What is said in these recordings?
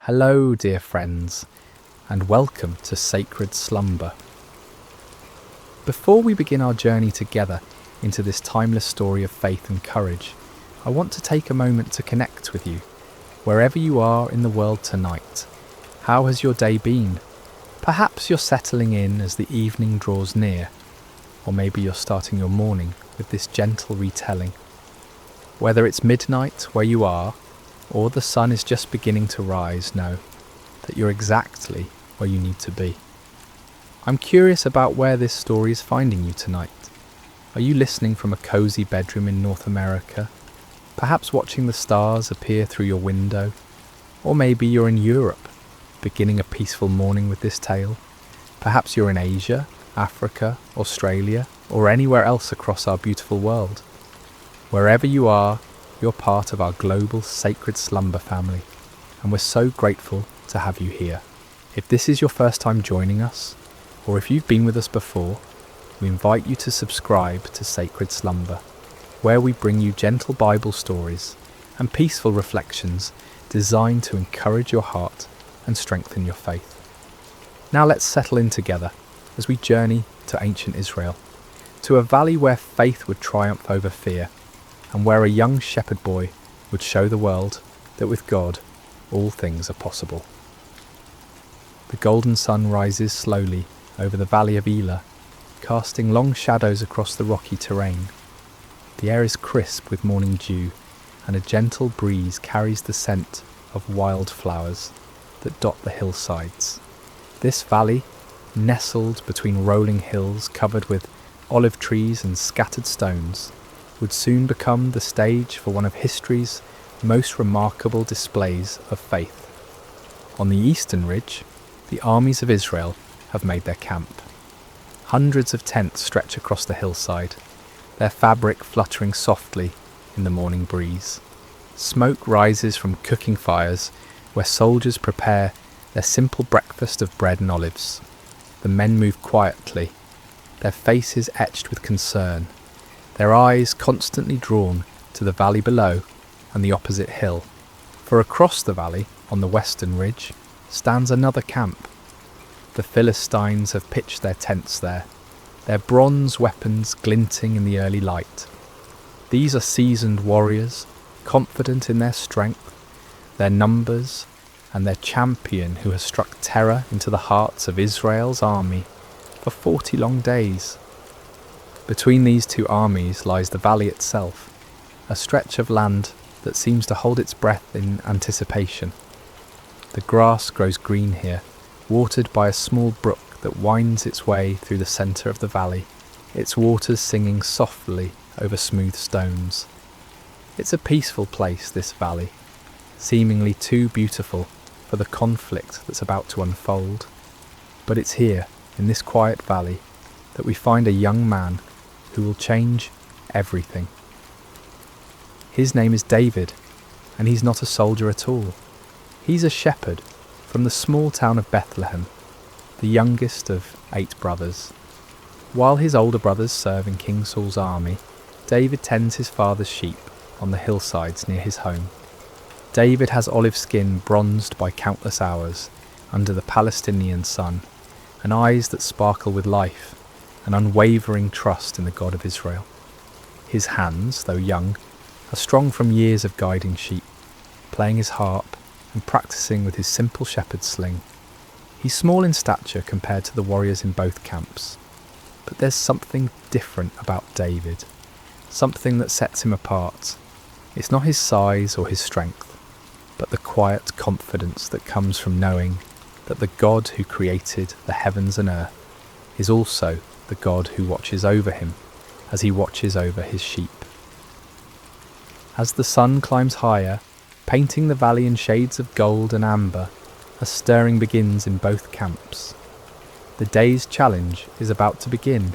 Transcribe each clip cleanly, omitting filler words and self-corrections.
Hello, dear friends, and welcome to Sacred Slumber. Before we begin our journey together into this timeless story of faith and courage, I want to take a moment to connect with you, wherever you are in the world tonight. How has your day been? Perhaps you're settling in as the evening draws near, or maybe you're starting your morning with this gentle retelling. Whether it's midnight where you are, or the sun is just beginning to rise, know that you're exactly where you need to be. I'm curious about where this story is finding you tonight. Are you listening from a cozy bedroom in North America? Perhaps watching the stars appear through your window? Or maybe you're in Europe, beginning a peaceful morning with this tale. Perhaps you're in Asia, Africa, Australia, or anywhere else across our beautiful world. Wherever you are, you're part of our global Sacred Slumber family, and we're so grateful to have you here. If this is your first time joining us, or if you've been with us before, we invite you to subscribe to Sacred Slumber, where we bring you gentle Bible stories and peaceful reflections designed to encourage your heart and strengthen your faith. Now let's settle in together as we journey to ancient Israel, to a valley where faith would triumph over fear, and where a young shepherd boy would show the world that with God all things are possible. The golden sun rises slowly over the valley of Elah, casting long shadows across the rocky terrain. The air is crisp with morning dew, and a gentle breeze carries the scent of wildflowers that dot the hillsides. This valley, nestled between rolling hills covered with olive trees and scattered stones, would soon become the stage for one of history's most remarkable displays of faith. On the eastern ridge, the armies of Israel have made their camp. Hundreds of tents stretch across the hillside, their fabric fluttering softly in the morning breeze. Smoke rises from cooking fires where soldiers prepare their simple breakfast of bread and olives. The men move quietly, their faces etched with concern, their eyes constantly drawn to the valley below and the opposite hill. For across the valley, on the western ridge, stands another camp. The Philistines have pitched their tents there, their bronze weapons glinting in the early light. These are seasoned warriors, confident in their strength, their numbers, and their champion who has struck terror into the hearts of Israel's army for 40 long days. Between these two armies lies the valley itself, a stretch of land that seems to hold its breath in anticipation. The grass grows green here, watered by a small brook that winds its way through the centre of the valley, its waters singing softly over smooth stones. It's a peaceful place, this valley, seemingly too beautiful for the conflict that's about to unfold. But it's here, in this quiet valley, that we find a young man who will change everything. His name is David, and he's not a soldier at all. He's a shepherd from the small town of Bethlehem, the youngest of 8 brothers. While his older brothers serve in King Saul's army, David tends his father's sheep on the hillsides near his home. David has olive skin bronzed by countless hours under the Palestinian sun, and eyes that sparkle with life, an unwavering trust in the God of Israel. His hands, though young, are strong from years of guiding sheep, playing his harp and practicing with his simple shepherd's sling. He's small in stature compared to the warriors in both camps, but there's something different about David, something that sets him apart. It's not his size or his strength, but the quiet confidence that comes from knowing that the God who created the heavens and earth is also the God who watches over him as he watches over his sheep. As the sun climbs higher, painting the valley in shades of gold and amber, a stirring begins in both camps. The day's challenge is about to begin,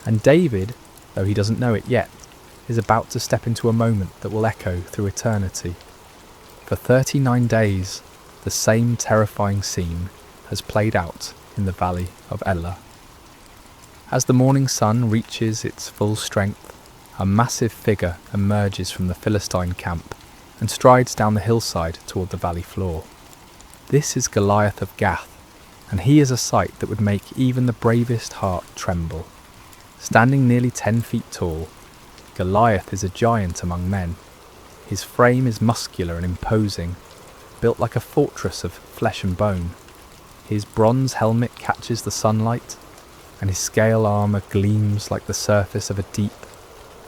and David, though he doesn't know it yet, is about to step into a moment that will echo through eternity. For 39 days, the same terrifying scene has played out in the valley of Elah. As the morning sun reaches its full strength, a massive figure emerges from the Philistine camp and strides down the hillside toward the valley floor. This is Goliath of Gath, and he is a sight that would make even the bravest heart tremble. Standing nearly 10 feet tall, Goliath is a giant among men. His frame is muscular and imposing, built like a fortress of flesh and bone. His bronze helmet catches the sunlight, and his scale armour gleams like the surface of a deep,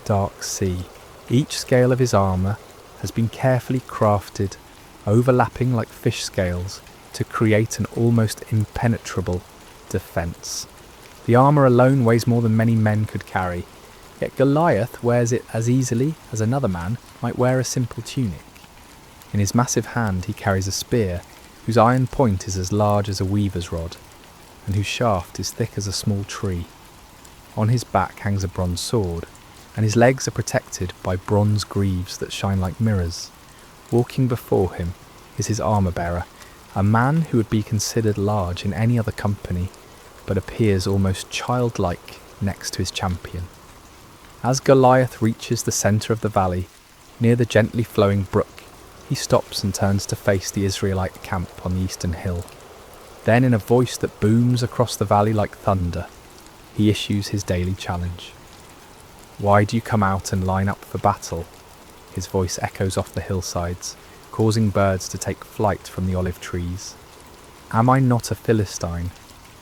dark sea. Each scale of his armour has been carefully crafted, overlapping like fish scales, to create an almost impenetrable defence. The armour alone weighs more than many men could carry, yet Goliath wears it as easily as another man might wear a simple tunic. In his massive hand he carries a spear, whose iron point is as large as a weaver's rod, and whose shaft is thick as a small tree. On his back hangs a bronze sword, and his legs are protected by bronze greaves that shine like mirrors. Walking before him is his armour-bearer, a man who would be considered large in any other company, but appears almost childlike next to his champion. As Goliath reaches the centre of the valley, near the gently flowing brook, he stops and turns to face the Israelite camp on the eastern hill. Then, in a voice that booms across the valley like thunder, he issues his daily challenge. "Why do you come out and line up for battle?" His voice echoes off the hillsides, causing birds to take flight from the olive trees. "Am I not a Philistine,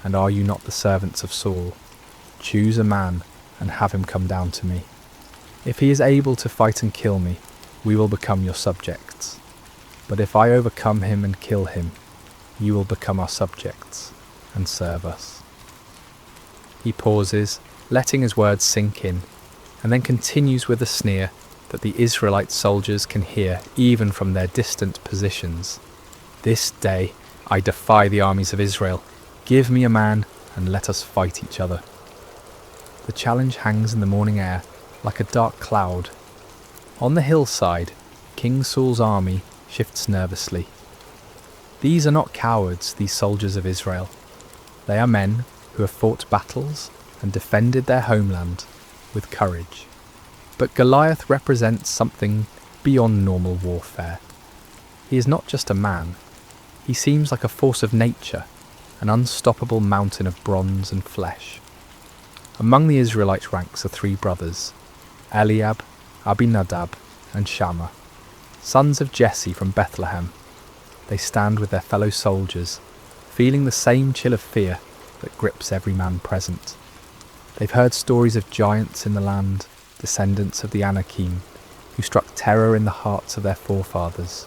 and are you not the servants of Saul? Choose a man and have him come down to me. If he is able to fight and kill me, we will become your subjects. But if I overcome him and kill him, you will become our subjects and serve us." He pauses, letting his words sink in, and then continues with a sneer that the Israelite soldiers can hear even from their distant positions. "This day I defy the armies of Israel. Give me a man and let us fight each other." The challenge hangs in the morning air like a dark cloud. On the hillside, King Saul's army shifts nervously. These are not cowards, these soldiers of Israel. They are men who have fought battles and defended their homeland with courage. But Goliath represents something beyond normal warfare. He is not just a man. He seems like a force of nature, an unstoppable mountain of bronze and flesh. Among the Israelite ranks are 3 brothers, Eliab, Abinadab, and Shammah, sons of Jesse from Bethlehem. They stand with their fellow soldiers, feeling the same chill of fear that grips every man present. They've heard stories of giants in the land, descendants of the Anakim, who struck terror in the hearts of their forefathers.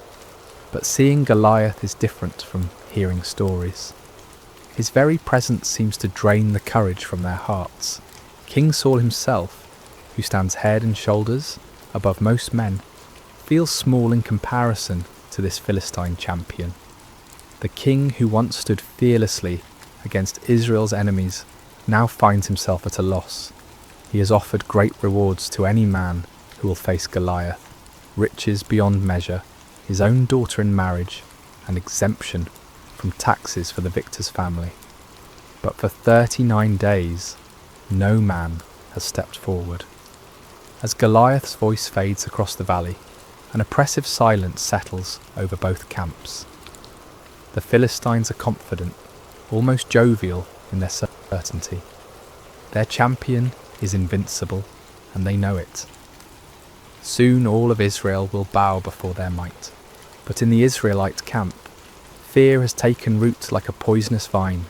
But seeing Goliath is different from hearing stories. His very presence seems to drain the courage from their hearts. King Saul himself, who stands head and shoulders above most men, feels small in comparison to this Philistine champion. The king who once stood fearlessly against Israel's enemies now finds himself at a loss. He has offered great rewards to any man who will face Goliath, riches beyond measure, his own daughter in marriage, and exemption from taxes for the victor's family. But for 39 days, no man has stepped forward. As Goliath's voice fades across the valley, an oppressive silence settles over both camps. The Philistines are confident, almost jovial in their certainty. Their champion is invincible, and they know it. Soon all of Israel will bow before their might. But in the Israelite camp, fear has taken root like a poisonous vine.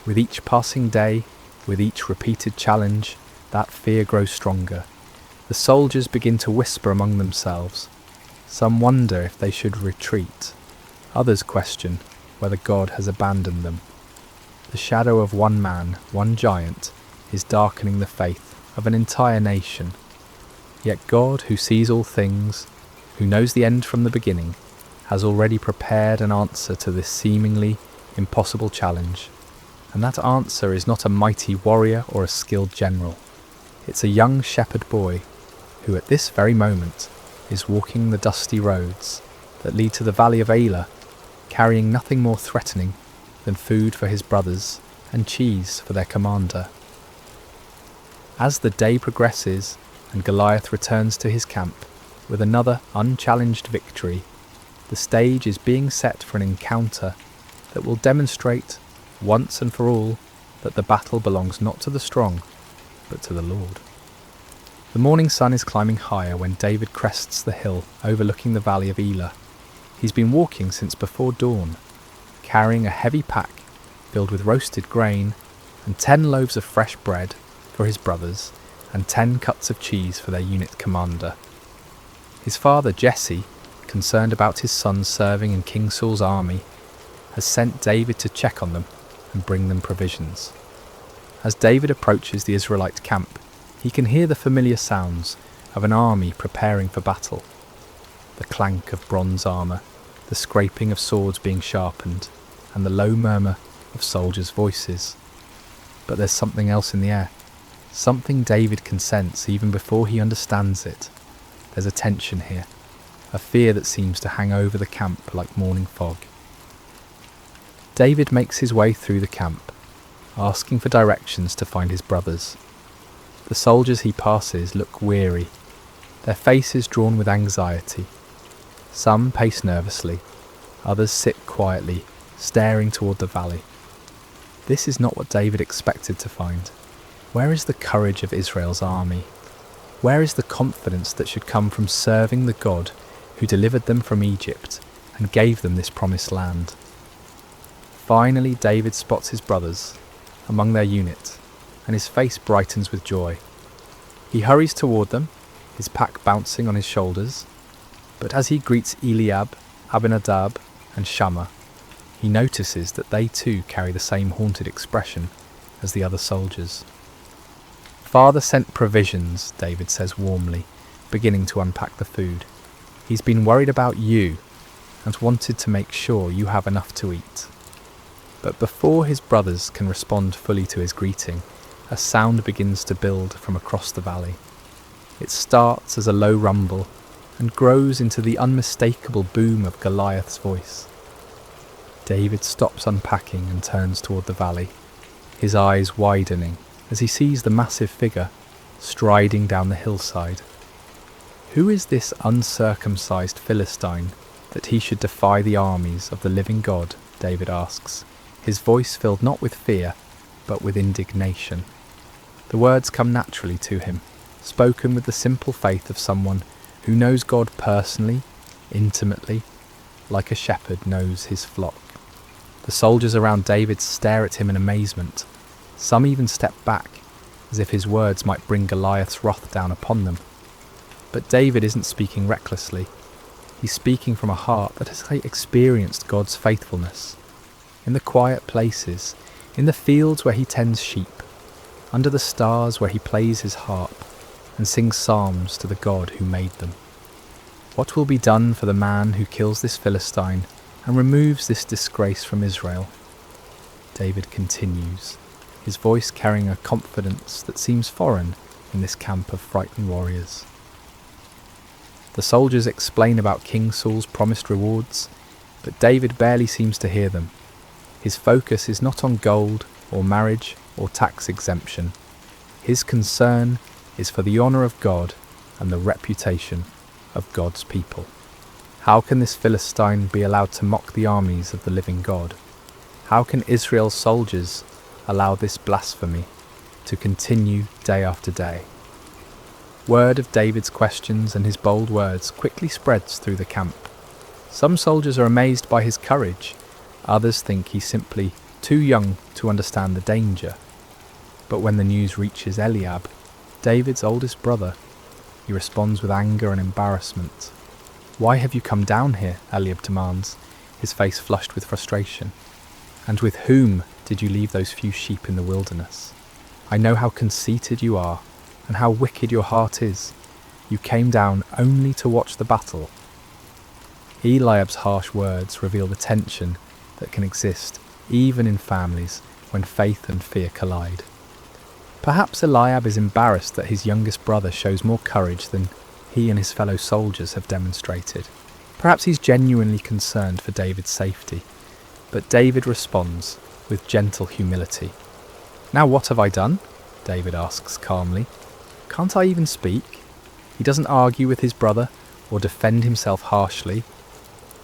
With each passing day, with each repeated challenge, that fear grows stronger. The soldiers begin to whisper among themselves. Some wonder if they should retreat. Others question whether God has abandoned them. The shadow of one man, one giant, is darkening the faith of an entire nation. Yet God, who sees all things, who knows the end from the beginning, has already prepared an answer to this seemingly impossible challenge. And that answer is not a mighty warrior or a skilled general. It's a young shepherd boy who at this very moment is walking the dusty roads that lead to the valley of Elah, carrying nothing more threatening than food for his brothers and cheese for their commander. As the day progresses and Goliath returns to his camp with another unchallenged victory, the stage is being set for an encounter that will demonstrate, once and for all, that the battle belongs not to the strong, but to the Lord. The morning sun is climbing higher when David crests the hill overlooking the valley of Elah. He's been walking since before dawn, carrying a heavy pack filled with roasted grain and 10 loaves of fresh bread for his brothers and 10 cuts of cheese for their unit commander. His father Jesse, concerned about his sons serving in King Saul's army, has sent David to check on them and bring them provisions. As David approaches the Israelite camp, he can hear the familiar sounds of an army preparing for battle. The clank of bronze armour, the scraping of swords being sharpened, and the low murmur of soldiers' voices. But there's something else in the air, something David can sense even before he understands it. There's a tension here, a fear that seems to hang over the camp like morning fog. David makes his way through the camp, asking for directions to find his brothers. The soldiers he passes look weary, their faces drawn with anxiety. Some pace nervously, others sit quietly, staring toward the valley. This is not what David expected to find. Where is the courage of Israel's army? Where is the confidence that should come from serving the God who delivered them from Egypt and gave them this promised land? Finally, David spots his brothers among their unit, and his face brightens with joy. He hurries toward them, his pack bouncing on his shoulders, but as he greets Eliab, Abinadab, and Shammah, he notices that they too carry the same haunted expression as the other soldiers. "Father sent provisions," David says warmly, beginning to unpack the food. "He's been worried about you and wanted to make sure you have enough to eat." But before his brothers can respond fully to his greeting, a sound begins to build from across the valley. It starts as a low rumble and grows into the unmistakable boom of Goliath's voice. David stops unpacking and turns toward the valley, his eyes widening as he sees the massive figure striding down the hillside. Who is this uncircumcised Philistine that he should defy the armies of the living God? David asks, his voice filled not with fear, but with indignation. The words come naturally to him, spoken with the simple faith of someone who knows God personally, intimately, like a shepherd knows his flock. The soldiers around David stare at him in amazement. Some even step back, as if his words might bring Goliath's wrath down upon them. But David isn't speaking recklessly. He's speaking from a heart that has experienced God's faithfulness. In the quiet places, in the fields where he tends sheep, under the stars where he plays his harp and sings psalms to the God who made them. What will be done for the man who kills this Philistine and removes this disgrace from Israel? David continues, his voice carrying a confidence that seems foreign in this camp of frightened warriors. The soldiers explain about King Saul's promised rewards, but David barely seems to hear them. His focus is not on gold or marriage or tax exemption. His concern is for the honour of God and the reputation of God's people. How can this Philistine be allowed to mock the armies of the living God? How can Israel's soldiers allow this blasphemy to continue day after day? Word of David's questions and his bold words quickly spreads through the camp. Some soldiers are amazed by his courage, others think he's simply too young to understand the danger. But when the news reaches Eliab, David's oldest brother, he responds with anger and embarrassment. "Why have you come down here?" Eliab demands, his face flushed with frustration. "And with whom did you leave those few sheep in the wilderness? I know how conceited you are, and how wicked your heart is. You came down only to watch the battle." Eliab's harsh words reveal the tension that can exist even in families when faith and fear collide. Perhaps Eliab is embarrassed that his youngest brother shows more courage than he and his fellow soldiers have demonstrated. Perhaps he's genuinely concerned for David's safety. But David responds with gentle humility. "Now what have I done?" David asks calmly. "Can't I even speak?" He doesn't argue with his brother or defend himself harshly.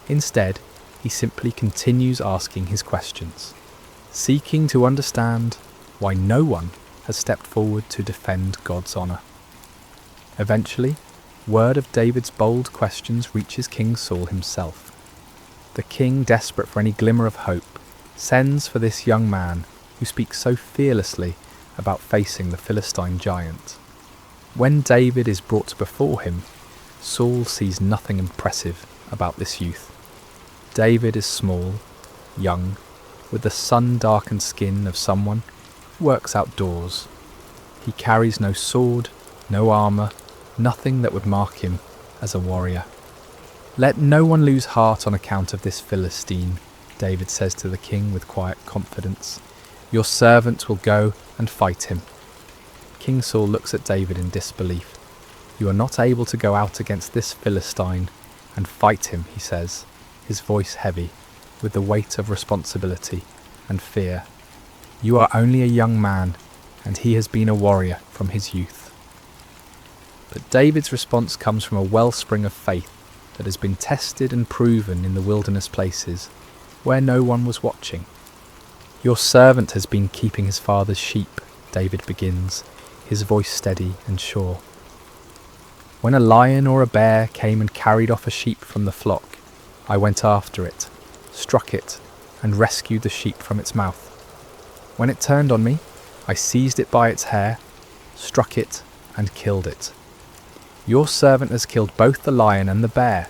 Instead, he simply continues asking his questions, seeking to understand why no one has stepped forward to defend God's honour. Eventually, word of David's bold questions reaches King Saul himself. The king, desperate for any glimmer of hope, sends for this young man who speaks so fearlessly about facing the Philistine giant. When David is brought before him, Saul sees nothing impressive about this youth. David is small, young, with the sun-darkened skin of someone who works outdoors. He carries no sword, no armour, nothing that would mark him as a warrior. "Let no one lose heart on account of this Philistine," David says to the king with quiet confidence. "Your servant will go and fight him." King Saul looks at David in disbelief. "You are not able to go out against this Philistine and fight him," he says, his voice heavy with the weight of responsibility and fear. "You are only a young man, and he has been a warrior from his youth." But David's response comes from a wellspring of faith that has been tested and proven in the wilderness places where no one was watching. "Your servant has been keeping his father's sheep," David begins, his voice steady and sure. "When a lion or a bear came and carried off a sheep from the flock, I went after it, struck it, and rescued the sheep from its mouth. When it turned on me, I seized it by its hair, struck it, and killed it. Your servant has killed both the lion and the bear.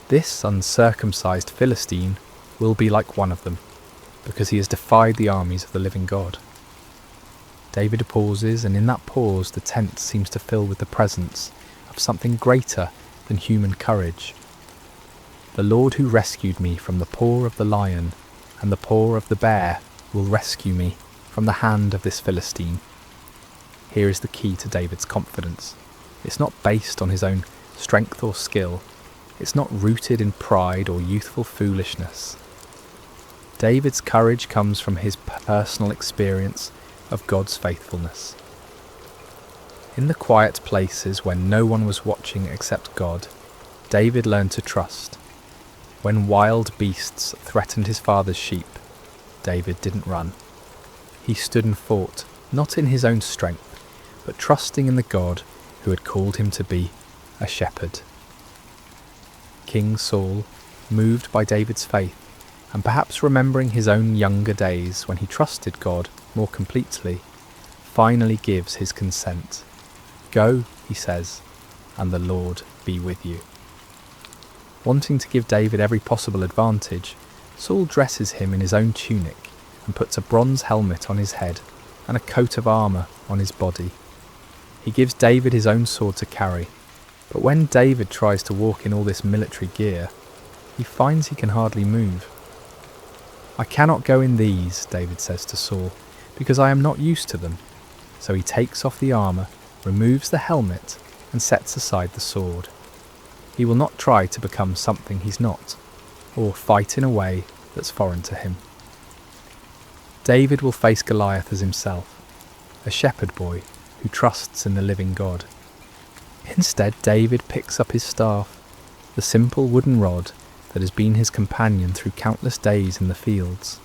This uncircumcised Philistine will be like one of them, because he has defied the armies of the living God." David pauses, and in that pause the tent seems to fill with the presence of something greater than human courage. "The Lord who rescued me from the paw of the lion and the paw of the bear will rescue me from the hand of this Philistine." Here is the key to David's confidence. It's not based on his own strength or skill. It's not rooted in pride or youthful foolishness. David's courage comes from his personal experience of God's faithfulness. In the quiet places when no one was watching except God, David learned to trust. When wild beasts threatened his father's sheep, David didn't run. He stood and fought, not in his own strength, but trusting in the God who had called him to be a shepherd. King Saul, moved by David's faith, and perhaps remembering his own younger days when he trusted God more completely, finally gives his consent. "Go," he says, "and the Lord be with you." Wanting to give David every possible advantage, Saul dresses him in his own tunic and puts a bronze helmet on his head and a coat of armour on his body. He gives David his own sword to carry, but when David tries to walk in all this military gear, he finds he can hardly move. "I cannot go in these," David says to Saul, "because I am not used to them." So he takes off the armour, removes the helmet, and sets aside the sword. He will not try to become something he's not, or fight in a way that's foreign to him. David will face Goliath as himself, a shepherd boy who trusts in the living God. Instead, David picks up his staff, the simple wooden rod that has been his companion through countless days in the fields.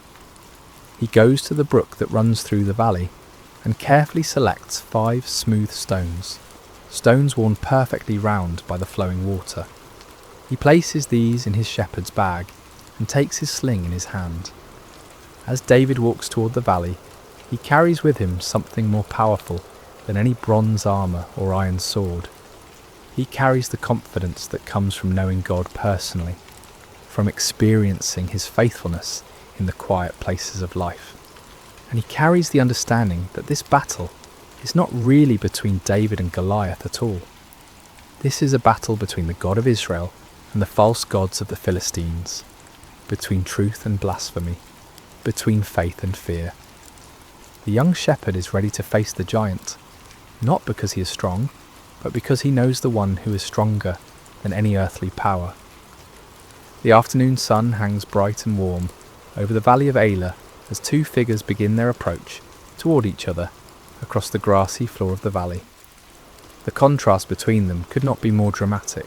He goes to the brook that runs through the valley and carefully selects 5 smooth stones worn perfectly round by the flowing water. He places these in his shepherd's bag and takes his sling in his hand. As David walks toward the valley, he carries with him something more powerful than any bronze armour or iron sword. He carries the confidence that comes from knowing God personally, from experiencing his faithfulness in the quiet places of life. And he carries the understanding that this battle is not really between David and Goliath at all. This is a battle between the God of Israel and the false gods of the Philistines, between truth and blasphemy, between faith and fear. The young shepherd is ready to face the giant, not because he is strong, but because he knows the one who is stronger than any earthly power. The afternoon sun hangs bright and warm over the valley of Elah as 2 figures begin their approach toward each other across the grassy floor of the valley. The contrast between them could not be more dramatic,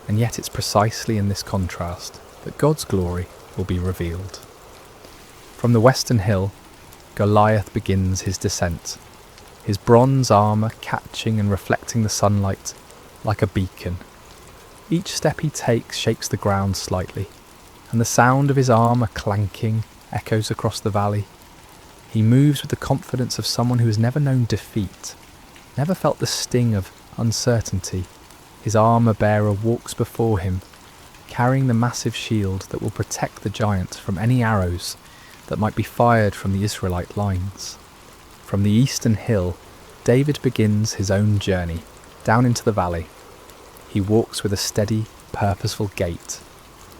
and yet it's precisely in this contrast that God's glory will be revealed. From the western hill, Goliath begins his descent, his bronze armour catching and reflecting the sunlight like a beacon. Each step he takes shakes the ground slightly, and the sound of his armour clanking echoes across the valley. He moves with the confidence of someone who has never known defeat, never felt the sting of uncertainty. His armour-bearer walks before him, carrying the massive shield that will protect the giant from any arrows that might be fired from the Israelite lines. From the eastern hill, David begins his own journey down into the valley. He walks with a steady, purposeful gait,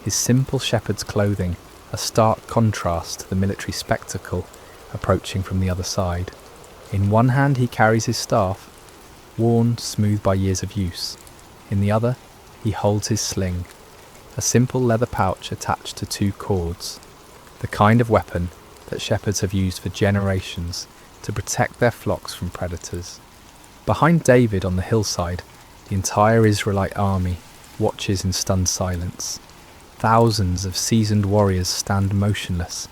his simple shepherd's clothing a stark contrast to the military spectacle approaching from the other side. In one hand he carries his staff, worn smooth by years of use. In the other, he holds his sling, a simple leather pouch attached to 2 cords, the kind of weapon that shepherds have used for generations to protect their flocks from predators. Behind David on the hillside, the entire Israelite army watches in stunned silence. Thousands of seasoned warriors stand motionless,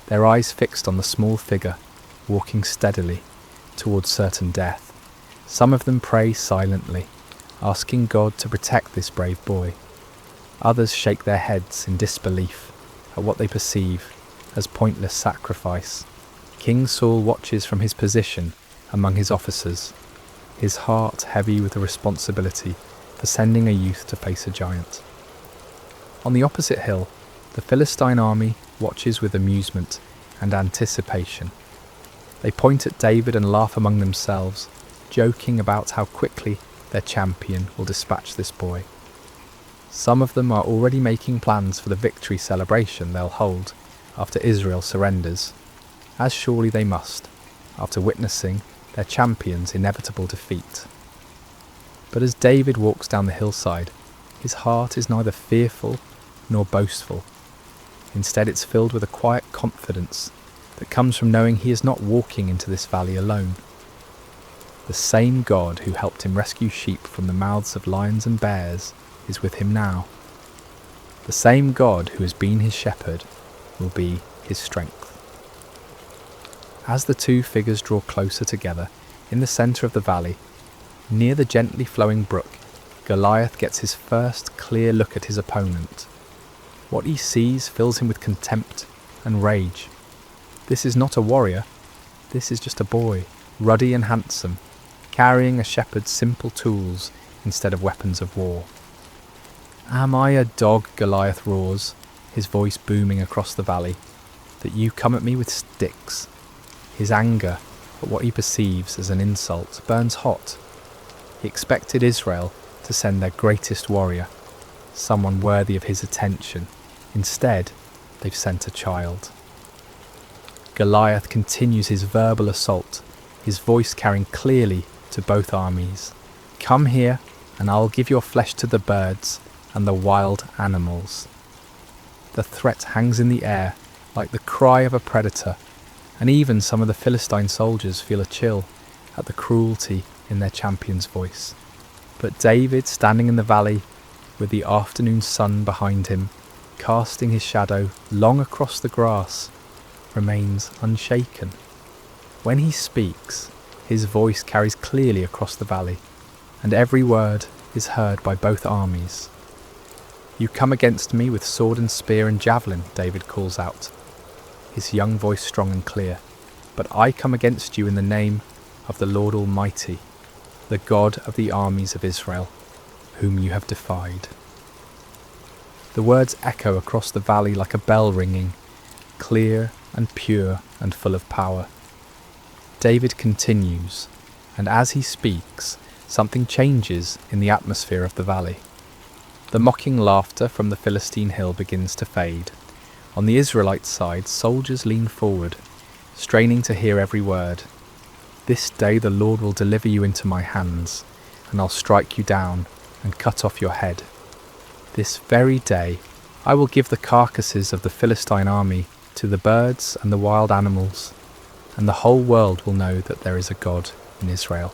their eyes fixed on the small figure walking steadily towards certain death. Some of them pray silently, asking God to protect this brave boy. Others shake their heads in disbelief at what they perceive as pointless sacrifice. King Saul watches from his position among his officers, his heart heavy with the responsibility for sending a youth to face a giant. On the opposite hill, the Philistine army watches with amusement and anticipation. They point at David and laugh among themselves, joking about how quickly their champion will dispatch this boy. Some of them are already making plans for the victory celebration they'll hold after Israel surrenders, as surely they must, after witnessing their champion's inevitable defeat. But as David walks down the hillside, his heart is neither fearful nor boastful. Instead, it's filled with a quiet confidence that comes from knowing he is not walking into this valley alone. The same God who helped him rescue sheep from the mouths of lions and bears is with him now. The same God who has been his shepherd will be his strength. As the 2 figures draw closer together, in the centre of the valley, near the gently flowing brook, Goliath gets his first clear look at his opponent. What he sees fills him with contempt and rage. This is not a warrior, this is just a boy, ruddy and handsome, carrying a shepherd's simple tools instead of weapons of war. "Am I a dog," Goliath roars, his voice booming across the valley, "that you come at me with sticks?" His anger at what he perceives as an insult burns hot. He expected Israel to send their greatest warrior, someone worthy of his attention. Instead, they've sent a child. Goliath continues his verbal assault, his voice carrying clearly to both armies. "Come here, and I'll give your flesh to the birds and the wild animals." The threat hangs in the air like the cry of a predator, and even some of the Philistine soldiers feel a chill at the cruelty in their champion's voice. But David, standing in the valley with the afternoon sun behind him, casting his shadow long across the grass, remains unshaken. When he speaks, his voice carries clearly across the valley, and every word is heard by both armies. "You come against me with sword and spear and javelin," David calls out, his young voice strong and clear, "but I come against you in the name of the Lord Almighty, the God of the armies of Israel, whom you have defied." The words echo across the valley like a bell ringing, clear and pure and full of power. David continues, and as he speaks, something changes in the atmosphere of the valley. The mocking laughter from the Philistine hill begins to fade. On the Israelite side, soldiers lean forward, straining to hear every word. "This day the Lord will deliver you into my hands, and I'll strike you down and cut off your head. This very day I will give the carcasses of the Philistine army to the birds and the wild animals, and the whole world will know that there is a God in Israel.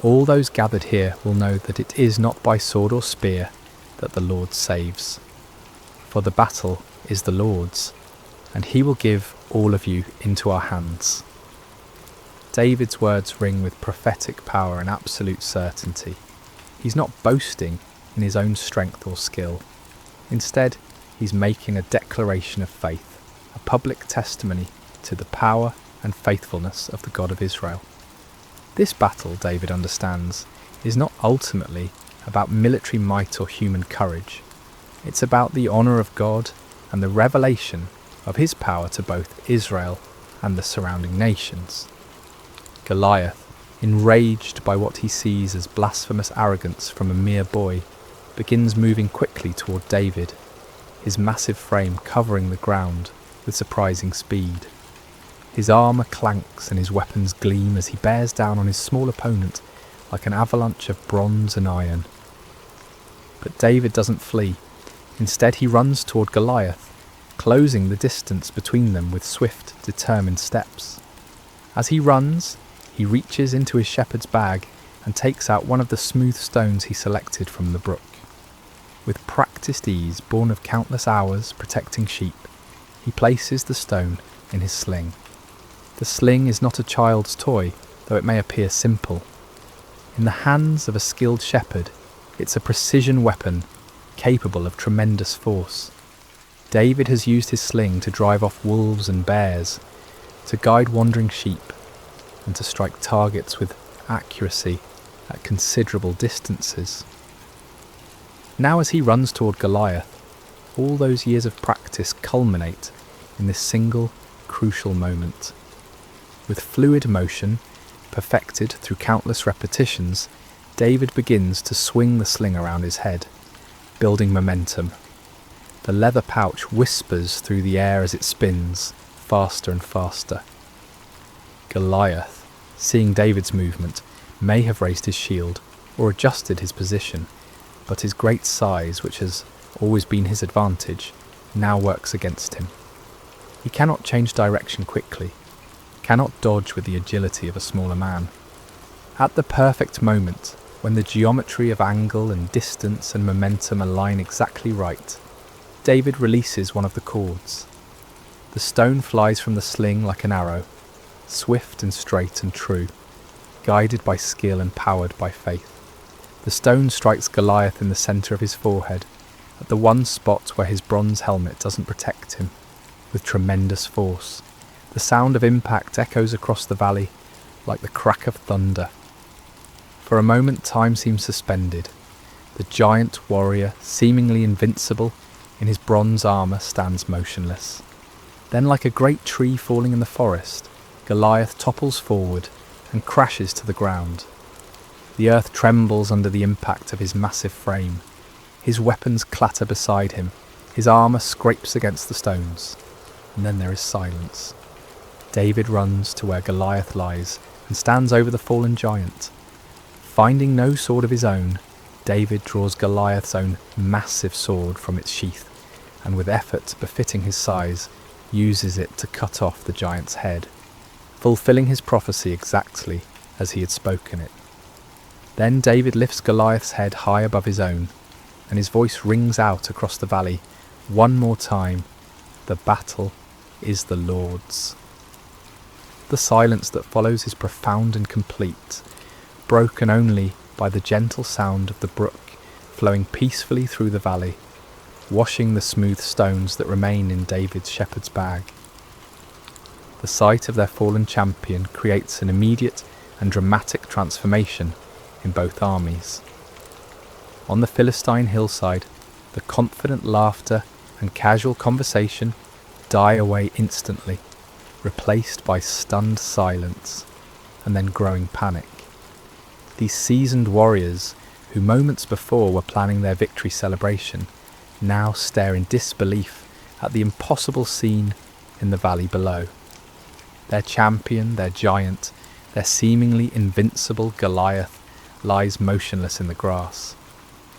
All those gathered here will know that it is not by sword or spear that the Lord saves. For the battle is the Lord's, and he will give all of you into our hands." David's words ring with prophetic power and absolute certainty. He's not boasting in his own strength or skill. Instead, he's making a declaration of faith, a public testimony to the power and faithfulness of the God of Israel. This battle, David understands, is not ultimately about military might or human courage. It's about the honour of God and the revelation of his power to both Israel and the surrounding nations. Goliath, enraged by what he sees as blasphemous arrogance from a mere boy, begins moving quickly toward David, his massive frame covering the ground with surprising speed. His armour clanks and his weapons gleam as he bears down on his small opponent like an avalanche of bronze and iron. But David doesn't flee. Instead, he runs toward Goliath, closing the distance between them with swift, determined steps. As he runs, he reaches into his shepherd's bag and takes out one of the smooth stones he selected from the brook. With practiced ease, born of countless hours protecting sheep, he places the stone in his sling. The sling is not a child's toy, though it may appear simple. In the hands of a skilled shepherd, it's a precision weapon capable of tremendous force. David has used his sling to drive off wolves and bears, to guide wandering sheep, and to strike targets with accuracy at considerable distances. Now as he runs toward Goliath, all those years of practice culminate in this single, crucial moment. With fluid motion, perfected through countless repetitions, David begins to swing the sling around his head, building momentum. The leather pouch whispers through the air as it spins, faster and faster. Goliath, seeing David's movement, may have raised his shield or adjusted his position, but his great size, which has always been his advantage, now works against him. He cannot change direction quickly, cannot dodge with the agility of a smaller man. At the perfect moment, when the geometry of angle and distance and momentum align exactly right, David releases one of the cords. The stone flies from the sling like an arrow, swift and straight and true, guided by skill and powered by faith. The stone strikes Goliath in the centre of his forehead, at the one spot where his bronze helmet doesn't protect him, with tremendous force. The sound of impact echoes across the valley like the crack of thunder. For a moment time seems suspended. The giant warrior, seemingly invincible in his bronze armour, stands motionless. Then, like a great tree falling in the forest, Goliath topples forward and crashes to the ground. The earth trembles under the impact of his massive frame. His weapons clatter beside him. His armour scrapes against the stones. And then there is silence. David runs to where Goliath lies and stands over the fallen giant. Finding no sword of his own, David draws Goliath's own massive sword from its sheath, and with effort befitting his size, uses it to cut off the giant's head, fulfilling his prophecy exactly as he had spoken it. Then David lifts Goliath's head high above his own, and his voice rings out across the valley one more time, "The battle is the Lord's." The silence that follows is profound and complete, broken only by the gentle sound of the brook flowing peacefully through the valley, washing the smooth stones that remain in David's shepherd's bag. The sight of their fallen champion creates an immediate and dramatic transformation in both armies. On the Philistine hillside, the confident laughter and casual conversation die away instantly, replaced by stunned silence and then growing panic. These seasoned warriors, who moments before were planning their victory celebration, now stare in disbelief at the impossible scene in the valley below. Their champion, their giant, their seemingly invincible Goliath lies motionless in the grass,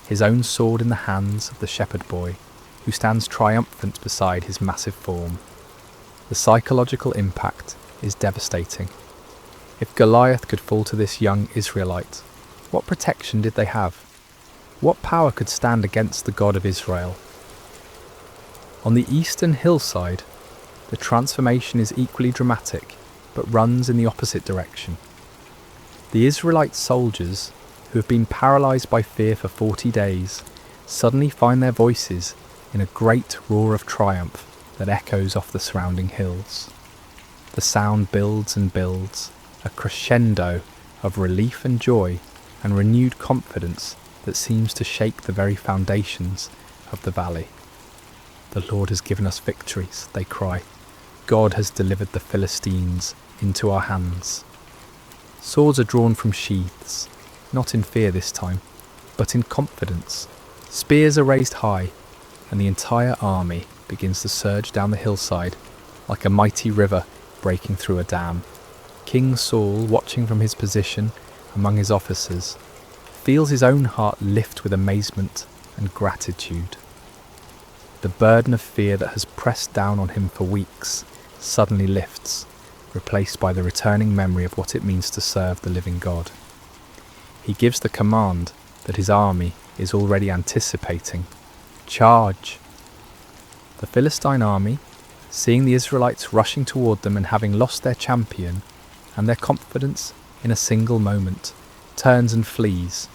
his own sword in the hands of the shepherd boy, who stands triumphant beside his massive form. The psychological impact is devastating. If Goliath could fall to this young Israelite, what protection did they have? What power could stand against the God of Israel? On the eastern hillside, the transformation is equally dramatic, but runs in the opposite direction. The Israelite soldiers, who have been paralysed by fear for 40 days, suddenly find their voices in a great roar of triumph that echoes off the surrounding hills. The sound builds and builds, a crescendo of relief and joy and renewed confidence that seems to shake the very foundations of the valley. "The Lord has given us victories," they cry. "God has delivered the Philistines into our hands." Swords are drawn from sheaths, not in fear this time, but in confidence. Spears are raised high, and the entire army begins to surge down the hillside like a mighty river breaking through a dam. King Saul, watching from his position among his officers, feels his own heart lift with amazement and gratitude. The burden of fear that has pressed down on him for weeks suddenly lifts, replaced by the returning memory of what it means to serve the living God. He gives the command that his army is already anticipating. Charge! The Philistine army, seeing the Israelites rushing toward them and having lost their champion and their confidence in a single moment, turns and flees.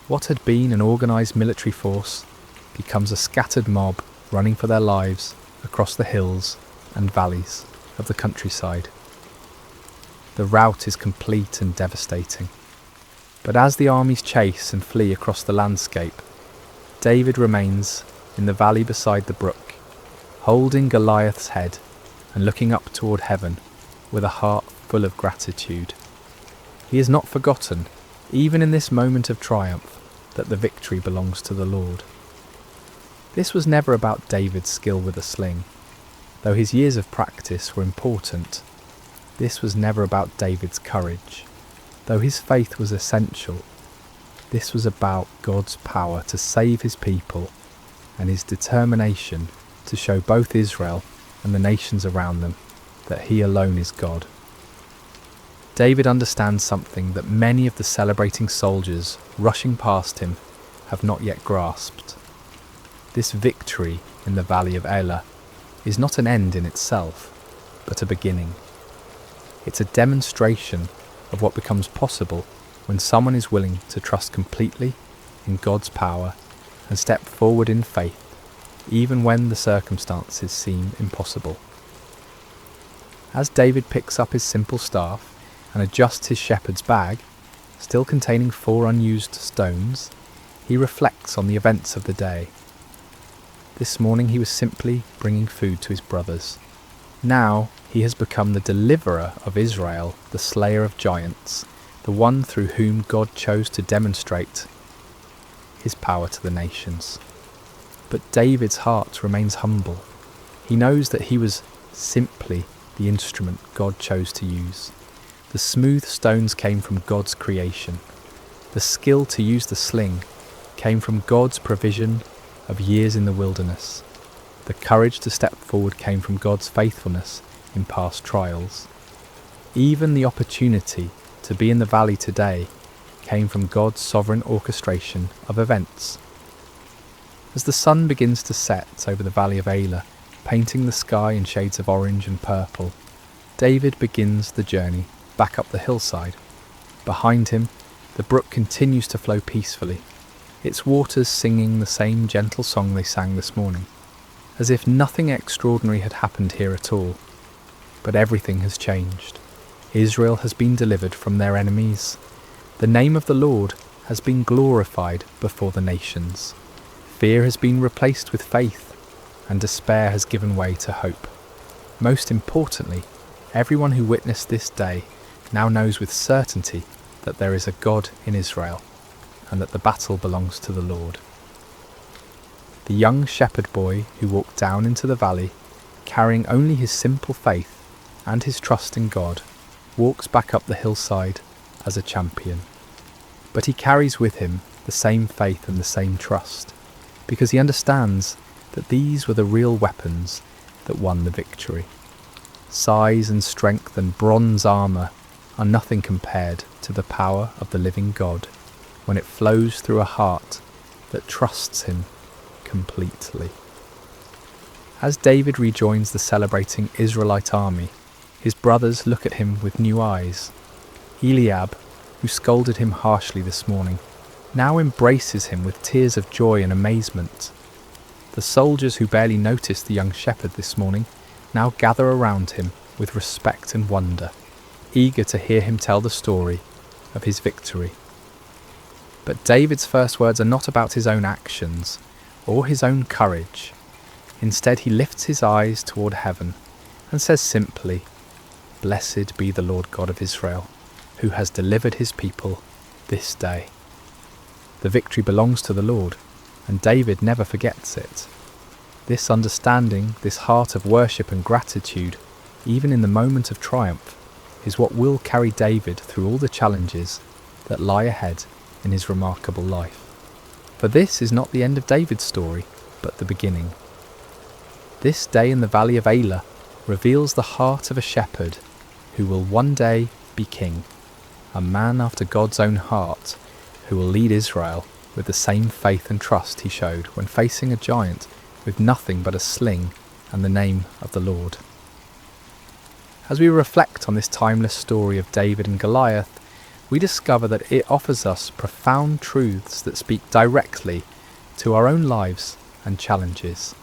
What had been an organised military force becomes a scattered mob running for their lives across the hills and valleys of the countryside. The rout is complete and devastating. But as the armies chase and flee across the landscape, David remains in the valley beside the brook, holding Goliath's head and looking up toward heaven with a heart full of gratitude. He has not forgotten, even in this moment of triumph, that the victory belongs to the Lord. This was never about David's skill with a sling. Though his years of practice were important, this was never about David's courage. Though his faith was essential, this was about God's power to save his people and his determination to show both Israel and the nations around them that he alone is God. David understands something that many of the celebrating soldiers rushing past him have not yet grasped. This victory in the valley of Elah is not an end in itself, but a beginning. It's a demonstration of what becomes possible when someone is willing to trust completely in God's power and step forward in faith, even when the circumstances seem impossible. As David picks up his simple staff and adjusts his shepherd's bag, still containing 4 unused stones, he reflects on the events of the day. This morning he was simply bringing food to his brothers. Now he has become the deliverer of Israel, the slayer of giants, the one through whom God chose to demonstrate his power to the nations. But David's heart remains humble. He knows that he was simply the instrument God chose to use. The smooth stones came from God's creation. The skill to use the sling came from God's provision of years in the wilderness. The courage to step forward came from God's faithfulness in past trials. Even the opportunity to be in the valley today came from God's sovereign orchestration of events. As the sun begins to set over the valley of Elah, painting the sky in shades of orange and purple, David begins the journey back up the hillside. Behind him, the brook continues to flow peacefully, its waters singing the same gentle song they sang this morning, as if nothing extraordinary had happened here at all. But everything has changed. Israel has been delivered from their enemies. The name of the Lord has been glorified before the nations. Fear has been replaced with faith, and despair has given way to hope. Most importantly, everyone who witnessed this day now knows with certainty that there is a God in Israel, and that the battle belongs to the Lord. The young shepherd boy who walked down into the valley, carrying only his simple faith and his trust in God, walks back up the hillside as a champion. But he carries with him the same faith and the same trust, because he understands that these were the real weapons that won the victory. Size and strength and bronze armour are nothing compared to the power of the living God when it flows through a heart that trusts him completely. As David rejoins the celebrating Israelite army, his brothers look at him with new eyes. Eliab, who scolded him harshly this morning, now embraces him with tears of joy and amazement. The soldiers who barely noticed the young shepherd this morning now gather around him with respect and wonder, eager to hear him tell the story of his victory. But David's first words are not about his own actions or his own courage. Instead, he lifts his eyes toward heaven and says simply, "Blessed be the Lord God of Israel, who has delivered his people this day." The victory belongs to the Lord, and David never forgets it. This understanding, this heart of worship and gratitude, even in the moment of triumph, is what will carry David through all the challenges that lie ahead in his remarkable life. For this is not the end of David's story, but the beginning. This day in the valley of Elah reveals the heart of a shepherd who will one day be king, a man after God's own heart who will lead Israel with the same faith and trust he showed when facing a giant with nothing but a sling and the name of the Lord. As we reflect on this timeless story of David and Goliath, we discover that it offers us profound truths that speak directly to our own lives and challenges.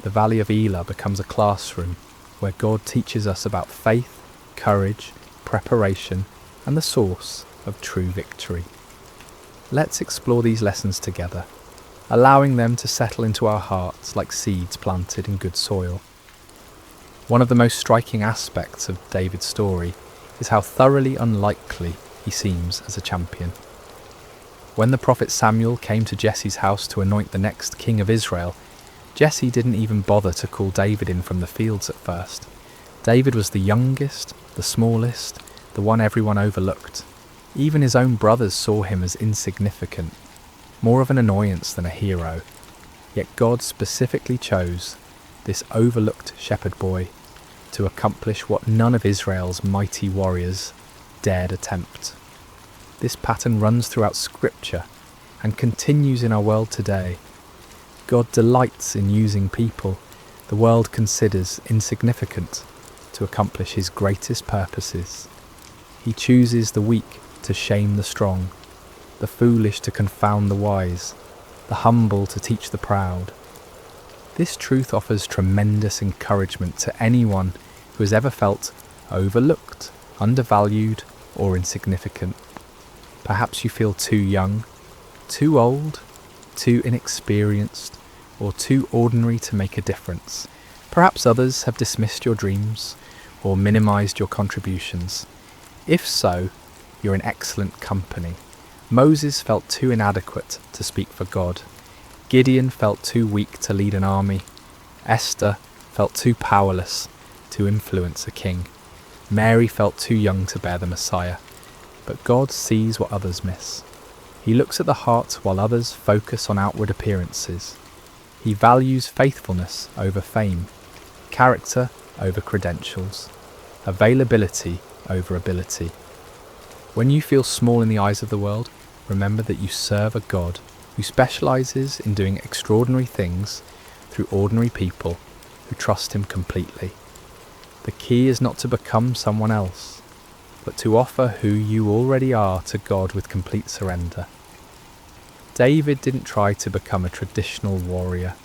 The Valley of Elah becomes a classroom where God teaches us about faith, courage, preparation, and the source of true victory. Let's explore these lessons together, allowing them to settle into our hearts like seeds planted in good soil. One of the most striking aspects of David's story is how thoroughly unlikely he seems as a champion. When the prophet Samuel came to Jesse's house to anoint the next king of Israel, Jesse didn't even bother to call David in from the fields at first. David was the youngest, the smallest, the one everyone overlooked. Even his own brothers saw him as insignificant, more of an annoyance than a hero. Yet God specifically chose this overlooked shepherd boy to accomplish what none of Israel's mighty warriors dared attempt. This pattern runs throughout Scripture and continues in our world today. God delights in using people the world considers insignificant to accomplish his greatest purposes. He chooses the weak to shame the strong, the foolish to confound the wise, the humble to teach the proud. This truth offers tremendous encouragement to anyone who has ever felt overlooked, undervalued, or insignificant. Perhaps you feel too young, too old, too inexperienced, or too ordinary to make a difference. Perhaps others have dismissed your dreams or minimized your contributions. If so, you're in excellent company. Moses felt too inadequate to speak for God. Gideon felt too weak to lead an army. Esther felt too powerless to influence a king. Mary felt too young to bear the Messiah. But God sees what others miss. He looks at the heart while others focus on outward appearances. He values faithfulness over fame, character over credentials, availability over ability. When you feel small in the eyes of the world, remember that you serve a God who specializes in doing extraordinary things through ordinary people who trust him completely. The key is not to become someone else, but to offer who you already are to God with complete surrender. David didn't try to become a traditional warrior.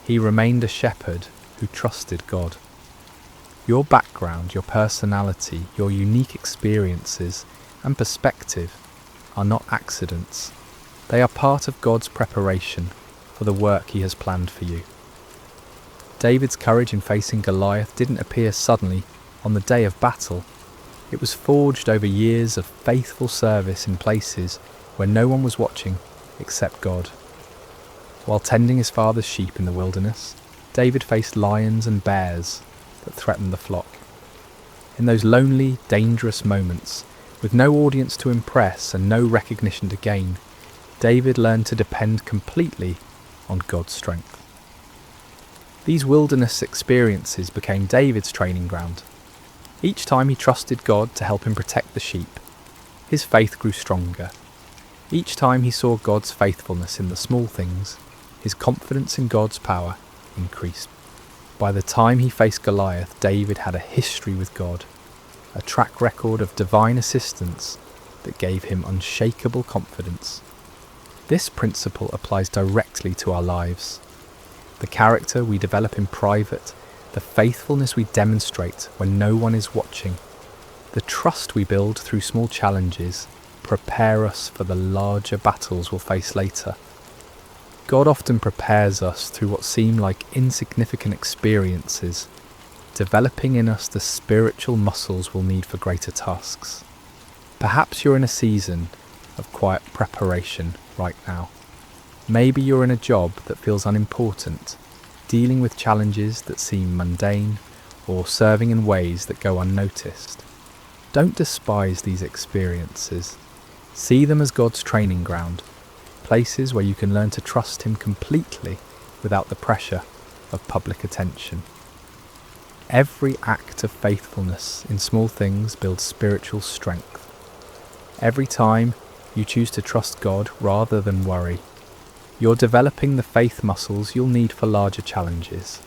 He remained a shepherd who trusted God. Your background, your personality, your unique experiences and perspective are not accidents. They are part of God's preparation for the work he has planned for you. David's courage in facing Goliath didn't appear suddenly on the day of battle. It was forged over years of faithful service in places where no one was watching except God. While tending his father's sheep in the wilderness, David faced lions and bears that threatened the flock. In those lonely, dangerous moments, with no audience to impress and no recognition to gain, David learned to depend completely on God's strength. These wilderness experiences became David's training ground. Each time he trusted God to help him protect the sheep, his faith grew stronger. Each time he saw God's faithfulness in the small things, his confidence in God's power increased. By the time he faced Goliath, David had a history with God, a track record of divine assistance that gave him unshakable confidence. This principle applies directly to our lives. The character we develop in private, the faithfulness we demonstrate when no one is watching, the trust we build through small challenges prepare us for the larger battles we'll face later. God often prepares us through what seem like insignificant experiences, developing in us the spiritual muscles we'll need for greater tasks. Perhaps you're in a season of quiet preparation right now. Maybe you're in a job that feels unimportant, dealing with challenges that seem mundane, or serving in ways that go unnoticed. Don't despise these experiences. See them as God's training ground, places where you can learn to trust Him completely without the pressure of public attention. Every act of faithfulness in small things builds spiritual strength. Every time you choose to trust God rather than worry, you're developing the faith muscles you'll need for larger challenges.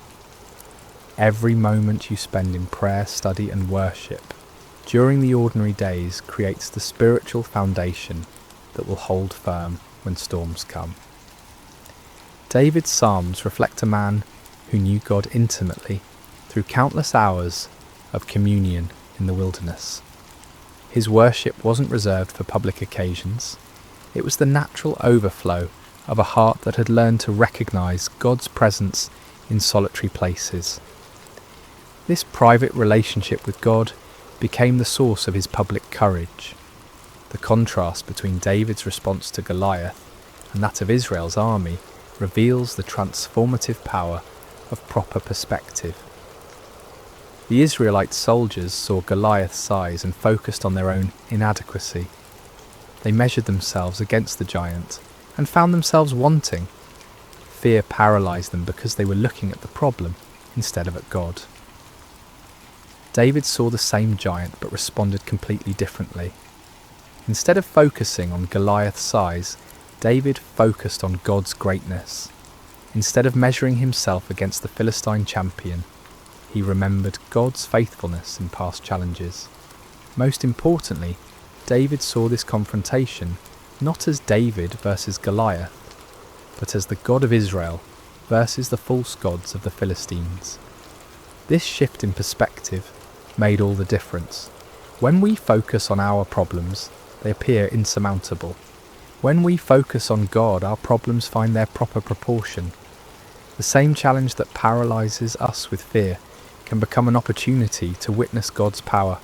Every moment you spend in prayer, study and worship during the ordinary days creates the spiritual foundation that will hold firm when storms come. David's Psalms reflect a man who knew God intimately through countless hours of communion in the wilderness. His worship wasn't reserved for public occasions. It was the natural overflow of a heart that had learned to recognize God's presence in solitary places. This private relationship with God became the source of his public courage. The contrast between David's response to Goliath and that of Israel's army reveals the transformative power of proper perspective. The Israelite soldiers saw Goliath's size and focused on their own inadequacy. They measured themselves against the giant and found themselves wanting. Fear paralyzed them because they were looking at the problem instead of at God. David saw the same giant but responded completely differently. Instead of focusing on Goliath's size, David focused on God's greatness. Instead of measuring himself against the Philistine champion, he remembered God's faithfulness in past challenges. Most importantly, David saw this confrontation not as David versus Goliath, but as the God of Israel versus the false gods of the Philistines. This shift in perspective made all the difference. When we focus on our problems, they appear insurmountable. When we focus on God, our problems find their proper proportion. The same challenge that paralyzes us with fear can become an opportunity to witness God's power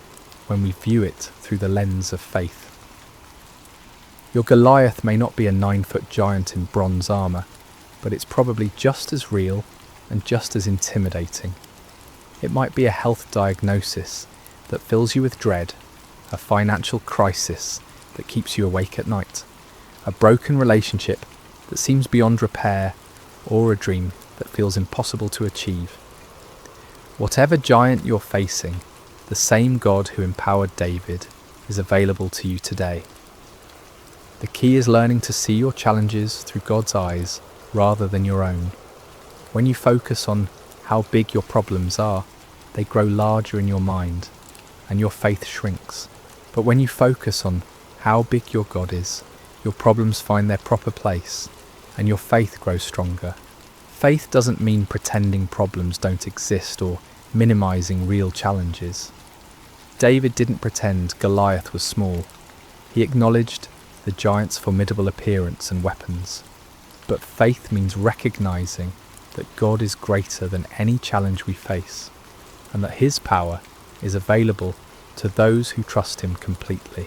when we view it through the lens of faith. Your Goliath may not be a 9-foot giant in bronze armour, but it's probably just as real and just as intimidating. It might be a health diagnosis that fills you with dread, a financial crisis that keeps you awake at night, a broken relationship that seems beyond repair, or a dream that feels impossible to achieve. Whatever giant you're facing, the same God who empowered David is available to you today. The key is learning to see your challenges through God's eyes rather than your own. When you focus on how big your problems are, they grow larger in your mind, and your faith shrinks. But when you focus on how big your God is, your problems find their proper place, and your faith grows stronger. Faith doesn't mean pretending problems don't exist or minimizing real challenges. David didn't pretend Goliath was small. He acknowledged the giant's formidable appearance and weapons. But faith means recognizing that God is greater than any challenge we face, and that His power is available to those who trust Him completely.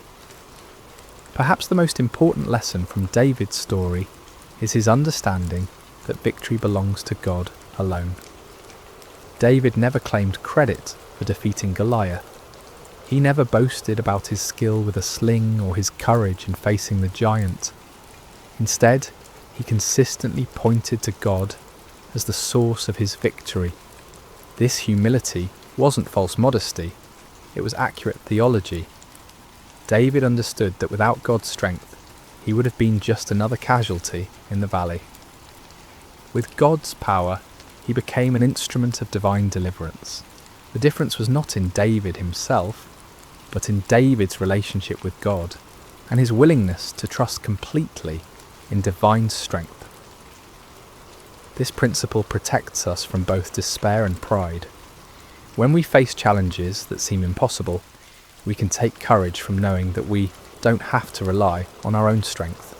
Perhaps the most important lesson from David's story is his understanding that victory belongs to God alone. David never claimed credit for defeating Goliath. He never boasted about his skill with a sling or his courage in facing the giant. Instead, he consistently pointed to God as the source of his victory. This humility wasn't false modesty, it was accurate theology. David understood that without God's strength, he would have been just another casualty in the valley. With God's power, he became an instrument of divine deliverance. The difference was not in David himself, but in David's relationship with God and his willingness to trust completely in divine strength. This principle protects us from both despair and pride. When we face challenges that seem impossible, we can take courage from knowing that we don't have to rely on our own strength.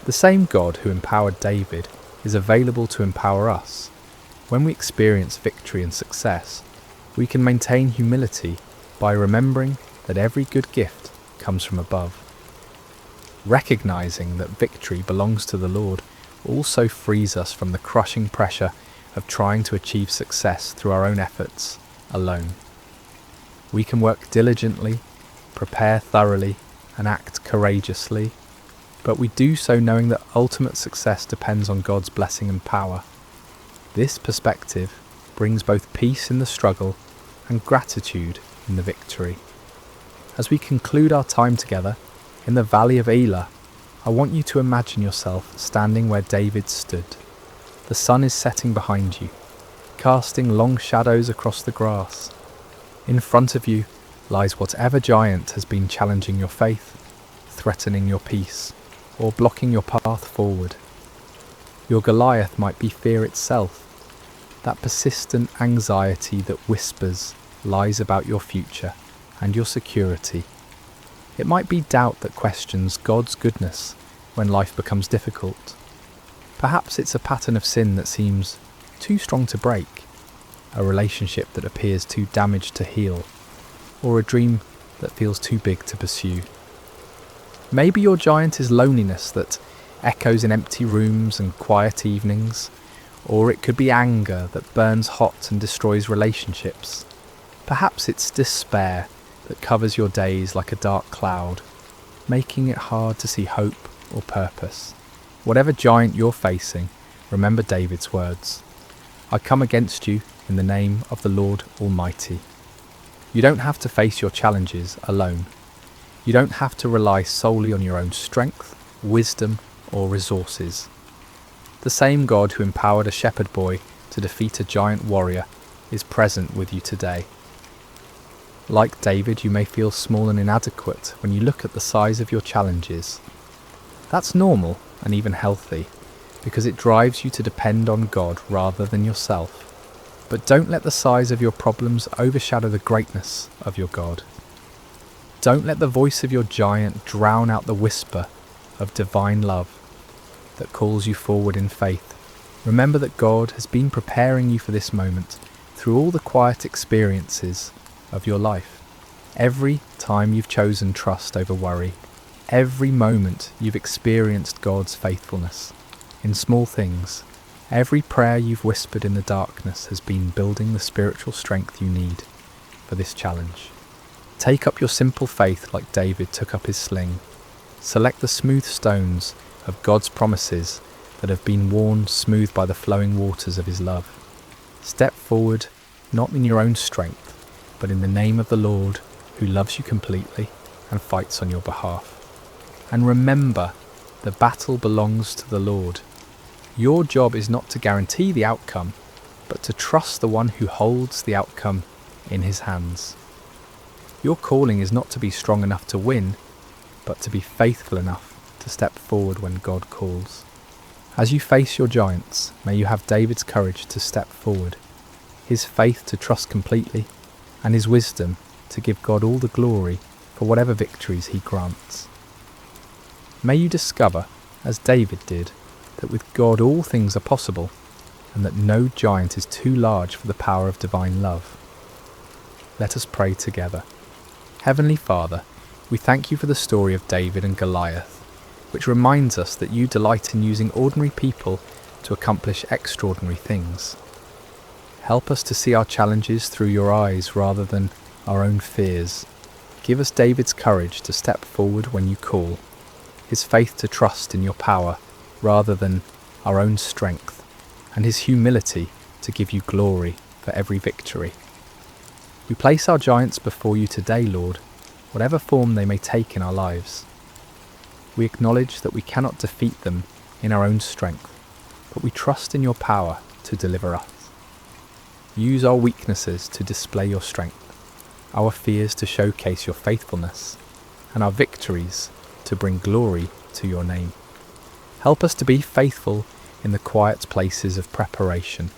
The same God who empowered David is available to empower us. When we experience victory and success, we can maintain humility by remembering that every good gift comes from above. Recognizing that victory belongs to the Lord also frees us from the crushing pressure of trying to achieve success through our own efforts alone. We can work diligently, prepare thoroughly, and act courageously, but we do so knowing that ultimate success depends on God's blessing and power. This perspective brings both peace in the struggle and gratitude in the victory. As we conclude our time together in the valley of Elah, I want you to imagine yourself standing where David stood. The sun is setting behind you, casting long shadows across the grass. In front of you lies whatever giant has been challenging your faith, threatening your peace, or blocking your path forward. Your Goliath might be fear itself, that persistent anxiety that whispers lies about your future and your security. It might be doubt that questions God's goodness when life becomes difficult. Perhaps it's a pattern of sin that seems too strong to break, a relationship that appears too damaged to heal, or a dream that feels too big to pursue. Maybe your giant is loneliness that echoes in empty rooms and quiet evenings, or it could be anger that burns hot and destroys relationships. Perhaps it's despair that covers your days like a dark cloud, making it hard to see hope or purpose. Whatever giant you're facing, remember David's words, "I come against you in the name of the Lord Almighty." You don't have to face your challenges alone. You don't have to rely solely on your own strength, wisdom, or resources. The same God who empowered a shepherd boy to defeat a giant warrior is present with you today. Like David, you may feel small and inadequate when you look at the size of your challenges. That's normal and even healthy, because it drives you to depend on God rather than yourself. But don't let the size of your problems overshadow the greatness of your God. Don't let the voice of your giant drown out the whisper of divine love that calls you forward in faith. Remember that God has been preparing you for this moment through all the quiet experiences of your life. Every time you've chosen trust over worry, every moment you've experienced God's faithfulness in small things, every prayer you've whispered in the darkness has been building the spiritual strength you need for this challenge. Take up your simple faith like David took up his sling. Select the smooth stones of God's promises that have been worn smooth by the flowing waters of his love. Step forward, not in your own strength, but in the name of the Lord who loves you completely and fights on your behalf. And remember, the battle belongs to the Lord. Your job is not to guarantee the outcome, but to trust the one who holds the outcome in his hands. Your calling is not to be strong enough to win, but to be faithful enough to step forward when God calls. As you face your giants, may you have David's courage to step forward, his faith to trust completely, and his wisdom to give God all the glory for whatever victories he grants. May you discover, as David did, that with God all things are possible, and that no giant is too large for the power of divine love. Let us pray together. Heavenly Father, we thank you for the story of David and Goliath, which reminds us that you delight in using ordinary people to accomplish extraordinary things. Help us to see our challenges through your eyes rather than our own fears. Give us David's courage to step forward when you call, his faith to trust in your power rather than our own strength, and his humility to give you glory for every victory. We place our giants before you today, Lord, whatever form they may take in our lives. We acknowledge that we cannot defeat them in our own strength, but we trust in your power to deliver us. Use our weaknesses to display your strength, our fears to showcase your faithfulness, and our victories to bring glory to your name. Help us to be faithful in the quiet places of preparation,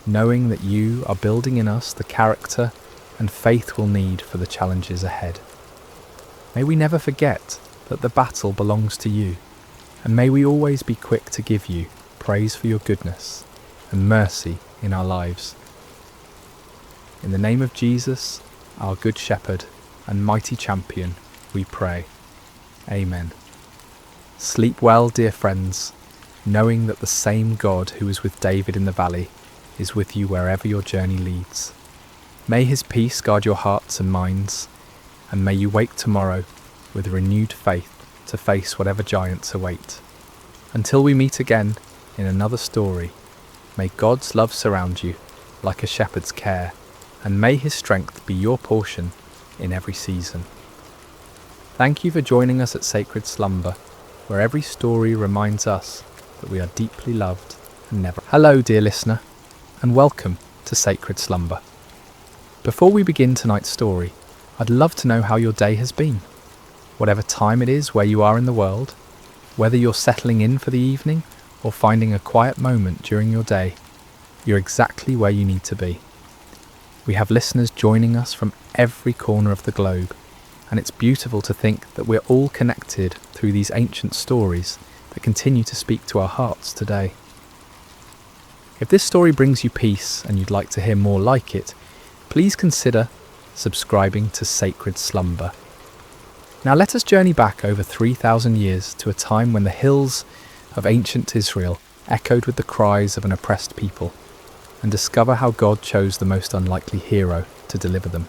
knowing that you are building in us the character and faith we'll need for the challenges ahead. May we never forget that the battle belongs to you, and may we always be quick to give you praise for your goodness and mercy in our lives. In the name of Jesus, our Good Shepherd and mighty champion, we pray. Amen. Sleep well, dear friends, knowing that the same God who was with David in the valley is with you wherever your journey leads. May his peace guard your hearts and minds, and may you wake tomorrow with renewed faith to face whatever giants await. Until we meet again in another story, may God's love surround you like a shepherd's care, and may his strength be your portion in every season. Thank you for joining us at Sacred Slumber, where every story reminds us that we are deeply loved and never. Hello, dear listener, and welcome to Sacred Slumber. Before we begin tonight's story, I'd love to know how your day has been. Whatever time it is where you are in the world, whether you're settling in for the evening or finding a quiet moment during your day, you're exactly where you need to be. We have listeners joining us from every corner of the globe, and it's beautiful to think that we're all connected through these ancient stories that continue to speak to our hearts today. If this story brings you peace and you'd like to hear more like it, please consider subscribing to Sacred Slumber. Now let us journey back over 3,000 years to a time when the hills of ancient Israel echoed with the cries of an oppressed people, and discover how God chose the most unlikely hero to deliver them.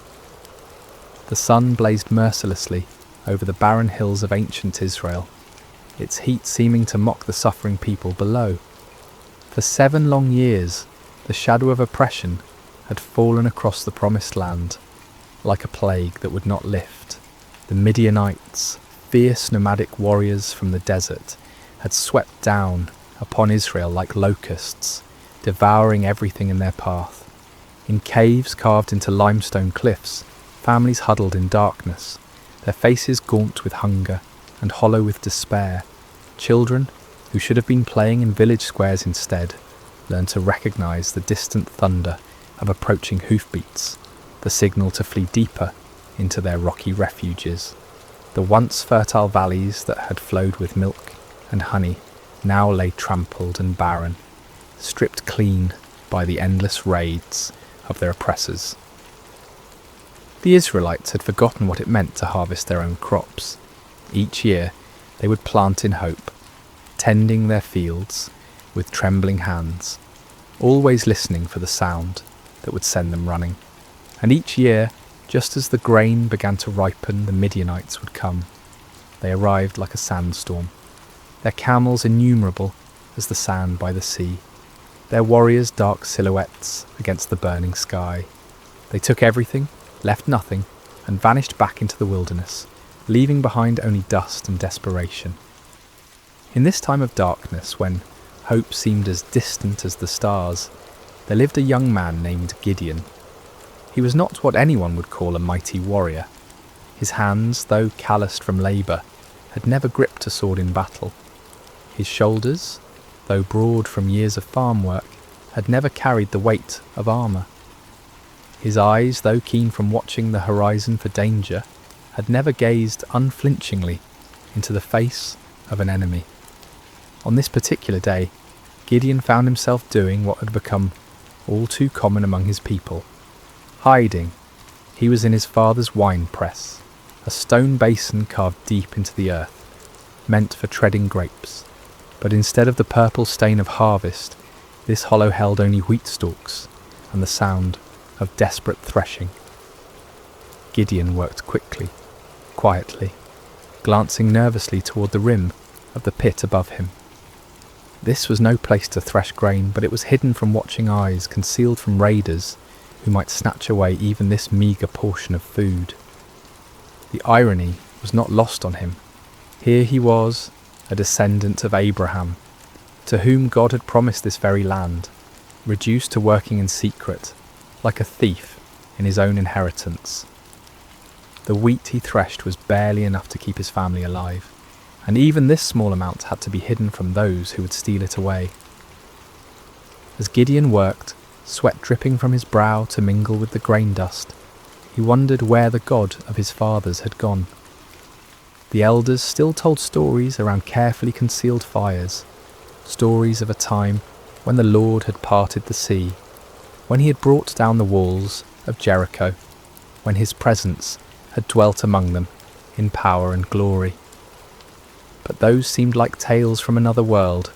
The sun blazed mercilessly over the barren hills of ancient Israel, its heat seeming to mock the suffering people below. For 7 long years, the shadow of oppression had fallen across the promised land, like a plague that would not lift. The Midianites, fierce nomadic warriors from the desert, had swept down upon Israel like locusts, devouring everything in their path. In caves carved into limestone cliffs, families huddled in darkness, their faces gaunt with hunger and hollow with despair. Children, who should have been playing in village squares instead, learned to recognise the distant thunder of approaching hoofbeats, the signal to flee deeper into their rocky refuges. The once fertile valleys that had flowed with milk and honey now lay trampled and barren, stripped clean by the endless raids of their oppressors. The Israelites had forgotten what it meant to harvest their own crops. Each year they would plant in hope, tending their fields with trembling hands, always listening for the sound that would send them running. And each year, just as the grain began to ripen, the Midianites would come. They arrived like a sandstorm, their camels innumerable as the sand by the sea, their warriors dark silhouettes against the burning sky. They took everything, left nothing, and vanished back into the wilderness, leaving behind only dust and desperation. In this time of darkness, when hope seemed as distant as the stars, there lived a young man named Gideon. He was not what anyone would call a mighty warrior. His hands, though calloused from labour, had never gripped a sword in battle. His shoulders, though broad from years of farm work, had never carried the weight of armour. His eyes, though keen from watching the horizon for danger, had never gazed unflinchingly into the face of an enemy. On this particular day, Gideon found himself doing what had become all too common among his people. Hiding. He was in his father's wine press, a stone basin carved deep into the earth, meant for treading grapes. But instead of the purple stain of harvest, this hollow held only wheat stalks and the sound of desperate threshing. Gideon worked quickly, quietly, glancing nervously toward the rim of the pit above him. This was no place to thresh grain, but it was hidden from watching eyes, concealed from raiders who might snatch away even this meagre portion of food. The irony was not lost on him. Here he was, a descendant of Abraham, to whom God had promised this very land, reduced to working in secret, like a thief in his own inheritance. The wheat he threshed was barely enough to keep his family alive, and even this small amount had to be hidden from those who would steal it away. As Gideon worked, sweat dripping from his brow to mingle with the grain dust, he wondered where the God of his fathers had gone. The elders still told stories around carefully concealed fires, stories of a time when the Lord had parted the sea, when he had brought down the walls of Jericho, when his presence had dwelt among them in power and glory. But those seemed like tales from another world,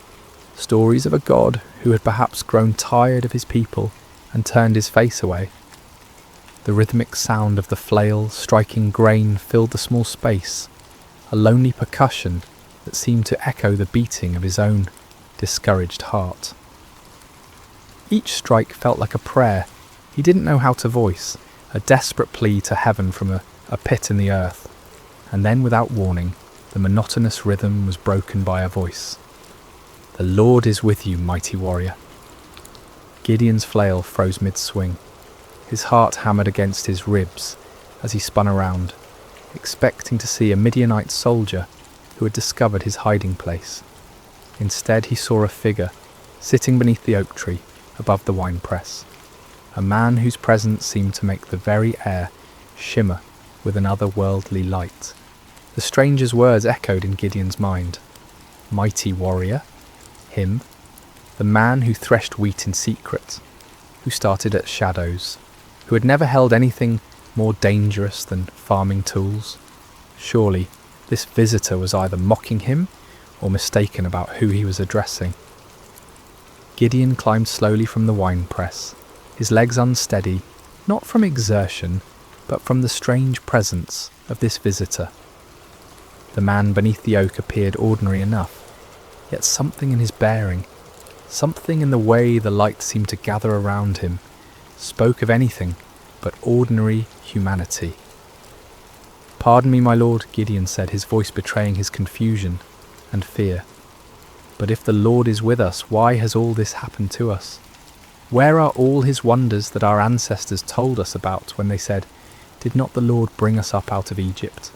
stories of a God who had perhaps grown tired of his people and turned his face away. The rhythmic sound of the flail striking grain filled the small space, a lonely percussion that seemed to echo the beating of his own discouraged heart. Each strike felt like a prayer he didn't know how to voice, a desperate plea to heaven from a pit in the earth, and then without warning, the monotonous rhythm was broken by a voice. "The Lord is with you, mighty warrior." Gideon's flail froze mid-swing. His heart hammered against his ribs as he spun around, expecting to see a Midianite soldier who had discovered his hiding place. Instead he saw a figure sitting beneath the oak tree above the winepress, a man whose presence seemed to make the very air shimmer with an otherworldly light. The stranger's words echoed in Gideon's mind. Mighty warrior? Him? The man who threshed wheat in secret, who started at shadows, who had never held anything more dangerous than farming tools? Surely this visitor was either mocking him or mistaken about who he was addressing. Gideon climbed slowly from the winepress, his legs unsteady, not from exertion, but from the strange presence of this visitor. The man beneath the oak appeared ordinary enough, yet something in his bearing, something in the way the light seemed to gather around him, spoke of anything but ordinary humanity. "Pardon me, my lord," Gideon said, his voice betraying his confusion and fear. "But if the Lord is with us, why has all this happened to us? Where are all his wonders that our ancestors told us about when they said, 'Did not the Lord bring us up out of Egypt?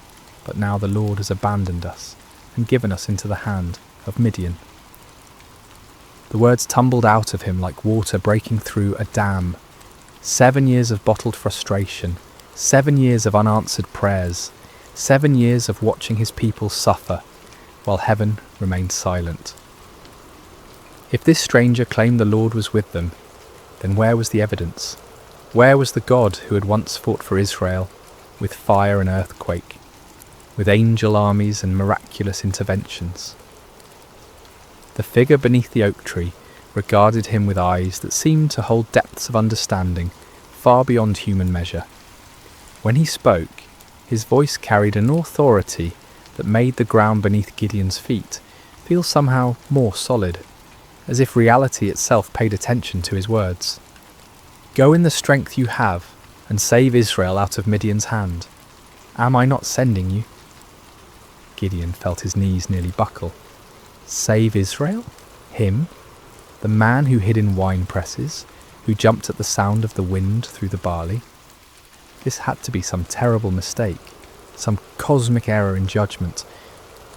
But now the Lord has abandoned us and given us into the hand of Midian.'" The words tumbled out of him like water breaking through a dam. 7 years of bottled frustration, 7 years of unanswered prayers, 7 years of watching his people suffer, while heaven remained silent. If this stranger claimed the Lord was with them, then where was the evidence? Where was the God who had once fought for Israel, with fire and earthquake, with angel armies and miraculous interventions? The figure beneath the oak tree regarded him with eyes that seemed to hold depths of understanding far beyond human measure. When he spoke, his voice carried an authority that made the ground beneath Gideon's feet feel somehow more solid, as if reality itself paid attention to his words. "Go in the strength you have and save Israel out of Midian's hand. Am I not sending you?" Gideon felt his knees nearly buckle. Save Israel? Him? The man who hid in wine presses, who jumped at the sound of the wind through the barley? This had to be some terrible mistake, some cosmic error in judgment.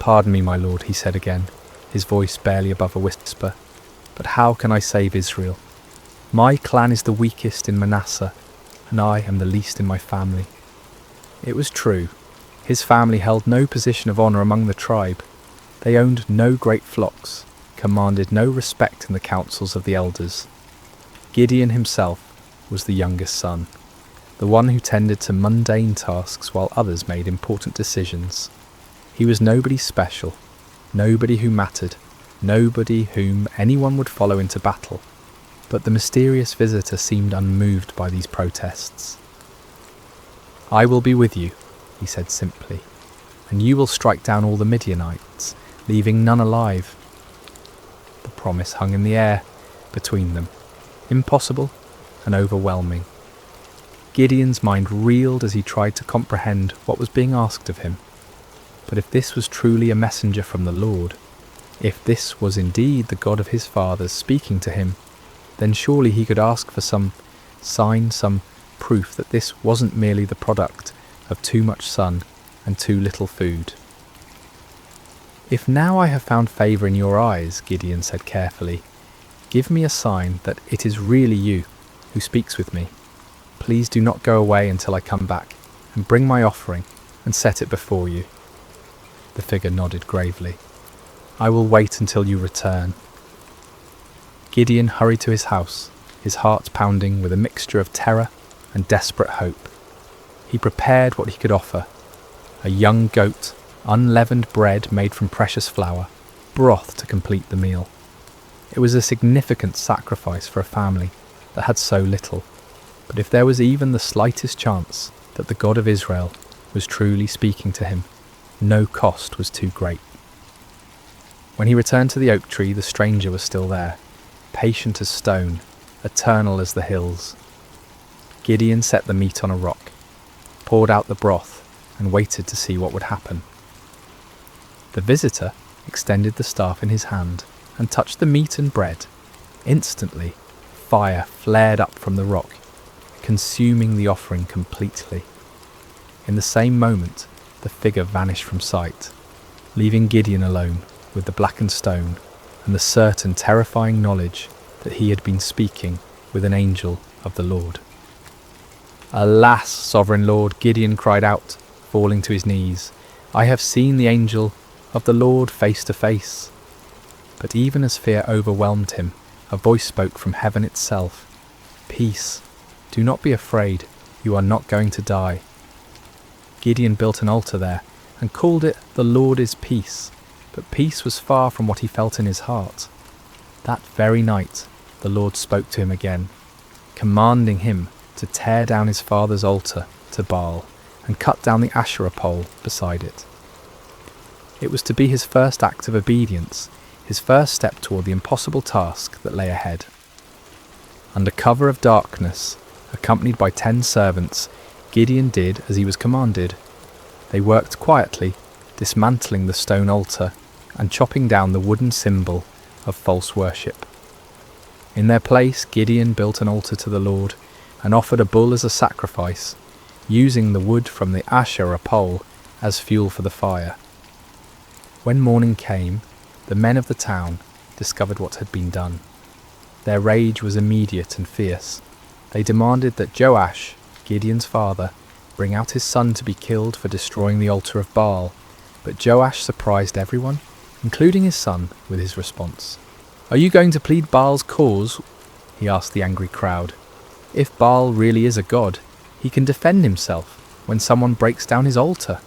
"Pardon me, my lord," he said again, his voice barely above a whisper, "but how can I save Israel? My clan is the weakest in Manasseh, and I am the least in my family." It was true. His family held no position of honour among the tribe. They owned no great flocks, commanded no respect in the councils of the elders. Gideon himself was the youngest son, the one who tended to mundane tasks while others made important decisions. He was nobody special, nobody who mattered, nobody whom anyone would follow into battle. But the mysterious visitor seemed unmoved by these protests. "I will be with you," he said simply, "and you will strike down all the Midianites, leaving none alive." The promise hung in the air between them, impossible and overwhelming. Gideon's mind reeled as he tried to comprehend what was being asked of him. But if this was truly a messenger from the Lord, if this was indeed the God of his fathers speaking to him, then surely he could ask for some sign, some proof that this wasn't merely the product of too much sun and too little food. "If now I have found favour in your eyes," Gideon said carefully, "give me a sign that it is really you who speaks with me. Please do not go away until I come back, and bring my offering and set it before you." The figure nodded gravely. "I will wait until you return." Gideon hurried to his house, his heart pounding with a mixture of terror and desperate hope. He prepared what he could offer: a young goat, unleavened bread made from precious flour, broth to complete the meal. It was a significant sacrifice for a family that had so little, but if there was even the slightest chance that the God of Israel was truly speaking to him, no cost was too great. When he returned to the oak tree, the stranger was still there, patient as stone, eternal as the hills. Gideon set the meat on a rock, poured out the broth, and waited to see what would happen. The visitor extended the staff in his hand and touched the meat and bread. Instantly, fire flared up from the rock, consuming the offering completely. In the same moment, the figure vanished from sight, leaving Gideon alone with the blackened stone and the certain terrifying knowledge that he had been speaking with an angel of the Lord. "Alas, sovereign Lord," Gideon cried out, falling to his knees, "I have seen the angel of the Lord face to face." But even as fear overwhelmed him, a voice spoke from heaven itself. "Peace, do not be afraid, you are not going to die." Gideon built an altar there and called it "The Lord is Peace," but peace was far from what he felt in his heart. That very night, the Lord spoke to him again, commanding him to tear down his father's altar to Baal and cut down the Asherah pole beside it. It was to be his first act of obedience, his first step toward the impossible task that lay ahead. Under cover of darkness, accompanied by 10 servants, Gideon did as he was commanded. They worked quietly, dismantling the stone altar and chopping down the wooden symbol of false worship. In their place, Gideon built an altar to the Lord and offered a bull as a sacrifice, using the wood from the Asherah pole as fuel for the fire. When morning came, the men of the town discovered what had been done. Their rage was immediate and fierce. They demanded that Joash, Gideon's father, bring out his son to be killed for destroying the altar of Baal, but Joash surprised everyone, including his son, with his response. "Are you going to plead Baal's cause?" he asked the angry crowd. "If Baal really is a god, he can defend himself when someone breaks down his altar."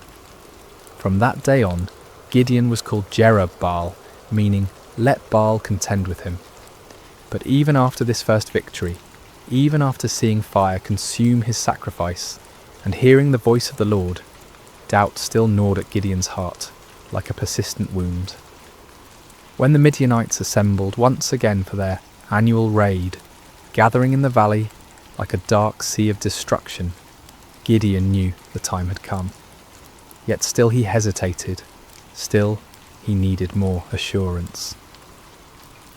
From that day on, Gideon was called Jerub-Baal, meaning "let Baal contend with him." But even after this first victory, even after seeing fire consume his sacrifice and hearing the voice of the Lord, doubt still gnawed at Gideon's heart like a persistent wound. When the Midianites assembled once again for their annual raid, gathering in the valley like a dark sea of destruction, Gideon knew the time had come. Yet still he hesitated, still he needed more assurance.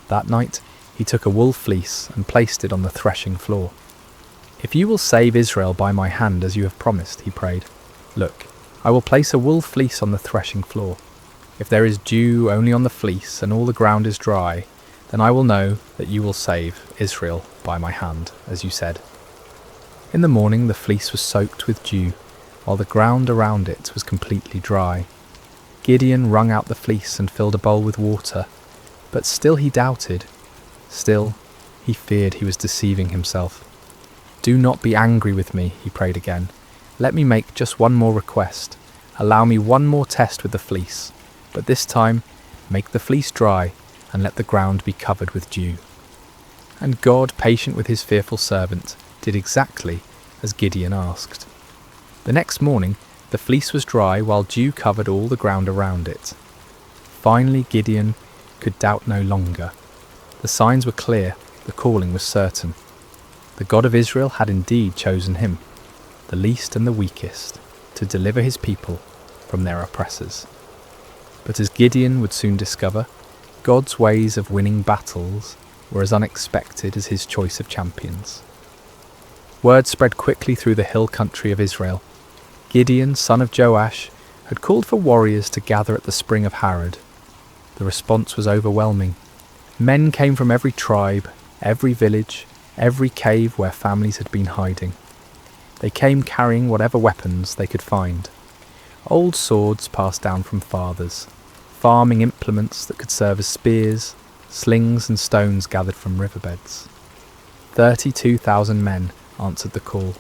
That night he took a wool fleece and placed it on the threshing floor. "If you will save Israel by my hand as you have promised," he prayed, "look, I will place a wool fleece on the threshing floor. If there is dew only on the fleece and all the ground is dry, then I will know that you will save Israel by my hand, as you said." In the morning the fleece was soaked with dew, while the ground around it was completely dry. Gideon wrung out the fleece and filled a bowl with water, but still he doubted. Still, he feared he was deceiving himself. "Do not be angry with me," he prayed again. "Let me make just one more request. Allow me one more test with the fleece, but this time make the fleece dry and let the ground be covered with dew." And God, patient with his fearful servant, did exactly as Gideon asked. The next morning, the fleece was dry while dew covered all the ground around it. Finally, Gideon could doubt no longer. The signs were clear, the calling was certain. The God of Israel had indeed chosen him, the least and the weakest, to deliver his people from their oppressors. But as Gideon would soon discover, God's ways of winning battles were as unexpected as his choice of champions. Word spread quickly through the hill country of Israel. Gideon, son of Joash, had called for warriors to gather at the spring of Harod. The response was overwhelming. Men came from every tribe, every village, every cave where families had been hiding. They came carrying whatever weapons they could find. Old swords passed down from fathers, farming implements that could serve as spears, slings and stones gathered from riverbeds. 32,000 men answered the call.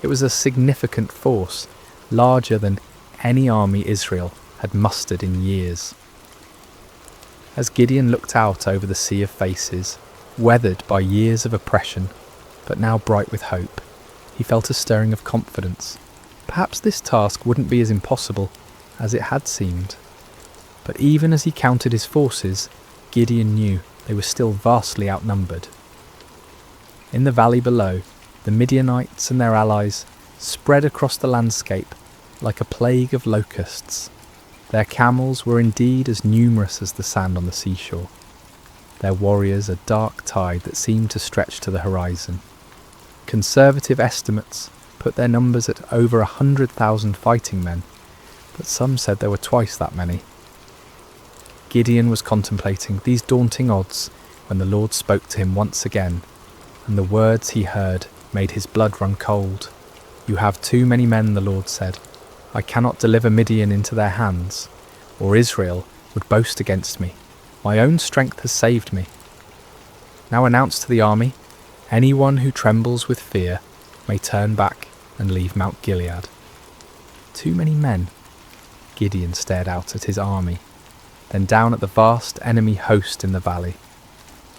It was a significant force, larger than any army Israel had mustered in years. As Gideon looked out over the sea of faces, weathered by years of oppression, but now bright with hope, he felt a stirring of confidence. Perhaps this task wouldn't be as impossible as it had seemed. But even as he counted his forces, Gideon knew they were still vastly outnumbered. In the valley below, the Midianites and their allies spread across the landscape like a plague of locusts. Their camels were indeed as numerous as the sand on the seashore. Their warriors a dark tide that seemed to stretch to the horizon. Conservative estimates put their numbers at over 100,000 fighting men, but some said there were twice that many. Gideon was contemplating these daunting odds when the Lord spoke to him once again, and the words he heard made his blood run cold. "You have too many men," the Lord said. "I cannot deliver Midian into their hands, or Israel would boast against me. My own strength has saved me." Now announce to the army, anyone who trembles with fear may turn back and leave Mount Gilead. Too many men. Gideon stared out at his army, then down at the vast enemy host in the valley.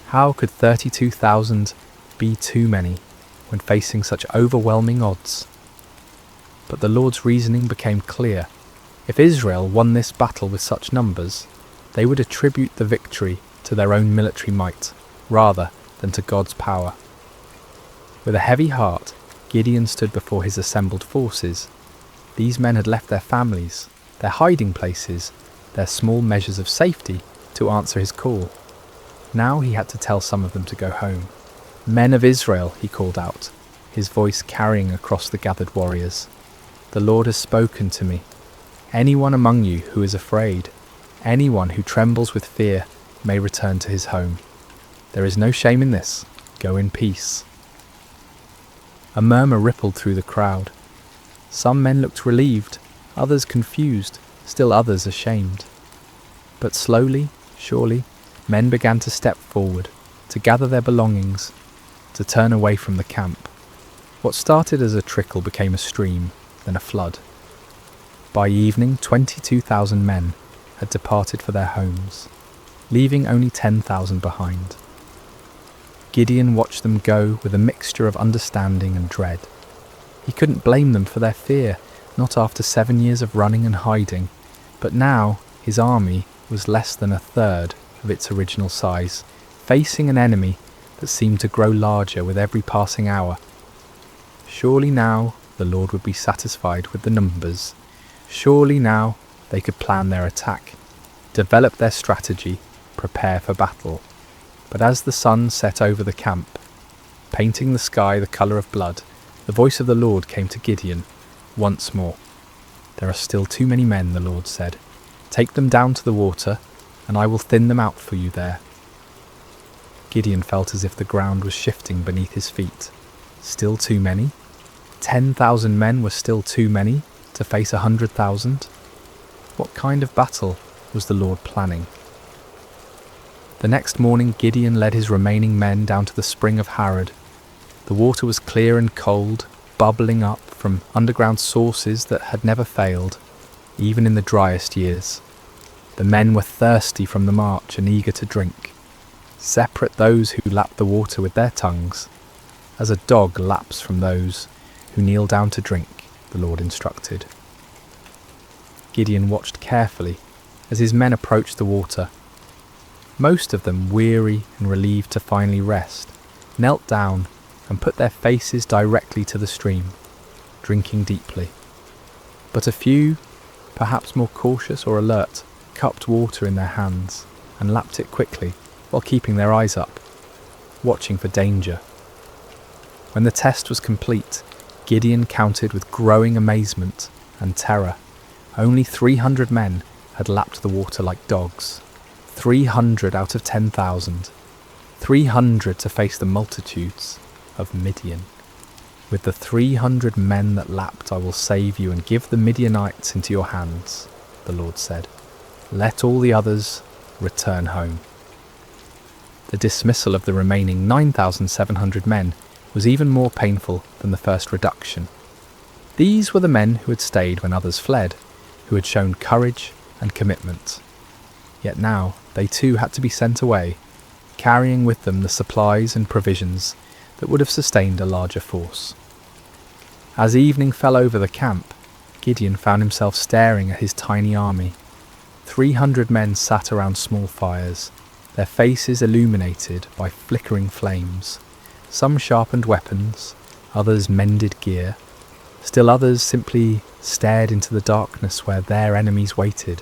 How could 32,000 be too many when facing such overwhelming odds? But the Lord's reasoning became clear. If Israel won this battle with such numbers, they would attribute the victory to their own military might, rather than to God's power. With a heavy heart, Gideon stood before his assembled forces. These men had left their families, their hiding places, their small measures of safety to answer his call. Now he had to tell some of them to go home. "Men of Israel," he called out, his voice carrying across the gathered warriors. "The Lord has spoken to me. Anyone among you who is afraid, anyone who trembles with fear, may return to his home. There is no shame in this. Go in peace." A murmur rippled through the crowd. Some men looked relieved, others confused, still others ashamed. But slowly, surely, men began to step forward, to gather their belongings, to turn away from the camp. What started as a trickle became a stream, then a flood. By evening, 22,000 men had departed for their homes, leaving only 10,000 behind. Gideon watched them go with a mixture of understanding and dread. He couldn't blame them for their fear, not after 7 years of running and hiding, but now his army was less than a third of its original size, facing an enemy that seemed to grow larger with every passing hour. Surely now the Lord would be satisfied with the numbers. Surely now they could plan their attack, develop their strategy, prepare for battle. But as the sun set over the camp, painting the sky the colour of blood, the voice of the Lord came to Gideon once more. "There are still too many men," the Lord said. "Take them down to the water, and I will thin them out for you there." Gideon felt as if the ground was shifting beneath his feet. Still too many? 10,000 men were still too many to face 100,000? What kind of battle was the Lord planning? The next morning Gideon led his remaining men down to the spring of Harod. The water was clear and cold, bubbling up from underground sources that had never failed, even in the driest years. The men were thirsty from the march and eager to drink. Separate those who lapped the water with their tongues, as a dog laps from those who kneel down to drink, the Lord instructed. Gideon watched carefully as his men approached the water. Most of them, weary and relieved to finally rest, knelt down and put their faces directly to the stream, drinking deeply. But a few, perhaps more cautious or alert, cupped water in their hands and lapped it quickly while keeping their eyes up. watching for danger. When the test was complete, Gideon counted with growing amazement and terror. Only 300 men had lapped the water like dogs. 300 out of 10,000. 300 to face the multitudes of Midian. With the 300 men that lapped I will save you and give the Midianites into your hands, the Lord said. Let all the others return home. The dismissal of the remaining 9,700 men was even more painful than the first reduction. These were the men who had stayed when others fled, who had shown courage and commitment. Yet now they too had to be sent away, carrying with them the supplies and provisions that would have sustained a larger force. As evening fell over the camp, Gideon found himself staring at his tiny army. 300 men sat around small fires, their faces illuminated by flickering flames. Some sharpened weapons, others mended gear, still others simply stared into the darkness where their enemies waited.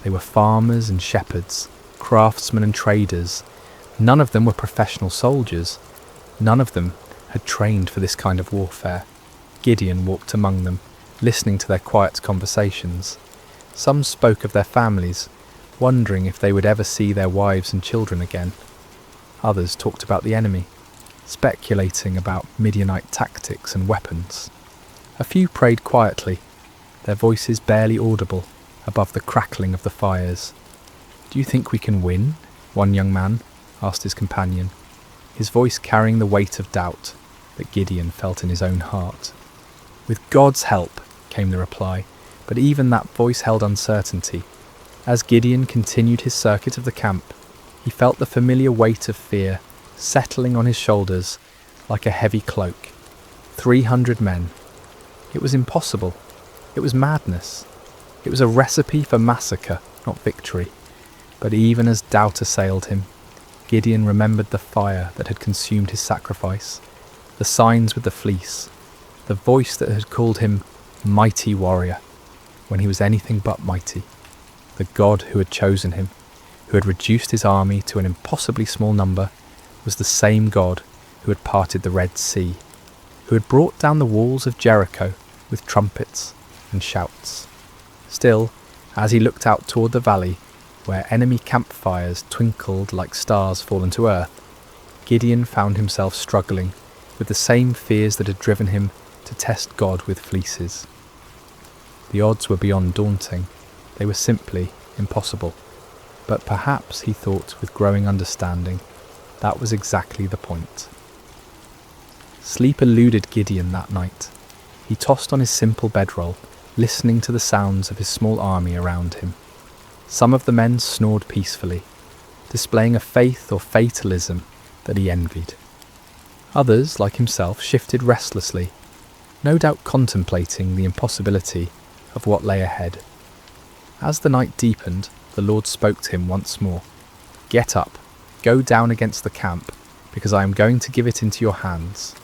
They were farmers and shepherds, craftsmen and traders. None of them were professional soldiers. None of them had trained for this kind of warfare. Gideon walked among them, listening to their quiet conversations. Some spoke of their families, wondering if they would ever see their wives and children again. Others talked about the enemy, speculating about Midianite tactics and weapons. A few prayed quietly, their voices barely audible above the crackling of the fires. "Do you think we can win?" one young man asked his companion, his voice carrying the weight of doubt that Gideon felt in his own heart. "With God's help," came the reply, but even that voice held uncertainty. As Gideon continued his circuit of the camp, he felt the familiar weight of fear settling on his shoulders like a heavy cloak. 300 men. It was impossible. It was madness. It was a recipe for massacre, not victory. But even as doubt assailed him, Gideon remembered the fire that had consumed his sacrifice, the signs with the fleece, the voice that had called him mighty warrior when he was anything but mighty. The God who had chosen him, who had reduced his army to an impossibly small number, was the same God who had parted the Red Sea, who had brought down the walls of Jericho with trumpets and shouts. Still, as he looked out toward the valley, where enemy campfires twinkled like stars fallen to earth, Gideon found himself struggling with the same fears that had driven him to test God with fleeces. The odds were beyond daunting. They were simply impossible. But perhaps, he thought with growing understanding, that was exactly the point. Sleep eluded Gideon that night. He tossed on his simple bedroll, listening to the sounds of his small army around him. Some of the men snored peacefully, displaying a faith or fatalism that he envied. Others, like himself, shifted restlessly, no doubt contemplating the impossibility of what lay ahead. As the night deepened, the Lord spoke to him once more. "Get up, go down against the camp, because I am going to give it into your hands.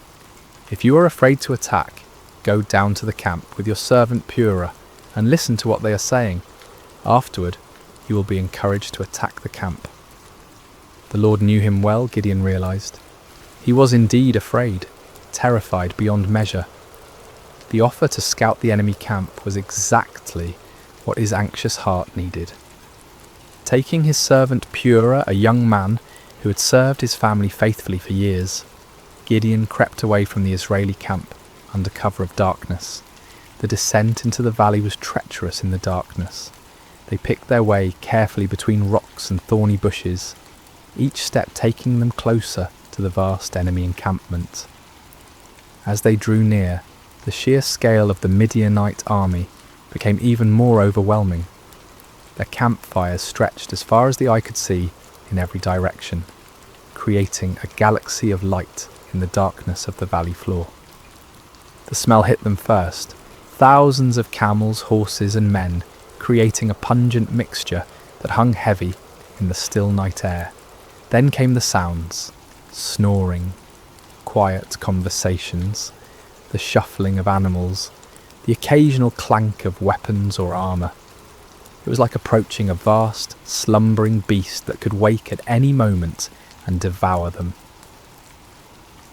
If you are afraid to attack, go down to the camp with your servant Purah and listen to what they are saying. Afterward, you will be encouraged to attack the camp." The Lord knew him well, Gideon realized. He was indeed afraid, terrified beyond measure. The offer to scout the enemy camp was exactly what his anxious heart needed. Taking his servant Purah, a young man who had served his family faithfully for years, Gideon crept away from the Israeli camp under cover of darkness. The descent into the valley was treacherous in the darkness. They picked their way carefully between rocks and thorny bushes, each step taking them closer to the vast enemy encampment. As they drew near, the sheer scale of the Midianite army became even more overwhelming. Their campfires stretched as far as the eye could see in every direction, creating a galaxy of light in the darkness of the valley floor. The smell hit them first, thousands of camels, horses and men, creating a pungent mixture that hung heavy in the still night air. Then came the sounds, snoring, quiet conversations, the shuffling of animals, the occasional clank of weapons or armour. It was like approaching a vast, slumbering beast that could wake at any moment and devour them.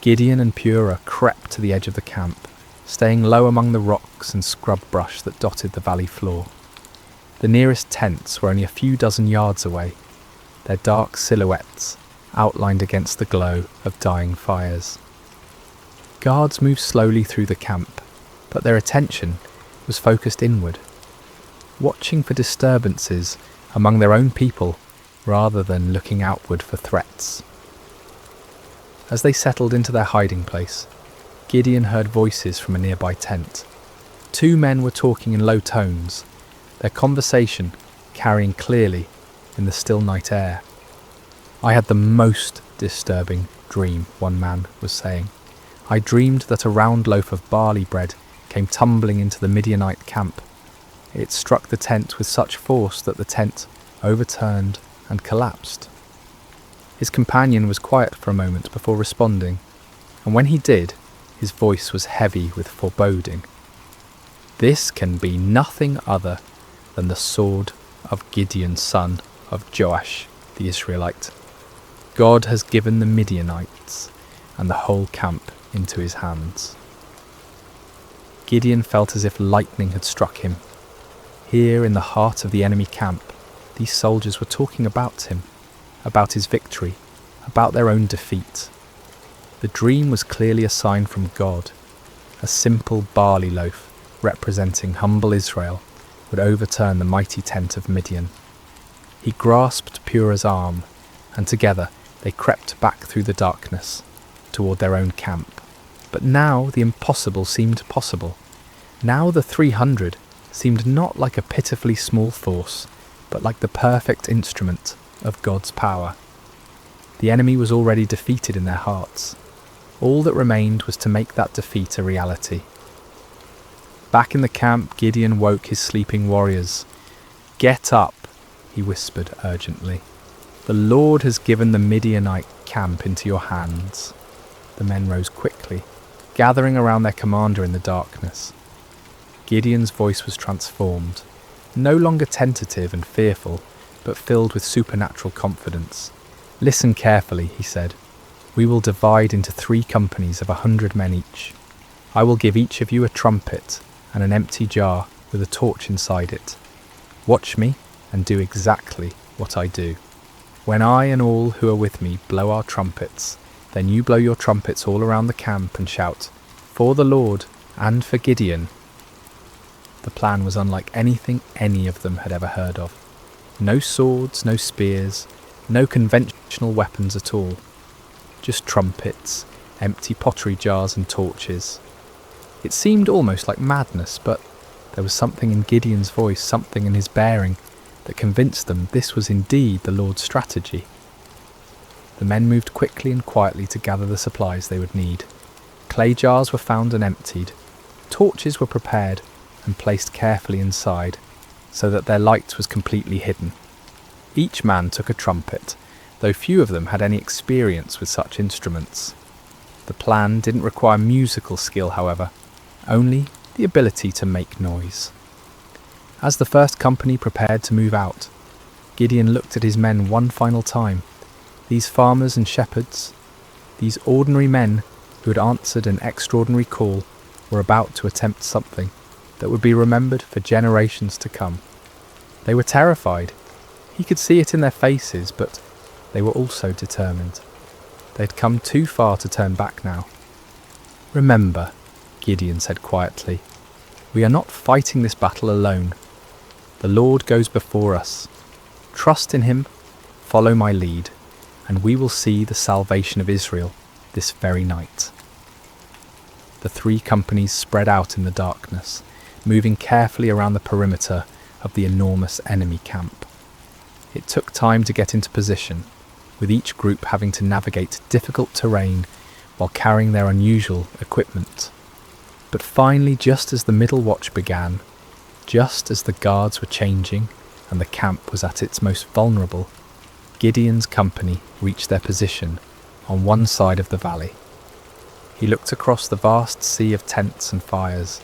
Gideon and Purah crept to the edge of the camp, staying low among the rocks and scrub brush that dotted the valley floor. The nearest tents were only a few dozen yards away, their dark silhouettes outlined against the glow of dying fires. Guards moved slowly through the camp, but their attention was focused inward, watching for disturbances among their own people rather than looking outward for threats. As they settled into their hiding place, Gideon heard voices from a nearby tent. Two men were talking in low tones, their conversation carrying clearly in the still night air. "I had the most disturbing dream," one man was saying. "I dreamed that a round loaf of barley bread came tumbling into the Midianite camp. It struck the tent with such force that the tent overturned and collapsed." His companion was quiet for a moment before responding, and when he did, his voice was heavy with foreboding. "This can be nothing other than the sword of Gideon, son of Joash, the Israelite. God has given the Midianites and the whole camp into his hands." Gideon felt as if lightning had struck him. Here in the heart of the enemy camp, these soldiers were talking about him, about his victory, about their own defeat. The dream was clearly a sign from God. A simple barley loaf representing humble Israel would overturn the mighty tent of Midian. He grasped Purah's arm, and together they crept back through the darkness toward their own camp. But now the impossible seemed possible. Now the 300 seemed not like a pitifully small force, but like the perfect instrument of God's power. The enemy was already defeated in their hearts. All that remained was to make that defeat a reality. Back in the camp, Gideon woke his sleeping warriors. "Get up," he whispered urgently. "The Lord has given the Midianite camp into your hands." The men rose quickly, gathering around their commander in the darkness. Gideon's voice was transformed, no longer tentative and fearful, but filled with supernatural confidence. "Listen carefully," he said. "We will divide into 3 companies of 100 men each. I will give each of you a trumpet and an empty jar with a torch inside it. Watch me and do exactly what I do. When I and all who are with me blow our trumpets, then you blow your trumpets all around the camp and shout, 'For the Lord and for Gideon.'" The plan was unlike anything any of them had ever heard of. No swords, no spears, no conventional weapons at all. Just trumpets, empty pottery jars and torches. It seemed almost like madness, but there was something in Gideon's voice, something in his bearing, that convinced them this was indeed the Lord's strategy. The men moved quickly and quietly to gather the supplies they would need. Clay jars were found and emptied. Torches were prepared and placed carefully inside, so that their light was completely hidden. Each man took a trumpet, though few of them had any experience with such instruments. The plan didn't require musical skill, however, only the ability to make noise. As the first company prepared to move out, Gideon looked at his men one final time. These farmers and shepherds, these ordinary men who had answered an extraordinary call, were about to attempt something that would be remembered for generations to come. They were terrified. He could see it in their faces, but they were also determined. They'd come too far to turn back now. "Remember," Gideon said quietly, "we are not fighting this battle alone. The Lord goes before us. Trust in him, follow my lead, and we will see the salvation of Israel this very night." The 3 companies spread out in the darkness, moving carefully around the perimeter of the enormous enemy camp. It took time to get into position, with each group having to navigate difficult terrain while carrying their unusual equipment. But finally, just as the middle watch began, just as the guards were changing and the camp was at its most vulnerable, Gideon's company reached their position on one side of the valley. He looked across the vast sea of tents and fires,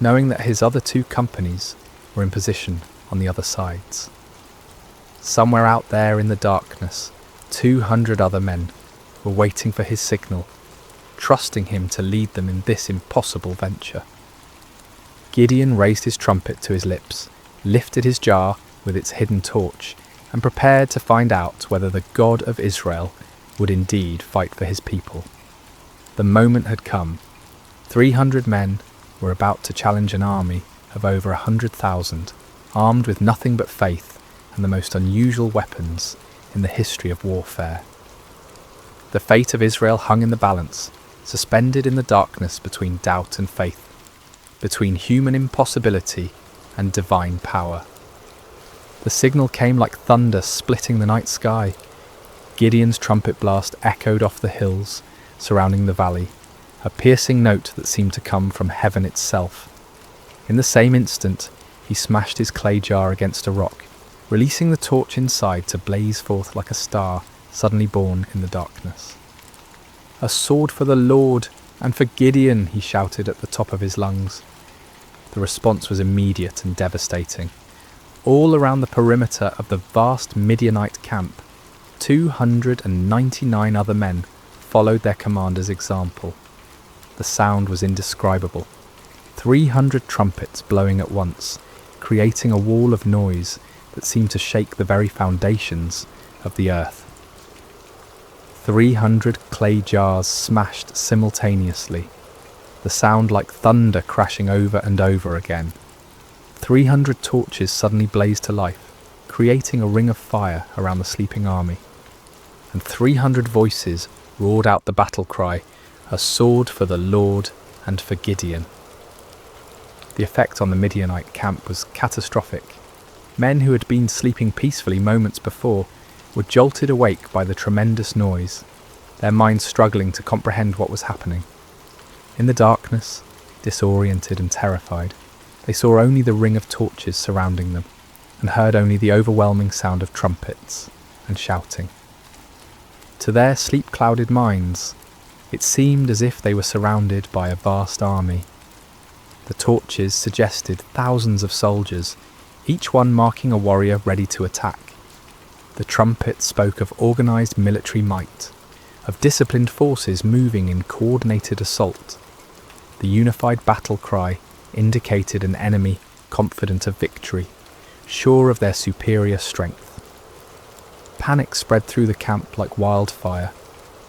knowing that his other 2 companies were in position on the other sides. Somewhere out there in the darkness, 200 other men were waiting for his signal, trusting him to lead them in this impossible venture. Gideon raised his trumpet to his lips, lifted his jar with its hidden torch, and prepared to find out whether the God of Israel would indeed fight for his people. The moment had come. 300 men were about to challenge an army of over 100,000, armed with nothing but faith and the most unusual weapons in the history of warfare. The fate of Israel hung in the balance, suspended in the darkness between doubt and faith, between human impossibility and divine power. The signal came like thunder splitting the night sky. Gideon's trumpet blast echoed off the hills surrounding the valley, a piercing note that seemed to come from heaven itself. In the same instant, he smashed his clay jar against a rock, releasing the torch inside to blaze forth like a star suddenly born in the darkness. "A sword for the Lord and for Gideon," he shouted at the top of his lungs. The response was immediate and devastating. All around the perimeter of the vast Midianite camp, 299 other men followed their commander's example. The sound was indescribable. 300 trumpets blowing at once, creating a wall of noise that seemed to shake the very foundations of the earth. 300 clay jars smashed simultaneously, the sound like thunder crashing over and over again. 300 torches suddenly blazed to life, creating a ring of fire around the sleeping army. And 300 voices roared out the battle cry, "A sword for the Lord and for Gideon." The effect on the Midianite camp was catastrophic. Men who had been sleeping peacefully moments before were jolted awake by the tremendous noise, their minds struggling to comprehend what was happening. In the darkness, disoriented and terrified, they saw only the ring of torches surrounding them, and heard only the overwhelming sound of trumpets and shouting. To their sleep-clouded minds, it seemed as if they were surrounded by a vast army. The torches suggested thousands of soldiers, each one marking a warrior ready to attack. The trumpet spoke of organised military might, of disciplined forces moving in coordinated assault. The unified battle cry indicated an enemy confident of victory, sure of their superior strength. Panic spread through the camp like wildfire.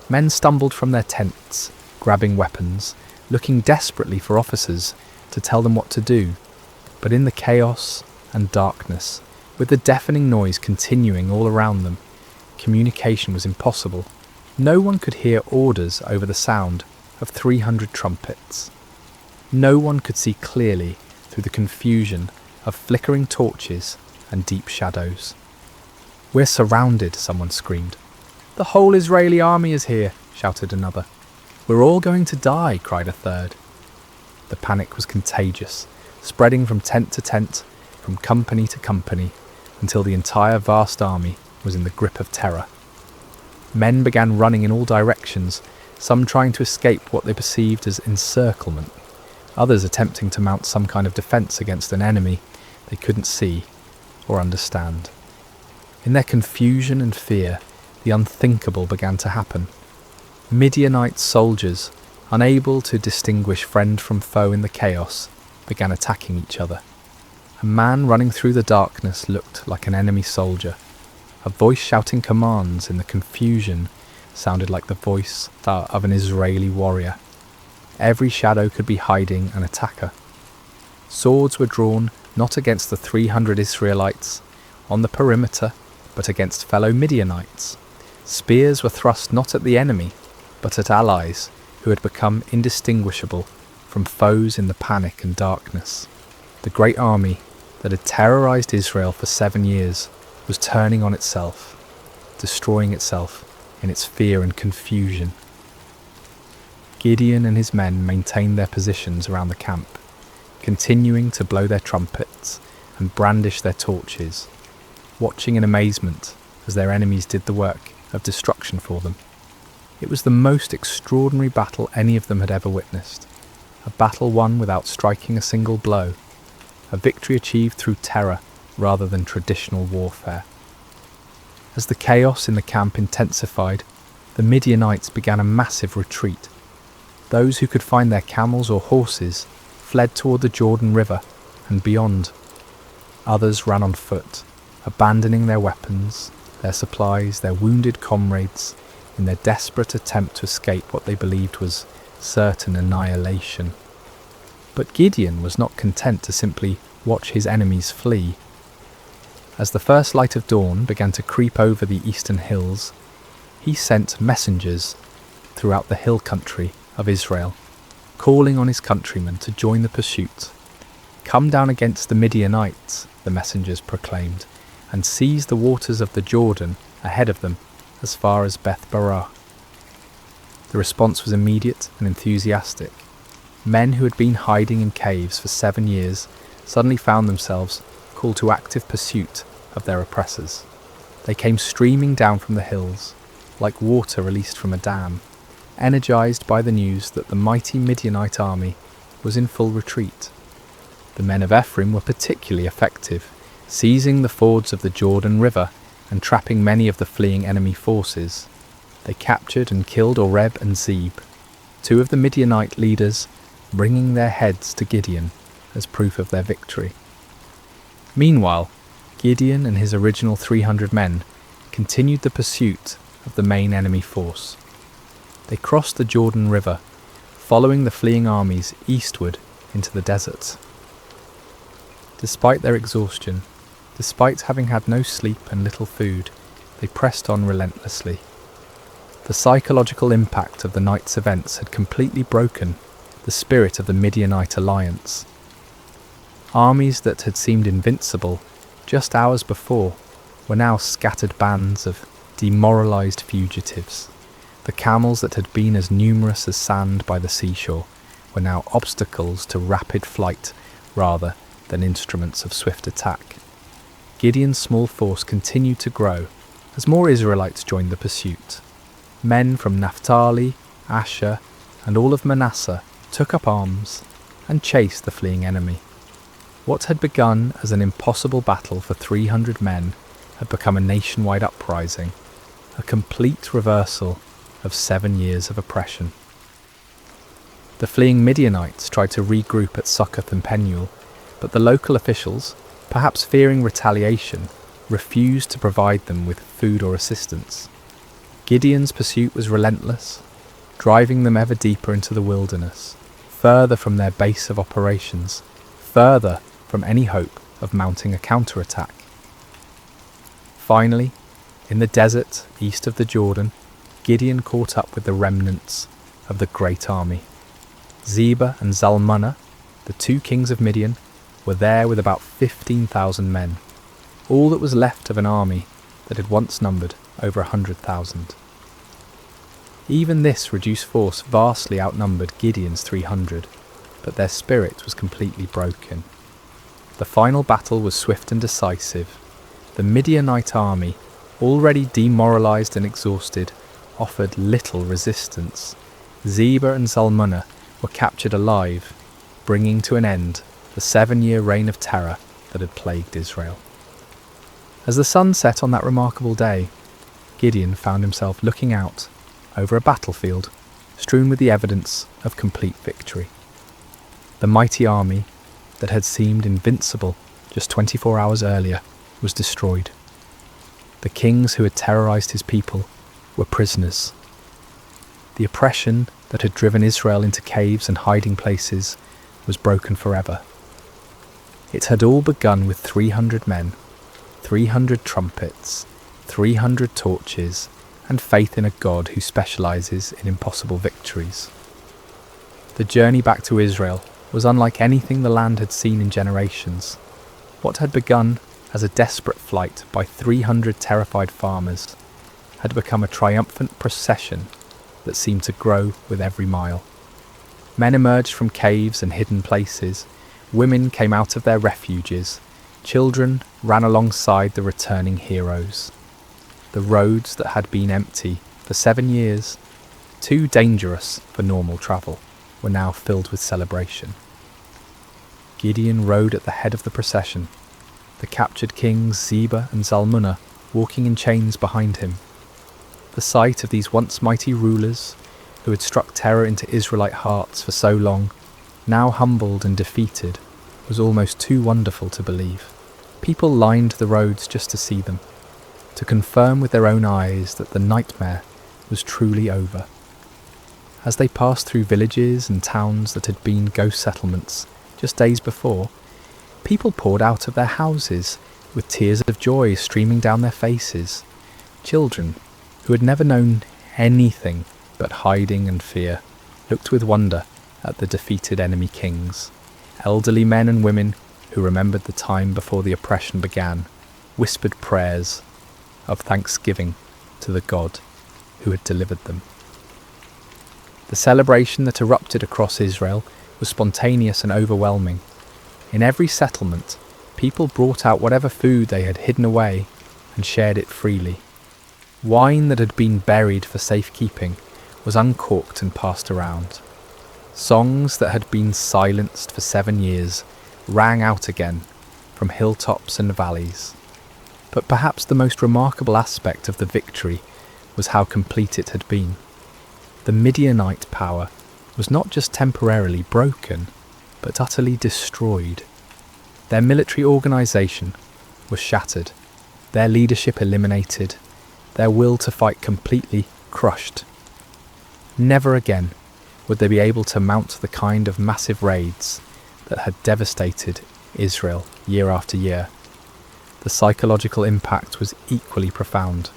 Men stumbled from their tents, grabbing weapons, looking desperately for officers to tell them what to do. But in the chaos and darkness, with the deafening noise continuing all around them, communication was impossible. No one could hear orders over the sound of 300 trumpets. No one could see clearly through the confusion of flickering torches and deep shadows. "We're surrounded," someone screamed. "The whole Israeli army is here," shouted another. "We're all going to die," cried a third. The panic was contagious, spreading from tent to tent, from company to company, until the entire vast army was in the grip of terror. Men began running in all directions, some trying to escape what they perceived as encirclement, others attempting to mount some kind of defence against an enemy they couldn't see or understand. In their confusion and fear, the unthinkable began to happen. Midianite soldiers, unable to distinguish friend from foe in the chaos, began attacking each other. A man running through the darkness looked like an enemy soldier. A voice shouting commands in the confusion sounded like the voice of an Israeli warrior. Every shadow could be hiding an attacker. Swords were drawn not against the 300 Israelites on the perimeter, but against fellow Midianites. Spears were thrust not at the enemy, but at allies who had become indistinguishable from foes in the panic and darkness. The great army that had terrorized Israel for 7 years was turning on itself, destroying itself in its fear and confusion. Gideon and his men maintained their positions around the camp, continuing to blow their trumpets and brandish their torches, watching in amazement as their enemies did the work of destruction for them. It was the most extraordinary battle any of them had ever witnessed, a battle won without striking a single blow, a victory achieved through terror rather than traditional warfare. As the chaos in the camp intensified, the Midianites began a massive retreat. Those who could find their camels or horses fled toward the Jordan River and beyond. Others ran on foot, abandoning their weapons, their supplies, their wounded comrades, in their desperate attempt to escape what they believed was certain annihilation. But Gideon was not content to simply watch his enemies flee. As the first light of dawn began to creep over the eastern hills, he sent messengers throughout the hill country of Israel, calling on his countrymen to join the pursuit. "Come down against the Midianites," the messengers proclaimed, "and seize the waters of the Jordan ahead of them as far as Beth-barah." The response was immediate and enthusiastic. Men who had been hiding in caves for 7 years suddenly found themselves called to active pursuit of their oppressors. They came streaming down from the hills, like water released from a dam, energized by the news that the mighty Midianite army was in full retreat. The men of Ephraim were particularly effective, seizing the fords of the Jordan River and trapping many of the fleeing enemy forces. They captured and killed Oreb and Zeb, 2 of the Midianite leaders, bringing their heads to Gideon as proof of their victory. Meanwhile, Gideon and his original 300 men continued the pursuit of the main enemy force. They crossed the Jordan River, following the fleeing armies eastward into the desert. Despite their exhaustion, despite having had no sleep and little food, they pressed on relentlessly. The psychological impact of the night's events had completely broken the spirit of the Midianite alliance. Armies that had seemed invincible just hours before were now scattered bands of demoralized fugitives. The camels that had been as numerous as sand by the seashore were now obstacles to rapid flight rather than instruments of swift attack. Gideon's small force continued to grow as more Israelites joined the pursuit. Men from Naphtali, Asher, and all of Manasseh took up arms and chased the fleeing enemy. What had begun as an impossible battle for 300 men had become a nationwide uprising, a complete reversal of 7 years of oppression. The fleeing Midianites tried to regroup at Succoth and Penuel, but the local officials, perhaps fearing retaliation, refused to provide them with food or assistance. Gideon's pursuit was relentless, driving them ever deeper into the wilderness, further from their base of operations, further from any hope of mounting a counterattack. Finally, in the desert east of the Jordan, Gideon caught up with the remnants of the great army. Zebah and Zalmunna, the 2 kings of Midian, were there with about 15,000 men, all that was left of an army that had once numbered over 100,000. Even this reduced force vastly outnumbered Gideon's 300, but their spirit was completely broken. The final battle was swift and decisive. The Midianite army, already demoralized and exhausted, offered little resistance. Zebah and Zalmunna were captured alive, bringing to an end the 7-year reign of terror that had plagued Israel. As the sun set on that remarkable day, Gideon found himself looking out over a battlefield strewn with the evidence of complete victory. The mighty army that had seemed invincible just 24 hours earlier was destroyed. The kings who had terrorized his people were prisoners. The oppression that had driven Israel into caves and hiding places was broken forever. It had all begun with 300 men, 300 trumpets, 300 torches, and faith in a God who specializes in impossible victories. The journey back to Israel was unlike anything the land had seen in generations. What had begun as a desperate flight by 300 terrified farmers had become a triumphant procession that seemed to grow with every mile. Men emerged from caves and hidden places, women came out of their refuges, children ran alongside the returning heroes. The roads that had been empty for 7 years, too dangerous for normal travel, were now filled with celebration. Gideon rode at the head of the procession, the captured kings Zebah and Zalmunna walking in chains behind him. The sight of these once mighty rulers, who had struck terror into Israelite hearts for so long, now humbled and defeated, was almost too wonderful to believe. People lined the roads just to see them, to confirm with their own eyes that the nightmare was truly over. As they passed through villages and towns that had been ghost settlements just days before, people poured out of their houses with tears of joy streaming down their faces. Children, who had never known anything but hiding and fear, looked with wonder at the defeated enemy kings. Elderly men and women who remembered the time before the oppression began whispered prayers of thanksgiving to the God who had delivered them. The celebration that erupted across Israel was spontaneous and overwhelming. In every settlement, people brought out whatever food they had hidden away and shared it freely. Wine that had been buried for safekeeping was uncorked and passed around. Songs that had been silenced for 7 years rang out again from hilltops and valleys. But perhaps the most remarkable aspect of the victory was how complete it had been. The Midianite power was not just temporarily broken, but utterly destroyed. Their military organisation was shattered, their leadership eliminated, their will to fight completely crushed. Never again would they be able to mount the kind of massive raids that had devastated Israel year after year. The psychological impact was equally profound.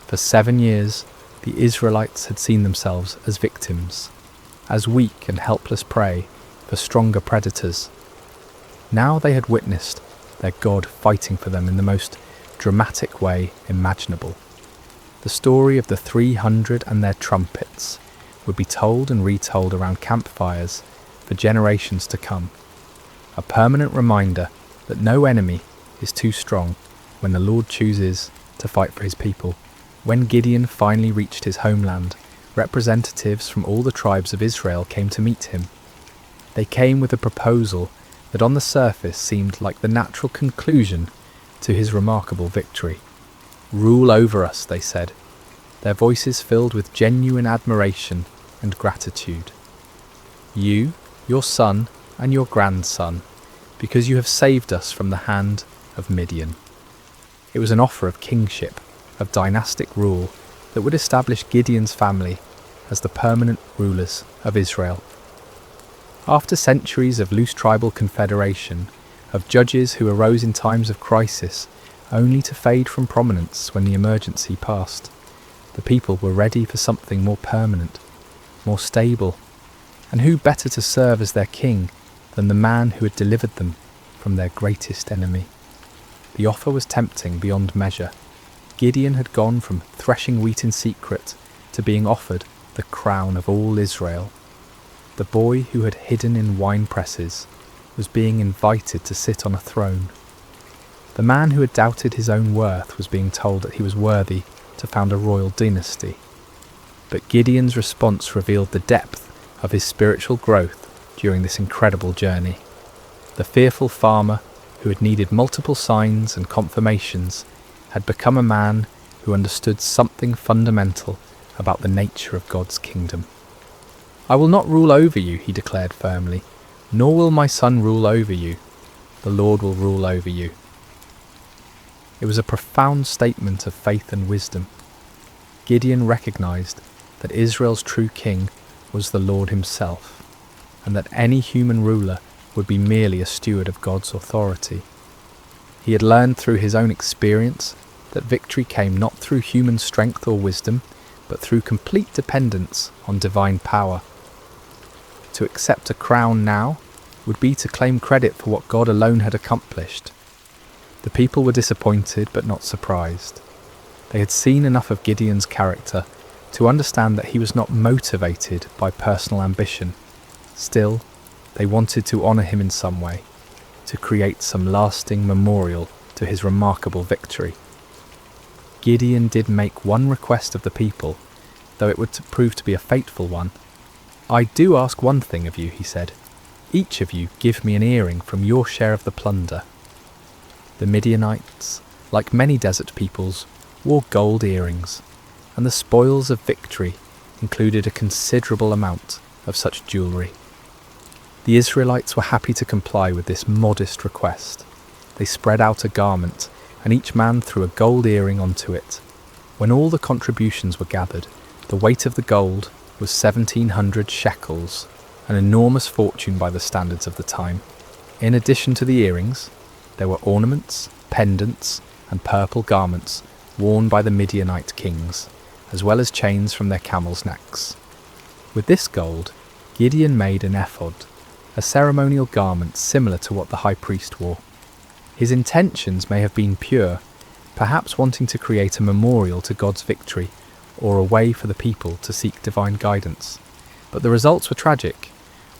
For 7 years, the Israelites had seen themselves as victims, as weak and helpless prey for stronger predators. Now they had witnessed their God fighting for them in the most dramatic way imaginable. The story of the 300 and their trumpets would be told and retold around campfires for generations to come. A permanent reminder that no enemy is too strong when the Lord chooses to fight for his people. When Gideon finally reached his homeland, representatives from all the tribes of Israel came to meet him. They came with a proposal that on the surface seemed like the natural conclusion to his remarkable victory. "Rule over us," they said, their voices filled with genuine admiration and gratitude. "You, your son, and your grandson, because you have saved us from the hand of Midian." It was an offer of kingship, of dynastic rule that would establish Gideon's family as the permanent rulers of Israel. After centuries of loose tribal confederation, of judges who arose in times of crisis only to fade from prominence when the emergency passed, the people were ready for something more permanent, more stable, and who better to serve as their king than the man who had delivered them from their greatest enemy? The offer was tempting beyond measure. Gideon had gone from threshing wheat in secret to being offered the crown of all Israel. The boy who had hidden in wine presses was being invited to sit on a throne. The man who had doubted his own worth was being told that he was worthy to found a royal dynasty. But Gideon's response revealed the depth of his spiritual growth during this incredible journey. The fearful farmer, who had needed multiple signs and confirmations, had become a man who understood something fundamental about the nature of God's kingdom. "I will not rule over you," he declared firmly, "nor will my son rule over you. The Lord will rule over you." It was a profound statement of faith and wisdom. Gideon recognized that Israel's true king was the Lord himself, and that any human ruler would be merely a steward of God's authority. He had learned through his own experience that victory came not through human strength or wisdom, but through complete dependence on divine power. To accept a crown now would be to claim credit for what God alone had accomplished. The people were disappointed but not surprised. They had seen enough of Gideon's character to understand that he was not motivated by personal ambition. Still, they wanted to honour him in some way, to create some lasting memorial to his remarkable victory. Gideon did make one request of the people, though it would prove to be a fateful one. "I do ask one thing of you," he said. "Each of you give me an earring from your share of the plunder." The Midianites, like many desert peoples, wore gold earrings, and the spoils of victory included a considerable amount of such jewellery. The Israelites were happy to comply with this modest request. They spread out a garment, and each man threw a gold earring onto it. When all the contributions were gathered, the weight of the gold was 1,700 shekels, an enormous fortune by the standards of the time. In addition to the earrings, there were ornaments, pendants, and purple garments worn by the Midianite kings, as well as chains from their camels' necks. With this gold, Gideon made an ephod, a ceremonial garment similar to what the high priest wore. His intentions may have been pure, perhaps wanting to create a memorial to God's victory, or a way for the people to seek divine guidance. But the results were tragic.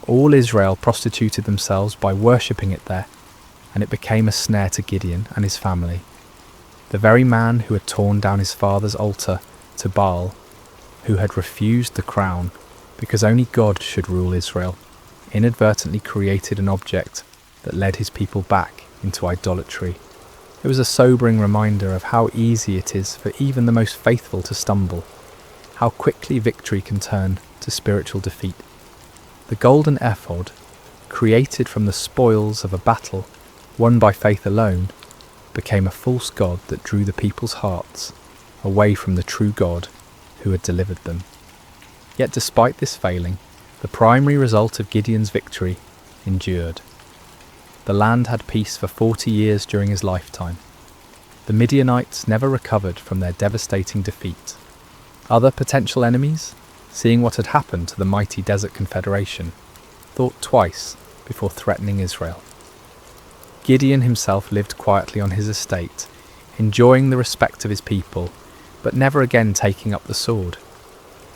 All Israel prostituted themselves by worshipping it there, and it became a snare to Gideon and his family. The very man who had torn down his father's altar to Baal, who had refused the crown because only God should rule Israel, inadvertently created an object that led his people back into idolatry. It was a sobering reminder of how easy it is for even the most faithful to stumble, how quickly victory can turn to spiritual defeat. The golden ephod, created from the spoils of a battle won by faith alone, became a false god that drew the people's hearts away from the true God who had delivered them. Yet despite this failing, the primary result of Gideon's victory endured. The land had peace for 40 years during his lifetime. The Midianites never recovered from their devastating defeat. Other potential enemies, seeing what had happened to the mighty Desert Confederation, thought twice before threatening Israel. Gideon himself lived quietly on his estate, enjoying the respect of his people, but never again taking up the sword.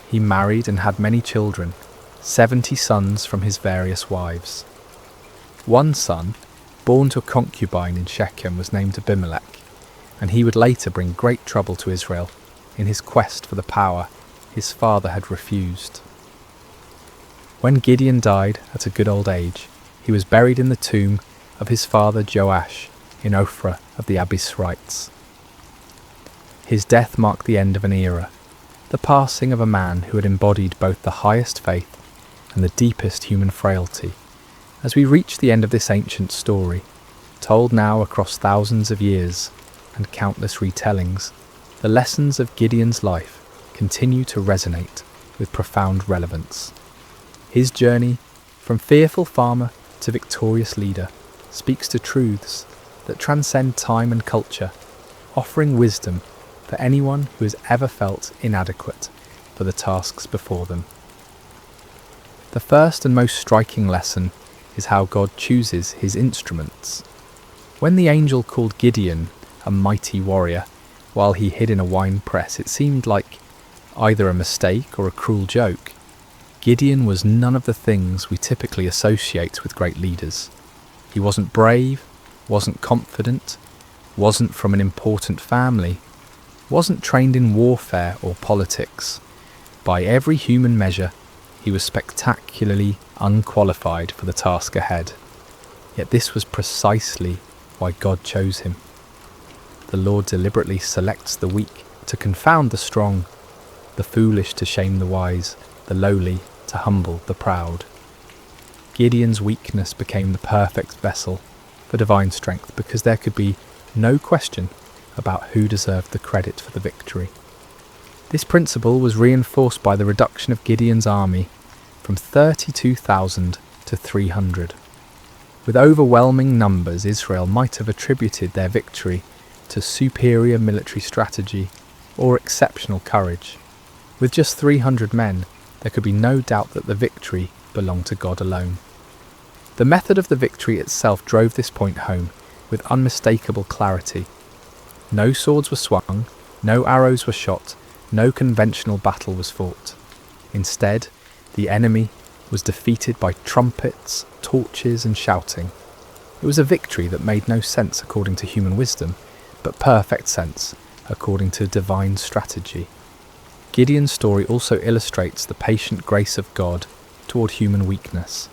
He married and had many children, 70 sons from his various wives. One son, born to a concubine in Shechem, was named Abimelech, and he would later bring great trouble to Israel in his quest for the power his father had refused. When Gideon died at a good old age, he was buried in the tomb of his father Joash in Ophrah of the Abiezrites. His death marked the end of an era, the passing of a man who had embodied both the highest faith and the deepest human frailty. As we reach the end of this ancient story, told now across thousands of years and countless retellings, the lessons of Gideon's life continue to resonate with profound relevance. His journey from fearful farmer to victorious leader speaks to truths that transcend time and culture, offering wisdom for anyone who has ever felt inadequate for the tasks before them. The first and most striking lesson is how God chooses his instruments. When the angel called Gideon a mighty warrior while he hid in a wine press, it seemed like either a mistake or a cruel joke. Gideon was none of the things we typically associate with great leaders. He wasn't brave, wasn't confident, wasn't from an important family, wasn't trained in warfare or politics. By every human measure, he was spectacularly unqualified for the task ahead. Yet this was precisely why God chose him. The Lord deliberately selects the weak to confound the strong, the foolish to shame the wise, the lowly to humble the proud. Gideon's weakness became the perfect vessel for divine strength because there could be no question about who deserved the credit for the victory. This principle was reinforced by the reduction of Gideon's army from 32,000 to 300. With overwhelming numbers, Israel might have attributed their victory to superior military strategy or exceptional courage. With just 300 men, there could be no doubt that the victory belonged to God alone. The method of the victory itself drove this point home with unmistakable clarity. No swords were swung, no arrows were shot, no conventional battle was fought. Instead, the enemy was defeated by trumpets, torches, and shouting. It was a victory that made no sense according to human wisdom, but perfect sense according to divine strategy. Gideon's story also illustrates the patient grace of God toward human weakness.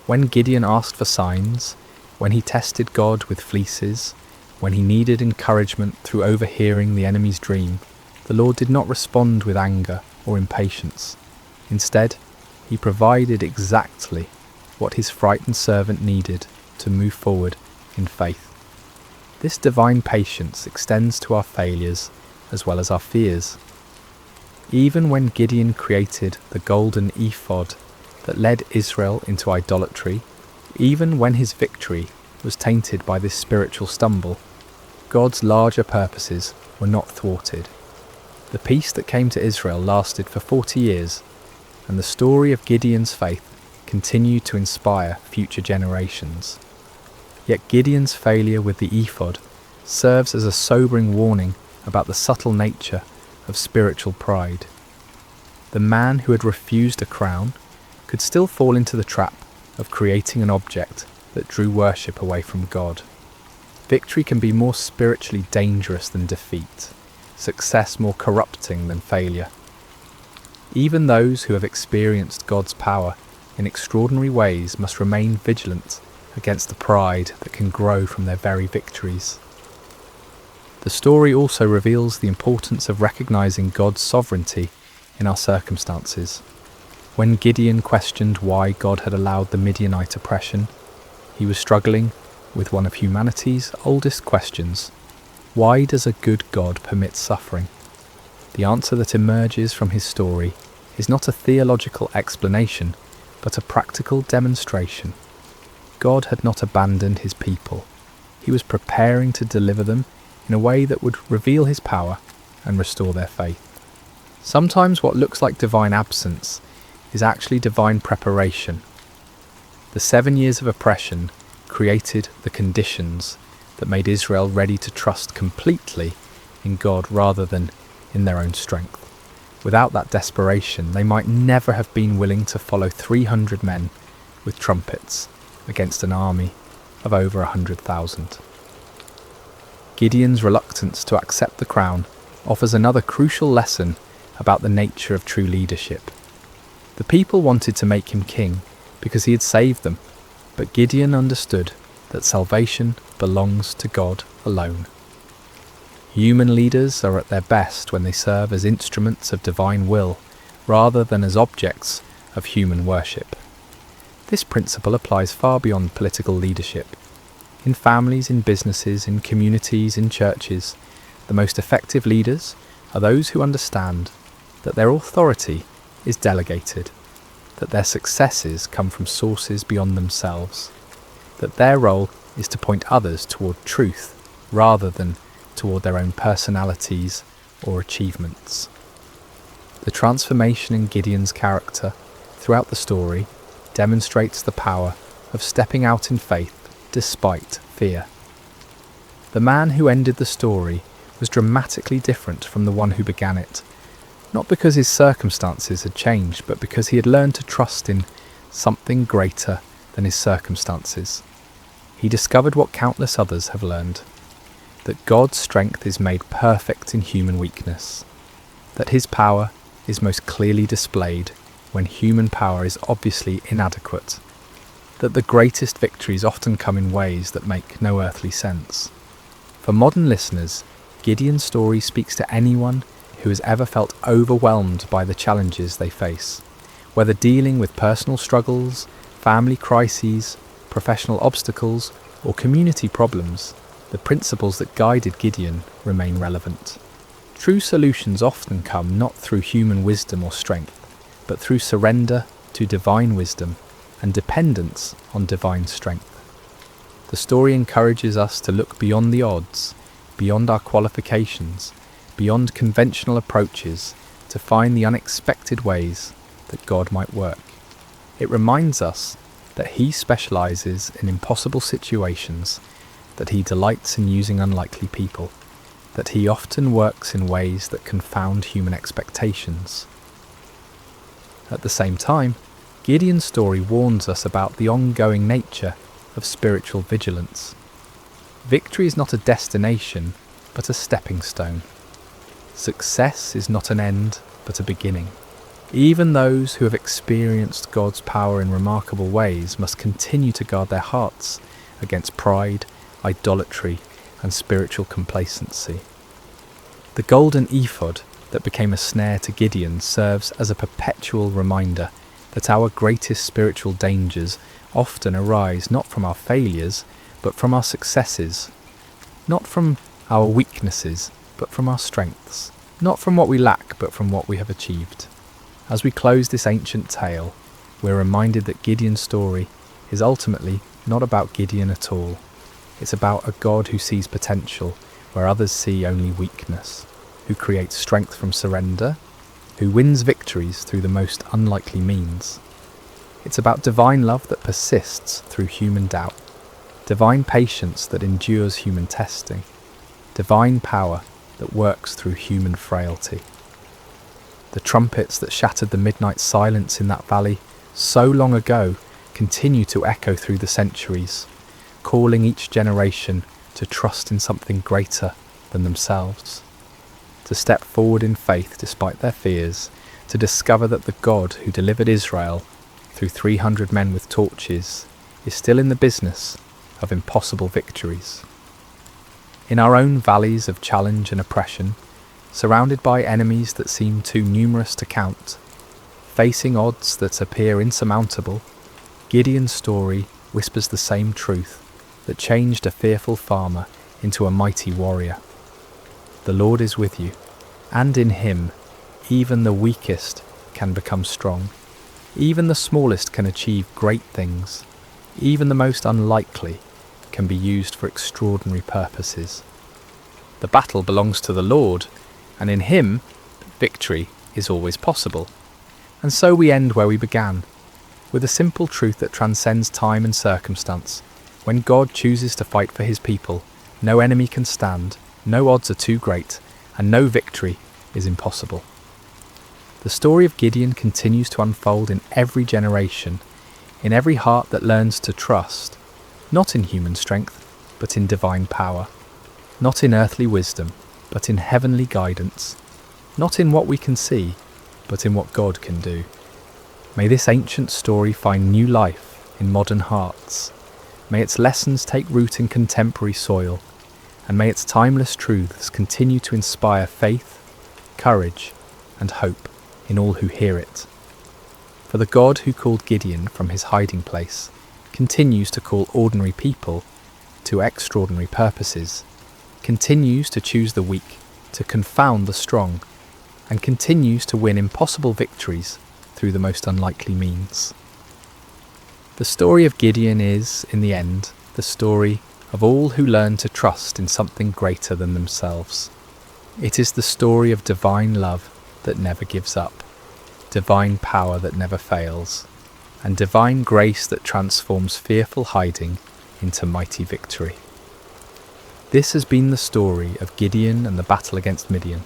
When Gideon asked for signs, when he tested God with fleeces, when he needed encouragement through overhearing the enemy's dream, the Lord did not respond with anger or impatience. Instead, he provided exactly what his frightened servant needed to move forward in faith. This divine patience extends to our failures as well as our fears. Even when Gideon created the golden ephod that led Israel into idolatry, even when his victory was tainted by this spiritual stumble, God's larger purposes were not thwarted. The peace that came to Israel lasted for 40 years, and the story of Gideon's faith continued to inspire future generations. Yet Gideon's failure with the ephod serves as a sobering warning about the subtle nature of spiritual pride. The man who had refused a crown could still fall into the trap of creating an object that drew worship away from God. Victory can be more spiritually dangerous than defeat, success more corrupting than failure. Even those who have experienced God's power in extraordinary ways must remain vigilant against the pride that can grow from their very victories. The story also reveals the importance of recognizing God's sovereignty in our circumstances. When Gideon questioned why God had allowed the Midianite oppression, he was struggling with one of humanity's oldest questions: why does a good God permit suffering? The answer that emerges from his story is not a theological explanation, but a practical demonstration. God had not abandoned his people. He was preparing to deliver them in a way that would reveal his power and restore their faith. Sometimes what looks like divine absence is actually divine preparation. The 7 years of oppression created the conditions that made Israel ready to trust completely in God rather than in their own strength. Without that desperation, they might never have been willing to follow 300 men with trumpets against an army of over 100,000. Gideon's reluctance to accept the crown offers another crucial lesson about the nature of true leadership. The people wanted to make him king because he had saved them, but Gideon understood that salvation belongs to God alone. Human leaders are at their best when they serve as instruments of divine will rather than as objects of human worship. This principle applies far beyond political leadership. In families, in businesses, in communities, in churches, the most effective leaders are those who understand that their authority is delegated, that their successes come from sources beyond themselves, that their role is to point others toward truth rather than toward their own personalities or achievements. The transformation in Gideon's character throughout the story demonstrates the power of stepping out in faith despite fear. The man who ended the story was dramatically different from the one who began it, not because his circumstances had changed, but because he had learned to trust in something greater than his circumstances. He discovered what countless others have learned: that God's strength is made perfect in human weakness, that his power is most clearly displayed when human power is obviously inadequate, that the greatest victories often come in ways that make no earthly sense. For modern listeners, Gideon's story speaks to anyone who has ever felt overwhelmed by the challenges they face. Whether dealing with personal struggles, family crises, professional obstacles, or community problems, the principles that guided Gideon remain relevant. True solutions often come not through human wisdom or strength, but through surrender to divine wisdom and dependence on divine strength. The story encourages us to look beyond the odds, beyond our qualifications, beyond conventional approaches, to find the unexpected ways that God might work. It reminds us that he specializes in impossible situations, that he delights in using unlikely people, that he often works in ways that confound human expectations. At the same time, Gideon's story warns us about the ongoing nature of spiritual vigilance. Victory is not a destination, but a stepping stone. Success is not an end, but a beginning. Even those who have experienced God's power in remarkable ways must continue to guard their hearts against pride, idolatry, and spiritual complacency. The golden ephod that became a snare to Gideon serves as a perpetual reminder that our greatest spiritual dangers often arise not from our failures, but from our successes, not from our weaknesses, but from our strengths, not from what we lack, but from what we have achieved. As we close this ancient tale, we're reminded that Gideon's story is ultimately not about Gideon at all. It's about a God who sees potential where others see only weakness, who creates strength from surrender, who wins victories through the most unlikely means. It's about divine love that persists through human doubt, divine patience that endures human testing, divine power that works through human frailty. The trumpets that shattered the midnight silence in that valley so long ago continue to echo through the centuries, calling each generation to trust in something greater than themselves, to step forward in faith despite their fears, to discover that the God who delivered Israel through 300 men with torches is still in the business of impossible victories. In our own valleys of challenge and oppression, surrounded by enemies that seem too numerous to count, facing odds that appear insurmountable, Gideon's story whispers the same truth that changed a fearful farmer into a mighty warrior. The Lord is with you, and in him even the weakest can become strong. Even the smallest can achieve great things. Even the most unlikely can be used for extraordinary purposes. The battle belongs to the Lord, and in him victory is always possible. And so we end where we began, with a simple truth that transcends time and circumstance. When God chooses to fight for his people, no enemy can stand, no odds are too great, and no victory is impossible. The story of Gideon continues to unfold in every generation, in every heart that learns to trust, not in human strength, but in divine power, not in earthly wisdom, but in heavenly guidance, not in what we can see, but in what God can do. May this ancient story find new life in modern hearts. May its lessons take root in contemporary soil, and may its timeless truths continue to inspire faith, courage, and hope in all who hear it. For the God who called Gideon from his hiding place continues to call ordinary people to extraordinary purposes, continues to choose the weak, to confound the strong, and continues to win impossible victories through the most unlikely means. The story of Gideon is, in the end, the story of all who learn to trust in something greater than themselves. It is the story of divine love that never gives up, divine power that never fails, and divine grace that transforms fearful hiding into mighty victory. This has been the story of Gideon and the battle against Midian,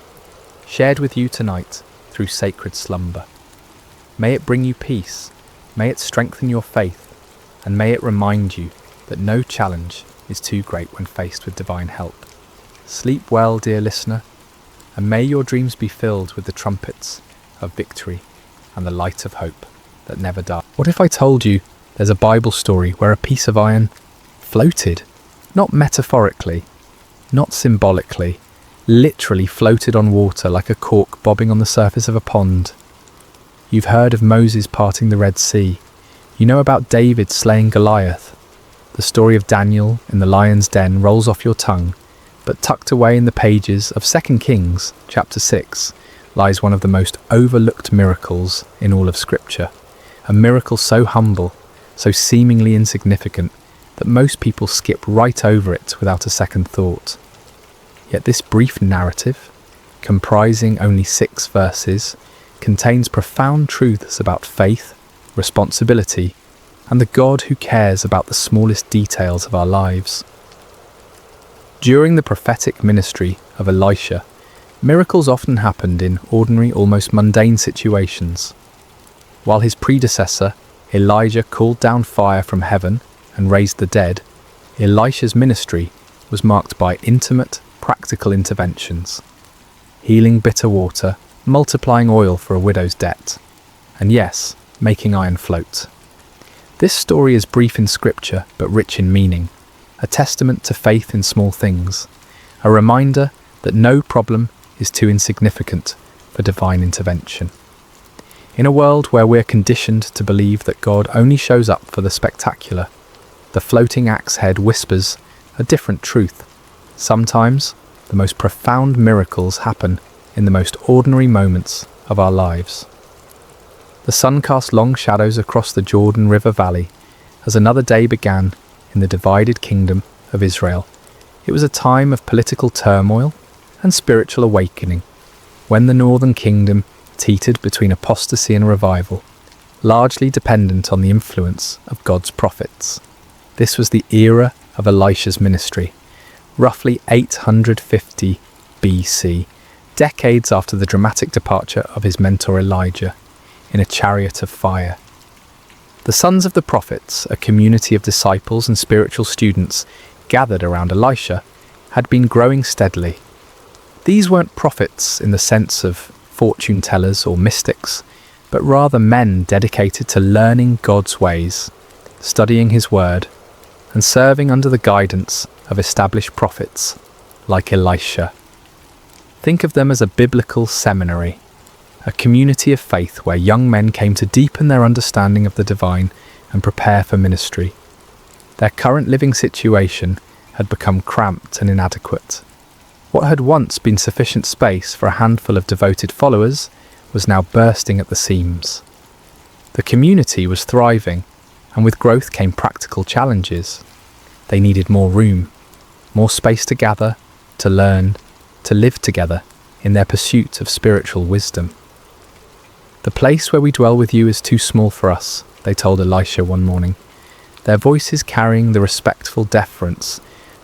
shared with you tonight through sacred slumber. May it bring you peace, may it strengthen your faith, and may it remind you that no challenge is too great when faced with divine help. Sleep well, dear listener, and may your dreams be filled with the trumpets of victory and the light of hope that never dies. What if I told you there's a Bible story where a piece of iron floated, not metaphorically, not symbolically, literally floated on water like a cork bobbing on the surface of a pond? You've heard of Moses parting the Red Sea. You know about David slaying Goliath. The story of Daniel in the lion's den rolls off your tongue, but tucked away in the pages of 2 Kings chapter 6 lies one of the most overlooked miracles in all of Scripture. A miracle so humble, so seemingly insignificant, that most people skip right over it without a second thought. Yet this brief narrative, comprising only 6 verses, contains profound truths about faith, responsibility, and the God who cares about the smallest details of our lives. During the prophetic ministry of Elisha, miracles often happened in ordinary, almost mundane situations. While his predecessor, Elijah, called down fire from heaven and raised the dead, Elisha's ministry was marked by intimate, practical interventions, healing bitter water, multiplying oil for a widow's debt, and yes, making iron float. This story is brief in scripture but rich in meaning, a testament to faith in small things, a reminder that no problem is too insignificant for divine intervention. In a world where we're conditioned to believe that God only shows up for the spectacular, the floating axe head whispers a different truth. Sometimes, the most profound miracles happen in the most ordinary moments of our lives. The sun cast long shadows across the Jordan River Valley as another day began in the divided kingdom of Israel. It was a time of political turmoil and spiritual awakening, when the northern kingdom teetered between apostasy and revival, largely dependent on the influence of God's prophets. This was the era of Elisha's ministry, roughly 850 BC, decades after the dramatic departure of his mentor Elijah in a chariot of fire. The sons of the prophets, a community of disciples and spiritual students gathered around Elisha, had been growing steadily. These weren't prophets in the sense of fortune tellers or mystics, but rather men dedicated to learning God's ways, studying his word, and serving under the guidance of established prophets like Elisha. Think of them as a biblical seminary, a community of faith where young men came to deepen their understanding of the divine and prepare for ministry. Their current living situation had become cramped and inadequate. What had once been sufficient space for a handful of devoted followers was now bursting at the seams. The community was thriving, and with growth came practical challenges. They needed more room, more space to gather, to learn, to live together in their pursuit of spiritual wisdom. "The place where we dwell with you is too small for us," they told Elisha one morning, their voices carrying the respectful deference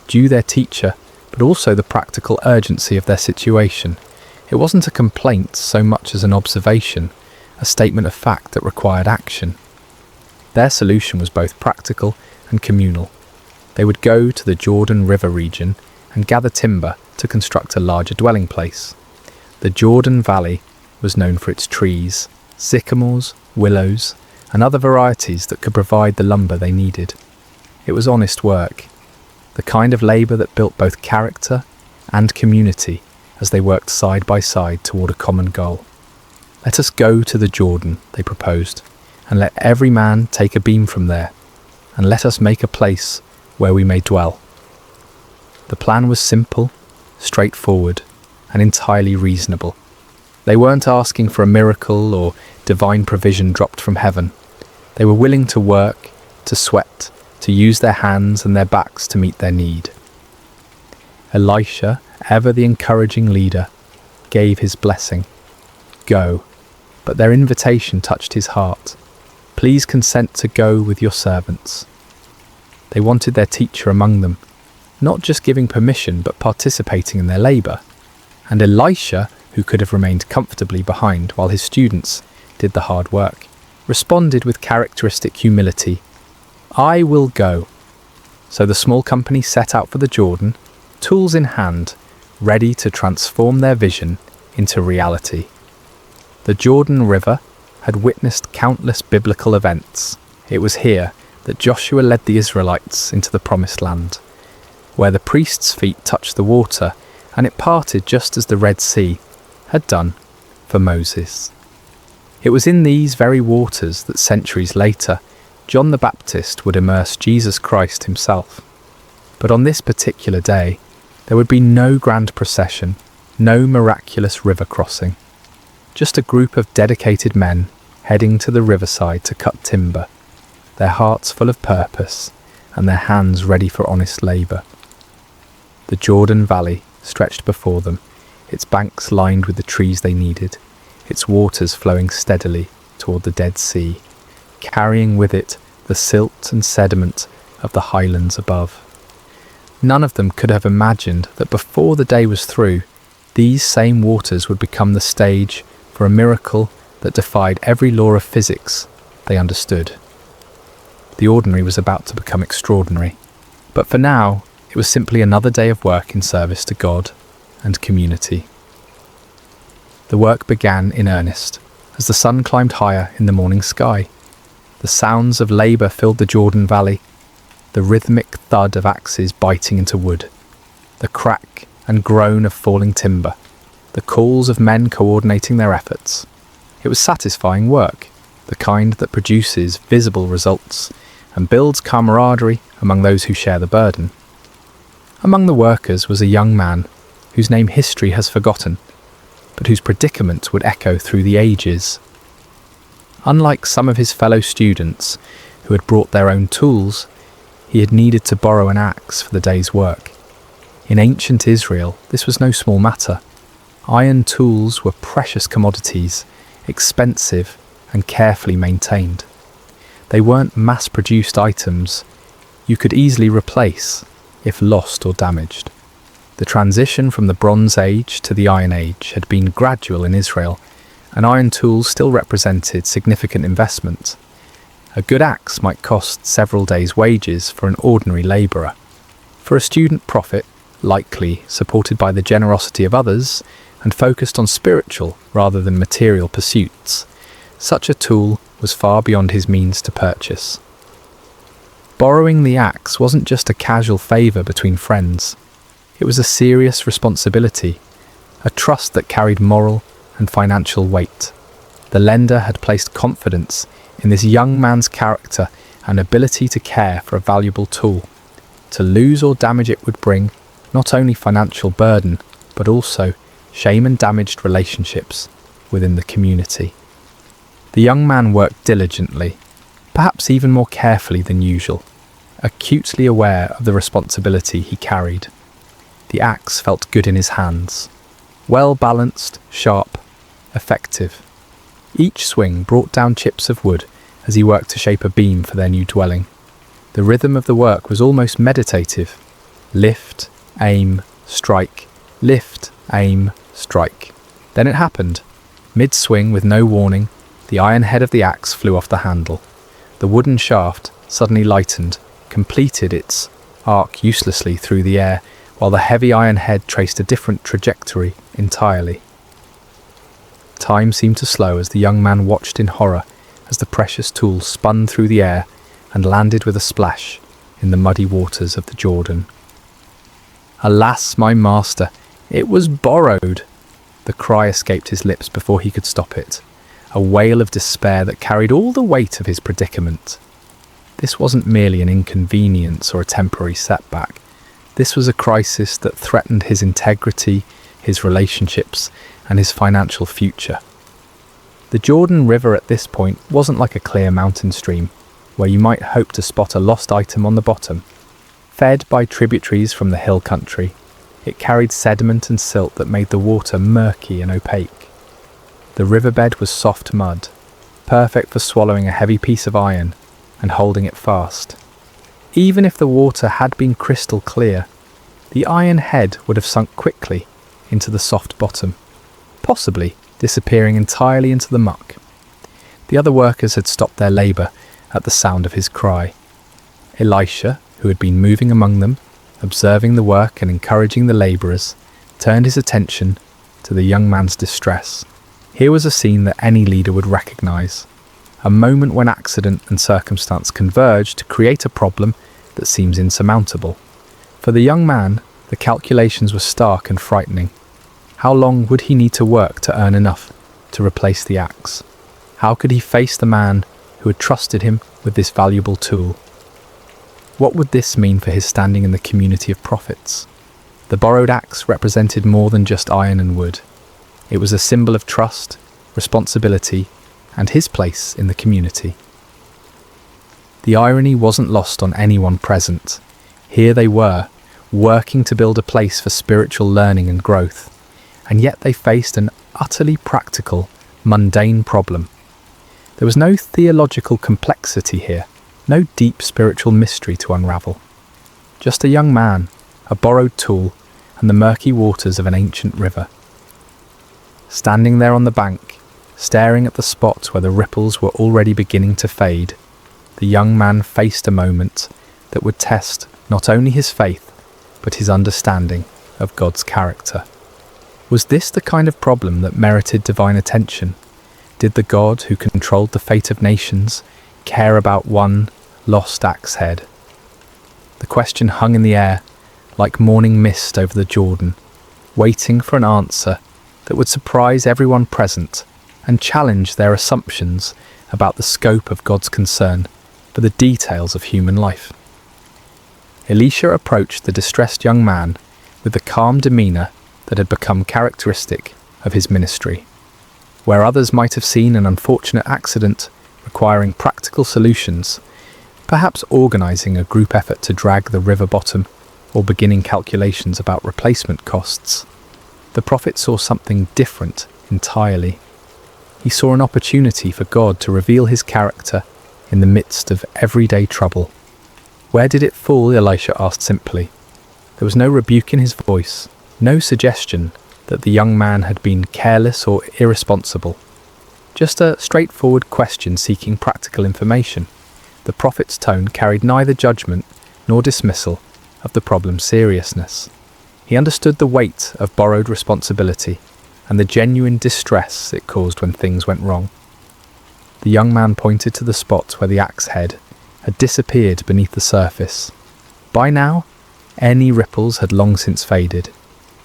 due their teacher, but also the practical urgency of their situation. It wasn't a complaint so much as an observation, a statement of fact that required action. Their solution was both practical and communal. They would go to the Jordan River region and gather timber to construct a larger dwelling place. The Jordan Valley was known for its trees, sycamores, willows, and other varieties that could provide the lumber they needed. It was honest work, the kind of labour that built both character and community as they worked side by side toward a common goal. "Let us go to the Jordan," they proposed, "and let every man take a beam from there, and let us make a place where we may dwell." The plan was simple, straightforward, and entirely reasonable. They weren't asking for a miracle or divine provision dropped from heaven. They were willing to work, to sweat, to use their hands and their backs to meet their need. Elisha, ever the encouraging leader, gave his blessing. Go. But their invitation touched his heart. "Please consent to go with your servants." They wanted their teacher among them, not just giving permission but participating in their labour. And Elisha, who could have remained comfortably behind while his students did the hard work, responded with characteristic humility, "I will go." So the small company set out for the Jordan, tools in hand, ready to transform their vision into reality. The Jordan River had witnessed countless biblical events. It was here that Joshua led the Israelites into the Promised Land, where the priest's feet touched the water and it parted just as the Red Sea had done for Moses. It was in these very waters that centuries later John the Baptist would immerse Jesus Christ himself. But on this particular day, there would be no grand procession, no miraculous river crossing. Just a group of dedicated men heading to the riverside to cut timber, their hearts full of purpose and their hands ready for honest labour. The Jordan Valley stretched before them, its banks lined with the trees they needed, its waters flowing steadily toward the Dead Sea, carrying with it the silt and sediment of the highlands above. None of them could have imagined that before the day was through, these same waters would become the stage for a miracle that defied every law of physics they understood. The ordinary was about to become extraordinary, but for now it was simply another day of work in service to God and community. The work began in earnest as the sun climbed higher in the morning sky. The sounds of labour filled the Jordan Valley, the rhythmic thud of axes biting into wood, the crack and groan of falling timber, the calls of men coordinating their efforts. It was satisfying work, the kind that produces visible results and builds camaraderie among those who share the burden. Among the workers was a young man whose name history has forgotten, but whose predicament would echo through the ages. Unlike some of his fellow students who had brought their own tools, he had needed to borrow an axe for the day's work. In ancient Israel, this was no small matter. Iron tools were precious commodities, expensive and carefully maintained. They weren't mass-produced items you could easily replace if lost or damaged. The transition from the Bronze Age to the Iron Age had been gradual in Israel, and iron tools still represented significant investment. A good axe might cost several days' wages for an ordinary labourer. For a student prophet, likely supported by the generosity of others and focused on spiritual rather than material pursuits, such a tool was far beyond his means to purchase. Borrowing the axe wasn't just a casual favour between friends. It was a serious responsibility, a trust that carried moral and financial weight. The lender had placed confidence in this young man's character and ability to care for a valuable tool. To lose or damage it would bring not only financial burden, but also shame and damaged relationships within the community. The young man worked diligently, perhaps even more carefully than usual, acutely aware of the responsibility he carried. The axe felt good in his hands, well balanced, sharp, effective. Each swing brought down chips of wood as he worked to shape a beam for their new dwelling. The rhythm of the work was almost meditative. Lift, aim, strike, lift, aim, strike. Then it happened. Mid-swing, with no warning, the iron head of the axe flew off the handle. The wooden shaft, suddenly lightened, completed its arc uselessly through the air, while the heavy iron head traced a different trajectory entirely. Time seemed to slow as the young man watched in horror as the precious tool spun through the air and landed with a splash in the muddy waters of the Jordan. "Alas, my master, it was borrowed!" The cry escaped his lips before he could stop it, a wail of despair that carried all the weight of his predicament. This wasn't merely an inconvenience or a temporary setback. This was a crisis that threatened his integrity, his relationships, and his financial future. The Jordan River at this point wasn't like a clear mountain stream, where you might hope to spot a lost item on the bottom. Fed by tributaries from the hill country, it carried sediment and silt that made the water murky and opaque. The riverbed was soft mud, perfect for swallowing a heavy piece of iron and holding it fast. Even if the water had been crystal clear, the iron head would have sunk quickly into the soft bottom, possibly disappearing entirely into the muck. The other workers had stopped their labour at the sound of his cry. Elisha, who had been moving among them, observing the work and encouraging the labourers, turned his attention to the young man's distress. Here was a scene that any leader would recognise, a moment when accident and circumstance converge to create a problem that seems insurmountable. For the young man, the calculations were stark and frightening. How long would he need to work to earn enough to replace the axe? How could he face the man who had trusted him with this valuable tool? What would this mean for his standing in the community of prophets? The borrowed axe represented more than just iron and wood. It was a symbol of trust, responsibility, and his place in the community. The irony wasn't lost on anyone present. Here they were, working to build a place for spiritual learning and growth, and yet they faced an utterly practical, mundane problem. There was no theological complexity here, no deep spiritual mystery to unravel. Just a young man, a borrowed tool, and the murky waters of an ancient river. Standing there on the bank, staring at the spot where the ripples were already beginning to fade, the young man faced a moment that would test not only his faith, but his understanding of God's character. Was this the kind of problem that merited divine attention? Did the God who controlled the fate of nations care about one lost axe head? The question hung in the air, like morning mist over the Jordan, waiting for an answer that would surprise everyone present and challenge their assumptions about the scope of God's concern for the details of human life. Elisha approached the distressed young man with the calm demeanour that had become characteristic of his ministry. Where others might have seen an unfortunate accident requiring practical solutions, perhaps organising a group effort to drag the river bottom or beginning calculations about replacement costs, the prophet saw something different entirely. He saw an opportunity for God to reveal his character in the midst of everyday trouble. "Where did it fall?" Elisha asked simply. There was no rebuke in his voice, no suggestion that the young man had been careless or irresponsible. Just a straightforward question seeking practical information. The prophet's tone carried neither judgment nor dismissal of the problem's seriousness. He understood the weight of borrowed responsibility and the genuine distress it caused when things went wrong. The young man pointed to the spot where the axe head had disappeared beneath the surface. By now, any ripples had long since faded,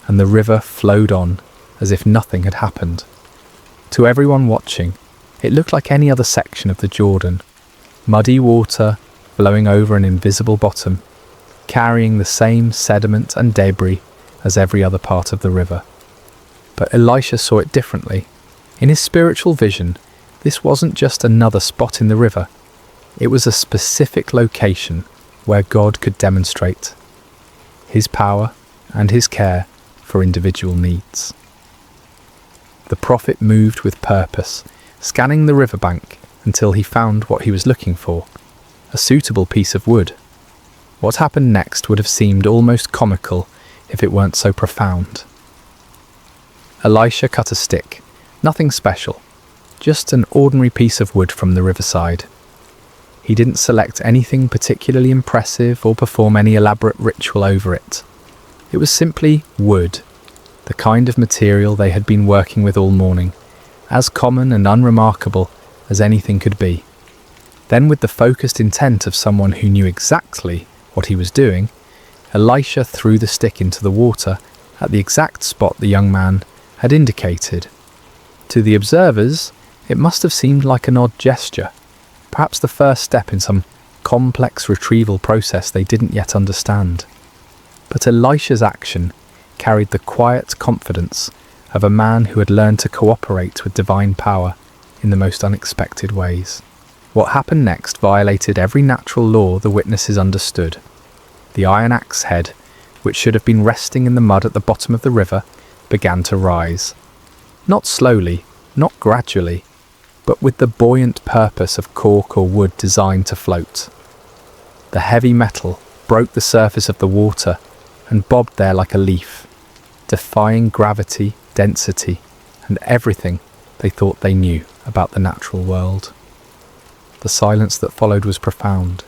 and the river flowed on as if nothing had happened. To everyone watching, it looked like any other section of the Jordan, muddy water flowing over an invisible bottom, carrying the same sediment and debris as every other part of the river. But Elisha saw it differently. In his spiritual vision, this wasn't just another spot in the river. It was a specific location where God could demonstrate his power and his care for individual needs. The prophet moved with purpose, scanning the riverbank until he found what he was looking for, a suitable piece of wood. What happened next would have seemed almost comical if it weren't so profound. Elisha cut a stick, nothing special, just an ordinary piece of wood from the riverside. He didn't select anything particularly impressive or perform any elaborate ritual over it. It was simply wood, the kind of material they had been working with all morning, as common and unremarkable as anything could be. Then, with the focused intent of someone who knew exactly what he was doing, Elisha threw the stick into the water at the exact spot the young man had indicated. To the observers, it must have seemed like an odd gesture, perhaps the first step in some complex retrieval process they didn't yet understand. But Elisha's action carried the quiet confidence of a man who had learned to cooperate with divine power in the most unexpected ways. What happened next violated every natural law the witnesses understood. The iron axe head, which should have been resting in the mud at the bottom of the river, began to rise. Not slowly, not gradually, but with the buoyant purpose of cork or wood designed to float. The heavy metal broke the surface of the water and bobbed there like a leaf, defying gravity, density, and everything they thought they knew about the natural world. The silence that followed was profound.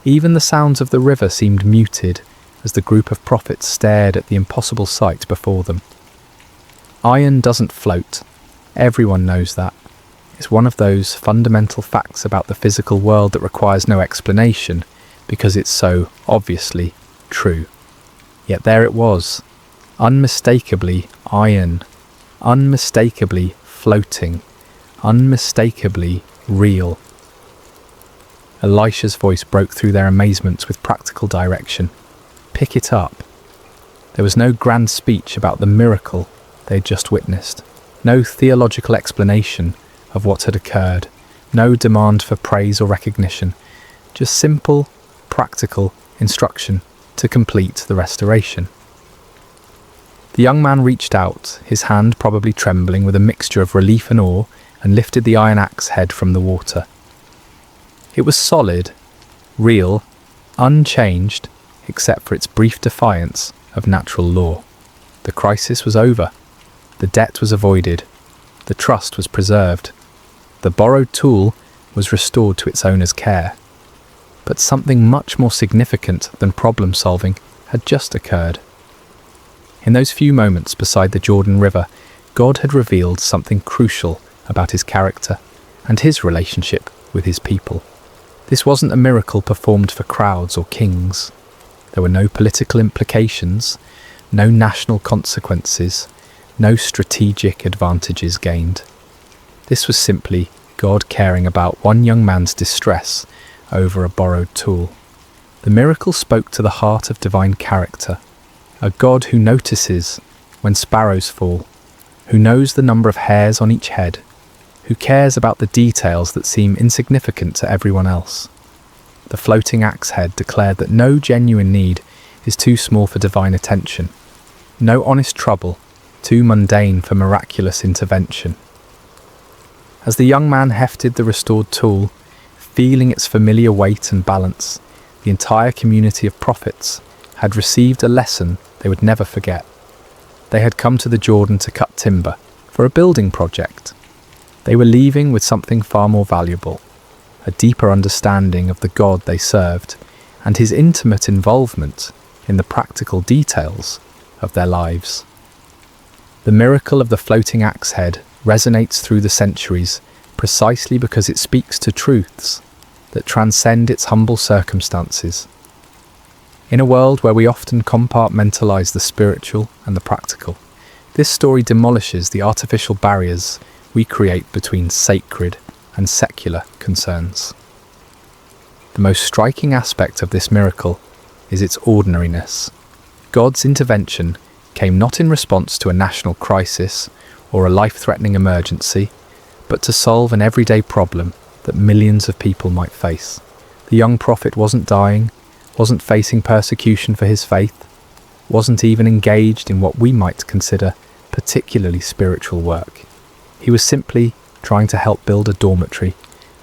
Even the sounds of the river seemed muted as the group of prophets stared at the impossible sight before them. Iron doesn't float. Everyone knows that. It's one of those fundamental facts about the physical world that requires no explanation because it's so obviously true. Yet there it was, unmistakably iron, unmistakably floating, unmistakably real. Elisha's voice broke through their amazement with practical direction. Pick it up. There was no grand speech about the miracle they had just witnessed, no theological explanation of what had occurred, no demand for praise or recognition, just simple, practical instruction to complete the restoration. The young man reached out, his hand probably trembling with a mixture of relief and awe, and lifted the iron axe head from the water. It was solid, real, unchanged, except for its brief defiance of natural law. The crisis was over. The debt was avoided. The trust was preserved. The borrowed tool was restored to its owner's care. But something much more significant than problem solving had just occurred. In those few moments beside the Jordan River, God had revealed something crucial about his character and his relationship with his people. This wasn't a miracle performed for crowds or kings. There were no political implications, no national consequences, no strategic advantages gained. This was simply God caring about one young man's distress over a borrowed tool. The miracle spoke to the heart of divine character, a God who notices when sparrows fall, who knows the number of hairs on each head, who cares about the details that seem insignificant to everyone else. The floating axe head declared that no genuine need is too small for divine attention, no honest trouble too mundane for miraculous intervention. As the young man hefted the restored tool, feeling its familiar weight and balance, the entire community of prophets had received a lesson they would never forget. They had come to the Jordan to cut timber for a building project. They were leaving with something far more valuable, a deeper understanding of the God they served and his intimate involvement in the practical details of their lives. The miracle of the floating axe head resonates through the centuries precisely because it speaks to truths that transcend its humble circumstances. In a world where we often compartmentalize the spiritual and the practical, this story demolishes the artificial barriers we create between sacred and secular concerns. The most striking aspect of this miracle is its ordinariness. God's intervention came not in response to a national crisis or a life-threatening emergency, but to solve an everyday problem that millions of people might face. The young prophet wasn't dying, wasn't facing persecution for his faith, wasn't even engaged in what we might consider particularly spiritual work. He was simply trying to help build a dormitory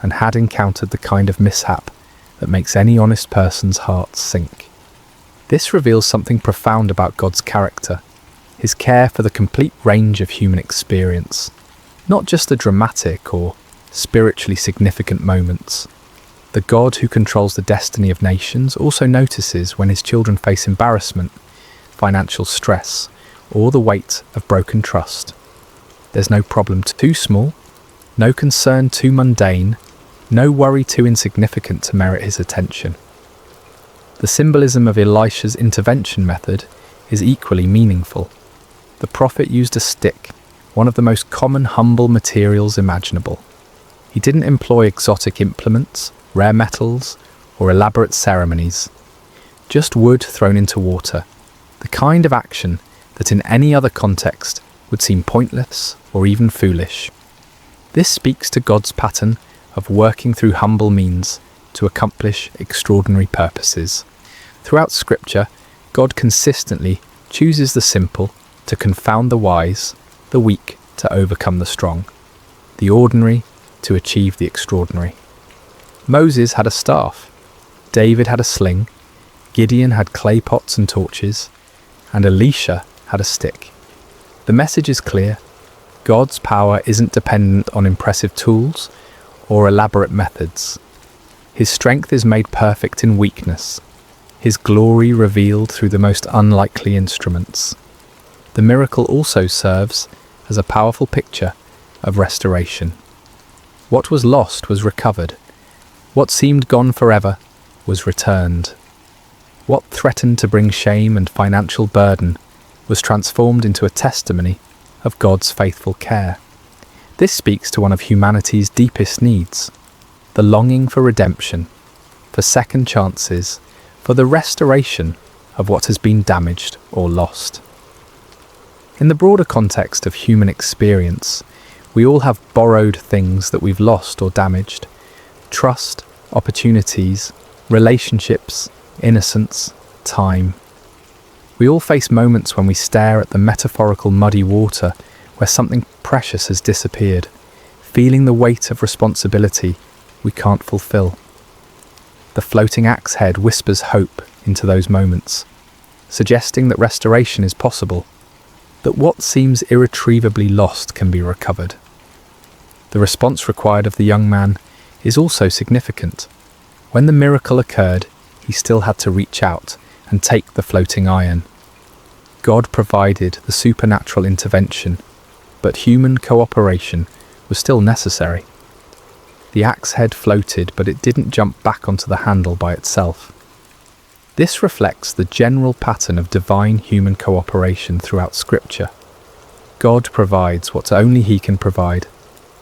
and had encountered the kind of mishap that makes any honest person's heart sink. This reveals something profound about God's character, his care for the complete range of human experience, not just the dramatic or spiritually significant moments. The God who controls the destiny of nations also notices when his children face embarrassment, financial stress, or the weight of broken trust. There's no problem too small, no concern too mundane, no worry too insignificant to merit his attention. The symbolism of Elisha's intervention method is equally meaningful. The prophet used a stick, one of the most common humble materials imaginable. He didn't employ exotic implements, rare metals, or elaborate ceremonies. Just wood thrown into water, the kind of action that in any other context would seem pointless or even foolish. This speaks to God's pattern of working through humble means to accomplish extraordinary purposes. Throughout Scripture, God consistently chooses the simple to confound the wise, the weak to overcome the strong, the ordinary to achieve the extraordinary. Moses had a staff, David had a sling, Gideon had clay pots and torches, and Elisha had a stick. The message is clear. God's power isn't dependent on impressive tools or elaborate methods. His strength is made perfect in weakness, his glory revealed through the most unlikely instruments. The miracle also serves as a powerful picture of restoration. What was lost was recovered. What seemed gone forever was returned. What threatened to bring shame and financial burden was transformed into a testimony of God's faithful care. This speaks to one of humanity's deepest needs, the longing for redemption, for second chances, for the restoration of what has been damaged or lost. In the broader context of human experience, we all have borrowed things that we've lost or damaged. Trust, opportunities, relationships, innocence, time. We all face moments when we stare at the metaphorical muddy water where something precious has disappeared, feeling the weight of responsibility we can't fulfill. The floating axe head whispers hope into those moments, suggesting that restoration is possible, that what seems irretrievably lost can be recovered. The response required of the young man is also significant. When the miracle occurred, he still had to reach out and take the floating iron. God provided the supernatural intervention, but human cooperation was still necessary. The axe head floated, but it didn't jump back onto the handle by itself. This reflects the general pattern of divine human cooperation throughout Scripture. God provides what only He can provide,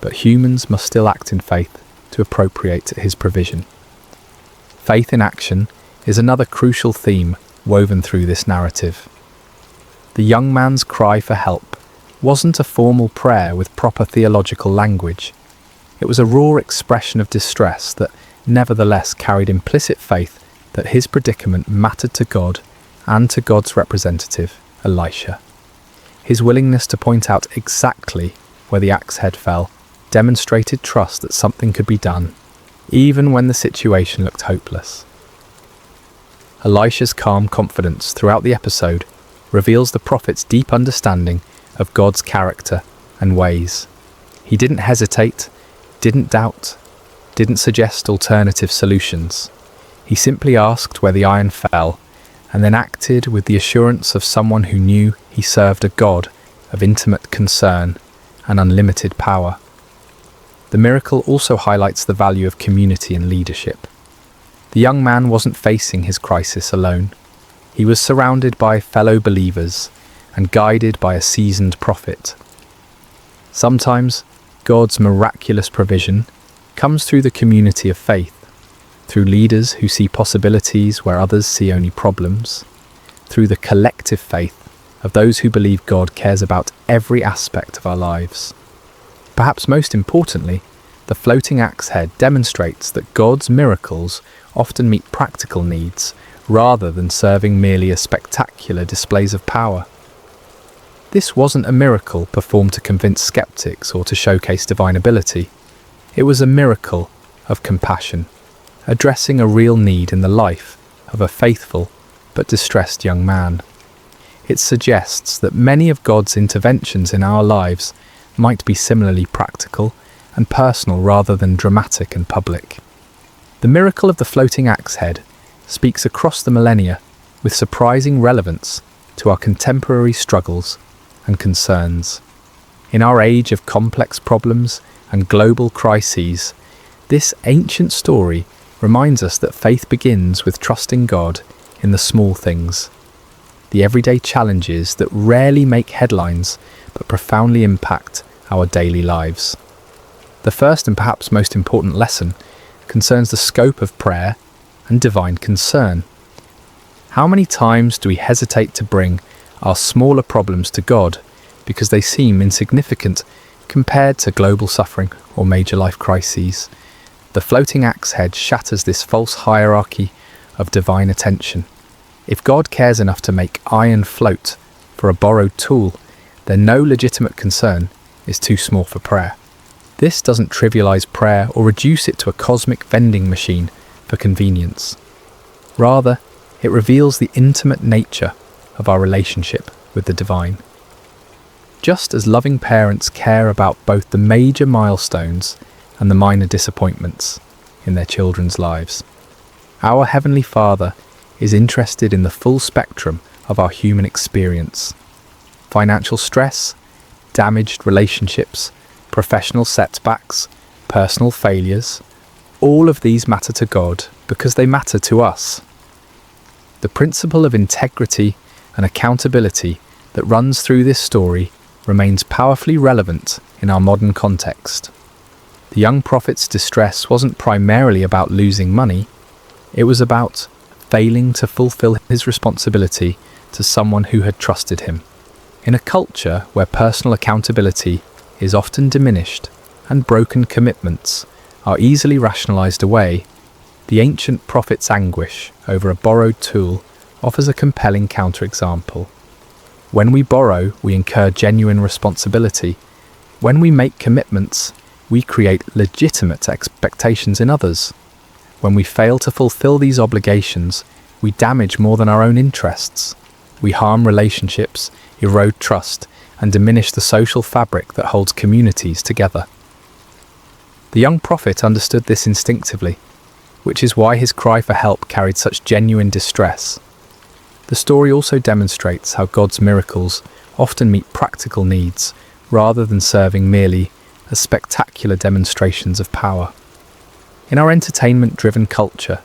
but humans must still act in faith to appropriate His provision. Faith in action is another crucial theme woven through this narrative. The young man's cry for help wasn't a formal prayer with proper theological language. It was a raw expression of distress that nevertheless carried implicit faith that his predicament mattered to God and to God's representative, Elisha. His willingness to point out exactly where the axe head fell demonstrated trust that something could be done, even when the situation looked hopeless. Elisha's calm confidence throughout the episode reveals the prophet's deep understanding of God's character and ways. He didn't hesitate, didn't doubt, didn't suggest alternative solutions. He simply asked where the iron fell, and then acted with the assurance of someone who knew he served a God of intimate concern and unlimited power. The miracle also highlights the value of community and leadership. The young man wasn't facing his crisis alone. He was surrounded by fellow believers and guided by a seasoned prophet. Sometimes God's miraculous provision comes through the community of faith, through leaders who see possibilities where others see only problems, through the collective faith of those who believe God cares about every aspect of our lives. Perhaps most importantly, the floating axe head demonstrates that God's miracles often meet practical needs rather than serving merely as spectacular displays of power. This wasn't a miracle performed to convince skeptics or to showcase divine ability. It was a miracle of compassion, addressing a real need in the life of a faithful but distressed young man. It suggests that many of God's interventions in our lives might be similarly practical and personal rather than dramatic and public. The miracle of the floating axe head speaks across the millennia with surprising relevance to our contemporary struggles and concerns. In our age of complex problems and global crises, this ancient story reminds us that faith begins with trusting God in the small things, the everyday challenges that rarely make headlines but profoundly impact our daily lives. The first and perhaps most important lesson concerns the scope of prayer and divine concern. How many times do we hesitate to bring our smaller problems to God because they seem insignificant compared to global suffering or major life crises? The floating axe head shatters this false hierarchy of divine attention. If God cares enough to make iron float for a borrowed tool, then no legitimate concern is too small for prayer. This doesn't trivialize prayer or reduce it to a cosmic vending machine for convenience. Rather, it reveals the intimate nature of our relationship with the divine. Just as loving parents care about both the major milestones and the minor disappointments in their children's lives, our Heavenly Father is interested in the full spectrum of our human experience. Financial stress, damaged relationships, professional setbacks, personal failures, all of these matter to God because they matter to us. The principle of integrity and accountability that runs through this story remains powerfully relevant in our modern context. The young prophet's distress wasn't primarily about losing money, it was about failing to fulfill his responsibility to someone who had trusted him. In a culture where personal accountability is often diminished and broken commitments are easily rationalized away, the ancient prophet's anguish over a borrowed tool offers a compelling counterexample. When we borrow, we incur genuine responsibility. When we make commitments, we create legitimate expectations in others. When we fail to fulfill these obligations, we damage more than our own interests. We harm relationships, erode trust, and diminish the social fabric that holds communities together. The young prophet understood this instinctively, which is why his cry for help carried such genuine distress. The story also demonstrates how God's miracles often meet practical needs rather than serving merely as spectacular demonstrations of power. In our entertainment-driven culture,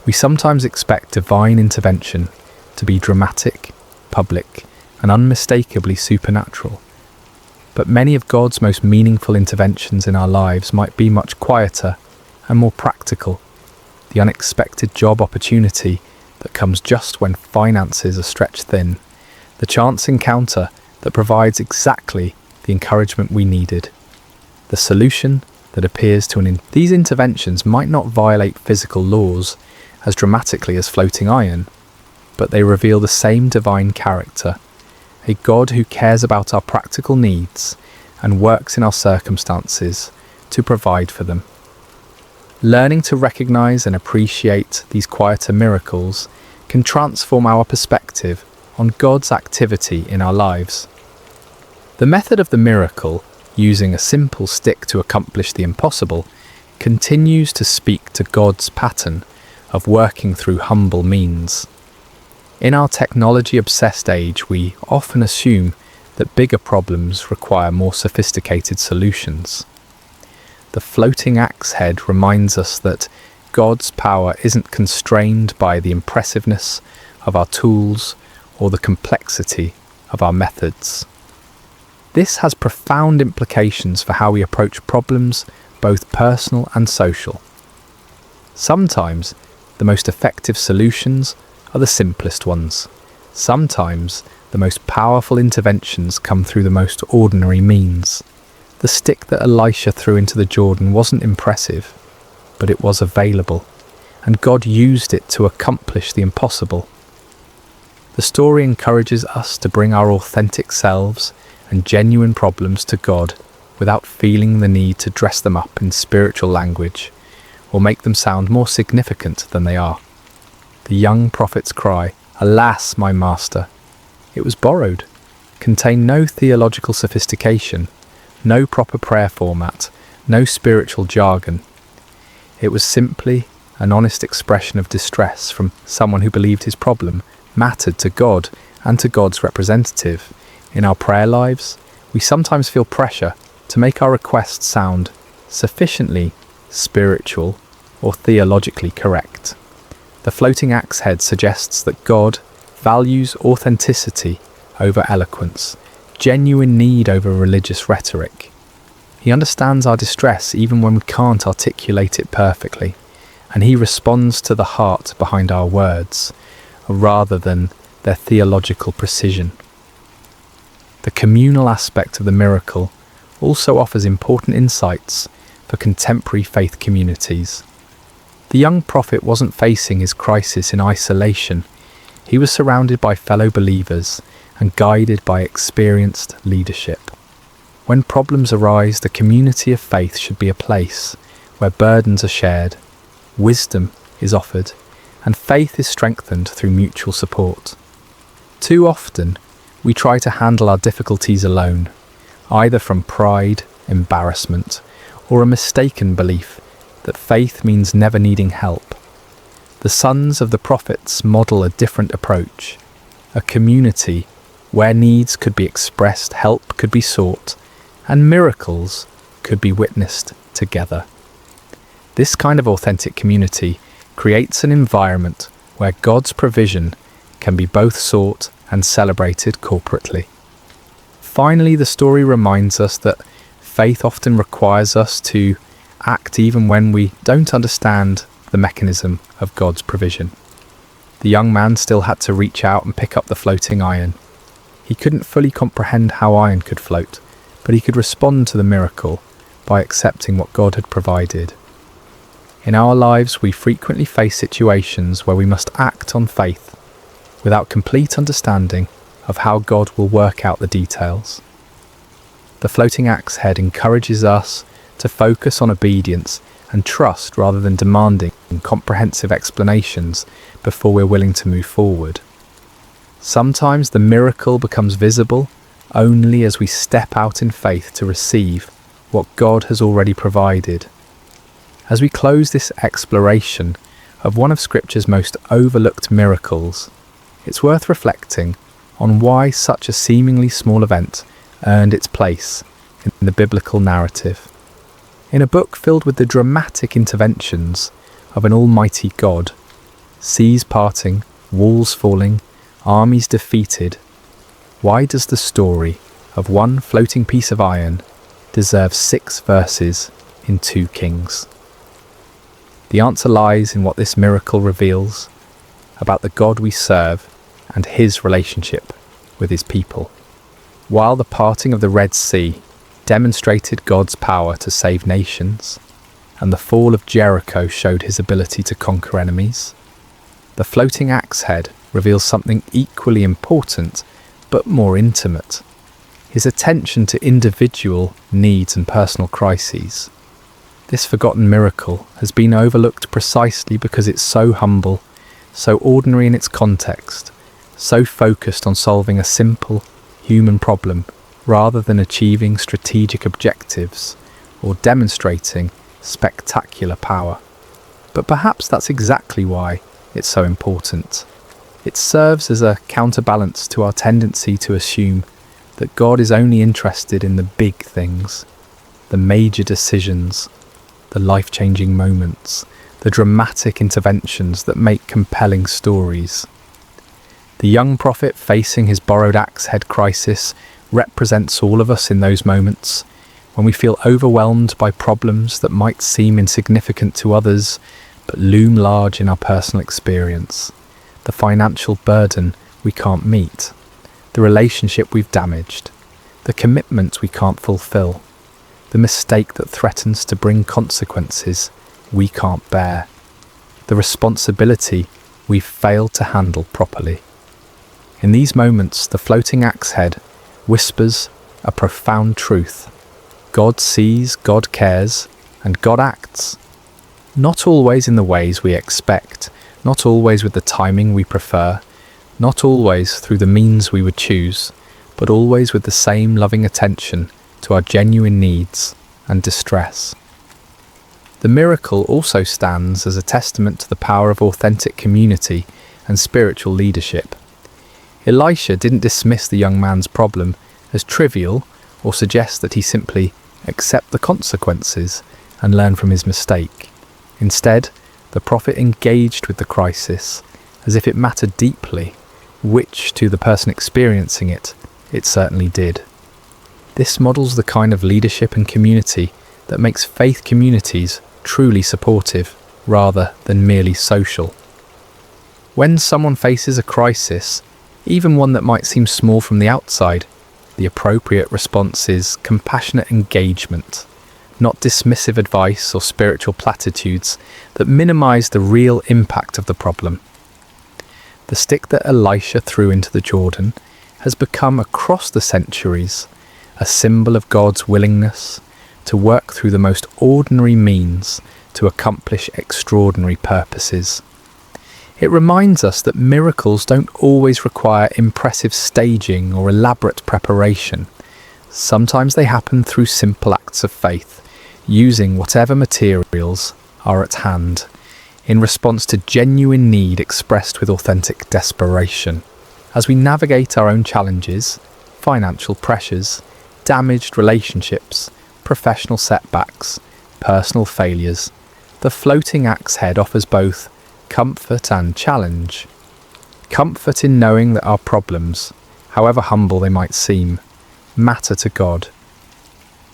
we sometimes expect divine intervention to be dramatic, public, and unmistakably supernatural. But many of God's most meaningful interventions in our lives might be much quieter and more practical. The unexpected job opportunity that comes just when finances are stretched thin. The chance encounter that provides exactly the encouragement we needed. The solution that appears to These interventions might not violate physical laws as dramatically as floating iron, but they reveal the same divine character, a God who cares about our practical needs and works in our circumstances to provide for them. Learning to recognize and appreciate these quieter miracles can transform our perspective on God's activity in our lives. The method of the miracle, using a simple stick to accomplish the impossible, continues to speak to God's pattern of working through humble means. In our technology-obsessed age, we often assume that bigger problems require more sophisticated solutions. The floating axe head reminds us that God's power isn't constrained by the impressiveness of our tools or the complexity of our methods. This has profound implications for how we approach problems, both personal and social. Sometimes the most effective solutions are the simplest ones. Sometimes the most powerful interventions come through the most ordinary means. The stick that Elisha threw into the Jordan wasn't impressive, but it was available, and God used it to accomplish the impossible. The story encourages us to bring our authentic selves and genuine problems to God without feeling the need to dress them up in spiritual language or make them sound more significant than they are. The young prophet's cry, "Alas, my master," it was borrowed, contained no theological sophistication, no proper prayer format, no spiritual jargon. It was simply an honest expression of distress from someone who believed his problem mattered to God and to God's representative. In our prayer lives, we sometimes feel pressure to make our requests sound sufficiently spiritual or theologically correct. The floating axe head suggests that God values authenticity over eloquence, genuine need over religious rhetoric. He understands our distress even when we can't articulate it perfectly, and he responds to the heart behind our words, rather than their theological precision. The communal aspect of the miracle also offers important insights for contemporary faith communities. The young prophet wasn't facing his crisis in isolation. He was surrounded by fellow believers and guided by experienced leadership. When problems arise, the community of faith should be a place where burdens are shared, wisdom is offered, and faith is strengthened through mutual support. Too often, we try to handle our difficulties alone, either from pride, embarrassment, or a mistaken belief that faith means never needing help. The sons of the prophets model a different approach, a community where needs could be expressed, help could be sought, and miracles could be witnessed together. This kind of authentic community creates an environment where God's provision can be both sought and celebrated corporately. Finally, the story reminds us that faith often requires us to act even when we don't understand the mechanism of God's provision. The young man still had to reach out and pick up the floating iron. He couldn't fully comprehend how iron could float, but he could respond to the miracle by accepting what God had provided. In our lives, we frequently face situations where we must act on faith without complete understanding of how God will work out the details. The floating axe head encourages us to focus on obedience and trust rather than demanding comprehensive explanations before we're willing to move forward. Sometimes the miracle becomes visible only as we step out in faith to receive what God has already provided. As we close this exploration of one of Scripture's most overlooked miracles, it's worth reflecting on why such a seemingly small event earned its place in the biblical narrative. In a book filled with the dramatic interventions of an almighty God, seas parting, walls falling, armies defeated, why does the story of one floating piece of iron deserves 6 verses in 2 Kings? The answer lies in what this miracle reveals about the God we serve and his relationship with his people. While the parting of the Red Sea demonstrated God's power to save nations, and the fall of Jericho showed his ability to conquer enemies, the floating axe head reveals something equally important but more intimate: his attention to individual needs and personal crises. This forgotten miracle has been overlooked precisely because it's so humble, so ordinary in its context, so focused on solving a simple human problem rather than achieving strategic objectives or demonstrating spectacular power. But perhaps that's exactly why it's so important. It serves as a counterbalance to our tendency to assume that God is only interested in the big things, the major decisions, the life-changing moments, the dramatic interventions that make compelling stories. The young prophet facing his borrowed axe head crisis represents all of us in those moments when we feel overwhelmed by problems that might seem insignificant to others but loom large in our personal experience. The financial burden we can't meet, the relationship we've damaged, the commitment we can't fulfill, the mistake that threatens to bring consequences we can't bear, the responsibility we've failed to handle properly. In these moments, the floating axe head whispers a profound truth. God sees, God cares, and God acts. Not always in the ways we expect, not always with the timing we prefer, not always through the means we would choose, but always with the same loving attention to our genuine needs and distress. The miracle also stands as a testament to the power of authentic community and spiritual leadership. Elisha didn't dismiss the young man's problem as trivial or suggest that he simply accept the consequences and learn from his mistake. Instead, the prophet engaged with the crisis as if it mattered deeply, which, to the person experiencing it certainly did. This models the kind of leadership and community that makes faith communities truly supportive rather than merely social. When someone faces a crisis, even one that might seem small from the outside, the appropriate response is compassionate engagement, not dismissive advice or spiritual platitudes that minimize the real impact of the problem. The stick that Elisha threw into the Jordan has become, across the centuries, a symbol of God's willingness to work through the most ordinary means to accomplish extraordinary purposes. It reminds us that miracles don't always require impressive staging or elaborate preparation. Sometimes they happen through simple acts of faith, using whatever materials are at hand, in response to genuine need expressed with authentic desperation. As we navigate our own challenges, financial pressures, damaged relationships, professional setbacks, personal failures, the floating axe head offers both comfort and challenge. Comfort in knowing that our problems, however humble they might seem, matter to God.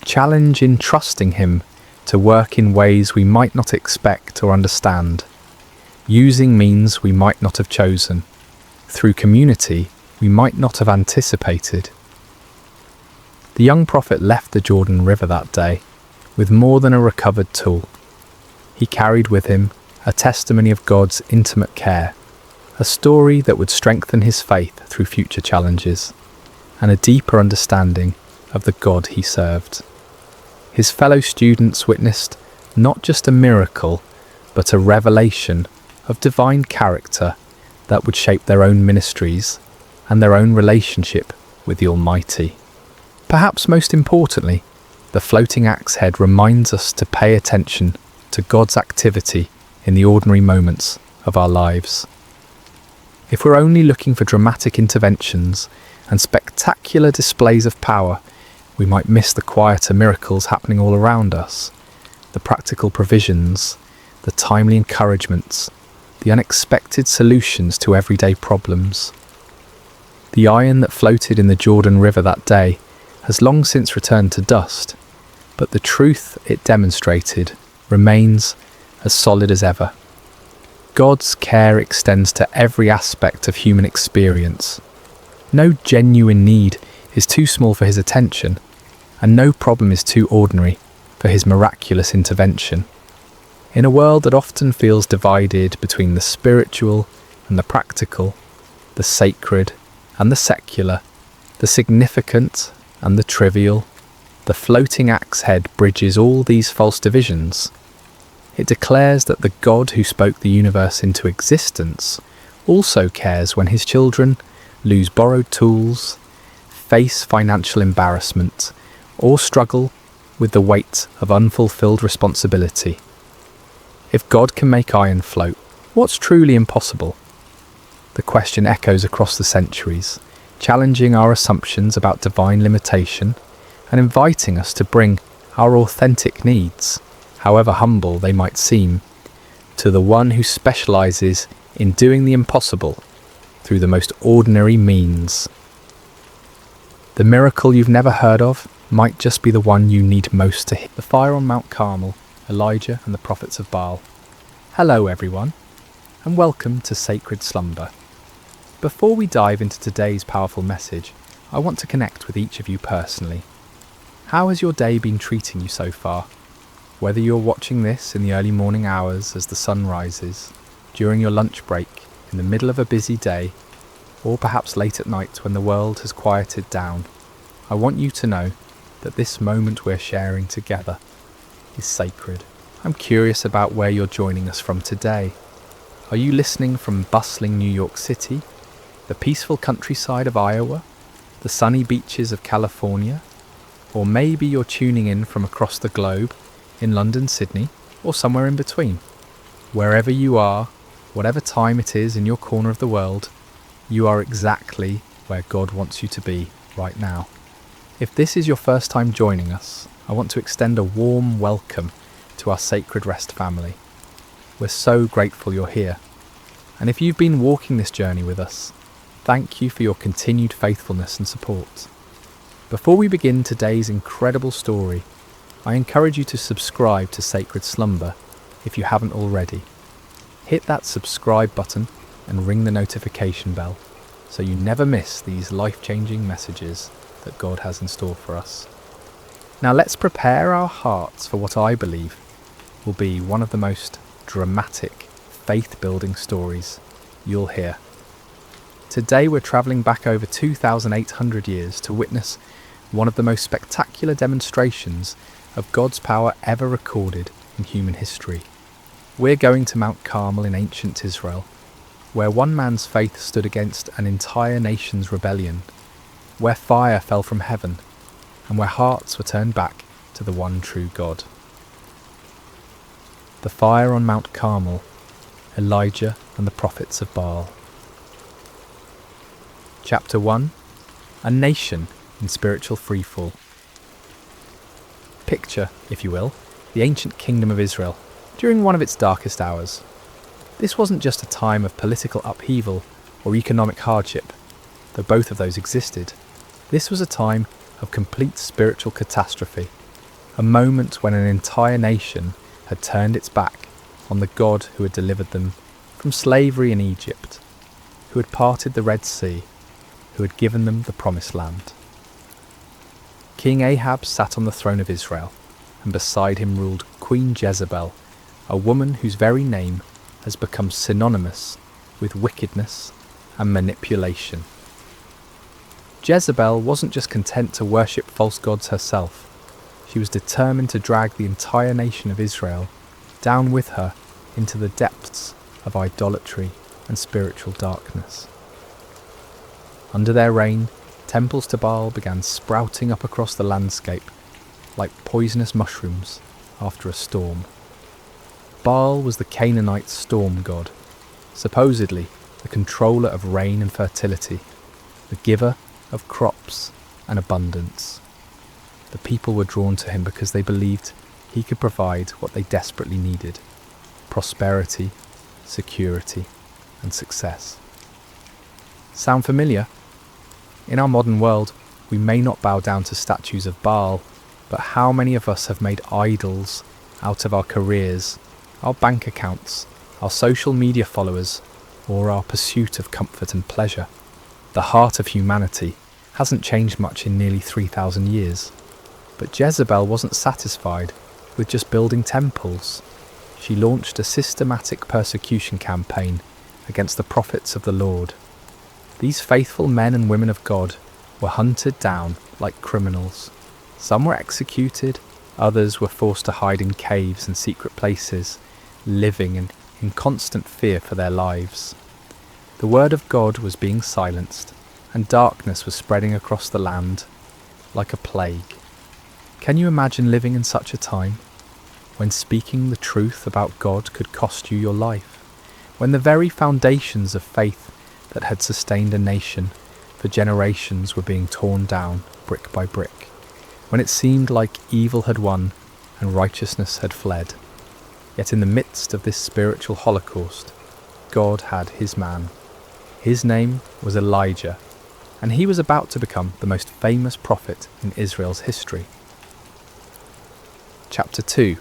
Challenge in trusting him to work in ways we might not expect or understand, using means we might not have chosen, through community we might not have anticipated. The young prophet left the Jordan River that day with more than a recovered tool. He carried with him a testimony of God's intimate care, a story that would strengthen his faith through future challenges, and a deeper understanding of the God he served. His fellow students witnessed not just a miracle, but a revelation of divine character that would shape their own ministries and their own relationship with the Almighty. Perhaps most importantly, the floating axe head reminds us to pay attention to God's activity in the ordinary moments of our lives. If we're only looking for dramatic interventions and spectacular displays of power, we might miss the quieter miracles happening all around us, the practical provisions, the timely encouragements, the unexpected solutions to everyday problems. The iron that floated in the Jordan River that day has long since returned to dust, but the truth it demonstrated remains as solid as ever. God's care extends to every aspect of human experience. No genuine need is too small for his attention, and no problem is too ordinary for his miraculous intervention. In a world that often feels divided between the spiritual and the practical, the sacred and the secular, the significant and the trivial, the floating axe head bridges all these false divisions. It declares that the God who spoke the universe into existence also cares when his children lose borrowed tools, face financial embarrassment, or struggle with the weight of unfulfilled responsibility. If God can make iron float, what's truly impossible? The question echoes across the centuries, challenging our assumptions about divine limitation and inviting us to bring our authentic needs, however humble they might seem, to the one who specializes in doing the impossible through the most ordinary means. The miracle you've never heard of might just be the one you need most to hit. The fire on Mount Carmel, Elijah and the prophets of Baal. Hello everyone, and welcome to Sacred Slumber. Before we dive into today's powerful message, I want to connect with each of you personally. How has your day been treating you so far? Whether you're watching this in the early morning hours as the sun rises, during your lunch break, in the middle of a busy day, or perhaps late at night when the world has quieted down, I want you to know that this moment we're sharing together is sacred. I'm curious about where you're joining us from today. Are you listening from bustling New York City, the peaceful countryside of Iowa, the sunny beaches of California, or maybe you're tuning in from across the globe in London, Sydney, or somewhere in between? Wherever you are, whatever time it is in your corner of the world, you are exactly where God wants you to be right now. If this is your first time joining us, I want to extend a warm welcome to our Sacred Rest family. We're so grateful you're here. And if you've been walking this journey with us, thank you for your continued faithfulness and support. Before we begin today's incredible story, I encourage you to subscribe to Sacred Slumber if you haven't already. Hit that subscribe button and ring the notification bell so you never miss these life-changing messages that God has in store for us. Now let's prepare our hearts for what I believe will be one of the most dramatic, faith-building stories you'll hear. Today we're travelling back over 2,800 years to witness one of the most spectacular demonstrations of God's power ever recorded in human history. We're going to Mount Carmel in ancient Israel, where one man's faith stood against an entire nation's rebellion, where fire fell from heaven, and where hearts were turned back to the one true God. The fire on Mount Carmel, Elijah and the prophets of Baal. Chapter 1. A nation in spiritual freefall. Picture, if you will, the ancient kingdom of Israel during one of its darkest hours. This wasn't just a time of political upheaval or economic hardship, though both of those existed. This was a time of complete spiritual catastrophe, a moment when an entire nation had turned its back on the God who had delivered them from slavery in Egypt, who had parted the Red Sea, who had given them the Promised Land. King Ahab sat on the throne of Israel, and beside him ruled Queen Jezebel, a woman whose very name has become synonymous with wickedness and manipulation. Jezebel wasn't just content to worship false gods herself. She was determined to drag the entire nation of Israel down with her into the depths of idolatry and spiritual darkness. Under their reign, temples to Baal began sprouting up across the landscape like poisonous mushrooms after a storm. Baal was the Canaanite storm god, supposedly the controller of rain and fertility, the giver of crops and abundance. The people were drawn to him because they believed he could provide what they desperately needed: prosperity, security, and success. Sound familiar? In our modern world, We may not bow down to statues of Baal, but how many of us have made idols out of our careers, our bank accounts, our social media followers, or our pursuit of comfort and pleasure? The heart of humanity hasn't changed much in nearly 3,000 years. But Jezebel wasn't satisfied with just building temples. She launched a systematic persecution campaign against the prophets of the Lord. These faithful men and women of God were hunted down like criminals. Some were executed, others were forced to hide in caves and secret places, living in constant fear for their lives. The word of God was being silenced, and darkness was spreading across the land like a plague. Can you imagine living in such a time, when speaking the truth about God could cost you your life, when the very foundations of faith that had sustained a nation for generations were being torn down brick by brick, when it seemed like evil had won and righteousness had fled? Yet in the midst of this spiritual holocaust, God had his man. His name was Elijah, and he was about to become the most famous prophet in Israel's history. Chapter 2.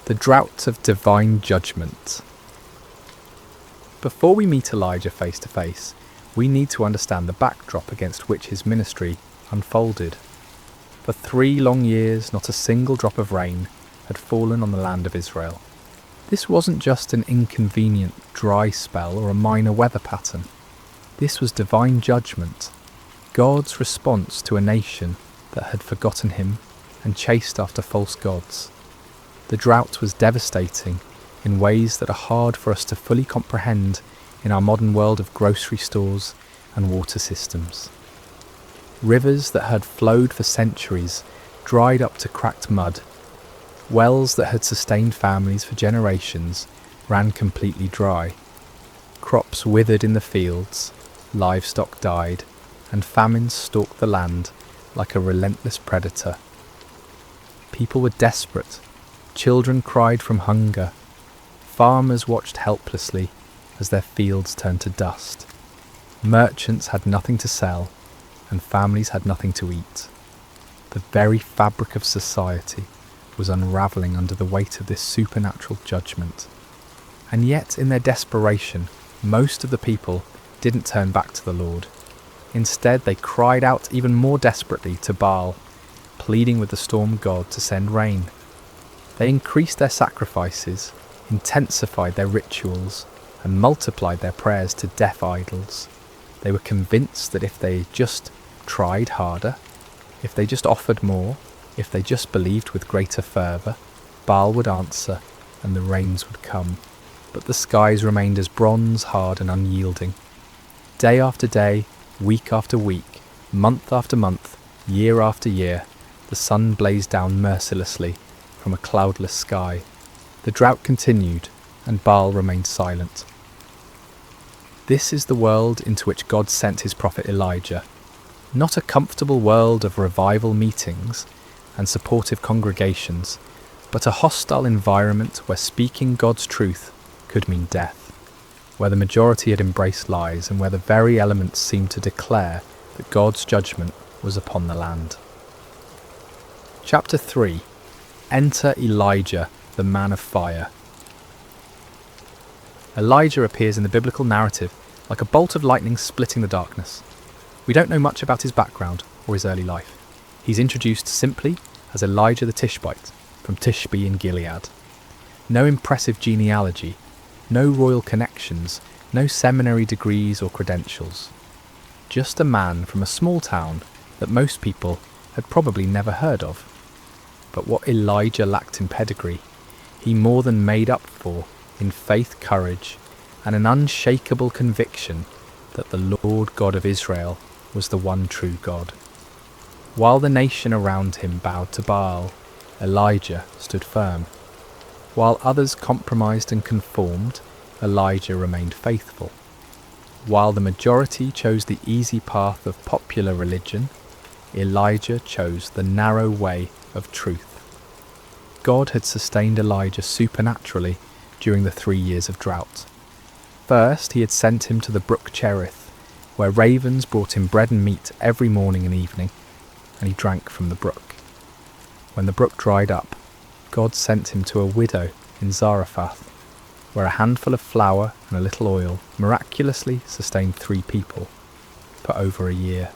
The Drought of Divine Judgment. Before we meet Elijah face to face, we need to understand the backdrop against which his ministry unfolded. For 3 long years, not a single drop of rain had fallen on the land of Israel. This wasn't just an inconvenient dry spell or a minor weather pattern. This was divine judgment, God's response to a nation that had forgotten him and chased after false gods. The drought was devastating in ways that are hard for us to fully comprehend in our modern world of grocery stores and water systems. Rivers that had flowed for centuries dried up to cracked mud. Wells that had sustained families for generations ran completely dry. Crops withered in the fields, livestock died, and famine stalked the land like a relentless predator. People were desperate. Children cried from hunger. Farmers watched helplessly as their fields turned to dust. Merchants had nothing to sell, and families had nothing to eat. The very fabric of society was unravelling under the weight of this supernatural judgment. And yet, in their desperation, most of the people didn't turn back to the Lord. Instead, they cried out even more desperately to Baal, pleading with the storm god to send rain. They increased their sacrifices, intensified their rituals, and multiplied their prayers to deaf idols. They were convinced that if they just tried harder, if they just offered more, if they just believed with greater fervour, Baal would answer and the rains would come. But the skies remained as bronze hard and unyielding. Day after day, week after week, month after month, year after year, the sun blazed down mercilessly from a cloudless sky. The drought continued, and Baal remained silent. This is the world into which God sent his prophet Elijah. Not a comfortable world of revival meetings and supportive congregations, but a hostile environment where speaking God's truth could mean death, where the majority had embraced lies, and where the very elements seemed to declare that God's judgment was upon the land. Chapter 3. Enter Elijah, the man of fire. Elijah appears in the biblical narrative like a bolt of lightning splitting the darkness. We don't know much about his background or his early life. He's introduced simply as Elijah the Tishbite from Tishbe in Gilead. No impressive genealogy, no royal connections, no seminary degrees or credentials. Just a man from a small town that most people had probably never heard of. But what Elijah lacked in pedigree, he more than made up for in faith, courage, and an unshakable conviction that the Lord God of Israel was the one true God. While the nation around him bowed to Baal, Elijah stood firm. While others compromised and conformed, Elijah remained faithful. While the majority chose the easy path of popular religion, Elijah chose the narrow way of truth. God had sustained Elijah supernaturally during the 3 years of drought. First, he had sent him to the brook Cherith, where ravens brought him bread and meat every morning and evening. and he drank from the brook. When the brook dried up, God sent him to a widow in Zarephath, where a handful of flour and a little oil miraculously sustained 3 people for over a year.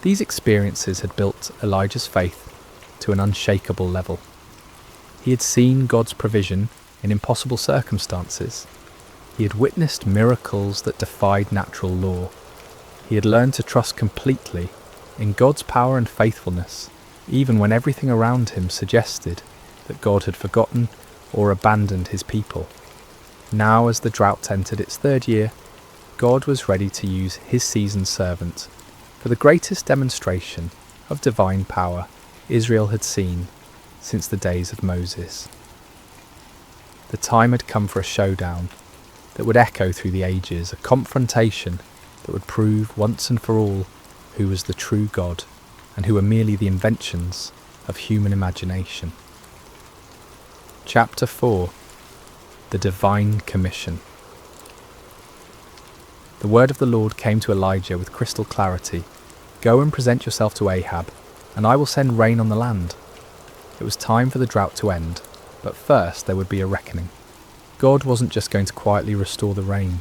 These experiences had built Elijah's faith to an unshakable level. He had seen God's provision in impossible circumstances. He had witnessed miracles that defied natural law. He had learned to trust completely in God's power and faithfulness, even when everything around him suggested that God had forgotten or abandoned his people. Now, as the drought entered its 3rd year, God was ready to use his seasoned servant for the greatest demonstration of divine power Israel had seen since the days of Moses. The time had come for a showdown that would echo through the ages, a confrontation that would prove once and for all who was the true God and who were merely the inventions of human imagination. Chapter 4. The Divine Commission. The word of the Lord came to Elijah with crystal clarity. Go and present yourself to Ahab, and I will send rain on the land. It was time for the drought to end, but first there would be a reckoning. God wasn't just going to quietly restore the rain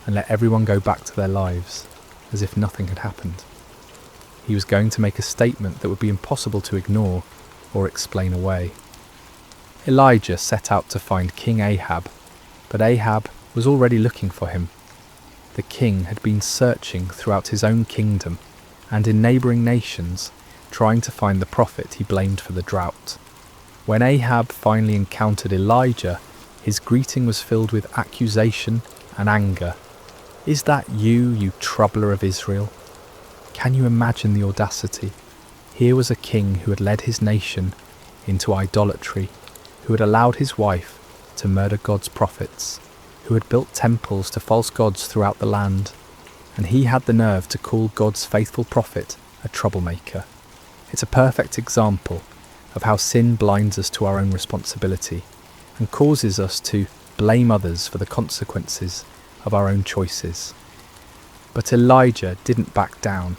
and let everyone go back to their lives as if nothing had happened. He was going to make a statement that would be impossible to ignore or explain away. Elijah set out to find King Ahab, but Ahab was already looking for him. The king had been searching throughout his own kingdom and in neighbouring nations, trying to find the prophet he blamed for the drought. When Ahab finally encountered Elijah, his greeting was filled with accusation and anger. Is that you troubler of Israel? Can you imagine the audacity? Here was a king who had led his nation into idolatry, who had allowed his wife to murder God's prophets, who had built temples to false gods throughout the land, and he had the nerve to call God's faithful prophet a troublemaker. It's a perfect example of how sin blinds us to our own responsibility and causes us to blame others for the consequences of our own choices. But Elijah didn't back down.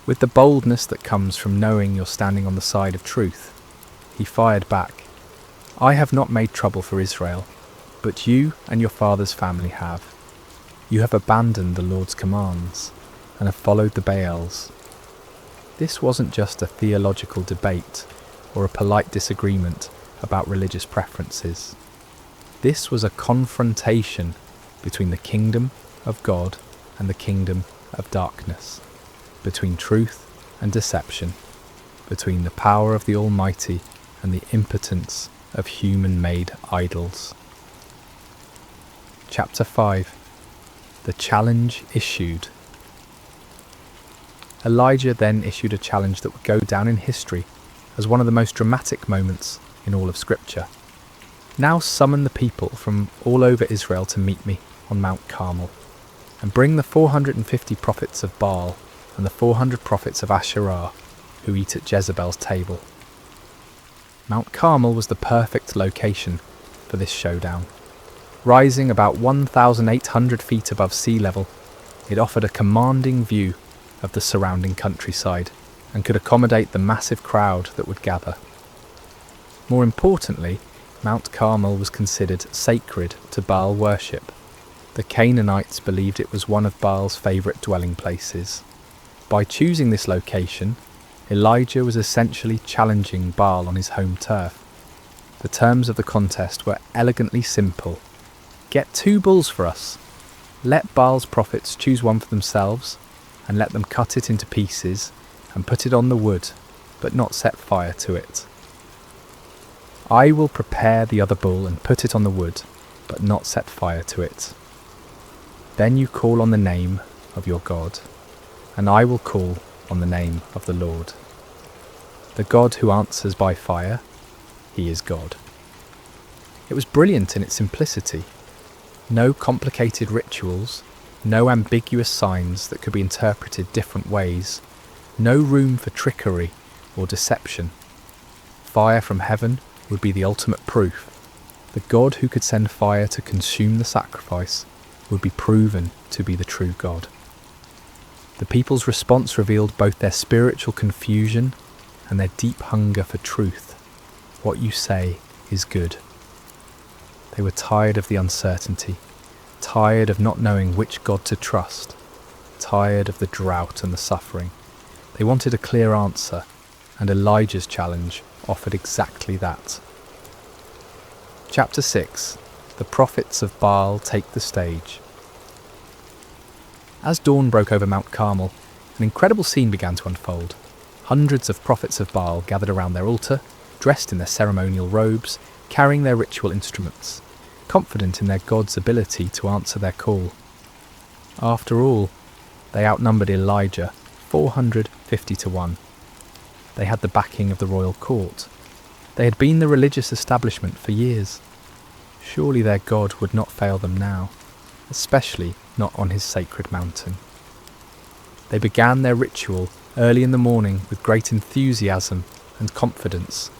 With the boldness that comes from knowing you're standing on the side of truth, he fired back. I have not made trouble for Israel, but you and your father's family have. You have abandoned the Lord's commands and have followed the Baals. This wasn't just a theological debate or a polite disagreement about religious preferences. This was a confrontation between the kingdom of God and the kingdom of darkness, between truth and deception, between the power of the Almighty and the impotence of human-made idols. Chapter 5. The challenge issued. Elijah then issued a challenge that would go down in history as one of the most dramatic moments in all of Scripture. Now summon the people from all over Israel to meet me on Mount Carmel, and bring the 450 prophets of Baal and the 400 prophets of Asherah who eat at Jezebel's table. Mount Carmel was the perfect location for this showdown. Rising about 1,800 feet above sea level, it offered a commanding view of the surrounding countryside and could accommodate the massive crowd that would gather. More importantly, Mount Carmel was considered sacred to Baal worship. The Canaanites believed it was one of Baal's favourite dwelling places. By choosing this location, Elijah was essentially challenging Baal on his home turf. The terms of the contest were elegantly simple. Get 2 bulls for us. Let Baal's prophets choose one for themselves, and let them cut it into pieces and put it on the wood, but not set fire to it. I will prepare the other bull and put it on the wood, but not set fire to it. Then you call on the name of your God, and I will call on the name of the Lord. The God who answers by fire, he is God. It was brilliant in its simplicity. No complicated rituals, no ambiguous signs that could be interpreted different ways, no room for trickery or deception. Fire from heaven would be the ultimate proof. The God who could send fire to consume the sacrifice would be proven to be the true God. The people's response revealed both their spiritual confusion and their deep hunger for truth. What you say is good. They were tired of the uncertainty, tired of not knowing which God to trust, tired of the drought and the suffering. They wanted a clear answer, and Elijah's challenge offered exactly that. Chapter 6. The prophets of Baal take the stage. As dawn broke over Mount Carmel, an incredible scene began to unfold. Hundreds of prophets of Baal gathered around their altar, dressed in their ceremonial robes, carrying their ritual instruments, confident in their God's ability to answer their call. After all, they outnumbered Elijah 450 to 1. They had the backing of the royal court. They had been the religious establishment for years. Surely their God would not fail them now, especially not on his sacred mountain. They began their ritual early in the morning with great enthusiasm and confidence.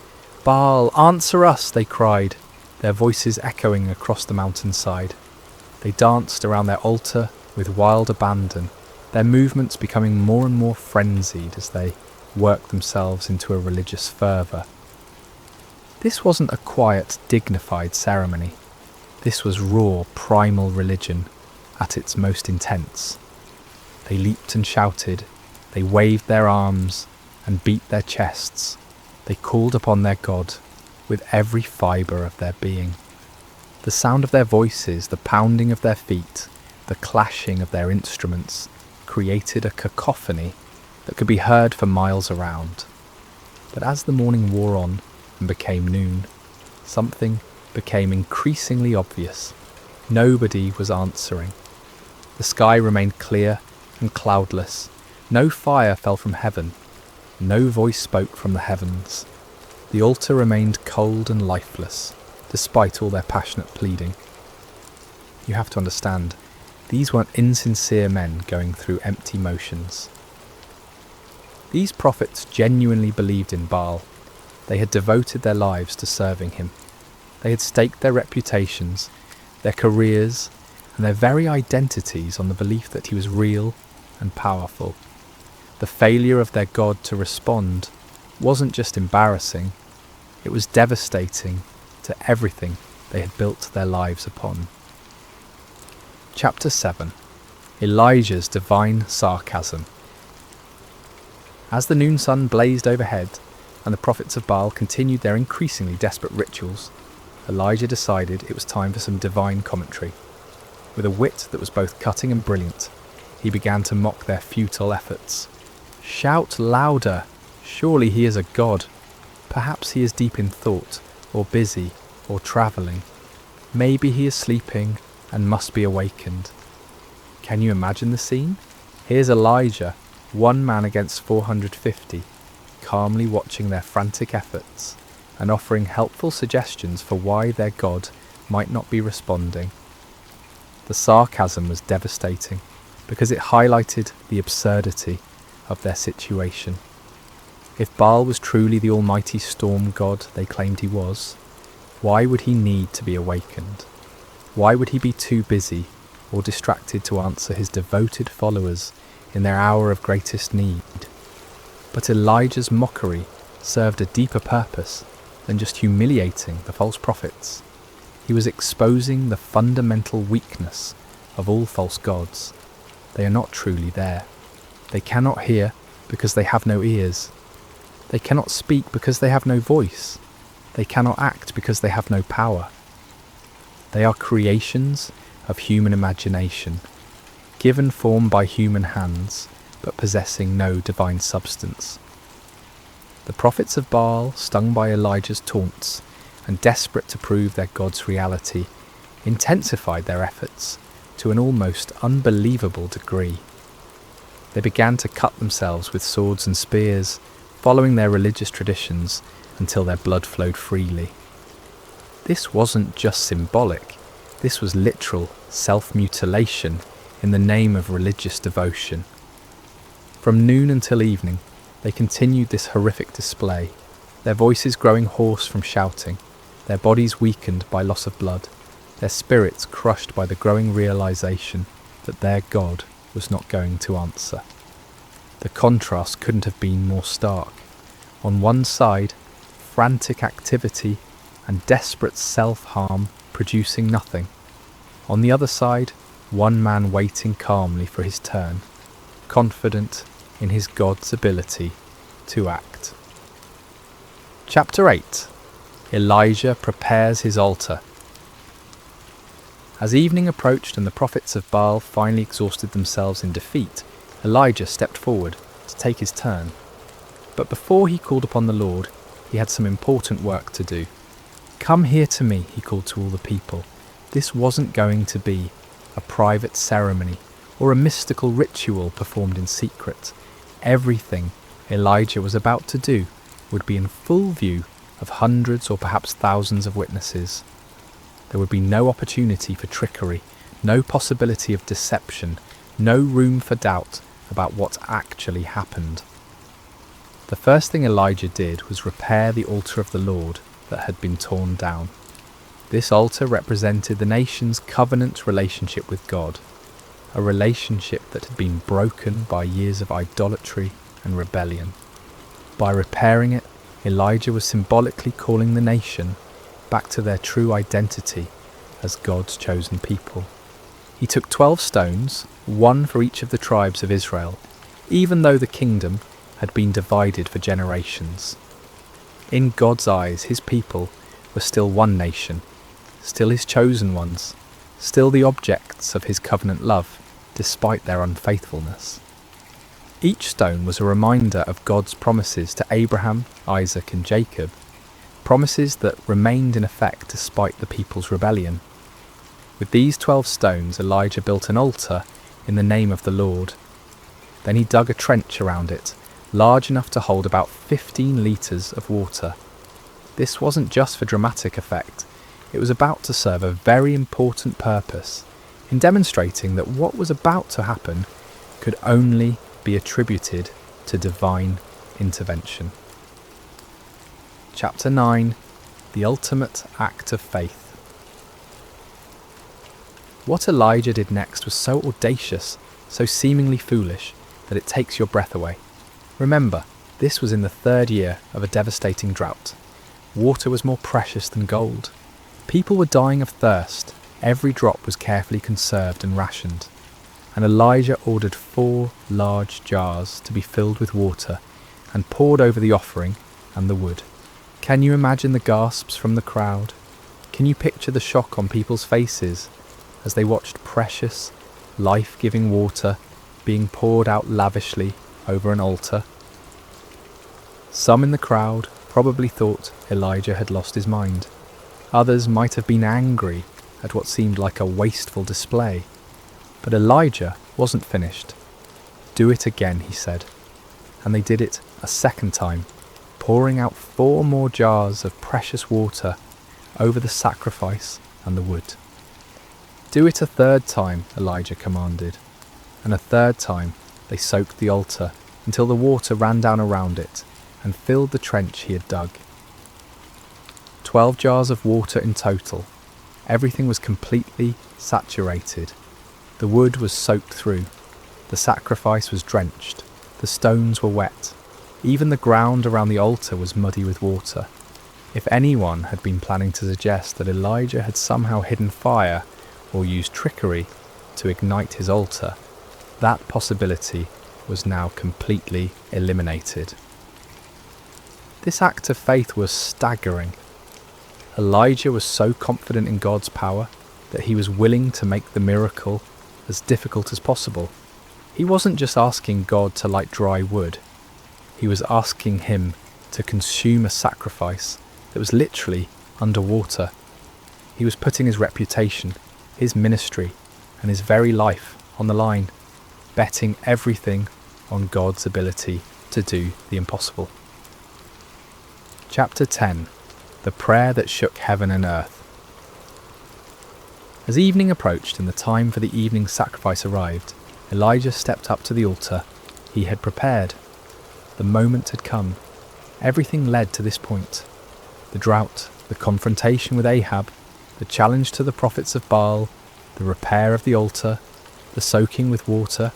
"Baal, answer us," they cried, their voices echoing across the mountainside. They danced around their altar with wild abandon, their movements becoming more and more frenzied as they worked themselves into a religious fervour. This wasn't a quiet, dignified ceremony. This was raw, primal religion at its most intense. They leaped and shouted, they waved their arms and beat their chests. They called upon their God with every fibre of their being. The sound of their voices, the pounding of their feet, the clashing of their instruments created a cacophony that could be heard for miles around. But as the morning wore on and became noon, something became increasingly obvious. Nobody was answering. The sky remained clear and cloudless. No fire fell from heaven. No voice spoke from the heavens. The altar remained cold and lifeless, despite all their passionate pleading. You have to understand, these weren't insincere men going through empty motions. These prophets genuinely believed in Baal. They had devoted their lives to serving him. They had staked their reputations, their careers, and their very identities on the belief that he was real and powerful. The failure of their God to respond wasn't just embarrassing, it was devastating to everything they had built their lives upon. Chapter 7. Elijah's Divine Sarcasm. As the noon sun blazed overhead and the prophets of Baal continued their increasingly desperate rituals, Elijah decided it was time for some divine commentary. With a wit that was both cutting and brilliant, he began to mock their futile efforts. "Shout louder! Surely he is a god. Perhaps he is deep in thought, or busy, or travelling. Maybe he is sleeping and must be awakened." Can you imagine the scene? Here's Elijah, one man against 450, calmly watching their frantic efforts and offering helpful suggestions for why their God might not be responding. The sarcasm was devastating because it highlighted the absurdity of their situation. If Baal was truly the almighty storm god they claimed he was, why would he need to be awakened? Why would he be too busy or distracted to answer his devoted followers in their hour of greatest need? But Elijah's mockery served a deeper purpose than just humiliating the false prophets. He was exposing the fundamental weakness of all false gods. They are not truly there. They cannot hear because they have no ears. They cannot speak because they have no voice. They cannot act because they have no power. They are creations of human imagination, given form by human hands, but possessing no divine substance. The prophets of Baal, stung by Elijah's taunts and desperate to prove their God's reality, intensified their efforts to an almost unbelievable degree. They began to cut themselves with swords and spears, following their religious traditions until their blood flowed freely. This wasn't just symbolic, this was literal self-mutilation in the name of religious devotion. From noon until evening, they continued this horrific display, their voices growing hoarse from shouting, their bodies weakened by loss of blood, their spirits crushed by the growing realization that their God was not going to answer. The contrast couldn't have been more stark. On one side, frantic activity and desperate self-harm producing nothing. On the other side, one man waiting calmly for his turn, confident in his God's ability to act. Chapter 8. Elijah prepares his altar. As evening approached and the prophets of Baal finally exhausted themselves in defeat, Elijah stepped forward to take his turn. But before he called upon the Lord, he had some important work to do. "Come here to me," he called to all the people. This wasn't going to be a private ceremony or a mystical ritual performed in secret. Everything Elijah was about to do would be in full view of hundreds or perhaps thousands of witnesses. There would be no opportunity for trickery, no possibility of deception, no room for doubt about what actually happened. The first thing Elijah did was repair the altar of the Lord that had been torn down. This altar represented the nation's covenant relationship with God, a relationship that had been broken by years of idolatry and rebellion. By repairing it, Elijah was symbolically calling the nation back to their true identity as God's chosen people. He took 12 stones, one for each of the tribes of Israel, even though the kingdom had been divided for generations. In God's eyes, his people were still one nation, still his chosen ones, still the objects of his covenant love, despite their unfaithfulness. Each stone was a reminder of God's promises to Abraham, Isaac and Jacob, promises that remained in effect despite the people's rebellion. With these 12 stones, Elijah built an altar in the name of the Lord. Then he dug a trench around it, large enough to hold about 15 litres of water. This wasn't just for dramatic effect. It was about to serve a very important purpose in demonstrating that what was about to happen could only be attributed to divine intervention. Chapter 9. The ultimate act of faith. What Elijah did next was so audacious, so seemingly foolish, that it takes your breath away. Remember, this was in the 3rd year of a devastating drought. Water was more precious than gold. People were dying of thirst. Every drop was carefully conserved and rationed. And Elijah ordered 4 large jars to be filled with water and poured over the offering and the wood. Can you imagine the gasps from the crowd? Can you picture the shock on people's faces as they watched precious, life-giving water being poured out lavishly over an altar? Some in the crowd probably thought Elijah had lost his mind. Others might have been angry at what seemed like a wasteful display. But Elijah wasn't finished. "Do it again," he said. And they did it a second time, pouring out 4 more jars of precious water over the sacrifice and the wood. "Do it a 3rd time," Elijah commanded. And a 3rd time they soaked the altar until the water ran down around it and filled the trench he had dug. 12 jars of water in total. Everything was completely saturated. The wood was soaked through. The sacrifice was drenched. The stones were wet. Even the ground around the altar was muddy with water. If anyone had been planning to suggest that Elijah had somehow hidden fire or used trickery to ignite his altar, that possibility was now completely eliminated. This act of faith was staggering. Elijah was so confident in God's power that he was willing to make the miracle as difficult as possible. He wasn't just asking God to light dry wood. He was asking him to consume a sacrifice that was literally underwater. He was putting his reputation, his ministry, and his very life on the line, betting everything on God's ability to do the impossible. Chapter 10. The prayer that shook heaven and earth. As evening approached and the time for the evening sacrifice arrived, Elijah stepped up to the altar he had prepared. The moment had come. Everything led to this point. The drought, the confrontation with Ahab, the challenge to the prophets of Baal, the repair of the altar, the soaking with water,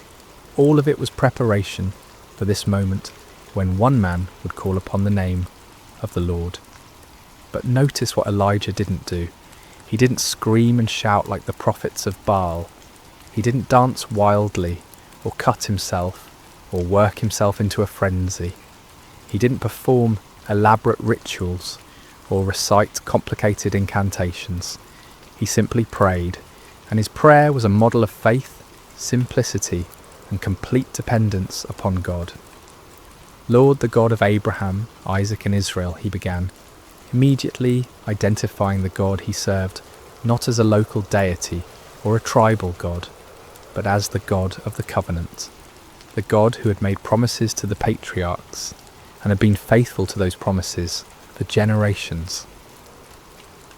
all of it was preparation for this moment when one man would call upon the name of the Lord. But notice what Elijah didn't do. He didn't scream and shout like the prophets of Baal. He didn't dance wildly, or cut himself, or work himself into a frenzy. He didn't perform elaborate rituals, or recite complicated incantations. He simply prayed, and his prayer was a model of faith, simplicity, and complete dependence upon God. Lord, the God of Abraham, Isaac, and Israel, he began, immediately identifying the God he served not as a local deity or a tribal God, but as the God of the covenant, the God who had made promises to the patriarchs and had been faithful to those promises for generations.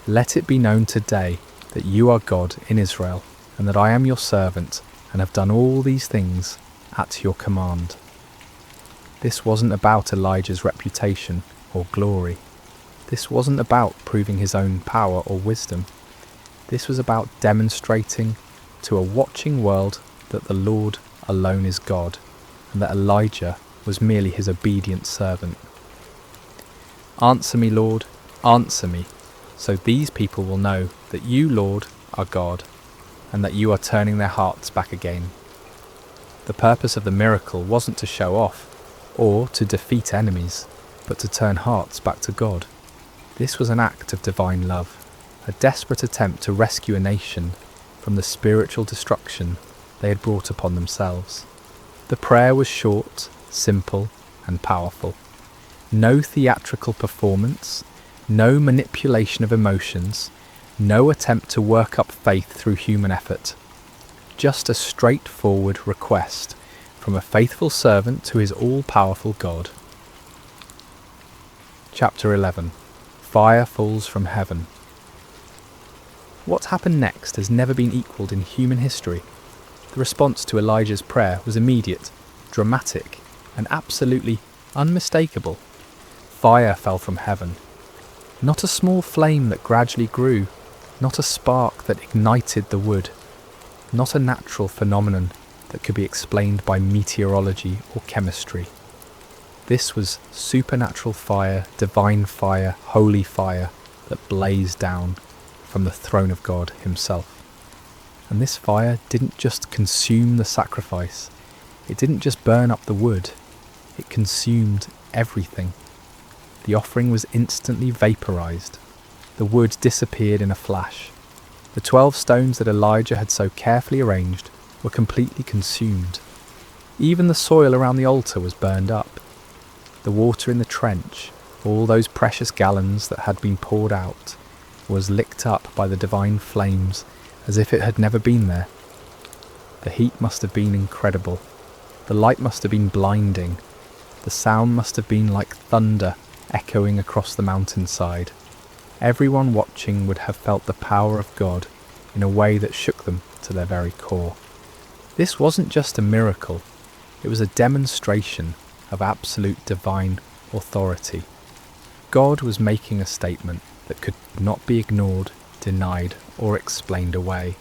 Let it be known today that you are God in Israel, and that I am your servant, and have done all these things at your command. This wasn't about Elijah's reputation or glory. This wasn't about proving his own power or wisdom. This was about demonstrating to a watching world that the Lord alone is God, and that Elijah was merely his obedient servant. Answer me, Lord, answer me, so these people will know that you, Lord, are God, and that you are turning their hearts back again. The purpose of the miracle wasn't to show off, or to defeat enemies, but to turn hearts back to God. This was an act of divine love, a desperate attempt to rescue a nation from the spiritual destruction they had brought upon themselves. The prayer was short, simple, and powerful. No theatrical performance, no manipulation of emotions, no attempt to work up faith through human effort. Just a straightforward request from a faithful servant to his all-powerful God. Chapter 11. Fire falls from heaven. What happened next has never been equalled in human history. The response to Elijah's prayer was immediate, dramatic, and absolutely unmistakable. Fire fell from heaven. Not a small flame that gradually grew, not a spark that ignited the wood, not a natural phenomenon that could be explained by meteorology or chemistry. This was supernatural fire, divine fire, holy fire that blazed down from the throne of God himself. And this fire didn't just consume the sacrifice, it didn't just burn up the wood, it consumed everything. The offering was instantly vaporized. The wood disappeared in a flash. The 12 stones that Elijah had so carefully arranged were completely consumed. Even the soil around the altar was burned up. The water in the trench, all those precious gallons that had been poured out, was licked up by the divine flames as if it had never been there. The heat must have been incredible. The light must have been blinding. The sound must have been like thunder echoing across the mountainside. Everyone watching would have felt the power of God in a way that shook them to their very core. This wasn't just a miracle, it was a demonstration of absolute divine authority. God was making a statement that could not be ignored, denied, or explained away.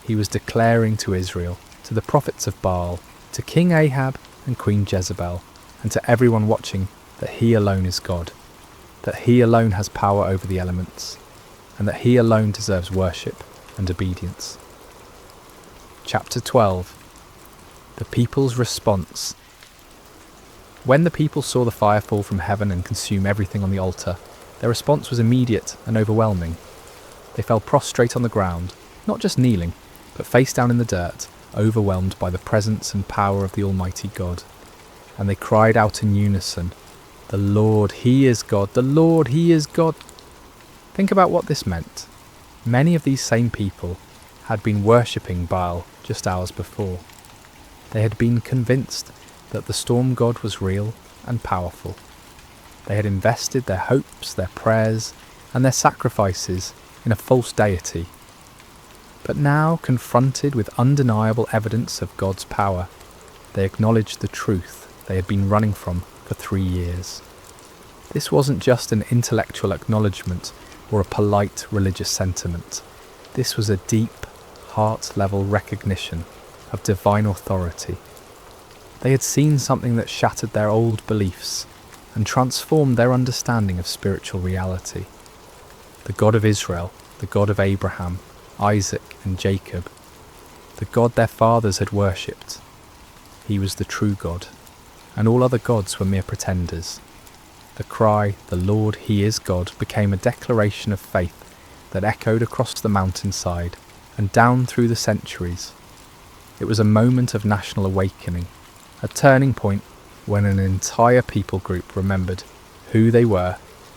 He was declaring to Israel, to the prophets of Baal, to King Ahab and Queen Jezebel, and to everyone watching, that he alone is God, that he alone has power over the elements, and that he alone deserves worship and obedience. Chapter 12. The people's response. When the people saw the fire fall from heaven and consume everything on the altar, their response was immediate and overwhelming. They fell prostrate on the ground, not just kneeling, but face down in the dirt, overwhelmed by the presence and power of the Almighty God. And they cried out in unison, "The Lord, He is God! The Lord, He is God!" Think about what this meant. Many of these same people had been worshipping Baal just hours before. They had been convinced that the storm god was real and powerful. They had invested their hopes, their prayers, and their sacrifices in a false deity. But now, confronted with undeniable evidence of God's power, they acknowledged the truth they had been running from for 3 years. This wasn't just an intellectual acknowledgement or a polite religious sentiment. This was a deep, heart-level recognition of divine authority. They had seen something that shattered their old beliefs and transformed their understanding of spiritual reality. The God of Israel, the God of Abraham, Isaac and Jacob, the God their fathers had worshipped. He was the true God, and all other gods were mere pretenders. The cry, "The Lord, He is God," became a declaration of faith that echoed across the mountainside and down through the centuries. It was a moment of national awakening, a turning point when an entire people group remembered who they were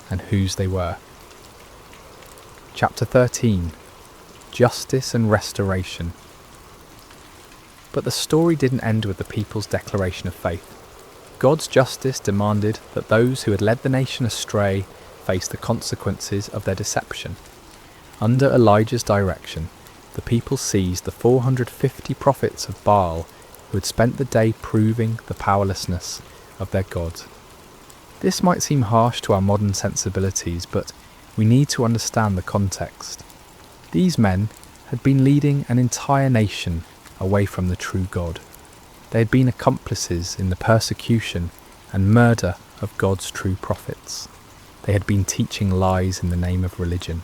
and whose they were. Chapter 13. Justice and Restoration. But the story didn't end with the people's declaration of faith. God's justice demanded that those who had led the nation astray face the consequences of their deception. Under Elijah's direction, the people seized the 450 prophets of Baal who had spent the day proving the powerlessness of their God. This might seem harsh to our modern sensibilities, but we need to understand the context. These men had been leading an entire nation away from the true God. They had been accomplices in the persecution and murder of God's true prophets. They had been teaching lies in the name of religion,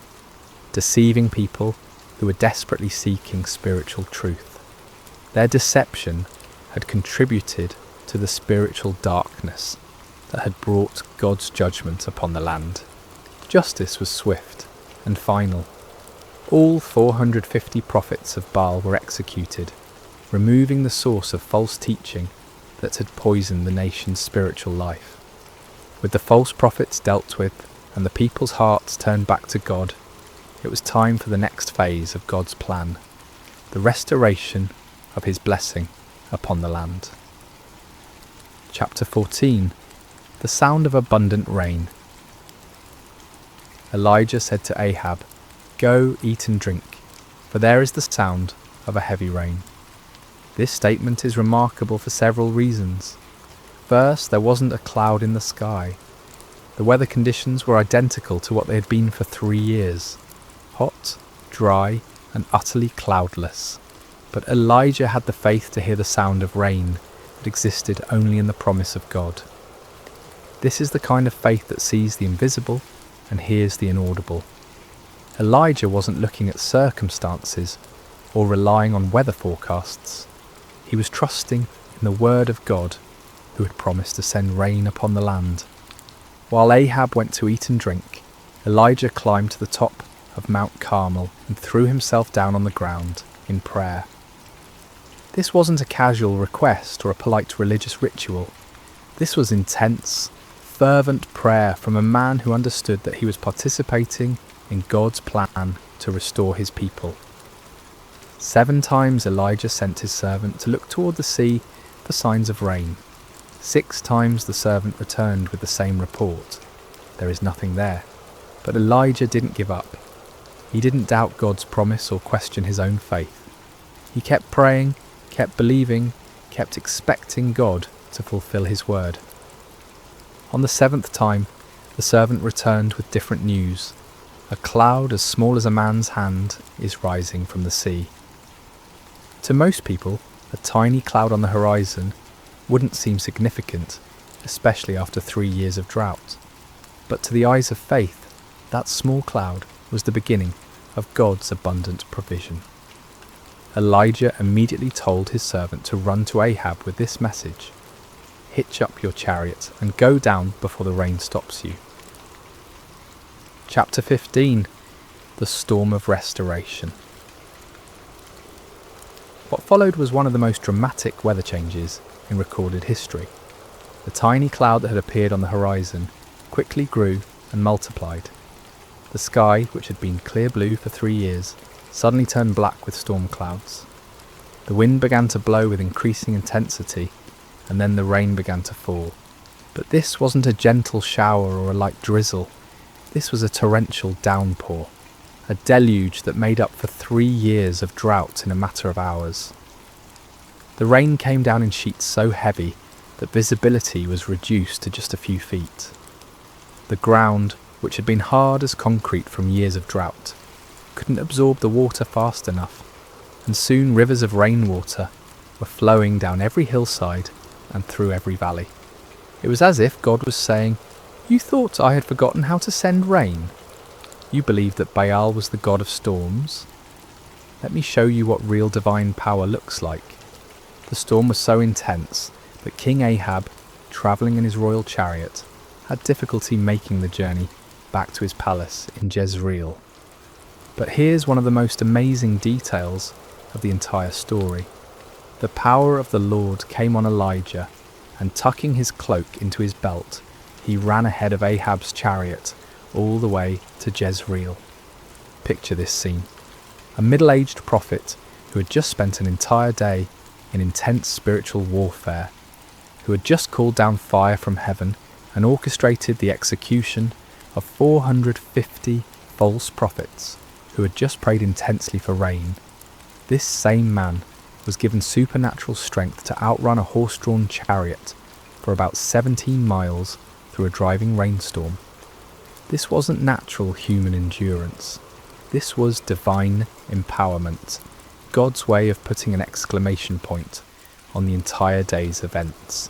deceiving people who were desperately seeking spiritual truth. Their deception had contributed to the spiritual darkness that had brought God's judgment upon the land. Justice was swift and final. All 450 prophets of Baal were executed, removing the source of false teaching that had poisoned the nation's spiritual life. With the false prophets dealt with and the people's hearts turned back to God, it was time for the next phase of God's plan, the restoration of His blessing upon the land. Chapter 14. The sound of abundant rain. Elijah said to Ahab, "Go, eat and drink, for there is the sound of a heavy rain." This statement is remarkable for several reasons. First, there wasn't a cloud in the sky. The weather conditions were identical to what they had been for 3 years. Hot, dry, and utterly cloudless. But Elijah had the faith to hear the sound of rain that existed only in the promise of God. This is the kind of faith that sees the invisible and hears the inaudible. Elijah wasn't looking at circumstances or relying on weather forecasts. He was trusting in the word of God, who had promised to send rain upon the land. While Ahab went to eat and drink, Elijah climbed to the top of Mount Carmel and threw himself down on the ground in prayer. This wasn't a casual request or a polite religious ritual. This was intense, fervent prayer from a man who understood that he was participating in God's plan to restore his people. 7 times Elijah sent his servant to look toward the sea for signs of rain. 6 times the servant returned with the same report. There is nothing there. But Elijah didn't give up. He didn't doubt God's promise or question his own faith. He kept praying, kept believing, kept expecting God to fulfill his word. On the 7th time, the servant returned with different news. A cloud as small as a man's hand is rising from the sea. To most people, a tiny cloud on the horizon wouldn't seem significant, especially after 3 years of drought. But to the eyes of faith, that small cloud was the beginning of God's abundant provision. Elijah immediately told his servant to run to Ahab with this message: "Hitch up your chariot and go down before the rain stops you." Chapter 15. The Storm of Restoration. What followed was one of the most dramatic weather changes in recorded history. The tiny cloud that had appeared on the horizon quickly grew and multiplied. The sky, which had been clear blue for 3 years, suddenly turned black with storm clouds. The wind began to blow with increasing intensity, and then the rain began to fall. But this wasn't a gentle shower or a light drizzle. This was a torrential downpour, a deluge that made up for 3 years of drought in a matter of hours. The rain came down in sheets so heavy that visibility was reduced to just a few feet. The ground, which had been hard as concrete from years of drought, couldn't absorb the water fast enough, and soon rivers of rainwater were flowing down every hillside and through every valley. It was as if God was saying, "You thought I had forgotten how to send rain? You believed that Baal was the god of storms? Let me show you what real divine power looks like." The storm was so intense that King Ahab, travelling in his royal chariot, had difficulty making the journey back to his palace in Jezreel. But here's one of the most amazing details of the entire story. The power of the Lord came on Elijah, and tucking his cloak into his belt, he ran ahead of Ahab's chariot all the way to Jezreel. Picture this scene. A middle-aged prophet who had just spent an entire day in intense spiritual warfare, who had just called down fire from heaven and orchestrated the execution of 450 false prophets who had just prayed intensely for rain. This same man was given supernatural strength to outrun a horse-drawn chariot for about 17 miles through a driving rainstorm. This wasn't natural human endurance. This was divine empowerment, God's way of putting an exclamation point on the entire day's events.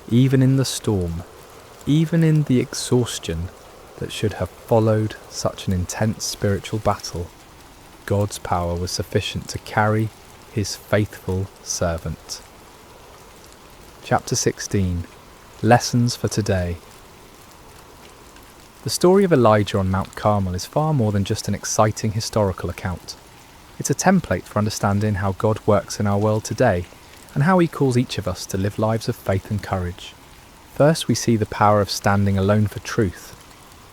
Even in the storm, even in the exhaustion that should have followed such an intense spiritual battle, God's power was sufficient to carry his faithful servant. Chapter 16. Lessons for today. The story of Elijah on Mount Carmel is far more than just an exciting historical account. It's a template for understanding how God works in our world today and how he calls each of us to live lives of faith and courage. First, we see the power of standing alone for truth.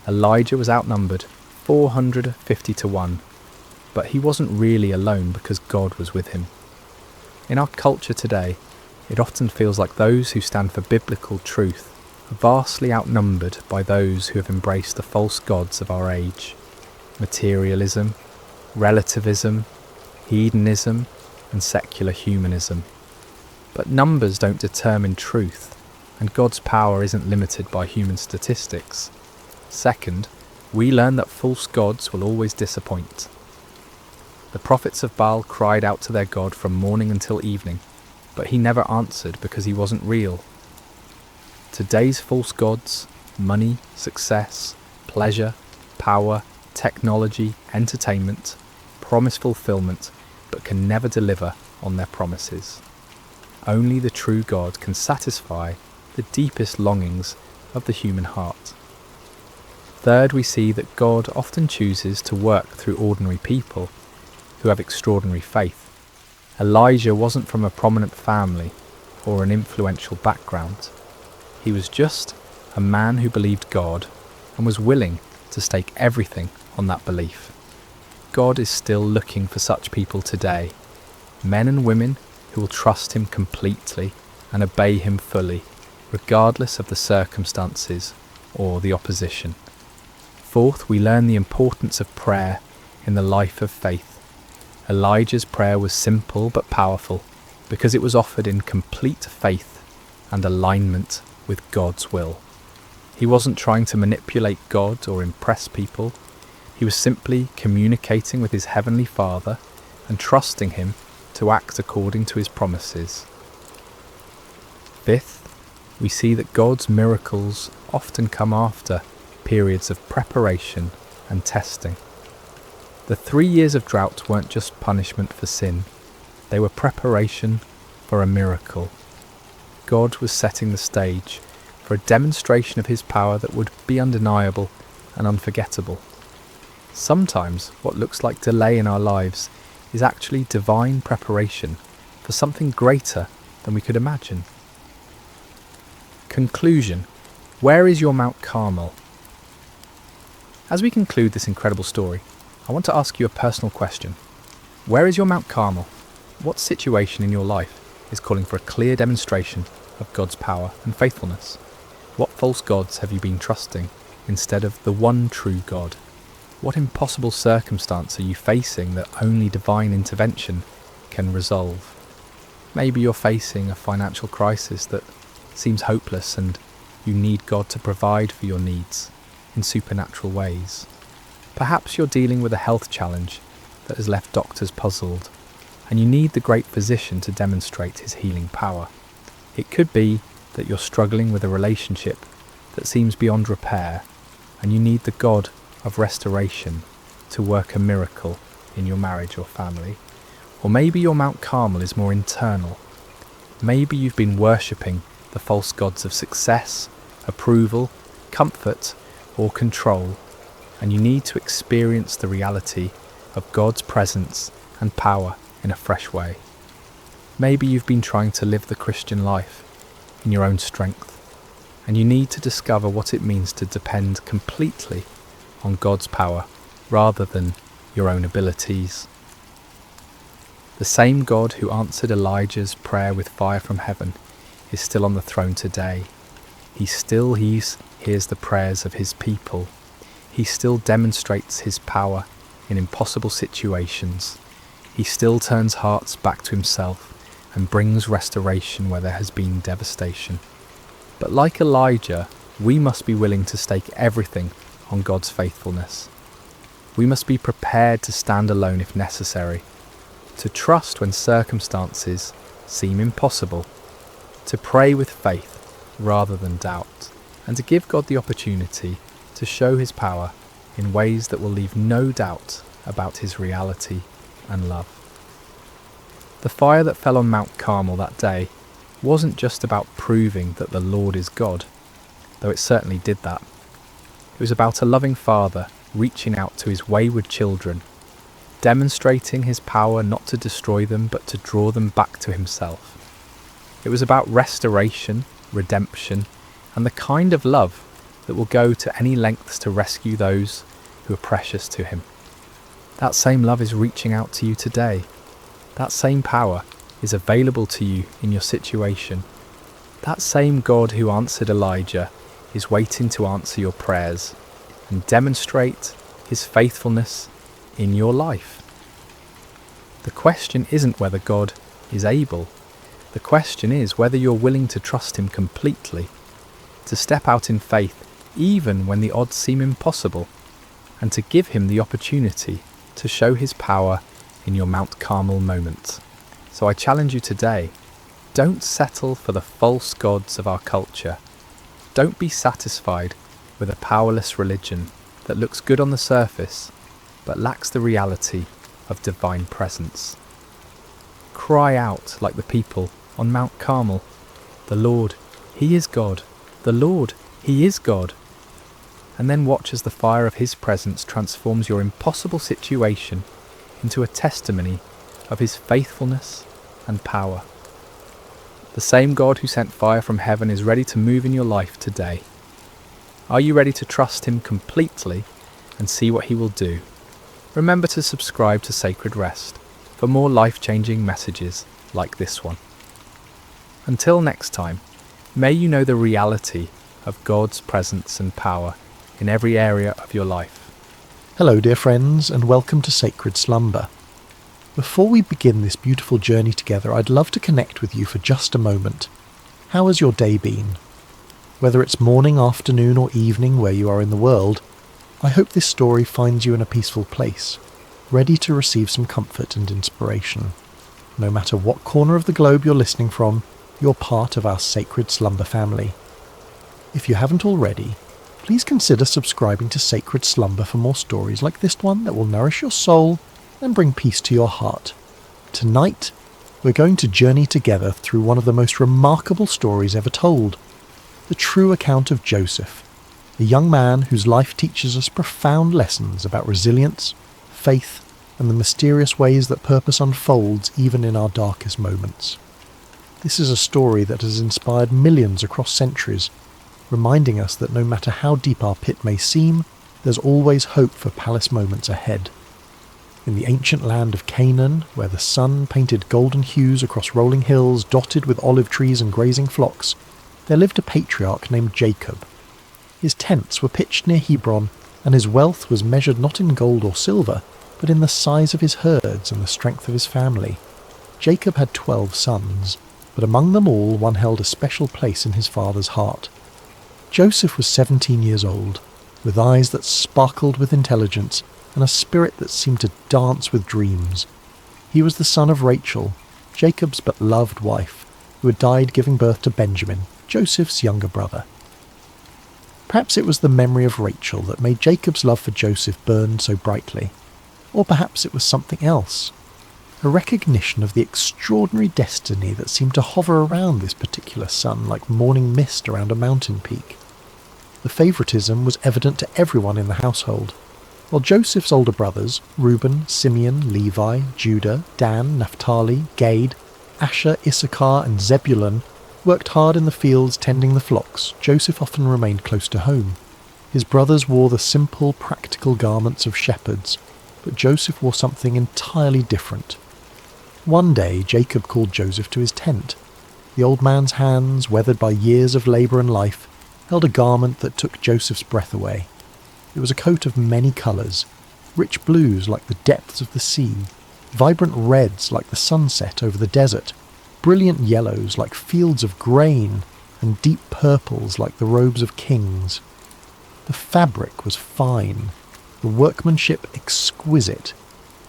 Elijah was outnumbered 450 to 1, but he wasn't really alone because God was with him. In our culture today, it often feels like those who stand for biblical truth are vastly outnumbered by those who have embraced the false gods of our age. Materialism, relativism, hedonism, and secular humanism. But numbers don't determine truth, and God's power isn't limited by human statistics. Second, we learn that false gods will always disappoint. The prophets of Baal cried out to their God from morning until evening, but he never answered because he wasn't real. Today's false gods, money, success, pleasure, power, technology, entertainment, promise fulfillment, but can never deliver on their promises. Only the true God can satisfy the deepest longings of the human heart. Third, we see that God often chooses to work through ordinary people who have extraordinary faith. Elijah wasn't from a prominent family or an influential background. He was just a man who believed God and was willing to stake everything on that belief. God is still looking for such people today, men and women who will trust him completely and obey him fully, regardless of the circumstances or the opposition. Fourth, we learn the importance of prayer in the life of faith. Elijah's prayer was simple but powerful because it was offered in complete faith and alignment with God's will. He wasn't trying to manipulate God or impress people. He was simply communicating with his heavenly Father and trusting him to act according to his promises. Fifth, we see that God's miracles often come after periods of preparation and testing. The 3 years of drought weren't just punishment for sin, they were preparation for a miracle. God was setting the stage for a demonstration of his power that would be undeniable and unforgettable. Sometimes what looks like delay in our lives is actually divine preparation for something greater than we could imagine. Conclusion. Where is your Mount Carmel? As we conclude this incredible story, I want to ask you a personal question. Where is your Mount Carmel? What situation in your life is calling for a clear demonstration of God's power and faithfulness? What false gods have you been trusting instead of the one true God? What impossible circumstance are you facing that only divine intervention can resolve? Maybe you're facing a financial crisis that seems hopeless and you need God to provide for your needs in supernatural ways. Perhaps you're dealing with a health challenge that has left doctors puzzled, and you need the great physician to demonstrate his healing power. It could be that you're struggling with a relationship that seems beyond repair, and you need the God of restoration to work a miracle in your marriage or family. Or maybe your Mount Carmel is more internal. Maybe you've been worshipping the false gods of success, approval, comfort, or control, and you need to experience the reality of God's presence and power in a fresh way. Maybe you've been trying to live the Christian life in your own strength, and you need to discover what it means to depend completely on God's power rather than your own abilities. The same God who answered Elijah's prayer with fire from heaven is still on the throne today. He still hears the prayers of his people. He still demonstrates his power in impossible situations. He still turns hearts back to himself and brings restoration where there has been devastation. But like Elijah, we must be willing to stake everything on God's faithfulness. We must be prepared to stand alone if necessary, to trust when circumstances seem impossible, to pray with faith rather than doubt, and to give God the opportunity to show his power in ways that will leave no doubt about his reality and love. The fire that fell on Mount Carmel that day wasn't just about proving that the Lord is God, though it certainly did that. It was about a loving father reaching out to his wayward children, demonstrating his power not to destroy them but to draw them back to himself. It was about restoration, redemption, and the kind of love that will go to any lengths to rescue those who are precious to him. That same love is reaching out to you today. That same power is available to you in your situation. That same God who answered Elijah is waiting to answer your prayers and demonstrate his faithfulness in your life. The question isn't whether God is able. The question is whether you're willing to trust him completely, to step out in faith even when the odds seem impossible, and to give him the opportunity to show his power in your Mount Carmel moment. So I challenge you today, don't settle for the false gods of our culture. Don't be satisfied with a powerless religion that looks good on the surface but lacks the reality of divine presence. Cry out like the people on Mount Carmel, "The Lord, he is God. The Lord, he is God." And then watch as the fire of his presence transforms your impossible situation into a testimony of his faithfulness and power. The same God who sent fire from heaven is ready to move in your life today. Are you ready to trust him completely and see what he will do? Remember to subscribe to Sacred Rest for more life-changing messages like this one. Until next time, may you know the reality of God's presence and power in every area of your life. Hello dear friends, and welcome to Sacred Slumber. Before we begin this beautiful journey together, I'd love to connect with you for just a moment. How has your day been? Whether it's morning, afternoon or evening where you are in the world, I hope this story finds you in a peaceful place, ready to receive some comfort and inspiration. No matter what corner of the globe you're listening from, you're part of our Sacred Slumber family. If you haven't already, please consider subscribing to Sacred Slumber for more stories like this one that will nourish your soul and bring peace to your heart. Tonight, we're going to journey together through one of the most remarkable stories ever told, the true account of Joseph, a young man whose life teaches us profound lessons about resilience, faith, and the mysterious ways that purpose unfolds even in our darkest moments. This is a story that has inspired millions across centuries, reminding us that no matter how deep our pit may seem, there's always hope for palace moments ahead. In the ancient land of Canaan, where the sun painted golden hues across rolling hills dotted with olive trees and grazing flocks, there lived a patriarch named Jacob. His tents were pitched near Hebron, and his wealth was measured not in gold or silver, but in the size of his herds and the strength of his family. Jacob had 12 sons, but among them all one held a special place in his father's heart. Joseph was 17 years old, with eyes that sparkled with intelligence and a spirit that seemed to dance with dreams. He was the son of Rachel, Jacob's but loved wife, who had died giving birth to Benjamin, Joseph's younger brother. Perhaps it was the memory of Rachel that made Jacob's love for Joseph burn so brightly. Or perhaps it was something else. A recognition of the extraordinary destiny that seemed to hover around this particular son like morning mist around a mountain peak. The favouritism was evident to everyone in the household. While Joseph's older brothers, Reuben, Simeon, Levi, Judah, Dan, Naphtali, Gad, Asher, Issachar and Zebulun worked hard in the fields tending the flocks, Joseph often remained close to home. His brothers wore the simple, practical garments of shepherds, but Joseph wore something entirely different. One day Jacob called Joseph to his tent. The old man's hands, weathered by years of labour and life, held a garment that took Joseph's breath away. It was a coat of many colours, rich blues like the depths of the sea, vibrant reds like the sunset over the desert, brilliant yellows like fields of grain, and deep purples like the robes of kings. The fabric was fine, the workmanship exquisite.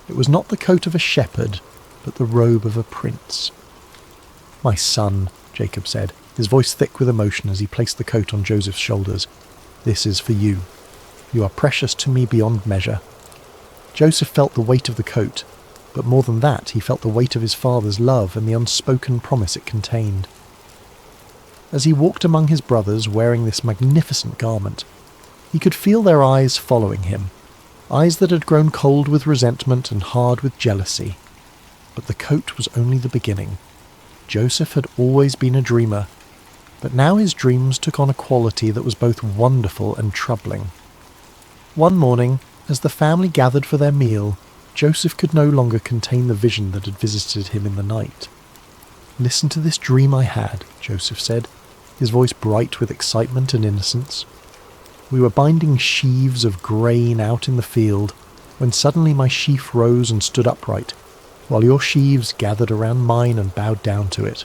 It was not the coat of a shepherd, but the robe of a prince. "My son," Jacob said, his voice thick with emotion as he placed the coat on Joseph's shoulders, "this is for you. You are precious to me beyond measure." Joseph felt the weight of the coat, but more than that, he felt the weight of his father's love and the unspoken promise it contained. As he walked among his brothers wearing this magnificent garment, he could feel their eyes following him, eyes that had grown cold with resentment and hard with jealousy. But the coat was only the beginning. Joseph had always been a dreamer, but now his dreams took on a quality that was both wonderful and troubling. One morning, as the family gathered for their meal, Joseph could no longer contain the vision that had visited him in the night. "Listen to this dream I had," Joseph said, his voice bright with excitement and innocence. "We were binding sheaves of grain out in the field, when suddenly my sheaf rose and stood upright, while your sheaves gathered around mine and bowed down to it."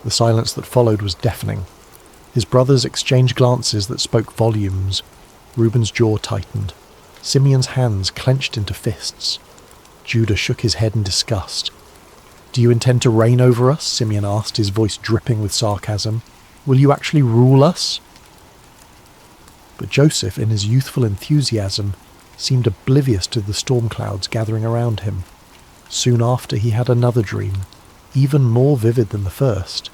The silence that followed was deafening. His brothers exchanged glances that spoke volumes. Reuben's jaw tightened. Simeon's hands clenched into fists. Judah shook his head in disgust. "Do you intend to reign over us?" Simeon asked, his voice dripping with sarcasm. "Will you actually rule us?" But Joseph, in his youthful enthusiasm, seemed oblivious to the storm clouds gathering around him. Soon after he had another dream, even more vivid than the first.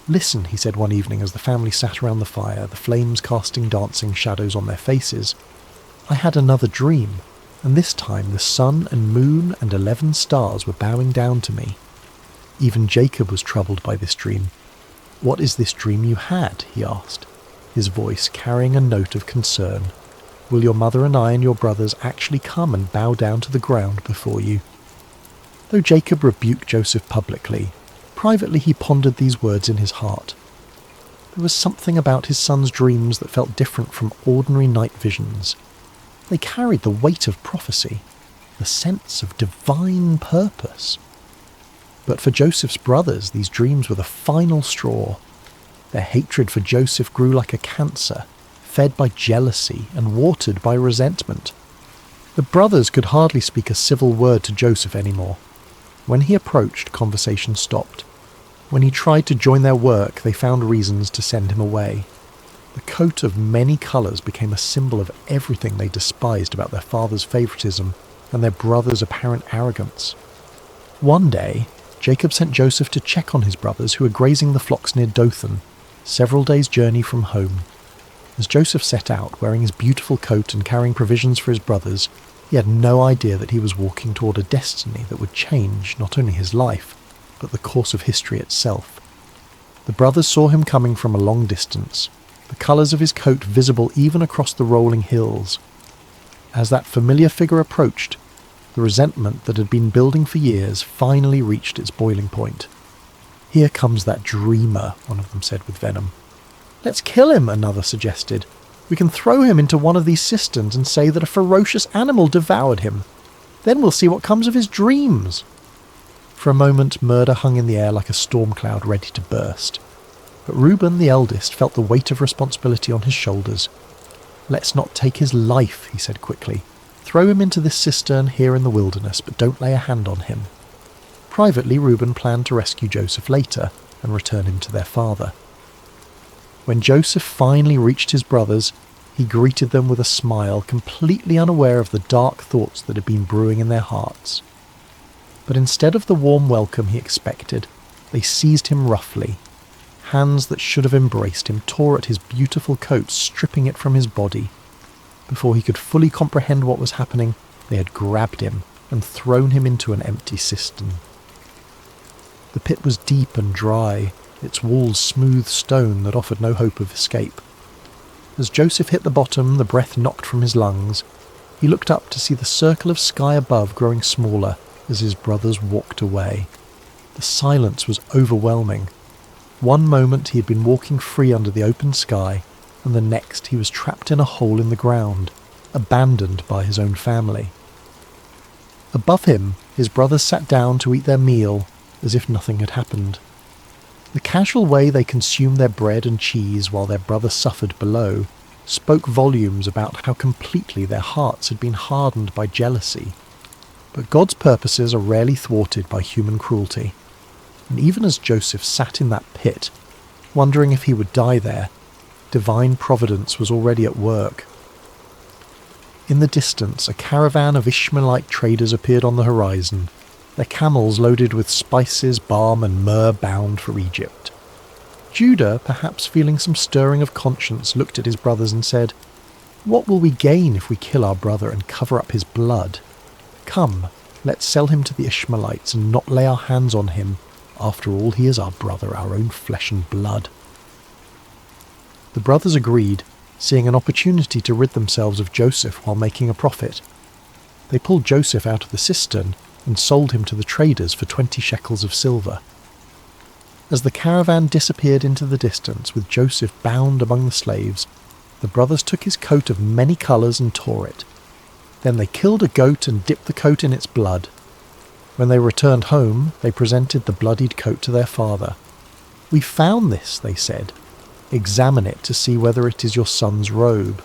"Listen," he said one evening as the family sat around the fire, the flames casting dancing shadows on their faces. "I had another dream, and this time the sun and moon and 11 stars were bowing down to me." Even Jacob was troubled by this dream. "What is this dream you had?" he asked, his voice carrying a note of concern. "Will your mother and I and your brothers actually come and bow down to the ground before you?" Though Jacob rebuked Joseph publicly, privately he pondered these words in his heart. There was something about his son's dreams that felt different from ordinary night visions. They carried the weight of prophecy, the sense of divine purpose. But for Joseph's brothers, these dreams were the final straw. Their hatred for Joseph grew like a cancer, fed by jealousy and watered by resentment. The brothers could hardly speak a civil word to Joseph anymore. When he approached, conversation stopped. When he tried to join their work, they found reasons to send him away. The coat of many colours became a symbol of everything they despised about their father's favouritism and their brother's apparent arrogance. One day, Jacob sent Joseph to check on his brothers who were grazing the flocks near Dothan, several days' journey from home. As Joseph set out, wearing his beautiful coat and carrying provisions for his brothers, he had no idea that he was walking toward a destiny that would change not only his life, but the course of history itself. The brothers saw him coming from a long distance, the colours of his coat visible even across the rolling hills. As that familiar figure approached, the resentment that had been building for years finally reached its boiling point. "Here comes that dreamer," one of them said with venom. "Let's kill him," another suggested. "We can throw him into one of these cisterns and say that a ferocious animal devoured him. Then we'll see what comes of his dreams." For a moment, murder hung in the air like a storm cloud ready to burst. But Reuben, the eldest, felt the weight of responsibility on his shoulders. "Let's not take his life," he said quickly. "Throw him into this cistern here in the wilderness, but don't lay a hand on him." Privately, Reuben planned to rescue Joseph later and return him to their father. When Joseph finally reached his brothers, he greeted them with a smile, completely unaware of the dark thoughts that had been brewing in their hearts. But instead of the warm welcome he expected, they seized him roughly. Hands that should have embraced him tore at his beautiful coat, stripping it from his body. Before he could fully comprehend what was happening, they had grabbed him and thrown him into an empty cistern. The pit was deep and dry, its walls smooth stone that offered no hope of escape. As Joseph hit the bottom, the breath knocked from his lungs. He looked up to see the circle of sky above growing smaller as his brothers walked away. The silence was overwhelming. One moment he had been walking free under the open sky, and the next he was trapped in a hole in the ground, abandoned by his own family. Above him, his brothers sat down to eat their meal as if nothing had happened. The casual way they consumed their bread and cheese while their brother suffered below spoke volumes about how completely their hearts had been hardened by jealousy. But God's purposes are rarely thwarted by human cruelty, and even as Joseph sat in that pit, wondering if he would die there, divine providence was already at work. In the distance, a caravan of Ishmaelite traders appeared on the horizon, their camels loaded with spices, balm and myrrh bound for Egypt. Judah, perhaps feeling some stirring of conscience, looked at his brothers and said, "What will we gain if we kill our brother and cover up his blood? Come, let's sell him to the Ishmaelites and not lay our hands on him. After all, he is our brother, our own flesh and blood." The brothers agreed, seeing an opportunity to rid themselves of Joseph while making a profit. They pulled Joseph out of the cistern and sold him to the traders for 20 shekels of silver. As the caravan disappeared into the distance with Joseph bound among the slaves, the brothers took his coat of many colours and tore it. Then they killed a goat and dipped the coat in its blood. When they returned home, they presented the bloodied coat to their father. "We found this," they said. "Examine it to see whether it is your son's robe."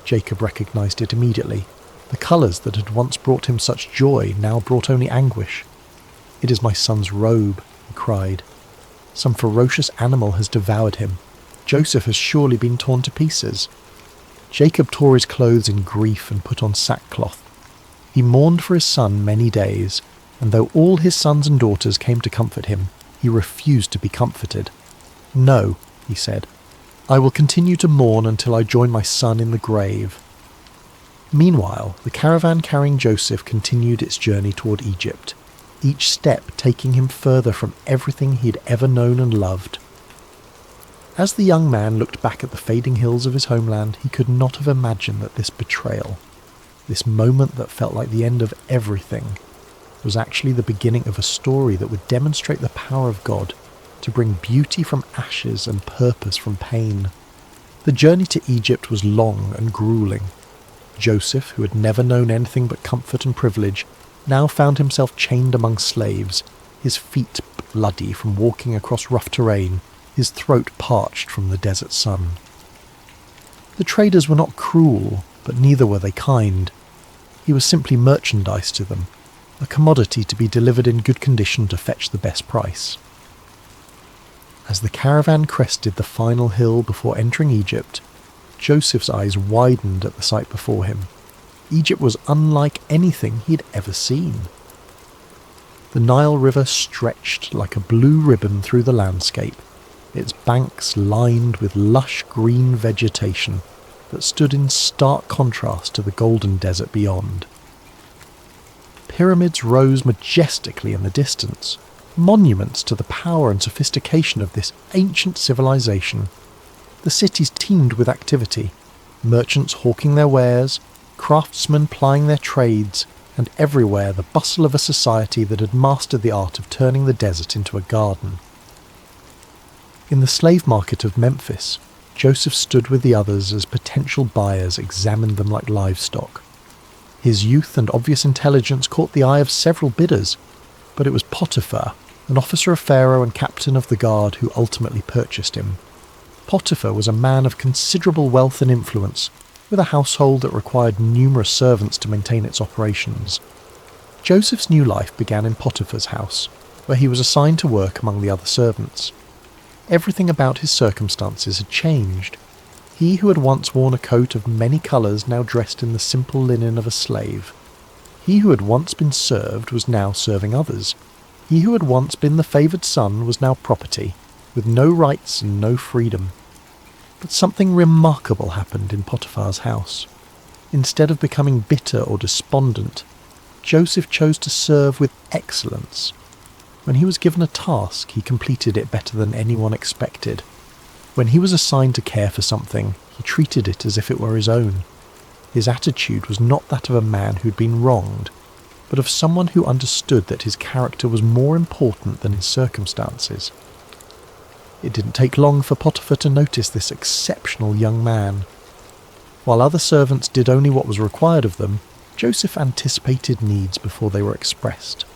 Jacob recognized it immediately. The colours that had once brought him such joy now brought only anguish. "It is my son's robe," he cried. "Some ferocious animal has devoured him. Joseph has surely been torn to pieces." Jacob tore his clothes in grief and put on sackcloth. He mourned for his son many days, and though all his sons and daughters came to comfort him, he refused to be comforted. "No," he said, "I will continue to mourn until I join my son in the grave." Meanwhile, the caravan carrying Joseph continued its journey toward Egypt, each step taking him further from everything he had ever known and loved. As the young man looked back at the fading hills of his homeland, he could not have imagined that this betrayal, this moment that felt like the end of everything, was actually the beginning of a story that would demonstrate the power of God to bring beauty from ashes and purpose from pain. The journey to Egypt was long and grueling. Joseph, who had never known anything but comfort and privilege, now found himself chained among slaves, his feet bloody from walking across rough terrain, his throat parched from the desert sun. The traders were not cruel, but neither were they kind. He was simply merchandise to them, a commodity to be delivered in good condition to fetch the best price. As the caravan crested the final hill before entering Egypt, Joseph's eyes widened at the sight before him. Egypt was unlike anything he had ever seen. The Nile River stretched like a blue ribbon through the landscape, its banks lined with lush green vegetation that stood in stark contrast to the golden desert beyond. Pyramids rose majestically in the distance, monuments to the power and sophistication of this ancient civilization. The cities teemed with activity, merchants hawking their wares, craftsmen plying their trades, and everywhere the bustle of a society that had mastered the art of turning the desert into a garden. In the slave market of Memphis, Joseph stood with the others as potential buyers examined them like livestock. His youth and obvious intelligence caught the eye of several bidders, but it was Potiphar, an officer of Pharaoh and captain of the guard, who ultimately purchased him. Potiphar was a man of considerable wealth and influence, with a household that required numerous servants to maintain its operations. Joseph's new life began in Potiphar's house, where he was assigned to work among the other servants. Everything about his circumstances had changed. He who had once worn a coat of many colours now dressed in the simple linen of a slave. He who had once been served was now serving others. He who had once been the favoured son was now property, with no rights and no freedom. But something remarkable happened in Potiphar's house. Instead of becoming bitter or despondent, Joseph chose to serve with excellence. When he was given a task, he completed it better than anyone expected. When he was assigned to care for something, he treated it as if it were his own. His attitude was not that of a man who'd been wronged, but of someone who understood that his character was more important than his circumstances. It didn't take long for Potiphar to notice this exceptional young man. While other servants did only what was required of them, Joseph anticipated needs before they were expressed.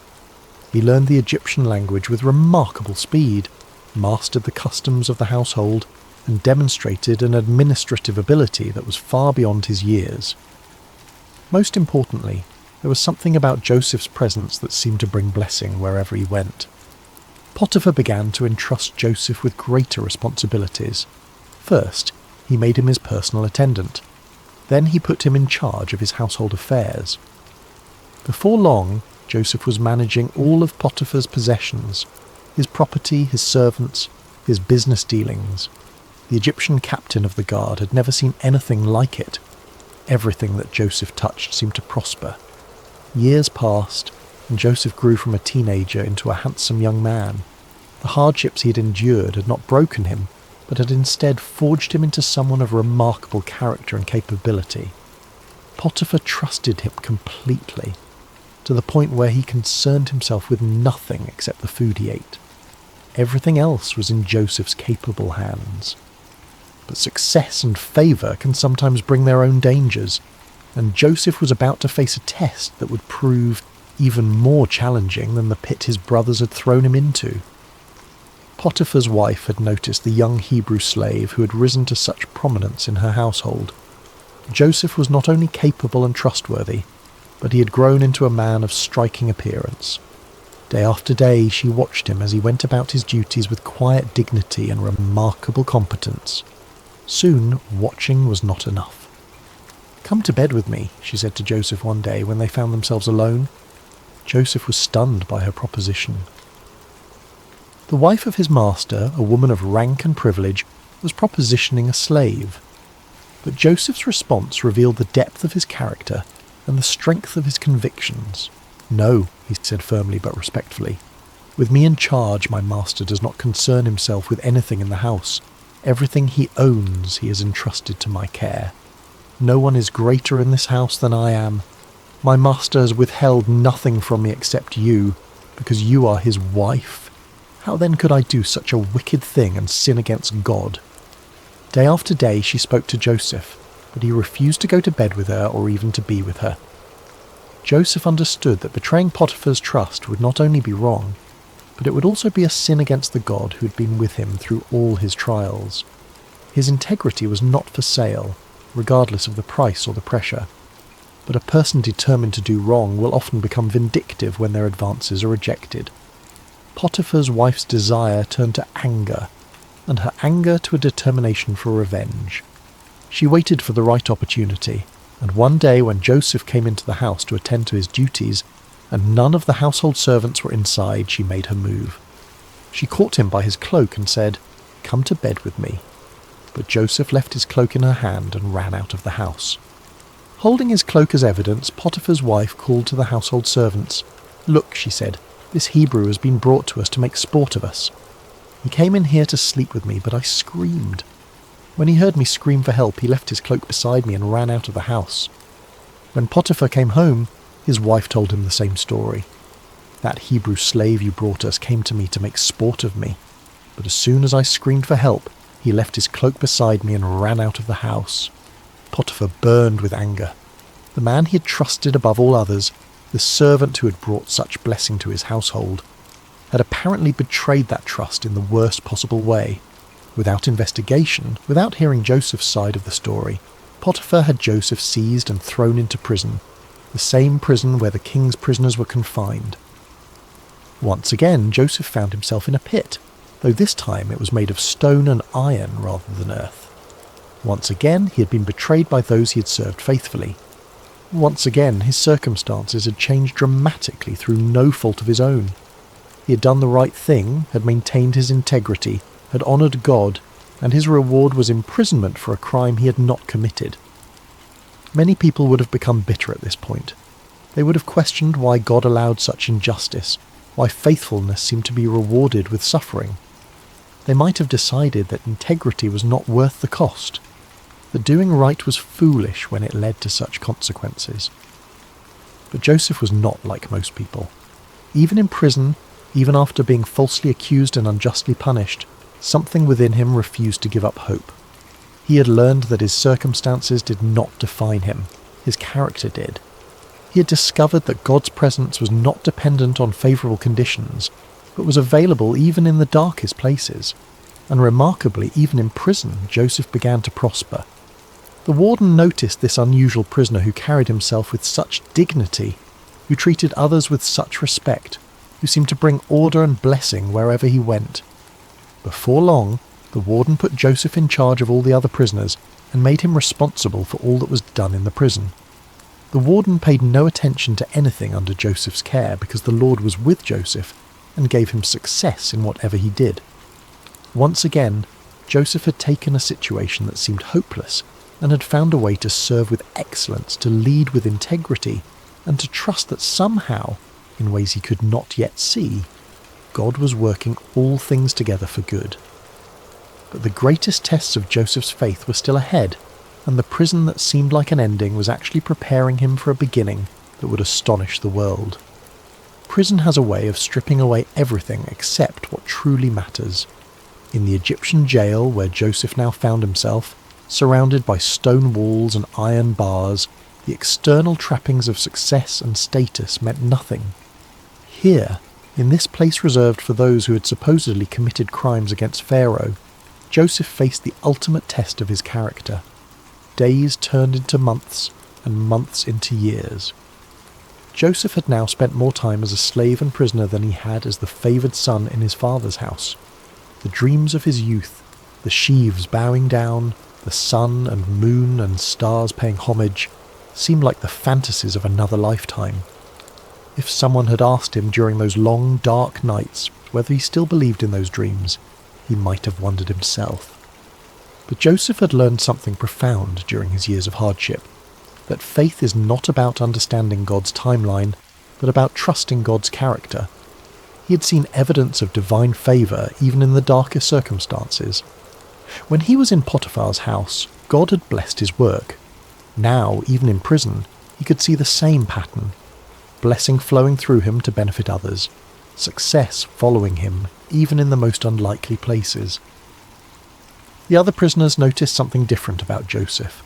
He learned the Egyptian language with remarkable speed, mastered the customs of the household, and demonstrated an administrative ability that was far beyond his years. Most importantly, there was something about Joseph's presence that seemed to bring blessing wherever he went. Potiphar began to entrust Joseph with greater responsibilities. First, he made him his personal attendant. Then he put him in charge of his household affairs. Before long, Joseph was managing all of Potiphar's possessions, his property, his servants, his business dealings. The Egyptian captain of the guard had never seen anything like it. Everything that Joseph touched seemed to prosper. Years passed, and Joseph grew from a teenager into a handsome young man. The hardships he had endured had not broken him, but had instead forged him into someone of remarkable character and capability. Potiphar trusted him completely, to the point where he concerned himself with nothing except the food he ate. Everything else was in Joseph's capable hands. But success and favour can sometimes bring their own dangers, and Joseph was about to face a test that would prove even more challenging than the pit his brothers had thrown him into. Potiphar's wife had noticed the young Hebrew slave who had risen to such prominence in her household. Joseph was not only capable and trustworthy, but he had grown into a man of striking appearance. Day after day she watched him as he went about his duties with quiet dignity and remarkable competence. Soon, watching was not enough. "Come to bed with me," she said to Joseph one day when they found themselves alone. Joseph was stunned by her proposition. The wife of his master, a woman of rank and privilege, was propositioning a slave. But Joseph's response revealed the depth of his character and the strength of his convictions. "No," he said firmly but respectfully. "With me in charge, my master does not concern himself with anything in the house. Everything he owns he has entrusted to my care. No one is greater in this house than I am. My master has withheld nothing from me except you, because you are his wife. How then could I do such a wicked thing and sin against God?" Day after day she spoke to Joseph, but he refused to go to bed with her or even to be with her. Joseph understood that betraying Potiphar's trust would not only be wrong, but it would also be a sin against the God who had been with him through all his trials. His integrity was not for sale, regardless of the price or the pressure. But a person determined to do wrong will often become vindictive when their advances are rejected. Potiphar's wife's desire turned to anger, and her anger to a determination for revenge. She waited for the right opportunity, and one day when Joseph came into the house to attend to his duties, and none of the household servants were inside, she made her move. She caught him by his cloak and said, "Come to bed with me." But Joseph left his cloak in her hand and ran out of the house. Holding his cloak as evidence, Potiphar's wife called to the household servants. "Look," she said, "this Hebrew has been brought to us to make sport of us. He came in here to sleep with me, but I screamed. When he heard me scream for help, he left his cloak beside me and ran out of the house. When Potiphar came home, his wife told him the same story. That Hebrew slave you brought us came to me to make sport of me, but as soon as I screamed for help, he left his cloak beside me and ran out of the house." Potiphar burned with anger. The man he had trusted above all others, the servant who had brought such blessing to his household, had apparently betrayed that trust in the worst possible way. Without investigation, without hearing Joseph's side of the story, Potiphar had Joseph seized and thrown into prison, the same prison where the king's prisoners were confined. Once again, Joseph found himself in a pit. though this time it was made of stone and iron rather than earth. Once again, he had been betrayed by those he had served faithfully. Once again, his circumstances had changed dramatically through no fault of his own. He had done the right thing, had maintained his integrity, had honoured God, and his reward was imprisonment for a crime he had not committed. Many people would have become bitter at this point. They would have questioned why God allowed such injustice, why faithfulness seemed to be rewarded with suffering. They might have decided that integrity was not worth the cost, that doing right was foolish when it led to such consequences. But Joseph was not like most people. Even in prison, even after being falsely accused and unjustly punished, something within him refused to give up hope. He had learned that his circumstances did not define him, his character did. He had discovered that God's presence was not dependent on favourable conditions, but was available even in the darkest places. And remarkably, even in prison, Joseph began to prosper. The warden noticed this unusual prisoner who carried himself with such dignity, who treated others with such respect, who seemed to bring order and blessing wherever he went. Before long, the warden put Joseph in charge of all the other prisoners and made him responsible for all that was done in the prison. The warden paid no attention to anything under Joseph's care because the Lord was with Joseph and gave him success in whatever he did. Once again, Joseph had taken a situation that seemed hopeless and had found a way to serve with excellence, to lead with integrity, and to trust that somehow, in ways he could not yet see, God was working all things together for good. But the greatest tests of Joseph's faith were still ahead, and the prison that seemed like an ending was actually preparing him for a beginning that would astonish the world. Prison has a way of stripping away everything except what truly matters. In the Egyptian jail where Joseph now found himself, surrounded by stone walls and iron bars, the external trappings of success and status meant nothing. Here, in this place reserved for those who had supposedly committed crimes against Pharaoh, Joseph faced the ultimate test of his character. Days turned into months, and months into years. Joseph had now spent more time as a slave and prisoner than he had as the favoured son in his father's house. The dreams of his youth, the sheaves bowing down, the sun and moon and stars paying homage, seemed like the fantasies of another lifetime. If someone had asked him during those long, dark nights whether he still believed in those dreams, he might have wondered himself. But Joseph had learned something profound during his years of hardship, that faith is not about understanding God's timeline, but about trusting God's character. He had seen evidence of divine favour even in the darkest circumstances. When he was in Potiphar's house, God had blessed his work. Now, even in prison, he could see the same pattern. Blessing flowing through him to benefit others. Success following him, even in the most unlikely places. The other prisoners noticed something different about Joseph.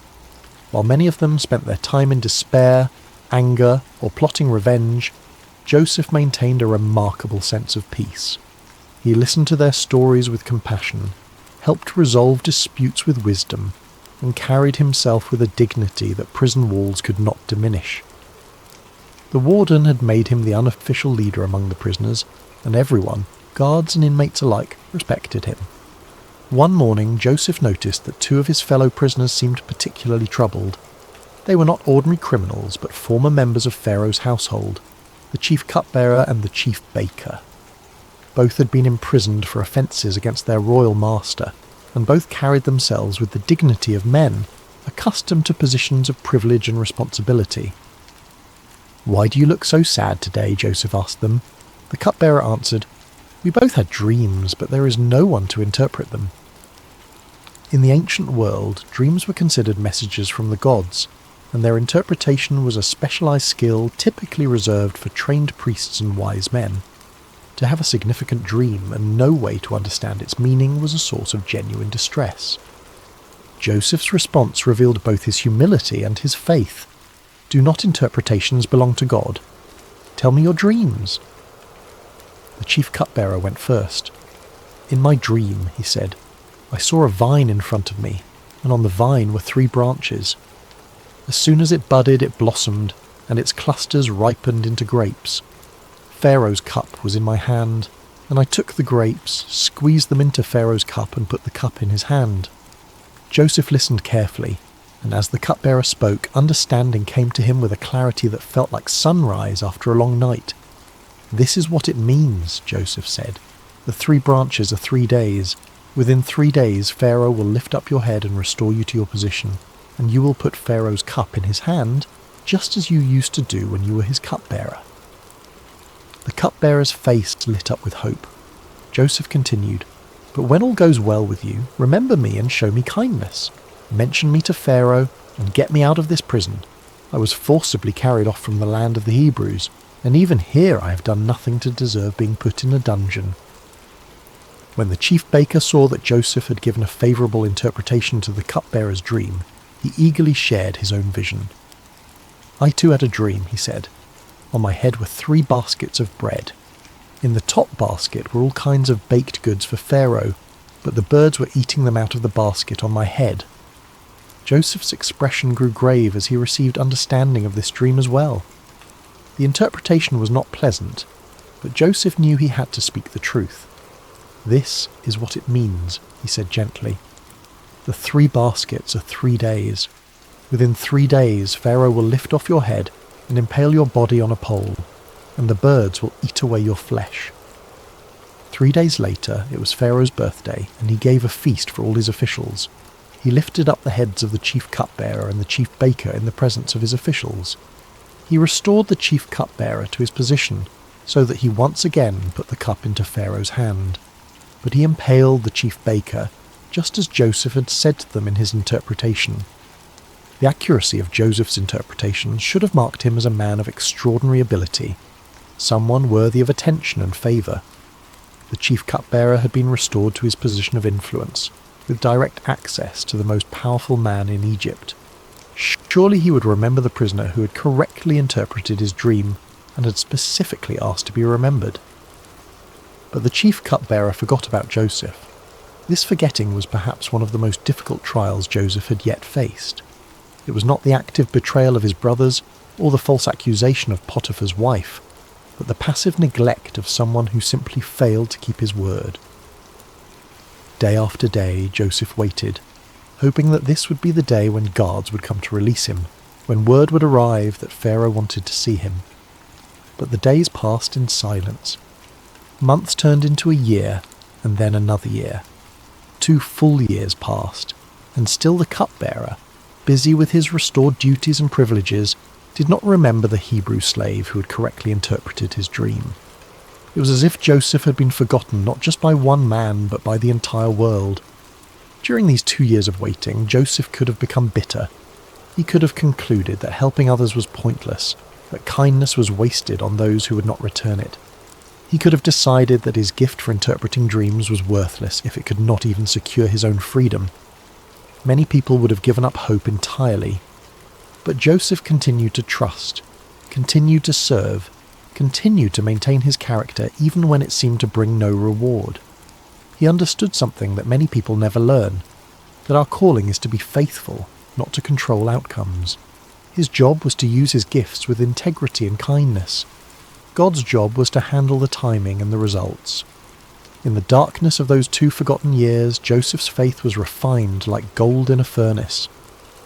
While many of them spent their time in despair, anger, or plotting revenge, Joseph maintained a remarkable sense of peace. He listened to their stories with compassion, helped resolve disputes with wisdom, and carried himself with a dignity that prison walls could not diminish. The warden had made him the unofficial leader among the prisoners, and everyone, guards and inmates alike, respected him. One morning, Joseph noticed that two of his fellow prisoners seemed particularly troubled. They were not ordinary criminals, but former members of Pharaoh's household, the chief cupbearer and the chief baker. Both had been imprisoned for offences against their royal master, and both carried themselves with the dignity of men, accustomed to positions of privilege and responsibility. "Why do you look so sad today?" Joseph asked them. The cupbearer answered, "We both had dreams, but there is no one to interpret them." In the ancient world, dreams were considered messages from the gods, and their interpretation was a specialised skill typically reserved for trained priests and wise men. To have a significant dream and no way to understand its meaning was a source of genuine distress. Joseph's response revealed both his humility and his faith. "Do not interpretations belong to God? Tell me your dreams." The chief cupbearer went first. "In my dream," he said, "I saw a vine in front of me, and on the vine were 3 branches. As soon as it budded, it blossomed, and its clusters ripened into grapes. Pharaoh's cup was in my hand, And I took the grapes, squeezed them into Pharaoh's cup, and put the cup in his hand. Joseph listened carefully, and as the cupbearer spoke, understanding came to him with a clarity that felt like sunrise after a long night. "This is what it means," Joseph said. "The 3 branches are 3 days. Within 3 days, Pharaoh will lift up your head and restore you to your position, and you will put Pharaoh's cup in his hand, just as you used to do when you were his cupbearer." The cupbearer's face lit up with hope. Joseph continued, "But when all goes well with you, remember me and show me kindness. Mention me to Pharaoh and get me out of this prison. I was forcibly carried off from the land of the Hebrews, and even here I have done nothing to deserve being put in a dungeon." When the chief baker saw that Joseph had given a favourable interpretation to the cupbearer's dream, he eagerly shared his own vision. "I too had a dream," he said. "On my head were 3 baskets of bread. In the top basket were all kinds of baked goods for Pharaoh, but the birds were eating them out of the basket on my head." Joseph's expression grew grave as he received understanding of this dream as well. The interpretation was not pleasant, but Joseph knew he had to speak the truth. "This is what it means," he said gently. "The 3 baskets are 3 days. Within 3 days, Pharaoh will lift off your head and impale your body on a pole, and the birds will eat away your flesh." 3 days later, it was Pharaoh's birthday, and he gave a feast for all his officials. He lifted up the heads of the chief cupbearer and the chief baker in the presence of his officials. He restored the chief cupbearer to his position, so that he once again put the cup into Pharaoh's hand. But he impaled the chief baker, just as Joseph had said to them in his interpretation. The accuracy of Joseph's interpretation should have marked him as a man of extraordinary ability, someone worthy of attention and favour. The chief cupbearer had been restored to his position of influence, with direct access to the most powerful man in Egypt. Surely he would remember the prisoner who had correctly interpreted his dream and had specifically asked to be remembered. But the chief cupbearer forgot about Joseph. This forgetting was perhaps one of the most difficult trials Joseph had yet faced. It was not the active betrayal of his brothers or the false accusation of Potiphar's wife, but the passive neglect of someone who simply failed to keep his word. Day after day, Joseph waited, hoping that this would be the day when guards would come to release him, when word would arrive that Pharaoh wanted to see him. But the days passed in silence. Months turned into a year, and then another year. 2 full years passed, and still the cupbearer, busy with his restored duties and privileges, did not remember the Hebrew slave who had correctly interpreted his dream. It was as if Joseph had been forgotten not just by one man, but by the entire world. During these 2 years of waiting, Joseph could have become bitter. He could have concluded that helping others was pointless, that kindness was wasted on those who would not return it. He could have decided that his gift for interpreting dreams was worthless if it could not even secure his own freedom. Many people would have given up hope entirely. But Joseph continued to trust, continued to serve, continued to maintain his character even when it seemed to bring no reward. He understood something that many people never learn, that our calling is to be faithful, not to control outcomes. His job was to use his gifts with integrity and kindness. God's job was to handle the timing and the results. In the darkness of those 2 forgotten years, Joseph's faith was refined like gold in a furnace.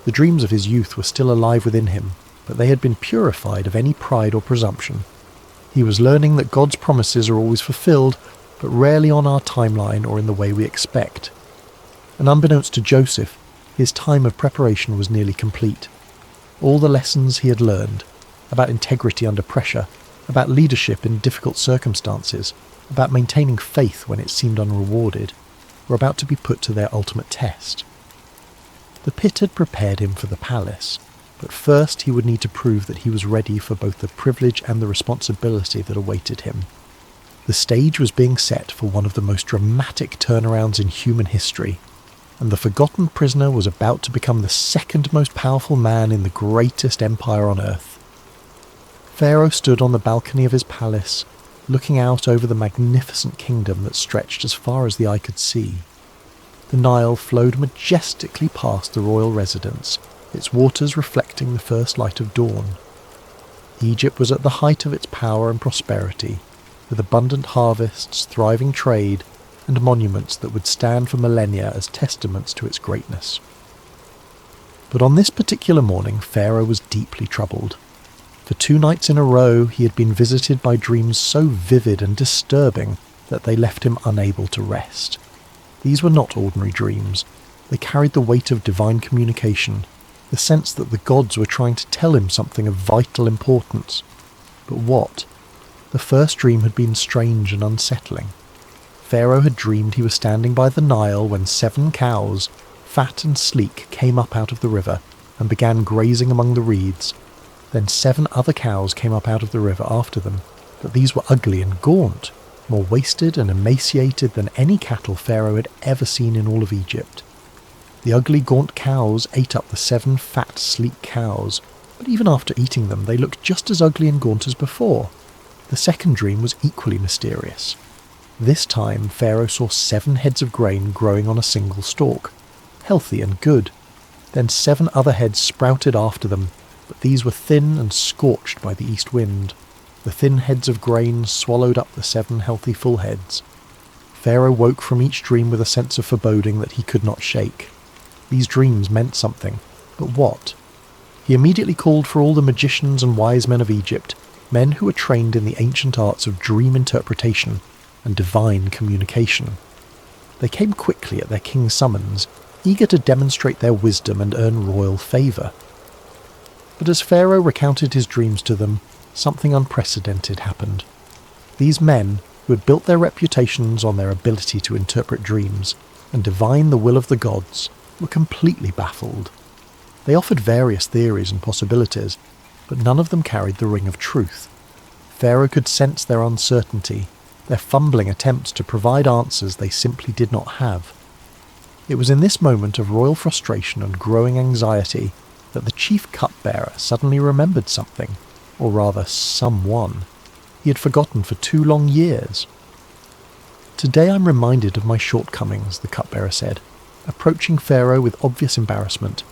The dreams of his youth were still alive within him, but they had been purified of any pride or presumption. He was learning that God's promises are always fulfilled, but rarely on our timeline or in the way we expect. And unbeknownst to Joseph, his time of preparation was nearly complete. All the lessons he had learned, about integrity under pressure, about leadership in difficult circumstances, about maintaining faith when it seemed unrewarded, were about to be put to their ultimate test. The pit had prepared him for the palace, but first he would need to prove that he was ready for both the privilege and the responsibility that awaited him. The stage was being set for one of the most dramatic turnarounds in human history, and the forgotten prisoner was about to become the second most powerful man in the greatest empire on earth. Pharaoh stood on the balcony of his palace, looking out over the magnificent kingdom that stretched as far as the eye could see. The Nile flowed majestically past the royal residence, its waters reflecting the first light of dawn. Egypt was at the height of its power and prosperity, with abundant harvests, thriving trade, and monuments that would stand for millennia as testaments to its greatness. But on this particular morning, Pharaoh was deeply troubled. For 2 nights in a row, he had been visited by dreams so vivid and disturbing that they left him unable to rest. These were not ordinary dreams. They carried the weight of divine communication, the sense that the gods were trying to tell him something of vital importance. But what? The first dream had been strange and unsettling. Pharaoh had dreamed he was standing by the Nile when 7 cows, fat and sleek, came up out of the river and began grazing among the reeds. Then 7 other cows came up out of the river after them, but these were ugly and gaunt, more wasted and emaciated than any cattle Pharaoh had ever seen in all of Egypt. The ugly, gaunt cows ate up the 7 fat, sleek cows, but even after eating them, they looked just as ugly and gaunt as before. The second dream was equally mysterious. This time, Pharaoh saw 7 heads of grain growing on a single stalk, healthy and good. Then 7 other heads sprouted after them, but these were thin and scorched by the east wind. The thin heads of grain swallowed up the 7 healthy full heads. Pharaoh woke from each dream with a sense of foreboding that he could not shake. These dreams meant something, but what? He immediately called for all the magicians and wise men of Egypt, men who were trained in the ancient arts of dream interpretation and divine communication. They came quickly at their king's summons, eager to demonstrate their wisdom and earn royal favour. But as Pharaoh recounted his dreams to them, something unprecedented happened. These men, who had built their reputations on their ability to interpret dreams and divine the will of the gods, were completely baffled. They offered various theories and possibilities, but none of them carried the ring of truth. Pharaoh could sense their uncertainty, their fumbling attempts to provide answers they simply did not have. It was in this moment of royal frustration and growing anxiety that the chief cupbearer suddenly remembered something, or rather someone, he had forgotten for 2 long years. "Today I'm reminded of my shortcomings," the cupbearer said, approaching Pharaoh with obvious embarrassment.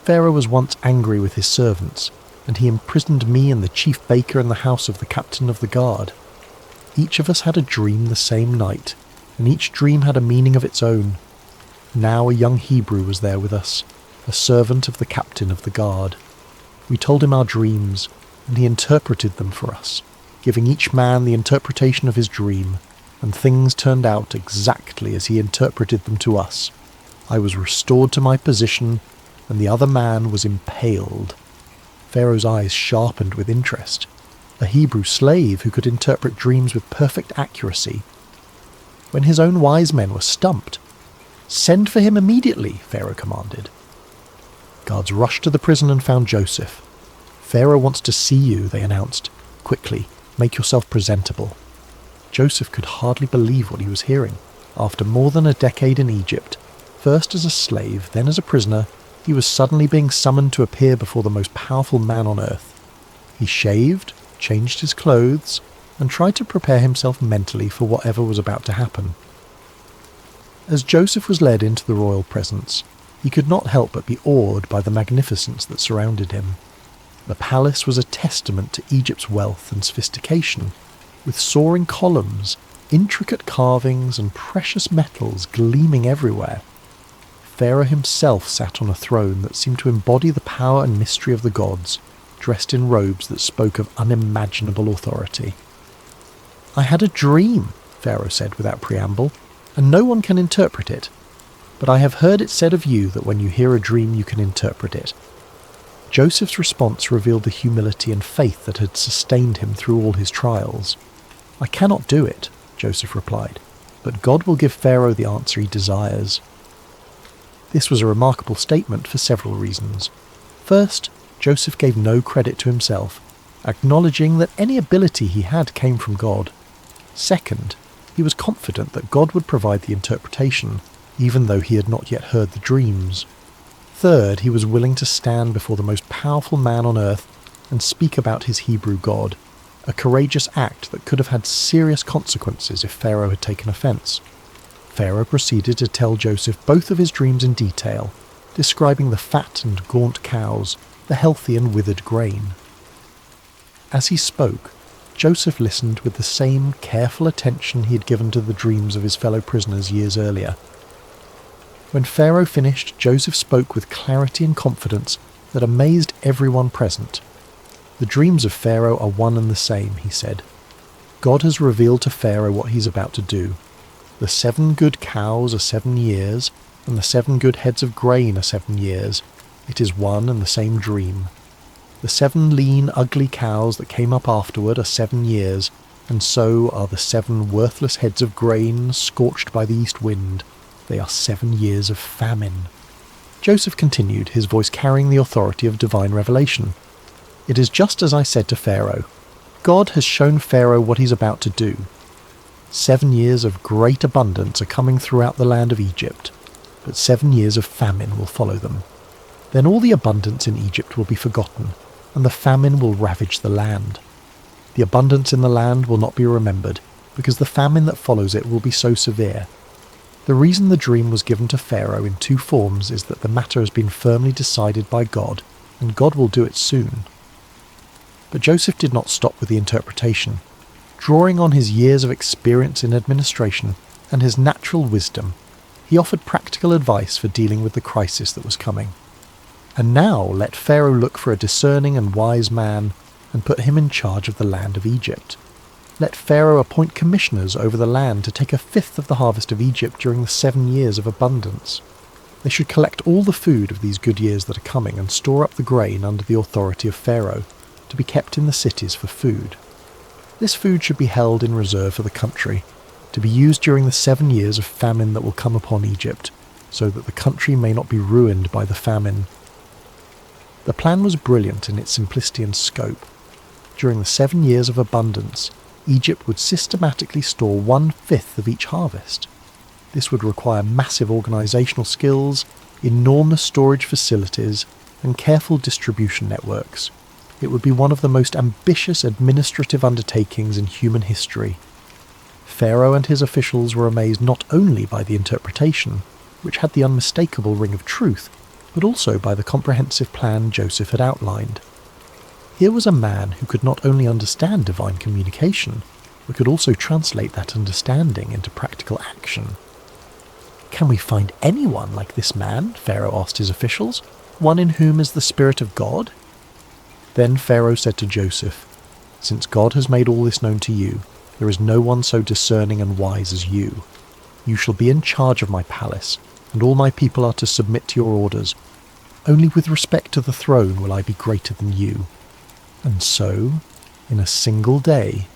"Pharaoh was once angry with his servants, and he imprisoned me and the chief baker in the house of the captain of the guard. Each of us had a dream the same night, and each dream had a meaning of its own. Now a young Hebrew was there with us, a servant of the captain of the guard. We told him our dreams, and he interpreted them for us, giving each man the interpretation of his dream, and things turned out exactly as he interpreted them to us. I was restored to my position, and the other man was impaled." Pharaoh's eyes sharpened with interest. A Hebrew slave who could interpret dreams with perfect accuracy. When his own wise men were stumped, "Send for him immediately," Pharaoh commanded. Guards rushed to the prison and found Joseph. "Pharaoh wants to see you," they announced. "Quickly, make yourself presentable." Joseph could hardly believe what he was hearing. After more than a decade in Egypt, first as a slave, then as a prisoner, he was suddenly being summoned to appear before the most powerful man on earth. He shaved, changed his clothes, and tried to prepare himself mentally for whatever was about to happen. As Joseph was led into the royal presence, he could not help but be awed by the magnificence that surrounded him. The palace was a testament to Egypt's wealth and sophistication, with soaring columns, intricate carvings, and precious metals gleaming everywhere. Pharaoh himself sat on a throne that seemed to embody the power and mystery of the gods, dressed in robes that spoke of unimaginable authority. "I had a dream," Pharaoh said without preamble, "and no one can interpret it. But I have heard it said of you that when you hear a dream you can interpret it." Joseph's response revealed the humility and faith that had sustained him through all his trials. "I cannot do it," Joseph replied, "but God will give Pharaoh the answer he desires." This was a remarkable statement for several reasons. First, Joseph gave no credit to himself, acknowledging that any ability he had came from God. Second, he was confident that God would provide the interpretation, even though he had not yet heard the dreams. Third, he was willing to stand before the most powerful man on earth and speak about his Hebrew God, a courageous act that could have had serious consequences if Pharaoh had taken offense. Pharaoh proceeded to tell Joseph both of his dreams in detail, describing the fat and gaunt cows, the healthy and withered grain. As he spoke, Joseph listened with the same careful attention he had given to the dreams of his fellow prisoners years earlier. When Pharaoh finished, Joseph spoke with clarity and confidence that amazed everyone present. "The dreams of Pharaoh are one and the same," he said. "God has revealed to Pharaoh what he's about to do. The 7 good cows are 7 years, and the 7 good heads of grain are 7 years. It is one and the same dream. The 7 lean, ugly cows that came up afterward are 7 years, and so are the 7 worthless heads of grain scorched by the east wind. They are 7 years of famine." Joseph continued, his voice carrying the authority of divine revelation. "It is just as I said to Pharaoh. God has shown Pharaoh what he's about to do. 7 years of great abundance are coming throughout the land of Egypt, but 7 years of famine will follow them. Then all the abundance in Egypt will be forgotten, and the famine will ravage the land. The abundance in the land will not be remembered, because the famine that follows it will be so severe. The reason the dream was given to Pharaoh in 2 forms is that the matter has been firmly decided by God, and God will do it soon." But Joseph did not stop with the interpretation. Drawing on his years of experience in administration and his natural wisdom, he offered practical advice for dealing with the crisis that was coming. "And now let Pharaoh look for a discerning and wise man and put him in charge of the land of Egypt. Let Pharaoh appoint commissioners over the land to take 1/5 of the harvest of Egypt during the 7 years of abundance. They should collect all the food of these good years that are coming and store up the grain under the authority of Pharaoh, to be kept in the cities for food. This food should be held in reserve for the country, to be used during the 7 years of famine that will come upon Egypt, so that the country may not be ruined by the famine." The plan was brilliant in its simplicity and scope. During the 7 years of abundance, Egypt would systematically store 1/5 of each harvest. This would require massive organisational skills, enormous storage facilities, and careful distribution networks. It would be one of the most ambitious administrative undertakings in human history. Pharaoh and his officials were amazed not only by the interpretation, which had the unmistakable ring of truth, but also by the comprehensive plan Joseph had outlined. Here was a man who could not only understand divine communication, but could also translate that understanding into practical action. "Can we find anyone like this man?" Pharaoh asked his officials. "One in whom is the Spirit of God?" Then Pharaoh said to Joseph, "Since God has made all this known to you, there is no one so discerning and wise as you. You shall be in charge of my palace, and all my people are to submit to your orders. Only with respect to the throne will I be greater than you." And so, in a single day,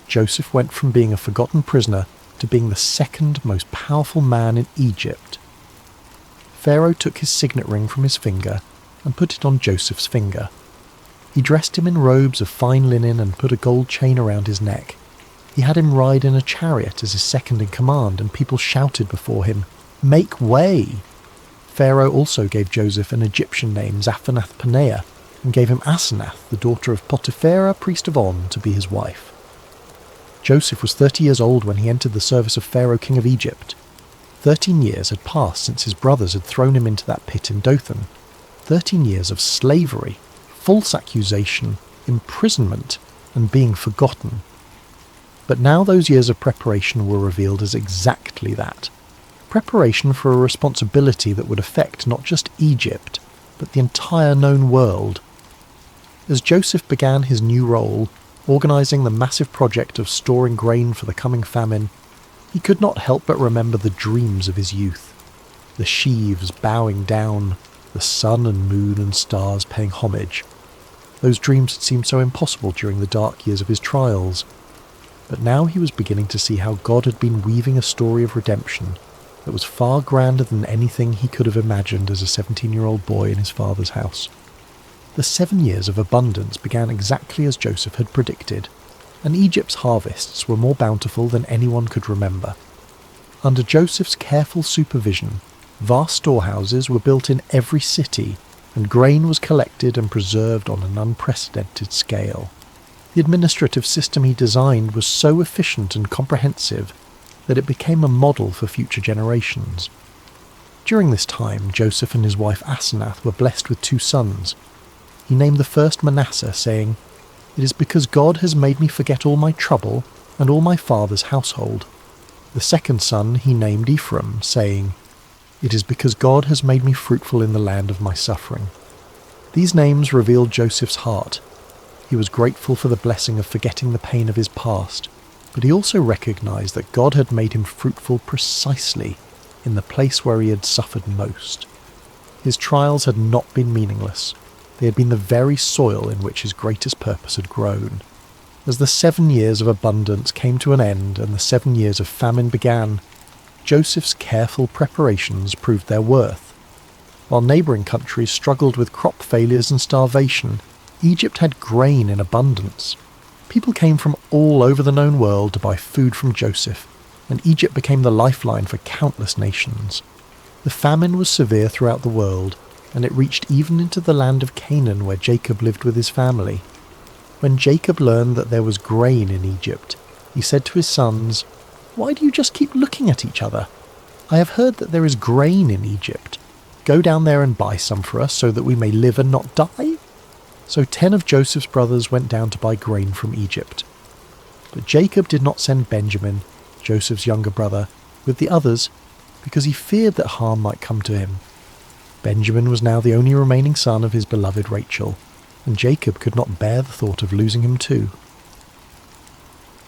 Joseph went from being a forgotten prisoner to being the 2nd most powerful man in Egypt. Pharaoh took his signet ring from his finger and put it on Joseph's finger. He dressed him in robes of fine linen and put a gold chain around his neck. He had him ride in a chariot as his second in command, and people shouted before him, "Make way!" Pharaoh also gave Joseph an Egyptian name, Zaphenath-Paneah, and gave him Asenath, the daughter of Potipharah, priest of On, to be his wife. Joseph was 30 years old when he entered the service of Pharaoh, king of Egypt. 13 years had passed since his brothers had thrown him into that pit in Dothan. 13 years of slavery, false accusation, imprisonment, and being forgotten. But now those years of preparation were revealed as exactly that. Preparation for a responsibility that would affect not just Egypt, but the entire known world. As Joseph began his new role, organising the massive project of storing grain for the coming famine, he could not help but remember the dreams of his youth. The sheaves bowing down, the sun and moon and stars paying homage. Those dreams had seemed so impossible during the dark years of his trials. But now he was beginning to see how God had been weaving a story of redemption that was far grander than anything he could have imagined as a 17-year-old boy in his father's house. The 7 years of abundance began exactly as Joseph had predicted, and Egypt's harvests were more bountiful than anyone could remember. Under Joseph's careful supervision, vast storehouses were built in every city, and grain was collected and preserved on an unprecedented scale. The administrative system he designed was so efficient and comprehensive that it became a model for future generations. During this time, Joseph and his wife Asenath were blessed with 2 sons. He named the first Manasseh, saying, It is because God has made me forget all my trouble and all my father's household. The second son he named Ephraim, saying, It is because God has made me fruitful in the land of my suffering. These names revealed Joseph's heart. He was grateful for the blessing of forgetting the pain of his past, but he also recognized that God had made him fruitful precisely in the place where he had suffered most. His trials had not been meaningless. They had been the very soil in which his greatest purpose had grown. As the 7 years of abundance came to an end and the 7 years of famine began, Joseph's careful preparations proved their worth. While neighbouring countries struggled with crop failures and starvation, Egypt had grain in abundance. People came from all over the known world to buy food from Joseph, and Egypt became the lifeline for countless nations. The famine was severe throughout the world, and it reached even into the land of Canaan where Jacob lived with his family. When Jacob learned that there was grain in Egypt, he said to his sons, Why do you just keep looking at each other? I have heard that there is grain in Egypt. Go down there and buy some for us so that we may live and not die. So 10 of Joseph's brothers went down to buy grain from Egypt. But Jacob did not send Benjamin, Joseph's younger brother, with the others because he feared that harm might come to him. Benjamin was now the only remaining son of his beloved Rachel, and Jacob could not bear the thought of losing him too.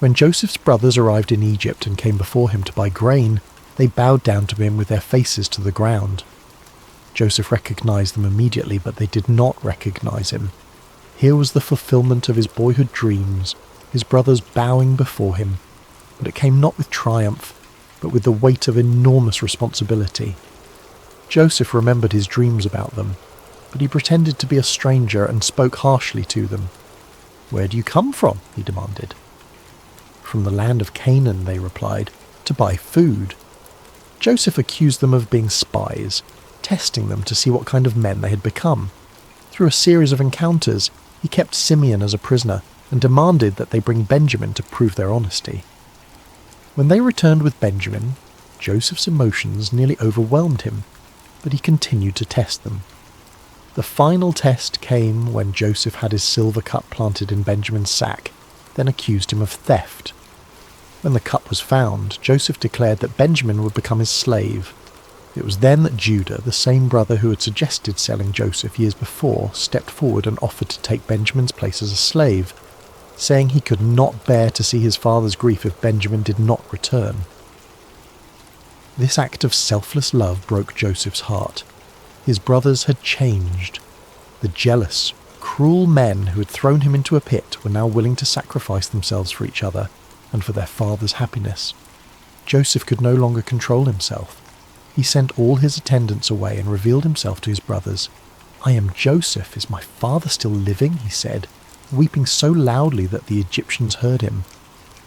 When Joseph's brothers arrived in Egypt and came before him to buy grain, they bowed down to him with their faces to the ground. Joseph recognized them immediately, but they did not recognize him. Here was the fulfillment of his boyhood dreams, his brothers bowing before him, but it came not with triumph, but with the weight of enormous responsibility. Joseph remembered his dreams about them, but he pretended to be a stranger and spoke harshly to them. Where do you come from? He demanded. From the land of Canaan, they replied, to buy food. Joseph accused them of being spies, testing them to see what kind of men they had become. Through a series of encounters, he kept Simeon as a prisoner and demanded that they bring Benjamin to prove their honesty. When they returned with Benjamin, Joseph's emotions nearly overwhelmed him, but he continued to test them. The final test came when Joseph had his silver cup planted in Benjamin's sack, then accused him of theft. When the cup was found, Joseph declared that Benjamin would become his slave. It was then that Judah, the same brother who had suggested selling Joseph years before, stepped forward and offered to take Benjamin's place as a slave, saying he could not bear to see his father's grief if Benjamin did not return. This act of selfless love broke Joseph's heart. His brothers had changed. The jealous, cruel men who had thrown him into a pit were now willing to sacrifice themselves for each other and for their father's happiness. Joseph could no longer control himself. He sent all his attendants away and revealed himself to his brothers. I am Joseph. Is my father still living? He said, weeping so loudly that the Egyptians heard him.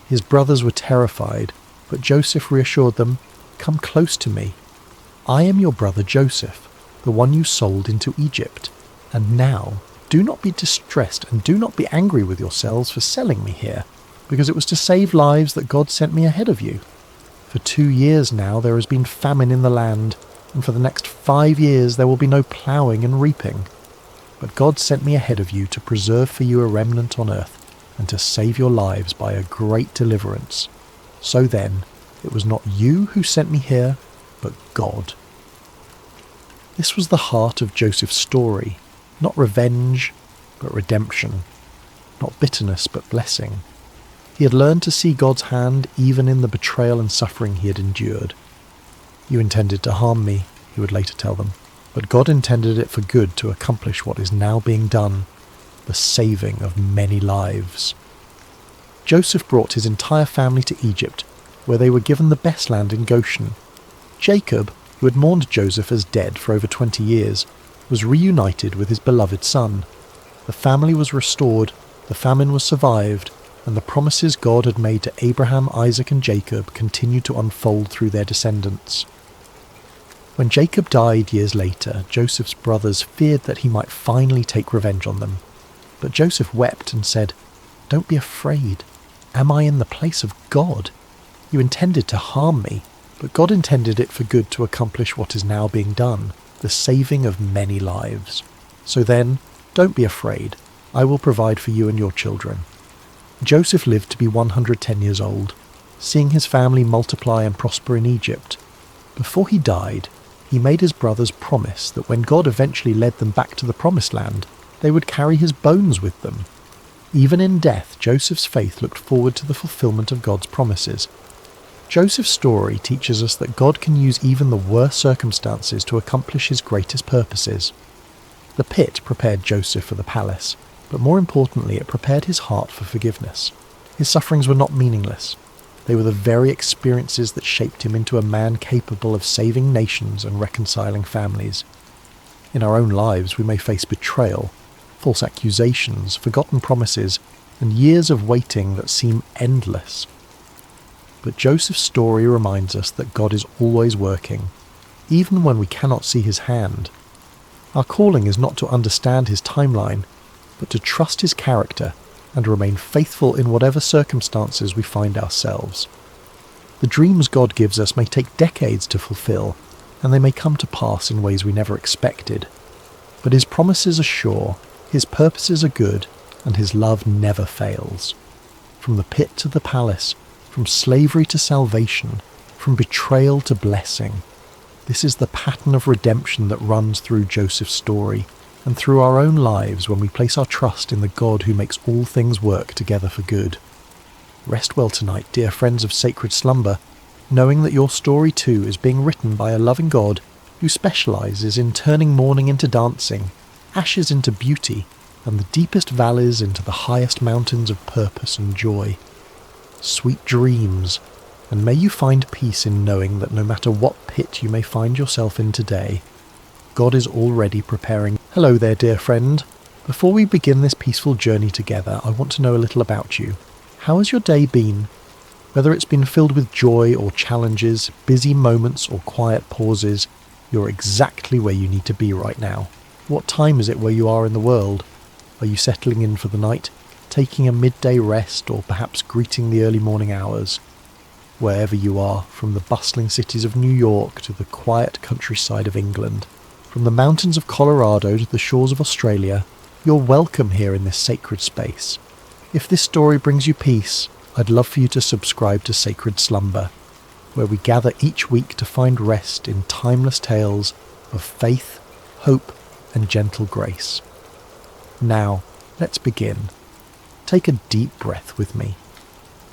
His brothers were terrified, but Joseph reassured them, Come close to me. I am your brother Joseph, the one you sold into Egypt. And now, do not be distressed and do not be angry with yourselves for selling me here, because it was to save lives that God sent me ahead of you. For 2 years now there has been famine in the land, and for the next 5 years there will be no ploughing and reaping. But God sent me ahead of you to preserve for you a remnant on earth, and to save your lives by a great deliverance. So then, it was not you who sent me here, but God. This was the heart of Joseph's story, not revenge, but redemption, not bitterness, but blessing. He had learned to see God's hand even in the betrayal and suffering he had endured. You intended to harm me, he would later tell them, but God intended it for good to accomplish what is now being done, the saving of many lives. Joseph brought his entire family to Egypt, where they were given the best land in Goshen. Jacob, who had mourned Joseph as dead for over 20 years, was reunited with his beloved son. The family was restored, the famine was survived, and the promises God had made to Abraham, Isaac, and Jacob continued to unfold through their descendants. When Jacob died years later, Joseph's brothers feared that he might finally take revenge on them. But Joseph wept and said, Don't be afraid. Am I in the place of God? You intended to harm me, but God intended it for good to accomplish what is now being done, the saving of many lives. So then, don't be afraid. I will provide for you and your children." Joseph lived to be 110 years old, seeing his family multiply and prosper in Egypt. Before he died, he made his brothers promise that when God eventually led them back to the Promised Land, they would carry his bones with them. Even in death, Joseph's faith looked forward to the fulfillment of God's promises. Joseph's story teaches us that God can use even the worst circumstances to accomplish his greatest purposes. The pit prepared Joseph for the palace, but more importantly, it prepared his heart for forgiveness. His sufferings were not meaningless. They were the very experiences that shaped him into a man capable of saving nations and reconciling families. In our own lives, we may face betrayal, false accusations, forgotten promises, and years of waiting that seem endless. But Joseph's story reminds us that God is always working, even when we cannot see his hand. Our calling is not to understand his timeline, but to trust his character and remain faithful in whatever circumstances we find ourselves. The dreams God gives us may take decades to fulfill, and they may come to pass in ways we never expected. But his promises are sure, his purposes are good, and his love never fails. From the pit to the palace, from slavery to salvation, from betrayal to blessing. This is the pattern of redemption that runs through Joseph's story, and through our own lives when we place our trust in the God who makes all things work together for good. Rest well tonight, dear friends of Sacred Slumber, knowing that your story too is being written by a loving God who specialises in turning mourning into dancing, ashes into beauty, and the deepest valleys into the highest mountains of purpose and joy. Sweet dreams, and may you find peace in knowing that no matter what pit you may find yourself in today, God is already preparing. Hello there, dear friend. Before we begin this peaceful journey together, I want to know a little about you. How has your day been? Whether it's been filled with joy or challenges, busy moments or quiet pauses, you're exactly where you need to be right now. What time is it where you are in the world? Are you settling in for the night, taking a midday rest, or perhaps greeting the early morning hours? Wherever you are, from the bustling cities of New York to the quiet countryside of England, from the mountains of Colorado to the shores of Australia, you're welcome here in this sacred space. If this story brings you peace, I'd love for you to subscribe to Sacred Slumber, where we gather each week to find rest in timeless tales of faith, hope, and gentle grace. Now, let's begin. Take a deep breath with me.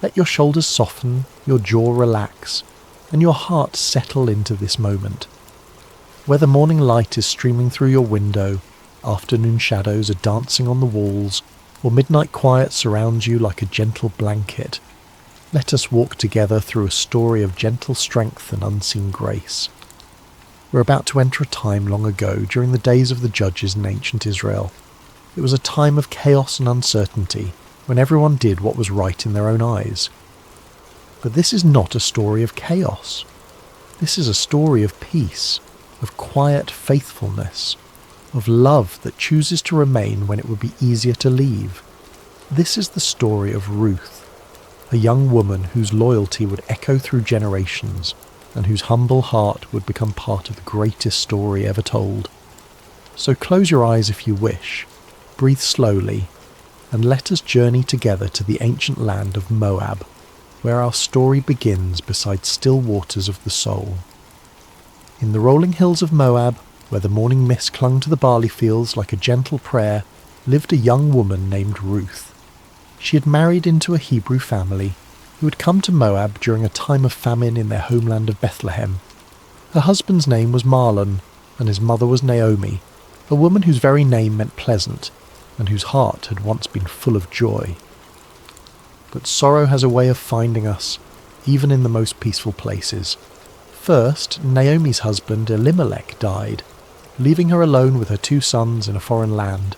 Let your shoulders soften, your jaw relax, and your heart settle into this moment. Whether morning light is streaming through your window, afternoon shadows are dancing on the walls, or midnight quiet surrounds you like a gentle blanket, let us walk together through a story of gentle strength and unseen grace. We're about to enter a time long ago during the days of the judges in ancient Israel. It was a time of chaos and uncertainty, when everyone did what was right in their own eyes. But this is not a story of chaos. This is a story of peace, of quiet faithfulness, of love that chooses to remain when it would be easier to leave. This is the story of Ruth, a young woman whose loyalty would echo through generations and whose humble heart would become part of the greatest story ever told. So close your eyes if you wish, breathe slowly, and let us journey together to the ancient land of Moab, where our story begins beside still waters of the soul. In the rolling hills of Moab, where the morning mist clung to the barley fields like a gentle prayer, lived a young woman named Ruth. She had married into a Hebrew family who had come to Moab during a time of famine in their homeland of Bethlehem. Her husband's name was Mahlon, and his mother was Naomi, a woman whose very name meant pleasant, and whose heart had once been full of joy. But sorrow has a way of finding us, even in the most peaceful places. First, Naomi's husband Elimelech died, leaving her alone with her 2 sons in a foreign land.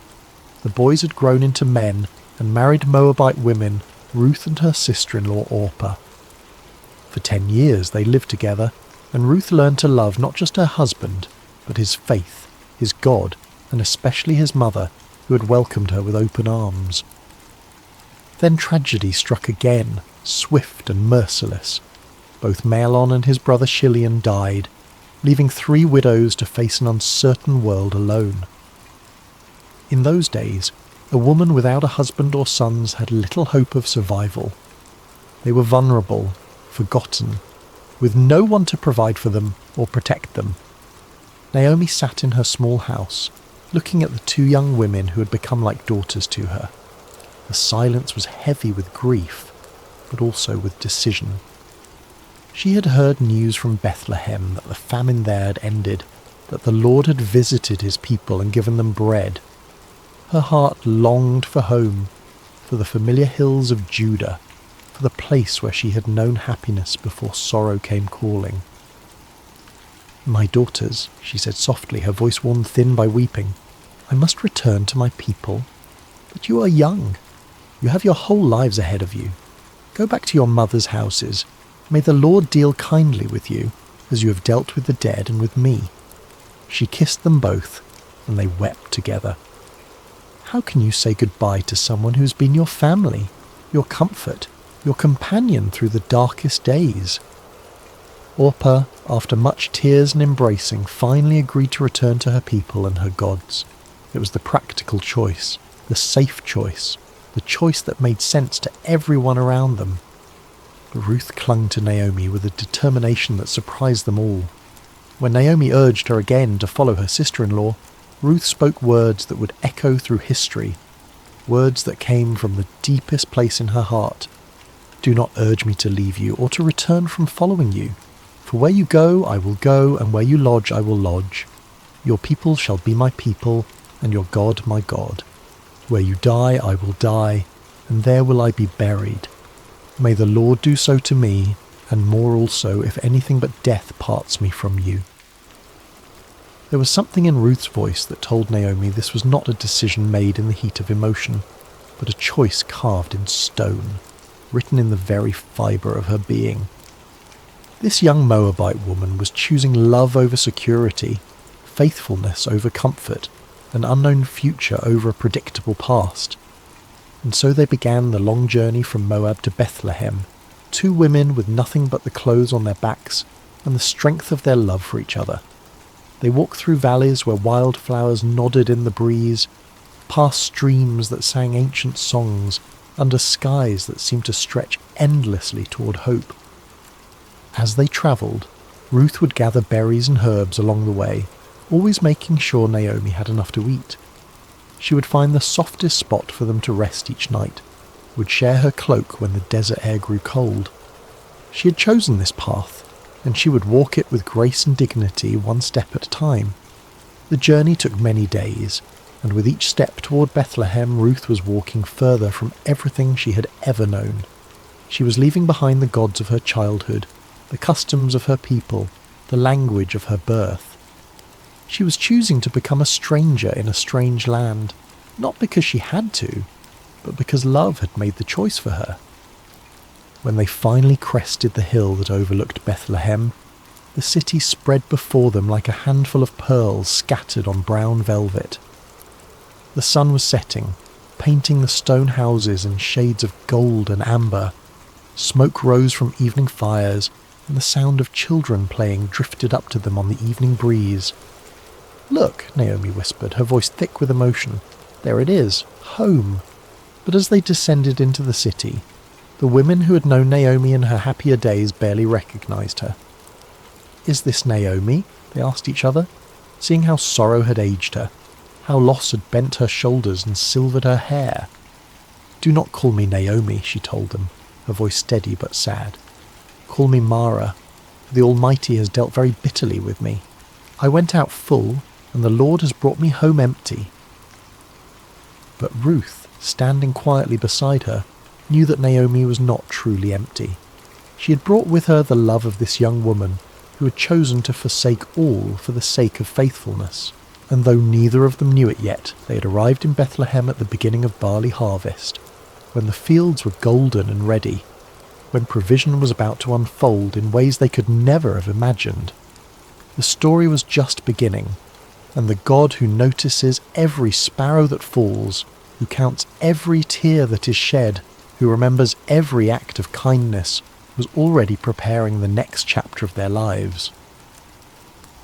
The boys had grown into men and married Moabite women, Ruth and her sister-in-law Orpah. For 10 years they lived together, and Ruth learned to love not just her husband, but his faith, his God, and especially his mother, who had welcomed her with open arms. Then tragedy struck again, swift and merciless. Both Mahlon and his brother Chilion died, leaving 3 widows to face an uncertain world alone. In those days, A woman without a husband or sons had little hope of survival. They were vulnerable, forgotten, with no one to provide for them or protect them. Naomi sat in her small house, looking at the two young women who had become like daughters to her. The silence was heavy with grief, but also with decision. She had heard news from Bethlehem that the famine there had ended, that the Lord had visited his people and given them bread. Her heart longed for home, for the familiar hills of Judah, for the place where she had known happiness before sorrow came calling. "My daughters," she said softly, her voice worn thin by weeping, "I must return to my people. But you are young. You have your whole lives ahead of you. Go back to your mothers' houses. May the Lord deal kindly with you, as you have dealt with the dead and with me." She kissed them both, and they wept together. How can you say goodbye to someone who's been your family, your comfort, your companion through the darkest days? Orpah, after much tears and embracing, finally agreed to return to her people and her gods. It was the practical choice, the safe choice, the choice that made sense to everyone around them. But Ruth clung to Naomi with a determination that surprised them all. When Naomi urged her again to follow her sister-in-law, Ruth spoke words that would echo through history, words that came from the deepest place in her heart. "Do not urge me to leave you or to return from following you. For where you go, I will go, and where you lodge, I will lodge. Your people shall be my people, and your God my God. Where you die, I will die, and there will I be buried. May the Lord do so to me, and more also, if anything but death parts me from you." There was something in Ruth's voice that told Naomi this was not a decision made in the heat of emotion, but a choice carved in stone, written in the very fibre of her being. This young Moabite woman was choosing love over security, faithfulness over comfort, an unknown future over a predictable past. And so they began the long journey from Moab to Bethlehem, two women with nothing but the clothes on their backs and the strength of their love for each other. They walked through valleys where wildflowers nodded in the breeze, past streams that sang ancient songs, under skies that seemed to stretch endlessly toward hope. As they travelled, Ruth would gather berries and herbs along the way, always making sure Naomi had enough to eat. She would find the softest spot for them to rest each night, would share her cloak when the desert air grew cold. She had chosen this path, and she would walk it with grace and dignity, one step at a time. The journey took many days, and with each step toward Bethlehem, Ruth was walking further from everything she had ever known. She was leaving behind the gods of her childhood, the customs of her people, the language of her birth. She was choosing to become a stranger in a strange land, not because she had to, but because love had made the choice for her. When they finally crested the hill that overlooked Bethlehem, the city spread before them like a handful of pearls scattered on brown velvet. The sun was setting, painting the stone houses in shades of gold and amber. Smoke rose from evening fires, and the sound of children playing drifted up to them on the evening breeze. "Look," Naomi whispered, her voice thick with emotion. "There it is, home." But as they descended into the city, the women who had known Naomi in her happier days barely recognized her. "Is this Naomi?" they asked each other, seeing how sorrow had aged her, how loss had bent her shoulders and silvered her hair. "Do not call me Naomi," she told them, her voice steady but sad. "Call me Mara, for the Almighty has dealt very bitterly with me. I went out full, and the Lord has brought me home empty." But Ruth, standing quietly beside her, knew that Naomi was not truly empty. She had brought with her the love of this young woman who had chosen to forsake all for the sake of faithfulness. And though neither of them knew it yet, they had arrived in Bethlehem at the beginning of barley harvest, when the fields were golden and ready, when provision was about to unfold in ways they could never have imagined. The story was just beginning, and the God who notices every sparrow that falls, who counts every tear that is shed, who remembers every act of kindness, was already preparing the next chapter of their lives.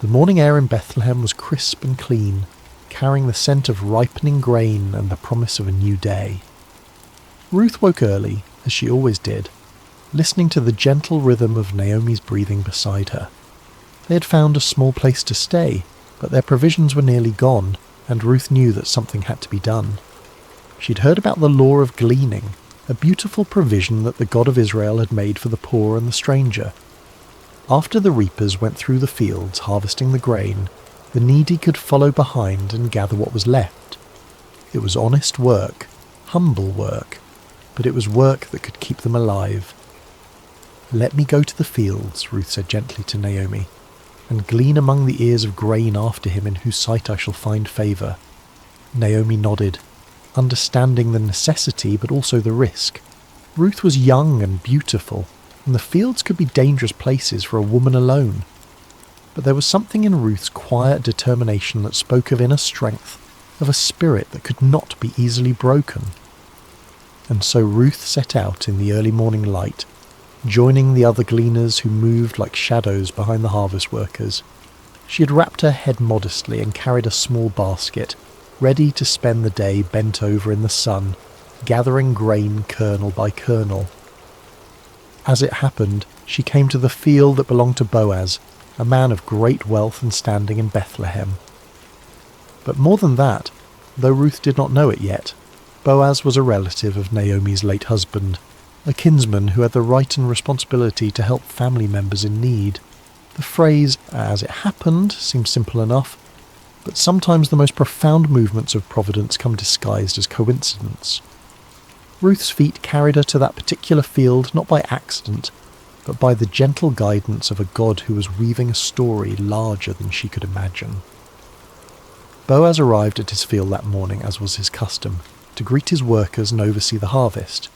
The morning air in Bethlehem was crisp and clean, carrying the scent of ripening grain and the promise of a new day. Ruth woke early, as she always did, listening to the gentle rhythm of Naomi's breathing beside her. They had found a small place to stay, but their provisions were nearly gone, and Ruth knew that something had to be done. She'd heard about the law of gleaning, a beautiful provision that the God of Israel had made for the poor and the stranger. After the reapers went through the fields harvesting the grain, the needy could follow behind and gather what was left. It was honest work, humble work, but it was work that could keep them alive. "Let me go to the fields," Ruth said gently to Naomi, "and glean among the ears of grain after him in whose sight I shall find favour." Naomi nodded, understanding the necessity but also the risk. Ruth was young and beautiful, and the fields could be dangerous places for a woman alone. But there was something in Ruth's quiet determination that spoke of inner strength, of a spirit that could not be easily broken. And so Ruth set out in the early morning light, joining the other gleaners who moved like shadows behind the harvest workers. She had wrapped her head modestly and carried a small basket, ready to spend the day bent over in the sun, gathering grain kernel by kernel. As it happened, she came to the field that belonged to Boaz, a man of great wealth and standing in Bethlehem. But more than that, though Ruth did not know it yet, Boaz was a relative of Naomi's late husband, a kinsman who had the right and responsibility to help family members in need. The phrase, "as it happened," seems simple enough, but sometimes the most profound movements of providence come disguised as coincidence. Ruth's feet carried her to that particular field not by accident, but by the gentle guidance of a God who was weaving a story larger than she could imagine. Boaz arrived at his field that morning, as was his custom, to greet his workers and oversee the harvest.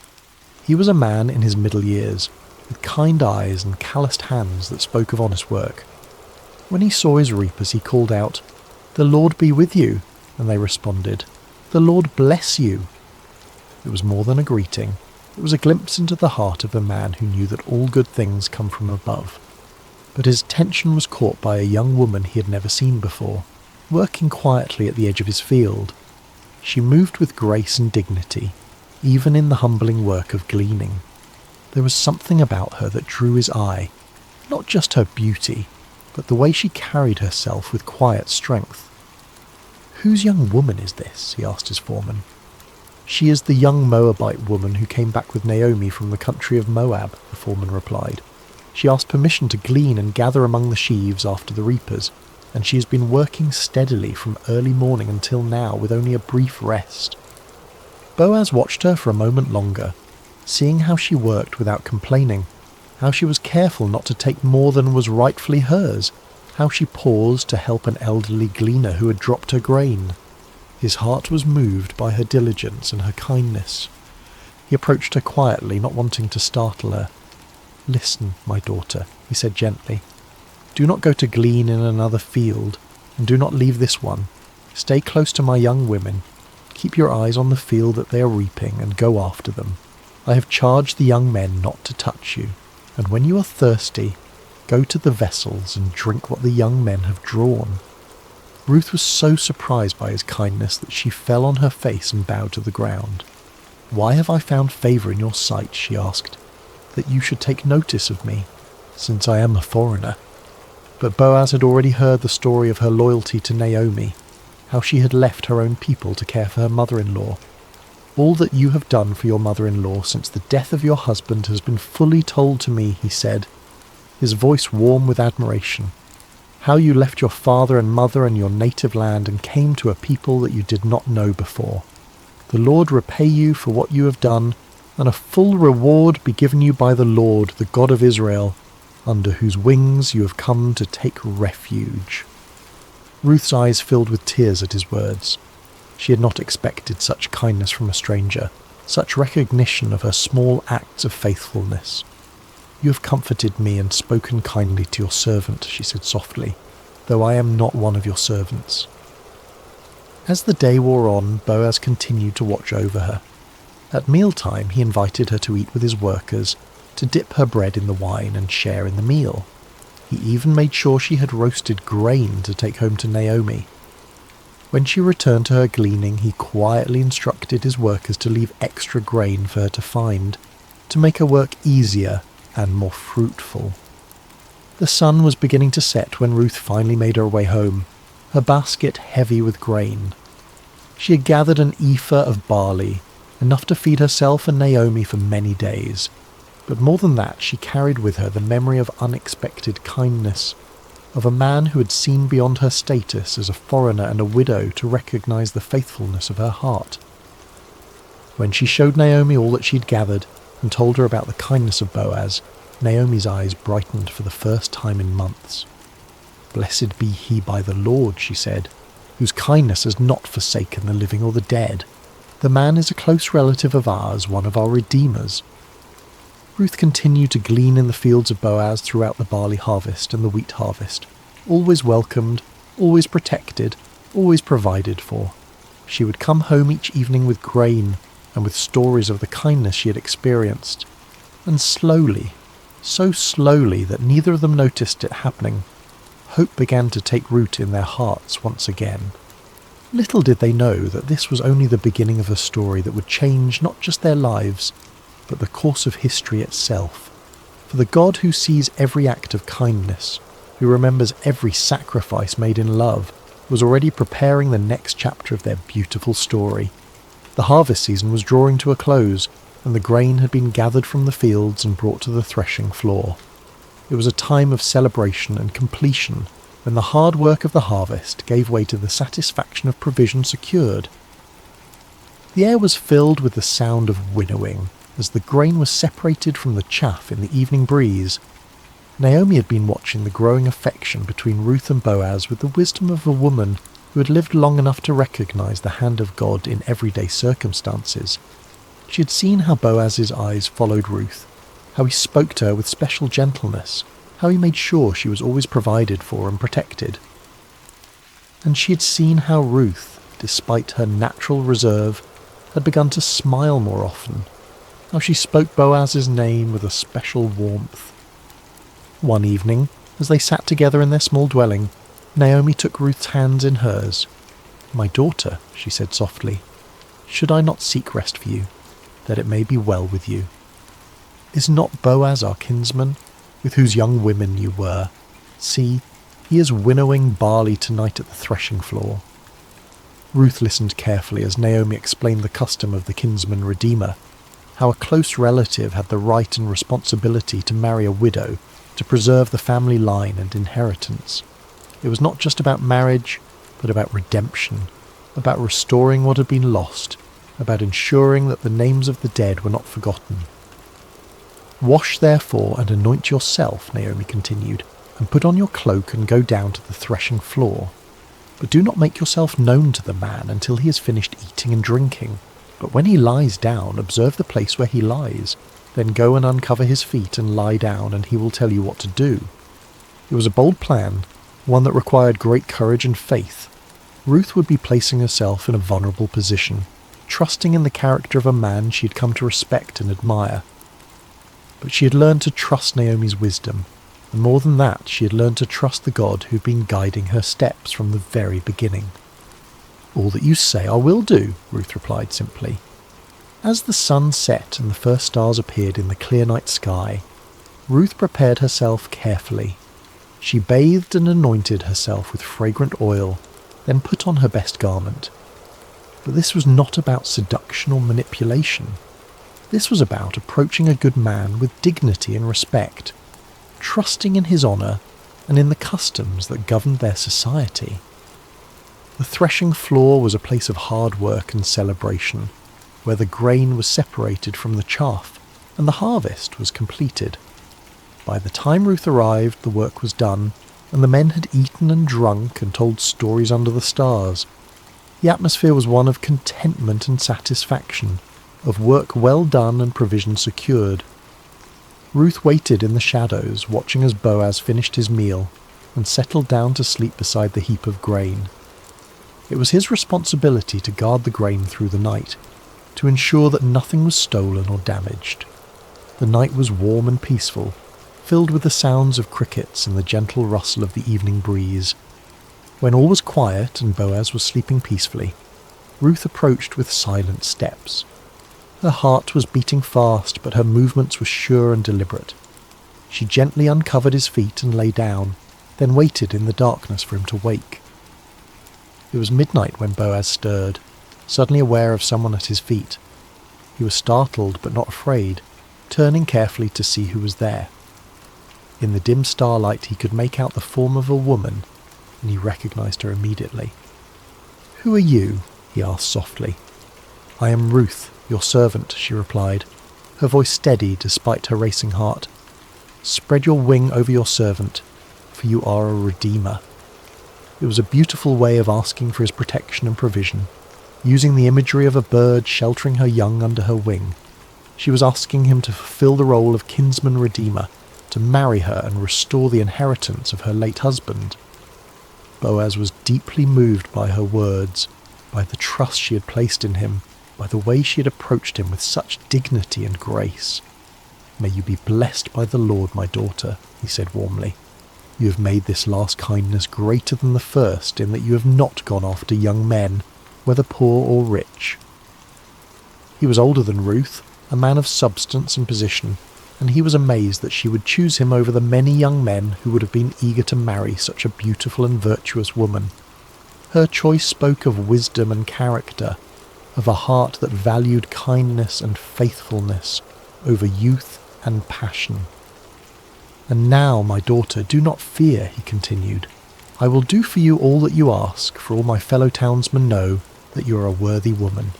He was a man in his middle years, with kind eyes and calloused hands that spoke of honest work. When he saw his reapers, he called out, "The Lord be with you," and they responded, "The Lord bless you." It was more than a greeting. It was a glimpse into the heart of a man who knew that all good things come from above. But his attention was caught by a young woman he had never seen before, working quietly at the edge of his field. She moved with grace and dignity, even in the humbling work of gleaning. There was something about her that drew his eye, not just her beauty, but the way she carried herself with quiet strength. "Whose young woman is this?" he asked his foreman. "She is the young Moabite woman who came back with Naomi from the country of Moab," the foreman replied. "She asked permission to glean and gather among the sheaves after the reapers, and she has been working steadily from early morning until now with only a brief rest." Boaz watched her for a moment longer, seeing how she worked without complaining, how she was careful not to take more than was rightfully hers, how she paused to help an elderly gleaner who had dropped her grain. His heart was moved by her diligence and her kindness. He approached her quietly, not wanting to startle her. "Listen, my daughter," he said gently. "Do not go to glean in another field, and do not leave this one. Stay close to my young women. Keep your eyes on the field that they are reaping, and go after them. I have charged the young men not to touch you, and when you are thirsty, go to the vessels and drink what the young men have drawn." Ruth was so surprised by his kindness that she fell on her face and bowed to the ground. "Why have I found favour in your sight?" she asked, "that you should take notice of me, since I am a foreigner?" But Boaz had already heard the story of her loyalty to Naomi, how she had left her own people to care for her mother-in-law. "All that you have done for your mother-in-law since the death of your husband has been fully told to me," he said, his voice warm with admiration. "How you left your father and mother and your native land and came to a people that you did not know before. The Lord repay you for what you have done, and a full reward be given you by the Lord, the God of Israel, under whose wings you have come to take refuge." Ruth's eyes filled with tears at his words. She had not expected such kindness from a stranger, such recognition of her small acts of faithfulness. "You have comforted me and spoken kindly to your servant," she said softly, "though I am not one of your servants." As the day wore on, Boaz continued to watch over her. At mealtime, he invited her to eat with his workers, to dip her bread in the wine and share in the meal. He even made sure she had roasted grain to take home to Naomi. When she returned to her gleaning, he quietly instructed his workers to leave extra grain for her to find, to make her work easier and more fruitful. The sun was beginning to set when Ruth finally made her way home, her basket heavy with grain. She had gathered an ephah of barley, enough to feed herself and Naomi for many days. But more than that, she carried with her the memory of unexpected kindness, of a man who had seen beyond her status as a foreigner and a widow to recognize the faithfulness of her heart. When she showed Naomi all that she'd gathered and told her about the kindness of Boaz, Naomi's eyes brightened for the first time in months. "Blessed be he by the Lord," she said, "whose kindness has not forsaken the living or the dead. The man is a close relative of ours, one of our redeemers." Ruth continued to glean in the fields of Boaz throughout the barley harvest and the wheat harvest, always welcomed, always protected, always provided for. She would come home each evening with grain and with stories of the kindness she had experienced. And slowly, so slowly that neither of them noticed it happening, hope began to take root in their hearts once again. Little did they know that this was only the beginning of a story that would change not just their lives, but the course of history itself. For the God who sees every act of kindness, who remembers every sacrifice made in love, was already preparing the next chapter of their beautiful story. The harvest season was drawing to a close, and the grain had been gathered from the fields and brought to the threshing floor. It was a time of celebration and completion, when the hard work of the harvest gave way to the satisfaction of provision secured. The air was filled with the sound of winnowing, as the grain was separated from the chaff in the evening breeze. Naomi had been watching the growing affection between Ruth and Boaz with the wisdom of a woman who had lived long enough to recognize the hand of God in everyday circumstances. She had seen how Boaz's eyes followed Ruth, how he spoke to her with special gentleness, how he made sure she was always provided for and protected. And she had seen how Ruth, despite her natural reserve, had begun to smile more often, how she spoke Boaz's name with a special warmth. One evening, as they sat together in their small dwelling, Naomi took Ruth's hands in hers. "My daughter," she said softly, "should I not seek rest for you, that it may be well with you? Is not Boaz our kinsman, with whose young women you were? See, he is winnowing barley tonight at the threshing floor." Ruth listened carefully as Naomi explained the custom of the kinsman redeemer, how a close relative had the right and responsibility to marry a widow to preserve the family line and inheritance. It was not just about marriage, but about redemption, about restoring what had been lost, about ensuring that the names of the dead were not forgotten. "Wash therefore and anoint yourself," Naomi continued, "and put on your cloak and go down to the threshing floor. But do not make yourself known to the man until he has finished eating and drinking. But when he lies down, observe the place where he lies. Then go and uncover his feet and lie down, and he will tell you what to do." It was a bold plan, one that required great courage and faith. Ruth would be placing herself in a vulnerable position, trusting in the character of a man she had come to respect and admire. But she had learned to trust Naomi's wisdom, and more than that, she had learned to trust the God who had been guiding her steps from the very beginning. "All that you say I will do," Ruth replied simply. As the sun set and the first stars appeared in the clear night sky, Ruth prepared herself carefully. She bathed and anointed herself with fragrant oil, then put on her best garment. But this was not about seduction or manipulation. This was about approaching a good man with dignity and respect, trusting in his honour and in the customs that governed their society. The threshing floor was a place of hard work and celebration, where the grain was separated from the chaff and the harvest was completed. By the time Ruth arrived, the work was done, and the men had eaten and drunk and told stories under the stars. The atmosphere was one of contentment and satisfaction, of work well done and provision secured. Ruth waited in the shadows, watching as Boaz finished his meal and settled down to sleep beside the heap of grain. It was his responsibility to guard the grain through the night, to ensure that nothing was stolen or damaged. The night was warm and peaceful, filled with the sounds of crickets and the gentle rustle of the evening breeze. When all was quiet and Boaz was sleeping peacefully, Ruth approached with silent steps. Her heart was beating fast, but her movements were sure and deliberate. She gently uncovered his feet and lay down, then waited in the darkness for him to wake. It was midnight when Boaz stirred, suddenly aware of someone at his feet. He was startled but not afraid, turning carefully to see who was there. In the dim starlight he could make out the form of a woman, and he recognized her immediately. "Who are you?" he asked softly. "I am Ruth, your servant," she replied, her voice steady despite her racing heart. "Spread your wing over your servant, for you are a redeemer." It was a beautiful way of asking for his protection and provision, using the imagery of a bird sheltering her young under her wing. She was asking him to fulfill the role of kinsman redeemer, to marry her and restore the inheritance of her late husband. Boaz was deeply moved by her words, by the trust she had placed in him, by the way she had approached him with such dignity and grace. "May you be blessed by the Lord, my daughter," he said warmly. "You have made this last kindness greater than the first in that you have not gone after young men, whether poor or rich." He was older than Ruth, a man of substance and position, and he was amazed that she would choose him over the many young men who would have been eager to marry such a beautiful and virtuous woman. Her choice spoke of wisdom and character, of a heart that valued kindness and faithfulness over youth and passion. "And now, my daughter, do not fear," he continued. "I will do for you all that you ask, for all my fellow townsmen know that you are a worthy woman.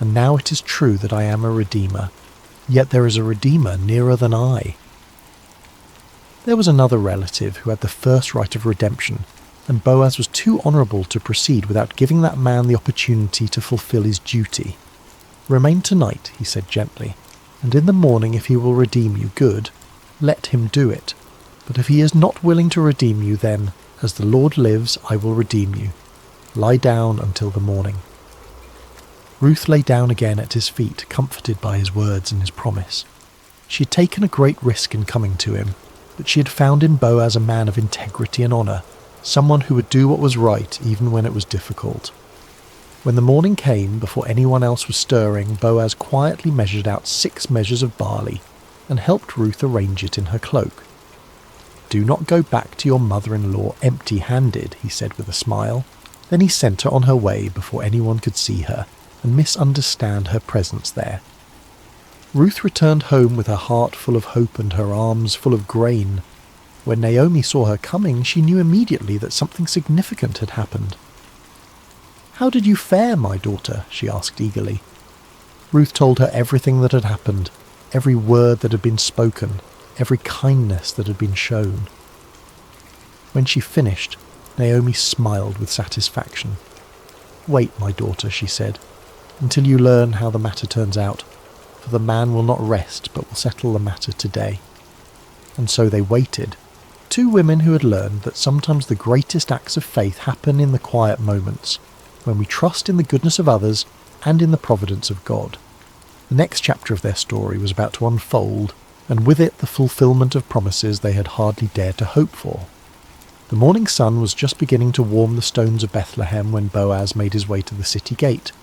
And now it is true that I am a redeemer, yet there is a redeemer nearer than I." There was another relative who had the first right of redemption, and Boaz was too honourable to proceed without giving that man the opportunity to fulfil his duty. "Remain tonight," he said gently, "and in the morning if he will redeem you, good, let him do it. But if he is not willing to redeem you, then, as the Lord lives, I will redeem you. Lie down until the morning." Ruth lay down again at his feet, comforted by his words and his promise. She had taken a great risk in coming to him, but she had found in Boaz a man of integrity and honour, someone who would do what was right even when it was difficult. When the morning came, before anyone else was stirring, Boaz quietly measured out 6 measures of barley and helped Ruth arrange it in her cloak. "Do not go back to your mother-in-law empty-handed," he said with a smile. Then he sent her on her way before anyone could see her and misunderstand her presence there. Ruth returned home with her heart full of hope and her arms full of grain. When Naomi saw her coming, she knew immediately that something significant had happened. "How did you fare, my daughter?" she asked eagerly. Ruth told her everything that had happened, every word that had been spoken, every kindness that had been shown. When she finished, Naomi smiled with satisfaction. "Wait, my daughter," she said, "until you learn how the matter turns out, for the man will not rest but will settle the matter today." And so they waited, 2 women who had learned that sometimes the greatest acts of faith happen in the quiet moments, when we trust in the goodness of others and in the providence of God. The next chapter of their story was about to unfold, and with it the fulfillment of promises they had hardly dared to hope for. The morning sun was just beginning to warm the stones of Bethlehem when Boaz made his way to the city gate.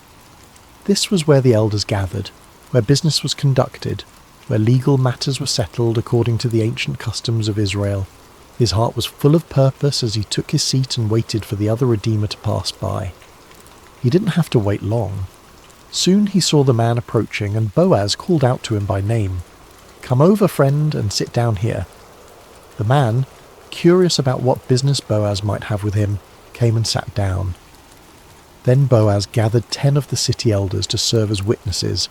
This was where the elders gathered, where business was conducted, where legal matters were settled according to the ancient customs of Israel. His heart was full of purpose as he took his seat and waited for the other Redeemer to pass by. He didn't have to wait long. Soon he saw the man approaching, and Boaz called out to him by name. "Come over, friend, and sit down here." The man, curious about what business Boaz might have with him, came and sat down. Then Boaz gathered 10 of the city elders to serve as witnesses,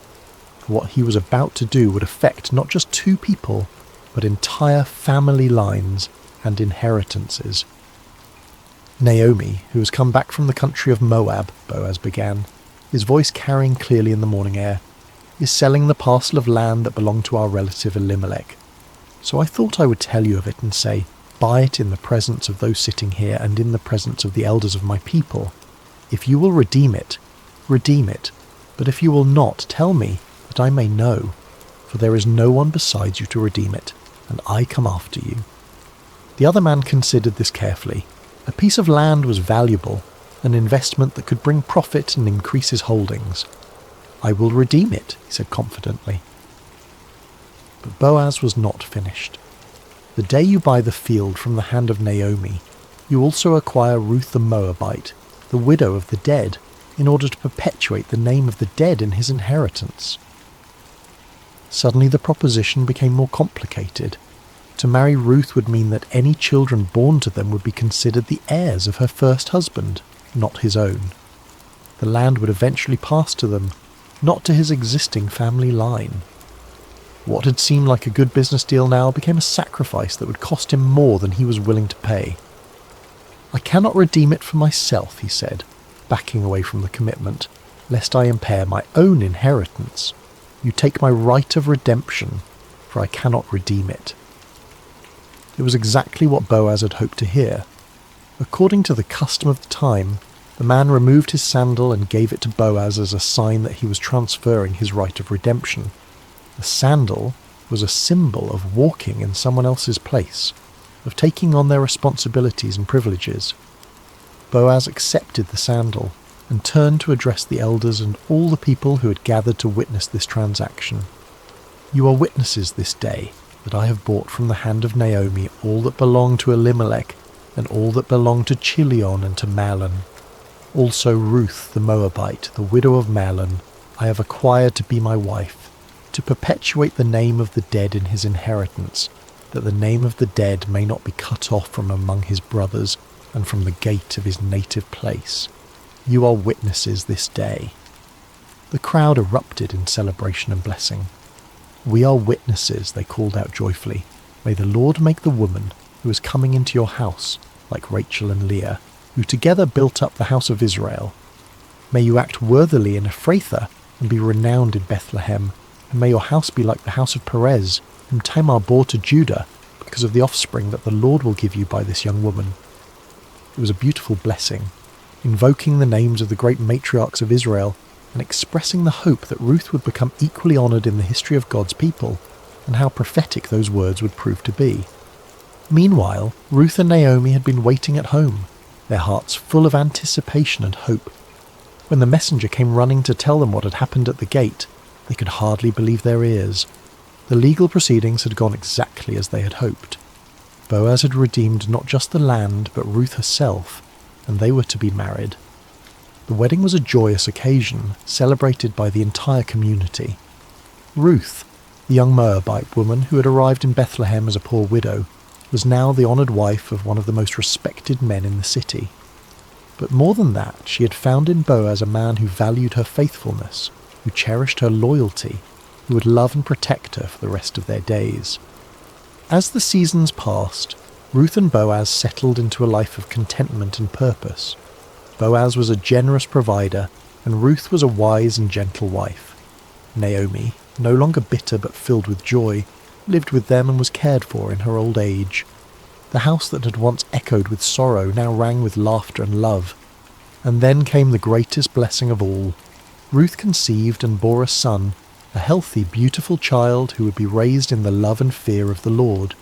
for what he was about to do would affect not just 2 people, but entire family lines and inheritances. "Naomi, who has come back from the country of Moab," Boaz began, his voice carrying clearly in the morning air, "is selling the parcel of land that belonged to our relative Elimelech. So I thought I would tell you of it and say, buy it in the presence of those sitting here and in the presence of the elders of my people. If you will redeem it, but if you will not, tell me, that I may know, for there is no one besides you to redeem it, and I come after you." The other man considered this carefully. A piece of land was valuable, an investment that could bring profit and increase his holdings. "I will redeem it," he said confidently. But Boaz was not finished. "The day you buy the field from the hand of Naomi, you also acquire Ruth the Moabite, the widow of the dead, in order to perpetuate the name of the dead in his inheritance." Suddenly the proposition became more complicated. To marry Ruth would mean that any children born to them would be considered the heirs of her first husband, not his own. The land would eventually pass to them, not to his existing family line. What had seemed like a good business deal now became a sacrifice that would cost him more than he was willing to pay. "I cannot redeem it for myself," he said, backing away from the commitment, "lest I impair my own inheritance. You take my right of redemption, for I cannot redeem it." It was exactly what Boaz had hoped to hear. According to the custom of the time, the man removed his sandal and gave it to Boaz as a sign that he was transferring his right of redemption. The sandal was a symbol of walking in someone else's place, of taking on their responsibilities and privileges. Boaz accepted the sandal and turned to address the elders and all the people who had gathered to witness this transaction. "You are witnesses this day that I have bought from the hand of Naomi all that belonged to Elimelech and all that belonged to Chilion and to Mahlon. Also Ruth the Moabite, the widow of Mahlon, I have acquired to be my wife, to perpetuate the name of the dead in his inheritance, that the name of the dead may not be cut off from among his brothers and from the gate of his native place. You are witnesses this day." The crowd erupted in celebration and blessing. "We are witnesses," they called out joyfully. "May the Lord make the woman who is coming into your house like Rachel and Leah, who together built up the house of Israel. May you act worthily in Ephrathah and be renowned in Bethlehem, and may your house be like the house of Perez, whom Tamar bore to Judah, because of the offspring that the Lord will give you by this young woman." It was a beautiful blessing, invoking the names of the great matriarchs of Israel and expressing the hope that Ruth would become equally honoured in the history of God's people, and how prophetic those words would prove to be. Meanwhile, Ruth and Naomi had been waiting at home, their hearts full of anticipation and hope. When the messenger came running to tell them what had happened at the gate, they could hardly believe their ears. The legal proceedings had gone exactly as they had hoped. Boaz had redeemed not just the land, but Ruth herself, and they were to be married. The wedding was a joyous occasion, celebrated by the entire community. Ruth, the young Moabite woman who had arrived in Bethlehem as a poor widow, was now the honoured wife of one of the most respected men in the city. But more than that, she had found in Boaz a man who valued her faithfulness, who cherished her loyalty, who would love and protect her for the rest of their days. As the seasons passed, Ruth and Boaz settled into a life of contentment and purpose. Boaz was a generous provider, and Ruth was a wise and gentle wife. Naomi, no longer bitter but filled with joy, lived with them and was cared for in her old age. The house that had once echoed with sorrow now rang with laughter and love. And then came the greatest blessing of all. Ruth conceived and bore a son, a healthy, beautiful child who would be raised in the love and fear of the Lord.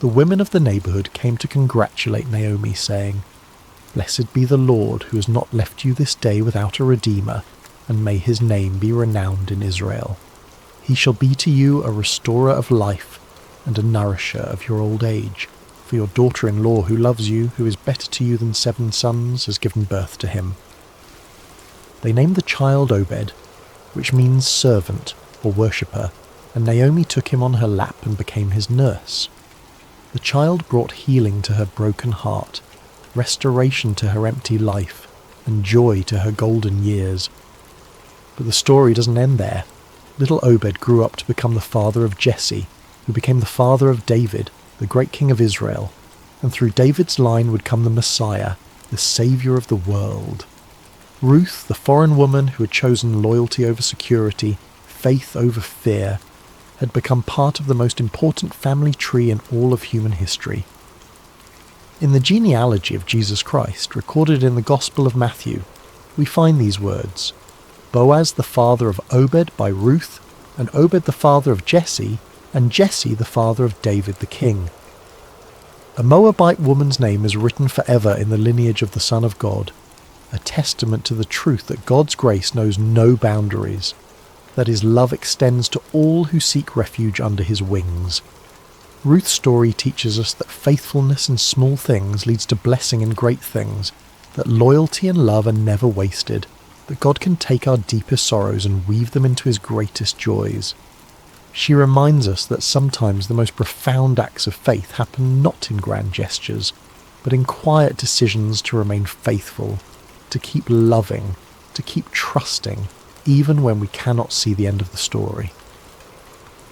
The women of the neighbourhood came to congratulate Naomi, saying, "Blessed be the Lord, who has not left you this day without a redeemer, and may his name be renowned in Israel. He shall be to you a restorer of life and a nourisher of your old age, for your daughter-in-law who loves you, who is better to you than 7 sons, has given birth to him." They named the child Obed, which means servant or worshipper, and Naomi took him on her lap and became his nurse. The child brought healing to her broken heart, restoration to her empty life, and joy to her golden years. But the story doesn't end there. Little Obed grew up to become the father of Jesse, who became the father of David, the great king of Israel, and through David's line would come the Messiah, the saviour of the world. Ruth, the foreign woman who had chosen loyalty over security, faith over fear, had become part of the most important family tree in all of human history. In the genealogy of Jesus Christ, recorded in the Gospel of Matthew, we find these words: Boaz the father of Obed by Ruth, and Obed the father of Jesse, and Jesse the father of David the king. A Moabite woman's name is written forever in the lineage of the Son of God, a testament to the truth that God's grace knows no boundaries, that his love extends to all who seek refuge under his wings. Ruth's story teaches us that faithfulness in small things leads to blessing in great things, that loyalty and love are never wasted, that God can take our deepest sorrows and weave them into his greatest joys. She reminds us that sometimes the most profound acts of faith happen not in grand gestures, but in quiet decisions to remain faithful, to keep loving, to keep trusting, even when we cannot see the end of the story.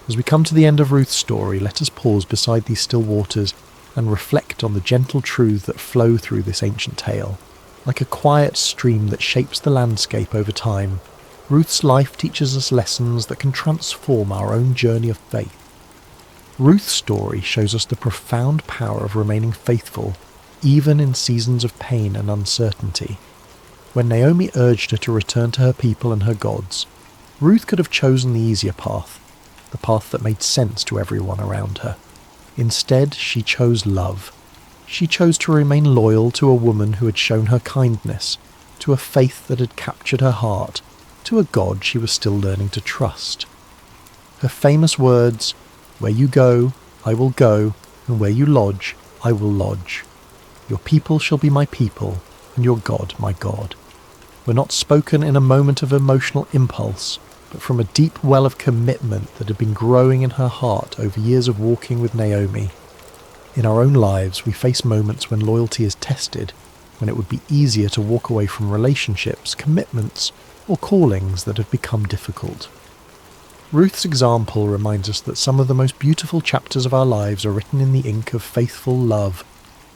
As we come to the end of Ruth's story, let us pause beside these still waters and reflect on the gentle truths that flow through this ancient tale. Like a quiet stream that shapes the landscape over time, Ruth's life teaches us lessons that can transform our own journey of faith. Ruth's story shows us the profound power of remaining faithful, even in seasons of pain and uncertainty. When Naomi urged her to return to her people and her gods, Ruth could have chosen the easier path, the path that made sense to everyone around her. Instead, she chose love. She chose to remain loyal to a woman who had shown her kindness, to a faith that had captured her heart, to a God she was still learning to trust. Her famous words, "Where you go, I will go, and where you lodge, I will lodge. Your people shall be my people, and your God my God," were not spoken in a moment of emotional impulse, but from a deep well of commitment that had been growing in her heart over years of walking with Naomi. In our own lives, we face moments when loyalty is tested, when it would be easier to walk away from relationships, commitments, or callings that have become difficult. Ruth's example reminds us that some of the most beautiful chapters of our lives are written in the ink of faithful love,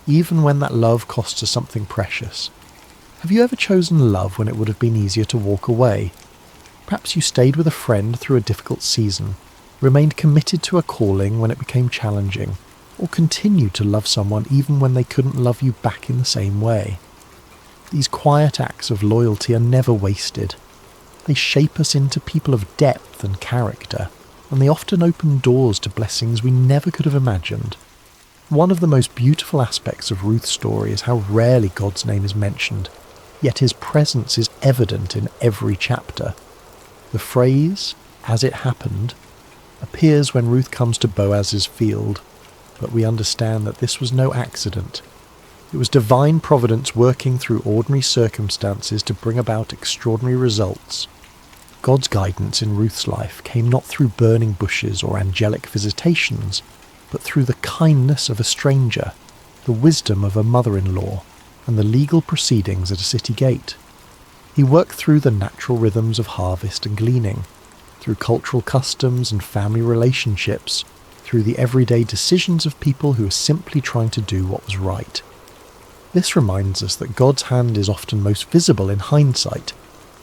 even when that love costs us something precious. Have you ever chosen love when it would have been easier to walk away? Perhaps you stayed with a friend through a difficult season, remained committed to a calling when it became challenging, or continued to love someone even when they couldn't love you back in the same way. These quiet acts of loyalty are never wasted. They shape us into people of depth and character, and they often open doors to blessings we never could have imagined. One of the most beautiful aspects of Ruth's story is how rarely God's name is mentioned, yet his presence is evident in every chapter. The phrase, "as it happened," appears when Ruth comes to Boaz's field, but we understand that this was no accident. It was divine providence working through ordinary circumstances to bring about extraordinary results. God's guidance in Ruth's life came not through burning bushes or angelic visitations, but through the kindness of a stranger, the wisdom of a mother-in-law, and the legal proceedings at a city gate. He worked through the natural rhythms of harvest and gleaning, through cultural customs and family relationships, through the everyday decisions of people who were simply trying to do what was right. This reminds us that God's hand is often most visible in hindsight,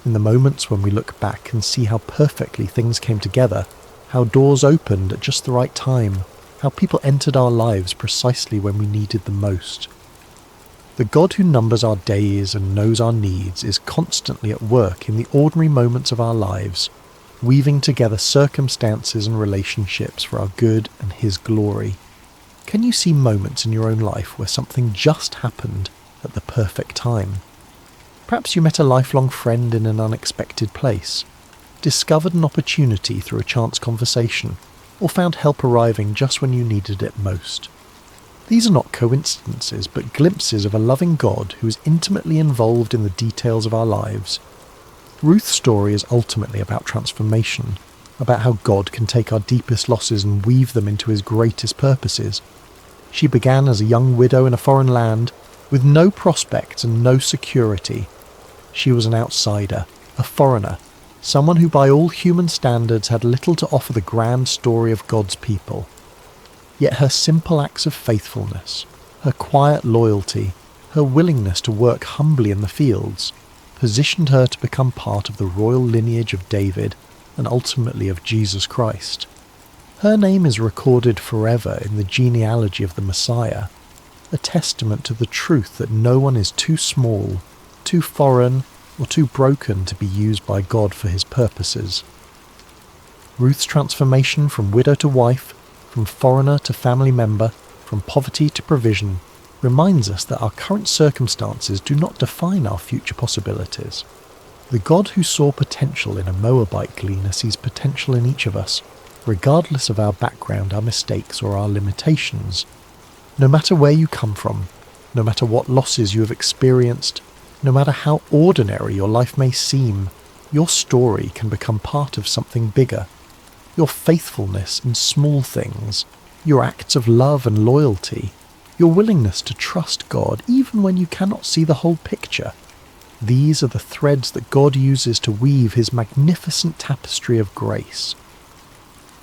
in the moments when we look back and see how perfectly things came together, how doors opened at just the right time, how people entered our lives precisely when we needed them most. The God who numbers our days and knows our needs is constantly at work in the ordinary moments of our lives, weaving together circumstances and relationships for our good and his glory. Can you see moments in your own life where something just happened at the perfect time? Perhaps you met a lifelong friend in an unexpected place, discovered an opportunity through a chance conversation, or found help arriving just when you needed it most. These are not coincidences, but glimpses of a loving God who is intimately involved in the details of our lives. Ruth's story is ultimately about transformation, about how God can take our deepest losses and weave them into his greatest purposes. She began as a young widow in a foreign land, with no prospects and no security. She was an outsider, a foreigner, someone who by all human standards had little to offer the grand story of God's people. Yet her simple acts of faithfulness, her quiet loyalty, her willingness to work humbly in the fields, positioned her to become part of the royal lineage of David and ultimately of Jesus Christ. Her name is recorded forever in the genealogy of the Messiah, a testament to the truth that no one is too small, too foreign, or too broken to be used by God for his purposes. Ruth's transformation from widow to wife, from foreigner to family member, from poverty to provision, reminds us that our current circumstances do not define our future possibilities. The God who saw potential in a Moabite gleaner sees potential in each of us, regardless of our background, our mistakes, or our limitations. No matter where you come from, no matter what losses you have experienced, no matter how ordinary your life may seem, your story can become part of something bigger. Your faithfulness in small things, your acts of love and loyalty, your willingness to trust God even when you cannot see the whole picture. These are the threads that God uses to weave his magnificent tapestry of grace.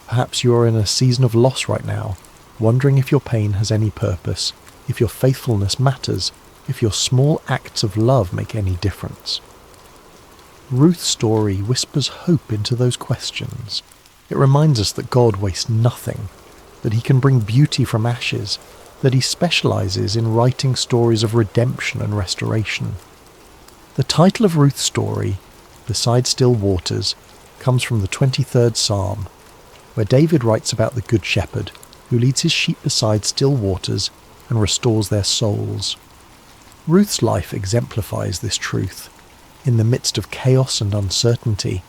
Perhaps you are in a season of loss right now, wondering if your pain has any purpose, if your faithfulness matters, if your small acts of love make any difference. Ruth's story whispers hope into those questions. It reminds us that God wastes nothing, that he can bring beauty from ashes, that he specializes in writing stories of redemption and restoration. The title of Ruth's story, Beside Still Waters, comes from the 23rd Psalm, where David writes about the Good Shepherd, who leads his sheep beside still waters and restores their souls. Ruth's life exemplifies this truth. In the midst of chaos and uncertainty,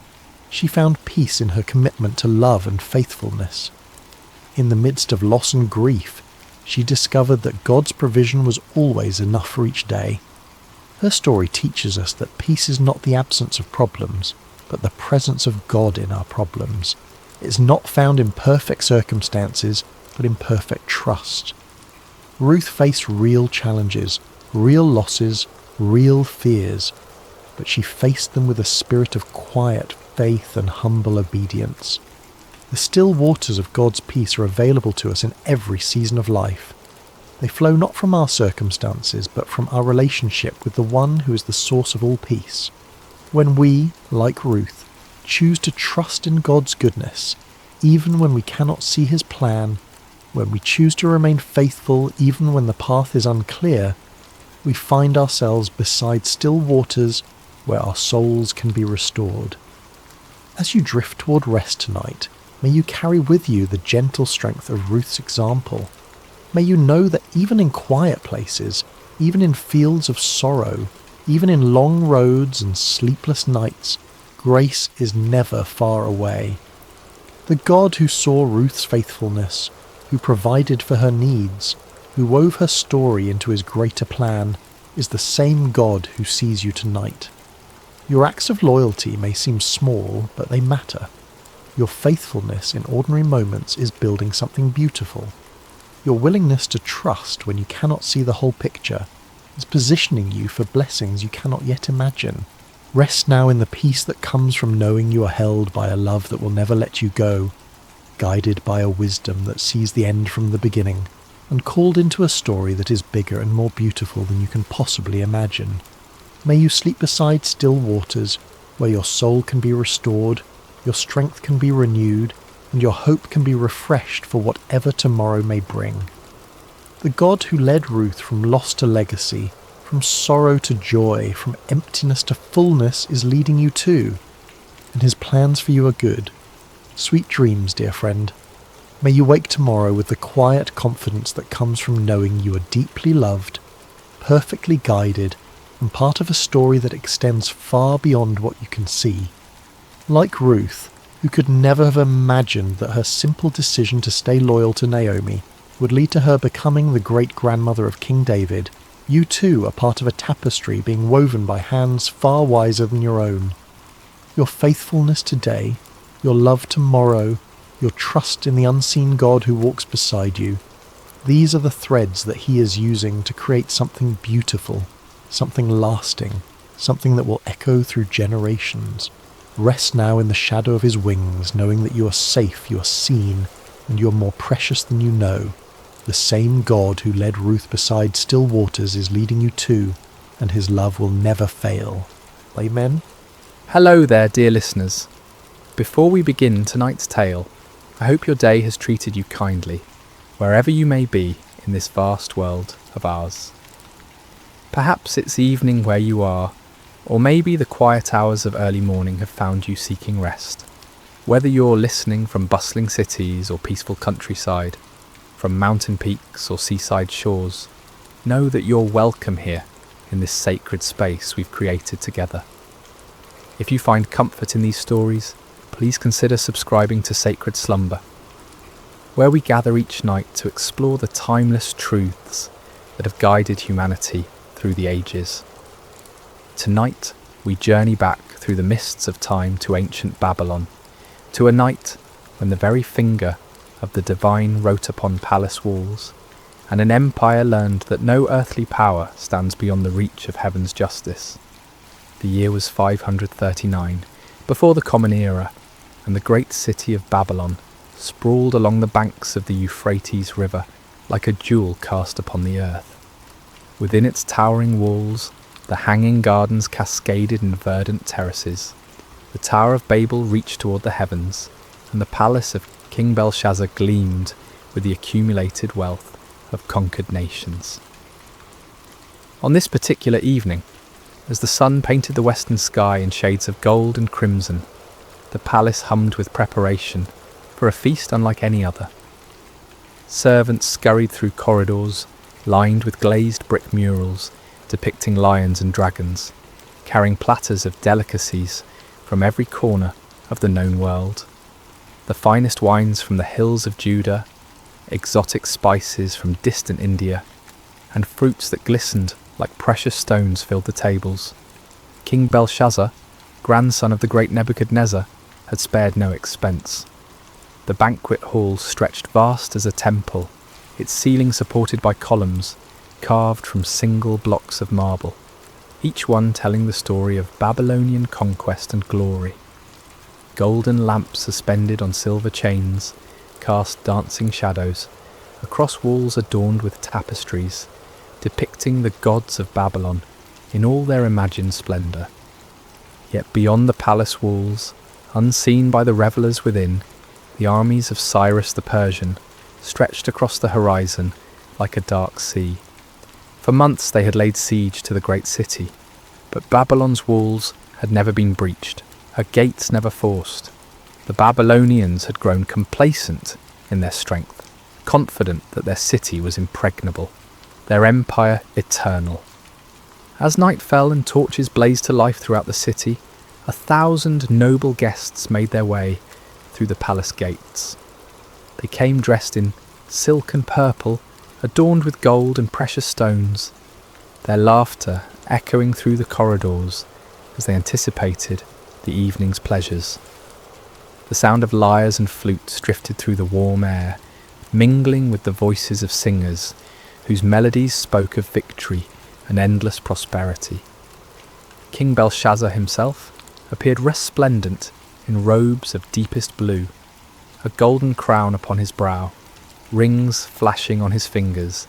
she found peace in her commitment to love and faithfulness. In the midst of loss and grief, she discovered that God's provision was always enough for each day. Her story teaches us that peace is not the absence of problems, but the presence of God in our problems. It is not found in perfect circumstances, but in perfect trust. Ruth faced real challenges, real losses, real fears, but she faced them with a spirit of quiet faith and humble obedience. The still waters of God's peace are available to us in every season of life. They flow not from our circumstances, but from our relationship with the one who is the source of all peace. When we, like Ruth, choose to trust in God's goodness, even when we cannot see his plan, when we choose to remain faithful even when the path is unclear, we find ourselves beside still waters where our souls can be restored. As you drift toward rest tonight, may you carry with you the gentle strength of Ruth's example. May you know that even in quiet places, even in fields of sorrow, even in long roads and sleepless nights, grace is never far away. The God who saw Ruth's faithfulness, who provided for her needs, who wove her story into his greater plan, is the same God who sees you tonight. Your acts of loyalty may seem small, but they matter. Your faithfulness in ordinary moments is building something beautiful. Your willingness to trust when you cannot see the whole picture is positioning you for blessings you cannot yet imagine. Rest now in the peace that comes from knowing you are held by a love that will never let you go, guided by a wisdom that sees the end from the beginning, and called into a story that is bigger and more beautiful than you can possibly imagine. May you sleep beside still waters, where your soul can be restored, your strength can be renewed, and your hope can be refreshed for whatever tomorrow may bring. The God who led Ruth from loss to legacy, from sorrow to joy, from emptiness to fullness is leading you too, and his plans for you are good. Sweet dreams, dear friend. May you wake tomorrow with the quiet confidence that comes from knowing you are deeply loved, perfectly guided, and part of a story that extends far beyond what you can see. Like Ruth, who could never have imagined that her simple decision to stay loyal to Naomi would lead to her becoming the great-grandmother of King David, you too are part of a tapestry being woven by hands far wiser than your own. Your faithfulness today, your love tomorrow, your trust in the unseen God who walks beside you, these are the threads that he is using to create something beautiful, something lasting, something that will echo through generations. Rest now in the shadow of his wings, knowing that you are safe, you are seen, and you are more precious than you know. The same God who led Ruth beside still waters is leading you too, and his love will never fail. Amen. Hello there, dear listeners. Before we begin tonight's tale, I hope your day has treated you kindly, wherever you may be in this vast world of ours. Perhaps it's evening where you are, or maybe the quiet hours of early morning have found you seeking rest. Whether you're listening from bustling cities or peaceful countryside, from mountain peaks or seaside shores, know that you're welcome here in this sacred space we've created together. If you find comfort in these stories, please consider subscribing to Sacred Slumber, where we gather each night to explore the timeless truths that have guided humanity through the ages. Tonight, we journey back through the mists of time to ancient Babylon, to a night when the very finger of the divine wrote upon palace walls, and an empire learned that no earthly power stands beyond the reach of heaven's justice. The year was 539, before the Common Era, and the great city of Babylon sprawled along the banks of the Euphrates River like a jewel cast upon the earth. Within its towering walls, the hanging gardens cascaded in verdant terraces. The Tower of Babel reached toward the heavens, and the palace of King Belshazzar gleamed with the accumulated wealth of conquered nations. On this particular evening, as the sun painted the western sky in shades of gold and crimson, the palace hummed with preparation for a feast unlike any other. Servants scurried through corridors lined with glazed brick murals depicting lions and dragons, carrying platters of delicacies from every corner of the known world. The finest wines from the hills of Judah, exotic spices from distant India, and fruits that glistened like precious stones filled the tables. King Belshazzar, grandson of the great Nebuchadnezzar, had spared no expense. The banquet hall stretched vast as a temple, its ceiling supported by columns carved from single blocks of marble, each one telling the story of Babylonian conquest and glory. Golden lamps suspended on silver chains cast dancing shadows across walls adorned with tapestries, depicting the gods of Babylon in all their imagined splendour. Yet beyond the palace walls, unseen by the revellers within, the armies of Cyrus the Persian stretched across the horizon like a dark sea. For months they had laid siege to the great city, but Babylon's walls had never been breached, her gates never forced. The Babylonians had grown complacent in their strength, confident that their city was impregnable, their empire eternal. As night fell and torches blazed to life throughout the city, 1,000 noble guests made their way through the palace gates. They came dressed in silk and purple, adorned with gold and precious stones, their laughter echoing through the corridors as they anticipated the evening's pleasures. The sound of lyres and flutes drifted through the warm air, mingling with the voices of singers whose melodies spoke of victory and endless prosperity. King Belshazzar himself appeared resplendent in robes of deepest blue, a golden crown upon his brow, rings flashing on his fingers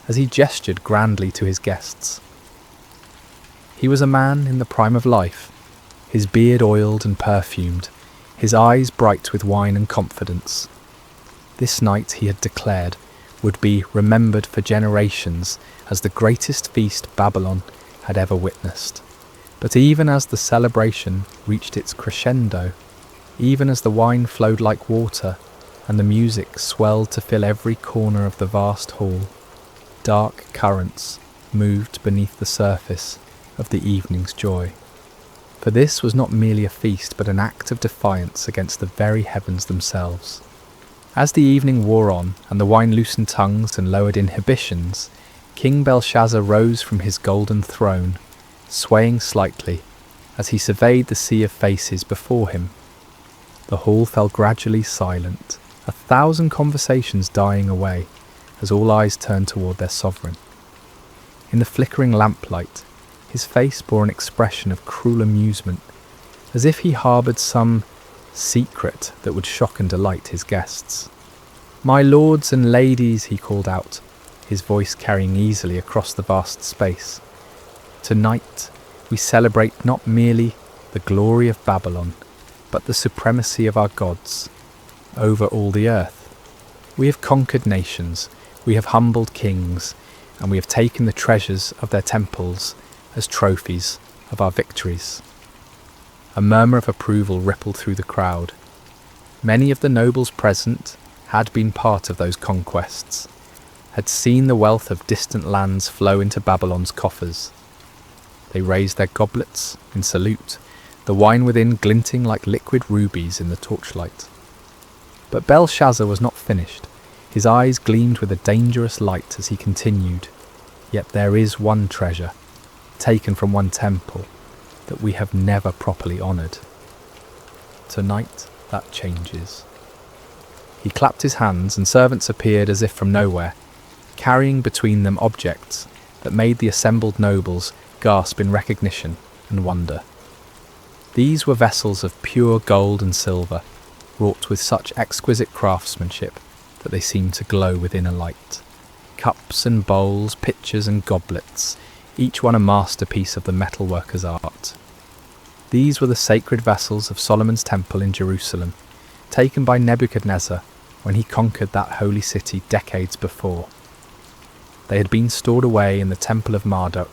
as he gestured grandly to his guests. He was a man in the prime of life, his beard oiled and perfumed, his eyes bright with wine and confidence. This night, he had declared, would be remembered for generations as the greatest feast Babylon had ever witnessed. But even as the celebration reached its crescendo, even as the wine flowed like water and the music swelled to fill every corner of the vast hall, dark currents moved beneath the surface of the evening's joy. For this was not merely a feast, but an act of defiance against the very heavens themselves. As the evening wore on, and the wine loosened tongues and lowered inhibitions, King Belshazzar rose from his golden throne, swaying slightly as he surveyed the sea of faces before him. The hall fell gradually silent, 1,000 conversations dying away as all eyes turned toward their sovereign. In the flickering lamplight, his face bore an expression of cruel amusement, as if he harboured some secret that would shock and delight his guests. "My lords and ladies," he called out, his voice carrying easily across the vast space. "Tonight we celebrate not merely the glory of Babylon, but the supremacy of our gods over all the earth. We have conquered nations, we have humbled kings, and we have taken the treasures of their temples as trophies of our victories." A murmur of approval rippled through the crowd. Many of the nobles present had been part of those conquests, had seen the wealth of distant lands flow into Babylon's coffers. They raised their goblets in salute, the wine within glinting like liquid rubies in the torchlight. But Belshazzar was not finished. His eyes gleamed with a dangerous light as he continued, "Yet there is one treasure, taken from one temple, that we have never properly honoured. Tonight that changes." He clapped his hands, and servants appeared as if from nowhere, carrying between them objects that made the assembled nobles gasp in recognition and wonder. These were vessels of pure gold and silver, wrought with such exquisite craftsmanship that they seemed to glow within a light. Cups and bowls, pitchers and goblets, each one a masterpiece of the metalworker's art. These were the sacred vessels of Solomon's temple in Jerusalem, taken by Nebuchadnezzar when he conquered that holy city decades before. They had been stored away in the temple of Marduk,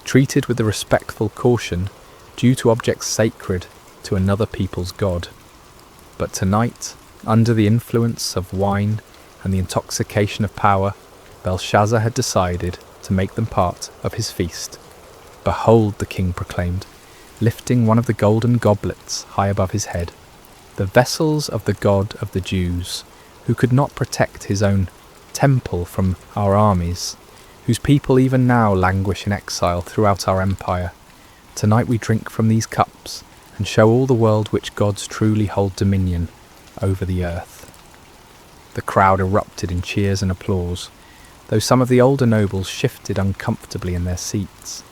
treated with the respectful caution due to objects sacred to another people's god. But tonight, under the influence of wine and the intoxication of power, Belshazzar had decided to make them part of his feast. "Behold," the king proclaimed, lifting one of the golden goblets high above his head, "the vessels of the God of the Jews, who could not protect his own temple from our armies, whose people even now languish in exile throughout our empire. Tonight we drink from these cups and show all the world which gods truly hold dominion over the earth." The crowd erupted in cheers and applause, though some of the older nobles shifted uncomfortably in their seats.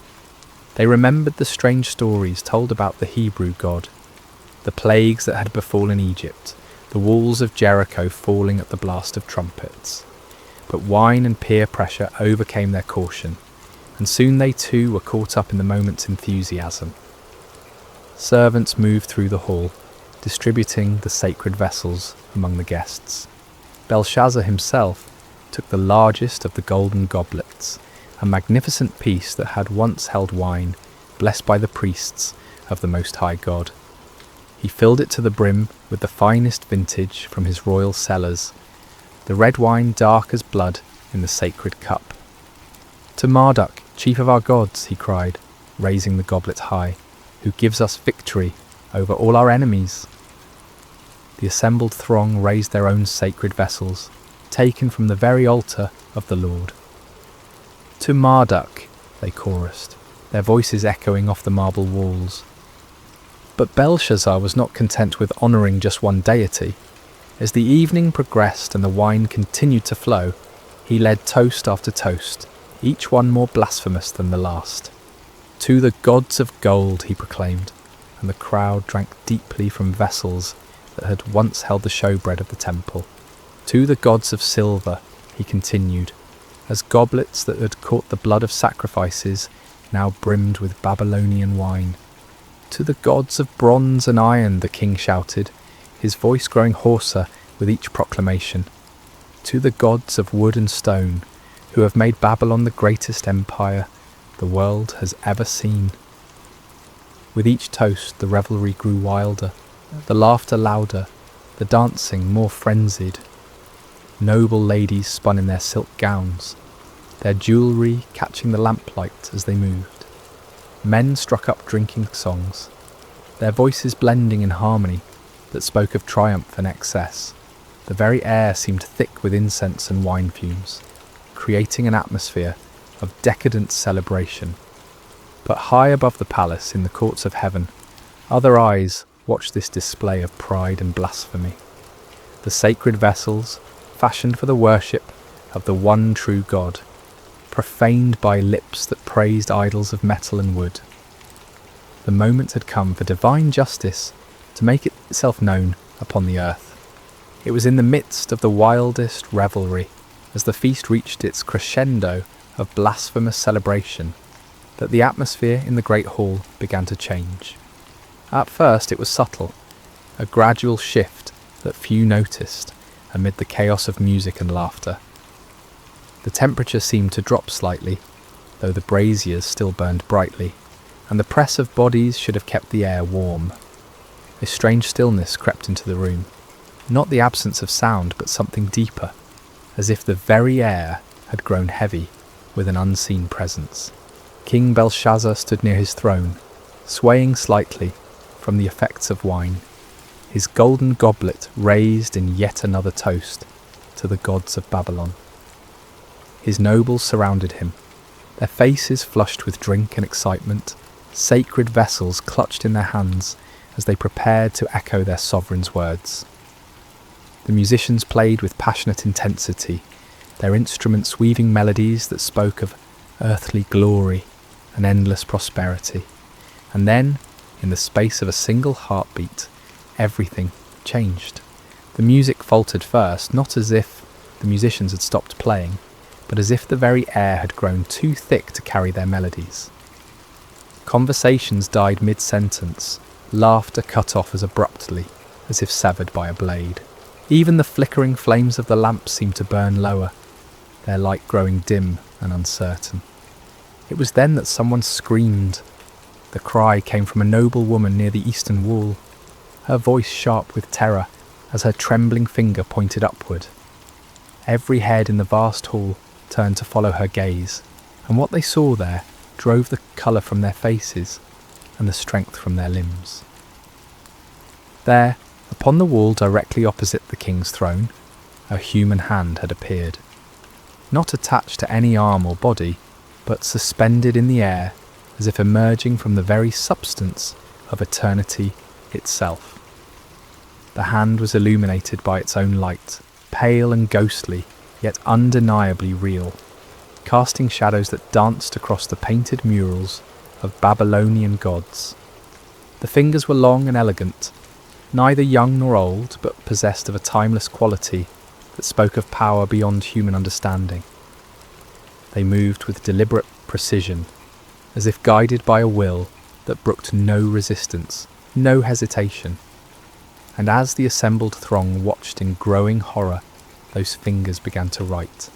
They remembered the strange stories told about the Hebrew God, the plagues that had befallen Egypt, the walls of Jericho falling at the blast of trumpets. But wine and peer pressure overcame their caution, and soon they too were caught up in the moment's enthusiasm. Servants moved through the hall, distributing the sacred vessels among the guests. Belshazzar himself took the largest of the golden goblets, a magnificent piece that had once held wine, blessed by the priests of the Most High God. He filled it to the brim with the finest vintage from his royal cellars, the red wine dark as blood in the sacred cup. "To Marduk, chief of our gods," he cried, raising the goblet high, "who gives us victory over all our enemies." The assembled throng raised their own sacred vessels, taken from the very altar of the Lord. "To Marduk," they chorused, their voices echoing off the marble walls. But Belshazzar was not content with honouring just one deity. As the evening progressed and the wine continued to flow, he led toast after toast, each one more blasphemous than the last. "To the gods of gold," he proclaimed, and the crowd drank deeply from vessels that had once held the showbread of the temple. "To the gods of silver," he continued, as goblets that had caught the blood of sacrifices now brimmed with Babylonian wine. "To the gods of bronze and iron," the king shouted, his voice growing hoarser with each proclamation. "To the gods of wood and stone, who have made Babylon the greatest empire the world has ever seen." With each toast the revelry grew wilder, the laughter louder, the dancing more frenzied. Noble ladies spun in their silk gowns, their jewellery catching the lamplight as they moved. Men struck up drinking songs, their voices blending in harmony that spoke of triumph and excess. The very air seemed thick with incense and wine fumes, creating an atmosphere of decadent celebration. But high above the palace, in the courts of heaven, other eyes watched this display of pride and blasphemy. The sacred vessels, fashioned for the worship of the one true God, profaned by lips that praised idols of metal and wood. The moment had come for divine justice to make itself known upon the earth. It was in the midst of the wildest revelry, as the feast reached its crescendo of blasphemous celebration, that the atmosphere in the great hall began to change. At first it was subtle, a gradual shift that few noticed amid the chaos of music and laughter. The temperature seemed to drop slightly, though the braziers still burned brightly, and the press of bodies should have kept the air warm. A strange stillness crept into the room. Not the absence of sound, but something deeper, as if the very air had grown heavy with an unseen presence. King Belshazzar stood near his throne, swaying slightly from the effects of wine, his golden goblet raised in yet another toast to the gods of Babylon. His nobles surrounded him, their faces flushed with drink and excitement, sacred vessels clutched in their hands as they prepared to echo their sovereign's words. The musicians played with passionate intensity, their instruments weaving melodies that spoke of earthly glory and endless prosperity. And then, in the space of a single heartbeat, everything changed. The music faltered first, not as if the musicians had stopped playing, but as if the very air had grown too thick to carry their melodies. Conversations died mid-sentence, laughter cut off as abruptly as if severed by a blade. Even the flickering flames of the lamps seemed to burn lower, their light growing dim and uncertain. It was then that someone screamed. The cry came from a noble woman near the eastern wall, her voice sharp with terror as her trembling finger pointed upward. Every head in the vast hall turned to follow her gaze, and what they saw there drove the colour from their faces and the strength from their limbs. There, upon the wall directly opposite the king's throne, a human hand had appeared, not attached to any arm or body, but suspended in the air as if emerging from the very substance of eternity itself. The hand was illuminated by its own light, pale and ghostly, yet undeniably real, casting shadows that danced across the painted murals of Babylonian gods. The fingers were long and elegant, neither young nor old, but possessed of a timeless quality that spoke of power beyond human understanding. They moved with deliberate precision, as if guided by a will that brooked no resistance, no hesitation. And as the assembled throng watched in growing horror, those fingers began to write.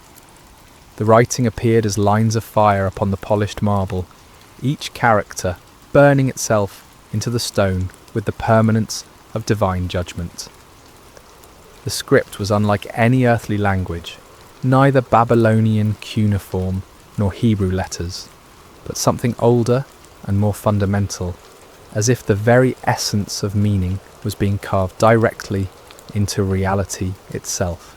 The writing appeared as lines of fire upon the polished marble, each character burning itself into the stone with the permanence of divine judgment. The script was unlike any earthly language, neither Babylonian cuneiform nor Hebrew letters, but something older and more fundamental, as if the very essence of meaning was being carved directly into reality itself.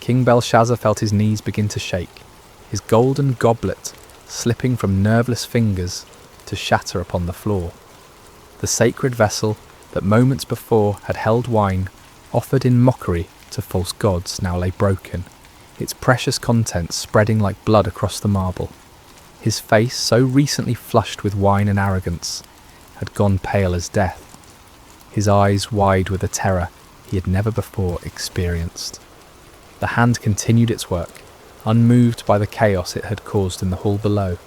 King Belshazzar felt his knees begin to shake, his golden goblet slipping from nerveless fingers to shatter upon the floor. The sacred vessel that moments before had held wine, offered in mockery to false gods, now lay broken, its precious contents spreading like blood across the marble. His face, so recently flushed with wine and arrogance, had gone pale as death, his eyes wide with a terror he had never before experienced. The hand continued its work, unmoved by the chaos it had caused in the hall below.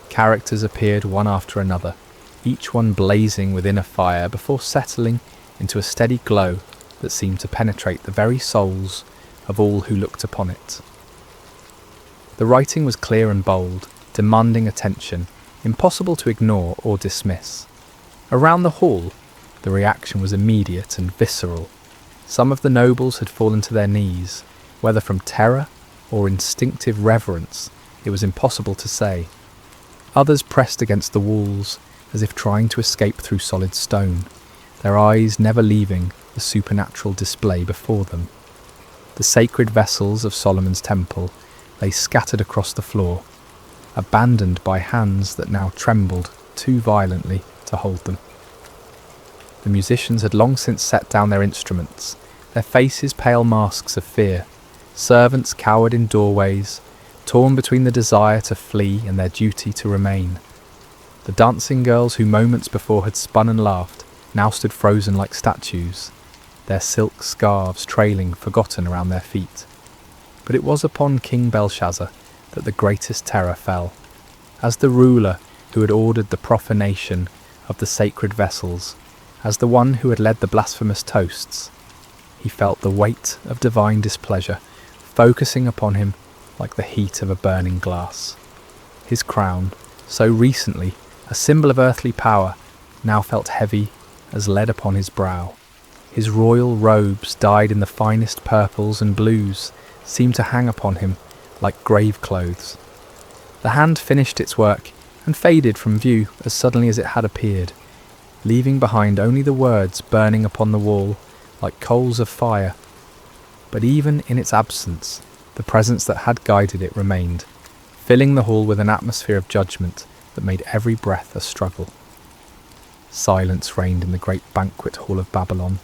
Characters appeared one after another, each one blazing within a fire before settling into a steady glow that seemed to penetrate the very souls of all who looked upon it. The writing was clear and bold, demanding attention, impossible to ignore or dismiss. Around the hall, the reaction was immediate and visceral. Some of the nobles had fallen to their knees, whether from terror or instinctive reverence, it was impossible to say. Others pressed against the walls, as if trying to escape through solid stone, their eyes never leaving the supernatural display before them. The sacred vessels of Solomon's temple lay scattered across the floor, abandoned by hands that now trembled too violently to hold them. The musicians had long since set down their instruments, their faces pale masks of fear. Servants cowered in doorways, torn between the desire to flee and their duty to remain. The dancing girls who moments before had spun and laughed now stood frozen like statues, their silk scarves trailing forgotten around their feet. But it was upon King Belshazzar that the greatest terror fell. As the ruler who had ordered the profanation of the sacred vessels, as the one who had led the blasphemous toasts, he felt the weight of divine displeasure focusing upon him like the heat of a burning glass. His crown, so recently a symbol of earthly power, now felt heavy as lead upon his brow. His royal robes, dyed in the finest purples and blues, seemed to hang upon him like grave clothes. The hand finished its work and faded from view as suddenly as it had appeared, leaving behind only the words burning upon the wall like coals of fire. But even in its absence, the presence that had guided it remained, filling the hall with an atmosphere of judgment that made every breath a struggle. Silence reigned in the great banquet hall of Babylon,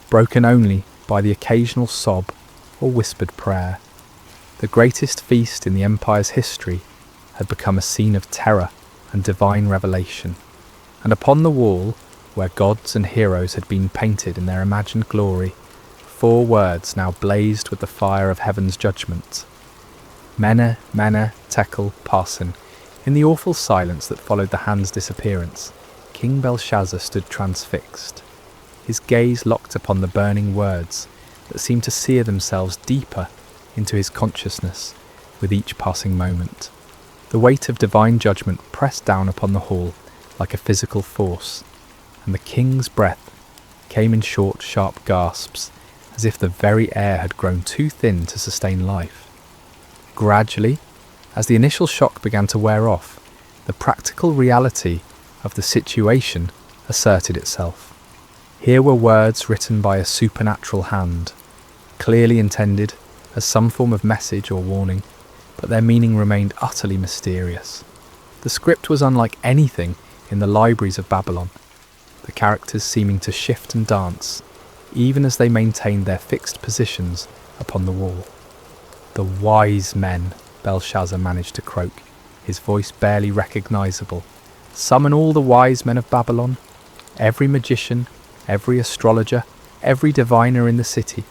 broken only by the occasional sob or whispered prayer. The greatest feast in the empire's history had become a scene of terror and divine revelation, and upon the wall, where gods and heroes had been painted in their imagined glory, 4 words now blazed with the fire of heaven's judgment. Mene, Mene, Tekel, Parsin. In the awful silence that followed the hand's disappearance, King Belshazzar stood transfixed, his gaze locked upon the burning words that seemed to sear themselves deeper into his consciousness with each passing moment. The weight of divine judgment pressed down upon the hall like a physical force, and the king's breath came in short, sharp gasps, as if the very air had grown too thin to sustain life. Gradually, as the initial shock began to wear off, the practical reality of the situation asserted itself. Here were words written by a supernatural hand, clearly intended as some form of message or warning, but their meaning remained utterly mysterious. The script was unlike anything in the libraries of Babylon, the characters seeming to shift and dance, even as they maintained their fixed positions upon the wall. "The wise men," Belshazzar managed to croak, his voice barely recognisable. "Summon all the wise men of Babylon, every magician, every astrologer, every diviner in the city.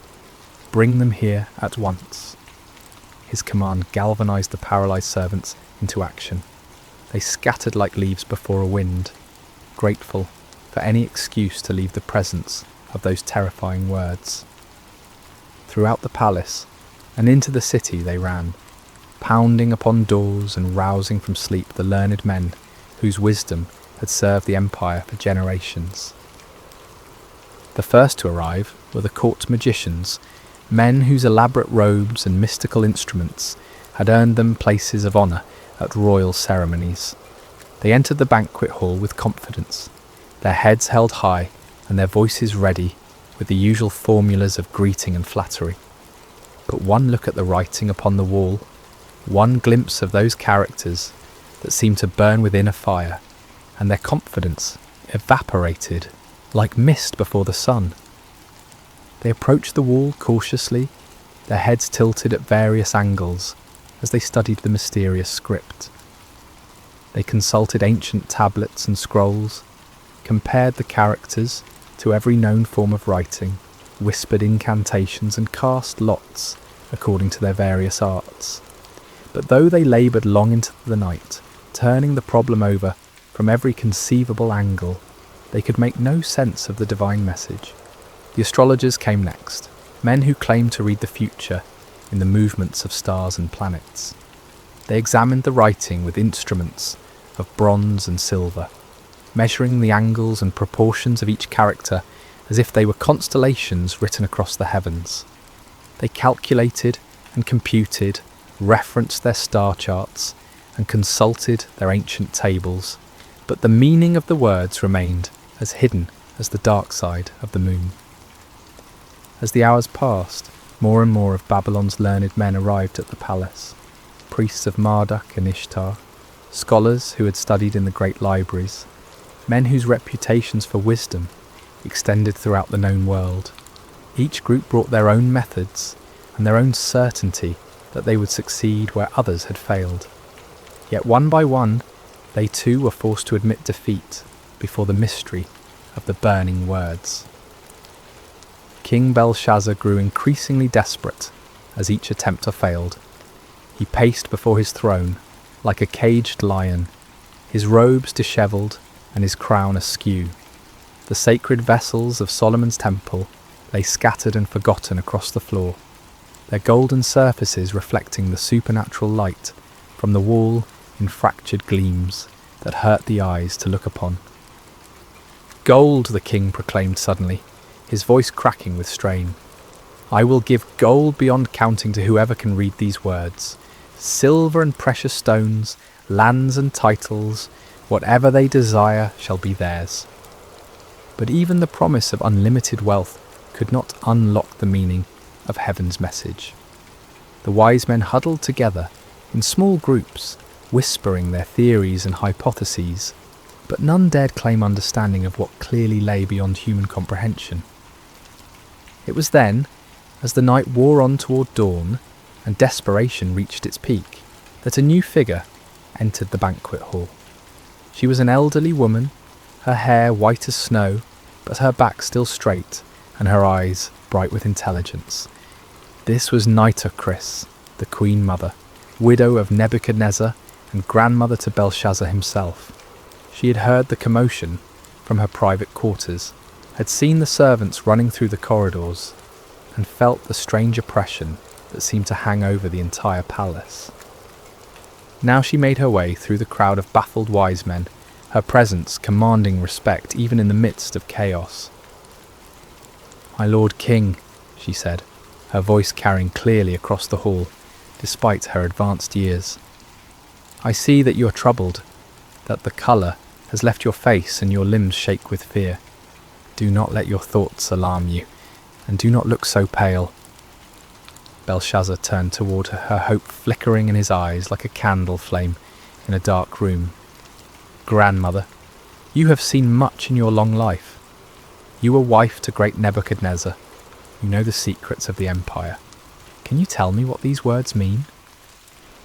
Bring them here at once." His command galvanised the paralysed servants into action. They scattered like leaves before a wind, grateful for any excuse to leave the presence of those terrifying words. Throughout the palace and into the city they ran, pounding upon doors and rousing from sleep the learned men whose wisdom had served the empire for generations. The first to arrive were the court magicians, men whose elaborate robes and mystical instruments had earned them places of honour at royal ceremonies. They entered the banquet hall with confidence, their heads held high and their voices ready with the usual formulas of greeting and flattery. But one look at the writing upon the wall, one glimpse of those characters that seemed to burn within a fire, and their confidence evaporated like mist before the sun. They approached the wall cautiously, their heads tilted at various angles as they studied the mysterious script. They consulted ancient tablets and scrolls, compared the characters to every known form of writing, whispered incantations and cast lots according to their various arts. But though they laboured long into the night, turning the problem over from every conceivable angle, they could make no sense of the divine message. The astrologers came next, men who claimed to read the future in the movements of stars and planets. They examined the writing with instruments of bronze and silver, measuring the angles and proportions of each character as if they were constellations written across the heavens. They calculated and computed, referenced their star charts, and consulted their ancient tables, but the meaning of the words remained as hidden as the dark side of the moon. As the hours passed, more and more of Babylon's learned men arrived at the palace, priests of Marduk and Ishtar, scholars who had studied in the great libraries, men whose reputations for wisdom extended throughout the known world. Each group brought their own methods and their own certainty that they would succeed where others had failed. Yet one by one, they too were forced to admit defeat before the mystery of the burning words. King Belshazzar grew increasingly desperate as each attempt failed. He paced before his throne like a caged lion, his robes dishevelled and his crown askew. The sacred vessels of Solomon's temple lay scattered and forgotten across the floor, their golden surfaces reflecting the supernatural light from the wall in fractured gleams that hurt the eyes to look upon. "Gold!" the king proclaimed suddenly, his voice cracking with strain. "I will give gold beyond counting to whoever can read these words. Silver and precious stones, lands and titles, whatever they desire shall be theirs." But even the promise of unlimited wealth could not unlock the meaning of heaven's message. The wise men huddled together in small groups, whispering their theories and hypotheses, but none dared claim understanding of what clearly lay beyond human comprehension. It was then, as the night wore on toward dawn and desperation reached its peak, that a new figure entered the banquet hall. She was an elderly woman, her hair white as snow, but her back still straight and her eyes bright with intelligence. This was Nitocris, the Queen Mother, widow of Nebuchadnezzar and grandmother to Belshazzar himself. She had heard the commotion from her private quarters, had seen the servants running through the corridors, and felt the strange oppression that seemed to hang over the entire palace. Now she made her way through the crowd of baffled wise men, her presence commanding respect even in the midst of chaos. "My Lord King," she said, her voice carrying clearly across the hall, despite her advanced years. "I see that you are troubled, that the colour has left your face and your limbs shake with fear. Do not let your thoughts alarm you, and do not look so pale." Belshazzar turned toward her, her hope flickering in his eyes like a candle flame in a dark room. "Grandmother, you have seen much in your long life. You were wife to great Nebuchadnezzar. You know the secrets of the empire. Can you tell me what these words mean?"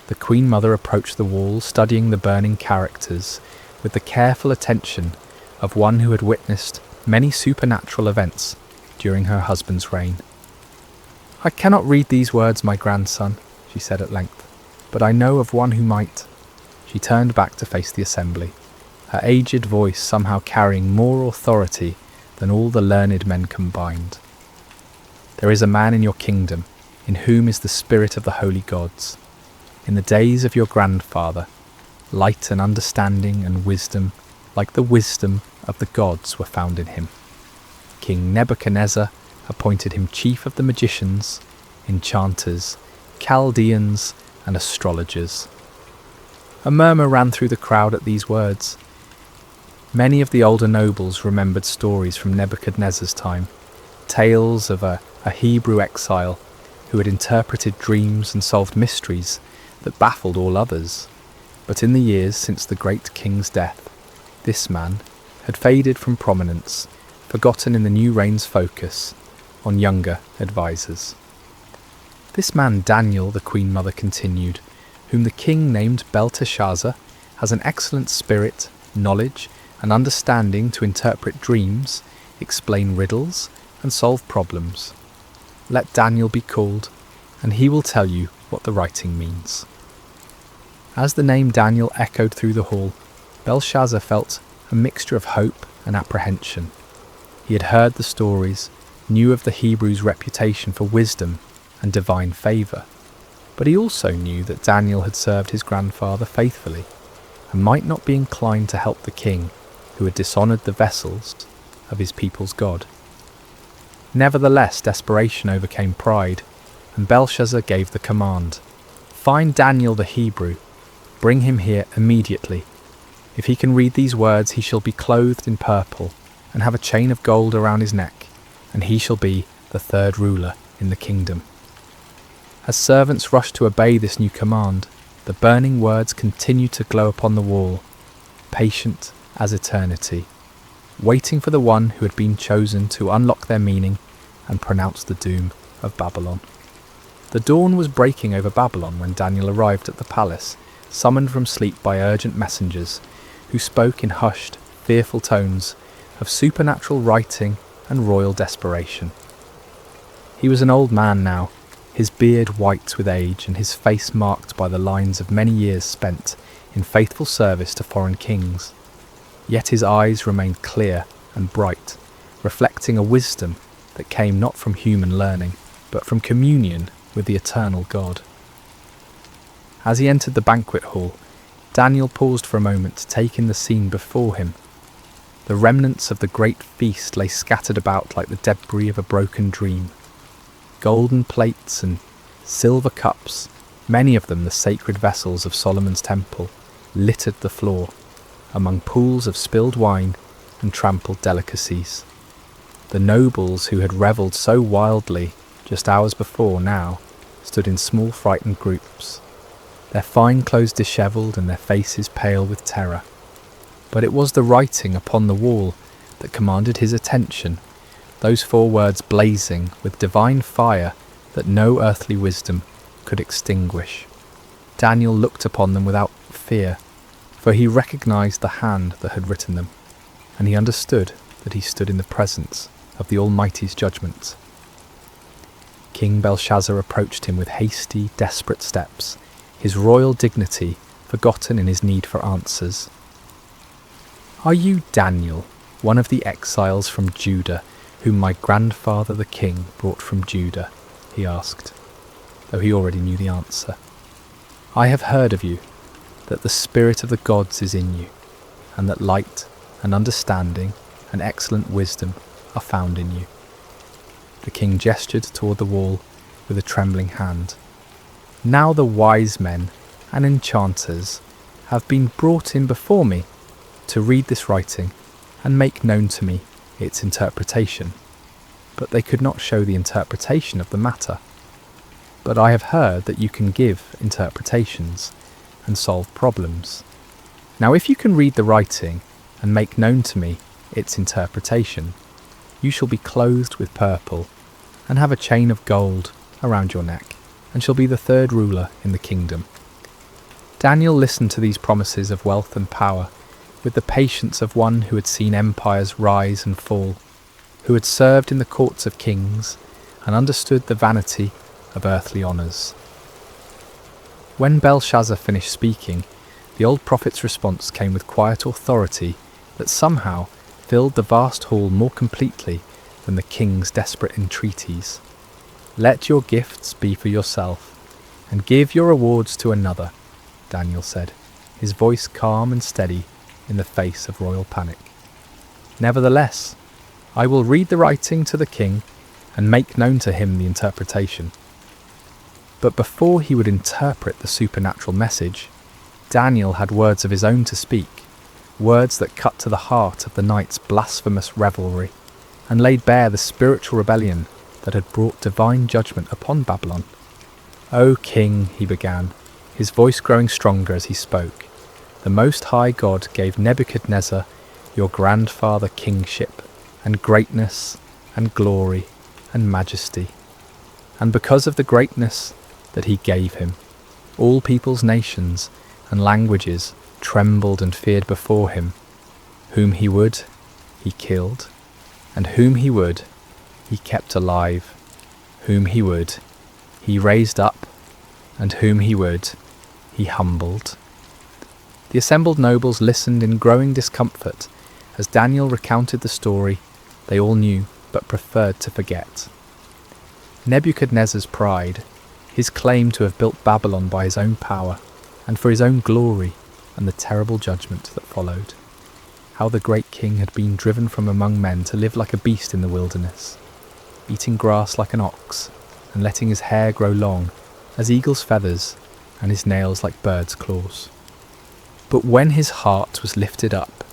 The Queen Mother approached the wall, studying the burning characters with the careful attention of one who had witnessed many supernatural events during her husband's reign. "I cannot read these words, my grandson," she said at length, "but I know of one who might." She turned back to face the assembly, her aged voice somehow carrying more authority than all the learned men combined. "There is a man in your kingdom in whom is the spirit of the holy gods. In the days of your grandfather, light and understanding and wisdom, like the wisdom of the gods, were found in him. King Nebuchadnezzar appointed him chief of the magicians, enchanters, Chaldeans, and astrologers." A murmur ran through the crowd at these words. Many of the older nobles remembered stories from Nebuchadnezzar's time, tales of a Hebrew exile who had interpreted dreams and solved mysteries that baffled all others. But in the years since the great king's death, this man had faded from prominence, forgotten in the new reign's focus on younger advisers. "This man Daniel," the Queen Mother continued, "whom the king named Belteshazzar, has an excellent spirit, knowledge, and understanding to interpret dreams, explain riddles, and solve problems. Let Daniel be called, and he will tell you what the writing means." As the name Daniel echoed through the hall, Belshazzar felt a mixture of hope and apprehension. He had heard the stories, knew of the Hebrews' reputation for wisdom and divine favour, but he also knew that Daniel had served his grandfather faithfully and might not be inclined to help the king who had dishonoured the vessels of his people's God. Nevertheless, desperation overcame pride, and Belshazzar gave the command, "Find Daniel the Hebrew, bring him here immediately. If he can read these words, he shall be clothed in purple and have a chain of gold around his neck, and he shall be the third ruler in the kingdom." As servants rushed to obey this new command, the burning words continued to glow upon the wall, patient as eternity, waiting for the one who had been chosen to unlock their meaning and pronounce the doom of Babylon. The dawn was breaking over Babylon when Daniel arrived at the palace, summoned from sleep by urgent messengers, who spoke in hushed, fearful tones of supernatural writing and royal desperation. He was an old man now, his beard white with age and his face marked by the lines of many years spent in faithful service to foreign kings. Yet his eyes remained clear and bright, reflecting a wisdom that came not from human learning, but from communion with the eternal God. As he entered the banquet hall, Daniel paused for a moment to take in the scene before him. The remnants of the great feast lay scattered about like the debris of a broken dream. Golden plates and silver cups, many of them the sacred vessels of Solomon's temple, littered the floor, among pools of spilled wine and trampled delicacies. The nobles who had revelled so wildly just hours before now stood in small frightened groups, their fine clothes dishevelled and their faces pale with terror. But it was the writing upon the wall that commanded his attention, those 4 words blazing with divine fire that no earthly wisdom could extinguish. Daniel looked upon them without fear, for he recognised the hand that had written them, and he understood that he stood in the presence of the Almighty's judgment. King Belshazzar approached him with hasty, desperate steps, his royal dignity forgotten in his need for answers. "Are you Daniel, one of the exiles from Judah, whom my grandfather the king brought from Judah?" he asked, though he already knew the answer. "I have heard of you, that the spirit of the gods is in you, and that light and understanding and excellent wisdom are found in you." The king gestured toward the wall with a trembling hand. "Now the wise men and enchanters have been brought in before me to read this writing and make known to me its interpretation, but they could not show the interpretation of the matter. But I have heard that you can give interpretations and solve problems. Now if you can read the writing and make known to me its interpretation, you shall be clothed with purple and have a chain of gold around your neck, and shall be the 3rd ruler in the kingdom." Daniel listened to these promises of wealth and power with the patience of one who had seen empires rise and fall, who had served in the courts of kings and understood the vanity of earthly honours. When Belshazzar finished speaking, the old prophet's response came with quiet authority that somehow filled the vast hall more completely than the king's desperate entreaties. "Let your gifts be for yourself, and give your rewards to another," Daniel said, his voice calm and steady in the face of royal panic. "Nevertheless, I will read the writing to the king and make known to him the interpretation." But before he would interpret the supernatural message, Daniel had words of his own to speak, words that cut to the heart of the night's blasphemous revelry, and laid bare the spiritual rebellion that had brought divine judgment upon Babylon. "O king," he began, his voice growing stronger as he spoke, "the Most High God gave Nebuchadnezzar, your grandfather, kingship, and greatness, and glory, and majesty. And because of the greatness that he gave him, all peoples, nations, and languages trembled and feared before him. Whom he would, he killed, and whom he would, he kept alive. Whom he would, he raised up, and whom he would, he humbled." The assembled nobles listened in growing discomfort as Daniel recounted the story they all knew but preferred to forget. Nebuchadnezzar's pride, his claim to have built Babylon by his own power and for his own glory, and the terrible judgment that followed. How the great king had been driven from among men to live like a beast in the wilderness, eating grass like an ox, and letting his hair grow long as eagle's feathers and his nails like birds' claws. But when his heart was lifted up,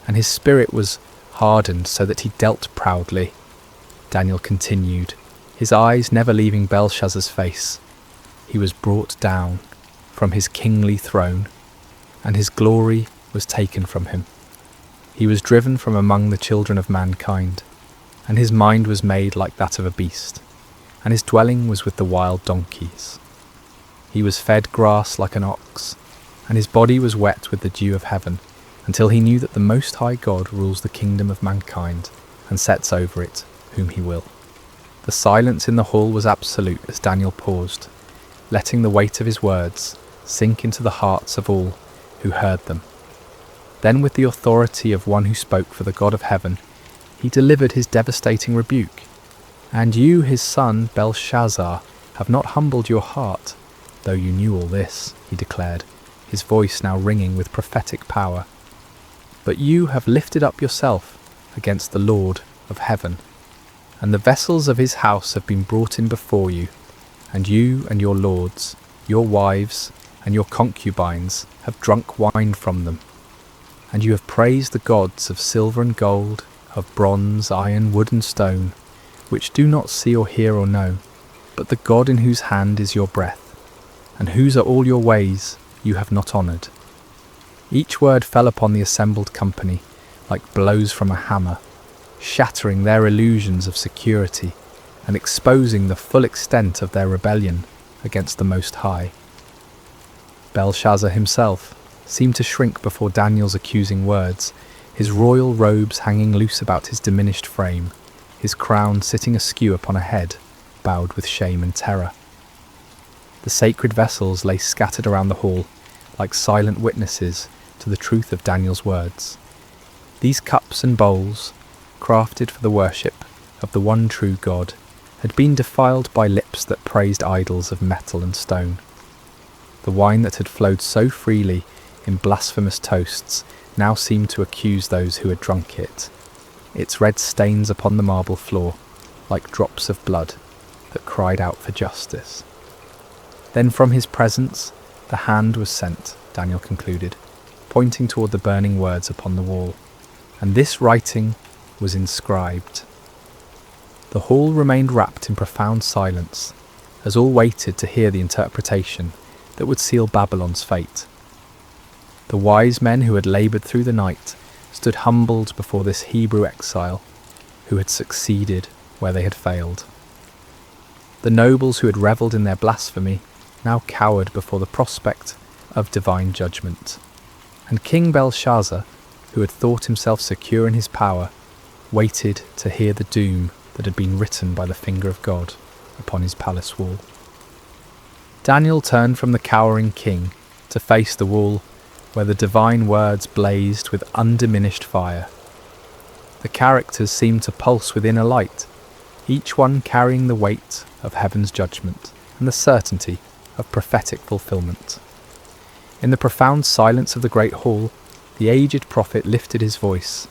and his spirit was hardened so that he dealt proudly, Daniel continued, his eyes never leaving Belshazzar's face, he was brought down from his kingly throne, and his glory was taken from him. He was driven from among the children of mankind, and his mind was made like that of a beast, and his dwelling was with the wild donkeys. He was fed grass like an ox, and his body was wet with the dew of heaven, until he knew that the Most High God rules the kingdom of mankind, and sets over it whom he will. The silence in the hall was absolute as Daniel paused, letting the weight of his words sink into the hearts of all who heard them. Then, with the authority of one who spoke for the God of heaven, he delivered his devastating rebuke. "And you, his son Belshazzar, have not humbled your heart, though you knew all this," he declared, his voice now ringing with prophetic power. But you have lifted up yourself against the Lord of heaven, and the vessels of his house have been brought in before you, and you and your lords, your wives, and your concubines have drunk wine from them. And you have praised the gods of silver and gold, of bronze, iron, wood and stone, which do not see or hear or know, but the God in whose hand is your breath, and whose are all your ways you have not honoured. Each word fell upon the assembled company like blows from a hammer, shattering their illusions of security and exposing the full extent of their rebellion against the Most High. Belshazzar himself seemed to shrink before Daniel's accusing words, his royal robes hanging loose about his diminished frame, his crown sitting askew upon a head bowed with shame and terror. The sacred vessels lay scattered around the hall like silent witnesses to the truth of Daniel's words. These cups and bowls, crafted for the worship of the one true God, had been defiled by lips that praised idols of metal and stone. The wine that had flowed so freely in blasphemous toasts now seemed to accuse those who had drunk it, its red stains upon the marble floor like drops of blood that cried out for justice. Then from his presence the hand was sent, Daniel concluded, pointing toward the burning words upon the wall, and this writing was inscribed. The hall remained wrapped in profound silence, as all waited to hear the interpretation that would seal Babylon's fate. The wise men who had laboured through the night stood humbled before this Hebrew exile who had succeeded where they had failed. The nobles who had revelled in their blasphemy now cowered before the prospect of divine judgment. And King Belshazzar, who had thought himself secure in his power, waited to hear the doom that had been written by the finger of God upon his palace wall. Daniel turned from the cowering king to face the wall where the divine words blazed with undiminished fire. The characters seemed to pulse within a light, each one carrying the weight of heaven's judgment and the certainty of prophetic fulfillment. In the profound silence of the great hall, the aged prophet lifted his voice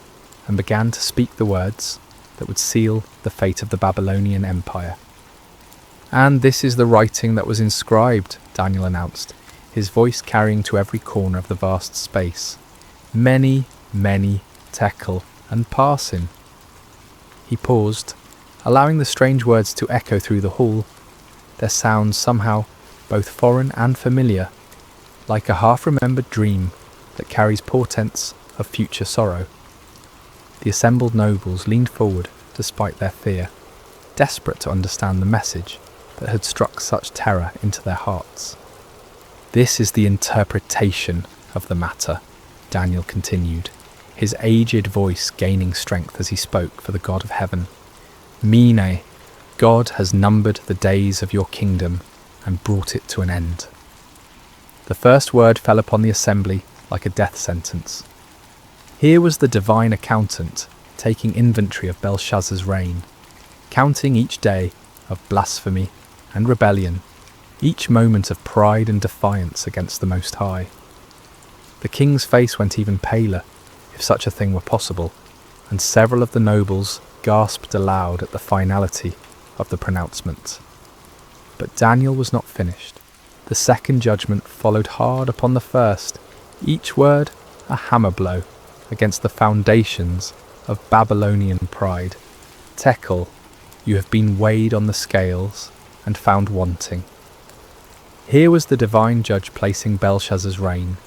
and began to speak the words that would seal the fate of the Babylonian Empire. "And this is the writing that was inscribed," Daniel announced, his voice carrying to every corner of the vast space. "Many, many tekel and parsin." He paused, allowing the strange words to echo through the hall, their sounds somehow both foreign and familiar, like a half-remembered dream that carries portents of future sorrow. The assembled nobles leaned forward despite their fear, desperate to understand the message that had struck such terror into their hearts. "This is the interpretation of the matter," Daniel continued, his aged voice gaining strength as he spoke for the God of heaven. "Mene, God has numbered the days of your kingdom and brought it to an end." The first word fell upon the assembly like a death sentence. Here was the divine accountant taking inventory of Belshazzar's reign, counting each day of blasphemy and rebellion, each moment of pride and defiance against the Most High. The king's face went even paler, if such a thing were possible, and several of the nobles gasped aloud at the finality of the pronouncement. But Daniel was not finished. The second judgment followed hard upon the first, each word a hammer blow against the foundations of Babylonian pride. "Tekel, you have been weighed on the scales and found wanting." Here was the divine judge placing Belshazzar's reign,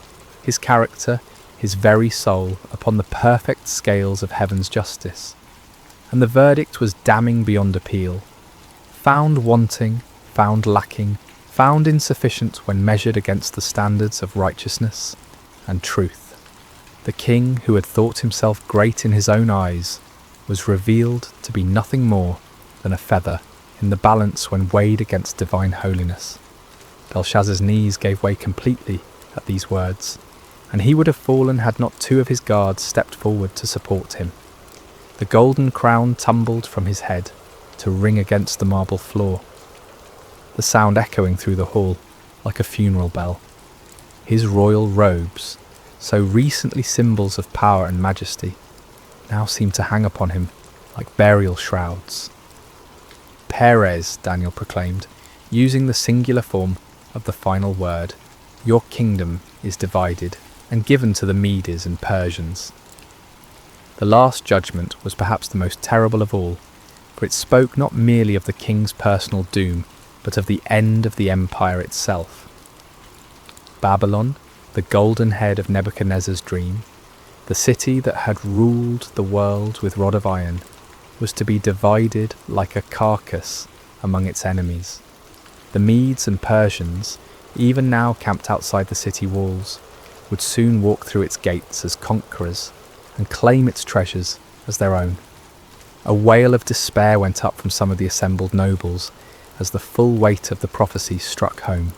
his character, his very soul, upon the perfect scales of heaven's justice. And the verdict was damning beyond appeal. Found wanting, found lacking, found insufficient when measured against the standards of righteousness and truth. The king, who had thought himself great in his own eyes, was revealed to be nothing more than a feather in the balance when weighed against divine holiness. Belshazzar's knees gave way completely at these words, and he would have fallen had not two of his guards stepped forward to support him. The golden crown tumbled from his head to ring against the marble floor, the sound echoing through the hall like a funeral bell. His royal robes, so recently symbols of power and majesty, now seemed to hang upon him like burial shrouds. Peres, Daniel proclaimed, using the singular form of the final word, your kingdom is divided and given to the Medes and Persians. The last judgment was perhaps the most terrible of all, for it spoke not merely of the king's personal doom, but of the end of the empire itself. Babylon, the golden head of Nebuchadnezzar's dream, the city that had ruled the world with rod of iron, was to be divided like a carcass among its enemies. The Medes and Persians, even now camped outside the city walls, would soon walk through its gates as conquerors and claim its treasures as their own. A wail of despair went up from some of the assembled nobles as the full weight of the prophecy struck home.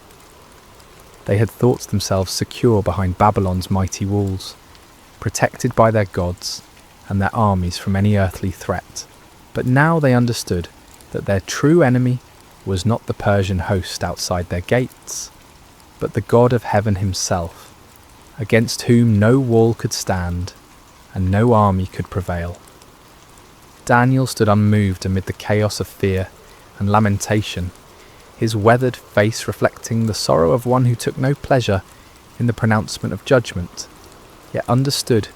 They had thought themselves secure behind Babylon's mighty walls, protected by their gods and their armies from any earthly threat. But now they understood that their true enemy was not the Persian host outside their gates, but the God of heaven himself, against whom no wall could stand and no army could prevail. Daniel stood unmoved amid the chaos of fear and lamentation, his weathered face reflecting the sorrow of one who took no pleasure in the pronouncement of judgment, yet understood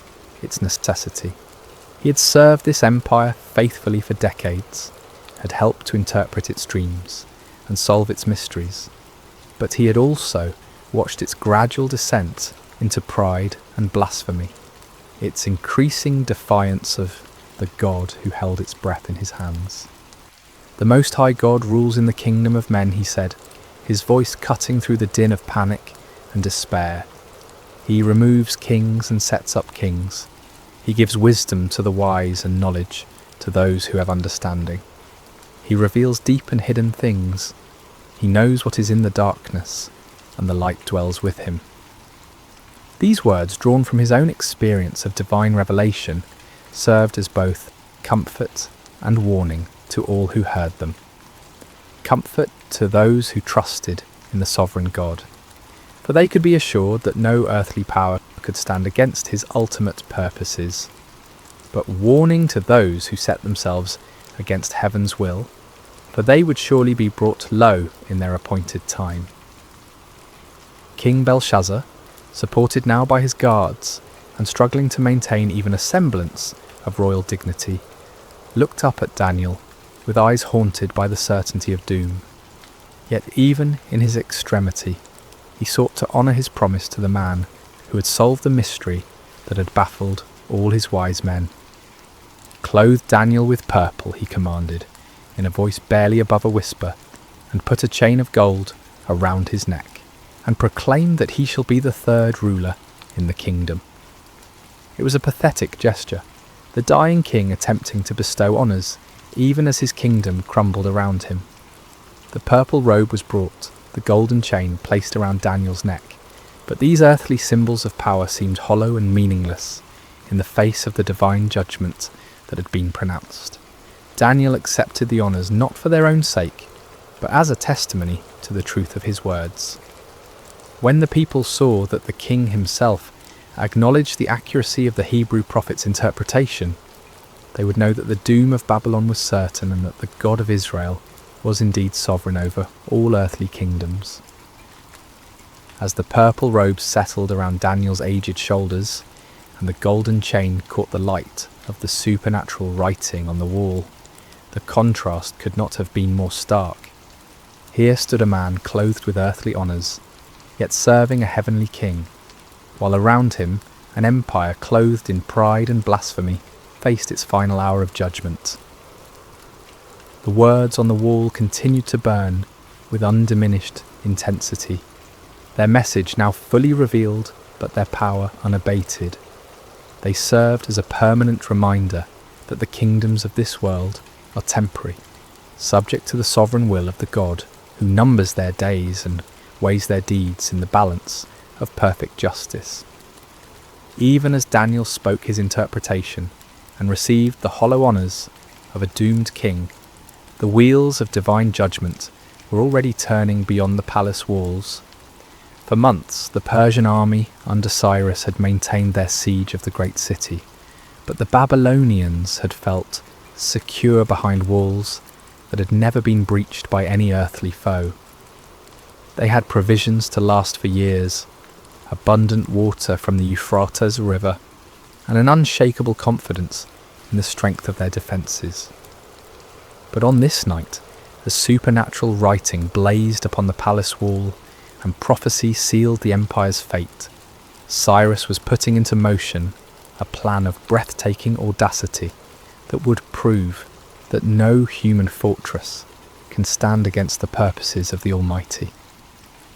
its necessity. He had served this empire faithfully for decades, had helped to interpret its dreams and solve its mysteries, but he had also watched its gradual descent into pride and blasphemy, its increasing defiance of the God who held its breath in his hands. The Most High God rules in the kingdom of men, he said, his voice cutting through the din of panic and despair. He removes kings and sets up kings. He gives wisdom to the wise and knowledge to those who have understanding. He reveals deep and hidden things. He knows what is in the darkness, and the light dwells with him. These words, drawn from his own experience of divine revelation, served as both comfort and warning to all who heard them. Comfort to those who trusted in the sovereign God, for they could be assured that no earthly power could stand against his ultimate purposes, but warning to those who set themselves against heaven's will, for they would surely be brought low in their appointed time. King Belshazzar, supported now by his guards and struggling to maintain even a semblance of royal dignity, looked up at Daniel with eyes haunted by the certainty of doom. Yet even in his extremity, he sought to honour his promise to the man who had solved the mystery that had baffled all his wise men. "Clothe Daniel with purple," he commanded, in a voice barely above a whisper, "and put a chain of gold around his neck, and proclaim that he shall be the third ruler in the kingdom." It was a pathetic gesture, the dying king attempting to bestow honours, even as his kingdom crumbled around him. The purple robe was brought, the golden chain placed around Daniel's neck, but these earthly symbols of power seemed hollow and meaningless in the face of the divine judgment that had been pronounced. Daniel accepted the honours not for their own sake, but as a testimony to the truth of his words. When the people saw that the king himself acknowledged the accuracy of the Hebrew prophet's interpretation, they would know that the doom of Babylon was certain and that the God of Israel was indeed sovereign over all earthly kingdoms. As the purple robes settled around Daniel's aged shoulders and the golden chain caught the light of the supernatural writing on the wall, the contrast could not have been more stark. Here stood a man clothed with earthly honours, yet serving a heavenly king, while around him an empire clothed in pride and blasphemy faced its final hour of judgment. The words on the wall continued to burn with undiminished intensity, their message now fully revealed but their power unabated. They served as a permanent reminder that the kingdoms of this world are temporary, subject to the sovereign will of the God who numbers their days and weighs their deeds in the balance of perfect justice. Even as Daniel spoke his interpretation and received the hollow honours of a doomed king, the wheels of divine judgment were already turning beyond the palace walls. For months, the Persian army under Cyrus had maintained their siege of the great city, but the Babylonians had felt secure behind walls that had never been breached by any earthly foe. They had provisions to last for years, abundant water from the Euphrates River, and an unshakable confidence in the strength of their defences. But on this night, the supernatural writing blazed upon the palace wall, and prophecy sealed the empire's fate. Cyrus was putting into motion a plan of breathtaking audacity that would prove that no human fortress can stand against the purposes of the Almighty.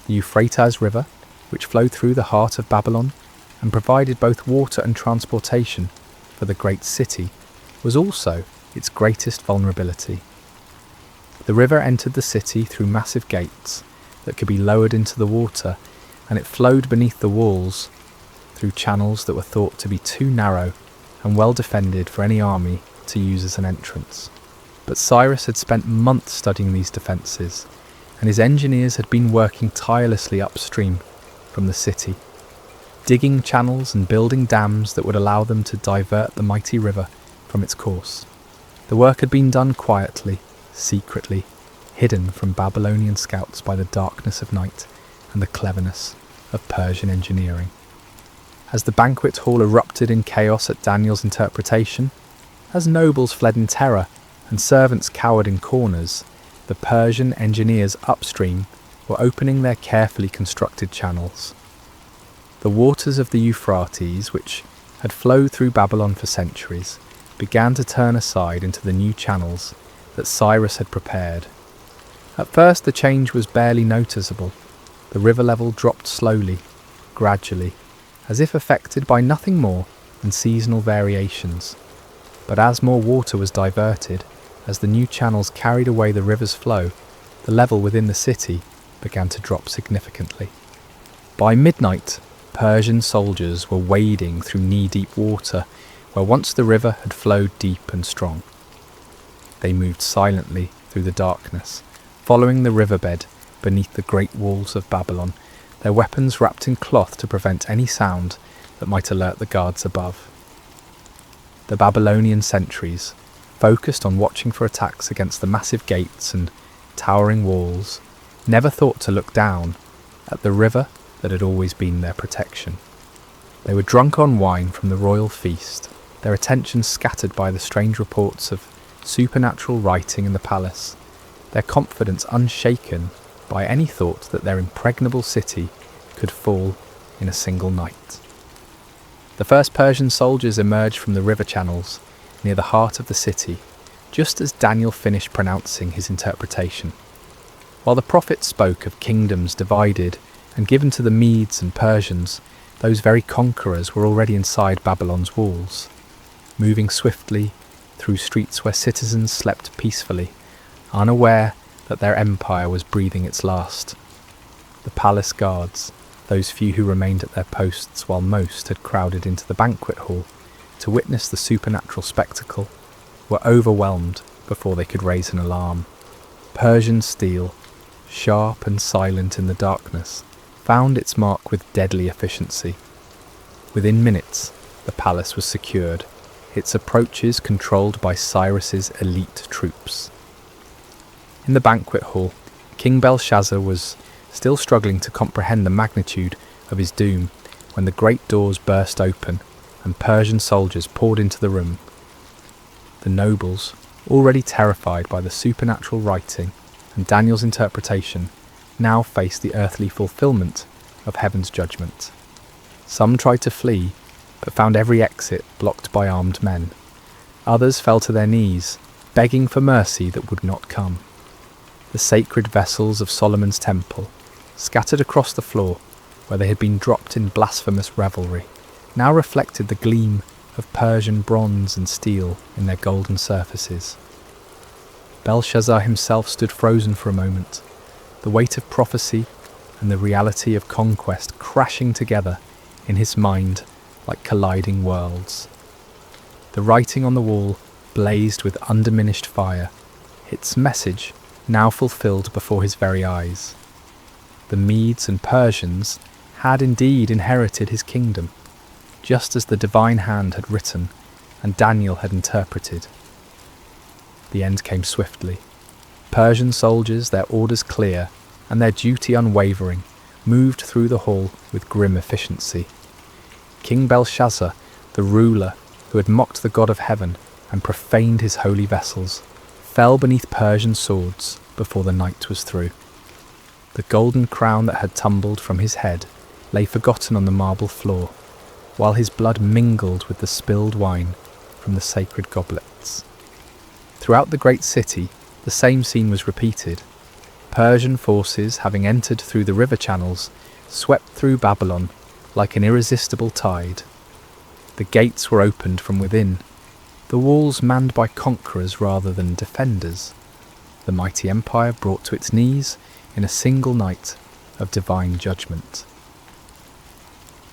The Euphrates River, which flowed through the heart of Babylon and provided both water and transportation for the great city, was also its greatest vulnerability. The river entered the city through massive gates that could be lowered into the water, and it flowed beneath the walls through channels that were thought to be too narrow and well defended for any army to use as an entrance. But Cyrus had spent months studying these defences, and his engineers had been working tirelessly upstream from the city, digging channels and building dams that would allow them to divert the mighty river from its course. The work had been done quietly, secretly, hidden from Babylonian scouts by the darkness of night and the cleverness of Persian engineering. As the banquet hall erupted in chaos at Daniel's interpretation, as nobles fled in terror and servants cowered in corners, the Persian engineers upstream were opening their carefully constructed channels. The waters of the Euphrates, which had flowed through Babylon for centuries, began to turn aside into the new channels that Cyrus had prepared. At first the change was barely noticeable. The river level dropped slowly, gradually, as if affected by nothing more than seasonal variations. But as more water was diverted, as the new channels carried away the river's flow, the level within the city began to drop significantly. By midnight, Persian soldiers were wading through knee-deep water where once the river had flowed deep and strong. They moved silently through the darkness, following the riverbed beneath the great walls of Babylon, their weapons wrapped in cloth to prevent any sound that might alert the guards above. The Babylonian sentries, focused on watching for attacks against the massive gates and towering walls, never thought to look down at the river that had always been their protection. They were drunk on wine from the royal feast, their attention scattered by the strange reports of supernatural writing in the palace, their confidence unshaken by any thought that their impregnable city could fall in a single night. The first Persian soldiers emerged from the river channels near the heart of the city, just as Daniel finished pronouncing his interpretation. While the prophet spoke of kingdoms divided and given to the Medes and Persians, those very conquerors were already inside Babylon's walls, moving swiftly through streets where citizens slept peacefully, unaware that their empire was breathing its last. The palace guards, those few who remained at their posts while most had crowded into the banquet hall to witness the supernatural spectacle, were overwhelmed before they could raise an alarm. Persian steel, sharp and silent in the darkness, found its mark with deadly efficiency. Within minutes, the palace was secured, its approaches controlled by Cyrus's elite troops. In the banquet hall, King Belshazzar was still struggling to comprehend the magnitude of his doom when the great doors burst open and Persian soldiers poured into the room. The nobles, already terrified by the supernatural writing and Daniel's interpretation, now faced the earthly fulfillment of heaven's judgment. Some tried to flee, but found every exit blocked by armed men. Others fell to their knees, begging for mercy that would not come. The sacred vessels of Solomon's temple, scattered across the floor where they had been dropped in blasphemous revelry, now reflected the gleam of Persian bronze and steel in their golden surfaces. Belshazzar himself stood frozen for a moment, the weight of prophecy and the reality of conquest crashing together in his mind like colliding worlds. The writing on the wall blazed with undiminished fire, its message now fulfilled before his very eyes. the Medes and Persians had indeed inherited his kingdom, just as the divine hand had written and Daniel had interpreted. The end came swiftly. Persian soldiers, their orders clear and their duty unwavering, moved through the hall with grim efficiency. King Belshazzar, the ruler who had mocked the God of heaven and profaned his holy vessels, fell beneath Persian swords before the night was through. The golden crown that had tumbled from his head lay forgotten on the marble floor, while his blood mingled with the spilled wine from the sacred goblets. Throughout the great city, the same scene was repeated. Persian forces, having entered through the river channels, swept through Babylon like an irresistible tide. The gates were opened from within, the walls manned by conquerors rather than defenders, the mighty empire brought to its knees in a single night of divine judgment.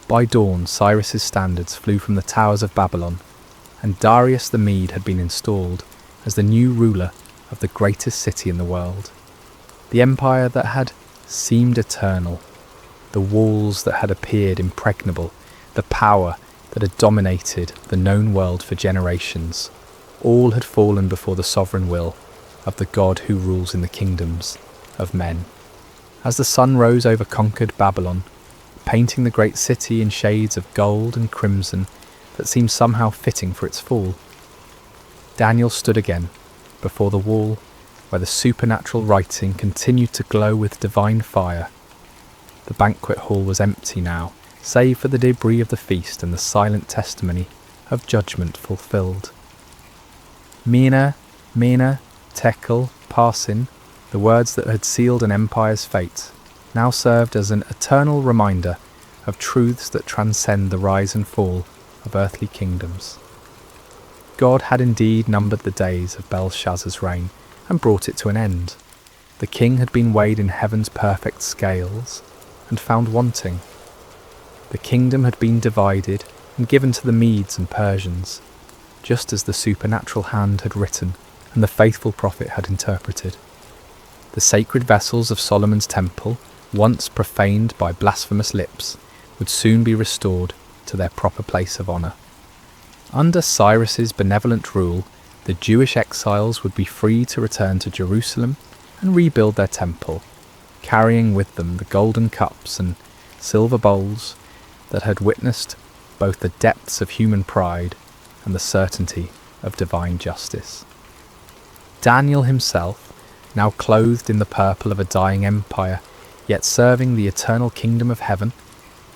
By dawn, Cyrus's standards flew from the towers of Babylon, and Darius the Mede had been installed as the new ruler of the greatest city in the world. The empire that had seemed eternal, the walls that had appeared impregnable, the power that had dominated the known world for generations, all had fallen before the sovereign will of the God who rules in the kingdoms of men. As the sun rose over conquered Babylon, painting the great city in shades of gold and crimson that seemed somehow fitting for its fall, Daniel stood again before the wall where the supernatural writing continued to glow with divine fire. The banquet hall was empty now, save for the debris of the feast and the silent testimony of judgment fulfilled. Mene, Mene, Tekel, Parsin, the words that had sealed an empire's fate, now served as an eternal reminder of truths that transcend the rise and fall of earthly kingdoms. God had indeed numbered the days of Belshazzar's reign and brought it to an end. The king had been weighed in heaven's perfect scales and found wanting. The kingdom had been divided and given to the Medes and Persians, just as the supernatural hand had written and the faithful prophet had interpreted. The sacred vessels of Solomon's temple, once profaned by blasphemous lips, would soon be restored to their proper place of honour. Under Cyrus's benevolent rule, the Jewish exiles would be free to return to Jerusalem and rebuild their temple, carrying with them the golden cups and silver bowls that had witnessed both the depths of human pride and the certainty of divine justice. Daniel himself, now clothed in the purple of a dying empire, yet serving the eternal kingdom of heaven,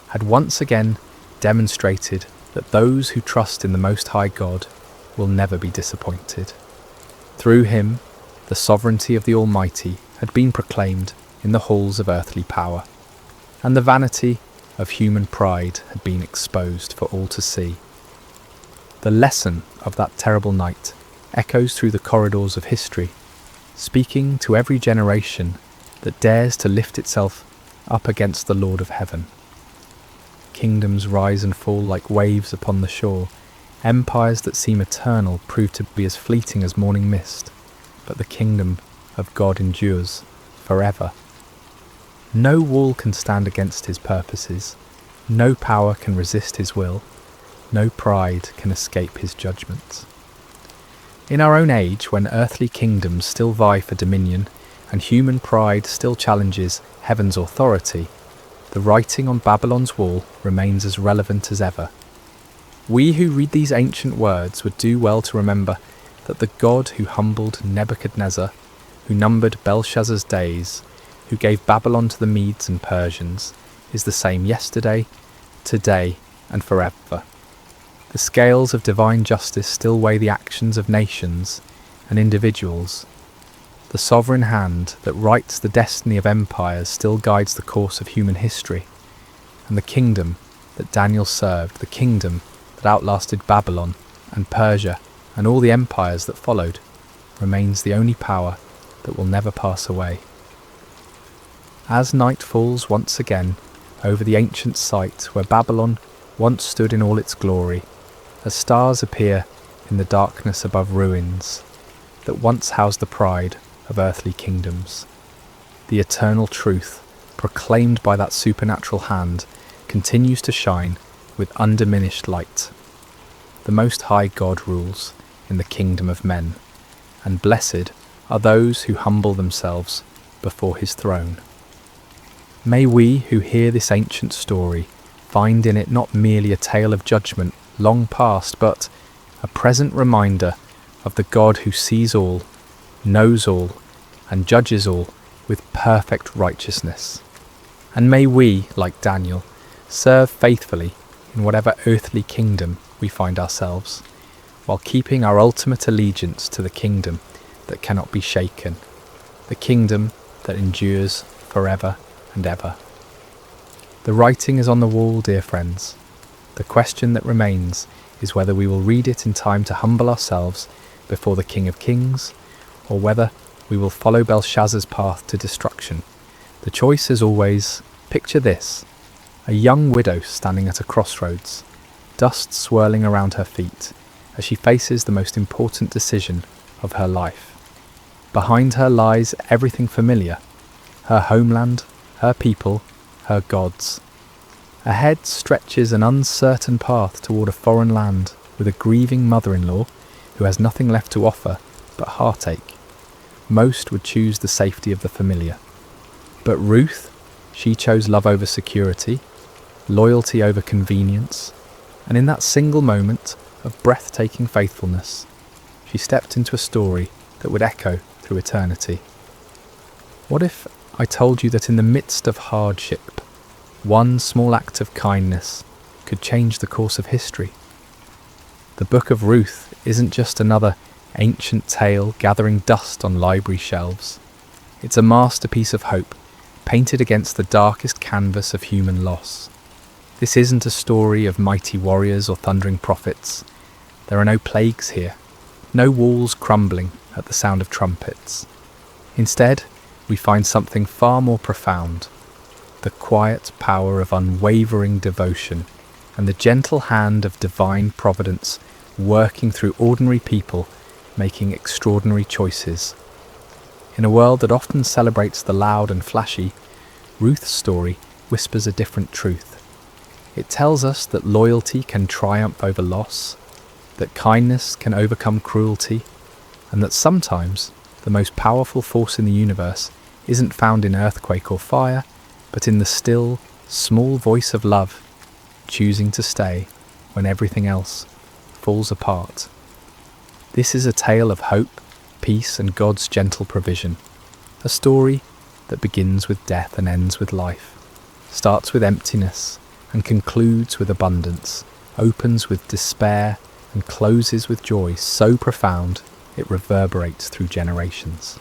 had once again demonstrated that those who trust in the Most High God will never be disappointed. Through him, the sovereignty of the Almighty had been proclaimed in the halls of earthly power, and the vanity of human pride had been exposed for all to see. The lesson of that terrible night echoes through the corridors of history, speaking to every generation that dares to lift itself up against the Lord of heaven. Kingdoms rise and fall like waves upon the shore. Empires that seem eternal prove to be as fleeting as morning mist, but the kingdom of God endures forever. No wall can stand against his purposes, no power can resist his will, no pride can escape his judgments. In our own age, when earthly kingdoms still vie for dominion and human pride still challenges heaven's authority, the writing on Babylon's wall remains as relevant as ever. We who read these ancient words would do well to remember that the God who humbled Nebuchadnezzar, who numbered Belshazzar's days, who gave Babylon to the Medes and Persians, is the same yesterday, today, and forever. The scales of divine justice still weigh the actions of nations and individuals. The sovereign hand that writes the destiny of empires still guides the course of human history, and the kingdom that Daniel served, the kingdom that outlasted Babylon and Persia and all the empires that followed, remains the only power that will never pass away. As night falls once again over the ancient site where Babylon once stood in all its glory, as stars appear in the darkness above ruins that once housed the pride of earthly kingdoms, the eternal truth proclaimed by that supernatural hand, continues to shine with undiminished light. The Most High God rules in the kingdom of men, and blessed are those who humble themselves before his throne. May we who hear this ancient story find in it not merely a tale of judgment long past, but a present reminder of the God who sees all, knows all, and judges all with perfect righteousness. And may we, like Daniel, serve faithfully in whatever earthly kingdom we find ourselves, while keeping our ultimate allegiance to the kingdom that cannot be shaken, the kingdom that endures forever and ever. The writing is on the wall, dear friends. The question that remains is whether we will read it in time to humble ourselves before the King of Kings, or whether we will follow Belshazzar's path to destruction. The choice is always, picture this, a young widow standing at a crossroads, dust swirling around her feet as she faces the most important decision of her life. Behind her lies everything familiar, her homeland, her people, her gods. Ahead stretches an uncertain path toward a foreign land with a grieving mother-in-law who has nothing left to offer but heartache. Most would choose the safety of the familiar. But Ruth, she chose love over security, loyalty over convenience, and in that single moment of breathtaking faithfulness, she stepped into a story that would echo through eternity. What if I told you that in the midst of hardship, one small act of kindness could change the course of history? The Book of Ruth isn't just another ancient tale gathering dust on library shelves. It's a masterpiece of hope, painted against the darkest canvas of human loss. This isn't a story of mighty warriors or thundering prophets. There are no plagues here, no walls crumbling at the sound of trumpets. Instead, we find something far more profound, the quiet power of unwavering devotion and the gentle hand of divine providence working through ordinary people making extraordinary choices. In a world that often celebrates the loud and flashy, Ruth's story whispers a different truth. It tells us that loyalty can triumph over loss, that kindness can overcome cruelty, and that sometimes the most powerful force in the universe isn't found in earthquake or fire, but in the still, small voice of love, choosing to stay when everything else falls apart. This is a tale of hope, peace, and God's gentle provision. A story that begins with death and ends with life, starts with emptiness and concludes with abundance, opens with despair and closes with joy so profound it reverberates through generations.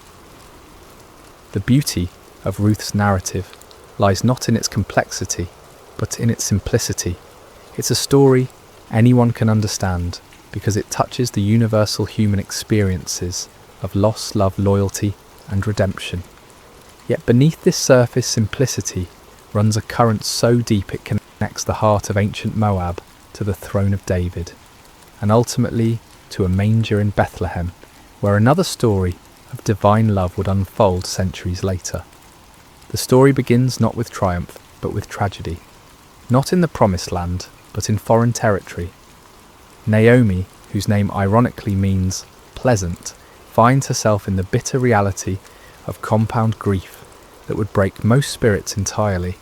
The beauty of Ruth's narrative lies not in its complexity, but in its simplicity. It's a story anyone can understand because it touches the universal human experiences of loss, love, loyalty, and redemption. Yet beneath this surface simplicity runs a current so deep it connects the heart of ancient Moab to the throne of David, and ultimately to a manger in Bethlehem, where another story of divine love would unfold centuries later. The story begins not with triumph, but with tragedy. Not in the promised land, but in foreign territory. Naomi, whose name ironically means pleasant, finds herself in the bitter reality of compound grief that would break most spirits entirely.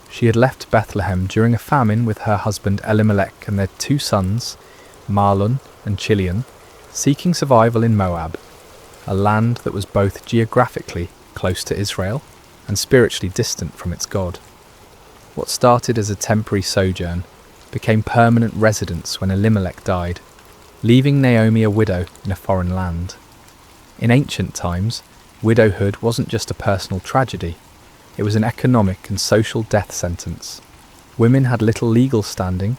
She had left Bethlehem during a famine with her husband Elimelech and their 2 sons, Mahlon and Chilion, seeking survival in Moab, a land that was both geographically close to Israel and spiritually distant from its God. What started as a temporary sojourn became permanent residence when Elimelech died, leaving Naomi a widow in a foreign land. In ancient times, widowhood wasn't just a personal tragedy, it was an economic and social death sentence. Women had little legal standing,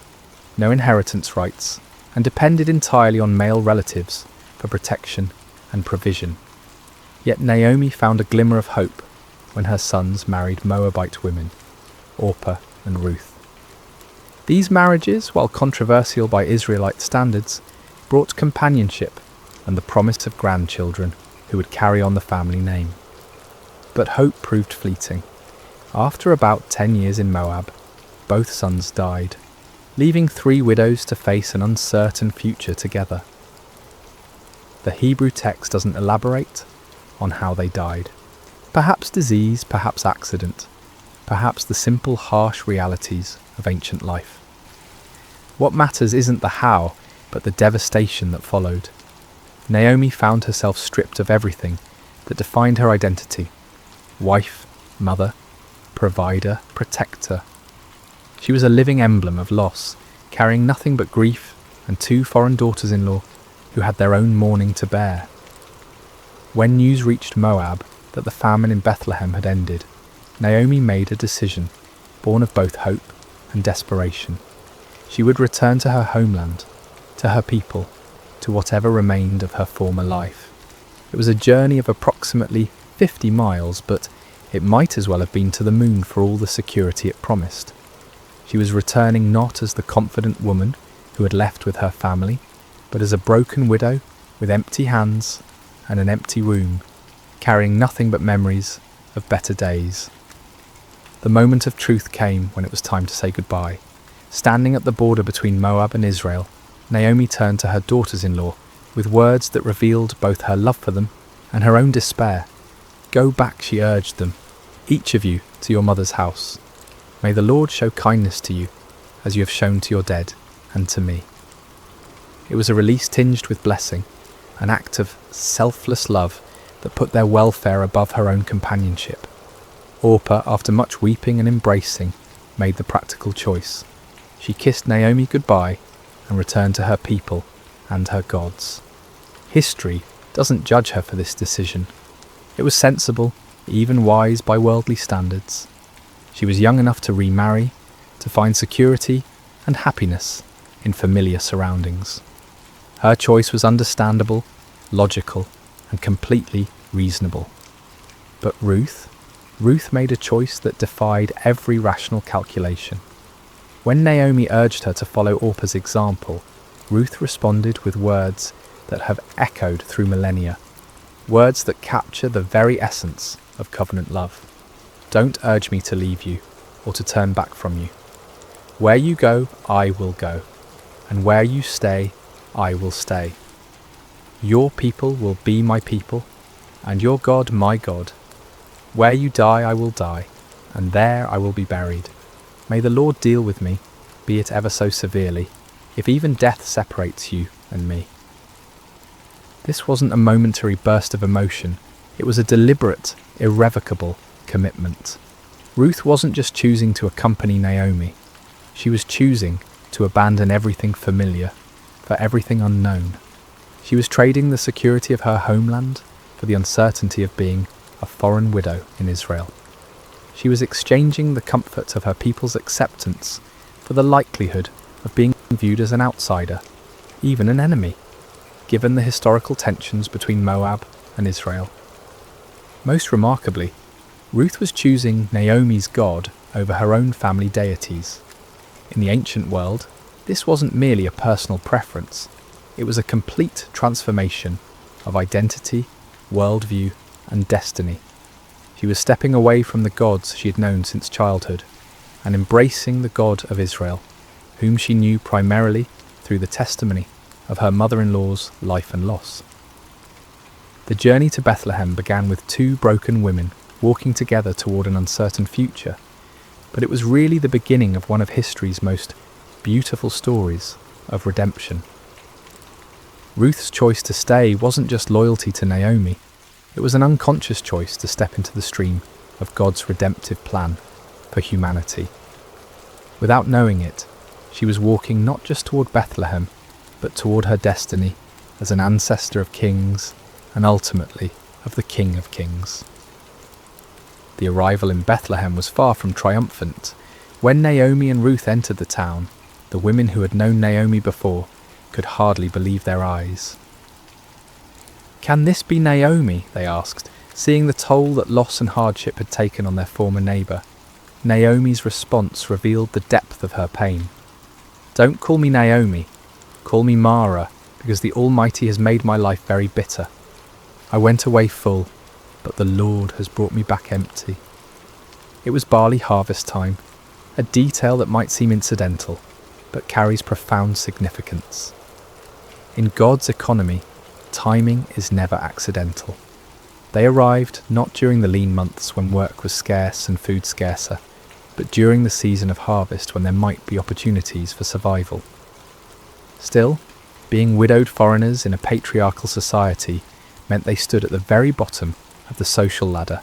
no inheritance rights, and depended entirely on male relatives for protection and provision. Yet Naomi found a glimmer of hope when her sons married Moabite women, Orpah and Ruth. These marriages, while controversial by Israelite standards, brought companionship and the promise of grandchildren who would carry on the family name. But hope proved fleeting. After about 10 years in Moab, both sons died, leaving 3 widows to face an uncertain future together. The Hebrew text doesn't elaborate on how they died. Perhaps disease, perhaps accident, perhaps the simple harsh realities of ancient life. What matters isn't the how, but the devastation that followed. Naomi found herself stripped of everything that defined her identity: wife, mother, provider, protector. She was a living emblem of loss, carrying nothing but grief and 2 foreign daughters-in-law who had their own mourning to bear. When news reached Moab that the famine in Bethlehem had ended, Naomi made a decision, born of both hope and desperation. She would return to her homeland, to her people, to whatever remained of her former life. It was a journey of approximately 50 miles, but it might as well have been to the moon for all the security it promised. She was returning not as the confident woman who had left with her family, but as a broken widow with empty hands and an empty womb, carrying nothing but memories of better days. The moment of truth came when it was time to say goodbye. Standing at the border between Moab and Israel, Naomi turned to her daughters-in-law with words that revealed both her love for them and her own despair. "Go back," she urged them, "each of you to your mother's house. May the Lord show kindness to you, as you have shown to your dead and to me." It was a release tinged with blessing, an act of selfless love that put their welfare above her own companionship. Orpah, after much weeping and embracing, made the practical choice. She kissed Naomi goodbye and returned to her people and her gods. History doesn't judge her for this decision. It was sensible, even wise by worldly standards. She was young enough to remarry, to find security and happiness in familiar surroundings. Her choice was understandable, logical, and completely reasonable. But Ruth made a choice that defied every rational calculation. When Naomi urged her to follow Orpah's example, Ruth responded with words that have echoed through millennia, words that capture the very essence of covenant love. "Don't urge me to leave you or to turn back from you. Where you go, I will go, and where you stay, I will stay. Your people will be my people, and your God my God. Where you die, I will die, and there I will be buried. May the Lord deal with me, be it ever so severely, if even death separates you and me." This wasn't a momentary burst of emotion. It was a deliberate, irrevocable commitment. Ruth wasn't just choosing to accompany Naomi. She was choosing to abandon everything familiar for everything unknown. She was trading the security of her homeland for the uncertainty of being a foreign widow in Israel. She was exchanging the comfort of her people's acceptance for the likelihood of being viewed as an outsider, even an enemy, given the historical tensions between Moab and Israel. Most remarkably, Ruth was choosing Naomi's God over her own family deities. In the ancient world, this wasn't merely a personal preference, it was a complete transformation of identity, worldview, and destiny. She was stepping away from the gods she had known since childhood and embracing the God of Israel, whom she knew primarily through the testimony of her mother-in-law's life and loss. The journey to Bethlehem began with 2 broken women walking together toward an uncertain future, but it was really the beginning of one of history's most beautiful stories of redemption. Ruth's choice to stay wasn't just loyalty to Naomi, it was an unconscious choice to step into the stream of God's redemptive plan for humanity. Without knowing it, she was walking not just toward Bethlehem, but toward her destiny as an ancestor of kings and ultimately of the King of Kings. The arrival in Bethlehem was far from triumphant. When Naomi and Ruth entered the town, the women who had known Naomi before could hardly believe their eyes. "Can this be Naomi?" they asked, seeing the toll that loss and hardship had taken on their former neighbour. Naomi's response revealed the depth of her pain. "Don't call me Naomi, call me Mara, because the Almighty has made my life very bitter. I went away full, but the Lord has brought me back empty." It was barley harvest time, a detail that might seem incidental, but carries profound significance. In God's economy, timing is never accidental. They arrived not during the lean months when work was scarce and food scarcer, but during the season of harvest when there might be opportunities for survival. Still, being widowed foreigners in a patriarchal society meant they stood at the very bottom of the social ladder,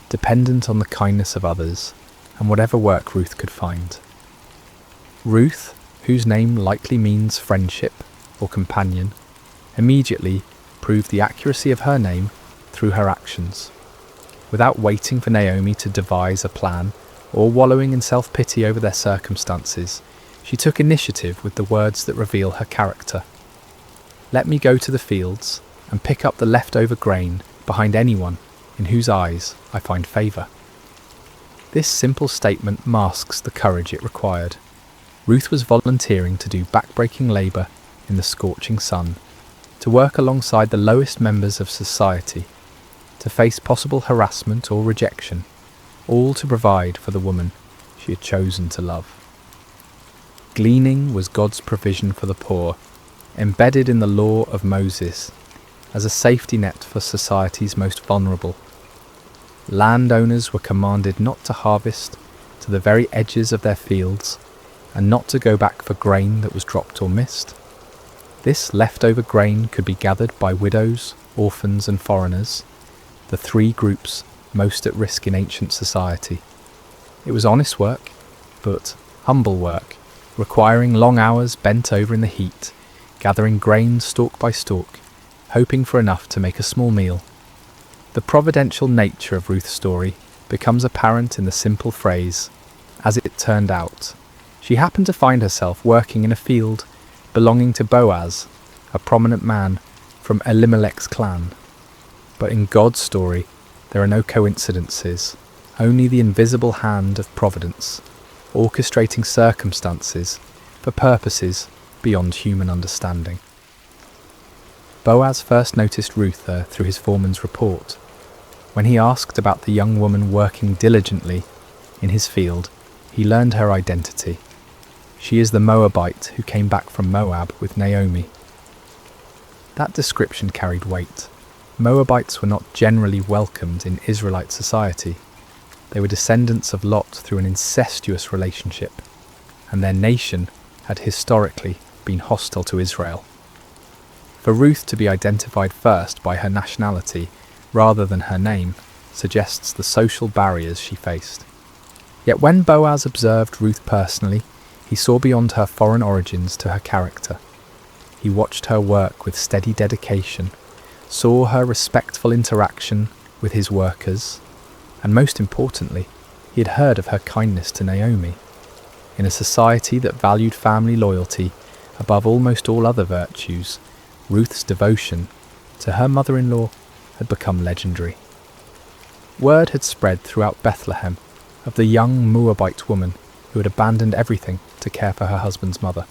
dependent on the kindness of others and whatever work Ruth could find. Ruth, whose name likely means friendship or companion, immediately proved the accuracy of her name through her actions. Without waiting for Naomi to devise a plan or wallowing in self-pity over their circumstances, she took initiative with the words that reveal her character. "Let me go to the fields and pick up the leftover grain behind anyone in whose eyes I find favour." This simple statement masks the courage it required. Ruth was volunteering to do backbreaking labour in the scorching sun, to work alongside the lowest members of society, to face possible harassment or rejection, all to provide for the woman she had chosen to love. Gleaning was God's provision for the poor, embedded in the law of Moses as a safety net for society's most vulnerable. Landowners were commanded not to harvest to the very edges of their fields and not to go back for grain that was dropped or missed. This leftover grain could be gathered by widows, orphans and foreigners, the three groups most at risk in ancient society. It was honest work, but humble work, requiring long hours bent over in the heat, gathering grain stalk by stalk, hoping for enough to make a small meal. The providential nature of Ruth's story becomes apparent in the simple phrase, "as it turned out." She happened to find herself working in a field belonging to Boaz, a prominent man from Elimelech's clan. But in God's story, there are no coincidences, only the invisible hand of providence, orchestrating circumstances for purposes beyond human understanding. Boaz first noticed Ruth there through his foreman's report. When he asked about the young woman working diligently in his field, he learned her identity. She is the Moabite who came back from Moab with Naomi. That description carried weight. Moabites were not generally welcomed in Israelite society. They were descendants of Lot through an incestuous relationship, and their nation had historically been hostile to Israel. For Ruth to be identified first by her nationality rather than her name suggests the social barriers she faced. Yet when Boaz observed Ruth personally, he saw beyond her foreign origins to her character. He watched her work with steady dedication, saw her respectful interaction with his workers, and most importantly, he had heard of her kindness to Naomi. In a society that valued family loyalty above almost all other virtues, Ruth's devotion to her mother-in-law had become legendary. Word had spread throughout Bethlehem of the young Moabite woman who had abandoned everything to care for her husband's mother.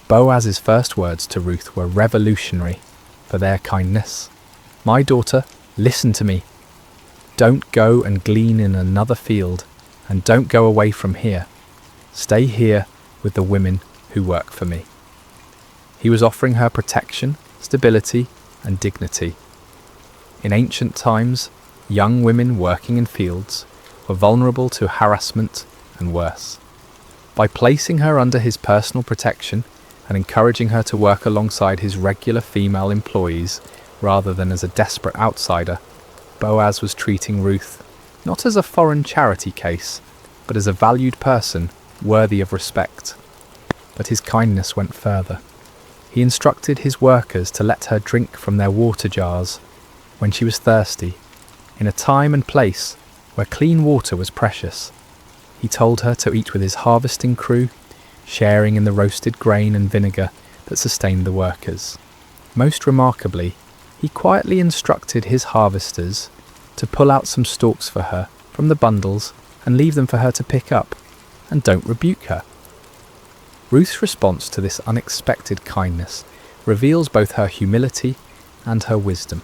Boaz's first words to Ruth were revolutionary for their kindness. "My daughter, listen to me. Don't go and glean in another field, and don't go away from here. Stay here with the women who work for me." He was offering her protection, stability, and dignity. In ancient times, young women working in fields were vulnerable to harassment and worse. By placing her under his personal protection and encouraging her to work alongside his regular female employees rather than as a desperate outsider, Boaz was treating Ruth not as a foreign charity case, but as a valued person worthy of respect. But his kindness went further. He instructed his workers to let her drink from their water jars when she was thirsty, in a time and place where clean water was precious. He told her to eat with his harvesting crew, sharing in the roasted grain and vinegar that sustained the workers. Most remarkably, he quietly instructed his harvesters to pull out some stalks for her from the bundles and leave them for her to pick up, and don't rebuke her. Ruth's response to this unexpected kindness reveals both her humility and her wisdom.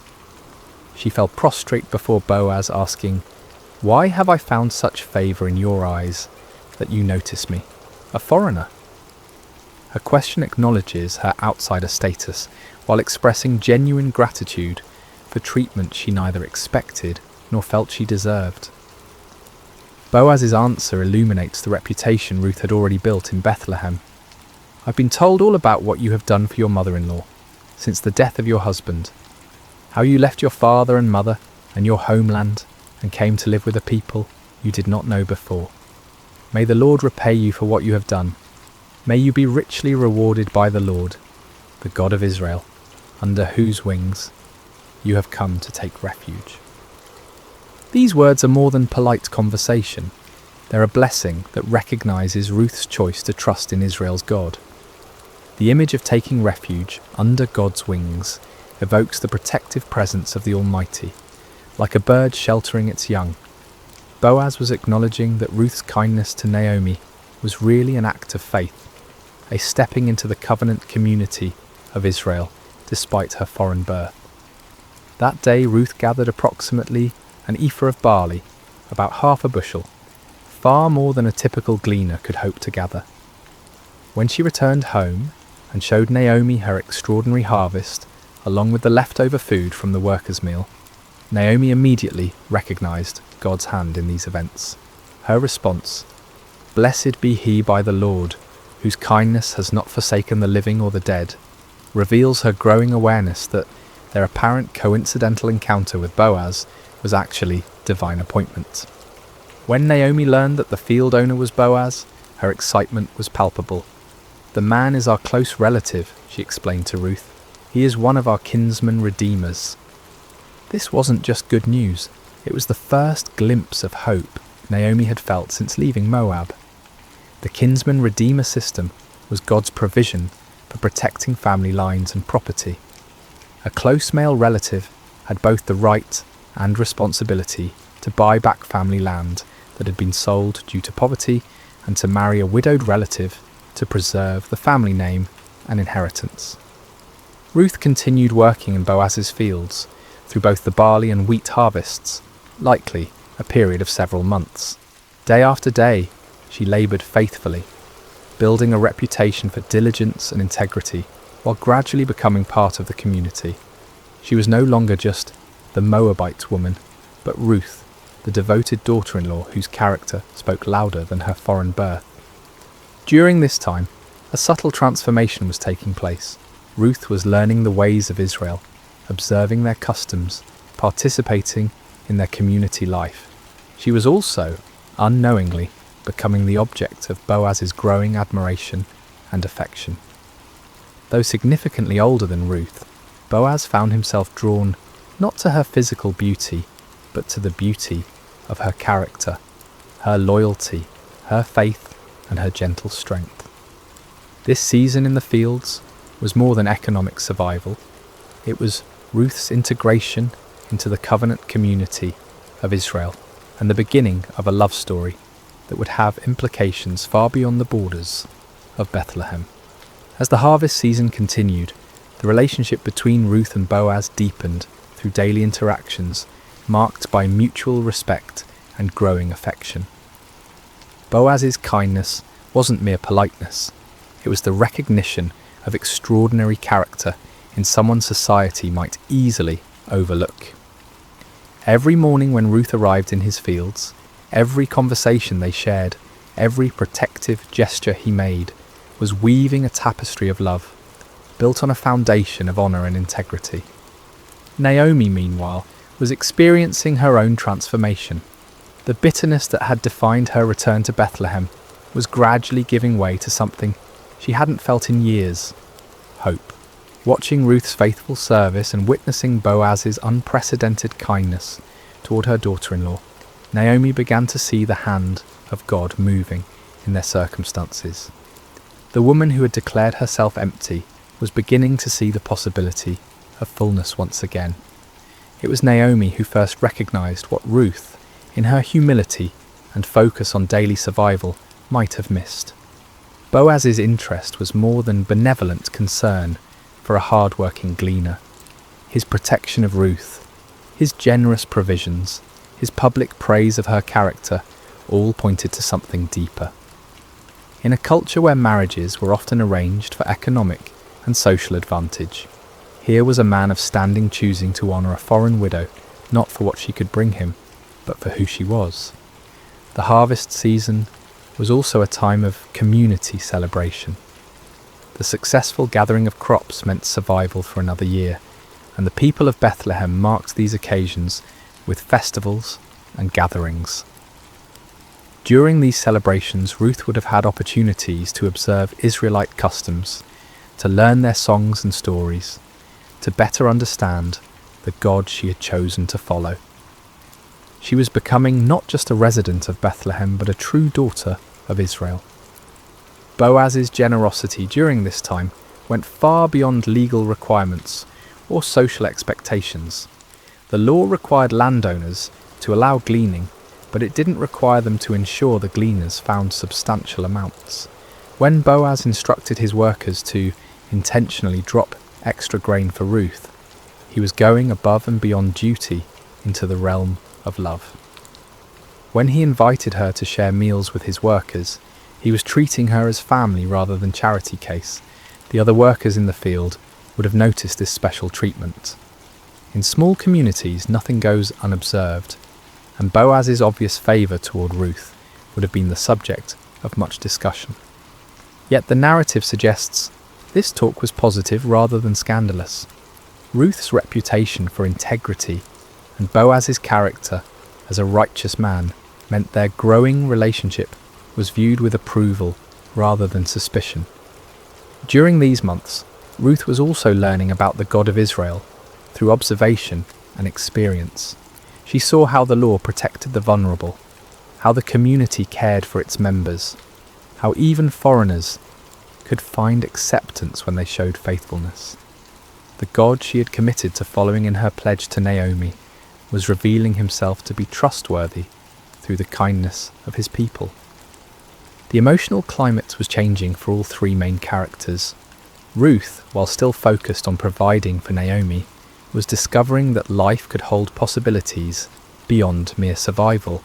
She fell prostrate before Boaz, asking, Why have I found such favour in your eyes that you notice me, a foreigner?" Her question acknowledges her outsider status while expressing genuine gratitude for treatment she neither expected nor felt she deserved. Boaz's answer illuminates the reputation Ruth had already built in Bethlehem. "I've been told all about what you have done for your mother-in-law since the death of your husband, how you left your father and mother and your homeland and came to live with a people you did not know before. May the Lord repay you for what you have done. May you be richly rewarded by the Lord, the God of Israel, under whose wings you have come to take refuge." These words are more than polite conversation. They're a blessing that recognises Ruth's choice to trust in Israel's God. The image of taking refuge under God's wings evokes the protective presence of the Almighty, like a bird sheltering its young. Boaz was acknowledging that Ruth's kindness to Naomi was really an act of faith, a stepping into the covenant community of Israel despite her foreign birth. That day Ruth gathered approximately an ephah of barley, about half a bushel, far more than a typical gleaner could hope to gather. When she returned home and showed Naomi her extraordinary harvest, along with the leftover food from the workers' meal, Naomi immediately recognised God's hand in these events. Her response, "Blessed be he by the Lord, whose kindness has not forsaken the living or the dead," reveals her growing awareness that their apparent coincidental encounter with Boaz was actually divine appointment. When Naomi learned that the field owner was Boaz, her excitement was palpable. "The man is our close relative," she explained to Ruth. "He is one of our kinsman redeemers." This wasn't just good news, it was the first glimpse of hope Naomi had felt since leaving Moab. The kinsman redeemer system was God's provision for protecting family lines and property. A close male relative had both the right and responsibility to buy back family land that had been sold due to poverty and to marry a widowed relative to preserve the family name and inheritance. Ruth continued working in Boaz's fields through both the barley and wheat harvests, likely a period of several months. Day after day, she laboured faithfully, building a reputation for diligence and integrity while gradually becoming part of the community. She was no longer just the Moabite woman, but Ruth, the devoted daughter-in-law whose character spoke louder than her foreign birth. During this time, a subtle transformation was taking place. Ruth was learning the ways of Israel, observing their customs, participating in their community life. She was also, unknowingly, becoming the object of Boaz's growing admiration and affection. Though significantly older than Ruth, Boaz found himself drawn not to her physical beauty, but to the beauty of her character, her loyalty, her faith, and her gentle strength. This season in the fields was more than economic survival. It was Ruth's integration into the covenant community of Israel and the beginning of a love story that would have implications far beyond the borders of Bethlehem. As the harvest season continued, the relationship between Ruth and Boaz deepened through daily interactions marked by mutual respect and growing affection. Boaz's kindness wasn't mere politeness, it was the recognition of extraordinary character in someone society might easily overlook. Every morning when Ruth arrived in his fields, every conversation they shared, every protective gesture he made, was weaving a tapestry of love, built on a foundation of honour and integrity. Naomi, meanwhile, was experiencing her own transformation. The bitterness that had defined her return to Bethlehem was gradually giving way to something she hadn't felt in years: hope. Watching Ruth's faithful service and witnessing Boaz's unprecedented kindness toward her daughter-in-law, Naomi began to see the hand of God moving in their circumstances. The woman who had declared herself empty was beginning to see the possibility of fullness once again. It was Naomi who first recognized what Ruth, in her humility and focus on daily survival, might have missed. Boaz's interest was more than benevolent concern for a hard-working gleaner. His protection of Ruth, his generous provisions, his public praise of her character, all pointed to something deeper. In a culture where marriages were often arranged for economic and social advantage, here was a man of standing choosing to honour a foreign widow, not for what she could bring him, but for who she was. The harvest season was also a time of community celebration. The successful gathering of crops meant survival for another year, and the people of Bethlehem marked these occasions with festivals and gatherings. During these celebrations, Ruth would have had opportunities to observe Israelite customs, to learn their songs and stories, to better understand the God she had chosen to follow. She was becoming not just a resident of Bethlehem, but a true daughter of Israel. Boaz's generosity during this time went far beyond legal requirements or social expectations. The law required landowners to allow gleaning, but it didn't require them to ensure the gleaners found substantial amounts. When Boaz instructed his workers to intentionally drop extra grain for Ruth, he was going above and beyond duty into the realm of love. When he invited her to share meals with his workers, he was treating her as family rather than charity case. The other workers in the field would have noticed this special treatment. In small communities, nothing goes unobserved, and Boaz's obvious favour toward Ruth would have been the subject of much discussion. Yet the narrative suggests this talk was positive rather than scandalous. Ruth's reputation for integrity and Boaz's character as a righteous man meant their growing relationship was viewed with approval rather than suspicion. During these months, Ruth was also learning about the God of Israel through observation and experience. She saw how the law protected the vulnerable, how the community cared for its members, how even foreigners could find acceptance when they showed faithfulness. The God she had committed to following in her pledge to Naomi was revealing himself to be trustworthy through the kindness of his people. The emotional climate was changing for all three main characters. Ruth, while still focused on providing for Naomi, was discovering that life could hold possibilities beyond mere survival.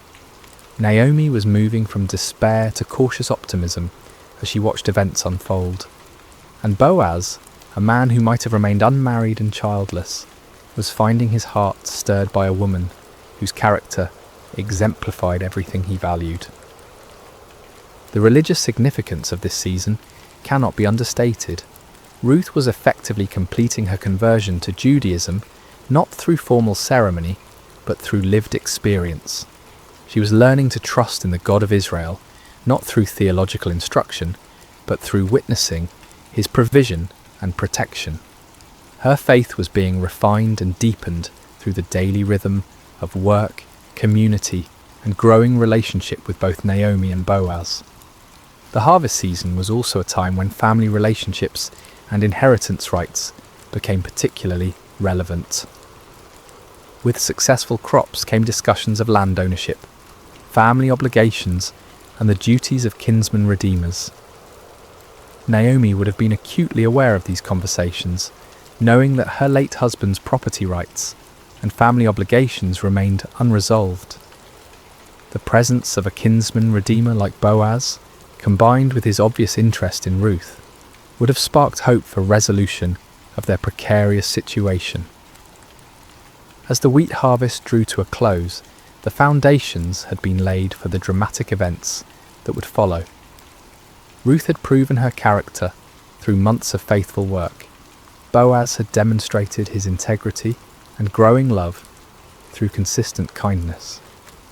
Naomi was moving from despair to cautious optimism as she watched events unfold. And Boaz, a man who might have remained unmarried and childless, was finding his heart stirred by a woman whose character exemplified everything he valued. The religious significance of this season cannot be understated. Ruth was effectively completing her conversion to Judaism not through formal ceremony, but through lived experience. She was learning to trust in the God of Israel, not through theological instruction, but through witnessing his provision and protection. Her faith was being refined and deepened through the daily rhythm of work, community, and growing relationship with both Naomi and Boaz. The harvest season was also a time when family relationships and inheritance rights became particularly relevant. With successful crops came discussions of land ownership, family obligations, and the duties of kinsman redeemers. Naomi would have been acutely aware of these conversations, knowing that her late husband's property rights and family obligations remained unresolved. The presence of a kinsman redeemer like Boaz, combined with his obvious interest in Ruth, would have sparked hope for resolution of their precarious situation. As the wheat harvest drew to a close, the foundations had been laid for the dramatic events that would follow. Ruth had proven her character through months of faithful work. Boaz had demonstrated his integrity and growing love through consistent kindness.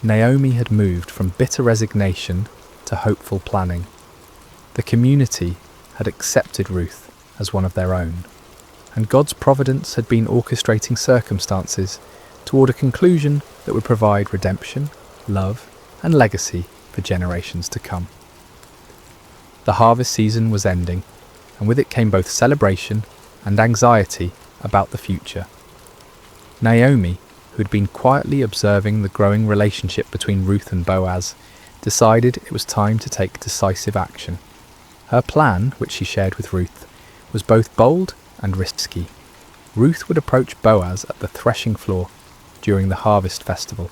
Naomi had moved from bitter resignation to hopeful planning. The community had accepted Ruth as one of their own, and God's providence had been orchestrating circumstances toward a conclusion that would provide redemption, love, and legacy for generations to come. The harvest season was ending, and with it came both celebration and anxiety about the future. Naomi, who had been quietly observing the growing relationship between Ruth and Boaz, decided it was time to take decisive action. Her plan, which she shared with Ruth, was both bold and risky. Ruth would approach Boaz at the threshing floor during the harvest festival.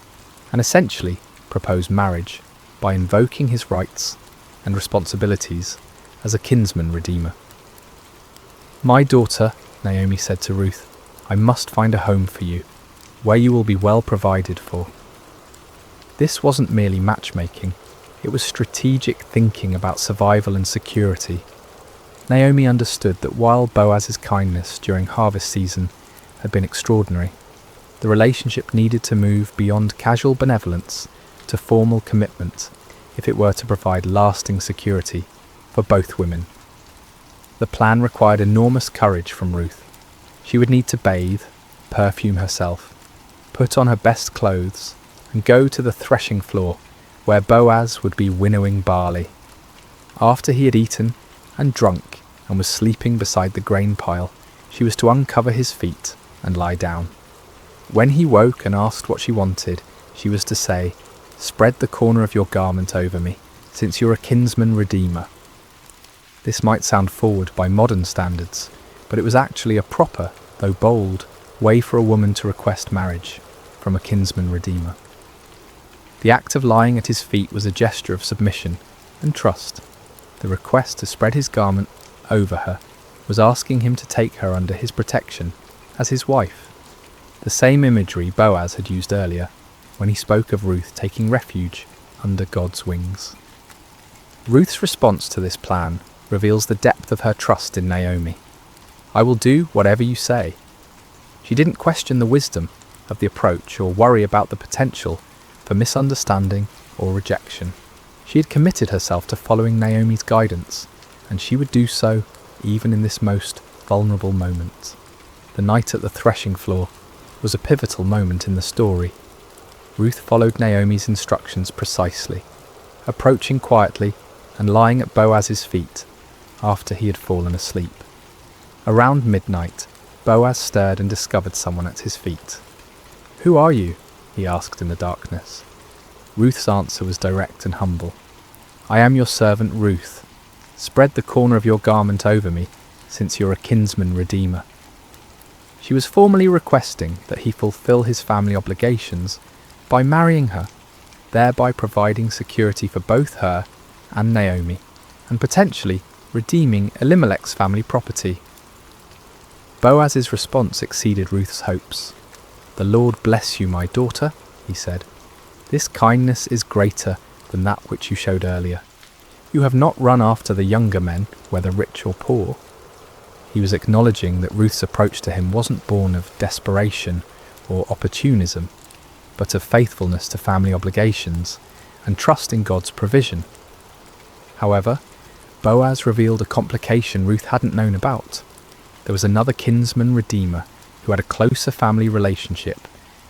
and essentially propose marriage by invoking his rights and responsibilities as a kinsman redeemer. "My daughter," Naomi said to Ruth, "I must find a home for you, where you will be well provided for." This wasn't merely matchmaking, it was strategic thinking about survival and security. Naomi understood that while Boaz's kindness during harvest season had been extraordinary, the relationship needed to move beyond casual benevolence to formal commitment if it were to provide lasting security for both women. The plan required enormous courage from Ruth. She would need to bathe, perfume herself, put on her best clothes, and go to the threshing floor where Boaz would be winnowing barley. After he had eaten and drunk and was sleeping beside the grain pile, she was to uncover his feet and lie down. When he woke and asked what she wanted, she was to say, "Spread the corner of your garment over me, since you're a kinsman redeemer." This might sound forward by modern standards, but it was actually a proper, though bold, way for a woman to request marriage from a kinsman redeemer. The act of lying at his feet was a gesture of submission and trust. The request to spread his garment over her was asking him to take her under his protection as his wife. The same imagery Boaz had used earlier when he spoke of Ruth taking refuge under God's wings. Ruth's response to this plan reveals the depth of her trust in Naomi. "I will do whatever you say." She didn't question the wisdom of the approach or worry about the potential for misunderstanding or rejection. She had committed herself to following Naomi's guidance, and she would do so even in this most vulnerable moment. The night at the threshing floor was a pivotal moment in the story. Ruth followed Naomi's instructions precisely, approaching quietly and lying at Boaz's feet after he had fallen asleep. Around midnight, Boaz stirred and discovered someone at his feet. "Who are you?" he asked in the darkness. Ruth's answer was direct and humble. "I am your servant Ruth. Spread the corner of your garment over me, since you're a kinsman redeemer." She was formally requesting that he fulfill his family obligations by marrying her, thereby providing security for both her and Naomi, and potentially redeeming Elimelech's family property. Boaz's response exceeded Ruth's hopes. "The Lord bless you, my daughter," he said. "This kindness is greater than that which you showed earlier. You have not run after the younger men, whether rich or poor." He was acknowledging that Ruth's approach to him wasn't born of desperation or opportunism, but of faithfulness to family obligations and trust in God's provision. However, Boaz revealed a complication Ruth hadn't known about. There was another kinsman redeemer who had a closer family relationship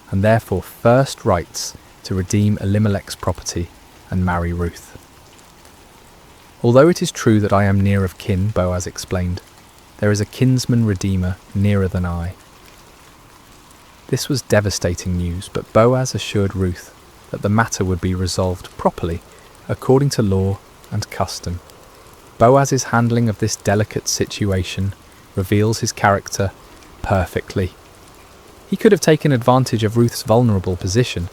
and therefore first rights to redeem Elimelech's property and marry Ruth. "Although it is true that I am near of kin," Boaz explained, "there is a kinsman redeemer nearer than I." This was devastating news, but Boaz assured Ruth that the matter would be resolved properly according to law and custom. Boaz's handling of this delicate situation reveals his character perfectly. He could have taken advantage of Ruth's vulnerable position,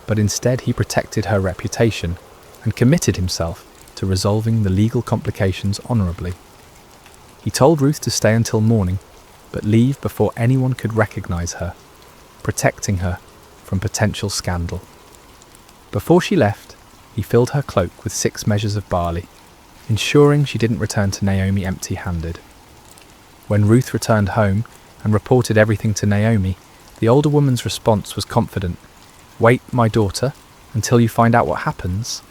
but instead he protected her reputation and committed himself to resolving the legal complications honourably. He told Ruth to stay until morning, but leave before anyone could recognise her, protecting her from potential scandal. Before she left, he filled her cloak with 6 measures of barley, ensuring she didn't return to Naomi empty-handed. When Ruth returned home and reported everything to Naomi, the older woman's response was confident. "Wait, my daughter, until you find out what happens,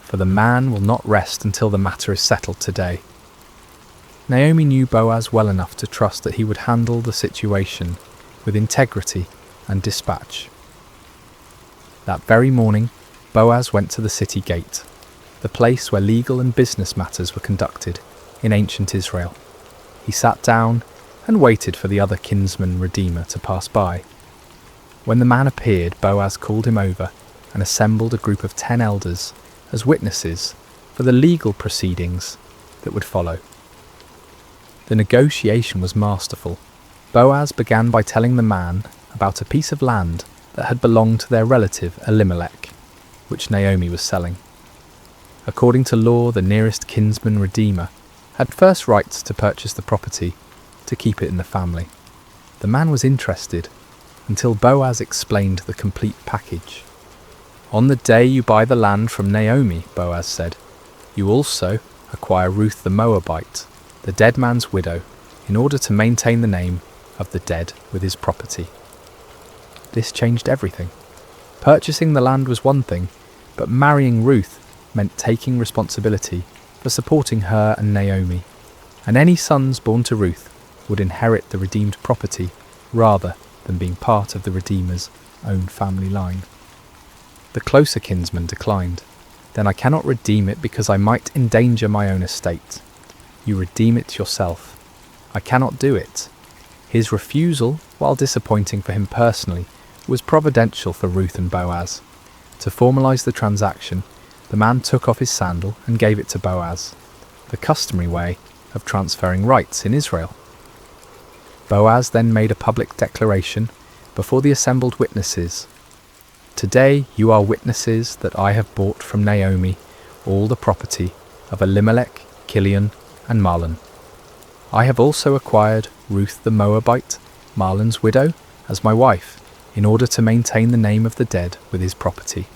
for the man will not rest until the matter is settled today." Naomi knew Boaz well enough to trust that he would handle the situation with integrity and dispatch. That very morning, Boaz went to the city gate, the place where legal and business matters were conducted in ancient Israel. He sat down and waited for the other kinsman redeemer to pass by. When the man appeared, Boaz called him over and assembled a group of 10 elders as witnesses for the legal proceedings that would follow. The negotiation was masterful. Boaz began by telling the man about a piece of land that had belonged to their relative Elimelech, which Naomi was selling. According to law, the nearest kinsman redeemer had first rights to purchase the property, to keep it in the family. The man was interested until Boaz explained the complete package. "On the day you buy the land from Naomi," Boaz said, "you also acquire Ruth the Moabite, the dead man's widow, in order to maintain the name of the dead with his property." This changed everything. Purchasing the land was one thing, but marrying Ruth meant taking responsibility for supporting her and Naomi, and any sons born to Ruth would inherit the redeemed property rather than being part of the Redeemer's own family line. The closer kinsman declined. "Then I cannot redeem it because I might endanger my own estate. You redeem it yourself. I cannot do it." His refusal, while disappointing for him personally, was providential for Ruth and Boaz. To formalise the transaction, the man took off his sandal and gave it to Boaz, the customary way of transferring rights in Israel. Boaz then made a public declaration before the assembled witnesses. "Today you are witnesses that I have bought from Naomi all the property of Elimelech, Kilion, and Mahlon. I have also acquired Ruth the Moabite, Mahlon's widow, as my wife, in order to maintain the name of the dead with his property,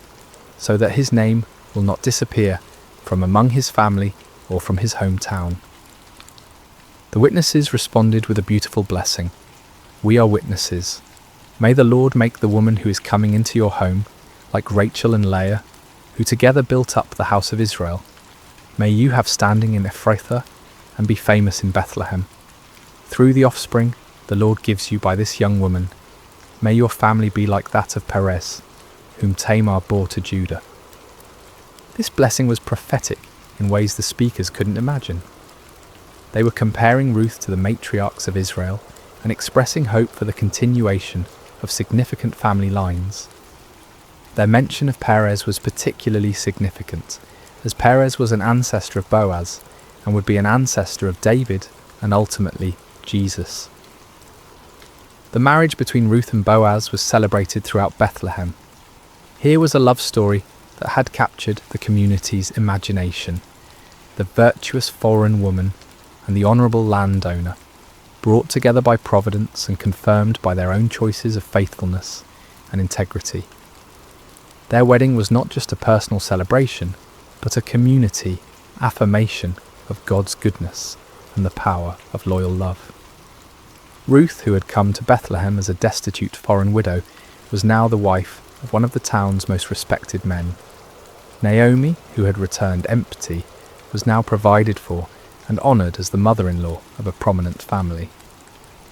so that his name will not disappear from among his family or from his hometown." The witnesses responded with a beautiful blessing. "We are witnesses. May the Lord make the woman who is coming into your home like Rachel and Leah, who together built up the house of Israel. May you have standing in Ephrathah and be famous in Bethlehem. Through the offspring the Lord gives you by this young woman, may your family be like that of Perez, whom Tamar bore to Judah." This blessing was prophetic in ways the speakers couldn't imagine. They were comparing Ruth to the matriarchs of Israel and expressing hope for the continuation of significant family lines. Their mention of Perez was particularly significant, as Perez was an ancestor of Boaz and would be an ancestor of David and ultimately Jesus. The marriage between Ruth and Boaz was celebrated throughout Bethlehem. Here was a love story that had captured the community's imagination. The virtuous foreign woman and the honourable landowner, brought together by providence and confirmed by their own choices of faithfulness and integrity. Their wedding was not just a personal celebration, but a community affirmation of God's goodness and the power of loyal love. Ruth, who had come to Bethlehem as a destitute foreign widow, was now the wife of one of the town's most respected men. Naomi, who had returned empty, was now provided for and honoured as the mother-in-law of a prominent family.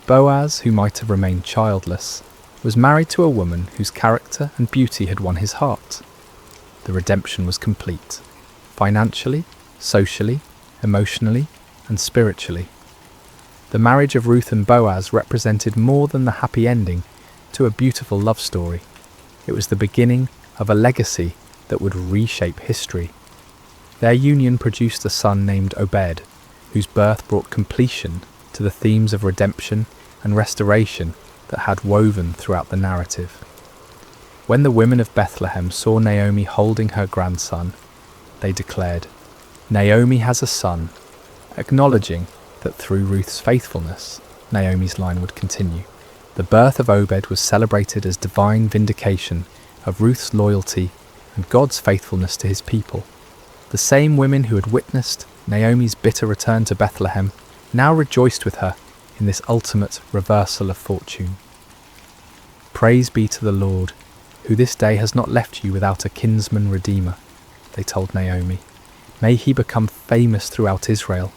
Boaz, who might have remained childless, was married to a woman whose character and beauty had won his heart. The redemption was complete, financially, socially, emotionally, and spiritually. The marriage of Ruth and Boaz represented more than the happy ending to a beautiful love story. It was the beginning of a legacy that would reshape history. Their union produced a son named Obed, whose birth brought completion to the themes of redemption and restoration that had woven throughout the narrative. When the women of Bethlehem saw Naomi holding her grandson, they declared, "Naomi has a son," acknowledging that through Ruth's faithfulness, Naomi's line would continue. The birth of Obed was celebrated as divine vindication of Ruth's loyalty and God's faithfulness to his people. The same women who had witnessed Naomi's bitter return to Bethlehem now rejoiced with her in this ultimate reversal of fortune. "Praise be to the Lord, who this day has not left you without a kinsman redeemer," they told Naomi. "May he become famous throughout Israel.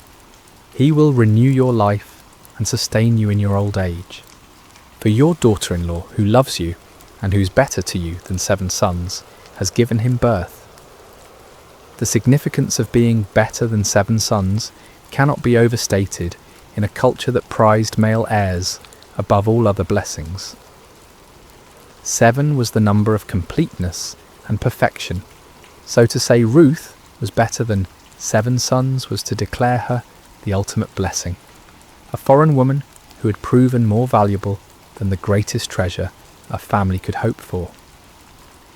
He will renew your life and sustain you in your old age. For your daughter-in-law, who loves you and who's better to you than 7 sons, has given him birth." The significance of being better than 7 sons cannot be overstated in a culture that prized male heirs above all other blessings. 7 was the number of completeness and perfection, so to say Ruth was better than 7 sons was to declare her the ultimate blessing, a foreign woman who had proven more valuable than the greatest treasure a family could hope for.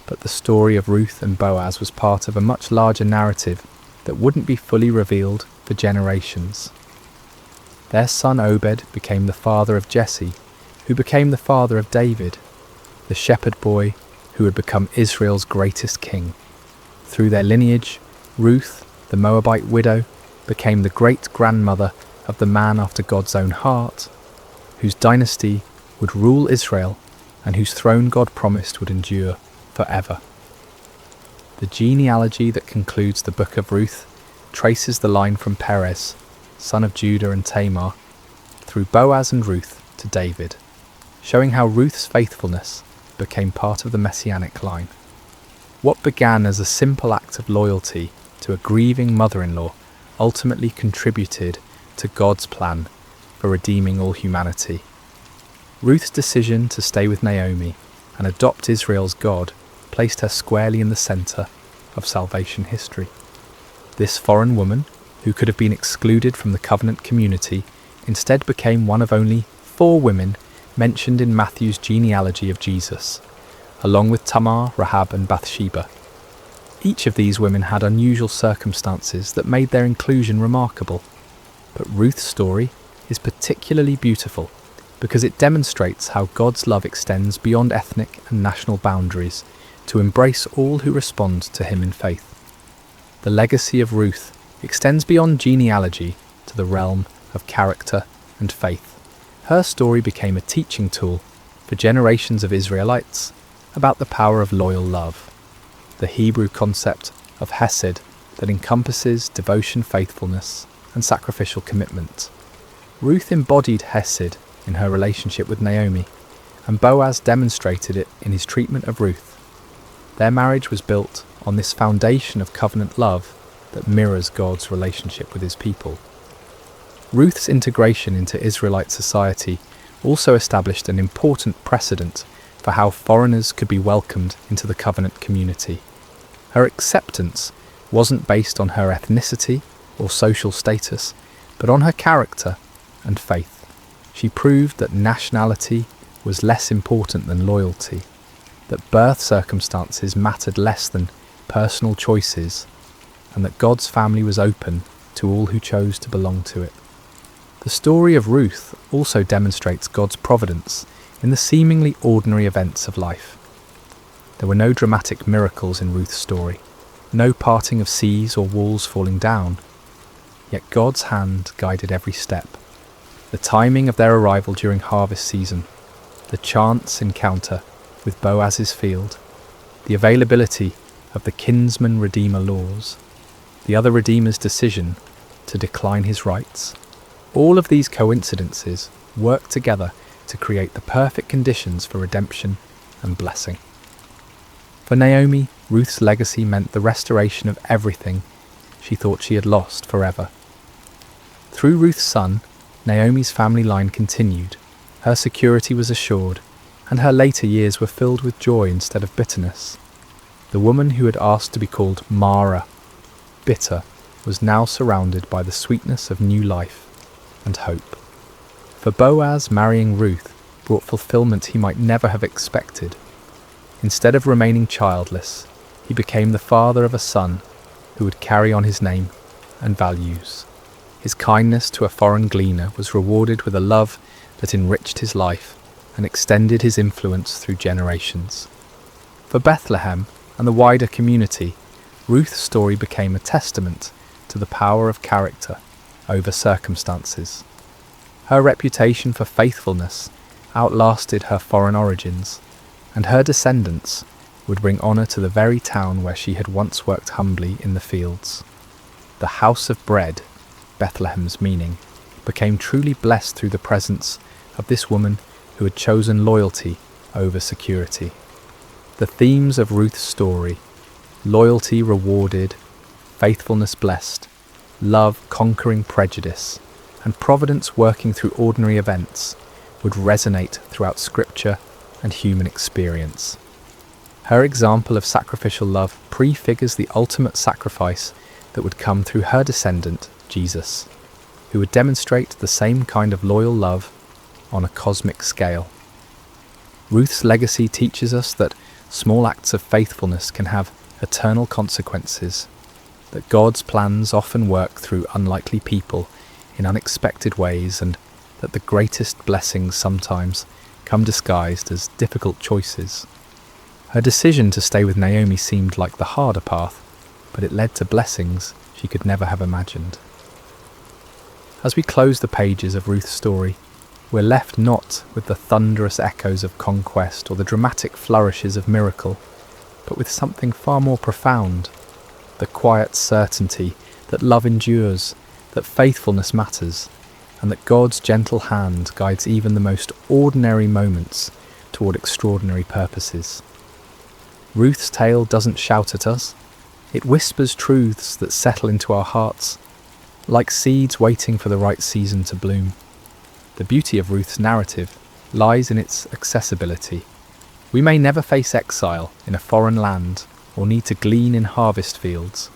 But the story of Ruth and Boaz was part of a much larger narrative that wouldn't be fully revealed for generations. Their son Obed became the father of Jesse, who became the father of David, the shepherd boy who would become Israel's greatest king. Through their lineage, Ruth, the Moabite widow, became the great-grandmother of the man after God's own heart, whose dynasty would rule Israel and whose throne God promised would endure forever. The genealogy that concludes the book of Ruth traces the line from Perez, son of Judah and Tamar, through Boaz and Ruth to David, showing how Ruth's faithfulness became part of the messianic line. What began as a simple act of loyalty to a grieving mother-in-law ultimately contributed to God's plan for redeeming all humanity. Ruth's decision to stay with Naomi and adopt Israel's God placed her squarely in the centre of salvation history. This foreign woman, who could have been excluded from the covenant community, instead became one of only 4 women mentioned in Matthew's genealogy of Jesus, along with Tamar, Rahab and Bathsheba. Each of these women had unusual circumstances that made their inclusion remarkable, but Ruth's story is particularly beautiful because it demonstrates how God's love extends beyond ethnic and national boundaries to embrace all who respond to him in faith. The legacy of Ruth extends beyond genealogy to the realm of character and faith. Her story became a teaching tool for generations of Israelites about the power of loyal love, the Hebrew concept of hesed that encompasses devotion, faithfulness, and sacrificial commitment. Ruth embodied hesed in her relationship with Naomi, and Boaz demonstrated it in his treatment of Ruth. Their marriage was built on this foundation of covenant love that mirrors God's relationship with his people. Ruth's integration into Israelite society also established an important precedent for how foreigners could be welcomed into the covenant community. Her acceptance wasn't based on her ethnicity or social status, but on her character and faith. She proved that nationality was less important than loyalty, that birth circumstances mattered less than personal choices, and that God's family was open to all who chose to belong to it. The story of Ruth also demonstrates God's providence in the seemingly ordinary events of life. There were no dramatic miracles in Ruth's story, no parting of seas or walls falling down, yet God's hand guided every step. The timing of their arrival during harvest season, the chance encounter with Boaz's field, the availability of the kinsman-redeemer laws, the other redeemer's decision to decline his rights. All of these coincidences work together to create the perfect conditions for redemption and blessing. For Naomi, Ruth's legacy meant the restoration of everything she thought she had lost forever. Through Ruth's son, Naomi's family line continued, her security was assured, and her later years were filled with joy instead of bitterness. The woman who had asked to be called Mara, bitter, was now surrounded by the sweetness of new life and hope. For Boaz, marrying Ruth brought fulfillment he might never have expected. Instead of remaining childless, he became the father of a son who would carry on his name and values. His kindness to a foreign gleaner was rewarded with a love that enriched his life and extended his influence through generations. For Bethlehem and the wider community, Ruth's story became a testament to the power of character over circumstances. Her reputation for faithfulness outlasted her foreign origins, and her descendants would bring honour to the very town where she had once worked humbly in the fields. The house of bread, Bethlehem's meaning, became truly blessed through the presence of this woman who had chosen loyalty over security. The themes of Ruth's story, loyalty rewarded, faithfulness blessed, love conquering prejudice, and providence working through ordinary events, would resonate throughout Scripture and human experience. Her example of sacrificial love prefigures the ultimate sacrifice that would come through her descendant, Jesus, who would demonstrate the same kind of loyal love on a cosmic scale. Ruth's legacy teaches us that small acts of faithfulness can have eternal consequences, that God's plans often work through unlikely people in unexpected ways, and that the greatest blessings sometimes come disguised as difficult choices. Her decision to stay with Naomi seemed like the harder path, but it led to blessings she could never have imagined. As we close the pages of Ruth's story, we're left not with the thunderous echoes of conquest or the dramatic flourishes of miracle, but with something far more profound, the quiet certainty that love endures, that faithfulness matters, and that God's gentle hand guides even the most ordinary moments toward extraordinary purposes. Ruth's tale doesn't shout at us, it whispers truths that settle into our hearts, like seeds waiting for the right season to bloom. The beauty of Ruth's narrative lies in its accessibility. We may never face exile in a foreign land or need to glean in harvest fields,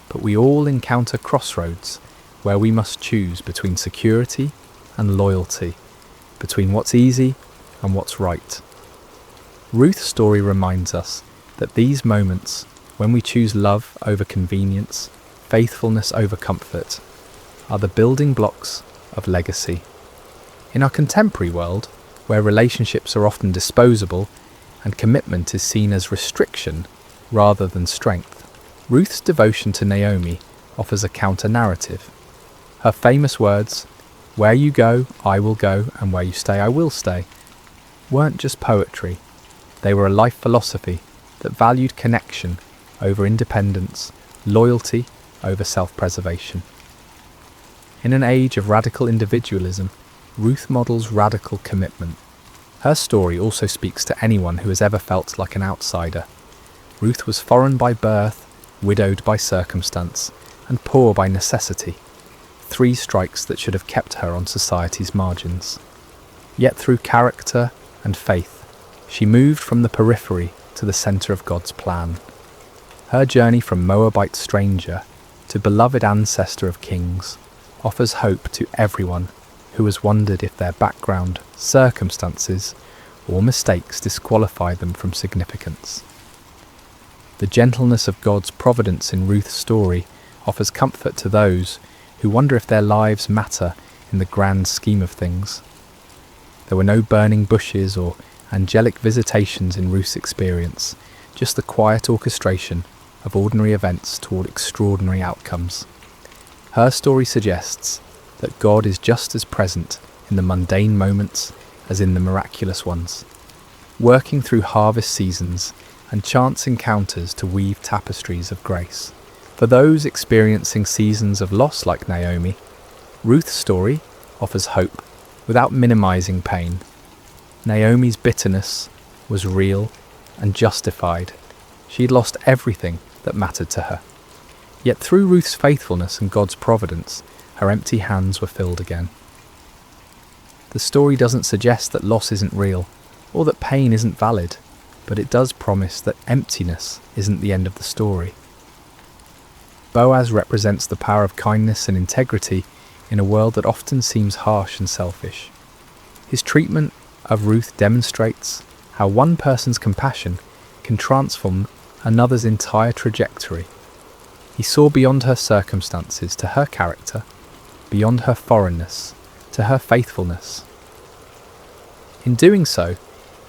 but we all encounter crossroads where we must choose between security and loyalty, between what's easy and what's right. Ruth's story reminds us that these moments, when we choose love over convenience, faithfulness over comfort, are the building blocks of legacy. In our contemporary world, where relationships are often disposable and commitment is seen as restriction rather than strength, Ruth's devotion to Naomi offers a counter-narrative. Her famous words, "Where you go, I will go, and where you stay, I will stay," weren't just poetry. They were a life philosophy that valued connection over independence, loyalty over self-preservation. In an age of radical individualism, Ruth models radical commitment. Her story also speaks to anyone who has ever felt like an outsider. Ruth was foreign by birth, widowed by circumstance, and poor by necessity. 3 strikes that should have kept her on society's margins. Yet through character and faith, she moved from the periphery to the centre of God's plan. Her journey from Moabite stranger to beloved ancestor of kings offers hope to everyone who has wondered if their background, circumstances, or mistakes disqualify them from significance. The gentleness of God's providence in Ruth's story offers comfort to those who wonder if their lives matter in the grand scheme of things. There were no burning bushes or angelic visitations in Ruth's experience, just the quiet orchestration of ordinary events toward extraordinary outcomes. Her story suggests that God is just as present in the mundane moments as in the miraculous ones, working through harvest seasons and chance encounters to weave tapestries of grace. For those experiencing seasons of loss like Naomi, Ruth's story offers hope without minimizing pain. Naomi's bitterness was real and justified. She had lost everything that mattered to her. Yet through Ruth's faithfulness and God's providence, her empty hands were filled again. The story doesn't suggest that loss isn't real, or that pain isn't valid, but it does promise that emptiness isn't the end of the story. Boaz represents the power of kindness and integrity in a world that often seems harsh and selfish. His treatment of Ruth demonstrates how one person's compassion can transform another's entire trajectory. He saw beyond her circumstances to her character, beyond her foreignness to her faithfulness. In doing so,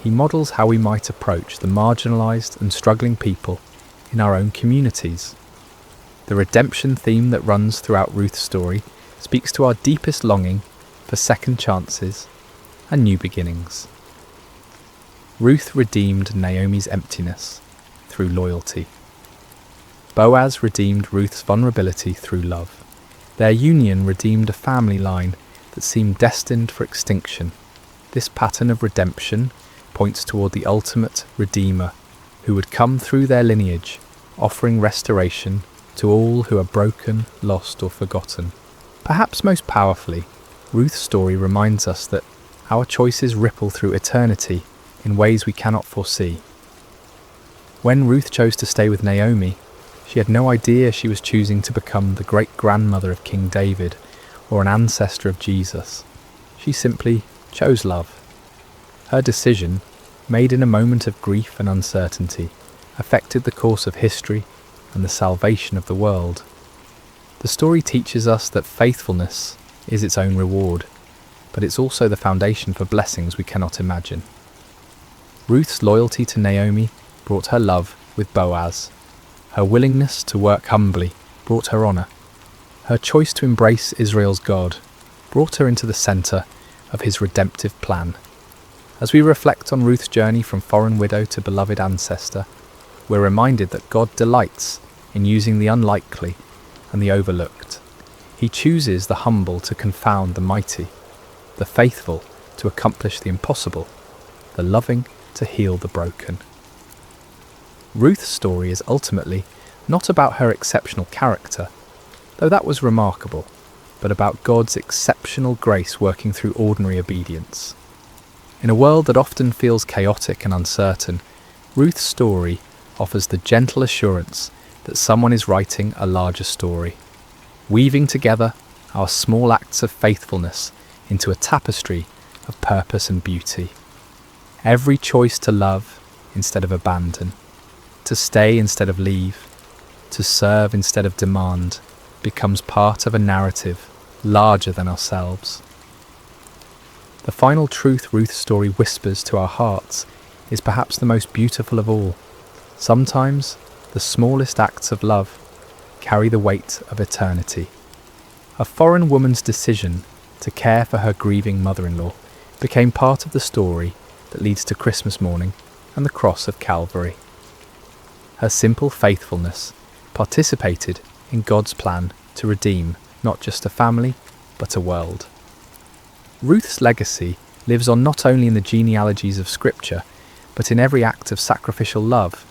he models how we might approach the marginalised and struggling people in our own communities. The redemption theme that runs throughout Ruth's story speaks to our deepest longing for second chances and new beginnings. Ruth redeemed Naomi's emptiness through loyalty. Boaz redeemed Ruth's vulnerability through love. Their union redeemed a family line that seemed destined for extinction. This pattern of redemption points toward the ultimate Redeemer, who would come through their lineage, offering restoration to all who are broken, lost, or forgotten. Perhaps most powerfully, Ruth's story reminds us that our choices ripple through eternity in ways we cannot foresee. When Ruth chose to stay with Naomi, she had no idea she was choosing to become the great-grandmother of King David or an ancestor of Jesus. She simply chose love. Her decision, made in a moment of grief and uncertainty, affected the course of history and the salvation of the world. The story teaches us that faithfulness is its own reward, but it's also the foundation for blessings we cannot imagine. Ruth's loyalty to Naomi brought her love with Boaz. Her willingness to work humbly brought her honour. Her choice to embrace Israel's God brought her into the centre of his redemptive plan. As we reflect on Ruth's journey from foreign widow to beloved ancestor, we're reminded that God delights in using the unlikely and the overlooked. He chooses the humble to confound the mighty, the faithful to accomplish the impossible, the loving to heal the broken. Ruth's story is ultimately not about her exceptional character, though that was remarkable, but about God's exceptional grace working through ordinary obedience. In a world that often feels chaotic and uncertain, Ruth's story offers the gentle assurance that someone is writing a larger story, weaving together our small acts of faithfulness into a tapestry of purpose and beauty. Every choice to love instead of abandon, to stay instead of leave, to serve instead of demand, becomes part of a narrative larger than ourselves. The final truth Ruth's story whispers to our hearts is perhaps the most beautiful of all. Sometimes the smallest acts of love carry the weight of eternity. A foreign woman's decision to care for her grieving mother-in-law became part of the story that leads to Christmas morning and the cross of Calvary. Her simple faithfulness participated in God's plan to redeem not just a family, but a world. Ruth's legacy lives on not only in the genealogies of Scripture, but in every act of sacrificial love,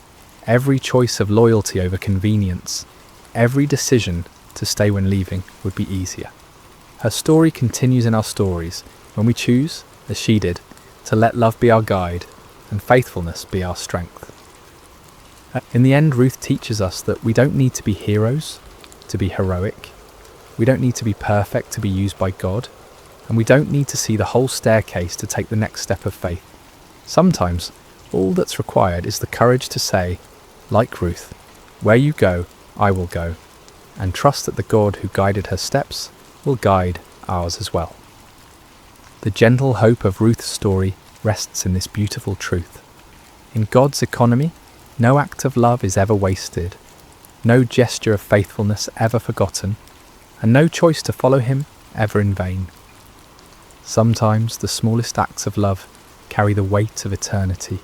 every choice of loyalty over convenience, every decision to stay when leaving would be easier. Her story continues in our stories when we choose, as she did, to let love be our guide and faithfulness be our strength. In the end, Ruth teaches us that we don't need to be heroes to be heroic. We don't need to be perfect to be used by God. And we don't need to see the whole staircase to take the next step of faith. Sometimes, all that's required is the courage to say, like Ruth, "Where you go, I will go," and trust that the God who guided her steps will guide ours as well. The gentle hope of Ruth's story rests in this beautiful truth. In God's economy, no act of love is ever wasted, no gesture of faithfulness ever forgotten, and no choice to follow him ever in vain. Sometimes the smallest acts of love carry the weight of eternity,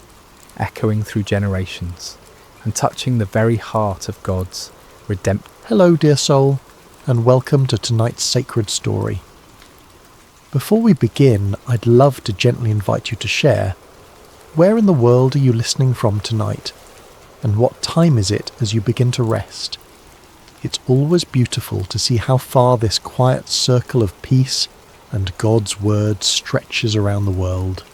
echoing through generations and touching the very heart of God's redemption. Hello, dear soul, and welcome to tonight's sacred story. Before we begin, I'd love to gently invite you to share. Where in the world are you listening from tonight? And what time is it as you begin to rest? It's always beautiful to see how far this quiet circle of peace and God's word stretches around the world.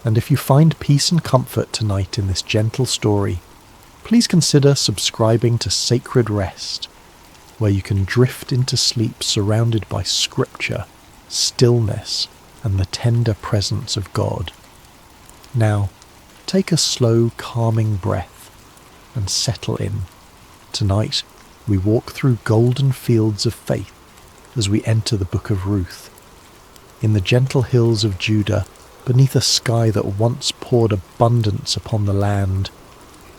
And if you find peace and comfort tonight in this gentle story, please consider subscribing to Sacred Rest, where you can drift into sleep surrounded by scripture, stillness, and the tender presence of God. Now, take a slow, calming breath and settle in. Tonight, we walk through golden fields of faith as we enter the book of Ruth. In the gentle hills of Judah, beneath a sky that once poured abundance upon the land,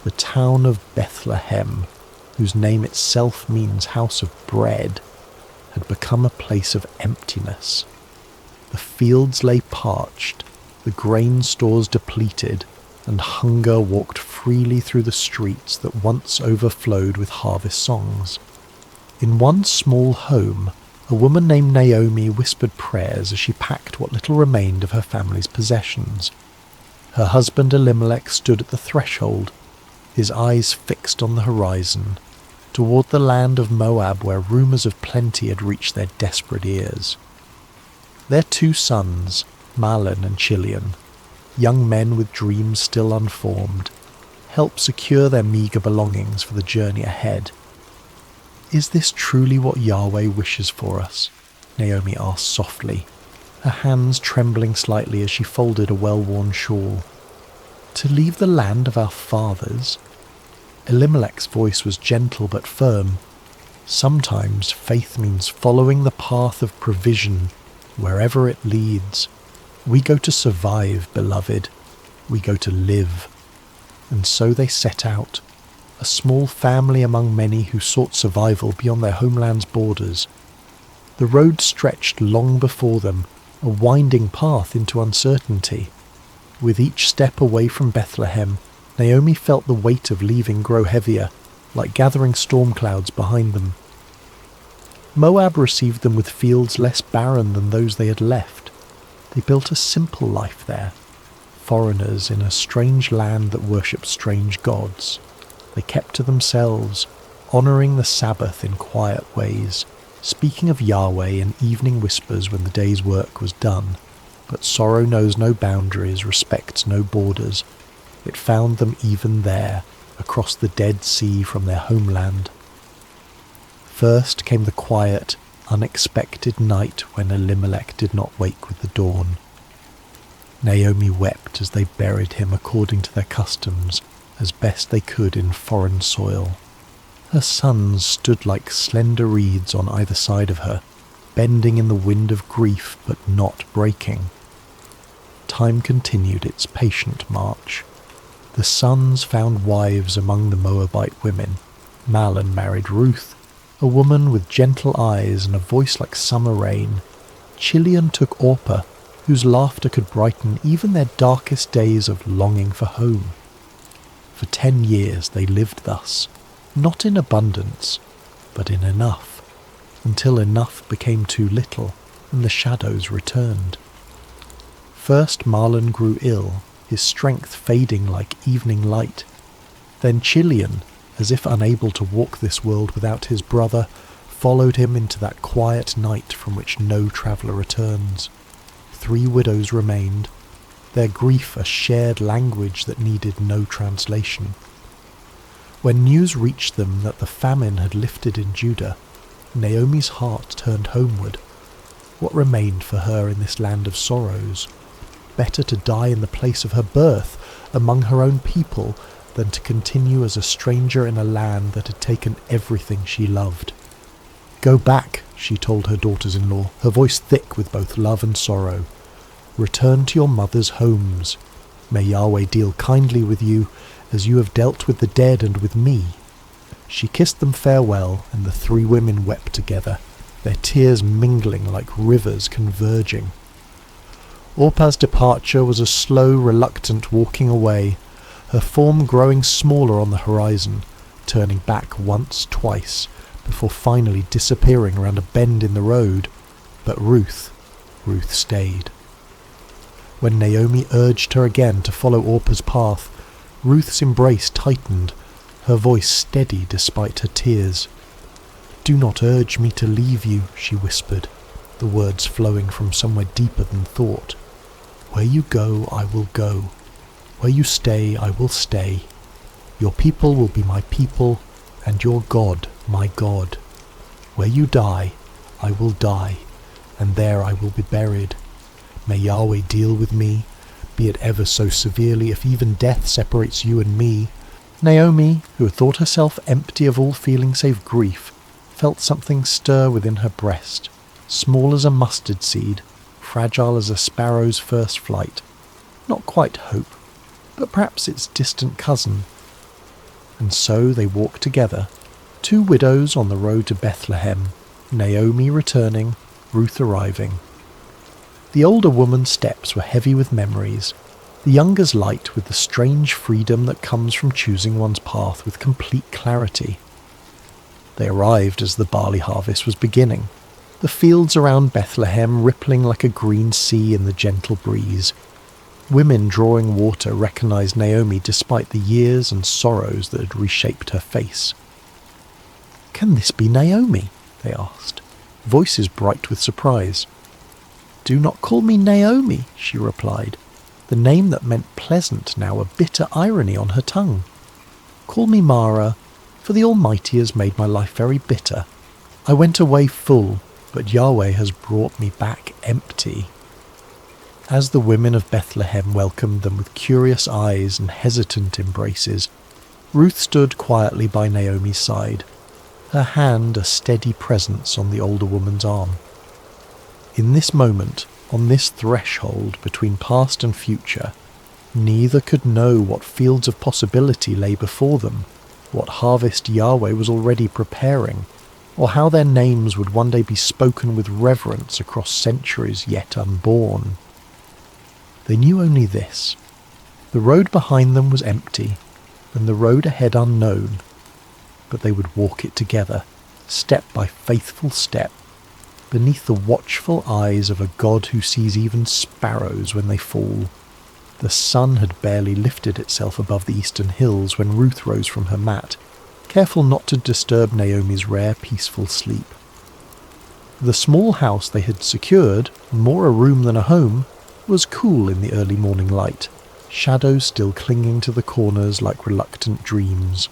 the town of Bethlehem, whose name itself means house of bread, had become a place of emptiness. The fields lay parched, the grain stores depleted, and hunger walked freely through the streets that once overflowed with harvest songs. In one small home, a woman named Naomi whispered prayers as she packed what little remained of her family's possessions. Her husband Elimelech stood at the threshold, his eyes fixed on the horizon, toward the land of Moab where rumours of plenty had reached their desperate ears. Their 2 sons, Mahlon and Chilion, young men with dreams still unformed, helped secure their meagre belongings for the journey ahead. "Is this truly what Yahweh wishes for us?" Naomi asked softly, her hands trembling slightly as she folded a well-worn shawl. To leave the land of our fathers? Elimelech's voice was gentle but firm. Sometimes faith means following the path of provision, wherever it leads. We go to survive, beloved. We go to live. And so they set out, a small family among many who sought survival beyond their homeland's borders. The road stretched long before them, a winding path into uncertainty. With each step away from Bethlehem, Naomi felt the weight of leaving grow heavier, like gathering storm clouds behind them. Moab received them with fields less barren than those they had left. They built a simple life there, foreigners in a strange land that worshipped strange gods. They kept to themselves, honouring the Sabbath in quiet ways, speaking of Yahweh in evening whispers when the day's work was done. But sorrow knows no boundaries, respects no borders. It found them even there, across the Dead Sea from their homeland. First came the quiet, unexpected night when Elimelech did not wake with the dawn. Naomi wept as they buried him according to their customs, as best they could in foreign soil. Her sons stood like slender reeds on either side of her, bending in the wind of grief but not breaking. Time continued its patient march. The sons found wives among the Moabite women. Mahlon married Ruth, a woman with gentle eyes and a voice like summer rain. Chilion took Orpah, whose laughter could brighten even their darkest days of longing for home. For 10 years they lived thus, not in abundance, but in enough, until enough became too little and the shadows returned. First Mahlon grew ill, his strength fading like evening light. Then Chilion, as if unable to walk this world without his brother, followed him into that quiet night from which no traveller returns. 3 widows remained, their grief a shared language that needed no translation. When news reached them that the famine had lifted in Judah, Naomi's heart turned homeward. What remained for her in this land of sorrows? Better to die in the place of her birth, among her own people, than to continue as a stranger in a land that had taken everything she loved. "Go back," she told her daughters-in-law, her voice thick with both love and sorrow. "Return to your mothers' homes. May Yahweh deal kindly with you, as you have dealt with the dead and with me." She kissed them farewell, and the 3 women wept together, their tears mingling like rivers converging. Orpah's departure was a slow, reluctant walking away, her form growing smaller on the horizon, turning back once, twice, before finally disappearing around a bend in the road. But Ruth stayed. When Naomi urged her again to follow Orpah's path, Ruth's embrace tightened, her voice steady despite her tears. "Do not urge me to leave you," she whispered, the words flowing from somewhere deeper than thought. "Where you go, I will go. Where you stay, I will stay. Your people will be my people, and your God, my God. Where you die, I will die, and there I will be buried. May Yahweh deal with me, be it ever so severely, if even death separates you and me." Naomi, who had thought herself empty of all feeling save grief, felt something stir within her breast, small as a mustard seed, fragile as a sparrow's first flight. Not quite hope, but perhaps its distant cousin. And so they walked together, 2 widows on the road to Bethlehem, Naomi returning, Ruth arriving. The older woman's steps were heavy with memories, the younger's light with the strange freedom that comes from choosing one's path with complete clarity. They arrived as the barley harvest was beginning, the fields around Bethlehem rippling like a green sea in the gentle breeze. Women drawing water recognized Naomi despite the years and sorrows that had reshaped her face. "Can this be Naomi?" they asked, voices bright with surprise. "Do not call me Naomi," she replied, the name that meant pleasant now a bitter irony on her tongue. "Call me Mara, for the Almighty has made my life very bitter. I went away full, but Yahweh has brought me back empty." As the women of Bethlehem welcomed them with curious eyes and hesitant embraces, Ruth stood quietly by Naomi's side, her hand a steady presence on the older woman's arm. In this moment, on this threshold between past and future, neither could know what fields of possibility lay before them, what harvest Yahweh was already preparing, or how their names would one day be spoken with reverence across centuries yet unborn. They knew only this: the road behind them was empty, and the road ahead unknown, but they would walk it together, step by faithful step, beneath the watchful eyes of a God who sees even sparrows when they fall. The sun had barely lifted itself above the eastern hills when Ruth rose from her mat, careful not to disturb Naomi's rare peaceful sleep. The small house they had secured, more a room than a home, was cool in the early morning light, shadows still clinging to the corners like reluctant dreams.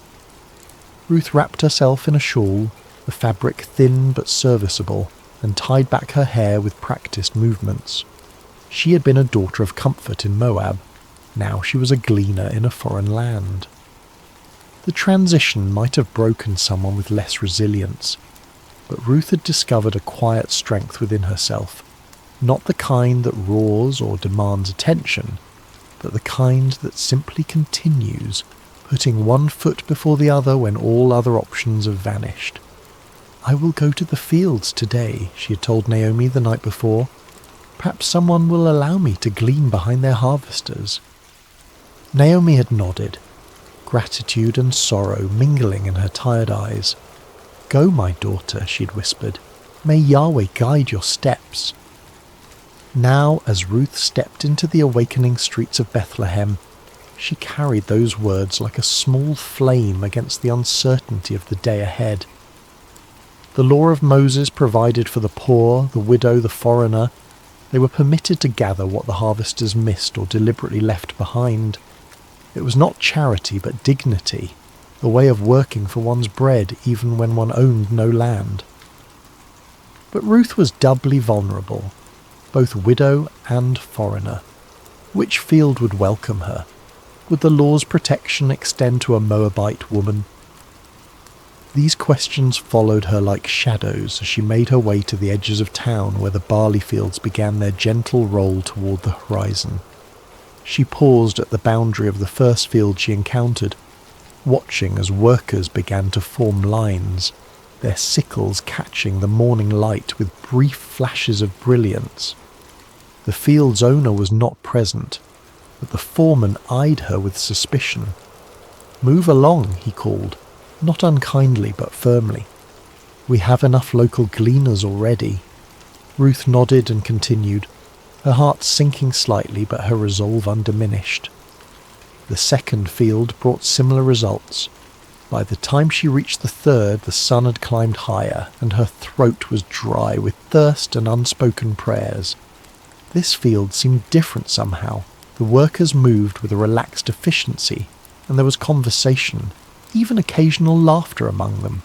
Ruth wrapped herself in a shawl, the fabric thin but serviceable, and tied back her hair with practiced movements. She had been a daughter of comfort in Moab. Now she was a gleaner in a foreign land. The transition might have broken someone with less resilience, but Ruth had discovered a quiet strength within herself, not the kind that roars or demands attention, but the kind that simply continues, putting one foot before the other when all other options have vanished. "I will go to the fields today," she had told Naomi the night before. "Perhaps someone will allow me to glean behind their harvesters." Naomi had nodded, gratitude and sorrow mingling in her tired eyes. "Go, my daughter," she'd whispered. "May Yahweh guide your steps." Now, as Ruth stepped into the awakening streets of Bethlehem, she carried those words like a small flame against the uncertainty of the day ahead. The law of Moses provided for the poor, the widow, the foreigner. They were permitted to gather what the harvesters missed or deliberately left behind. It was not charity but dignity, the way of working for one's bread even when one owned no land. But Ruth was doubly vulnerable, both widow and foreigner. Which field would welcome her? Would the law's protection extend to a Moabite woman? These questions followed her like shadows as she made her way to the edges of town where the barley fields began their gentle roll toward the horizon. She paused at the boundary of the first field she encountered, watching as workers began to form lines, their sickles catching the morning light with brief flashes of brilliance. The field's owner was not present, but the foreman eyed her with suspicion. "Move along," he called, not unkindly but firmly. "We have enough local gleaners already." Ruth nodded and continued, her heart sinking slightly but her resolve undiminished. The second field brought similar results. By the time she reached the third, the sun had climbed higher, and her throat was dry with thirst and unspoken prayers. This field seemed different somehow. The workers moved with a relaxed efficiency, and there was conversation, even occasional laughter among them.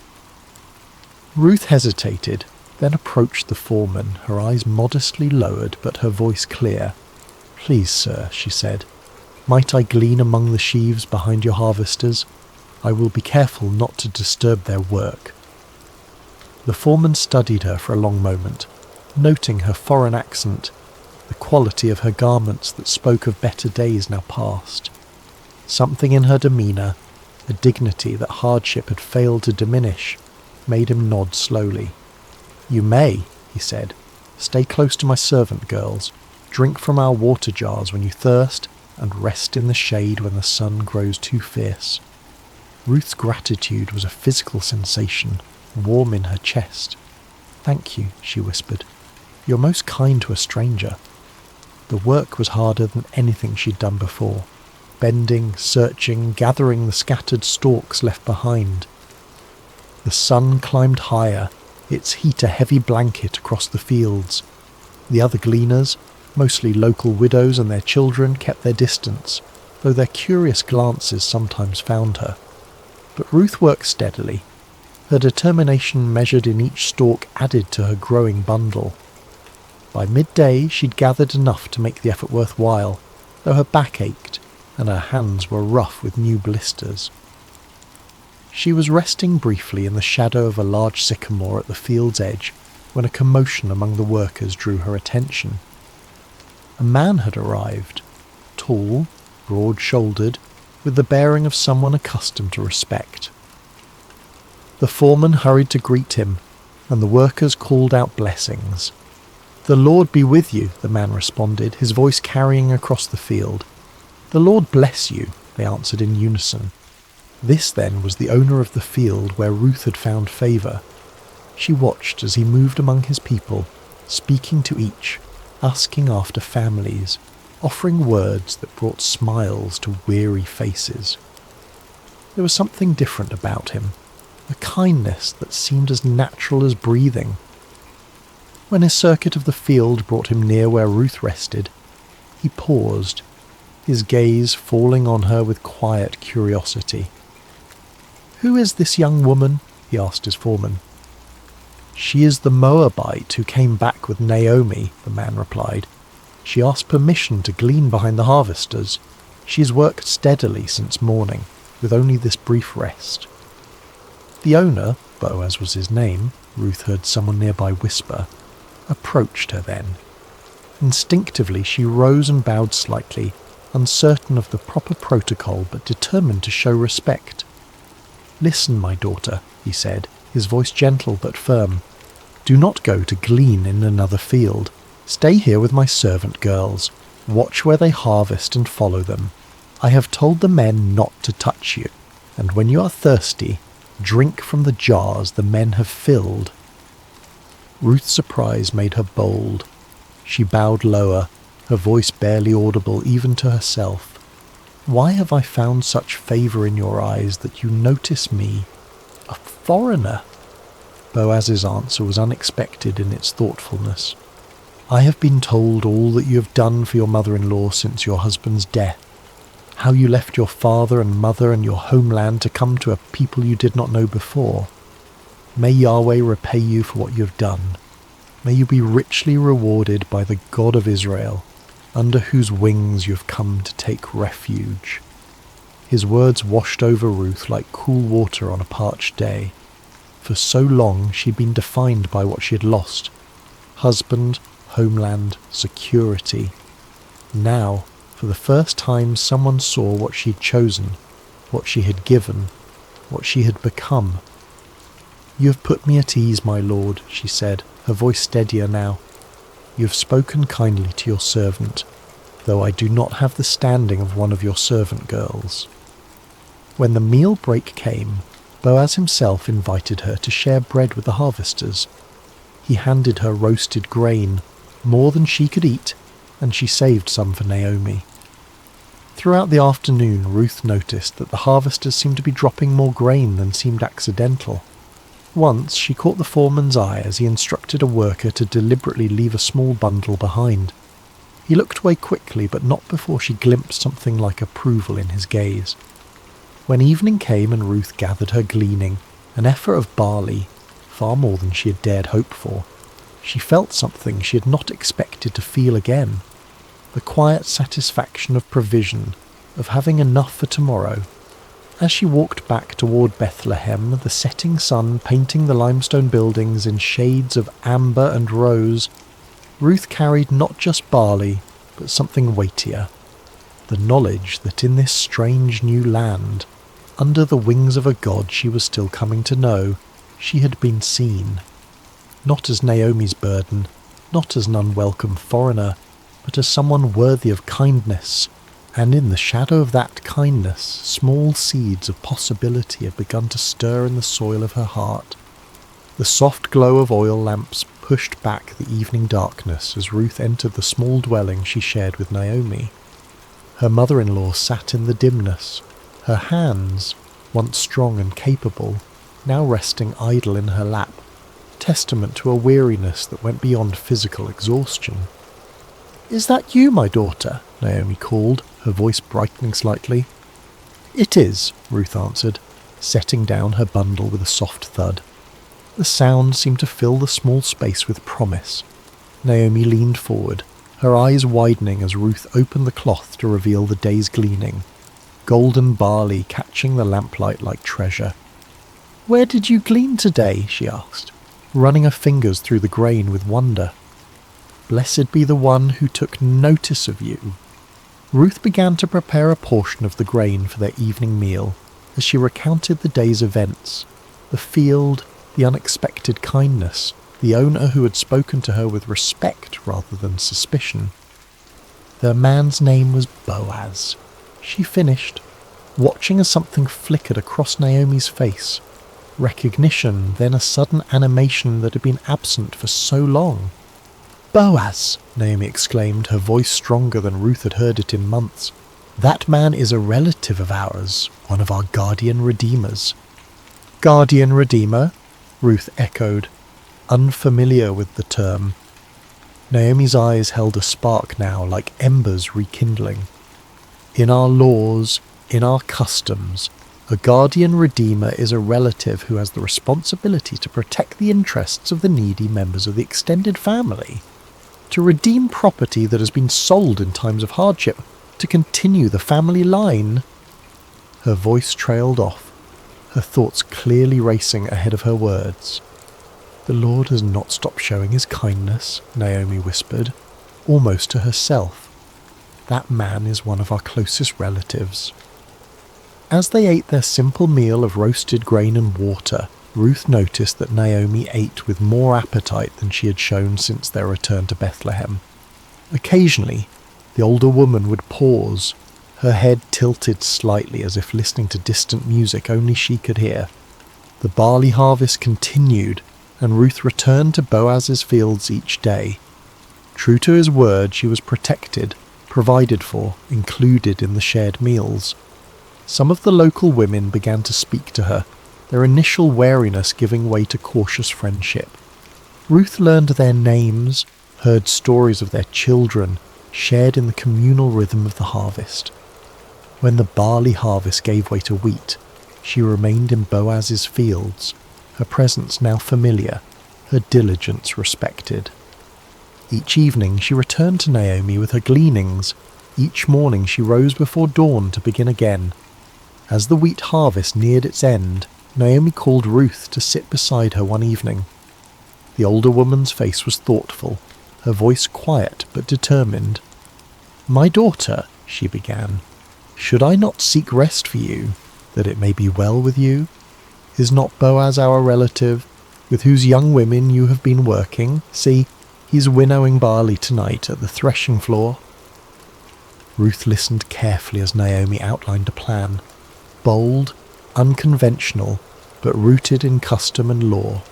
Ruth hesitated, then approached the foreman, her eyes modestly lowered but her voice clear. "Please, sir," she said, "might I glean among the sheaves behind your harvesters? I will be careful not to disturb their work." The foreman studied her for a long moment, noting her foreign accent, the quality of her garments that spoke of better days now past. Something in her demeanour, a dignity that hardship had failed to diminish, made him nod slowly. "You may," he said. "Stay close to my servant girls, drink from our water jars when you thirst, and rest in the shade when the sun grows too fierce." Ruth's gratitude was a physical sensation, warm in her chest. "Thank you," she whispered. "You're most kind to a stranger." The work was harder than anything she'd done before, bending, searching, gathering the scattered stalks left behind. The sun climbed higher, its heat a heavy blanket across the fields. The other gleaners, mostly local widows and their children, kept their distance, though their curious glances sometimes found her. But Ruth worked steadily. Her determination measured in each stalk added to her growing bundle. By midday she'd gathered enough to make the effort worthwhile, though her back ached and her hands were rough with new blisters. She was resting briefly in the shadow of a large sycamore at the field's edge when a commotion among the workers drew her attention. A man had arrived, tall, broad-shouldered, with the bearing of someone accustomed to respect. The foreman hurried to greet him, and the workers called out blessings. "The Lord be with you," the man responded, his voice carrying across the field. "The Lord bless you," they answered in unison. This, then, was the owner of the field where Ruth had found favour. She watched as he moved among his people, speaking to each, asking after families, offering words that brought smiles to weary faces. There was something different about him, a kindness that seemed as natural as breathing. When his circuit of the field brought him near where Ruth rested, he paused, his gaze falling on her with quiet curiosity. "Who is this young woman?" he asked his foreman. "She is the Moabite who came back with Naomi," the man replied. "She asked permission to glean behind the harvesters. She has worked steadily since morning, with only this brief rest." The owner, Boaz was his name, Ruth heard someone nearby whisper, approached her then. Instinctively she rose and bowed slightly, uncertain of the proper protocol but determined to show respect. "Listen, my daughter," he said, his voice gentle but firm. "Do not go to glean in another field. Stay here with my servant girls. Watch where they harvest and follow them. I have told the men not to touch you, and when you are thirsty, drink from the jars the men have filled." Ruth's surprise made her bold. She bowed lower, her voice barely audible even to herself. "Why have I found such favour in your eyes that you notice me, a foreigner?" Boaz's answer was unexpected in its thoughtfulness. "I have been told all that you have done for your mother-in-law since your husband's death, how you left your father and mother and your homeland to come to a people you did not know before. May Yahweh repay you for what you have done. May you be richly rewarded by the God of Israel, under whose wings you have come to take refuge." His words washed over Ruth like cool water on a parched day. For so long she'd been defined by what she had lost: husband, homeland, security. Now, for the first time, someone saw what she'd chosen, what she had given, what she had become. "You have put me at ease, my lord," she said, her voice steadier now. "You have spoken kindly to your servant, though I do not have the standing of one of your servant girls." When the meal break came, Boaz himself invited her to share bread with the harvesters. He handed her roasted grain, more than she could eat, and she saved some for Naomi. Throughout the afternoon, Ruth noticed that the harvesters seemed to be dropping more grain than seemed accidental. Once she caught the foreman's eye as he instructed a worker to deliberately leave a small bundle behind. He looked away quickly, but not before she glimpsed something like approval in his gaze. When evening came and Ruth gathered her gleaning, an effort of barley, far more than she had dared hope for, she felt something she had not expected to feel again: the quiet satisfaction of provision, of having enough for tomorrow. As she walked back toward Bethlehem, the setting sun painting the limestone buildings in shades of amber and rose, Ruth carried not just barley, but something weightier: the knowledge that in this strange new land, under the wings of a God she was still coming to know, she had been seen. Not as Naomi's burden, not as an unwelcome foreigner, but as someone worthy of kindness, and in the shadow of that kindness small seeds of possibility had begun to stir in the soil of her heart. The soft glow of oil lamps pushed back the evening darkness as Ruth entered the small dwelling she shared with Naomi. Her mother-in-law sat in the dimness, her hands, once strong and capable, now resting idle in her lap, testament to a weariness that went beyond physical exhaustion. "Is that you, my daughter?" Naomi called, her voice brightening slightly. "It is," Ruth answered, setting down her bundle with a soft thud. The sound seemed to fill the small space with promise. Naomi leaned forward, her eyes widening as Ruth opened the cloth to reveal the day's gleaning, golden barley catching the lamplight like treasure. "Where did you glean today?" she asked, running her fingers through the grain with wonder. "Blessed be the one who took notice of you." Ruth began to prepare a portion of the grain for their evening meal as she recounted the day's events, the field, the unexpected kindness, the owner who had spoken to her with respect rather than suspicion. "The man's name was Boaz," she finished, watching as something flickered across Naomi's face. Recognition, then a sudden animation that had been absent for so long. "Boaz!" Naomi exclaimed, her voice stronger than Ruth had heard it in months. "That man is a relative of ours, one of our guardian redeemers." "Guardian redeemer?" Ruth echoed, unfamiliar with the term. Naomi's eyes held a spark now, like embers rekindling. "In our laws, in our customs, a guardian redeemer is a relative who has the responsibility to protect the interests of the needy members of the extended family, to redeem property that has been sold in times of hardship, to continue the family line." Her voice trailed off, her thoughts clearly racing ahead of her words. "The Lord has not stopped showing his kindness," Naomi whispered, almost to herself. "That man is one of our closest relatives." As they ate their simple meal of roasted grain and water, Ruth noticed that Naomi ate with more appetite than she had shown since their return to Bethlehem. Occasionally, the older woman would pause, her head tilted slightly as if listening to distant music only she could hear. The barley harvest continued, and Ruth returned to Boaz's fields each day. True to his word, she was protected, provided for, included in the shared meals. Some of the local women began to speak to her, their initial wariness giving way to cautious friendship. Ruth learned their names, heard stories of their children, shared in the communal rhythm of the harvest. When the barley harvest gave way to wheat, she remained in Boaz's fields, her presence now familiar, her diligence respected. Each evening she returned to Naomi with her gleanings. Each morning she rose before dawn to begin again. As the wheat harvest neared its end, Naomi called Ruth to sit beside her one evening. The older woman's face was thoughtful, her voice quiet but determined. "My daughter," she began, "should I not seek rest for you, that it may be well with you? Is not Boaz our relative, with whose young women you have been working? See, he's winnowing barley tonight at the threshing floor." Ruth listened carefully as Naomi outlined a plan. Bold, unconventional, but rooted in custom and law.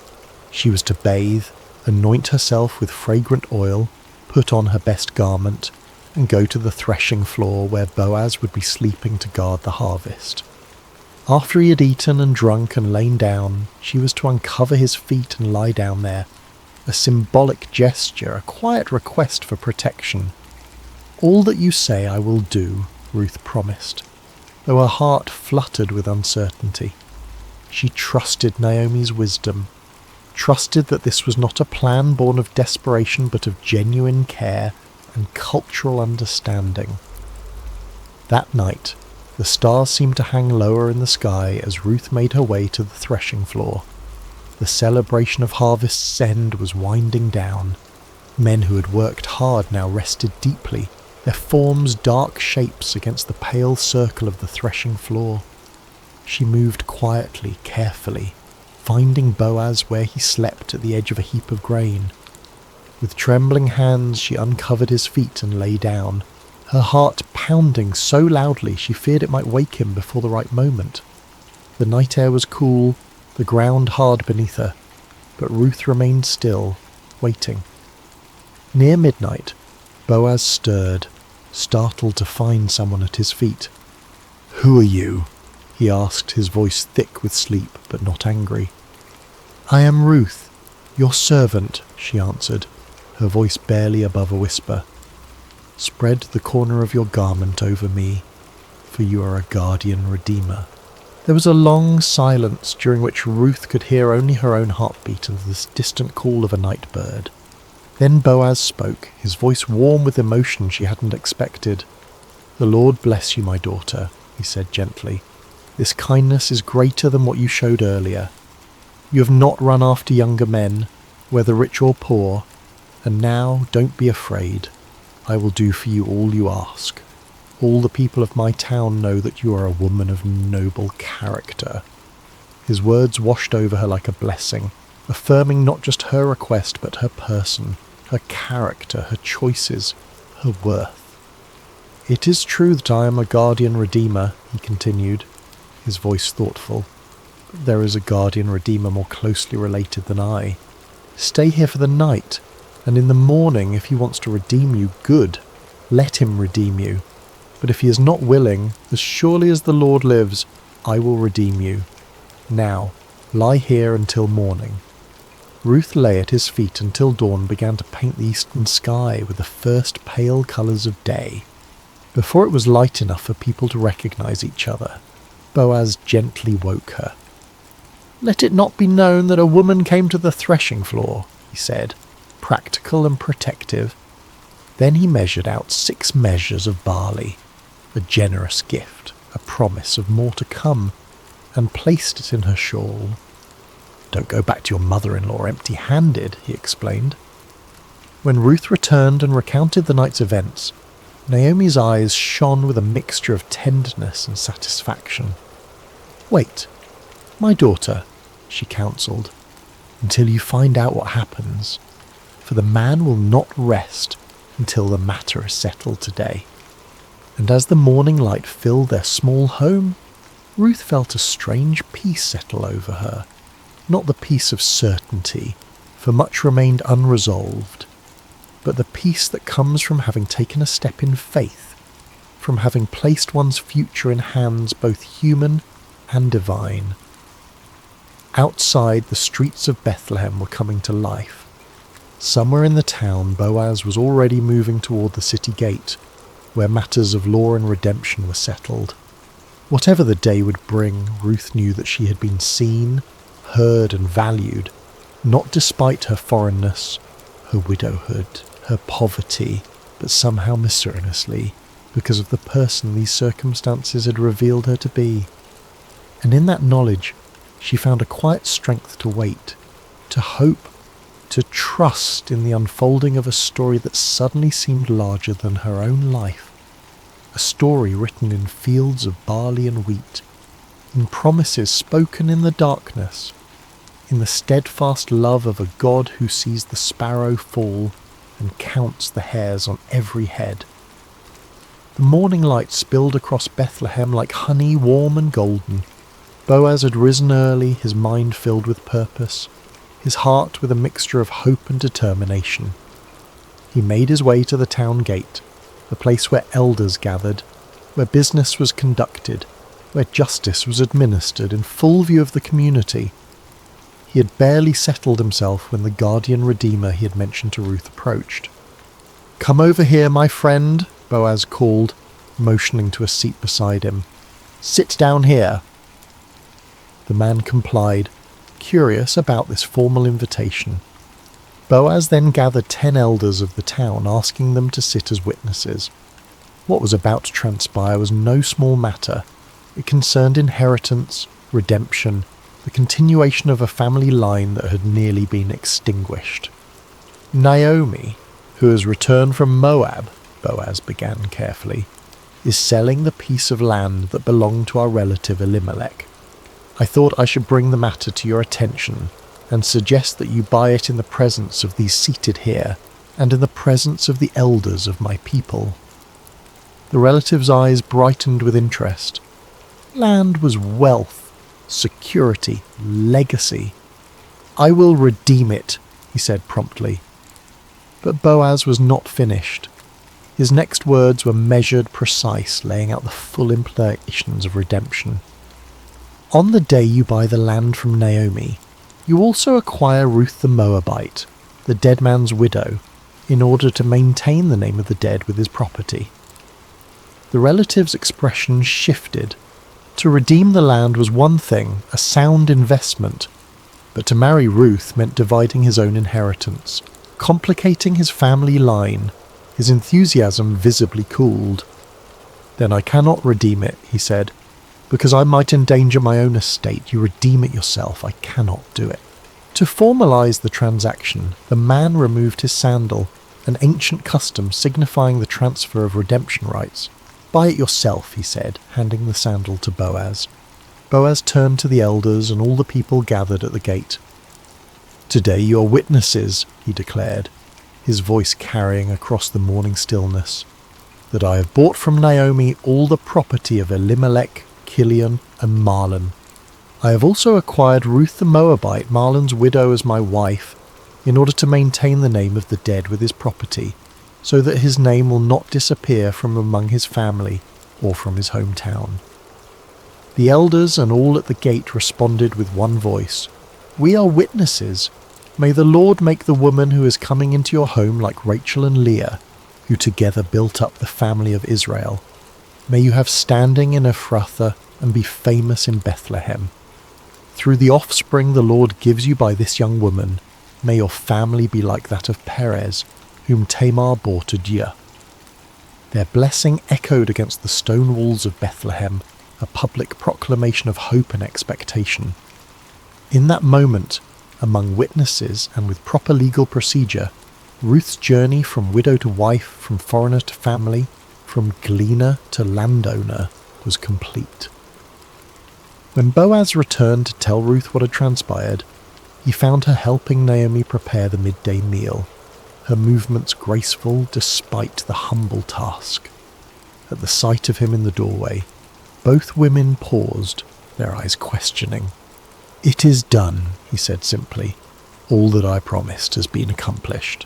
She was to bathe, anoint herself with fragrant oil, put on her best garment, and go to the threshing floor where Boaz would be sleeping to guard the harvest. After he had eaten and drunk and lain down, she was to uncover his feet and lie down there, a symbolic gesture, a quiet request for protection. "All that you say I will do," Ruth promised, though her heart fluttered with uncertainty. She trusted Naomi's wisdom, trusted that this was not a plan born of desperation but of genuine care and cultural understanding. That night, the stars seemed to hang lower in the sky as Ruth made her way to the threshing floor. The celebration of harvest's end was winding down. Men who had worked hard now rested deeply, their forms dark shapes against the pale circle of the threshing floor. She moved quietly, carefully, finding Boaz where he slept at the edge of a heap of grain. With trembling hands she uncovered his feet and lay down, her heart pounding so loudly she feared it might wake him before the right moment. The night air was cool, the ground hard beneath her, but Ruth remained still, waiting. Near midnight, Boaz stirred, startled to find someone at his feet. "Who are you?" he asked, his voice thick with sleep but not angry. "I am Ruth, your servant," she answered, her voice barely above a whisper. "Spread the corner of your garment over me, for you are a guardian redeemer." There was a long silence during which Ruth could hear only her own heartbeat and the distant call of a night bird. Then Boaz spoke, his voice warm with emotion she hadn't expected. "The Lord bless you, my daughter," he said gently. "This kindness is greater than what you showed earlier. You have not run after younger men, whether rich or poor, and now don't be afraid. I will do for you all you ask. All the people of my town know that you are a woman of noble character." His words washed over her like a blessing, affirming not just her request but her person, her character, her choices, her worth. "It is true that I am a guardian redeemer," he continued, his voice thoughtful. "But there is a guardian redeemer more closely related than I. Stay here for the night, and in the morning, if he wants to redeem you, good. Let him redeem you. But if he is not willing, as surely as the Lord lives, I will redeem you. Now, lie here until morning." Ruth lay at his feet until dawn began to paint the eastern sky with the first pale colours of day. Before it was light enough for people to recognize each other, Boaz gently woke her. "Let it not be known that a woman came to the threshing floor," he said, practical and protective. Then he measured out 6 measures of barley, a generous gift, a promise of more to come, and placed it in her shawl. "Don't go back to your mother-in-law empty-handed," he explained. When Ruth returned and recounted the night's events, Naomi's eyes shone with a mixture of tenderness and satisfaction. "Wait, my daughter," she counselled, "until you find out what happens, for the man will not rest until the matter is settled today." And as the morning light filled their small home, Ruth felt a strange peace settle over her. Not the peace of certainty, for much remained unresolved, but the peace that comes from having taken a step in faith, from having placed one's future in hands both human and divine. Outside, the streets of Bethlehem were coming to life. Somewhere in the town, Boaz was already moving toward the city gate, where matters of law and redemption were settled. Whatever the day would bring, Ruth knew that she had been seen, heard and valued, not despite her foreignness, her widowhood, her poverty, but somehow mysteriously, because of the person these circumstances had revealed her to be. And in that knowledge, she found a quiet strength to wait, to hope, to trust in the unfolding of a story that suddenly seemed larger than her own life. A story written in fields of barley and wheat, in promises spoken in the darkness, in the steadfast love of a God who sees the sparrow fall and counts the hairs on every head. The morning light spilled across Bethlehem like honey warm and golden. Boaz had risen early, his mind filled with purpose, his heart with a mixture of hope and determination. He made his way to the town gate, the place where elders gathered, where business was conducted, where justice was administered in full view of the community. He had barely settled himself when the guardian redeemer he had mentioned to Ruth approached. "Come over here, my friend," Boaz called, motioning to a seat beside him. "Sit down here." The man complied, curious about this formal invitation. Boaz then gathered 10 elders of the town, asking them to sit as witnesses. What was about to transpire was no small matter. It concerned inheritance, redemption, the continuation of a family line that had nearly been extinguished. "Naomi, who has returned from Moab," Boaz began carefully, "is selling the piece of land that belonged to our relative Elimelech. I thought I should bring the matter to your attention and suggest that you buy it in the presence of these seated here and in the presence of the elders of my people." The relative's eyes brightened with interest. Land was wealth, security, legacy. "I will redeem it," he said promptly. But Boaz was not finished. His next words were measured, precise, laying out the full implications of redemption. "On the day you buy the land from Naomi, you also acquire Ruth the Moabite, the dead man's widow, in order to maintain the name of the dead with his property." The relative's expression shifted. To redeem the land was one thing, a sound investment, but to marry Ruth meant dividing his own inheritance. complicating his family line, his enthusiasm visibly cooled. "Then I cannot redeem it," he said. "Because I might endanger my own estate. You redeem it yourself. I cannot do it." To formalise the transaction, the man removed his sandal, an ancient custom signifying the transfer of redemption rights. "Buy it yourself," he said, handing the sandal to Boaz. Boaz turned to the elders and all the people gathered at the gate. "Today you are witnesses," he declared, his voice carrying across the morning stillness, "that I have bought from Naomi all the property of Elimelech, Kilion, and Mahlon. I have also acquired Ruth the Moabite, Mahlon's widow, as my wife, in order to maintain the name of the dead with his property, so that his name will not disappear from among his family or from his hometown." The elders and all at the gate responded with one voice, "We are witnesses. May the Lord make the woman who is coming into your home like Rachel and Leah, who together built up the family of Israel. May you have standing in Ephrathah and be famous in Bethlehem. Through the offspring the Lord gives you by this young woman, may your family be like that of Perez, whom Tamar bore to Dia." Their blessing echoed against the stone walls of Bethlehem, a public proclamation of hope and expectation. In that moment, among witnesses and with proper legal procedure, Ruth's journey from widow to wife, from foreigner to family, from gleaner to landowner was complete. When Boaz returned to tell Ruth what had transpired, he found her helping Naomi prepare the midday meal, her movements graceful despite the humble task. At the sight of him in the doorway, both women paused, their eyes questioning. "It is done," he said simply. "All that I promised has been accomplished."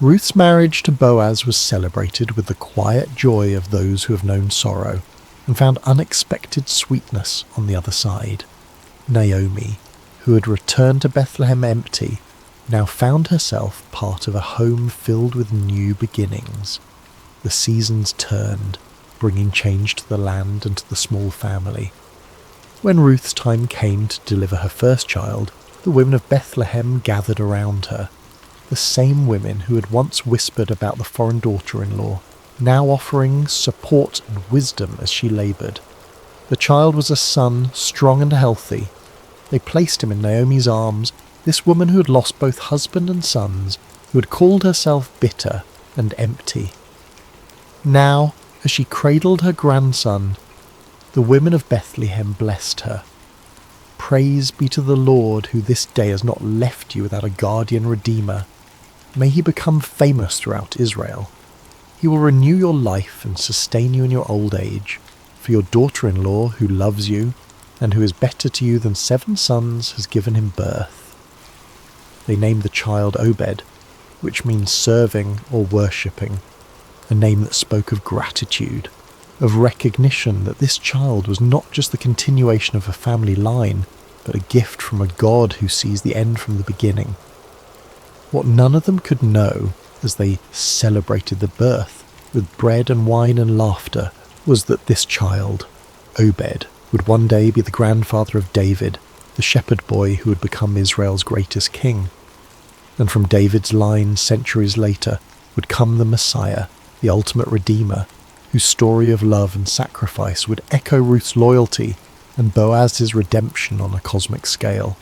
Ruth's marriage to Boaz was celebrated with the quiet joy of those who have known sorrow and found unexpected sweetness on the other side. Naomi, who had returned to Bethlehem empty, now found herself part of a home filled with new beginnings. The seasons turned, bringing change to the land and to the small family. When Ruth's time came to deliver her first child, the women of Bethlehem gathered around her. The same women who had once whispered about the foreign daughter-in-law, now offering support and wisdom as she laboured. The child was a son, strong and healthy. They placed him in Naomi's arms, this woman who had lost both husband and sons, who had called herself bitter and empty. Now, as she cradled her grandson, the women of Bethlehem blessed her. "Praise be to the Lord, who this day has not left you without a guardian redeemer. May he become famous throughout Israel. He will renew your life and sustain you in your old age. For your daughter-in-law, who loves you, and who is better to you than 7 sons, has given him birth." They named the child Obed, which means serving or worshipping, a name that spoke of gratitude, of recognition that this child was not just the continuation of a family line, but a gift from a God who sees the end from the beginning. What none of them could know, as they celebrated the birth with bread and wine and laughter, was that this child, Obed, would one day be the grandfather of David, the shepherd boy who would become Israel's greatest king. And from David's line, centuries later, would come the Messiah, the ultimate Redeemer, whose story of love and sacrifice would echo Ruth's loyalty and Boaz's redemption on a cosmic scale.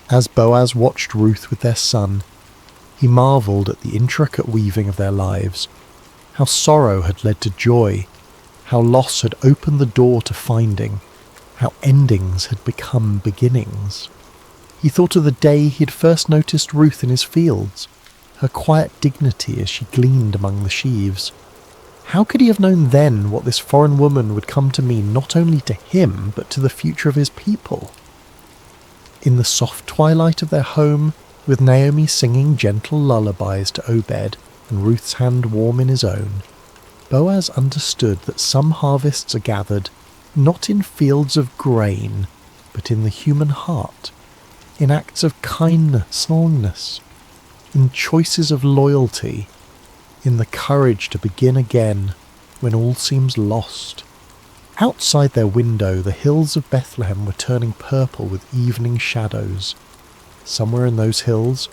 As Boaz watched Ruth with their son, he marvelled at the intricate weaving of their lives, how sorrow had led to joy, how loss had opened the door to finding, how endings had become beginnings. He thought of the day he had first noticed Ruth in his fields, her quiet dignity as she gleaned among the sheaves. How could he have known then what this foreign woman would come to mean not only to him, but to the future of his people? In the soft twilight of their home, with Naomi singing gentle lullabies to Obed and Ruth's hand warm in his own, Boaz understood that some harvests are gathered not in fields of grain, but in the human heart, in acts of kindness, songness, in choices of loyalty, in the courage to begin again when all seems lost. Outside their window, the hills of Bethlehem were turning purple with evening shadows. Somewhere in those hills,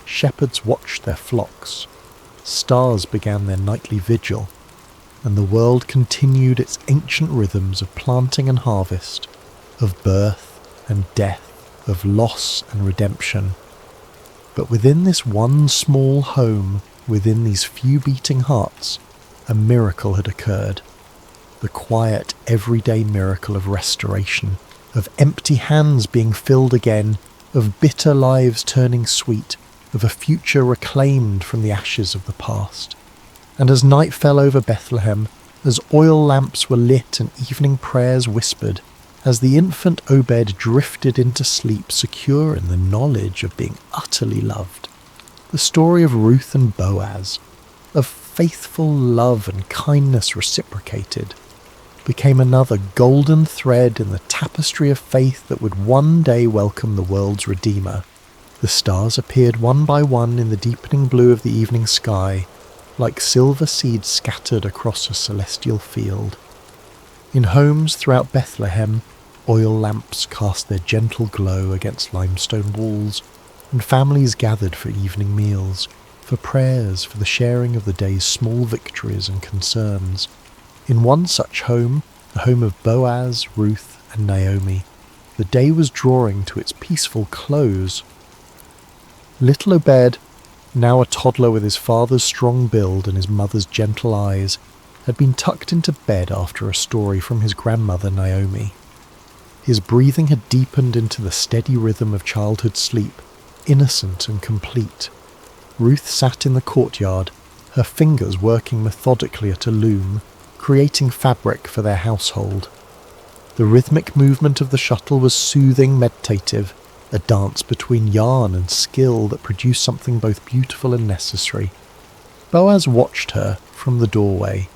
Shepherds watched their flocks. Stars began their nightly vigil, and the world continued its ancient rhythms of planting and harvest, of birth and death, of loss and redemption. But within this one small home, within these few beating hearts, a miracle had occurred. The quiet, everyday miracle of restoration, of empty hands being filled again, of bitter lives turning sweet, of a future reclaimed from the ashes of the past. And as night fell over Bethlehem, as oil lamps were lit and evening prayers whispered, as the infant Obed drifted into sleep secure in the knowledge of being utterly loved, the story of Ruth and Boaz, of faithful love and kindness reciprocated, became another golden thread in the tapestry of faith that would one day welcome the world's Redeemer. The stars appeared one by one in the deepening blue of the evening sky, like silver seeds scattered across a celestial field. In homes throughout Bethlehem, oil lamps cast their gentle glow against limestone walls, and families gathered for evening meals, for prayers, for the sharing of the day's small victories and concerns. In one such home, the home of Boaz, Ruth, and Naomi, the day was drawing to its peaceful close. Little Obed, now a toddler with his father's strong build and his mother's gentle eyes, had been tucked into bed after a story from his grandmother Naomi. His breathing had deepened into the steady rhythm of childhood sleep, innocent and complete. Ruth sat in the courtyard, her fingers working methodically at a loom, creating fabric for their household. The rhythmic movement of the shuttle was soothing, meditative, a dance between yarn and skill that produced something both beautiful and necessary. Boaz watched her from the doorway,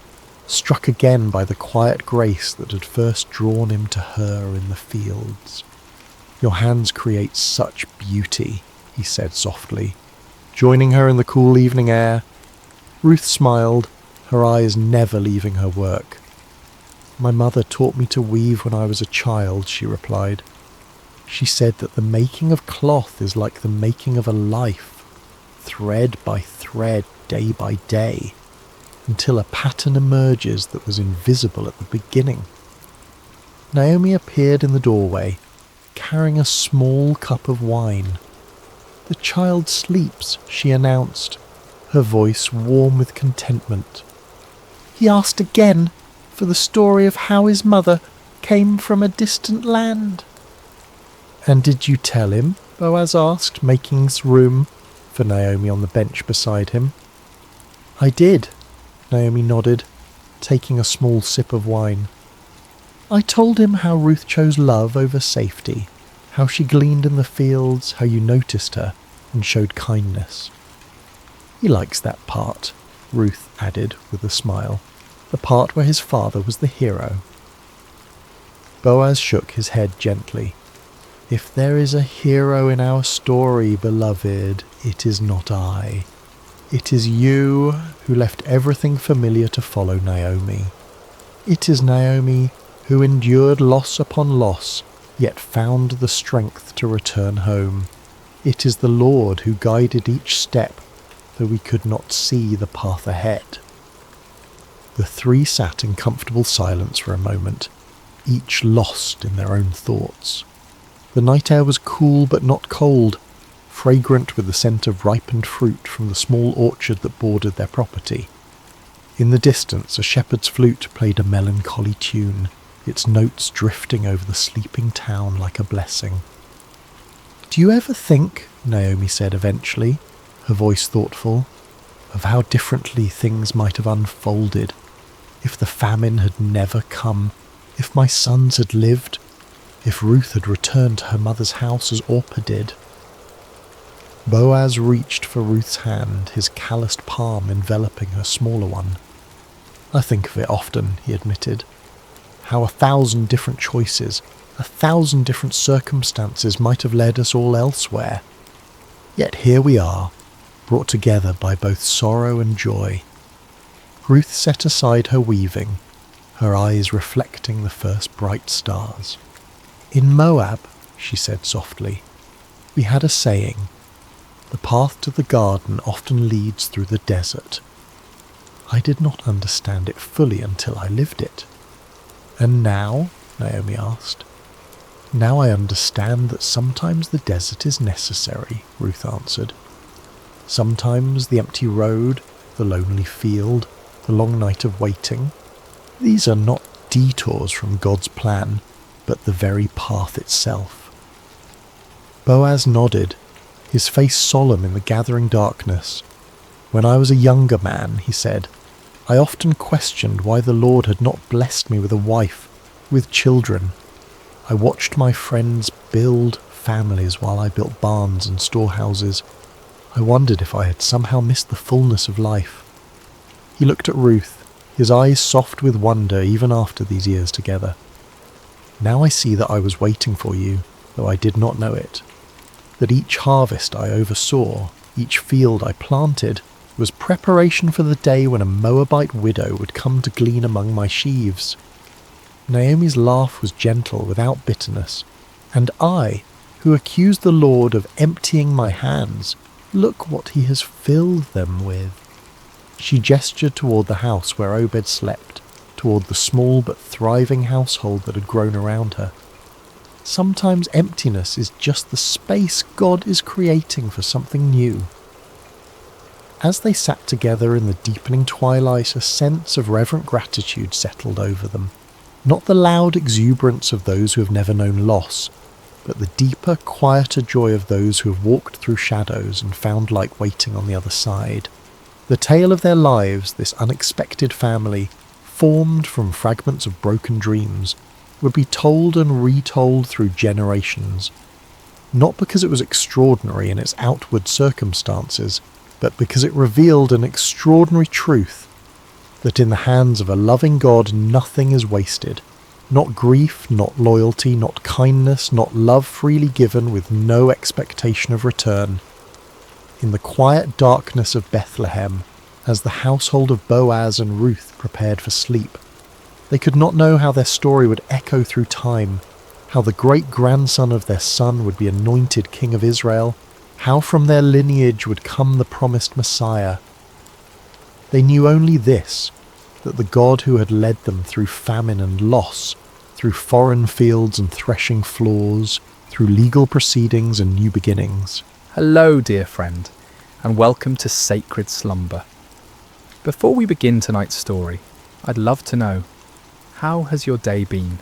struck again by the quiet grace that had first drawn him to her in the fields. "Your hands create such beauty," he said softly, joining her in the cool evening air. Ruth smiled, her eyes never leaving her work. "My mother taught me to weave when I was a child," she replied. "She said that the making of cloth is like the making of a life, thread by thread, day by day, until a pattern emerges that was invisible at the beginning." Naomi appeared in the doorway, carrying a small cup of wine. "The child sleeps," she announced, her voice warm with contentment. "He asked again for the story of how his mother came from a distant land." "And did you tell him?" Boaz asked, making room for Naomi on the bench beside him. "I did," Naomi nodded, taking a small sip of wine. "I told him how Ruth chose love over safety, how she gleaned in the fields, how you noticed her and showed kindness." "He likes that part," Ruth added with a smile, "the part where his father was the hero." Boaz shook his head gently. "If there is a hero in our story, beloved, it is not I. It is you who left everything familiar to follow Naomi. It is Naomi who endured loss upon loss, yet found the strength to return home. It is the Lord who guided each step, though we could not see the path ahead." The three sat in comfortable silence for a moment, each lost in their own thoughts. The night air was cool but not cold, fragrant with the scent of ripened fruit from the small orchard that bordered their property. In the distance, a shepherd's flute played a melancholy tune, its notes drifting over the sleeping town like a blessing. "Do you ever think," Naomi said eventually, her voice thoughtful, "of how differently things might have unfolded if the famine had never come, if my sons had lived, if Ruth had returned to her mother's house as Orpah did?" Boaz reached for Ruth's hand, his calloused palm enveloping her smaller one. "I think of it often," he admitted, "how 1,000 different choices, 1,000 different circumstances might have led us all elsewhere. Yet here we are, brought together by both sorrow and joy." Ruth set aside her weaving, her eyes reflecting the first bright stars. "In Moab," she said softly, "we had a saying, The path to the garden often leads through the desert. I did not understand it fully until I lived it. And now, Naomi asked. Now I understand that sometimes the desert is necessary, Ruth answered. Sometimes the empty road, the lonely field, the long night of waiting, these are not detours from God's plan, but the very path itself. Boaz nodded, his face solemn in the gathering darkness. When I was a younger man, he said, I often questioned why the Lord had not blessed me with a wife, with children. I watched my friends build families while I built barns and storehouses. I wondered if I had somehow missed the fullness of life. He looked at Ruth, his eyes soft with wonder even after these years together. Now I see that I was waiting for you, though I did not know it. That each harvest I oversaw, each field I planted, was preparation for the day when a Moabite widow would come to glean among my sheaves. Naomi's laugh was gentle, without bitterness. And I, who accused the Lord of emptying my hands, look what he has filled them with. She gestured toward the house where Obed slept, toward the small but thriving household that had grown around her. Sometimes emptiness is just the space God is creating for something new. As they sat together in the deepening twilight, a sense of reverent gratitude settled over them. Not the loud exuberance of those who have never known loss, but the deeper, quieter joy of those who have walked through shadows and found light waiting on the other side. The tale of their lives, this unexpected family, formed from fragments of broken dreams, would be told and retold through generations. Not because it was extraordinary in its outward circumstances, but because it revealed an extraordinary truth, that in the hands of a loving God nothing is wasted. Not grief, not loyalty, not kindness, not love freely given with no expectation of return. In the quiet darkness of Bethlehem, as the household of Boaz and Ruth prepared for sleep, they could not know how their story would echo through time, how the great-grandson of their son would be anointed king of Israel, how from their lineage would come the promised Messiah. They knew only this, that the God who had led them through famine and loss, through foreign fields and threshing floors, through legal proceedings and new beginnings. Hello, dear friend, and welcome to Sacred Slumber. Before we begin tonight's story, I'd love to know, how has your day been?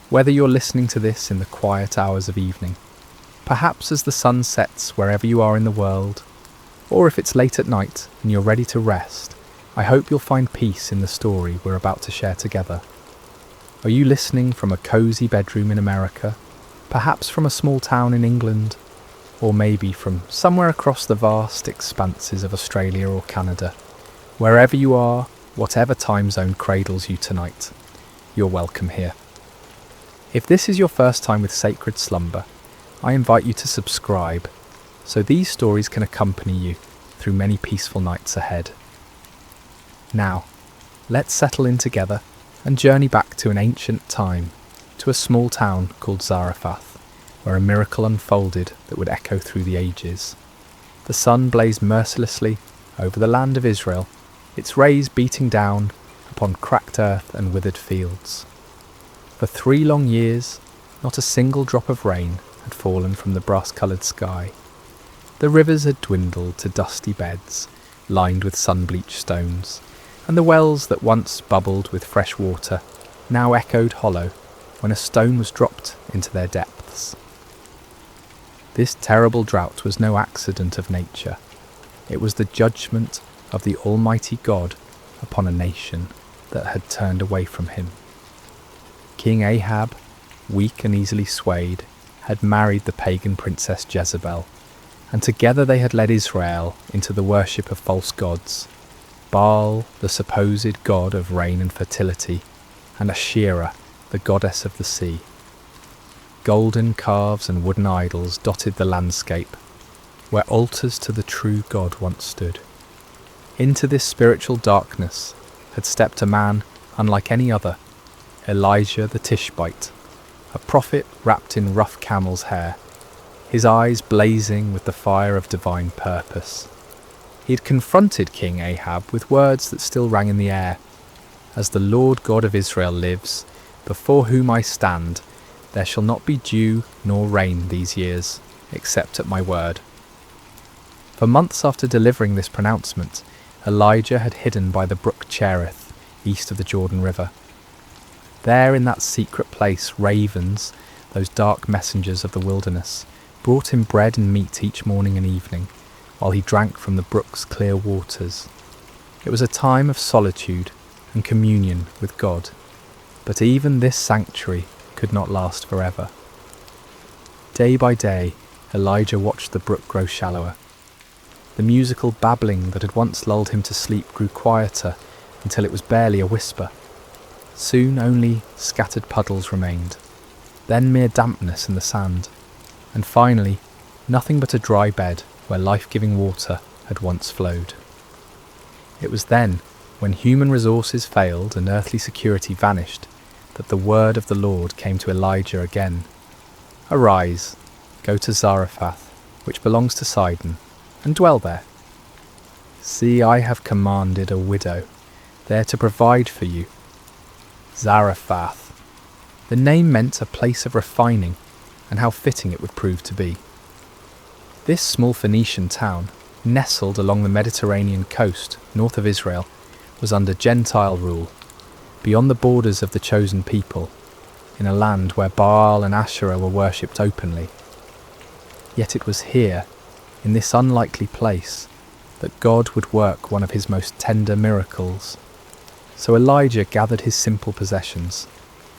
Whether you're listening to this in the quiet hours of evening, perhaps as the sun sets wherever you are in the world, or if it's late at night and you're ready to rest, I hope you'll find peace in the story we're about to share together. Are you listening from a cosy bedroom in America, perhaps from a small town in England, or maybe from somewhere across the vast expanses of Australia or Canada? Wherever you are, whatever time zone cradles you tonight, you're welcome here. If this is your first time with Sacred Slumber, I invite you to subscribe, so these stories can accompany you through many peaceful nights ahead. Now, let's settle in together and journey back to an ancient time, to a small town called Zarephath, where a miracle unfolded that would echo through the ages. The sun blazed mercilessly over the land of Israel, its rays beating down upon cracked earth and withered fields. For 3 long years, not a single drop of rain had fallen from the brass-coloured sky. The rivers had dwindled to dusty beds, lined with sun-bleached stones, and the wells that once bubbled with fresh water now echoed hollow when a stone was dropped into their depths. This terrible drought was no accident of nature. It was the judgment of the Almighty God upon a nation that had turned away from him. King Ahab, weak and easily swayed, had married the pagan princess Jezebel, and together they had led Israel into the worship of false gods, Baal, the supposed god of rain and fertility, and Asherah, the goddess of the sea. Golden calves and wooden idols dotted the landscape, where altars to the true God once stood. Into this spiritual darkness had stepped a man unlike any other, Elijah the Tishbite, a prophet wrapped in rough camel's hair. his eyes blazing with the fire of divine purpose. He had confronted King Ahab with words that still rang in the air. "As the Lord God of Israel lives, before whom I stand, there shall not be dew nor rain these years, except at my word." For months after delivering this pronouncement, Elijah had hidden by the brook Cherith, east of the Jordan River. There in that secret place, ravens, those dark messengers of the wilderness, brought him bread and meat each morning and evening, while he drank from the brook's clear waters. It was a time of solitude and communion with God, but even this sanctuary could not last forever. Day by day, Elijah watched the brook grow shallower. The musical babbling that had once lulled him to sleep grew quieter until it was barely a whisper. Soon only scattered puddles remained, then mere dampness in the sand, and finally nothing but a dry bed where life-giving water had once flowed. It was then, when human resources failed and earthly security vanished, that the word of the Lord came to Elijah again. "Arise, go to Zarephath, which belongs to Sidon, and dwell there. See, I have commanded a widow there to provide for you." Zarephath. The name meant a place of refining, and how fitting it would prove to be. This small Phoenician town, nestled along the Mediterranean coast north of Israel, was under Gentile rule, beyond the borders of the chosen people, in a land where Baal and Asherah were worshipped openly. Yet it was here, in this unlikely place, that God would work one of his most tender miracles. So Elijah gathered his simple possessions,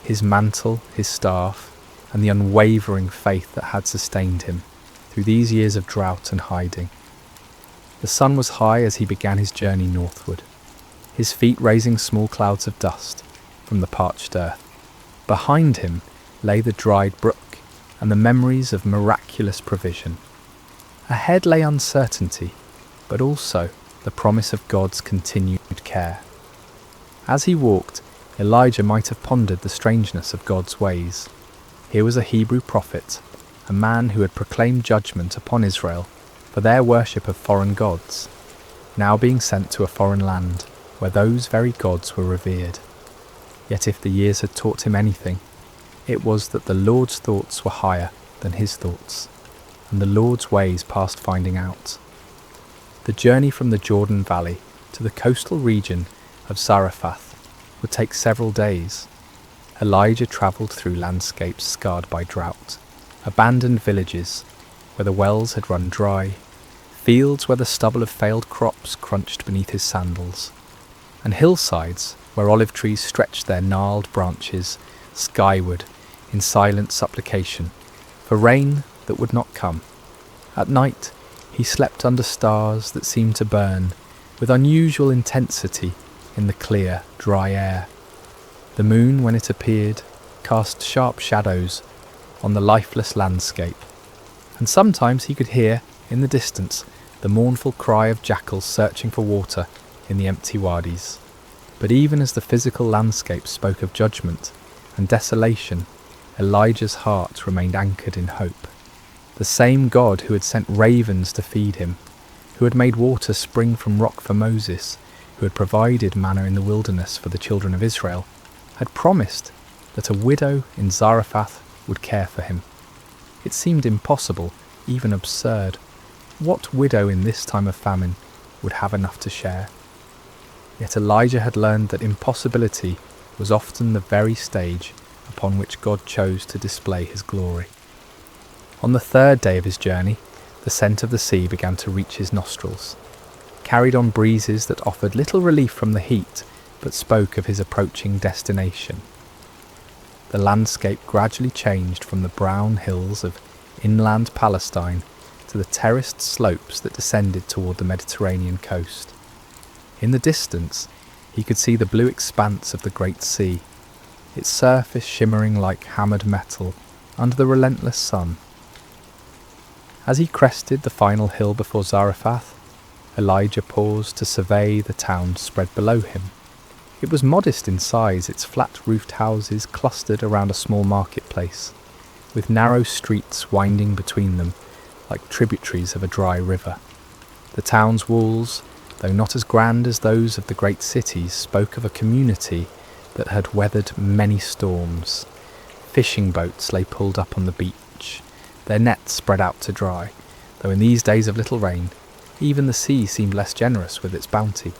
his mantle, his staff, and the unwavering faith that had sustained him through these years of drought and hiding. The sun was high as he began his journey northward, his feet raising small clouds of dust from the parched earth. Behind him lay the dried brook and the memories of miraculous provision. Ahead lay uncertainty, but also the promise of God's continued care. As he walked, Elijah might have pondered the strangeness of God's ways. Here was a Hebrew prophet, a man who had proclaimed judgment upon Israel for their worship of foreign gods, now being sent to a foreign land where those very gods were revered. Yet if the years had taught him anything, it was that the Lord's thoughts were higher than his thoughts, and the Lord's ways past finding out. The journey from the Jordan Valley to the coastal region of Zarephath would take several days. Elijah travelled through landscapes scarred by drought, abandoned villages where the wells had run dry, fields where the stubble of failed crops crunched beneath his sandals, and hillsides where olive trees stretched their gnarled branches skyward in silent supplication for rain that would not come. At night he slept under stars that seemed to burn with unusual intensity in the clear, dry air. The moon, when it appeared, cast sharp shadows on the lifeless landscape, and sometimes he could hear, in the distance, the mournful cry of jackals searching for water in the empty wadis. But even as the physical landscape spoke of judgment and desolation, Elijah's heart remained anchored in hope. The same God who had sent ravens to feed him, who had made water spring from rock for Moses, who had provided manna in the wilderness for the children of Israel, had promised that a widow in Zarephath would care for him. It seemed impossible, even absurd. What widow in this time of famine would have enough to share? Yet Elijah had learned that impossibility was often the very stage upon which God chose to display his glory. On the third day of his journey, the scent of the sea began to reach his nostrils, carried on breezes that offered little relief from the heat, but spoke of his approaching destination. The landscape gradually changed from the brown hills of inland Palestine to the terraced slopes that descended toward the Mediterranean coast. In the distance, he could see the blue expanse of the great sea, its surface shimmering like hammered metal under the relentless sun. As he crested the final hill before Zarephath, Elijah paused to survey the town spread below him. It was modest in size, its flat-roofed houses clustered around a small marketplace, with narrow streets winding between them like tributaries of a dry river. The town's walls, though not as grand as those of the great cities, spoke of a community that had weathered many storms. Fishing boats lay pulled up on the beach, their nets spread out to dry, though in these days of little rain, even the sea seemed less generous with its bounty.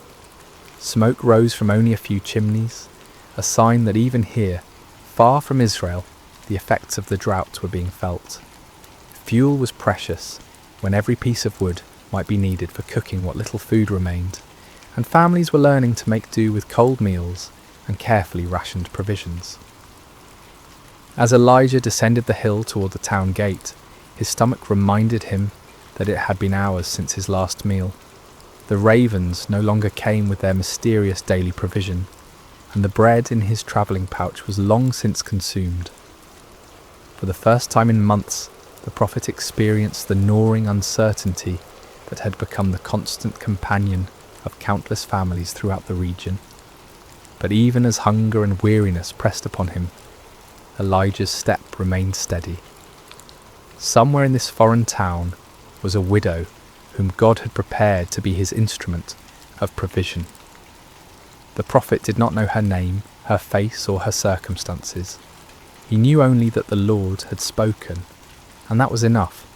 Smoke rose from only a few chimneys, a sign that even here, far from Israel, the effects of the drought were being felt. Fuel was precious, when every piece of wood might be needed for cooking what little food remained, and families were learning to make do with cold meals and carefully rationed provisions. As Elijah descended the hill toward the town gate, his stomach reminded him that it had been hours since his last meal. The ravens no longer came with their mysterious daily provision, and the bread in his travelling pouch was long since consumed. For the first time in months, the prophet experienced the gnawing uncertainty that had become the constant companion of countless families throughout the region. But even as hunger and weariness pressed upon him, Elijah's step remained steady. Somewhere in this foreign town was a widow whom God had prepared to be his instrument of provision. The prophet did not know her name, her face, or her circumstances. He knew only that the Lord had spoken, and that was enough.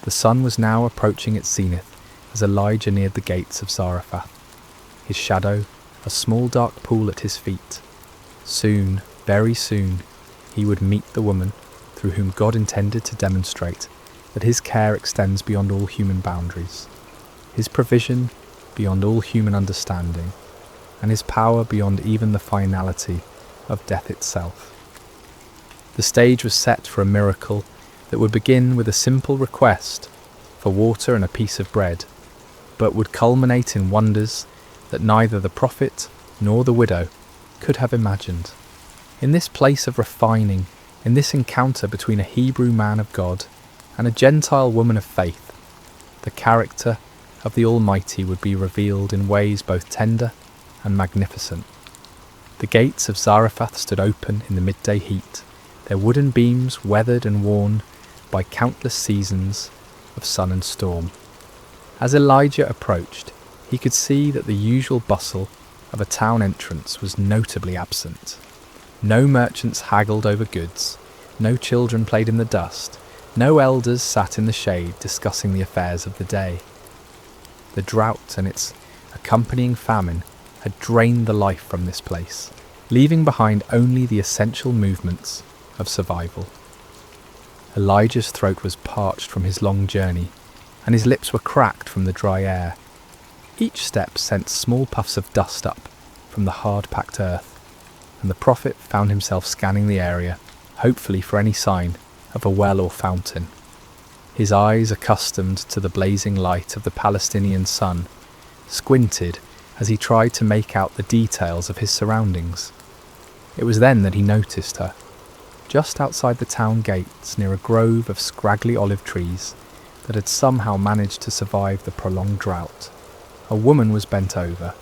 The sun was now approaching its zenith as Elijah neared the gates of Zarephath, his shadow a small dark pool at his feet. Soon, very soon, he would meet the woman through whom God intended to demonstrate that his care extends beyond all human boundaries, his provision beyond all human understanding, and his power beyond even the finality of death itself. The stage was set for a miracle that would begin with a simple request for water and a piece of bread, but would culminate in wonders that neither the prophet nor the widow could have imagined. In this place of refining, in this encounter between a Hebrew man of God and a Gentile woman of faith, the character of the Almighty would be revealed in ways both tender and magnificent. The gates of Zarephath stood open in the midday heat, their wooden beams weathered and worn by countless seasons of sun and storm. As Elijah approached, he could see that the usual bustle of a town entrance was notably absent. No merchants haggled over goods, no children played in the dust, no elders sat in the shade discussing the affairs of the day. The drought and its accompanying famine had drained the life from this place, leaving behind only the essential movements of survival. Elijah's throat was parched from his long journey, and his lips were cracked from the dry air. Each step sent small puffs of dust up from the hard-packed earth, and the prophet found himself scanning the area, hopefully for any sign of a well or fountain. His eyes, accustomed to the blazing light of the Palestinian sun, squinted as he tried to make out the details of his surroundings. It was then that he noticed her, just outside the town gates near a grove of scraggly olive trees that had somehow managed to survive the prolonged drought. A woman was bent over,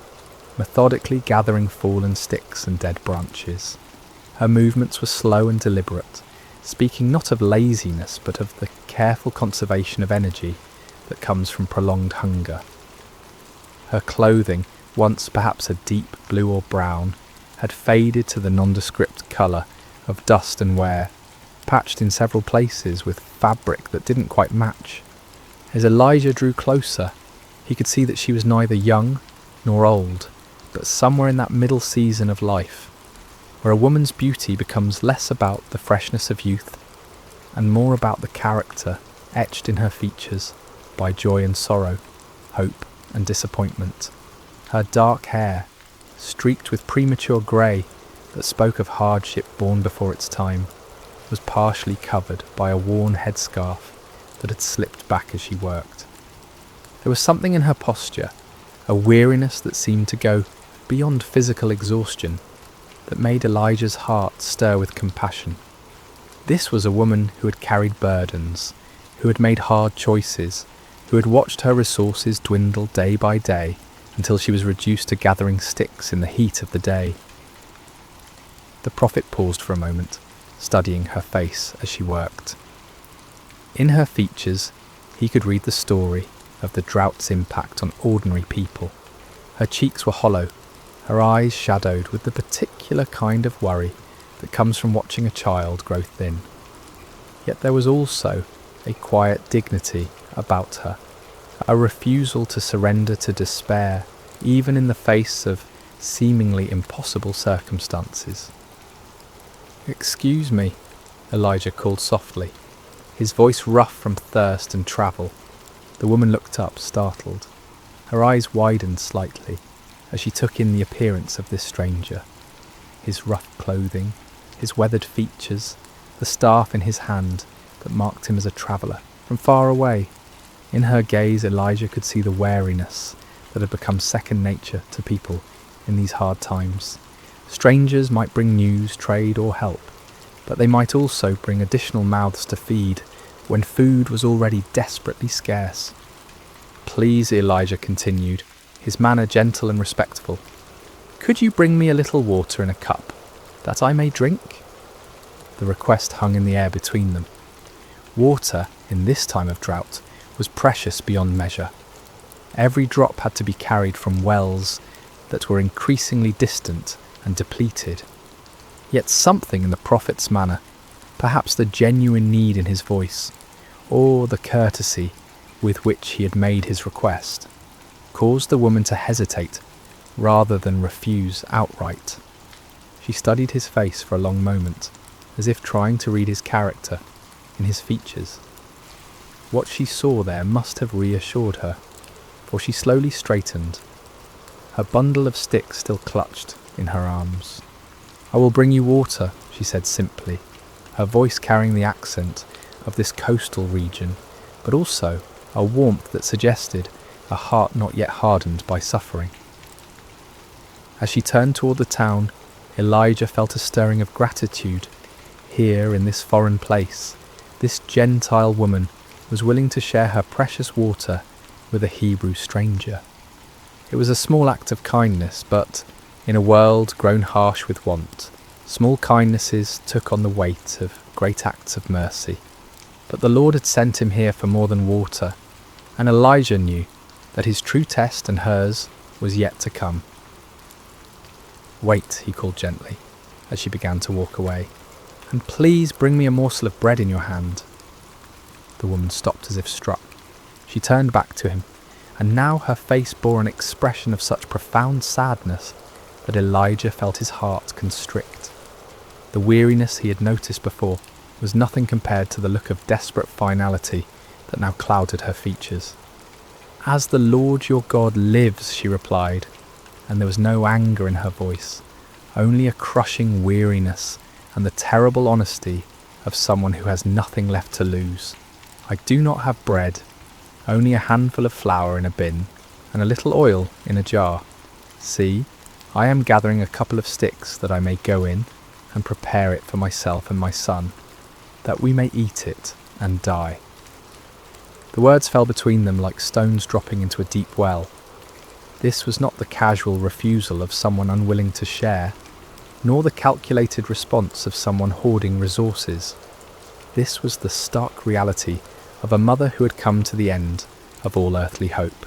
methodically gathering fallen sticks and dead branches. Her movements were slow and deliberate, speaking not of laziness but of the careful conservation of energy that comes from prolonged hunger. Her clothing, once perhaps a deep blue or brown, had faded to the nondescript colour of dust and wear, patched in several places with fabric that didn't quite match. As Elijah drew closer, he could see that she was neither young nor old, but somewhere in that middle season of life, where a woman's beauty becomes less about the freshness of youth and more about the character etched in her features by joy and sorrow, hope and disappointment. Her dark hair, streaked with premature grey that spoke of hardship born before its time, was partially covered by a worn headscarf that had slipped back as she worked. There was something in her posture, a weariness that seemed to go beyond physical exhaustion, that made Elijah's heart stir with compassion. This was a woman who had carried burdens, who had made hard choices, who had watched her resources dwindle day by day until she was reduced to gathering sticks in the heat of the day. The prophet paused for a moment, studying her face as she worked. In her features, he could read the story of the drought's impact on ordinary people. Her cheeks were hollow, her eyes shadowed with the particular kind of worry that comes from watching a child grow thin. Yet there was also a quiet dignity about her, a refusal to surrender to despair, even in the face of seemingly impossible circumstances. "Excuse me," Elijah called softly, his voice rough from thirst and travel. The woman looked up, startled. Her eyes widened slightly as she took in the appearance of this stranger. His rough clothing, his weathered features, the staff in his hand that marked him as a traveller from far away. In her gaze, Elijah could see the wariness that had become second nature to people in these hard times. Strangers might bring news, trade, or help, but they might also bring additional mouths to feed when food was already desperately scarce. "Please," Elijah continued, his manner gentle and respectful, "could you bring me a little water in a cup, that I may drink?" The request hung in the air between them. Water, in this time of drought, was precious beyond measure. Every drop had to be carried from wells that were increasingly distant and depleted. Yet something in the prophet's manner, perhaps the genuine need in his voice, or the courtesy with which he had made his request, caused the woman to hesitate rather than refuse outright. She studied his face for a long moment, as if trying to read his character in his features. What she saw there must have reassured her, for she slowly straightened, her bundle of sticks still clutched in her arms. "I will bring you water," she said simply, her voice carrying the accent of this coastal region, but also a warmth that suggested a heart not yet hardened by suffering. As she turned toward the town, Elijah felt a stirring of gratitude. Here, in this foreign place, this Gentile woman was willing to share her precious water with a Hebrew stranger. It was a small act of kindness, but in a world grown harsh with want, small kindnesses took on the weight of great acts of mercy. But the Lord had sent him here for more than water, and Elijah knew that his true test and hers was yet to come. "Wait," he called gently, as she began to walk away, "and please bring me a morsel of bread in your hand." The woman stopped as if struck. She turned back to him, and now her face bore an expression of such profound sadness that Elijah felt his heart constrict. The weariness he had noticed before was nothing compared to the look of desperate finality that now clouded her features. "As the Lord your God lives," she replied, and there was no anger in her voice, only a crushing weariness and the terrible honesty of someone who has nothing left to lose. "I do not have bread, only a handful of flour in a bin and a little oil in a jar. See, I am gathering a couple of sticks that I may go in and prepare it for myself and my son, that we may eat it and die." The words fell between them like stones dropping into a deep well. This was not the casual refusal of someone unwilling to share, nor the calculated response of someone hoarding resources. This was the stark reality of a mother who had come to the end of all earthly hope,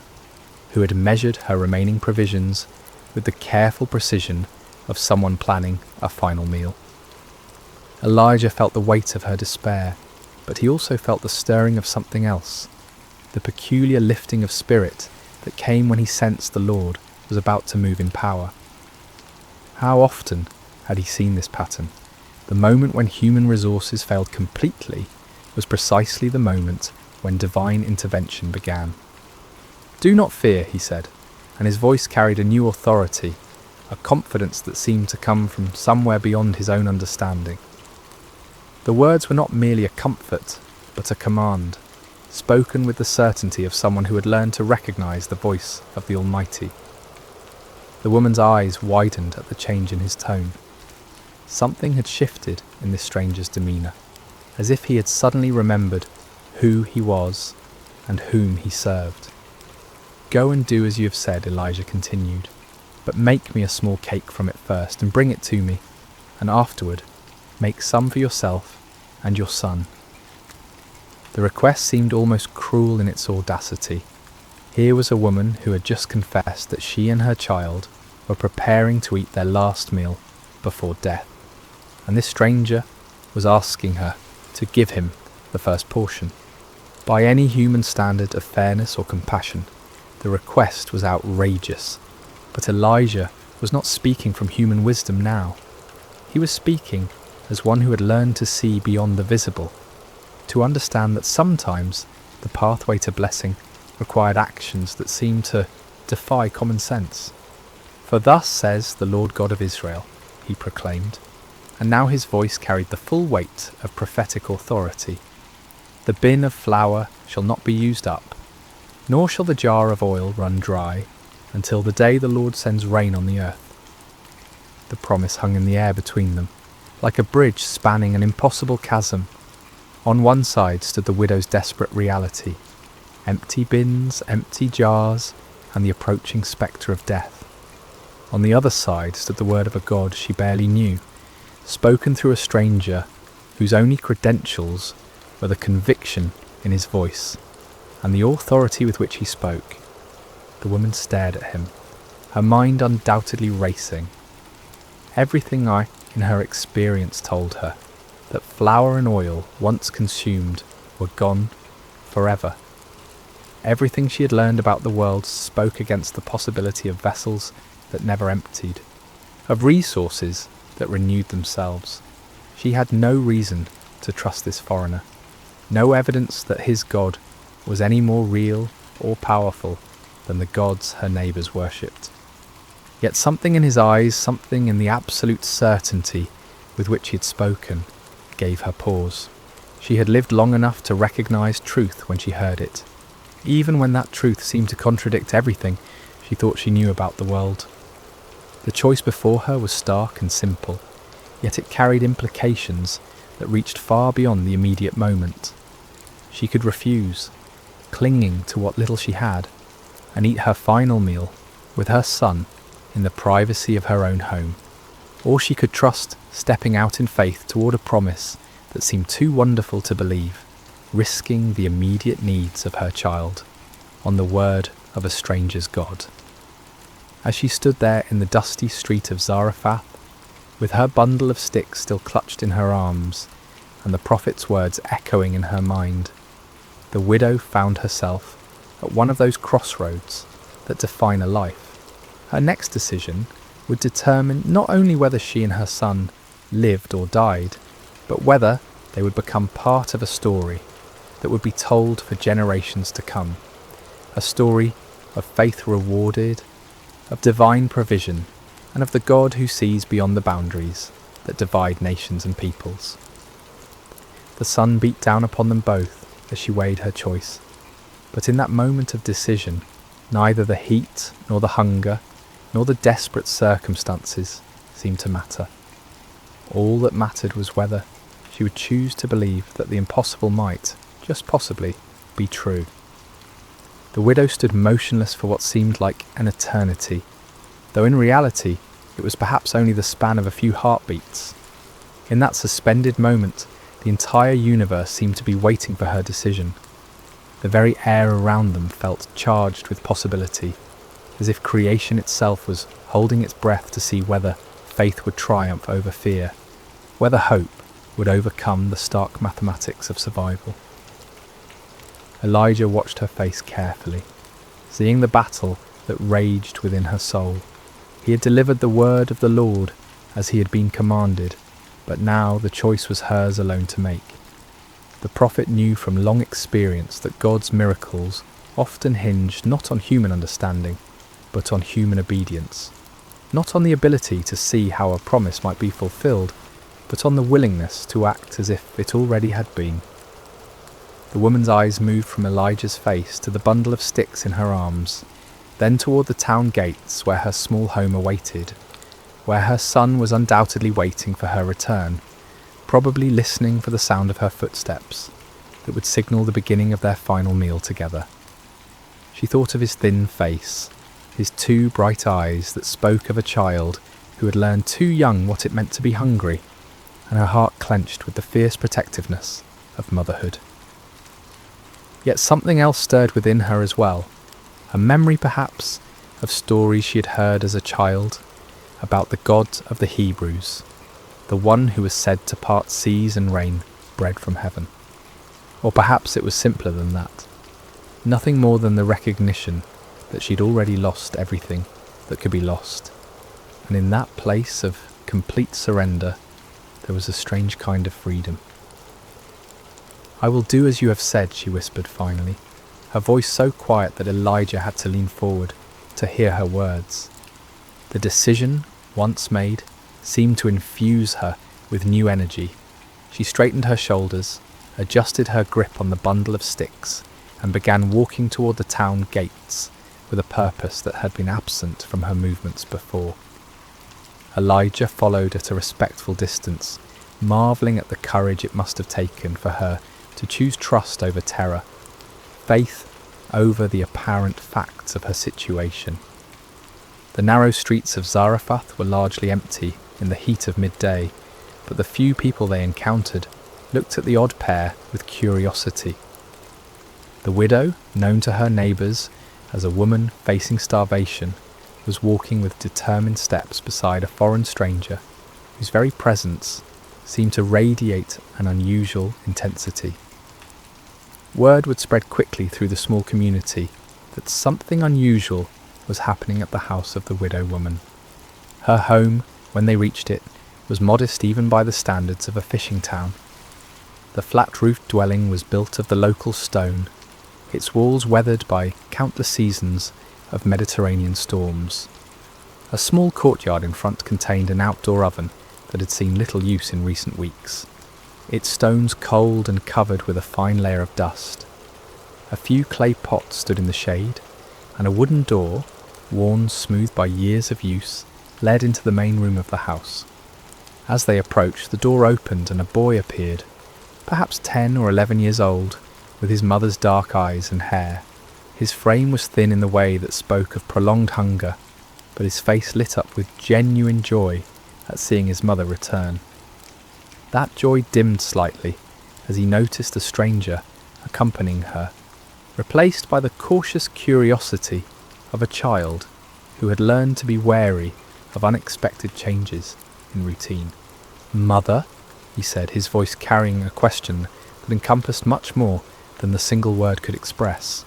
who had measured her remaining provisions with the careful precision of someone planning a final meal. Elijah felt the weight of her despair, but he also felt the stirring of something else, the peculiar lifting of spirit that came when he sensed the Lord was about to move in power. How often had he seen this pattern? The moment when human resources failed completely was precisely the moment when divine intervention began. "Do not fear," he said, and his voice carried a new authority, a confidence that seemed to come from somewhere beyond his own understanding. The words were not merely a comfort, but a command, spoken with the certainty of someone who had learned to recognize the voice of the Almighty. The woman's eyes widened at the change in his tone. Something had shifted in this stranger's demeanour, as if he had suddenly remembered who he was and whom he served. "Go and do as you have said," Elijah continued, "but make me a small cake from it first and bring it to me, and afterward Make some for yourself and your son." The request seemed almost cruel in its audacity. Here was a woman who had just confessed that she and her child were preparing to eat their last meal before death, and this stranger was asking her to give him the first portion. By any human standard of fairness or compassion, the request was outrageous, but Elijah was not speaking from human wisdom now. He was speaking as one who had learned to see beyond the visible, to understand that sometimes the pathway to blessing required actions that seemed to defy common sense. "For thus says the Lord God of Israel," he proclaimed, and now his voice carried the full weight of prophetic authority. "The bin of flour shall not be used up, nor shall the jar of oil run dry, until the day the Lord sends rain on the earth." The promise hung in the air between them, like a bridge spanning an impossible chasm. On one side stood the widow's desperate reality, empty bins, empty jars, and the approaching spectre of death. On the other side stood the word of a God she barely knew, spoken through a stranger whose only credentials were the conviction in his voice and the authority with which he spoke. The woman stared at him, her mind undoubtedly racing. Everything in her experience told her that flour and oil, once consumed, were gone forever. Everything she had learned about the world spoke against the possibility of vessels that never emptied, of resources that renewed themselves. She had no reason to trust this foreigner, no evidence that his God was any more real or powerful than the gods her neighbours worshipped. Yet something in his eyes, something in the absolute certainty with which he had spoken, gave her pause. She had lived long enough to recognise truth when she heard it, even when that truth seemed to contradict everything she thought she knew about the world. The choice before her was stark and simple, yet it carried implications that reached far beyond the immediate moment. She could refuse, clinging to what little she had, and eat her final meal with her son in the privacy of her own home. Or she could trust stepping out in faith toward a promise that seemed too wonderful to believe, risking the immediate needs of her child on the word of a stranger's God. As she stood there in the dusty street of Zarephath, with her bundle of sticks still clutched in her arms, and the prophet's words echoing in her mind, the widow found herself at one of those crossroads that define a life. Her next decision would determine not only whether she and her son lived or died, but whether they would become part of a story that would be told for generations to come. A story of faith rewarded, of divine provision, and of the God who sees beyond the boundaries that divide nations and peoples. The sun beat down upon them both as she weighed her choice, but in that moment of decision, neither the heat nor the hunger nor the desperate circumstances seemed to matter. All that mattered was whether she would choose to believe that the impossible might, just possibly, be true. The widow stood motionless for what seemed like an eternity, though in reality it was perhaps only the span of a few heartbeats. In that suspended moment, the entire universe seemed to be waiting for her decision. The very air around them felt charged with possibility, as if creation itself was holding its breath to see whether faith would triumph over fear, whether hope would overcome the stark mathematics of survival. Elijah watched her face carefully, seeing the battle that raged within her soul. He had delivered the word of the Lord as he had been commanded, but now the choice was hers alone to make. The prophet knew from long experience that God's miracles often hinged not on human understanding, but on human obedience, not on the ability to see how a promise might be fulfilled, but on the willingness to act as if it already had been. The woman's eyes moved from Elijah's face to the bundle of sticks in her arms, then toward the town gates where her small home awaited, where her son was undoubtedly waiting for her return, probably listening for the sound of her footsteps that would signal the beginning of their final meal together. She thought of his thin face, his two bright eyes that spoke of a child who had learned too young what it meant to be hungry, and her heart clenched with the fierce protectiveness of motherhood. Yet something else stirred within her as well, a memory perhaps of stories she had heard as a child about the God of the Hebrews, the one who was said to part seas and rain bread from heaven. Or perhaps it was simpler than that, nothing more than the recognition that she'd already lost everything that could be lost, and in that place of complete surrender there was a strange kind of freedom. "I will do as you have said," she whispered finally, her voice so quiet that Elijah had to lean forward to hear her words. The decision, once made, seemed to infuse her with new energy. She straightened her shoulders, adjusted her grip on the bundle of sticks, and began walking toward the town gates with a purpose that had been absent from her movements before. Elijah followed at a respectful distance, marvelling at the courage it must have taken for her to choose trust over terror, faith over the apparent facts of her situation. The narrow streets of Zarephath were largely empty in the heat of midday, but the few people they encountered looked at the odd pair with curiosity. The widow, known to her neighbours as a woman facing starvation, was walking with determined steps beside a foreign stranger whose very presence seemed to radiate an unusual intensity. Word would spread quickly through the small community that something unusual was happening at the house of the widow woman. Her home, when they reached it, was modest even by the standards of a fishing town. The flat-roofed dwelling was built of the local stone, its walls weathered by countless seasons of Mediterranean storms. A small courtyard in front contained an outdoor oven that had seen little use in recent weeks, its stones cold and covered with a fine layer of dust. A few clay pots stood in the shade, and a wooden door, worn smooth by years of use, led into the main room of the house. As they approached, the door opened and a boy appeared, perhaps 10 or 11 years old, with his mother's dark eyes and hair. His frame was thin in the way that spoke of prolonged hunger, but his face lit up with genuine joy at seeing his mother return. That joy dimmed slightly as he noticed a stranger accompanying her, replaced by the cautious curiosity of a child who had learned to be wary of unexpected changes in routine. "Mother?" he said, his voice carrying a question that encompassed much more than the single word could express.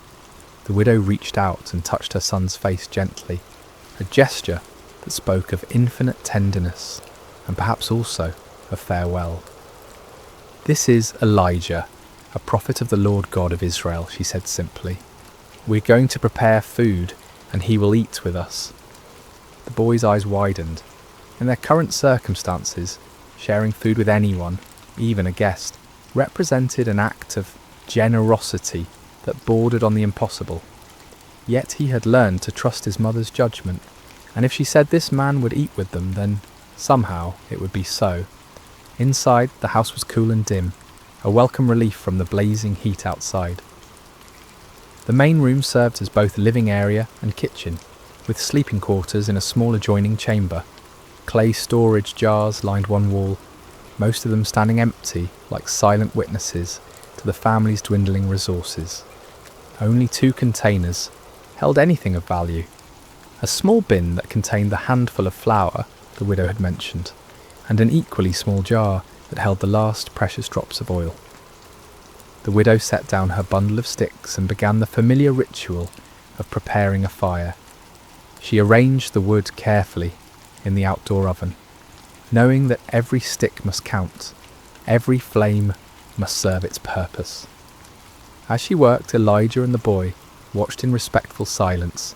The widow reached out and touched her son's face gently, a gesture that spoke of infinite tenderness and perhaps also of farewell. "This is Elijah, a prophet of the Lord God of Israel," she said simply. "We're going to prepare food and he will eat with us." The boy's eyes widened. In their current circumstances, sharing food with anyone, even a guest, represented an act of generosity that bordered on the impossible. Yet he had learned to trust his mother's judgment, and if she said this man would eat with them, then somehow it would be so. Inside, the house was cool and dim, a welcome relief from the blazing heat outside. The main room served as both living area and kitchen, with sleeping quarters in a small adjoining chamber. Clay storage jars lined one wall, most of them standing empty like silent witnesses to the family's dwindling resources. Only 2 containers held anything of value. A small bin that contained the handful of flour the widow had mentioned, and an equally small jar that held the last precious drops of oil. The widow set down her bundle of sticks and began the familiar ritual of preparing a fire. She arranged the wood carefully in the outdoor oven, knowing that every stick must count, every flame must serve its purpose. As she worked, Elijah and the boy watched in respectful silence,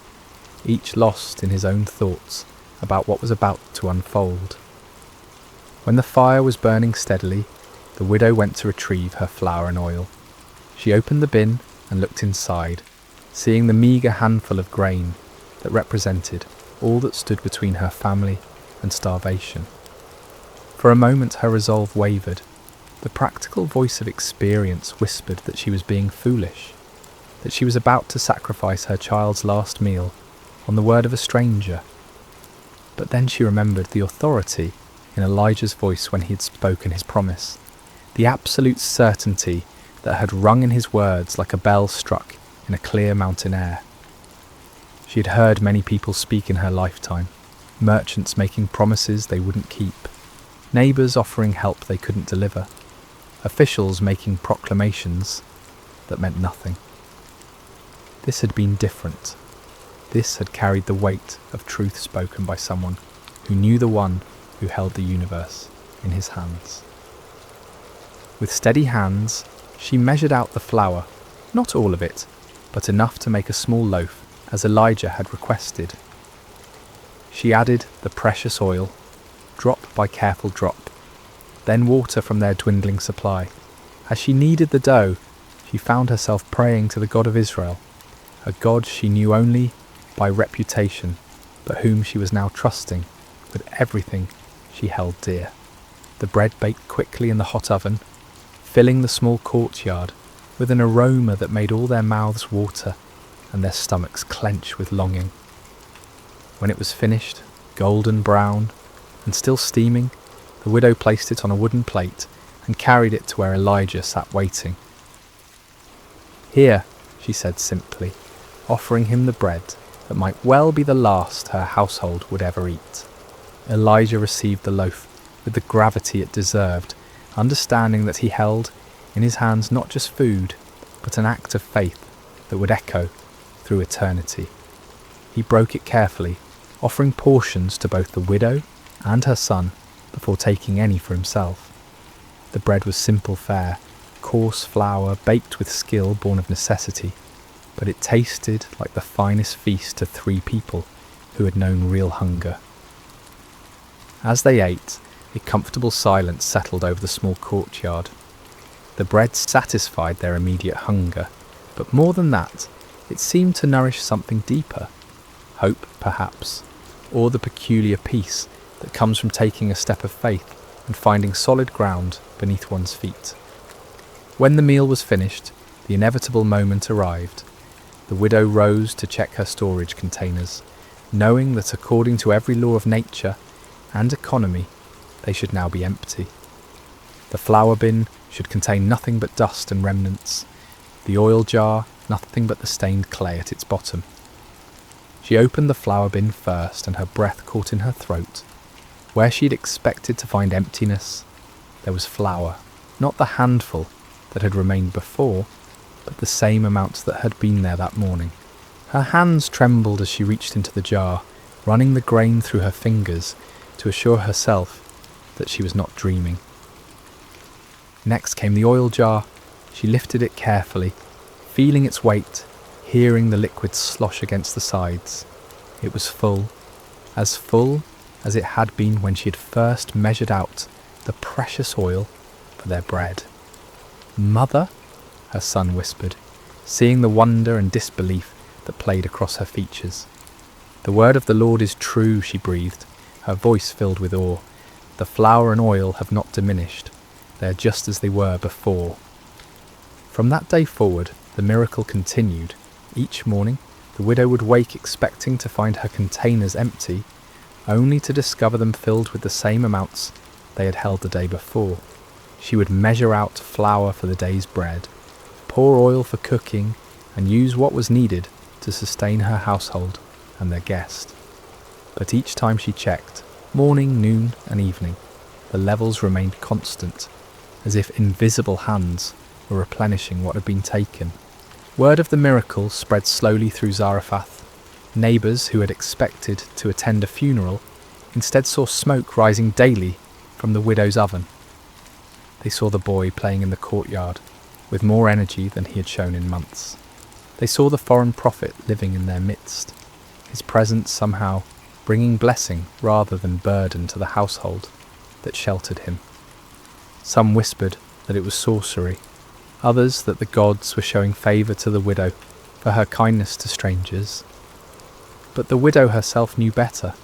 each lost in his own thoughts about what was about to unfold. When the fire was burning steadily, the widow went to retrieve her flour and oil. She opened the bin and looked inside, seeing the meagre handful of grain that represented all that stood between her family and starvation. For a moment her resolve wavered. The practical voice of experience whispered that she was being foolish, that she was about to sacrifice her child's last meal on the word of a stranger. But then she remembered the authority in Elijah's voice when he had spoken his promise, the absolute certainty that had rung in his words like a bell struck in a clear mountain air. She had heard many people speak in her lifetime, merchants making promises they wouldn't keep, neighbours offering help they couldn't deliver, officials making proclamations that meant nothing. This had been different. This had carried the weight of truth spoken by someone who knew the one who held the universe in his hands. With steady hands, she measured out the flour, not all of it, but enough to make a small loaf, as Elijah had requested. She added the precious oil, drop by careful drop, then water from their dwindling supply. As she kneaded the dough, she found herself praying to the God of Israel, a God she knew only by reputation, but whom she was now trusting with everything she held dear. The bread baked quickly in the hot oven, filling the small courtyard with an aroma that made all their mouths water and their stomachs clench with longing. When it was finished, golden brown and still steaming, the widow placed it on a wooden plate and carried it to where Elijah sat waiting. "Here," she said simply, offering him the bread that might well be the last her household would ever eat. Elijah received the loaf with the gravity it deserved, understanding that he held in his hands not just food, but an act of faith that would echo through eternity. He broke it carefully, offering portions to both the widow and her son before taking any for himself. The bread was simple fare, coarse flour baked with skill born of necessity, but it tasted like the finest feast to 3 people who had known real hunger. As they ate, a comfortable silence settled over the small courtyard. The bread satisfied their immediate hunger, but more than that, it seemed to nourish something deeper. Hope, perhaps, or the peculiar peace that comes from taking a step of faith and finding solid ground beneath one's feet. When the meal was finished, the inevitable moment arrived. The widow rose to check her storage containers, knowing that according to every law of nature and economy, they should now be empty. The flour bin should contain nothing but dust and remnants, the oil jar nothing but the stained clay at its bottom. She opened the flour bin first, and her breath caught in her throat. Where she'd expected to find emptiness, there was flour, not the handful that had remained before, but the same amount that had been there that morning. Her hands trembled as she reached into the jar, running the grain through her fingers to assure herself that she was not dreaming. Next came the oil jar. She lifted it carefully, feeling its weight, hearing the liquid slosh against the sides. It was full as it had been when she had first measured out the precious oil for their bread. "Mother?" her son whispered, seeing the wonder and disbelief that played across her features. "The word of the Lord is true," she breathed, her voice filled with awe. "The flour and oil have not diminished. They are just as they were before." From that day forward, the miracle continued. Each morning, the widow would wake expecting to find her containers empty, only to discover them filled with the same amounts they had held the day before. She would measure out flour for the day's bread, pour oil for cooking, and use what was needed to sustain her household and their guest. But each time she checked, morning, noon, and evening, the levels remained constant, as if invisible hands were replenishing what had been taken. Word of the miracle spread slowly through Zarephath. Neighbours who had expected to attend a funeral instead saw smoke rising daily from the widow's oven. They saw the boy playing in the courtyard with more energy than he had shown in months. They saw the foreign prophet living in their midst, his presence somehow bringing blessing rather than burden to the household that sheltered him. Some whispered that it was sorcery, others that the gods were showing favour to the widow for her kindness to strangers. But the widow herself knew better.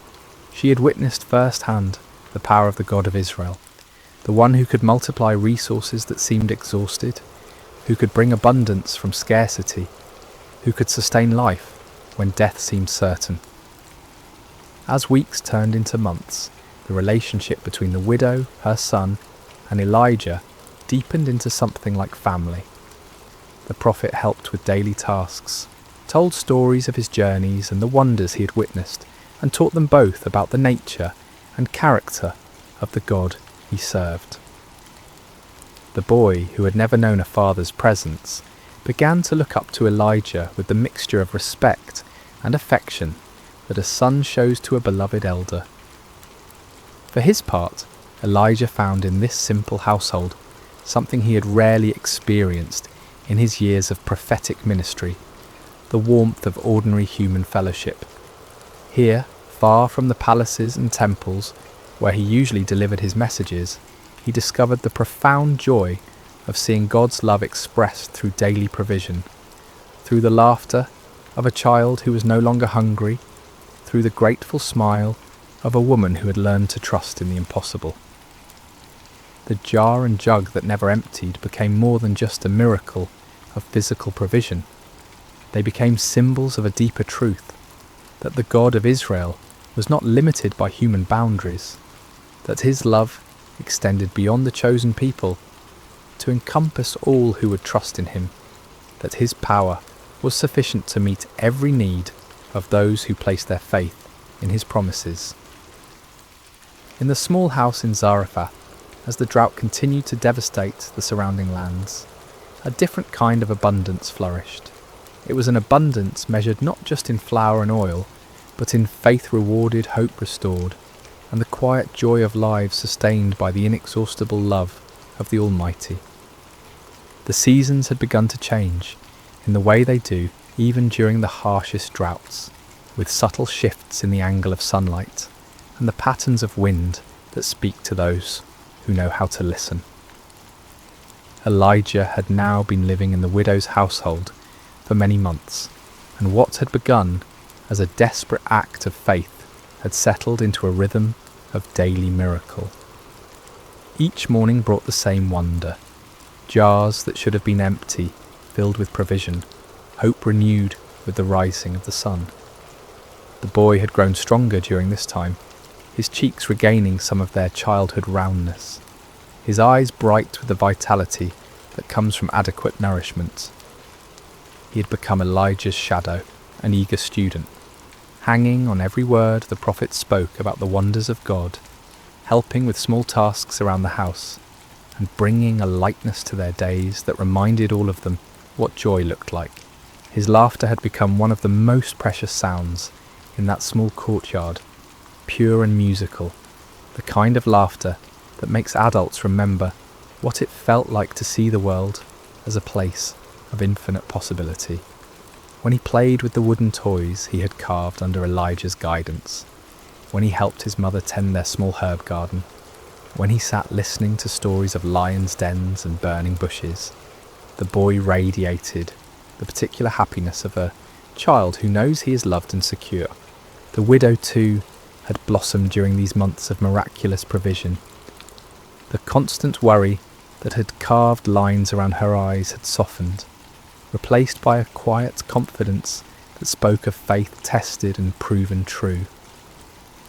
She had witnessed firsthand the power of the God of Israel, the one who could multiply resources that seemed exhausted, who could bring abundance from scarcity, who could sustain life when death seemed certain. As weeks turned into months, the relationship between the widow, her son, and Elijah deepened into something like family. The prophet helped with daily tasks, told stories of his journeys and the wonders he had witnessed, and taught them both about the nature and character of the God he served. The boy, who had never known a father's presence, began to look up to Elijah with the mixture of respect and affection that a son shows to a beloved elder. For his part, Elijah found in this simple household something he had rarely experienced in his years of prophetic ministry, the warmth of ordinary human fellowship. Here, far from the palaces and temples where he usually delivered his messages, he discovered the profound joy of seeing God's love expressed through daily provision, through the laughter of a child who was no longer hungry, through the grateful smile of a woman who had learned to trust in the impossible. The jar and jug that never emptied became more than just a miracle of physical provision. They became symbols of a deeper truth, that the God of Israel was not limited by human boundaries, that his love extended beyond the chosen people to encompass all who would trust in him, that his power was sufficient to meet every need of those who placed their faith in his promises. In the small house in Zarephath, as the drought continued to devastate the surrounding lands, a different kind of abundance flourished. It was an abundance measured not just in flour and oil, but in faith rewarded, hope restored, and the quiet joy of lives sustained by the inexhaustible love of the Almighty. The seasons had begun to change, in the way they do even during the harshest droughts, with subtle shifts in the angle of sunlight and the patterns of wind that speak to those who know how to listen. Elijah had now been living in the widow's household for many months, and what had begun as a desperate act of faith had settled into a rhythm of daily miracle. Each morning brought the same wonder, jars that should have been empty filled with provision, hope renewed with the rising of the sun. The boy had grown stronger during this time, his cheeks regaining some of their childhood roundness, his eyes bright with the vitality that comes from adequate nourishment. He had become Elijah's shadow, an eager student, hanging on every word the prophet spoke about the wonders of God, helping with small tasks around the house, and bringing a lightness to their days that reminded all of them what joy looked like. His laughter had become one of the most precious sounds in that small courtyard, pure and musical, the kind of laughter that makes adults remember what it felt like to see the world as a place of infinite possibility. When he played with the wooden toys he had carved under Elijah's guidance, when he helped his mother tend their small herb garden, when he sat listening to stories of lions' dens and burning bushes, the boy radiated the particular happiness of a child who knows he is loved and secure. The widow, too, had blossomed during these months of miraculous provision. The constant worry that had carved lines around her eyes had softened, replaced by a quiet confidence that spoke of faith tested and proven true.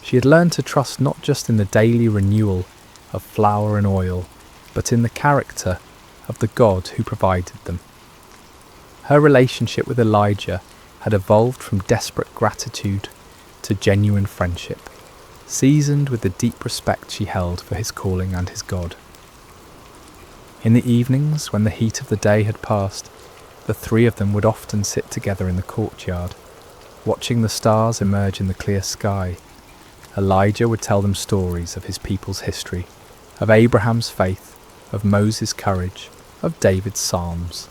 She had learned to trust not just in the daily renewal of flour and oil, but in the character of the God who provided them. Her relationship with Elijah had evolved from desperate gratitude to genuine friendship, seasoned with the deep respect she held for his calling and his God. In the evenings, when the heat of the day had passed, the three of them would often sit together in the courtyard, watching the stars emerge in the clear sky. Elijah would tell them stories of his people's history, of Abraham's faith, of Moses' courage, of David's psalms,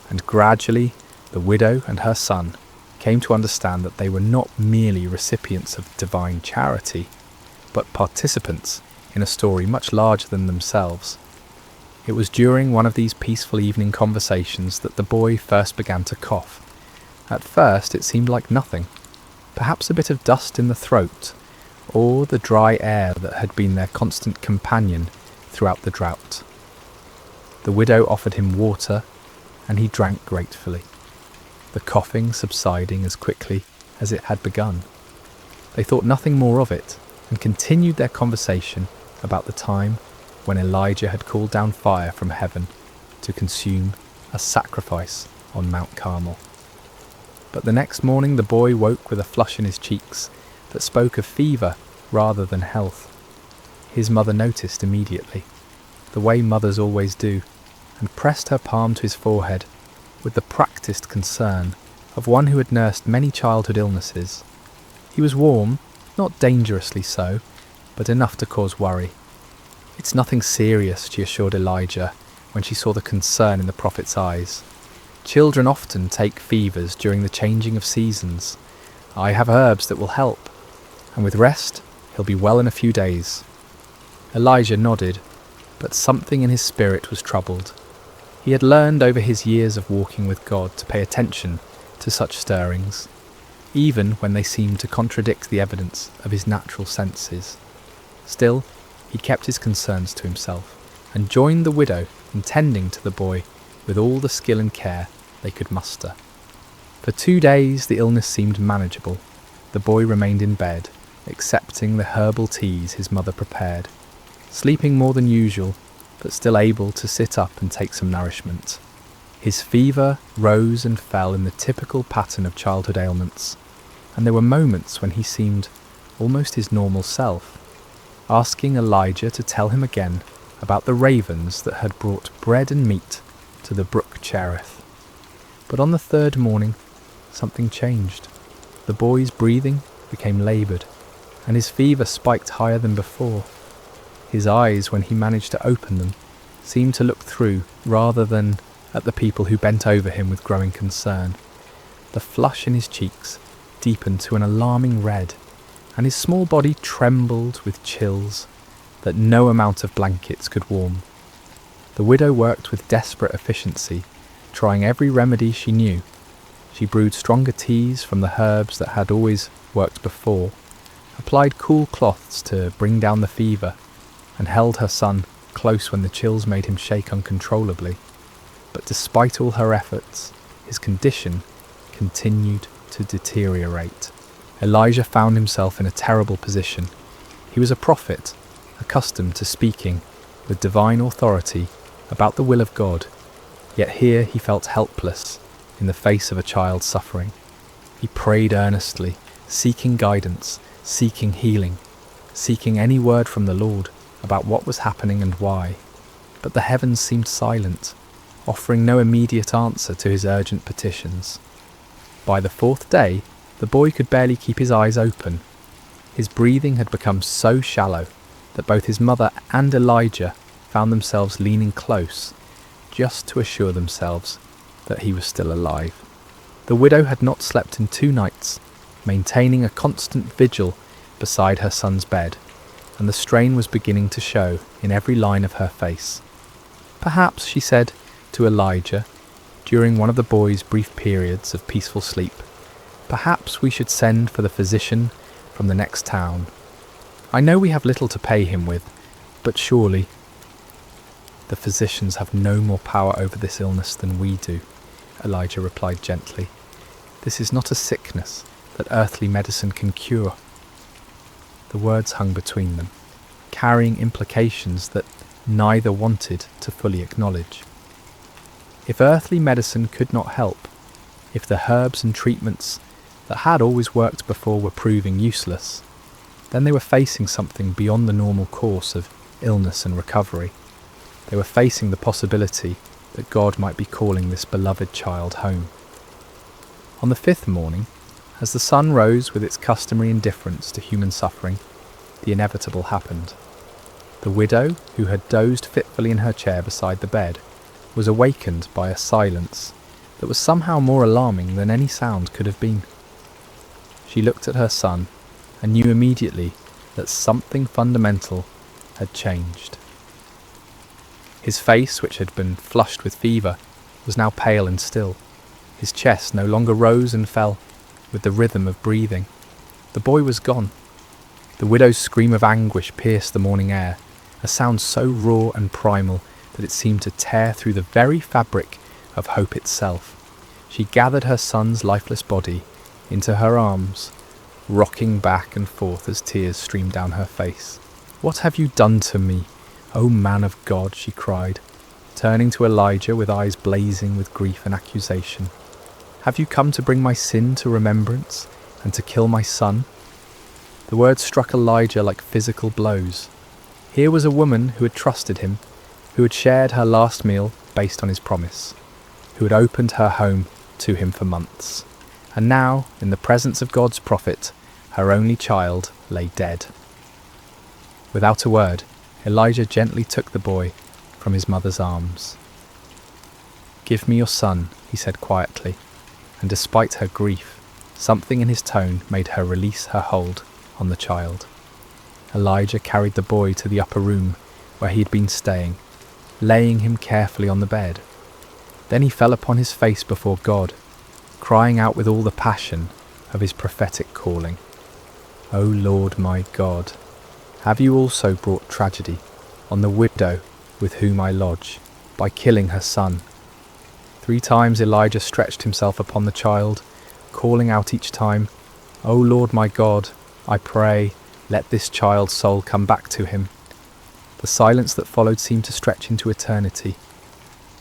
and gradually the widow and her son came to understand that they were not merely recipients of divine charity, but participants in a story much larger than themselves. It was during one of these peaceful evening conversations that the boy first began to cough. At first it seemed like nothing, perhaps a bit of dust in the throat, or the dry air that had been their constant companion throughout the drought. The widow offered him water, and he drank gratefully, the coughing subsiding as quickly as it had begun. They thought nothing more of it, and continued their conversation about the time when Elijah had called down fire from heaven to consume a sacrifice on Mount Carmel. But the next morning the boy woke with a flush in his cheeks that spoke of fever rather than health. His mother noticed immediately, the way mothers always do, and pressed her palm to his forehead with the practised concern of one who had nursed many childhood illnesses. He was warm, not dangerously so, but enough to cause worry. "It's nothing serious," she assured Elijah when she saw the concern in the prophet's eyes. "Children often take fevers during the changing of seasons. I have herbs that will help, and with rest he'll be well in a few days." Elijah nodded, but something in his spirit was troubled. He had learned over his years of walking with God to pay attention to such stirrings, even when they seemed to contradict the evidence of his natural senses. Still, he kept his concerns to himself, and joined the widow in tending to the boy with all the skill and care they could muster. For 2 days the illness seemed manageable. The boy remained in bed, accepting the herbal teas his mother prepared, sleeping more than usual, but still able to sit up and take some nourishment. His fever rose and fell in the typical pattern of childhood ailments, and there were moments when he seemed almost his normal self, asking Elijah to tell him again about the ravens that had brought bread and meat to the brook Cherith. But on the 3rd morning, something changed. The boy's breathing became laboured, and his fever spiked higher than before. His eyes, when he managed to open them, seemed to look through rather than at the people who bent over him with growing concern. The flush in his cheeks deepened to an alarming red, and his small body trembled with chills that no amount of blankets could warm. The widow worked with desperate efficiency, trying every remedy she knew. She brewed stronger teas from the herbs that had always worked before, applied cool cloths to bring down the fever, and held her son close when the chills made him shake uncontrollably. But despite all her efforts, his condition continued to deteriorate. Elijah found himself in a terrible position. He was a prophet, accustomed to speaking with divine authority about the will of God, yet here he felt helpless in the face of a child suffering. He prayed earnestly, seeking guidance, seeking healing, seeking any word from the Lord about what was happening and why. But the heavens seemed silent, offering no immediate answer to his urgent petitions. By the 4th day, the boy could barely keep his eyes open. His breathing had become so shallow that both his mother and Elijah found themselves leaning close, just to assure themselves that he was still alive. The widow had not slept in 2 nights, maintaining a constant vigil beside her son's bed, and the strain was beginning to show in every line of her face. "Perhaps," she said to Elijah, during one of the boy's brief periods of peaceful sleep, "perhaps we should send for the physician from the next town. I know we have little to pay him with, but surely—" "The physicians have no more power over this illness than we do," Elijah replied gently. "This is not a sickness that earthly medicine can cure." The words hung between them, carrying implications that neither wanted to fully acknowledge. If earthly medicine could not help, if the herbs and treatments that had always worked before were proving useless, then they were facing something beyond the normal course of illness and recovery. They were facing the possibility that God might be calling this beloved child home. On the 5th morning, as the sun rose with its customary indifference to human suffering, the inevitable happened. The widow, who had dozed fitfully in her chair beside the bed, was awakened by a silence that was somehow more alarming than any sound could have been. She looked at her son and knew immediately that something fundamental had changed. His face, which had been flushed with fever, was now pale and still. His chest no longer rose and fell with the rhythm of breathing. The boy was gone. The widow's scream of anguish pierced the morning air, a sound so raw and primal that it seemed to tear through the very fabric of hope itself. She gathered her son's lifeless body into her arms, rocking back and forth as tears streamed down her face. "What have you done to me, O man of God?" she cried, turning to Elijah with eyes blazing with grief and accusation. "Have you come to bring my sin to remembrance and to kill my son?" The words struck Elijah like physical blows. Here was a woman who had trusted him, who had shared her last meal based on his promise, who had opened her home to him for months. And now, in the presence of God's prophet, her only child lay dead. Without a word, Elijah gently took the boy from his mother's arms. "Give me your son," he said quietly, and despite her grief, something in his tone made her release her hold on the child. Elijah carried the boy to the upper room where he had been staying, laying him carefully on the bed. Then he fell upon his face before God, crying out with all the passion of his prophetic calling. "O Lord my God, have you also brought tragedy on the widow with whom I lodge, by killing her son?" 3 times Elijah stretched himself upon the child, calling out each time, "O Lord my God, I pray, let this child's soul come back to him." The silence that followed seemed to stretch into eternity.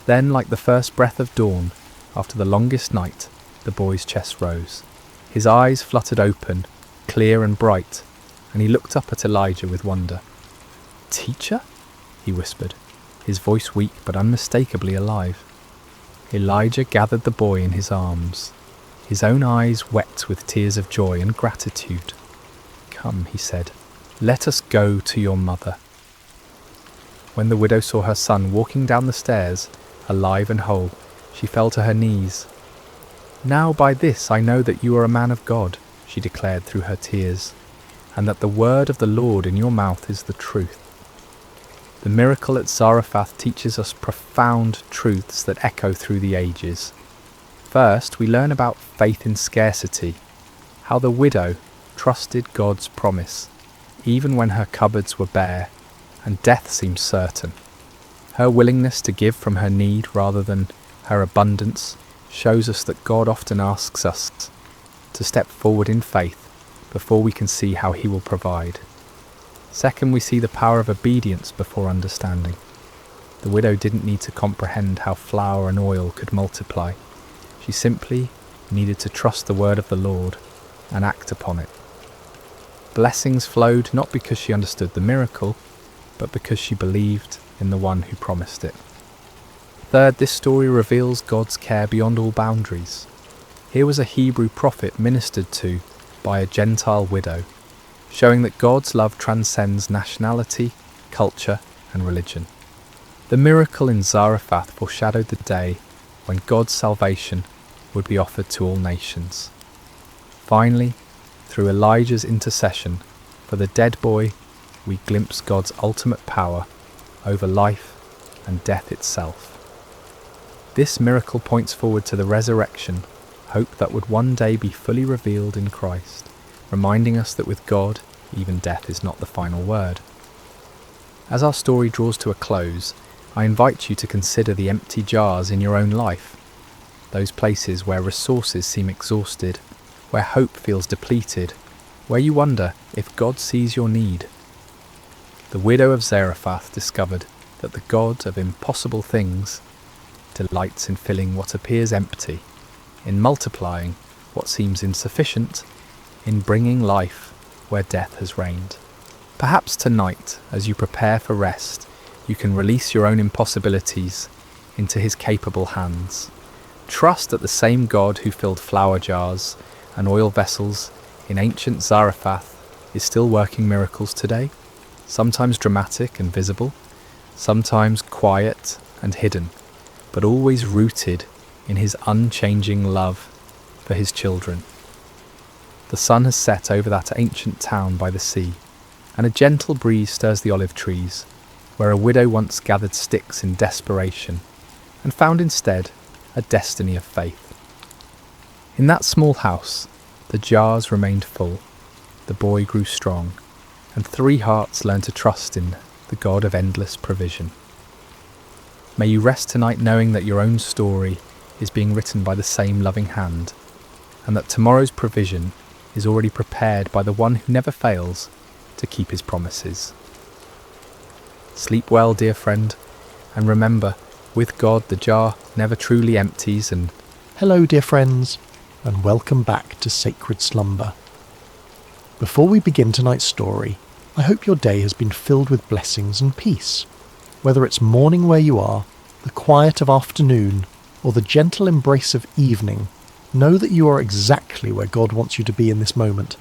Then, like the first breath of dawn, after the longest night, the boy's chest rose. His eyes fluttered open, clear and bright, and he looked up at Elijah with wonder. "Teacher?" he whispered, his voice weak but unmistakably alive. Elijah gathered the boy in his arms, his own eyes wet with tears of joy and gratitude. "Come," he said, "let us go to your mother." When the widow saw her son walking down the stairs, alive and whole, she fell to her knees. "Now by this I know that you are a man of God," she declared through her tears, "and that the word of the Lord in your mouth is the truth." The miracle at Zarephath teaches us profound truths that echo through the ages. First, we learn about faith in scarcity, how the widow trusted God's promise, even when her cupboards were bare and death seemed certain. Her willingness to give from her need rather than her abundance shows us that God often asks us to step forward in faith before we can see how he will provide. Second, we see the power of obedience before understanding. The widow didn't need to comprehend how flour and oil could multiply. She simply needed to trust the word of the Lord and act upon it. Blessings flowed not because she understood the miracle, but because she believed in the one who promised it. Third, this story reveals God's care beyond all boundaries. Here was a Hebrew prophet ministered to by a Gentile widow, showing that God's love transcends nationality, culture, and religion. The miracle in Zarephath foreshadowed the day when God's salvation would be offered to all nations. Finally, through Elijah's intercession for the dead boy, we glimpse God's ultimate power over life and death itself. This miracle points forward to the resurrection, hope that would one day be fully revealed in Christ, reminding us that with God, even death is not the final word. As our story draws to a close, I invite you to consider the empty jars in your own life, those places where resources seem exhausted, where hope feels depleted, where you wonder if God sees your need. The widow of Zarephath discovered that the God of impossible things delights in filling what appears empty, in multiplying what seems insufficient, in bringing life where death has reigned. Perhaps tonight, as you prepare for rest, you can release your own impossibilities into his capable hands. Trust that the same God who filled flour jars and oil vessels in ancient Zarephath is still working miracles today, sometimes dramatic and visible, sometimes quiet and hidden, but always rooted in his unchanging love for his children. The sun has set over that ancient town by the sea, and a gentle breeze stirs the olive trees, where a widow once gathered sticks in desperation, and found instead a destiny of faith. In that small house, the jars remained full, the boy grew strong, and 3 hearts learned to trust in the God of endless provision. May you rest tonight knowing that your own story is being written by the same loving hand, and that tomorrow's provision is already prepared by the one who never fails to keep his promises. Sleep well, dear friend, and remember, with God the jar never truly empties. And hello, dear friends, and welcome back to Sacred Slumber. Before we begin tonight's story, I hope your day has been filled with blessings and peace. Whether it's morning where you are, the quiet of afternoon, or the gentle embrace of evening, know that you are exactly where God wants you to be in this moment.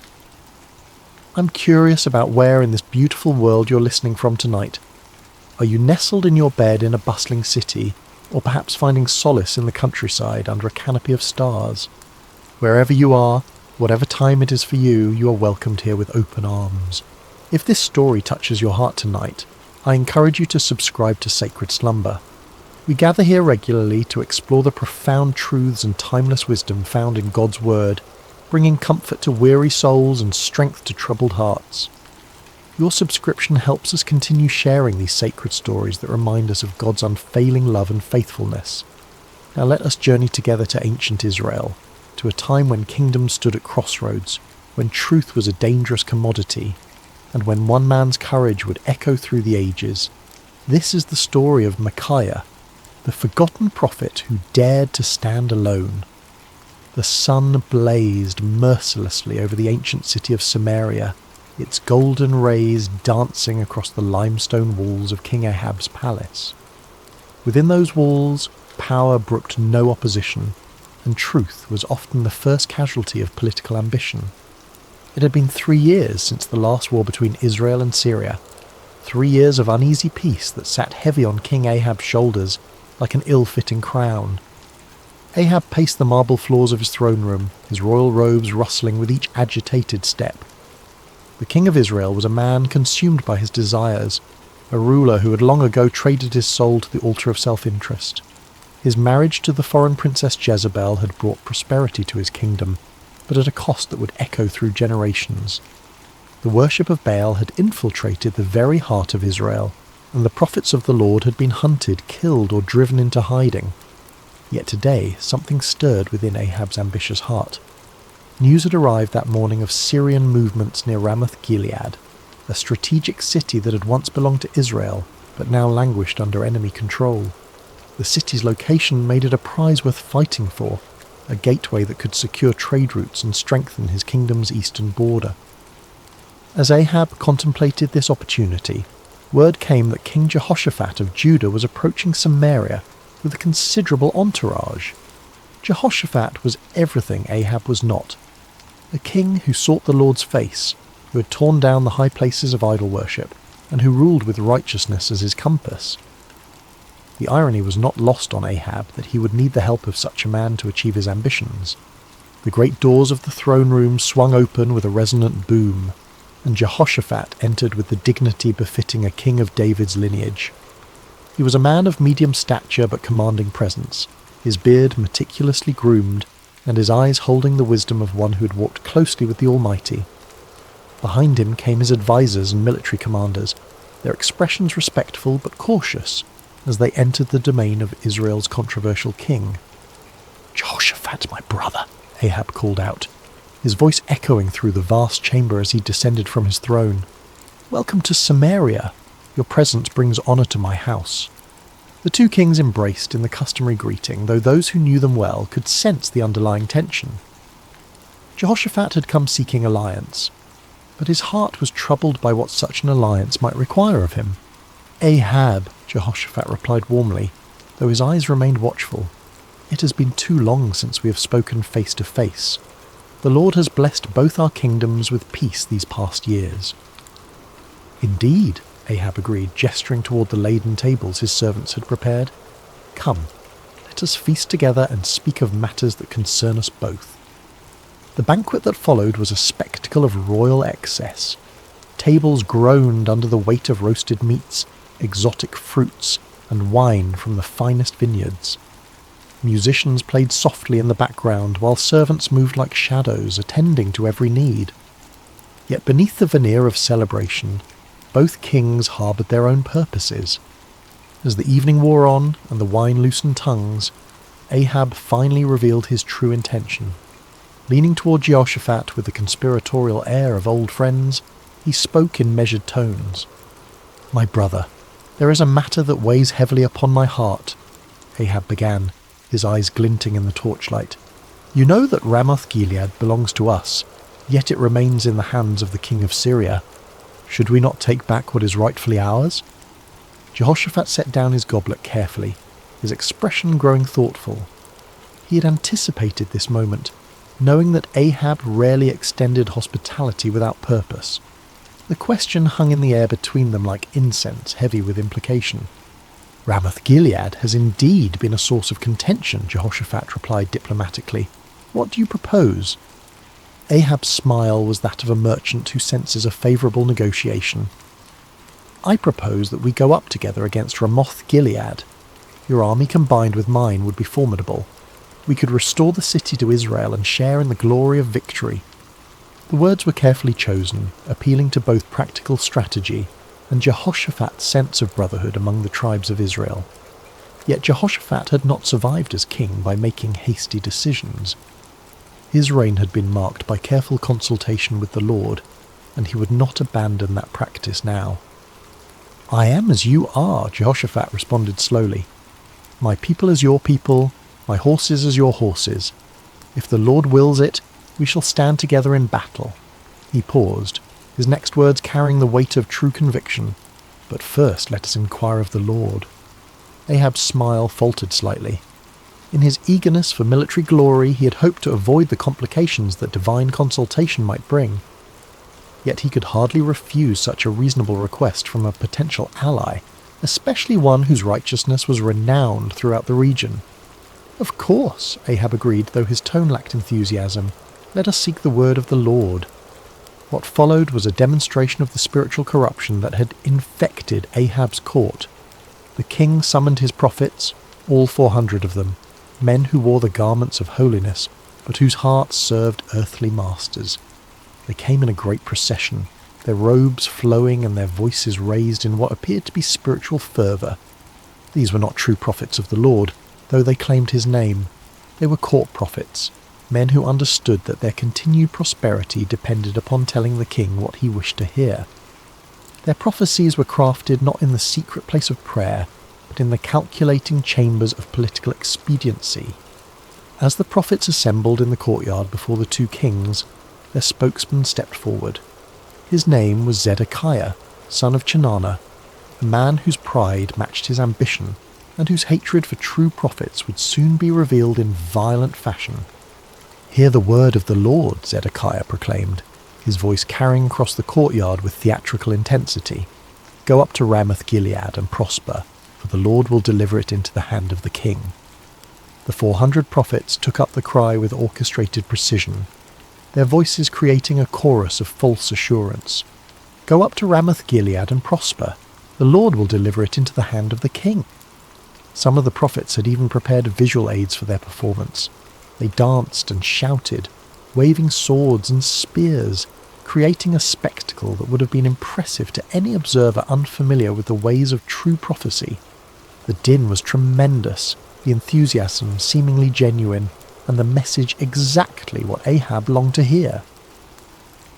I'm curious about where in this beautiful world you're listening from tonight. Are you nestled in your bed in a bustling city, or perhaps finding solace in the countryside under a canopy of stars? Wherever you are, whatever time it is for you, you are welcomed here with open arms. If this story touches your heart tonight, I encourage you to subscribe to Sacred Slumber. We gather here regularly to explore the profound truths and timeless wisdom found in God's Word, bringing comfort to weary souls and strength to troubled hearts. Your subscription helps us continue sharing these sacred stories that remind us of God's unfailing love and faithfulness. Now let us journey together to ancient Israel, to a time when kingdoms stood at crossroads, when truth was a dangerous commodity, and when one man's courage would echo through the ages. This is the story of Micaiah, the forgotten prophet who dared to stand alone. The sun blazed mercilessly over the ancient city of Samaria, its golden rays dancing across the limestone walls of King Ahab's palace. Within those walls, power brooked no opposition, and truth was often the first casualty of political ambition. It had been 3 years since the last war between Israel and Syria, 3 years of uneasy peace that sat heavy on King Ahab's shoulders like an ill-fitting crown. Ahab paced the marble floors of his throne room, his royal robes rustling with each agitated step. The king of Israel was a man consumed by his desires, a ruler who had long ago traded his soul to the altar of self-interest. His marriage to the foreign princess Jezebel had brought prosperity to his kingdom, but at a cost that would echo through generations. The worship of Baal had infiltrated the very heart of Israel, and the prophets of the Lord had been hunted, killed, or driven into hiding. Yet today something stirred within Ahab's ambitious heart. News had arrived that morning of Syrian movements near Ramoth-Gilead, a strategic city that had once belonged to Israel, but now languished under enemy control. The city's location made it a prize worth fighting for, a gateway that could secure trade routes and strengthen his kingdom's eastern border. As Ahab contemplated this opportunity, word came that King Jehoshaphat of Judah was approaching Samaria with a considerable entourage. Jehoshaphat was everything Ahab was not. A king who sought the Lord's face, who had torn down the high places of idol worship, and who ruled with righteousness as his compass. The irony was not lost on Ahab that he would need the help of such a man to achieve his ambitions. The great doors of the throne room swung open with a resonant boom, and Jehoshaphat entered with the dignity befitting a king of David's lineage. He was a man of medium stature but commanding presence, his beard meticulously groomed, and his eyes holding the wisdom of one who had walked closely with the Almighty. Behind him came his advisors and military commanders, their expressions respectful but cautious, as they entered the domain of Israel's controversial king. "Jehoshaphat, my brother," Ahab called out, his voice echoing through the vast chamber as he descended from his throne. "Welcome to Samaria. Your presence brings honour to my house." The two kings embraced in the customary greeting, though those who knew them well could sense the underlying tension. Jehoshaphat had come seeking alliance, but his heart was troubled by what such an alliance might require of him. "Ahab," Jehoshaphat replied warmly, though his eyes remained watchful. "It has been too long since we have spoken face to face. The Lord has blessed both our kingdoms with peace these past years." "Indeed," Ahab agreed, gesturing toward the laden tables his servants had prepared. "Come, let us feast together and speak of matters that concern us both." The banquet that followed was a spectacle of royal excess. Tables groaned under the weight of roasted meats, exotic fruits, and wine from the finest vineyards. Musicians played softly in the background, while servants moved like shadows, attending to every need. Yet beneath the veneer of celebration, both kings harboured their own purposes. As the evening wore on and the wine loosened tongues, Ahab finally revealed his true intention. Leaning toward Jehoshaphat with the conspiratorial air of old friends, he spoke in measured tones. "My brother, there is a matter that weighs heavily upon my heart," Ahab began, his eyes glinting in the torchlight. "You know that Ramoth-Gilead belongs to us, yet it remains in the hands of the king of Syria. Should we not take back what is rightfully ours?" Jehoshaphat set down his goblet carefully, his expression growing thoughtful. He had anticipated this moment, knowing that Ahab rarely extended hospitality without purpose. The question hung in the air between them like incense, heavy with implication. "Ramoth-Gilead has indeed been a source of contention," Jehoshaphat replied diplomatically. "What do you propose?" Ahab's smile was that of a merchant who senses a favourable negotiation. "I propose that we go up together against Ramoth-Gilead. Your army combined with mine would be formidable. We could restore the city to Israel and share in the glory of victory." The words were carefully chosen, appealing to both practical strategy and Jehoshaphat's sense of brotherhood among the tribes of Israel. Yet Jehoshaphat had not survived as king by making hasty decisions. His reign had been marked by careful consultation with the Lord, and he would not abandon that practice now. "I am as you are," Jehoshaphat responded slowly. "My people as your people, my horses as your horses. If the Lord wills it, we shall stand together in battle." He paused, his next words carrying the weight of true conviction. "But first let us inquire of the Lord." Ahab's smile faltered slightly. In his eagerness for military glory, he had hoped to avoid the complications that divine consultation might bring. Yet he could hardly refuse such a reasonable request from a potential ally, especially one whose righteousness was renowned throughout the region. "Of course," Ahab agreed, though his tone lacked enthusiasm. "Let us seek the word of the Lord." What followed was a demonstration of the spiritual corruption that had infected Ahab's court. The king summoned his prophets, all 400 of them, men who wore the garments of holiness, but whose hearts served earthly masters. They came in a great procession, their robes flowing and their voices raised in what appeared to be spiritual fervour. These were not true prophets of the Lord, though they claimed his name. They were court prophets, men who understood that their continued prosperity depended upon telling the king what he wished to hear. Their prophecies were crafted not in the secret place of prayer, but in the calculating chambers of political expediency. As the prophets assembled in the courtyard before the two kings, their spokesman stepped forward. His name was Zedekiah, son of Chenaanah, a man whose pride matched his ambition, and whose hatred for true prophets would soon be revealed in violent fashion. "Hear the word of the Lord," Zedekiah proclaimed, his voice carrying across the courtyard with theatrical intensity. "Go up to Ramoth-Gilead and prosper, for the Lord will deliver it into the hand of the king." The 400 prophets took up the cry with orchestrated precision, their voices creating a chorus of false assurance. "Go up to Ramoth-Gilead and prosper. The Lord will deliver it into the hand of the king." Some of the prophets had even prepared visual aids for their performance. They danced and shouted, waving swords and spears, creating a spectacle that would have been impressive to any observer unfamiliar with the ways of true prophecy. The din was tremendous, the enthusiasm seemingly genuine, and the message exactly what Ahab longed to hear.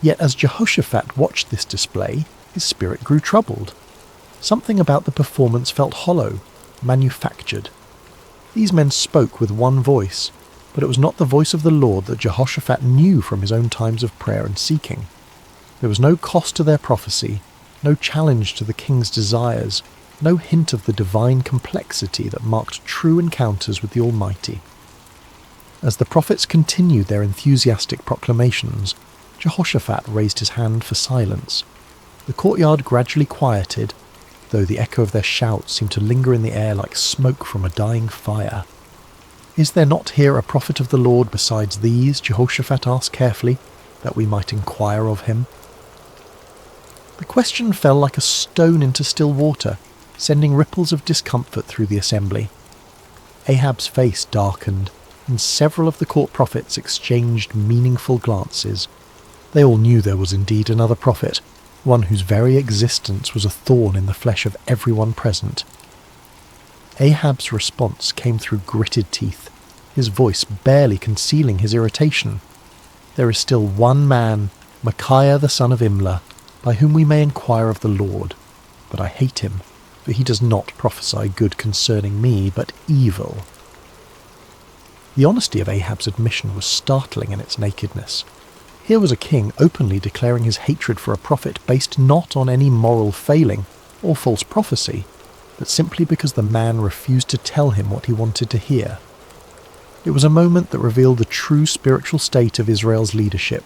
Yet as Jehoshaphat watched this display, his spirit grew troubled. Something about the performance felt hollow, manufactured. These men spoke with one voice, but it was not the voice of the Lord that Jehoshaphat knew from his own times of prayer and seeking. There was no cost to their prophecy, no challenge to the king's desires, no hint of the divine complexity that marked true encounters with the Almighty. As the prophets continued their enthusiastic proclamations, Jehoshaphat raised his hand for silence. The courtyard gradually quieted, though the echo of their shouts seemed to linger in the air like smoke from a dying fire. "Is there not here a prophet of the Lord besides these?" Jehoshaphat asked carefully, "that we might inquire of him?" The question fell like a stone into still water, sending ripples of discomfort through the assembly. Ahab's face darkened, and several of the court prophets exchanged meaningful glances. They all knew there was indeed another prophet, one whose very existence was a thorn in the flesh of everyone present. Ahab's response came through gritted teeth, his voice barely concealing his irritation. There is still one man, Micaiah the son of Imlah, by whom we may inquire of the Lord. But I hate him, for he does not prophesy good concerning me, but evil." The honesty of Ahab's admission was startling in its nakedness. Here was a king openly declaring his hatred for a prophet based not on any moral failing or false prophecy, but simply because the man refused to tell him what he wanted to hear. It was a moment that revealed the true spiritual state of Israel's leadership.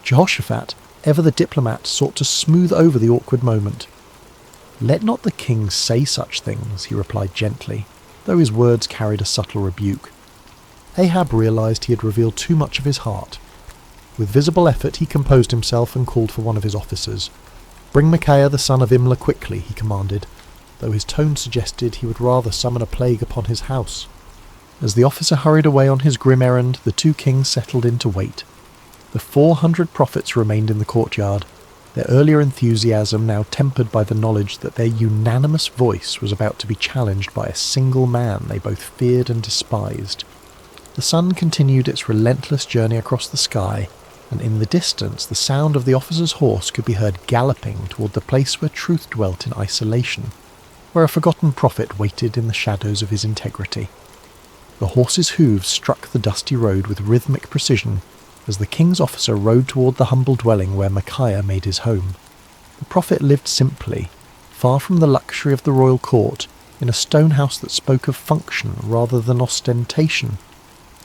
Jehoshaphat, ever the diplomat, sought to smooth over the awkward moment. "Let not the king say such things," he replied gently, though his words carried a subtle rebuke. Ahab realized he had revealed too much of his heart. With visible effort he composed himself and called for one of his officers. "Bring Micaiah the son of Imlah quickly," he commanded, though his tone suggested he would rather summon a plague upon his house. As the officer hurried away on his grim errand, the two kings settled in to wait. The 400 prophets remained in the courtyard, their earlier enthusiasm now tempered by the knowledge that their unanimous voice was about to be challenged by a single man they both feared and despised. The sun continued its relentless journey across the sky, and in the distance the sound of the officer's horse could be heard galloping toward the place where truth dwelt in isolation, where a forgotten prophet waited in the shadows of his integrity. The horse's hooves struck the dusty road with rhythmic precision as the king's officer rode toward the humble dwelling where Micaiah made his home. The prophet lived simply, far from the luxury of the royal court, in a stone house that spoke of function rather than ostentation.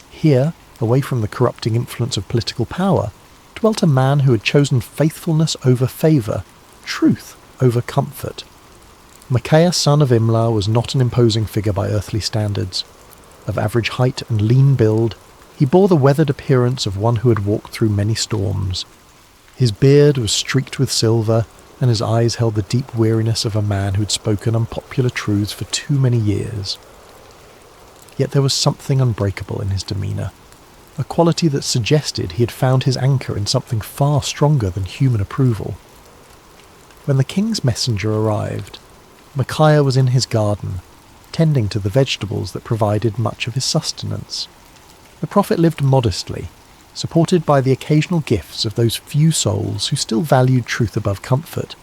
Here, away from the corrupting influence of political power, dwelt a man who had chosen faithfulness over favour, truth over comfort. Micaiah son of Imlah was not an imposing figure by earthly standards. Of average height and lean build, he bore the weathered appearance of one who had walked through many storms. His beard was streaked with silver, and his eyes held the deep weariness of a man who had spoken unpopular truths for too many years. Yet there was something unbreakable in his demeanour, a quality that suggested he had found his anchor in something far stronger than human approval. When the king's messenger arrived, Micaiah was in his garden, tending to the vegetables that provided much of his sustenance. The prophet lived modestly, supported by the occasional gifts of those few souls who still valued truth above comfort.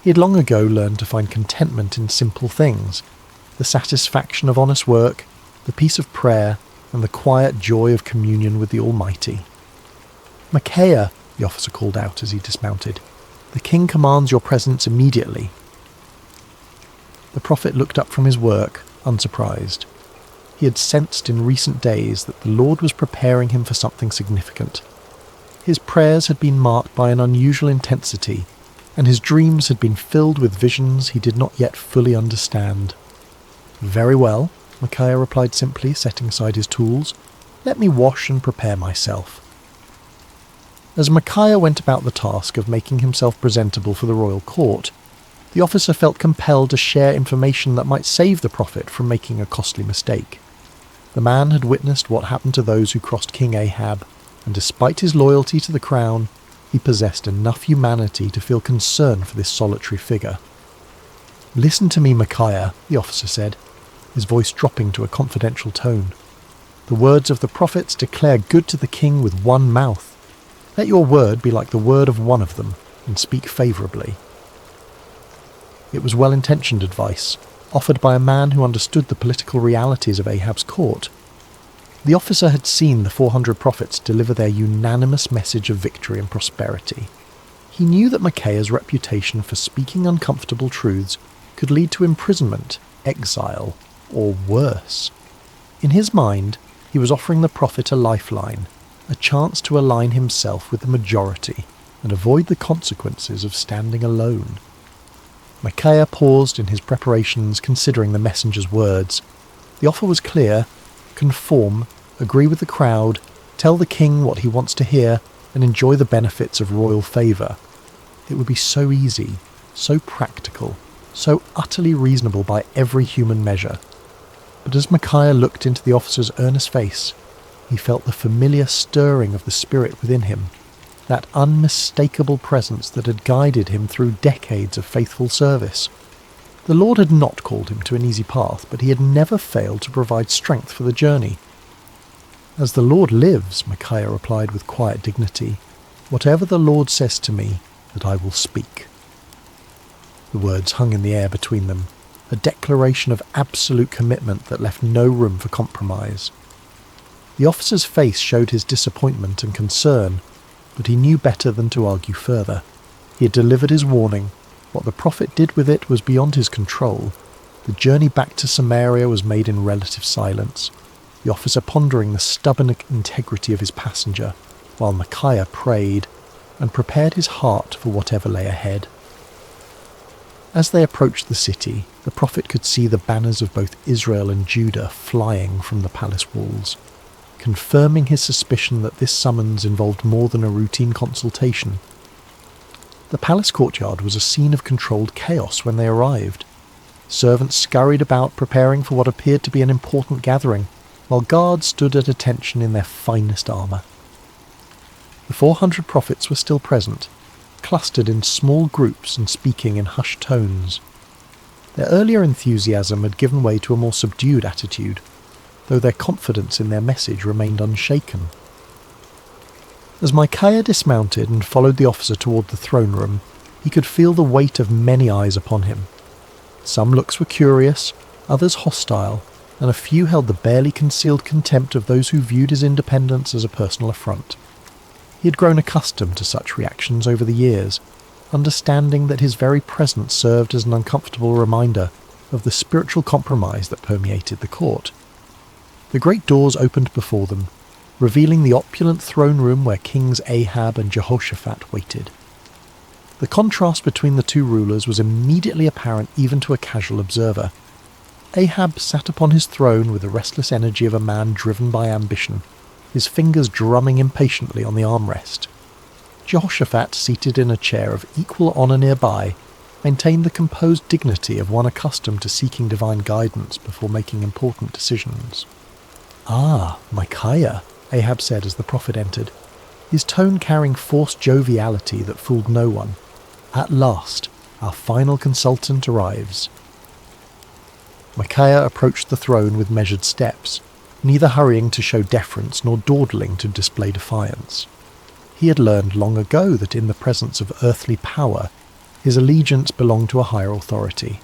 He had long ago learned to find contentment in simple things, the satisfaction of honest work, the peace of prayer, and the quiet joy of communion with the Almighty. "Micaiah," the officer called out as he dismounted, "the king commands your presence immediately." The prophet looked up from his work, unsurprised. He had sensed in recent days that the Lord was preparing him for something significant. His prayers had been marked by an unusual intensity, and his dreams had been filled with visions he did not yet fully understand. "Very well," Micaiah replied simply, setting aside his tools. "Let me wash and prepare myself." As Micaiah went about the task of making himself presentable for the royal court, the officer felt compelled to share information that might save the prophet from making a costly mistake. The man had witnessed what happened to those who crossed King Ahab, and despite his loyalty to the crown, he possessed enough humanity to feel concern for this solitary figure. "Listen to me, Micaiah," the officer said, his voice dropping to a confidential tone. "The words of the prophets declare good to the king with one mouth. Let your word be like the word of one of them, and speak favourably." It was well-intentioned advice, offered by a man who understood the political realities of Ahab's court. The officer had seen the 400 prophets deliver their unanimous message of victory and prosperity. He knew that Micaiah's reputation for speaking uncomfortable truths could lead to imprisonment, exile, or worse. In his mind, he was offering the prophet a lifeline, a chance to align himself with the majority and avoid the consequences of standing alone. Micaiah paused in his preparations, considering the messenger's words. The offer was clear: conform, agree with the crowd, tell the king what he wants to hear, and enjoy the benefits of royal favour. It would be so easy, so practical, so utterly reasonable by every human measure. But as Micaiah looked into the officer's earnest face, he felt the familiar stirring of the spirit within him, that unmistakable presence that had guided him through decades of faithful service. The Lord had not called him to an easy path, but he had never failed to provide strength for the journey. "As the Lord lives," Micaiah replied with quiet dignity, "whatever the Lord says to me, that I will speak." The words hung in the air between them, a declaration of absolute commitment that left no room for compromise. The officer's face showed his disappointment and concern, but he knew better than to argue further. He had delivered his warning. What the prophet did with it was beyond his control. The journey back to Samaria was made in relative silence, the officer pondering the stubborn integrity of his passenger, while Micaiah prayed and prepared his heart for whatever lay ahead. As they approached the city, the prophet could see the banners of both Israel and Judah flying from the palace walls, confirming his suspicion that this summons involved more than a routine consultation. The palace courtyard was a scene of controlled chaos when they arrived. Servants scurried about preparing for what appeared to be an important gathering, while guards stood at attention in their finest armour. The 400 prophets were still present, clustered in small groups and speaking in hushed tones. Their earlier enthusiasm had given way to a more subdued attitude, though their confidence in their message remained unshaken. As Micaiah dismounted and followed the officer toward the throne room, he could feel the weight of many eyes upon him. Some looks were curious, others hostile, and a few held the barely concealed contempt of those who viewed his independence as a personal affront. He had grown accustomed to such reactions over the years, understanding that his very presence served as an uncomfortable reminder of the spiritual compromise that permeated the court. The great doors opened before them, revealing the opulent throne room where Kings Ahab and Jehoshaphat waited. The contrast between the two rulers was immediately apparent even to a casual observer. Ahab sat upon his throne with the restless energy of a man driven by ambition, his fingers drumming impatiently on the armrest. Jehoshaphat, seated in a chair of equal honour nearby, maintained the composed dignity of one accustomed to seeking divine guidance before making important decisions. "Ah, Micaiah," Ahab said as the prophet entered, his tone carrying forced joviality that fooled no one. "At last, our final consultant arrives." Micaiah approached the throne with measured steps, neither hurrying to show deference nor dawdling to display defiance. He had learned long ago that in the presence of earthly power, his allegiance belonged to a higher authority.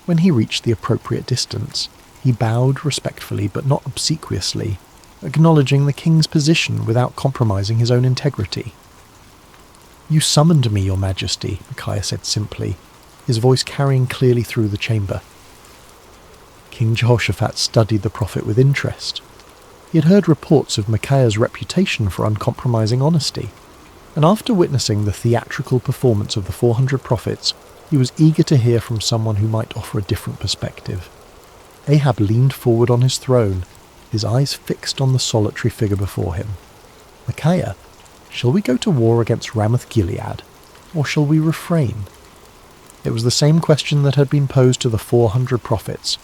When he reached the appropriate distance, he bowed respectfully but not obsequiously, acknowledging the king's position without compromising his own integrity. "You summoned me, your majesty," Micaiah said simply, his voice carrying clearly through the chamber. King Jehoshaphat studied the prophet with interest. He had heard reports of Micaiah's reputation for uncompromising honesty, and after witnessing the theatrical performance of the 400 prophets, he was eager to hear from someone who might offer a different perspective. Ahab leaned forward on his throne, his eyes fixed on the solitary figure before him. "Micaiah, shall we go to war against Ramoth-Gilead, or shall we refrain?" It was the same question that had been posed to the 400 prophets,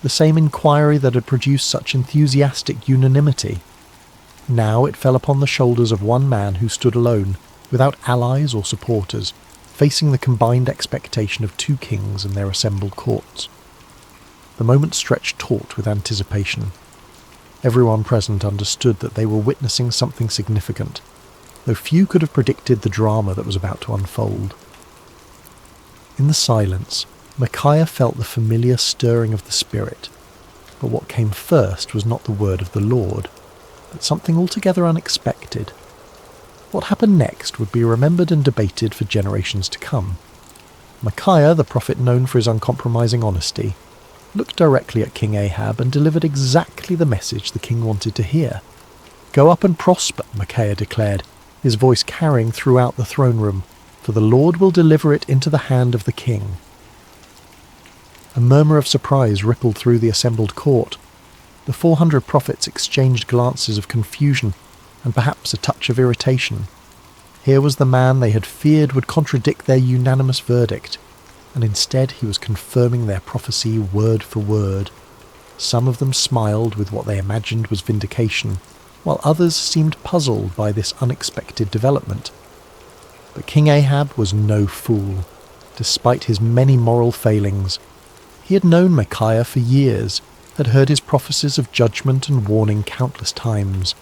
the same inquiry that had produced such enthusiastic unanimity. Now it fell upon the shoulders of one man who stood alone, without allies or supporters, facing the combined expectation of two kings and their assembled courts. The moment stretched taut with anticipation. Everyone present understood that they were witnessing something significant, though few could have predicted the drama that was about to unfold. In the silence, Micaiah felt the familiar stirring of the spirit, but what came first was not the word of the Lord, but something altogether unexpected. What happened next would be remembered and debated for generations to come. Micaiah, the prophet known for his uncompromising honesty, looked directly at King Ahab and delivered exactly the message the king wanted to hear. "Go up and prosper," Micaiah declared, his voice carrying throughout the throne room, "for the Lord will deliver it into the hand of the king." A murmur of surprise rippled through the assembled court. The 400 prophets exchanged glances of confusion and perhaps a touch of irritation. Here was the man they had feared would contradict their unanimous verdict, and instead he was confirming their prophecy word for word. Some of them smiled with what they imagined was vindication, while others seemed puzzled by this unexpected development. But King Ahab was no fool. Despite his many moral failings, he had known Micaiah for years, had heard his prophecies of judgment and warning countless times.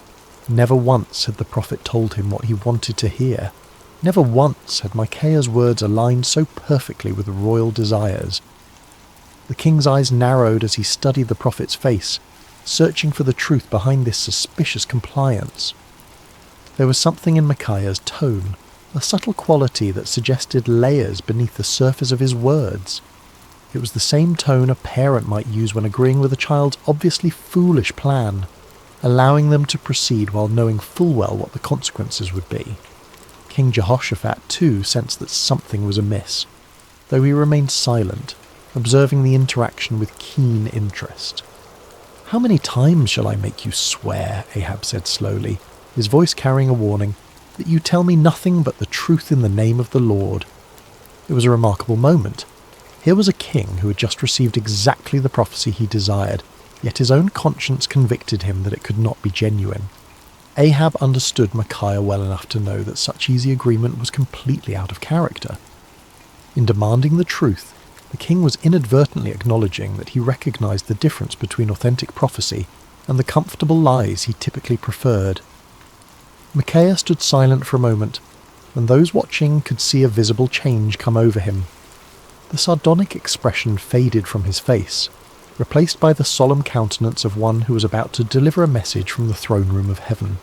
Never once had the prophet told him what he wanted to hear. Never once had Micaiah's words aligned so perfectly with royal desires. The king's eyes narrowed as he studied the prophet's face, searching for the truth behind this suspicious compliance. There was something in Micaiah's tone, a subtle quality that suggested layers beneath the surface of his words. It was the same tone a parent might use when agreeing with a child's obviously foolish plan, allowing them to proceed while knowing full well what the consequences would be. King Jehoshaphat, too, sensed that something was amiss, though he remained silent, observing the interaction with keen interest. "How many times shall I make you swear," Ahab said slowly, his voice carrying a warning, "that you tell me nothing but the truth in the name of the Lord?" It was a remarkable moment. Here was a king who had just received exactly the prophecy he desired, yet his own conscience convicted him that it could not be genuine. Ahab understood Micaiah well enough to know that such easy agreement was completely out of character. In demanding the truth, the king was inadvertently acknowledging that he recognized the difference between authentic prophecy and the comfortable lies he typically preferred. Micaiah stood silent for a moment, and those watching could see a visible change come over him. The sardonic expression faded from his face, replaced by the solemn countenance of one who was about to deliver a message from the throne room of heaven.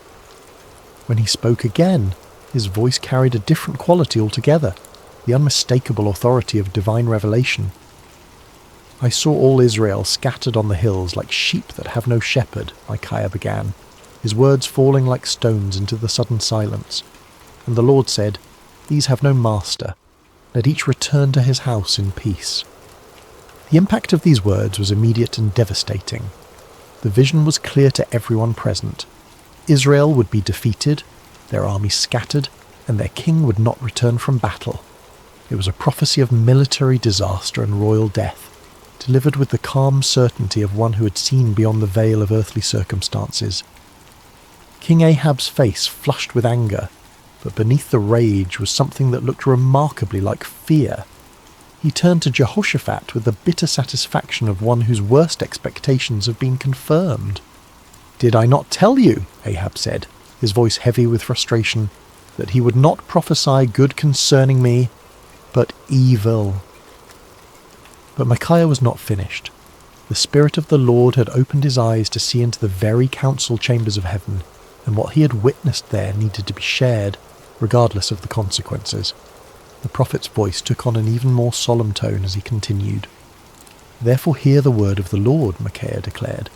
When he spoke again, his voice carried a different quality altogether, the unmistakable authority of divine revelation. "I saw all Israel scattered on the hills like sheep that have no shepherd," Micaiah began, his words falling like stones into the sudden silence. "And the Lord said, 'These have no master. Let each return to his house in peace.'" The impact of these words was immediate and devastating. The vision was clear to everyone present. Israel would be defeated, their army scattered, and their king would not return from battle. It was a prophecy of military disaster and royal death, delivered with the calm certainty of one who had seen beyond the veil of earthly circumstances. King Ahab's face flushed with anger, but beneath the rage was something that looked remarkably like fear. He turned to Jehoshaphat with the bitter satisfaction of one whose worst expectations have been confirmed. "Did I not tell you," Ahab said, his voice heavy with frustration, "that he would not prophesy good concerning me, but evil?" But Micaiah was not finished. The Spirit of the Lord had opened his eyes to see into the very council chambers of heaven, and what he had witnessed there needed to be shared, regardless of the consequences. The prophet's voice took on an even more solemn tone as he continued. "Therefore hear the word of the Lord," Micaiah declared,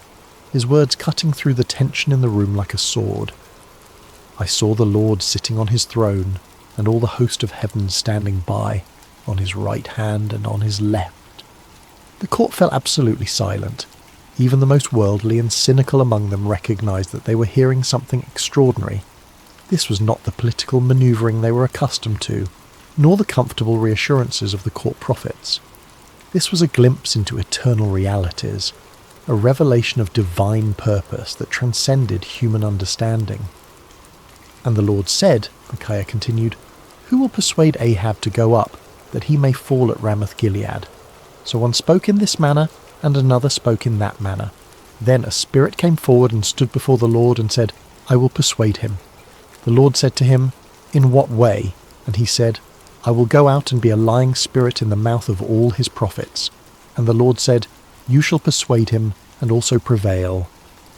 his words cutting through the tension in the room like a sword. "I saw the Lord sitting on his throne, and all the host of heaven standing by, on his right hand and on his left." The court fell absolutely silent. Even the most worldly and cynical among them recognized that they were hearing something extraordinary. This was not the political maneuvering they were accustomed to, nor the comfortable reassurances of the court prophets. This was a glimpse into eternal realities, a revelation of divine purpose that transcended human understanding. "And the Lord said," Micaiah continued, "Who will persuade Ahab to go up, that he may fall at Ramoth-Gilead?" So one spoke in this manner, and another spoke in that manner. Then a spirit came forward and stood before the Lord and said, "I will persuade him." The Lord said to him, "In what way?" And he said, "I will go out and be a lying spirit in the mouth of all his prophets." And the Lord said, "You shall persuade him and also prevail.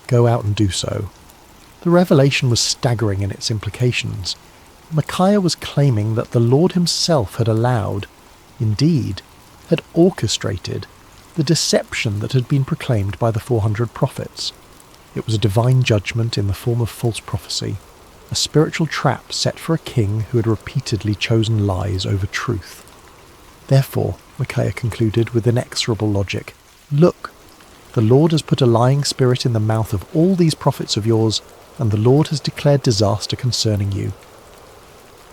Go out and do so." The revelation was staggering in its implications. Micaiah was claiming that the Lord himself had allowed, indeed, had orchestrated, the deception that had been proclaimed by the 400 prophets. It was a divine judgment in the form of false prophecy, a spiritual trap set for a king who had repeatedly chosen lies over truth. Therefore, Micaiah concluded with inexorable logic, "Look, the Lord has put a lying spirit in the mouth of all these prophets of yours, and the Lord has declared disaster concerning you."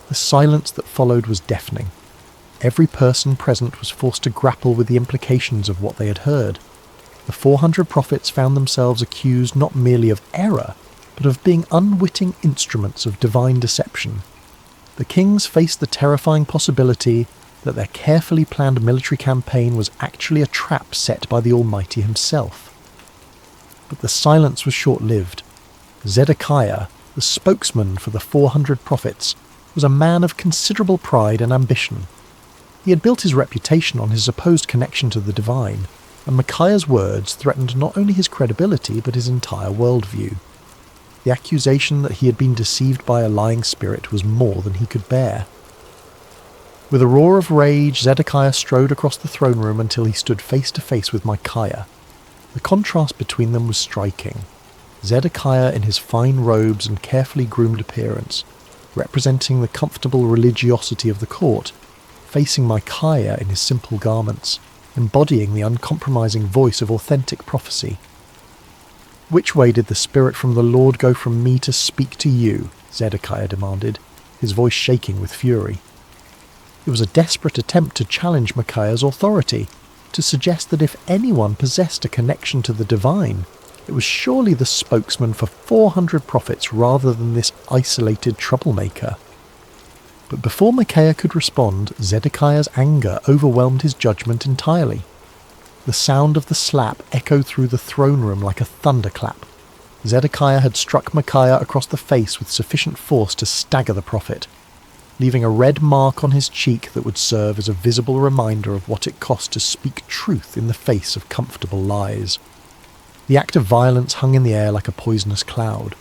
The silence that followed was deafening. Every person present was forced to grapple with the implications of what they had heard. The 400 prophets found themselves accused not merely of error, but of being unwitting instruments of divine deception. The kings faced the terrifying possibility that their carefully planned military campaign was actually a trap set by the Almighty himself. But the silence was short-lived. Zedekiah, the spokesman for the 400 prophets, was a man of considerable pride and ambition. He had built his reputation on his supposed connection to the divine, and Micaiah's words threatened not only his credibility but his entire worldview. The accusation that he had been deceived by a lying spirit was more than he could bear. With a roar of rage, Zedekiah strode across the throne room until he stood face to face with Micaiah. The contrast between them was striking. Zedekiah in his fine robes and carefully groomed appearance, representing the comfortable religiosity of the court, facing Micaiah in his simple garments, embodying the uncompromising voice of authentic prophecy. "Which way did the Spirit from the Lord go from me to speak to you?" Zedekiah demanded, his voice shaking with fury. It was a desperate attempt to challenge Micaiah's authority, to suggest that if anyone possessed a connection to the divine, it was surely the spokesman for 400 prophets rather than this isolated troublemaker. But before Micaiah could respond, Zedekiah's anger overwhelmed his judgment entirely. The sound of the slap echoed through the throne room like a thunderclap. Zedekiah had struck Micaiah across the face with sufficient force to stagger the prophet, leaving a red mark on his cheek that would serve as a visible reminder of what it cost to speak truth in the face of comfortable lies. The act of violence hung in the air like a poisonous cloud.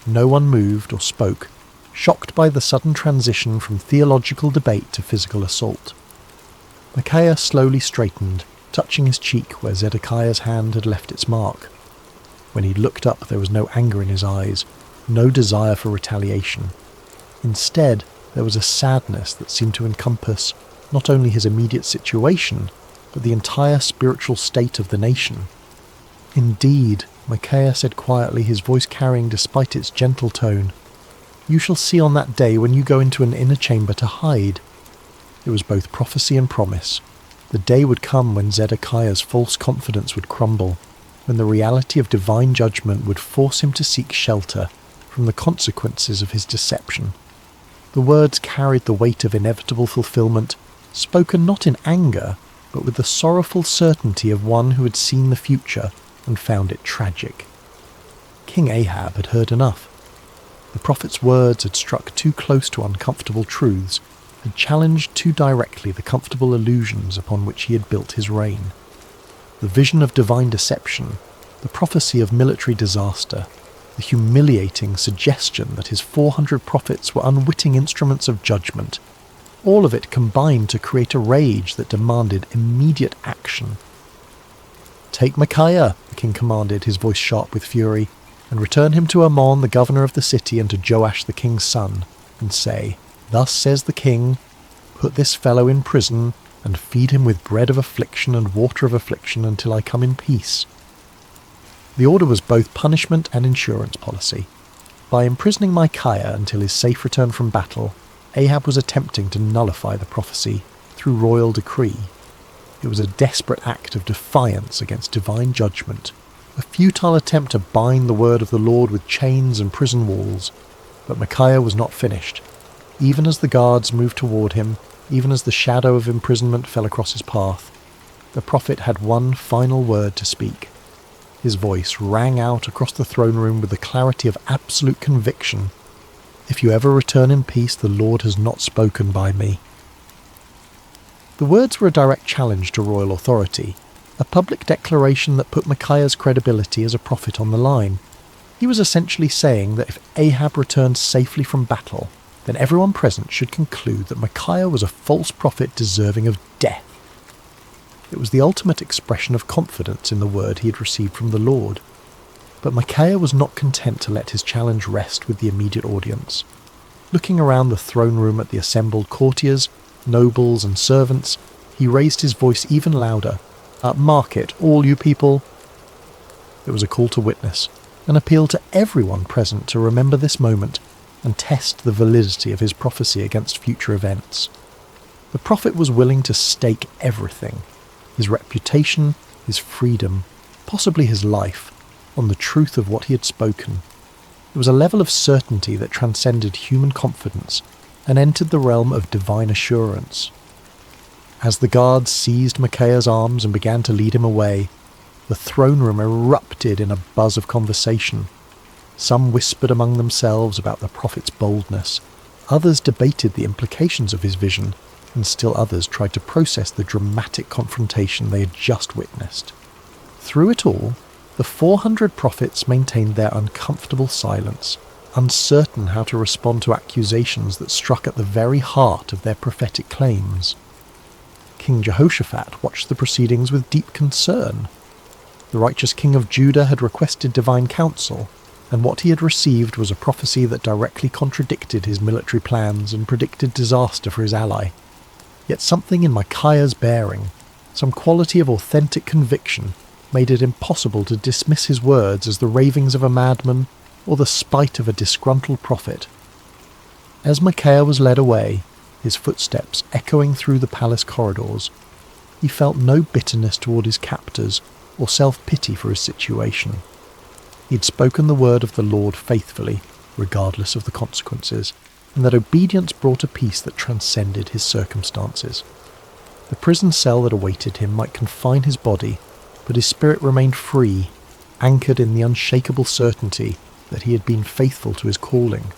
No one moved or spoke, shocked by the sudden transition from theological debate to physical assault. Micaiah slowly straightened, touching his cheek where Zedekiah's hand had left its mark. When he looked up, there was no anger in his eyes, no desire for retaliation. Instead, there was a sadness that seemed to encompass not only his immediate situation, but the entire spiritual state of the nation. "Indeed," Micaiah said quietly, his voice carrying despite its gentle tone, "you shall see on that day when you go into an inner chamber to hide." It was both prophecy and promise. The day would come when Zedekiah's false confidence would crumble, when the reality of divine judgment would force him to seek shelter from the consequences of his deception. The words carried the weight of inevitable fulfillment, spoken not in anger, but with the sorrowful certainty of one who had seen the future and found it tragic. King Ahab had heard enough. The prophet's words had struck too close to uncomfortable truths, had challenged too directly the comfortable illusions upon which he had built his reign. The vision of divine deception, the prophecy of military disaster, the humiliating suggestion that his 400 prophets were unwitting instruments of judgment, all of it combined to create a rage that demanded immediate action. "Take Micaiah," the king commanded, his voice sharp with fury, "and return him to Ammon, the governor of the city, and to Joash the king's son, and say, 'Thus says the king, put this fellow in prison, and feed him with bread of affliction and water of affliction until I come in peace.'" The order was both punishment and insurance policy. By imprisoning Micaiah until his safe return from battle, Ahab was attempting to nullify the prophecy through royal decree. It was a desperate act of defiance against divine judgment, a futile attempt to bind the word of the Lord with chains and prison walls. But Micaiah was not finished. Even as the guards moved toward him, even as the shadow of imprisonment fell across his path, the prophet had one final word to speak. His voice rang out across the throne room with the clarity of absolute conviction. "If you ever return in peace, the Lord has not spoken by me." The words were a direct challenge to royal authority, a public declaration that put Micaiah's credibility as a prophet on the line. He was essentially saying that if Ahab returned safely from battle, then everyone present should conclude that Micaiah was a false prophet deserving of death. It was the ultimate expression of confidence in the word he had received from the Lord. But Micaiah was not content to let his challenge rest with the immediate audience. Looking around the throne room at the assembled courtiers, nobles and servants, he raised his voice even louder. "Mark it, all you people." It was a call to witness, an appeal to everyone present to remember this moment and test the validity of his prophecy against future events. The prophet was willing to stake everything, his reputation, his freedom, possibly his life, on the truth of what he had spoken. It was a level of certainty that transcended human confidence and entered the realm of divine assurance. As the guards seized Micaiah's arms and began to lead him away, The throne room erupted in a buzz of conversation. Some whispered among themselves about the prophet's boldness, others debated the implications of his vision, and still others tried to process the dramatic confrontation they had just witnessed. Through it all, the 400 prophets maintained their uncomfortable silence, uncertain how to respond to accusations that struck at the very heart of their prophetic claims. King Jehoshaphat watched the proceedings with deep concern. The righteous king of Judah had requested divine counsel, and what he had received was a prophecy that directly contradicted his military plans and predicted disaster for his ally. Yet something in Micaiah's bearing, some quality of authentic conviction, made it impossible to dismiss his words as the ravings of a madman or the spite of a disgruntled prophet. As Micaiah was led away, his footsteps echoing through the palace corridors, he felt no bitterness toward his captors or self-pity for his situation. He'd spoken the word of the Lord faithfully, regardless of the consequences, and that obedience brought a peace that transcended his circumstances. The prison cell that awaited him might confine his body, but his spirit remained free, anchored in the unshakable certainty that he had been faithful to his calling.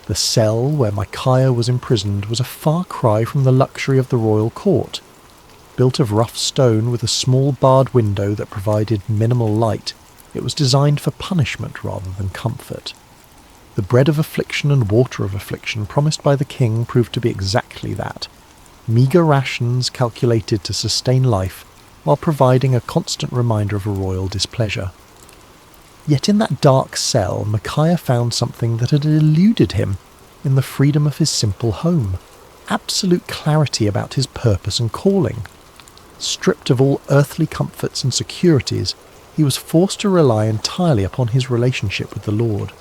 The cell where Micaiah was imprisoned was a far cry from the luxury of the royal court. Built of rough stone with a small barred window that provided minimal light, it was designed for punishment rather than comfort. The bread of affliction and water of affliction promised by the king proved to be exactly that. Meagre rations calculated to sustain life, while providing a constant reminder of a royal displeasure. Yet in that dark cell, Micaiah found something that had eluded him in the freedom of his simple home. Absolute clarity about his purpose and calling. Stripped of all earthly comforts and securities, he was forced to rely entirely upon his relationship with the Lord.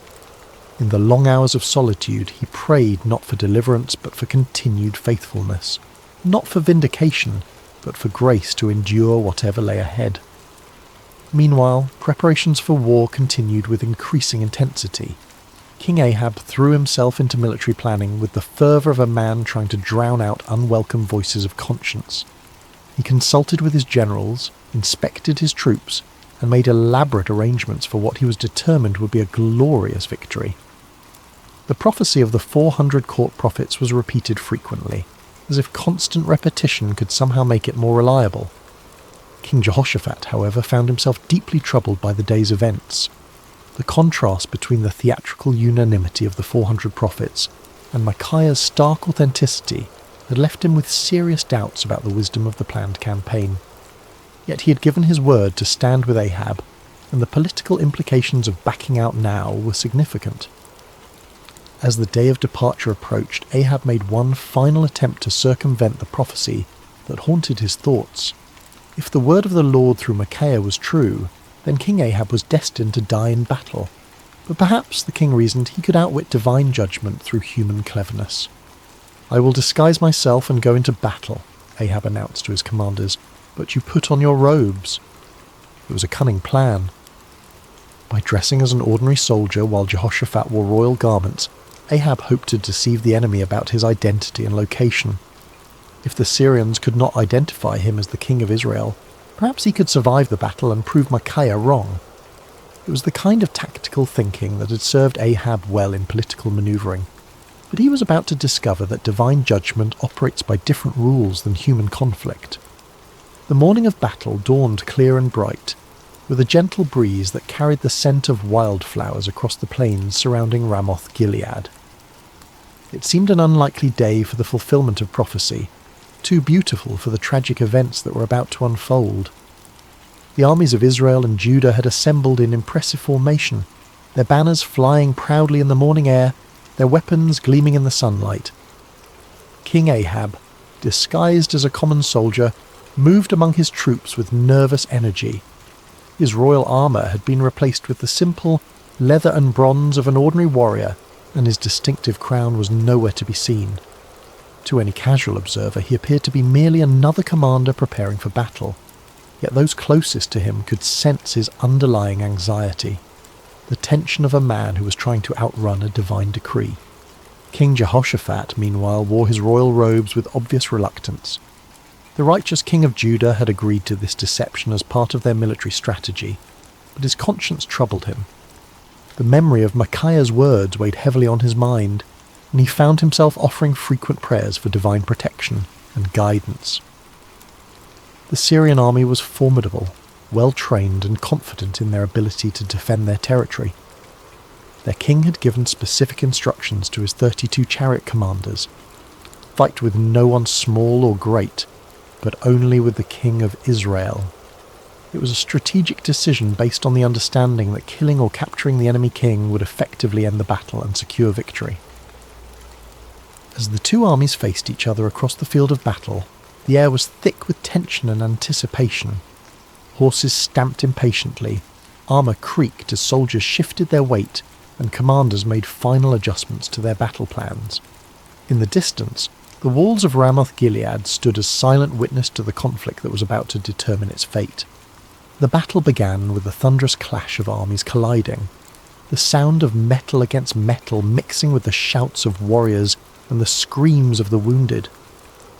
In the long hours of solitude, he prayed not for deliverance but for continued faithfulness, not for vindication, but for grace to endure whatever lay ahead. Meanwhile, preparations for war continued with increasing intensity. King Ahab threw himself into military planning with the fervour of a man trying to drown out unwelcome voices of conscience. He consulted with his generals, inspected his troops, and made elaborate arrangements for what he was determined would be a glorious victory. The prophecy of the 400 court prophets was repeated frequently, as if constant repetition could somehow make it more reliable. King Jehoshaphat, however, found himself deeply troubled by the day's events. The contrast between the theatrical unanimity of the 400 prophets and Micaiah's stark authenticity had left him with serious doubts about the wisdom of the planned campaign. Yet he had given his word to stand with Ahab, and the political implications of backing out now were significant. As the day of departure approached, Ahab made one final attempt to circumvent the prophecy that haunted his thoughts. If the word of the Lord through Micaiah was true, then King Ahab was destined to die in battle. But perhaps, the king reasoned, he could outwit divine judgment through human cleverness. "I will disguise myself and go into battle," Ahab announced to his commanders, "but you put on your robes." It was a cunning plan. By dressing as an ordinary soldier while Jehoshaphat wore royal garments, Ahab hoped to deceive the enemy about his identity and location. If the Syrians could not identify him as the king of Israel, perhaps he could survive the battle and prove Micaiah wrong. It was the kind of tactical thinking that had served Ahab well in political manoeuvring. But he was about to discover that divine judgment operates by different rules than human conflict. The morning of battle dawned clear and bright, with a gentle breeze that carried the scent of wildflowers across the plains surrounding Ramoth Gilead. It seemed an unlikely day for the fulfillment of prophecy, too beautiful for the tragic events that were about to unfold. The armies of Israel and Judah had assembled in impressive formation, their banners flying proudly in the morning air, their weapons gleaming in the sunlight. King Ahab, disguised as a common soldier, moved among his troops with nervous energy. His royal armour had been replaced with the simple leather and bronze of an ordinary warrior, and his distinctive crown was nowhere to be seen. To any casual observer, he appeared to be merely another commander preparing for battle, yet those closest to him could sense his underlying anxiety, the tension of a man who was trying to outrun a divine decree. King Jehoshaphat, meanwhile, wore his royal robes with obvious reluctance. The righteous king of Judah had agreed to this deception as part of their military strategy, but his conscience troubled him. The memory of Micaiah's words weighed heavily on his mind, and he found himself offering frequent prayers for divine protection and guidance. The Syrian army was formidable, well-trained and confident in their ability to defend their territory. Their king had given specific instructions to his 32 chariot commanders: fight with no one small or great, but only with the king of Israel. It was a strategic decision based on the understanding that killing or capturing the enemy king would effectively end the battle and secure victory. As the two armies faced each other across the field of battle, the air was thick with tension and anticipation. Horses stamped impatiently, armour creaked as soldiers shifted their weight, and commanders made final adjustments to their battle plans. In the distance, the walls of Ramoth-Gilead stood as silent witness to the conflict that was about to determine its fate. The battle began with the thunderous clash of armies colliding, the sound of metal against metal mixing with the shouts of warriors and the screams of the wounded.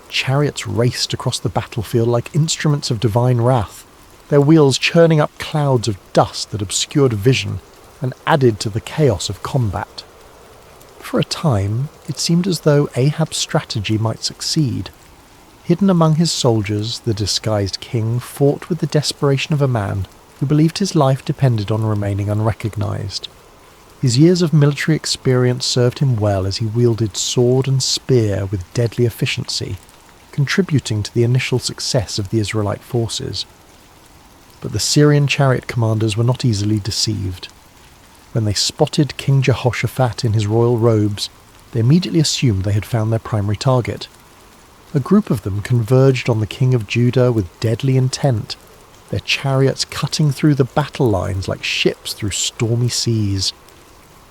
Chariots raced across the battlefield like instruments of divine wrath, their wheels churning up clouds of dust that obscured vision and added to the chaos of combat. For a time, it seemed as though Ahab's strategy might succeed. Hidden among his soldiers, the disguised king fought with the desperation of a man who believed his life depended on remaining unrecognized. His years of military experience served him well as he wielded sword and spear with deadly efficiency, contributing to the initial success of the Israelite forces. But the Syrian chariot commanders were not easily deceived. When they spotted King Jehoshaphat in his royal robes, they immediately assumed they had found their primary target. A group of them converged on the king of Judah with deadly intent, their chariots cutting through the battle lines like ships through stormy seas.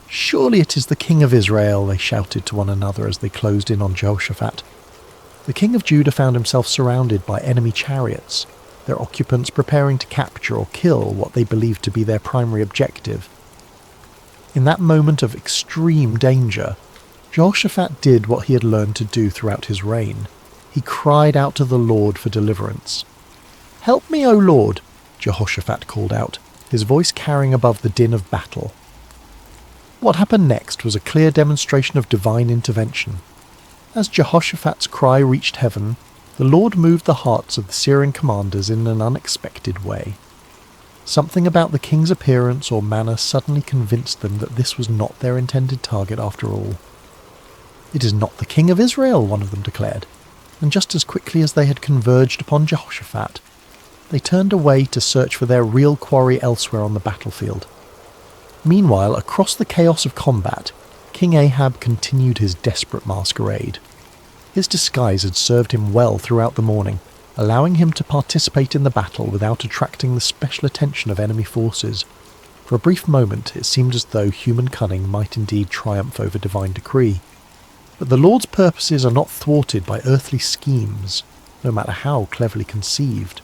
"Surely it is the king of Israel," they shouted to one another as they closed in on Jehoshaphat. The king of Judah found himself surrounded by enemy chariots, their occupants preparing to capture or kill what they believed to be their primary objective. In that moment of extreme danger, Jehoshaphat did what he had learned to do throughout his reign. He cried out to the Lord for deliverance. "Help me, O Lord," Jehoshaphat called out, his voice carrying above the din of battle. What happened next was a clear demonstration of divine intervention. As Jehoshaphat's cry reached heaven, the Lord moved the hearts of the Syrian commanders in an unexpected way. Something about the king's appearance or manner suddenly convinced them that this was not their intended target after all. "It is not the king of Israel," one of them declared, and just as quickly as they had converged upon Jehoshaphat, they turned away to search for their real quarry elsewhere on the battlefield. Meanwhile, across the chaos of combat, King Ahab continued his desperate masquerade. His disguise had served him well throughout the morning, allowing him to participate in the battle without attracting the special attention of enemy forces. For a brief moment, it seemed as though human cunning might indeed triumph over divine decree. But the Lord's purposes are not thwarted by earthly schemes, no matter how cleverly conceived.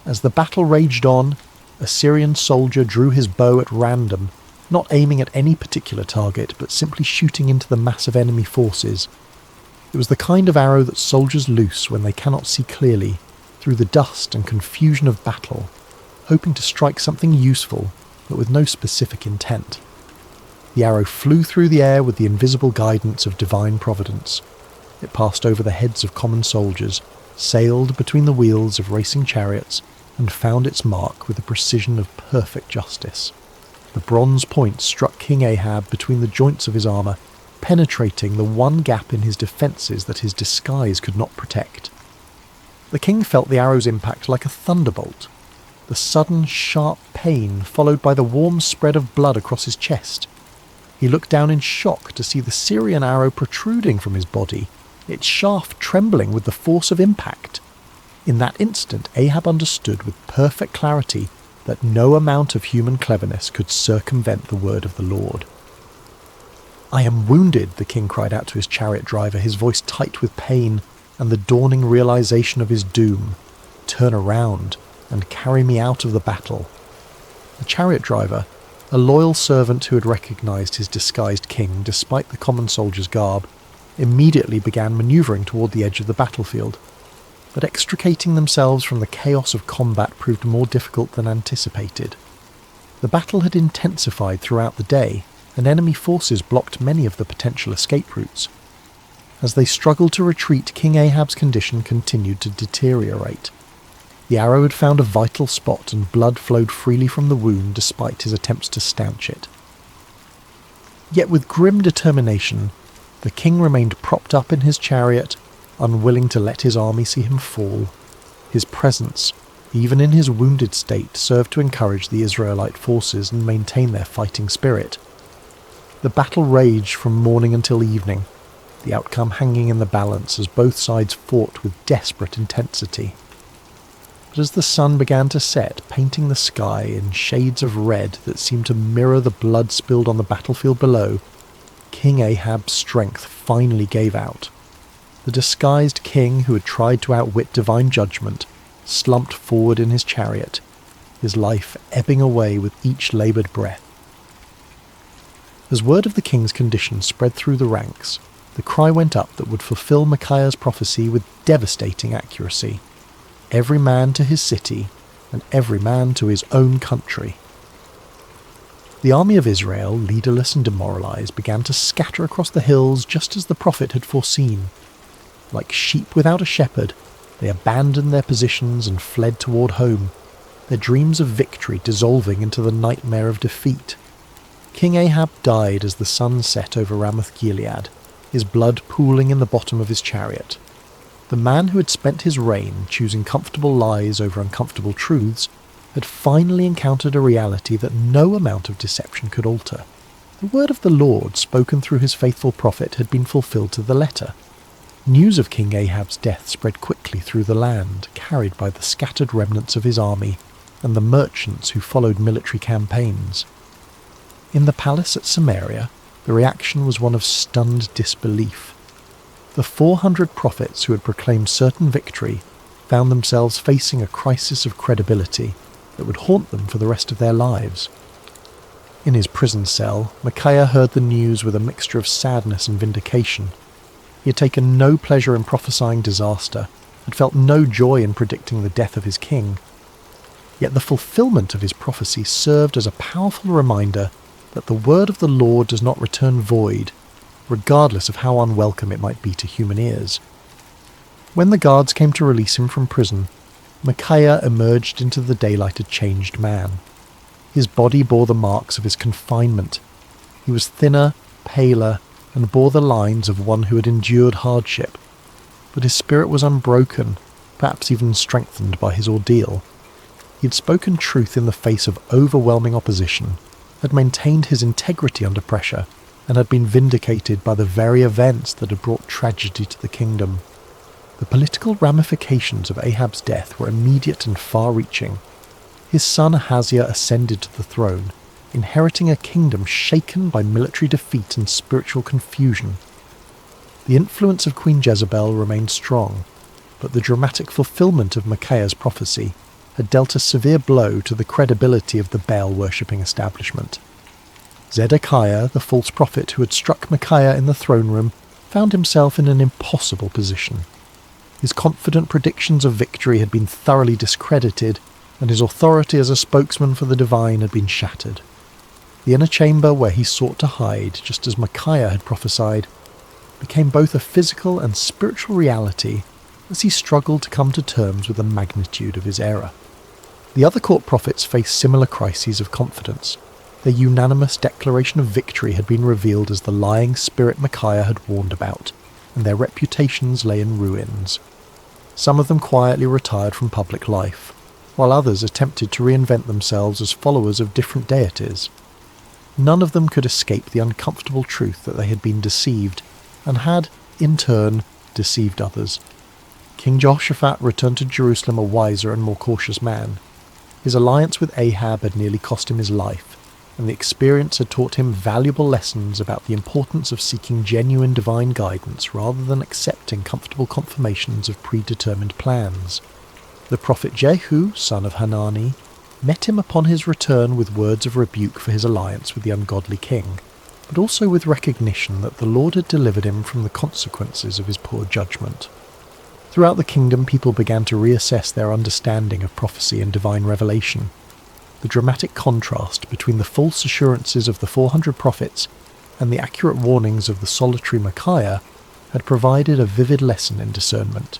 As the battle raged on, a Syrian soldier drew his bow at random, not aiming at any particular target, but simply shooting into the mass of enemy forces. It was the kind of arrow that soldiers loose when they cannot see clearly, through the dust and confusion of battle, hoping to strike something useful, but with no specific intent. The arrow flew through the air with the invisible guidance of divine providence. It passed over the heads of common soldiers, sailed between the wheels of racing chariots, and found its mark with the precision of perfect justice. The bronze point struck King Ahab between the joints of his armour, penetrating the one gap in his defences that his disguise could not protect. The king felt the arrow's impact like a thunderbolt, the sudden sharp pain followed by the warm spread of blood across his chest. He looked down in shock to see the Syrian arrow protruding from his body, its shaft trembling with the force of impact. In that instant, Ahab understood with perfect clarity that no amount of human cleverness could circumvent the word of the Lord. "I am wounded," the king cried out to his chariot driver, his voice tight with pain and the dawning realization of his doom. "Turn around and carry me out of the battle." The chariot driver, a loyal servant who had recognized his disguised king despite the common soldier's garb, immediately began maneuvering toward the edge of the battlefield. but extricating themselves from the chaos of combat proved more difficult than anticipated. The battle had intensified throughout the day, and enemy forces blocked many of the potential escape routes. As they struggled to retreat, King Ahab's condition continued to deteriorate. The arrow had found a vital spot, and blood flowed freely from the wound despite his attempts to stanch it. Yet with grim determination, the king remained propped up in his chariot, unwilling to let his army see him fall. His presence, even in his wounded state, served to encourage the Israelite forces and maintain their fighting spirit. The battle raged from morning until evening, the outcome hanging in the balance as both sides fought with desperate intensity. But as the sun began to set, painting the sky in shades of red that seemed to mirror the blood spilled on the battlefield below, King Ahab's strength finally gave out. The disguised king who had tried to outwit divine judgment slumped forward in his chariot, his life ebbing away with each laboured breath. As word of the king's condition spread through the ranks, the cry went up that would fulfill Micaiah's prophecy with devastating accuracy. Every man to his city, and every man to his own country. The army of Israel, leaderless and demoralized, began to scatter across the hills just as the prophet had foreseen. Like sheep without a shepherd, they abandoned their positions and fled toward home, their dreams of victory dissolving into the nightmare of defeat. King Ahab died as the sun set over Ramoth-Gilead, his blood pooling in the bottom of his chariot. The man who had spent his reign choosing comfortable lies over uncomfortable truths had finally encountered a reality that no amount of deception could alter. The word of the Lord, spoken through his faithful prophet, had been fulfilled to the letter. News of King Ahab's death spread quickly through the land, carried by the scattered remnants of his army and the merchants who followed military campaigns. In the palace at Samaria, the reaction was one of stunned disbelief. The 400 prophets who had proclaimed certain victory found themselves facing a crisis of credibility that would haunt them for the rest of their lives. In his prison cell, Micaiah heard the news with a mixture of sadness and vindication. He had taken no pleasure in prophesying disaster, had felt no joy in predicting the death of his king. Yet the fulfillment of his prophecy served as a powerful reminder that the word of the Lord does not return void, regardless of how unwelcome it might be to human ears. When the guards came to release him from prison, Micaiah emerged into the daylight a changed man. His body bore the marks of his confinement. He was thinner, paler, and bore the lines of one who had endured hardship. But his spirit was unbroken, perhaps even strengthened by his ordeal. He had spoken truth in the face of overwhelming opposition, had maintained his integrity under pressure, and had been vindicated by the very events that had brought tragedy to the kingdom. The political ramifications of Ahab's death were immediate and far-reaching. His son Ahaziah ascended to the throne, inheriting a kingdom shaken by military defeat and spiritual confusion. The influence of Queen Jezebel remained strong, but the dramatic fulfillment of Micaiah's prophecy had dealt a severe blow to the credibility of the Baal-worshipping establishment. Zedekiah, the false prophet who had struck Micaiah in the throne room, found himself in an impossible position. His confident predictions of victory had been thoroughly discredited, and his authority as a spokesman for the divine had been shattered. The inner chamber where he sought to hide, just as Micaiah had prophesied, became both a physical and spiritual reality as he struggled to come to terms with the magnitude of his error. The other court prophets faced similar crises of confidence. Their unanimous declaration of victory had been revealed as the lying spirit Micaiah had warned about, and their reputations lay in ruins. Some of them quietly retired from public life, while others attempted to reinvent themselves as followers of different deities. None of them could escape the uncomfortable truth that they had been deceived, and had, in turn, deceived others. King Jehoshaphat returned to Jerusalem a wiser and more cautious man. His alliance with Ahab had nearly cost him his life, and the experience had taught him valuable lessons about the importance of seeking genuine divine guidance rather than accepting comfortable confirmations of predetermined plans. The prophet Jehu, son of Hanani, met him upon his return with words of rebuke for his alliance with the ungodly king, but also with recognition that the Lord had delivered him from the consequences of his poor judgment. Throughout the kingdom, people began to reassess their understanding of prophecy and divine revelation. The dramatic contrast between the false assurances of the 400 prophets and the accurate warnings of the solitary Micaiah had provided a vivid lesson in discernment.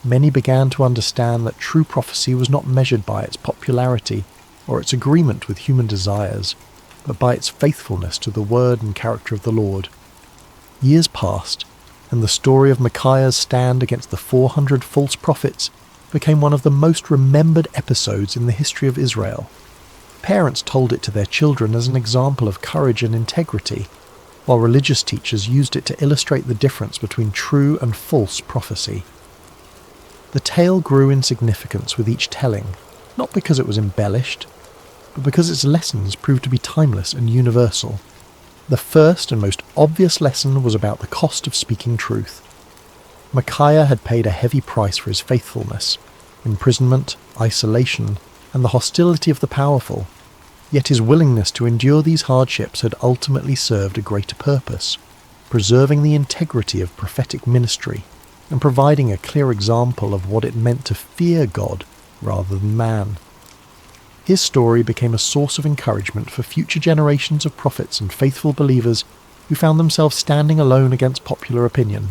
Many began to understand that true prophecy was not measured by its popularity or its agreement with human desires, but by its faithfulness to the word and character of the Lord. Years passed, and the story of Micaiah's stand against the 400 false prophets became one of the most remembered episodes in the history of Israel. Parents told it to their children as an example of courage and integrity, while religious teachers used it to illustrate the difference between true and false prophecy. The tale grew in significance with each telling, not because it was embellished, but because its lessons proved to be timeless and universal. The first and most obvious lesson was about the cost of speaking truth. Micaiah had paid a heavy price for his faithfulness: imprisonment, isolation, and the hostility of the powerful. Yet his willingness to endure these hardships had ultimately served a greater purpose, preserving the integrity of prophetic ministry and providing a clear example of what it meant to fear God rather than man. His story became a source of encouragement for future generations of prophets and faithful believers who found themselves standing alone against popular opinion.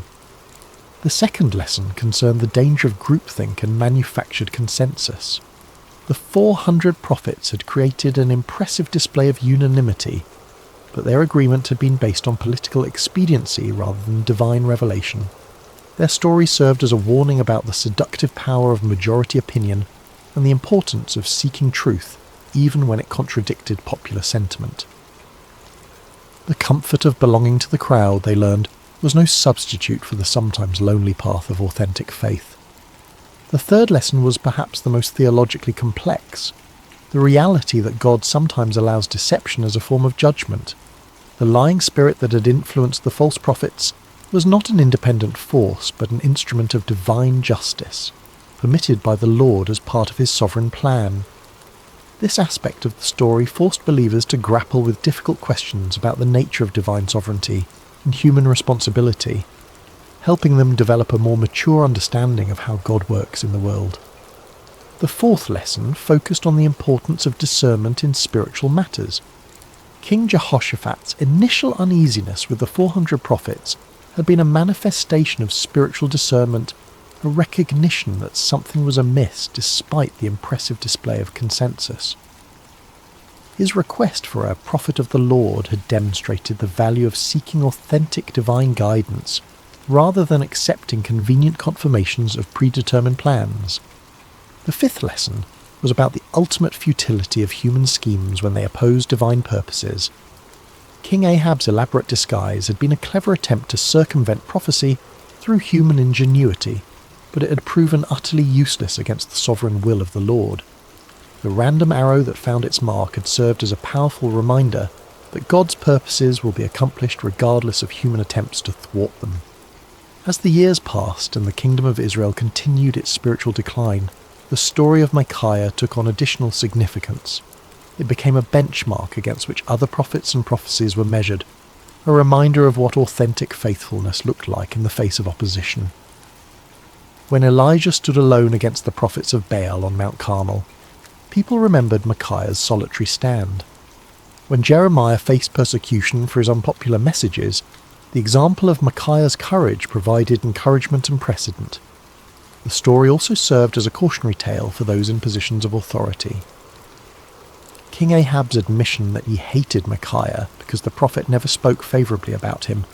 The second lesson concerned the danger of groupthink and manufactured consensus. The 400 prophets had created an impressive display of unanimity, but their agreement had been based on political expediency rather than divine revelation. Their story served as a warning about the seductive power of majority opinion and the importance of seeking truth, even when it contradicted popular sentiment. The comfort of belonging to the crowd, they learned, was no substitute for the sometimes lonely path of authentic faith. The third lesson was perhaps the most theologically complex: the reality that God sometimes allows deception as a form of judgment. The lying spirit that had influenced the false prophets was not an independent force, but an instrument of divine justice, permitted by the Lord as part of his sovereign plan. This aspect of the story forced believers to grapple with difficult questions about the nature of divine sovereignty and human responsibility, helping them develop a more mature understanding of how God works in the world. The fourth lesson focused on the importance of discernment in spiritual matters. King Jehoshaphat's initial uneasiness with the 400 prophets had been a manifestation of spiritual discernment, a recognition that something was amiss despite the impressive display of consensus. His request for a prophet of the Lord had demonstrated the value of seeking authentic divine guidance rather than accepting convenient confirmations of predetermined plans. The fifth lesson was about the ultimate futility of human schemes when they oppose divine purposes. King Ahab's elaborate disguise had been a clever attempt to circumvent prophecy through human ingenuity, but it had proven utterly useless against the sovereign will of the Lord. The random arrow that found its mark had served as a powerful reminder that God's purposes will be accomplished regardless of human attempts to thwart them. As the years passed and the kingdom of Israel continued its spiritual decline, the story of Micaiah took on additional significance. It became a benchmark against which other prophets and prophecies were measured, a reminder of what authentic faithfulness looked like in the face of opposition. When Elijah stood alone against the prophets of Baal on Mount Carmel, people remembered Micaiah's solitary stand. When Jeremiah faced persecution for his unpopular messages, the example of Micaiah's courage provided encouragement and precedent. The story also served as a cautionary tale for those in positions of authority. King Ahab's admission that he hated Micaiah because the prophet never spoke favourably about him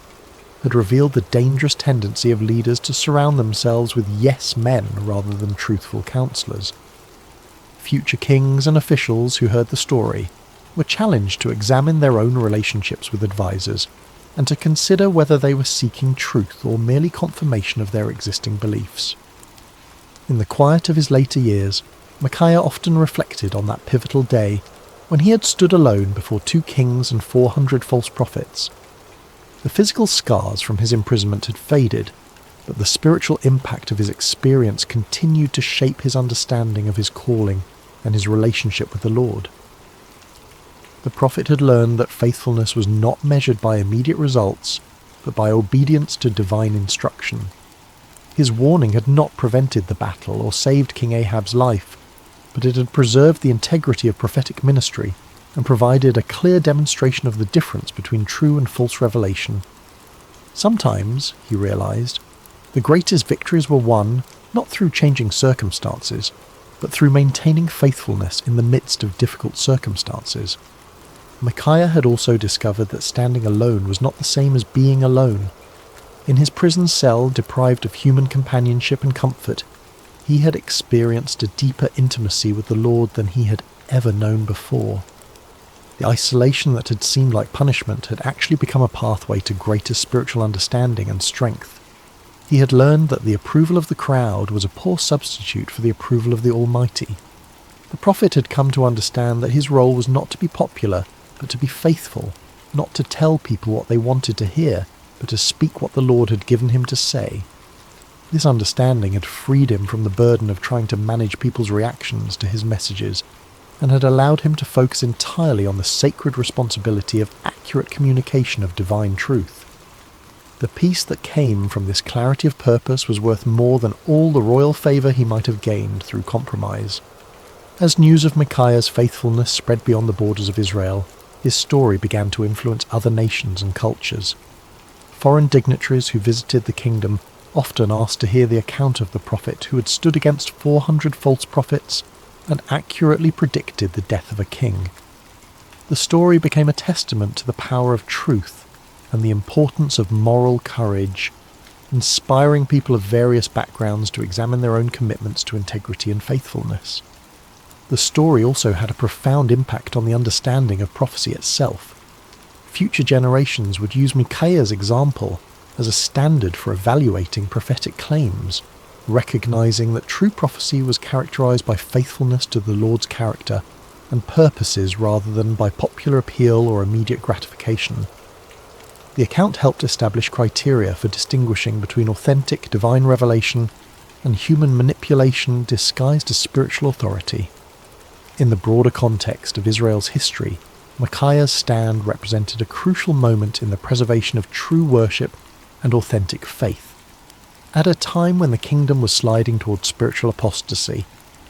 had revealed the dangerous tendency of leaders to surround themselves with yes men rather than truthful counsellors. Future kings and officials who heard the story were challenged to examine their own relationships with advisors and to consider whether they were seeking truth or merely confirmation of their existing beliefs. In the quiet of his later years, Micaiah often reflected on that pivotal day when he had stood alone before 2 kings and 400 false prophets. The physical scars from his imprisonment had faded, but the spiritual impact of his experience continued to shape his understanding of his calling and his relationship with the Lord. The prophet had learned that faithfulness was not measured by immediate results, but by obedience to divine instruction. His warning had not prevented the battle or saved King Ahab's life, but it had preserved the integrity of prophetic ministry and provided a clear demonstration of the difference between true and false revelation. Sometimes, he realized, the greatest victories were won not through changing circumstances, but through maintaining faithfulness in the midst of difficult circumstances. Micaiah had also discovered that standing alone was not the same as being alone. In his prison cell, deprived of human companionship and comfort, he had experienced a deeper intimacy with the Lord than he had ever known before. The isolation that had seemed like punishment had actually become a pathway to greater spiritual understanding and strength. He had learned that the approval of the crowd was a poor substitute for the approval of the Almighty. The prophet had come to understand that his role was not to be popular, but to be faithful, not to tell people what they wanted to hear, but to speak what the Lord had given him to say. This understanding had freed him from the burden of trying to manage people's reactions to his messages, and had allowed him to focus entirely on the sacred responsibility of accurate communication of divine truth. The peace that came from this clarity of purpose was worth more than all the royal favour he might have gained through compromise. As news of Micaiah's faithfulness spread beyond the borders of Israel, his story began to influence other nations and cultures. Foreign dignitaries who visited the kingdom often asked to hear the account of the prophet who had stood against 400 false prophets and accurately predicted the death of a king. The story became a testament to the power of truth and the importance of moral courage, inspiring people of various backgrounds to examine their own commitments to integrity and faithfulness. The story also had a profound impact on the understanding of prophecy itself. Future generations would use Micaiah's example as a standard for evaluating prophetic claims, recognizing that true prophecy was characterized by faithfulness to the Lord's character and purposes rather than by popular appeal or immediate gratification. The account helped establish criteria for distinguishing between authentic divine revelation and human manipulation disguised as spiritual authority. In the broader context of Israel's history, Micaiah's stand represented a crucial moment in the preservation of true worship and authentic faith. At a time when the kingdom was sliding towards spiritual apostasy,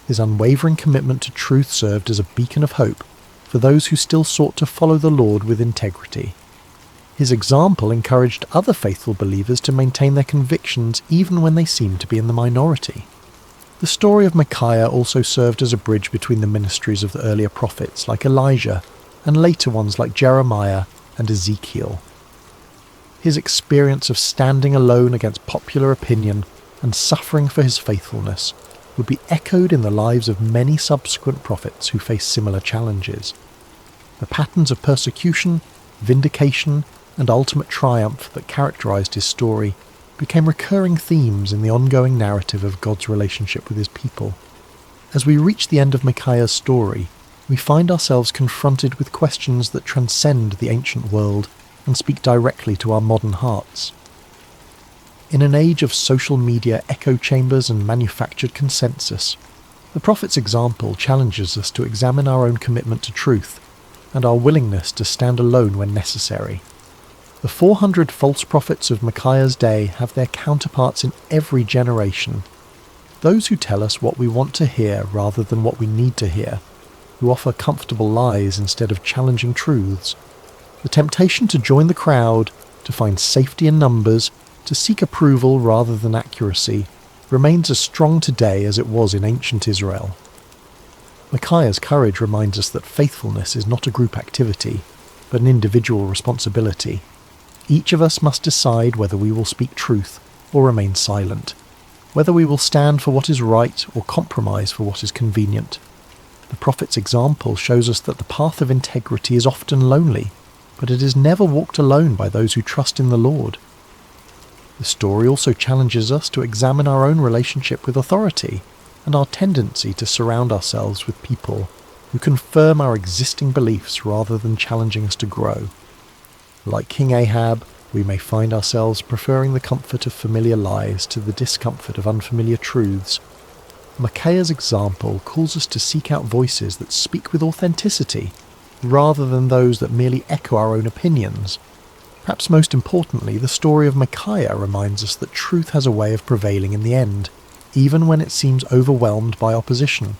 his unwavering commitment to truth served as a beacon of hope for those who still sought to follow the Lord with integrity. His example encouraged other faithful believers to maintain their convictions even when they seemed to be in the minority. The story of Micaiah also served as a bridge between the ministries of the earlier prophets like Elijah and later ones like Jeremiah and Ezekiel. His experience of standing alone against popular opinion and suffering for his faithfulness would be echoed in the lives of many subsequent prophets who faced similar challenges. The patterns of persecution, vindication, and ultimate triumph that characterized his story became recurring themes in the ongoing narrative of God's relationship with his people. As we reach the end of Micaiah's story, we find ourselves confronted with questions that transcend the ancient world and speak directly to our modern hearts. In an age of social media echo chambers and manufactured consensus, the prophet's example challenges us to examine our own commitment to truth and our willingness to stand alone when necessary. The 400 false prophets of Micaiah's day have their counterparts in every generation. Those who tell us what we want to hear rather than what we need to hear, who offer comfortable lies instead of challenging truths. The temptation to join the crowd, to find safety in numbers, to seek approval rather than accuracy, remains as strong today as it was in ancient Israel. Micaiah's courage reminds us that faithfulness is not a group activity, but an individual responsibility. Each of us must decide whether we will speak truth or remain silent, whether we will stand for what is right or compromise for what is convenient. The prophet's example shows us that the path of integrity is often lonely, but it is never walked alone by those who trust in the Lord. The story also challenges us to examine our own relationship with authority and our tendency to surround ourselves with people who confirm our existing beliefs rather than challenging us to grow. Like King Ahab, we may find ourselves preferring the comfort of familiar lies to the discomfort of unfamiliar truths. Micaiah's example calls us to seek out voices that speak with authenticity, rather than those that merely echo our own opinions. Perhaps most importantly, the story of Micaiah reminds us that truth has a way of prevailing in the end, even when it seems overwhelmed by opposition.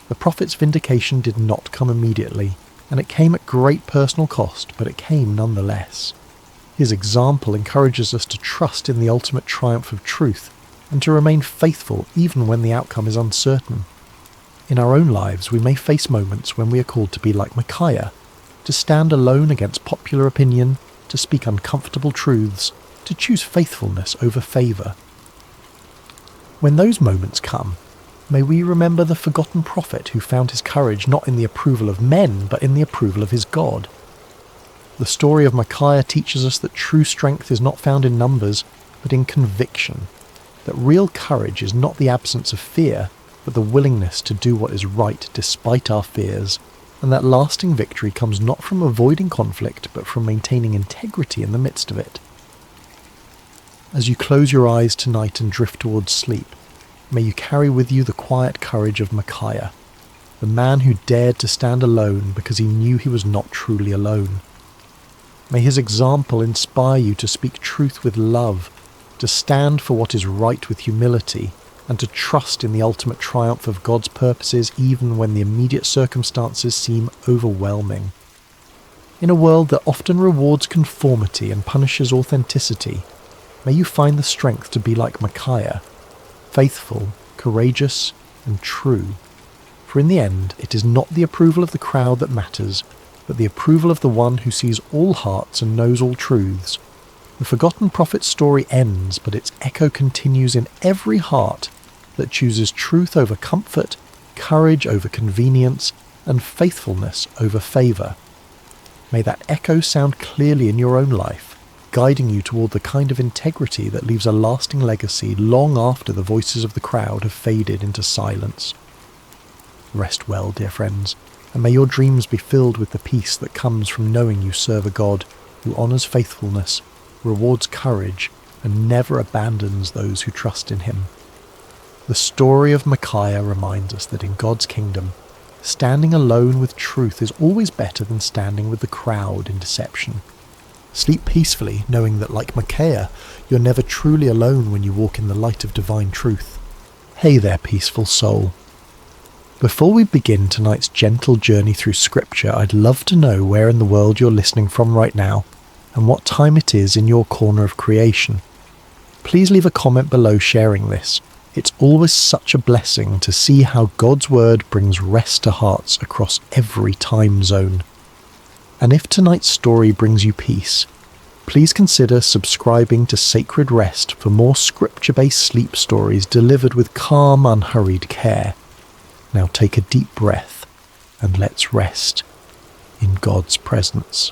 The prophet's vindication did not come immediately, and it came at great personal cost, but it came nonetheless. His example encourages us to trust in the ultimate triumph of truth, and to remain faithful even when the outcome is uncertain. In our own lives, we may face moments when we are called to be like Micaiah, to stand alone against popular opinion, to speak uncomfortable truths, to choose faithfulness over favour. When those moments come, may we remember the forgotten prophet who found his courage not in the approval of men, but in the approval of his God. The story of Micaiah teaches us that true strength is not found in numbers, but in conviction, that real courage is not the absence of fear, but the willingness to do what is right despite our fears, and that lasting victory comes not from avoiding conflict, but from maintaining integrity in the midst of it. As you close your eyes tonight and drift towards sleep, may you carry with you the quiet courage of Micaiah, the man who dared to stand alone because he knew he was not truly alone. May his example inspire you to speak truth with love, to stand for what is right with humility, and to trust in the ultimate triumph of God's purposes even when the immediate circumstances seem overwhelming. In a world that often rewards conformity and punishes authenticity, may you find the strength to be like Micaiah, faithful, courageous, and true. For in the end, it is not the approval of the crowd that matters, but the approval of the one who sees all hearts and knows all truths. The forgotten prophet's story ends, but its echo continues in every heart that chooses truth over comfort, courage over convenience, and faithfulness over favour. May that echo sound clearly in your own life, guiding you toward the kind of integrity that leaves a lasting legacy long after the voices of the crowd have faded into silence. Rest well, dear friends, and may your dreams be filled with the peace that comes from knowing you serve a God who honours faithfulness, rewards courage, and never abandons those who trust in him. The story of Micaiah reminds us that in God's kingdom, standing alone with truth is always better than standing with the crowd in deception. Sleep peacefully, knowing that, like Micaiah, you're never truly alone when you walk in the light of divine truth. Hey there, peaceful soul. Before we begin tonight's gentle journey through Scripture, I'd love to know where in the world you're listening from right now, and what time it is in your corner of creation. Please leave a comment below sharing this. It's always such a blessing to see how God's Word brings rest to hearts across every time zone. And if tonight's story brings you peace, please consider subscribing to Sacred Rest for more scripture-based sleep stories delivered with calm, unhurried care. Now take a deep breath and let's rest in God's presence.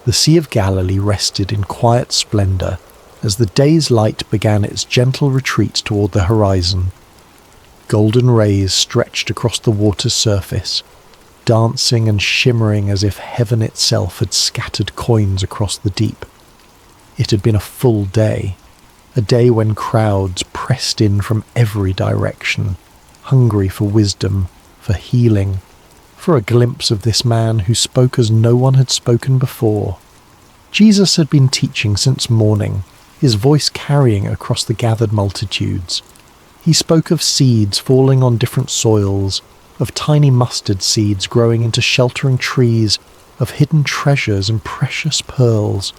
The Sea of Galilee rested in quiet splendour as the day's light began its gentle retreat toward the horizon. Golden rays stretched across the water's surface, dancing and shimmering as if heaven itself had scattered coins across the deep. It had been a full day, a day when crowds pressed in from every direction, hungry for wisdom, for healing, for a glimpse of this man who spoke as no one had spoken before. Jesus had been teaching since morning, his voice carrying across the gathered multitudes. He spoke of seeds falling on different soils, of tiny mustard seeds growing into sheltering trees, of hidden treasures and precious pearls.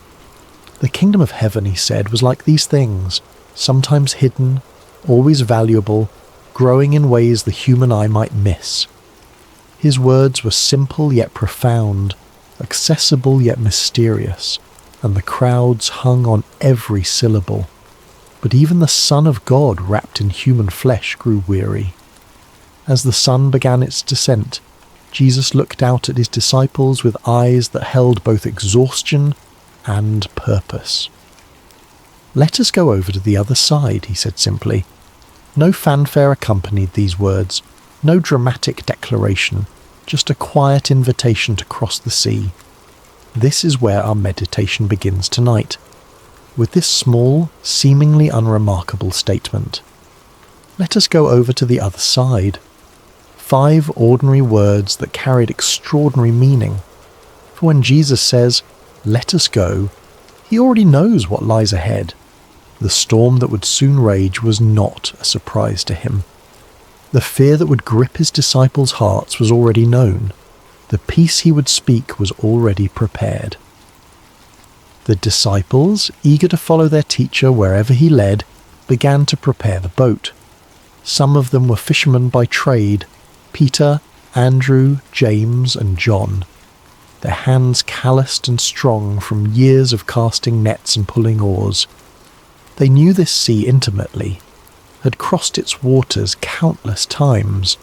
The kingdom of heaven, he said, was like these things, sometimes hidden, always valuable, growing in ways the human eye might miss. His words were simple yet profound, accessible yet mysterious, and the crowds hung on every syllable. But even the Son of God wrapped in human flesh grew weary. As the sun began its descent, Jesus looked out at his disciples with eyes that held both exhaustion and purpose. "Let us go over to the other side," he said simply. No fanfare accompanied these words, no dramatic declaration, just a quiet invitation to cross the sea. This is where our meditation begins tonight, with this small, seemingly unremarkable statement. Let us go over to the other side. 5 ordinary words that carried extraordinary meaning. For when Jesus says, Let us go. He already knows what lies ahead. The storm that would soon rage was not a surprise to him. The fear that would grip his disciples' hearts was already known. The peace he would speak was already prepared. The disciples, eager to follow their teacher wherever he led, began to prepare the boat. Some of them were fishermen by trade: Peter, Andrew, James, and John. Their hands calloused and strong from years of casting nets and pulling oars. They knew this sea intimately, had crossed its waters countless times.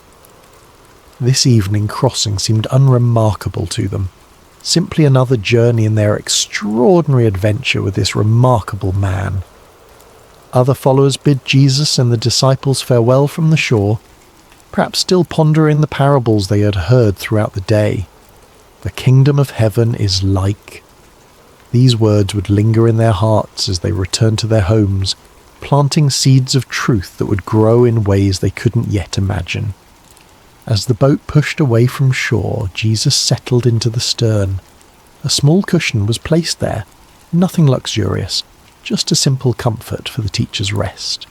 This evening crossing seemed unremarkable to them, simply another journey in their extraordinary adventure with this remarkable man. Other followers bid Jesus and the disciples farewell from the shore, perhaps still pondering the parables they had heard throughout the day. The kingdom of heaven is like. These words would linger in their hearts as they returned to their homes, planting seeds of truth that would grow in ways they couldn't yet imagine. As the boat pushed away from shore, Jesus settled into the stern. A small cushion was placed there, nothing luxurious, just a simple comfort for the teacher's rest.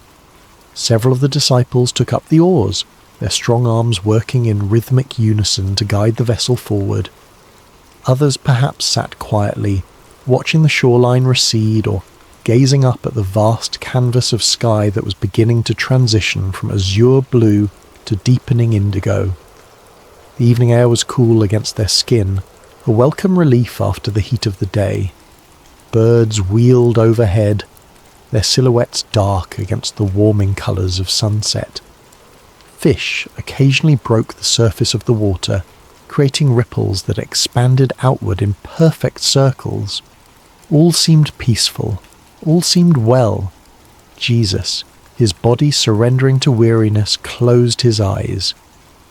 Several of the disciples took up the oars, their strong arms working in rhythmic unison to guide the vessel forward. Others perhaps sat quietly, watching the shoreline recede or gazing up at the vast canvas of sky that was beginning to transition from azure blue to deepening indigo. The evening air was cool against their skin, a welcome relief after the heat of the day. Birds wheeled overhead, their silhouettes dark against the warming colours of sunset. Fish occasionally broke the surface of the water, creating ripples that expanded outward in perfect circles. All seemed peaceful, all seemed well. Jesus, his body surrendering to weariness, closed his eyes.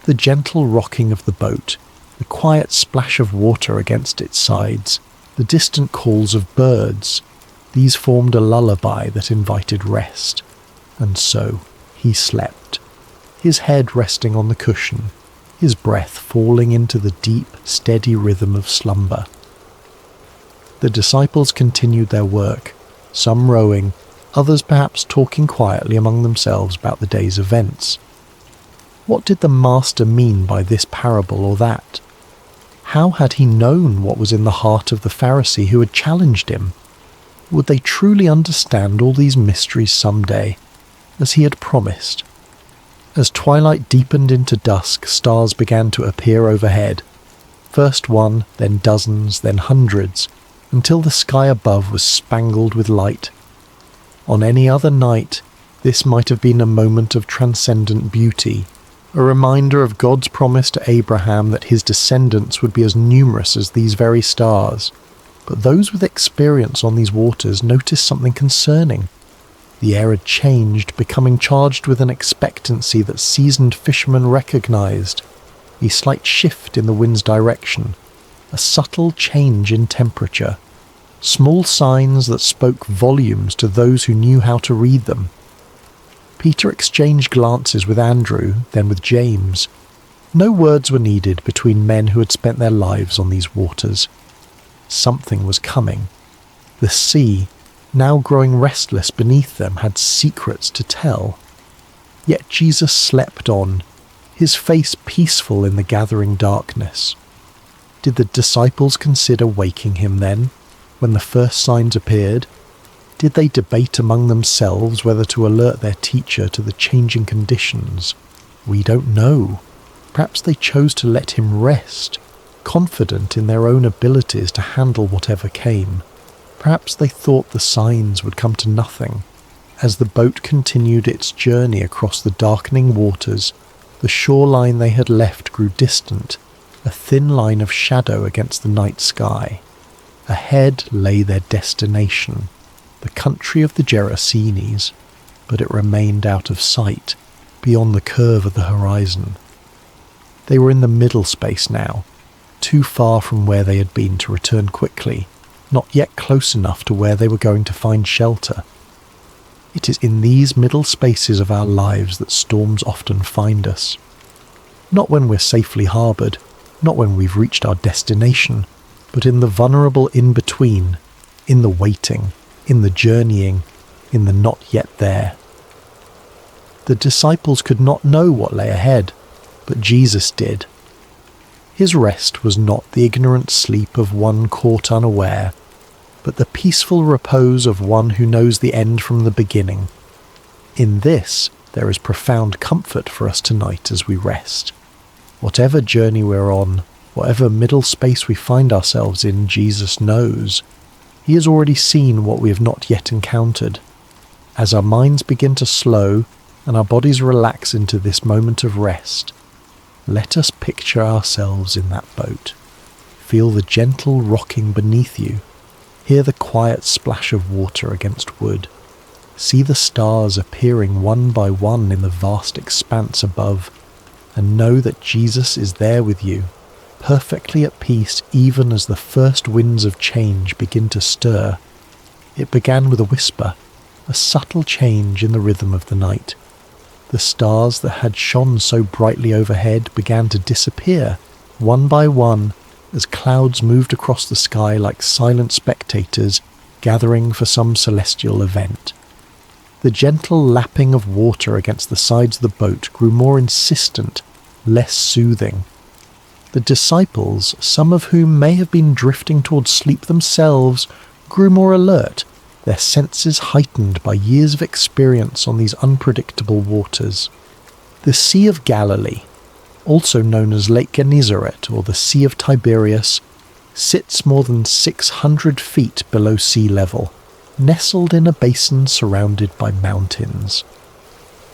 The gentle rocking of the boat, the quiet splash of water against its sides, the distant calls of birds, these formed a lullaby that invited rest. And so he slept, his head resting on the cushion, his breath falling into the deep, steady rhythm of slumber. The disciples continued their work, some rowing, others perhaps talking quietly among themselves about the day's events. What did the Master mean by this parable or that? How had he known what was in the heart of the Pharisee who had challenged him? Would they truly understand all these mysteries someday, as he had promised? As twilight deepened into dusk, stars began to appear overhead. First one, then dozens, then hundreds, until the sky above was spangled with light. On any other night, this might have been a moment of transcendent beauty, a reminder of God's promise to Abraham that his descendants would be as numerous as these very stars. But those with experience on these waters noticed something concerning. The air had changed, becoming charged with an expectancy that seasoned fishermen recognized. A slight shift in the wind's direction, a subtle change in temperature, small signs that spoke volumes to those who knew how to read them. Peter exchanged glances with Andrew, then with James. No words were needed between men who had spent their lives on these waters. Something was coming. The sea, now growing restless beneath them, had secrets to tell. Yet Jesus slept on, his face peaceful in the gathering darkness. Did the disciples consider waking him then, when the first signs appeared? Did they debate among themselves whether to alert their teacher to the changing conditions? We don't know. Perhaps they chose to let him rest, confident in their own abilities to handle whatever came. Perhaps they thought the signs would come to nothing. As the boat continued its journey across the darkening waters, the shoreline they had left grew distant, a thin line of shadow against the night sky. Ahead lay their destination, the country of the Gerasenes, but it remained out of sight, beyond the curve of the horizon. They were in the middle space now, too far from where they had been to return quickly, not yet close enough to where they were going to find shelter. It is in these middle spaces of our lives that storms often find us. Not when we're safely harboured, not when we've reached our destination, but in the vulnerable in-between, in the waiting, in the journeying, in the not yet there. The disciples could not know what lay ahead, but Jesus did. His rest was not the ignorant sleep of one caught unaware, but the peaceful repose of one who knows the end from the beginning. In this, there is profound comfort for us tonight as we rest. Whatever journey we're on, whatever middle space we find ourselves in, Jesus knows. He has already seen what we have not yet encountered. As our minds begin to slow and our bodies relax into this moment of rest, let us picture ourselves in that boat. Feel the gentle rocking beneath you. Hear the quiet splash of water against wood. See the stars appearing one by one in the vast expanse above, and know that Jesus is there with you, perfectly at peace even as the first winds of change begin to stir. It began with a whisper, a subtle change in the rhythm of the night. The stars that had shone so brightly overhead began to disappear, one by one, as clouds moved across the sky like silent spectators gathering for some celestial event. The gentle lapping of water against the sides of the boat grew more insistent, less soothing. The disciples, some of whom may have been drifting towards sleep themselves, grew more alert, their senses heightened by years of experience on these unpredictable waters. The Sea of Galilee, also known as Lake Gennesaret or the Sea of Tiberias, sits more than 600 feet below sea level, nestled in a basin surrounded by mountains.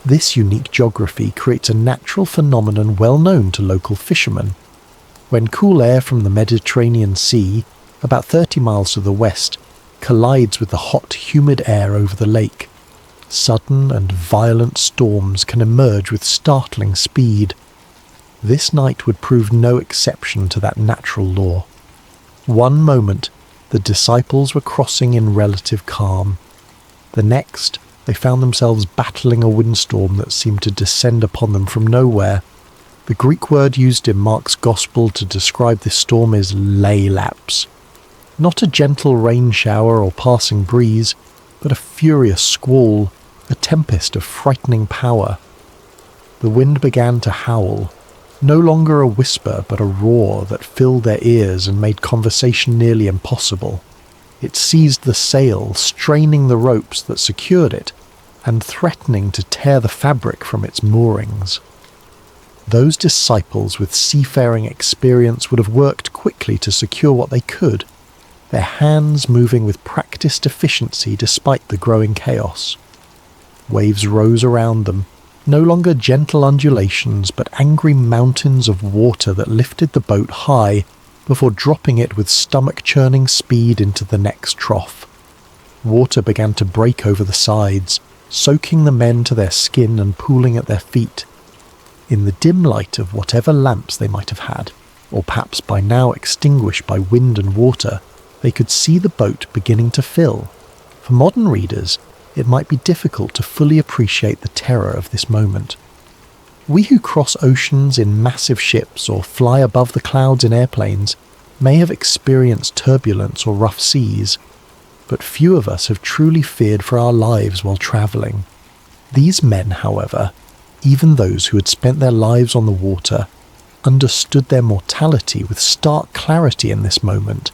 This unique geography creates a natural phenomenon well known to local fishermen. When cool air from the Mediterranean Sea, about 30 miles to the west, collides with the hot, humid air over the lake, sudden and violent storms can emerge with startling speed. This night would prove no exception to that natural law. One moment, the disciples were crossing in relative calm. The next, they found themselves battling a windstorm that seemed to descend upon them from nowhere. The Greek word used in Mark's Gospel to describe this storm is laelaps. Not a gentle rain shower or passing breeze, but a furious squall, a tempest of frightening power. The wind began to howl, no longer a whisper but a roar that filled their ears and made conversation nearly impossible. It seized the sail, straining the ropes that secured it, and threatening to tear the fabric from its moorings. Those disciples with seafaring experience would have worked quickly to secure what they could, their hands moving with practiced efficiency despite the growing chaos. Waves rose around them, no longer gentle undulations but angry mountains of water that lifted the boat high before dropping it with stomach-churning speed into the next trough. Water began to break over the sides, soaking the men to their skin and pooling at their feet. In the dim light of whatever lamps they might have had, or perhaps by now extinguished by wind and water, they could see the boat beginning to fill. For modern readers, it might be difficult to fully appreciate the terror of this moment. We who cross oceans in massive ships or fly above the clouds in airplanes may have experienced turbulence or rough seas, but few of us have truly feared for our lives while travelling. These men, however, even those who had spent their lives on the water, understood their mortality with stark clarity in this moment.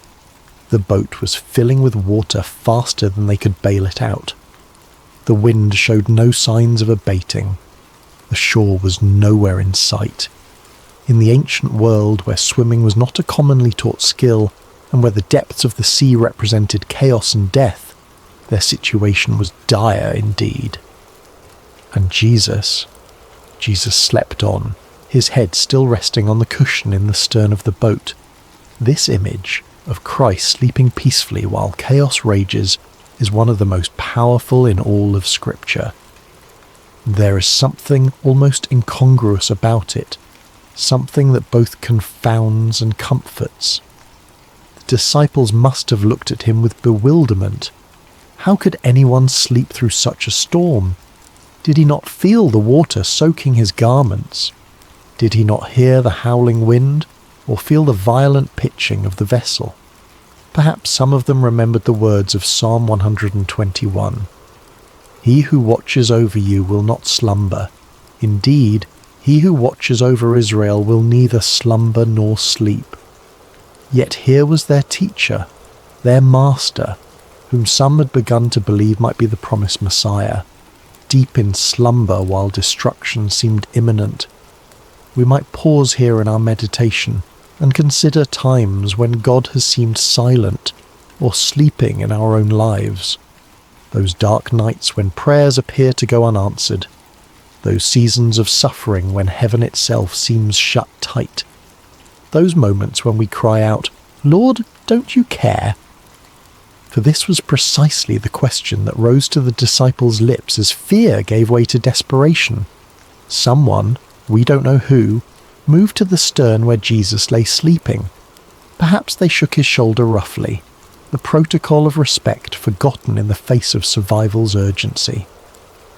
The boat was filling with water faster than they could bail it out. The wind showed no signs of abating. The shore was nowhere in sight. In the ancient world where swimming was not a commonly taught skill, and where the depths of the sea represented chaos and death, their situation was dire indeed. And Jesus slept on, his head still resting on the cushion in the stern of the boat. This image of Christ sleeping peacefully while chaos rages is one of the most powerful in all of Scripture. There is something almost incongruous about it, something that both confounds and comforts. The disciples must have looked at him with bewilderment. How could anyone sleep through such a storm? Did he not feel the water soaking his garments? Did he not hear the howling wind, or feel the violent pitching of the vessel? Perhaps some of them remembered the words of Psalm 121. He who watches over you will not slumber. Indeed, he who watches over Israel will neither slumber nor sleep. Yet here was their teacher, their master, whom some had begun to believe might be the promised Messiah, deep in slumber while destruction seemed imminent. We might pause here in our meditation and consider times when God has seemed silent or sleeping in our own lives. Those dark nights when prayers appear to go unanswered. Those seasons of suffering when heaven itself seems shut tight. Those moments when we cry out, "Lord, don't you care?" For this was precisely the question that rose to the disciples' lips as fear gave way to desperation. Someone, we don't know who, moved to the stern where Jesus lay sleeping. Perhaps they shook his shoulder roughly, the protocol of respect forgotten in the face of survival's urgency.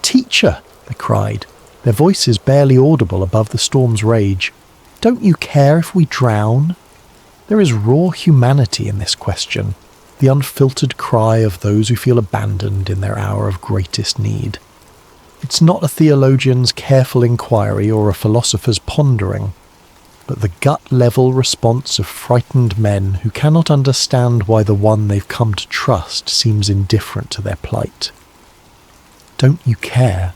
"Teacher," they cried, their voices barely audible above the storm's rage, "don't you care if we drown?" There is raw humanity in this question, the unfiltered cry of those who feel abandoned in their hour of greatest need. It's not a theologian's careful inquiry or a philosopher's pondering, but the gut-level response of frightened men who cannot understand why the one they've come to trust seems indifferent to their plight. Don't you care?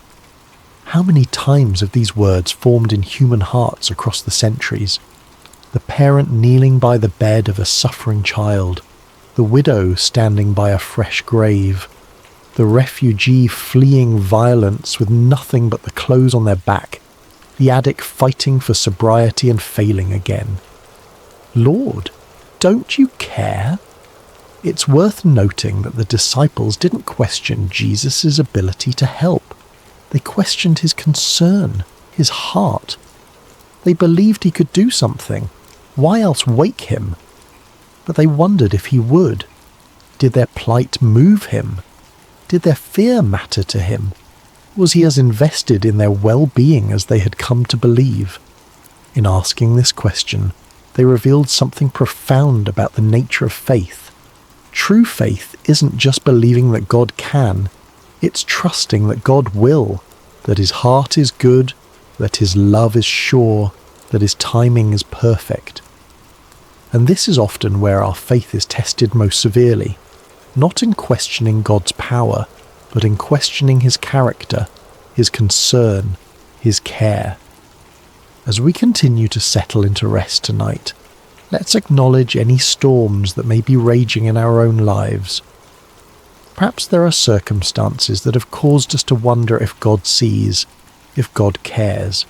How many times have these words formed in human hearts across the centuries? The parent kneeling by the bed of a suffering child, the widow standing by a fresh grave, the refugee fleeing violence with nothing but the clothes on their back, the addict fighting for sobriety and failing again. Lord, don't you care? It's worth noting that the disciples didn't question Jesus' ability to help. They questioned his concern, his heart. They believed he could do something. Why else wake him? But they wondered if he would. Did their plight move him? Did their fear matter to him? Was he as invested in their well-being as they had come to believe? In asking this question, they revealed something profound about the nature of faith. True faith isn't just believing that God can, it's trusting that God will, that his heart is good, that his love is sure, that his timing is perfect. And this is often where our faith is tested most severely, not in questioning God's power, but in questioning his character, his concern, his care. As we continue to settle into rest tonight, let's acknowledge any storms that may be raging in our own lives. Perhaps there are circumstances that have caused us to wonder if God sees, if God cares.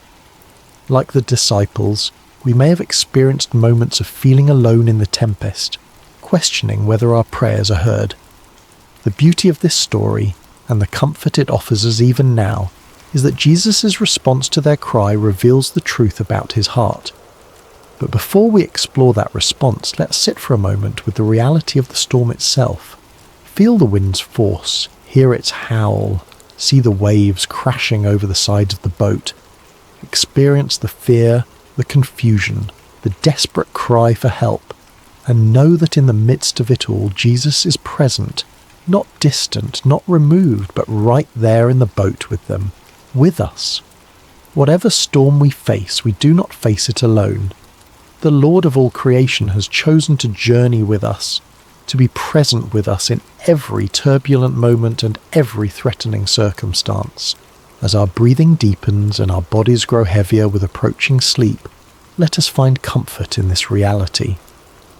Like the disciples, we may have experienced moments of feeling alone in the tempest, questioning whether our prayers are heard. The beauty of this story, and the comfort it offers us even now, is that Jesus' response to their cry reveals the truth about his heart. But before we explore that response, let's sit for a moment with the reality of the storm itself. Feel the wind's force, hear its howl, see the waves crashing over the sides of the boat. Experience the fear, the confusion, the desperate cry for help, and know that in the midst of it all, Jesus is present, not distant, not removed, but right there in the boat with them, with us. Whatever storm we face, we do not face it alone. The Lord of all creation has chosen to journey with us, to be present with us in every turbulent moment and every threatening circumstance. As our breathing deepens and our bodies grow heavier with approaching sleep, let us find comfort in this reality.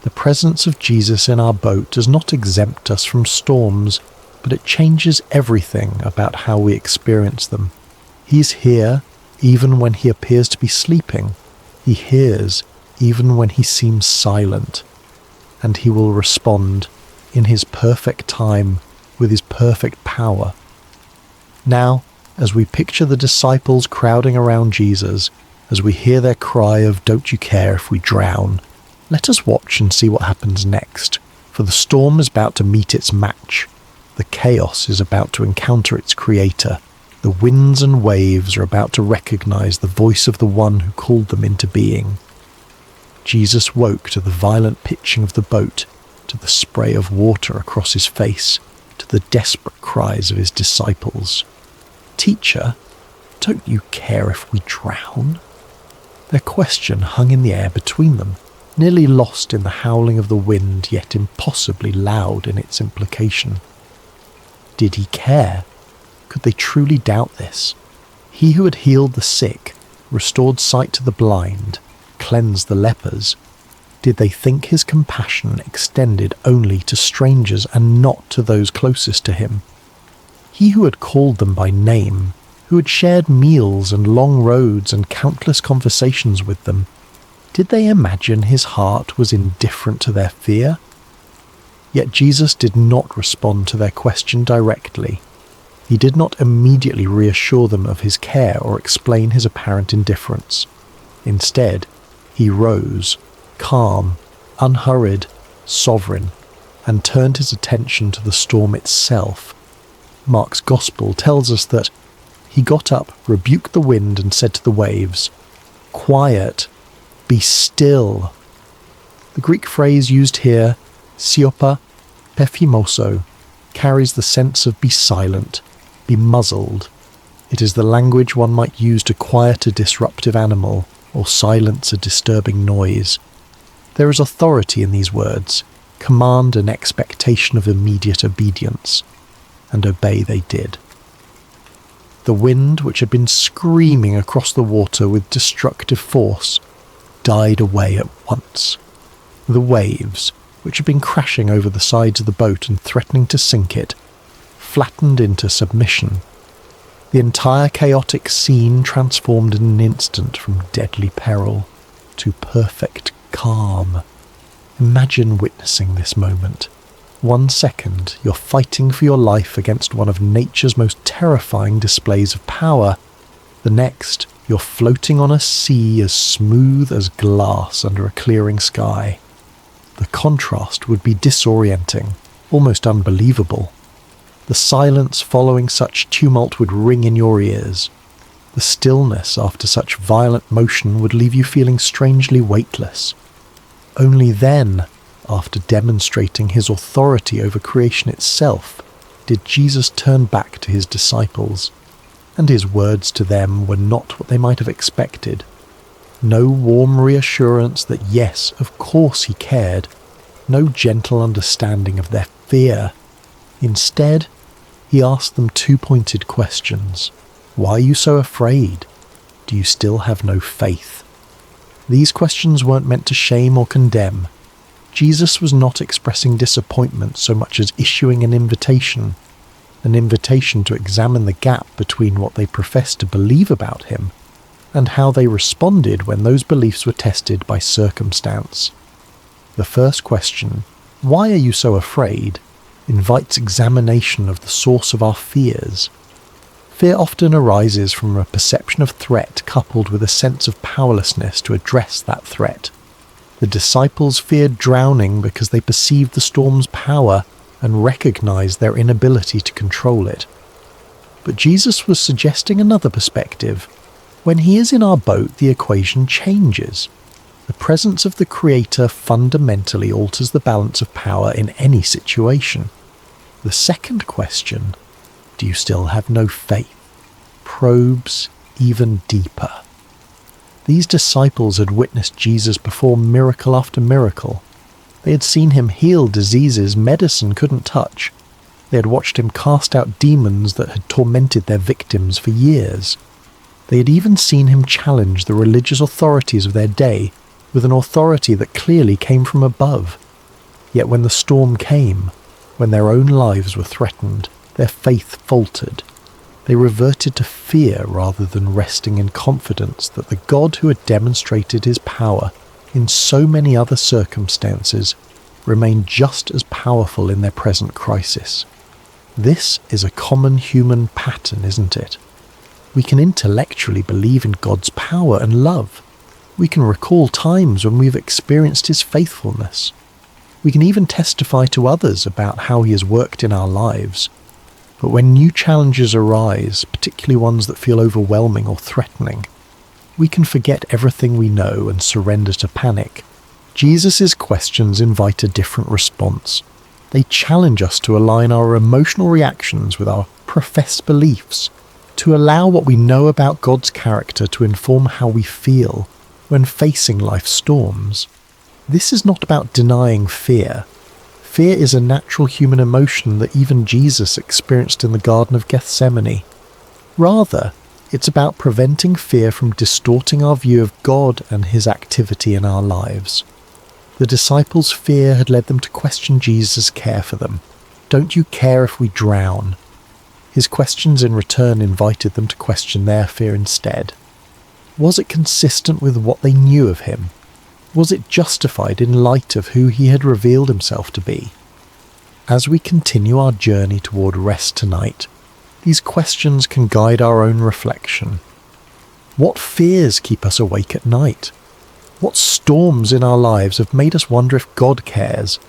The presence of Jesus in our boat does not exempt us from storms, but it changes everything about how we experience them. He's here even when he appears to be sleeping. He hears even when he seems silent. And he will respond in his perfect time with his perfect power. Now, as we picture the disciples crowding around Jesus, as we hear their cry of "Don't you care if we drown?" let us watch and see what happens next, for the storm is about to meet its match. The chaos is about to encounter its creator. The winds and waves are about to recognize the voice of the one who called them into being. Jesus woke to the violent pitching of the boat. to the spray of water across his face, to the desperate cries of his disciples. "Teacher, don't you care if we drown?" Their question hung in the air between them, nearly lost in the howling of the wind, yet impossibly loud in its implication. Did he care? Could they truly doubt this? He who had healed the sick, restored sight to the blind, cleansed the lepers, did they think his compassion extended only to strangers and not to those closest to him? He who had called them by name, who had shared meals and long roads and countless conversations with them, did they imagine his heart was indifferent to their fear? Yet Jesus did not respond to their question directly. He did not immediately reassure them of his care or explain his apparent indifference. Instead, he rose, calm, unhurried, sovereign, and turned his attention to the storm itself. Mark's Gospel tells us that he got up, rebuked the wind, and said to the waves, "Quiet, be still." The Greek phrase used here, siopa pephimoso, carries the sense of be silent, be muzzled. It is the language one might use to quiet a disruptive animal or silence a disturbing noise. There is authority in these words, command and expectation of immediate obedience, and obey they did. The wind, which had been screaming across the water with destructive force, died away at once. The waves, which had been crashing over the sides of the boat and threatening to sink it, flattened into submission. The entire chaotic scene transformed in an instant from deadly peril to perfect calm. Imagine witnessing this moment. 1 second, you're fighting for your life against one of nature's most terrifying displays of power. The next, you're floating on a sea as smooth as glass under a clearing sky. The contrast would be disorienting, almost unbelievable. The silence following such tumult would ring in your ears. The stillness after such violent motion would leave you feeling strangely weightless. Only then, after demonstrating his authority over creation itself, did Jesus turn back to his disciples, and his words to them were not what they might have expected. No warm reassurance that yes, of course he cared, no gentle understanding of their fear. Instead, he asked them 2 pointed questions. Why are you so afraid? Do you still have no faith? These questions weren't meant to shame or condemn. Jesus was not expressing disappointment so much as issuing an invitation to examine the gap between what they professed to believe about him and how they responded when those beliefs were tested by circumstance. The first question, why are you so afraid, invites examination of the source of our fears. Fear often arises from a perception of threat coupled with a sense of powerlessness to address that threat. The disciples feared drowning because they perceived the storm's power and recognized their inability to control it. But Jesus was suggesting another perspective. When he is in our boat, the equation changes. The presence of the Creator fundamentally alters the balance of power in any situation. The second question, do you still have no faith, probes even deeper. These disciples had witnessed Jesus perform miracle after miracle. They had seen him heal diseases medicine couldn't touch. They had watched him cast out demons that had tormented their victims for years. They had even seen him challenge the religious authorities of their day with an authority that clearly came from above. Yet when the storm came, when their own lives were threatened, their faith faltered. They reverted to fear rather than resting in confidence that the God who had demonstrated his power in so many other circumstances remained just as powerful in their present crisis. This is a common human pattern, isn't it? We can intellectually believe in God's power and love. We can recall times when we've experienced his faithfulness. We can even testify to others about how he has worked in our lives. But when new challenges arise, particularly ones that feel overwhelming or threatening, we can forget everything we know and surrender to panic. Jesus' questions invite a different response. They challenge us to align our emotional reactions with our professed beliefs, to allow what we know about God's character to inform how we feel when facing life's storms. This is not about denying fear. Fear is a natural human emotion that even Jesus experienced in the Garden of Gethsemane. Rather, it's about preventing fear from distorting our view of God and his activity in our lives. The disciples' fear had led them to question Jesus' care for them. "Don't you care if we drown?" His questions in return invited them to question their fear instead. Was it consistent with what they knew of him? Was it justified in light of who he had revealed himself to be? As we continue our journey toward rest tonight, these questions can guide our own reflection. What fears keep us awake at night? What storms in our lives have made us wonder if God cares?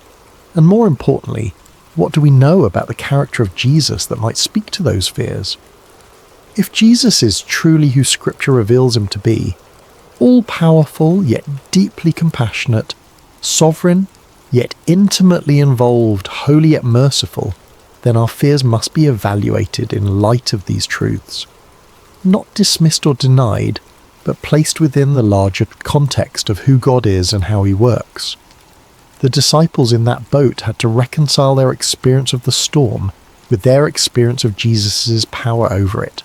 And more importantly, what do we know about the character of Jesus that might speak to those fears? If Jesus is truly who Scripture reveals him to be, all-powerful yet deeply compassionate, sovereign yet intimately involved, holy yet merciful, then our fears must be evaluated in light of these truths. Not dismissed or denied, but placed within the larger context of who God is and how he works. The disciples in that boat had to reconcile their experience of the storm with their experience of Jesus' power over it.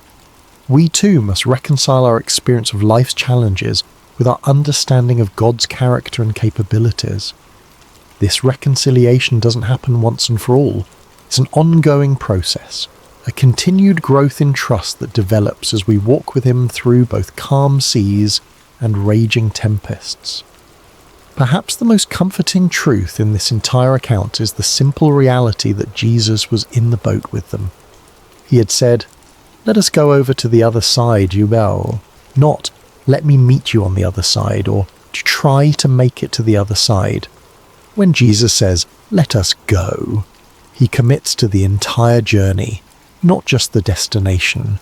We too must reconcile our experience of life's challenges with our understanding of God's character and capabilities. This reconciliation doesn't happen once and for all. It's an ongoing process, a continued growth in trust that develops as we walk with him through both calm seas and raging tempests. Perhaps the most comforting truth in this entire account is the simple reality that Jesus was in the boat with them. He had said, "Let us go over to the other side, you will." Not, "Let me meet you on the other side," or "to try to make it to the other side." When Jesus says, "Let us go," he commits to the entire journey, not just the destination.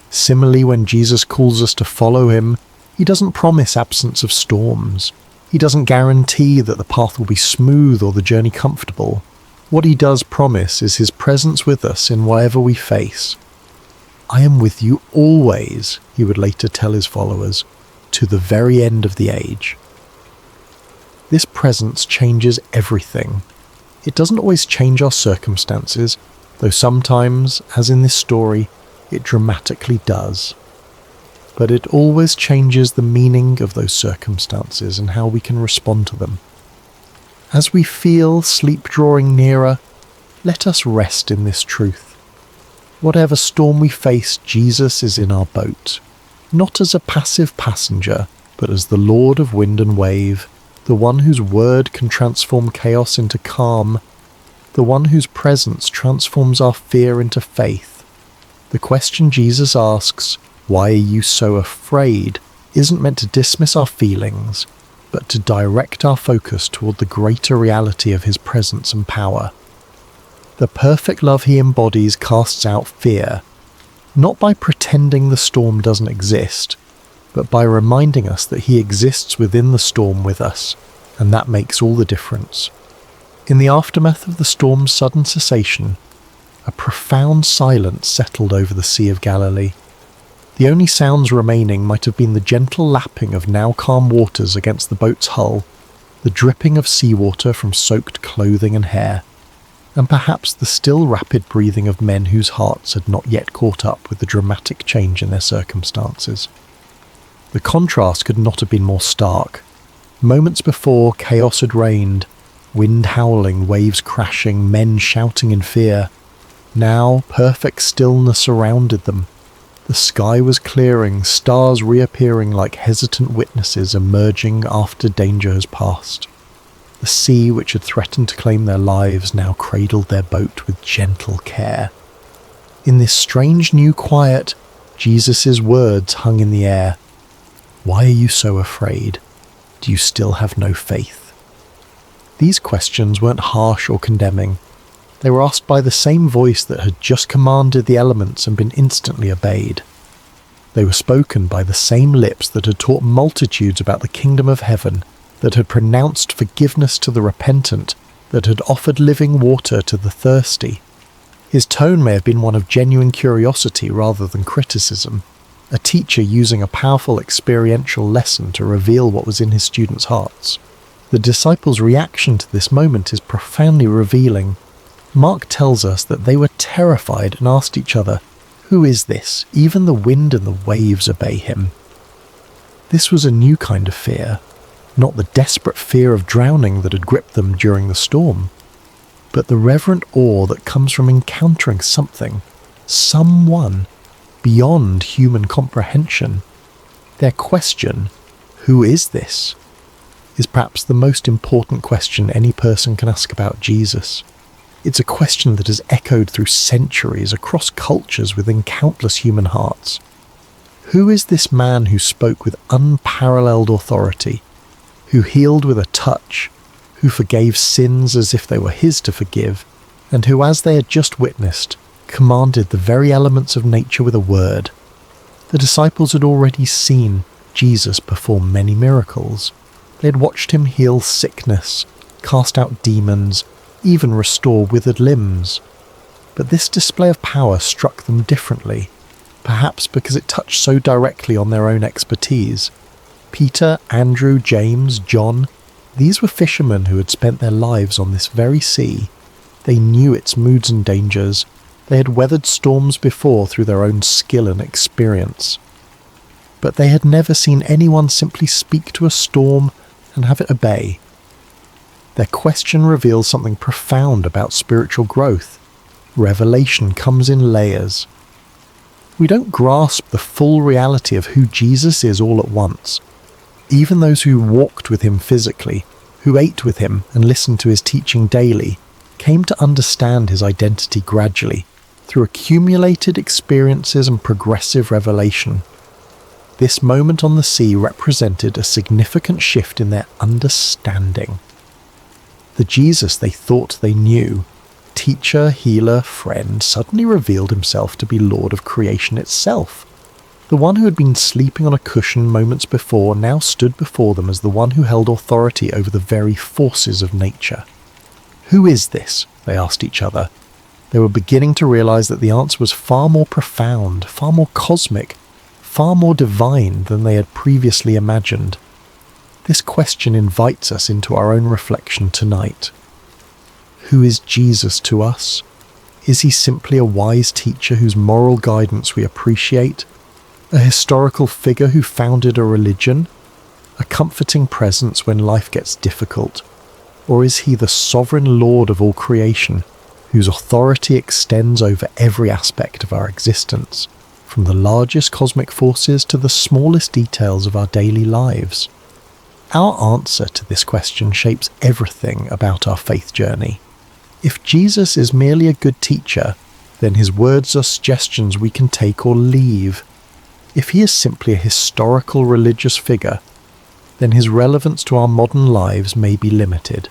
Similarly, when Jesus calls us to follow him, he doesn't promise absence of storms. He doesn't guarantee that the path will be smooth or the journey comfortable. What he does promise is his presence with us in whatever we face. "I am with you always," he would later tell his followers, "to the very end of the age." This presence changes everything. It doesn't always change our circumstances, though sometimes, as in this story, it dramatically does. But it always changes the meaning of those circumstances and how we can respond to them. As we feel sleep drawing nearer, let us rest in this truth. Whatever storm we face, Jesus is in our boat, not as a passive passenger, but as the Lord of wind and wave, the one whose word can transform chaos into calm, the one whose presence transforms our fear into faith. The question Jesus asks, "Why are you so afraid?" isn't meant to dismiss our feelings, but to direct our focus toward the greater reality of his presence and power. The perfect love he embodies casts out fear, not by pretending the storm doesn't exist, but by reminding us that he exists within the storm with us, and that makes all the difference. In the aftermath of the storm's sudden cessation, a profound silence settled over the Sea of Galilee. The only sounds remaining might have been the gentle lapping of now calm waters against the boat's hull, the dripping of seawater from soaked clothing and hair, and perhaps the still rapid breathing of men whose hearts had not yet caught up with the dramatic change in their circumstances. The contrast could not have been more stark. Moments before, chaos had reigned, wind howling, waves crashing, men shouting in fear. Now, perfect stillness surrounded them. The sky was clearing, stars reappearing like hesitant witnesses emerging after danger has passed. The sea, which had threatened to claim their lives, now cradled their boat with gentle care. In this strange new quiet, Jesus' words hung in the air. "Why are you so afraid? Do you still have no faith?" These questions weren't harsh or condemning. They were asked by the same voice that had just commanded the elements and been instantly obeyed. They were spoken by the same lips that had taught multitudes about the kingdom of heaven that had pronounced forgiveness to the repentant, that had offered living water to the thirsty. His tone may have been one of genuine curiosity rather than criticism, a teacher using a powerful experiential lesson to reveal what was in his students' hearts. The disciples' reaction to this moment is profoundly revealing. Mark tells us that they were terrified and asked each other, "Who is this? Even the wind and the waves obey him." This was a new kind of fear, not the desperate fear of drowning that had gripped them during the storm, but the reverent awe that comes from encountering something, someone, beyond human comprehension. Their question, "Who is this?" is perhaps the most important question any person can ask about Jesus. It's a question that has echoed through centuries across cultures within countless human hearts. Who is this man who spoke with unparalleled authority, who healed with a touch, who forgave sins as if they were his to forgive, and who, as they had just witnessed, commanded the very elements of nature with a word? The disciples had already seen Jesus perform many miracles. They had watched him heal sickness, cast out demons, even restore withered limbs. But this display of power struck them differently, perhaps because it touched so directly on their own expertise. Peter, Andrew, James, John, these were fishermen who had spent their lives on this very sea. They knew its moods and dangers. They had weathered storms before through their own skill and experience. But they had never seen anyone simply speak to a storm and have it obey. Their question reveals something profound about spiritual growth. Revelation comes in layers. We don't grasp the full reality of who Jesus is all at once. Even those who walked with him physically, who ate with him and listened to his teaching daily, came to understand his identity gradually, through accumulated experiences and progressive revelation. This moment on the sea represented a significant shift in their understanding. The Jesus they thought they knew, teacher, healer, friend, suddenly revealed himself to be Lord of creation itself. The one who had been sleeping on a cushion moments before now stood before them as the one who held authority over the very forces of nature. "Who is this?" they asked each other. They were beginning to realize that the answer was far more profound, far more cosmic, far more divine than they had previously imagined. This question invites us into our own reflection tonight. Who is Jesus to us? Is he simply a wise teacher whose moral guidance we appreciate? A historical figure who founded a religion? A comforting presence when life gets difficult? Or is he the sovereign Lord of all creation, whose authority extends over every aspect of our existence, from the largest cosmic forces to the smallest details of our daily lives? Our answer to this question shapes everything about our faith journey. If Jesus is merely a good teacher, then his words are suggestions we can take or leave. If he is simply a historical religious figure, then his relevance to our modern lives may be limited.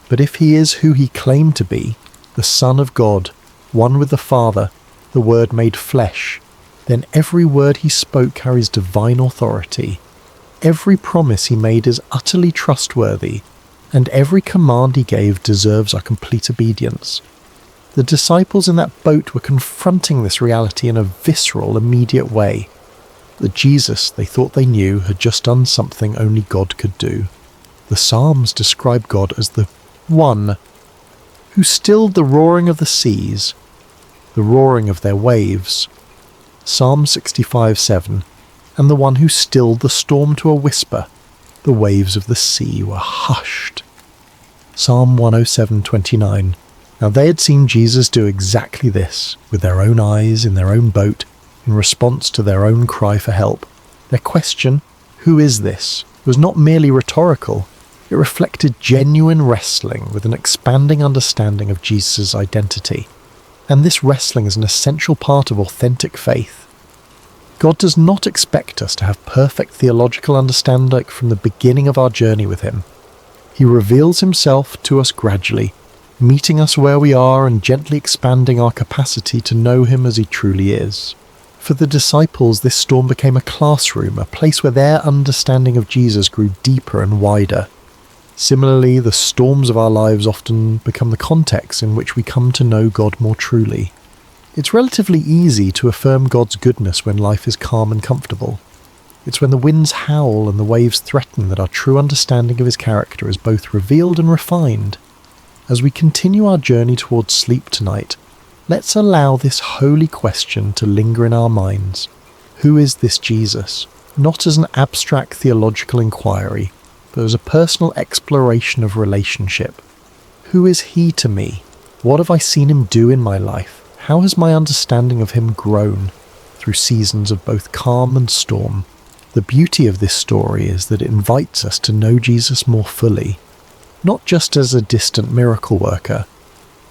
But if he is who he claimed to be, the Son of God, one with the Father, the Word made flesh, then every word he spoke carries divine authority. Every promise he made is utterly trustworthy, and every command he gave deserves our complete obedience. The disciples in that boat were confronting this reality in a visceral, immediate way. The Jesus they thought they knew had just done something only God could do. The Psalms describe God as the one who stilled the roaring of the seas, the roaring of their waves. Psalm 65:7, and the one who stilled the storm to a whisper, the waves of the sea were hushed. Psalm 107:29. Now they had seen Jesus do exactly this, with their own eyes in their own boat, in response to their own cry for help. Their question, "Who is this?" was not merely rhetorical. It reflected genuine wrestling with an expanding understanding of Jesus' identity. And this wrestling is an essential part of authentic faith. God does not expect us to have perfect theological understanding from the beginning of our journey with him. He reveals himself to us gradually, meeting us where we are and gently expanding our capacity to know him as he truly is. For the disciples, this storm became a classroom, a place where their understanding of Jesus grew deeper and wider. Similarly, the storms of our lives often become the context in which we come to know God more truly. It's relatively easy to affirm God's goodness when life is calm and comfortable. It's when the winds howl and the waves threaten that our true understanding of his character is both revealed and refined. As we continue our journey towards sleep tonight, let's allow this holy question to linger in our minds. Who is this Jesus? Not as an abstract theological inquiry, but as a personal exploration of relationship. Who is he to me? What have I seen him do in my life? How has my understanding of him grown through seasons of both calm and storm? The beauty of this story is that it invites us to know Jesus more fully, not just as a distant miracle worker,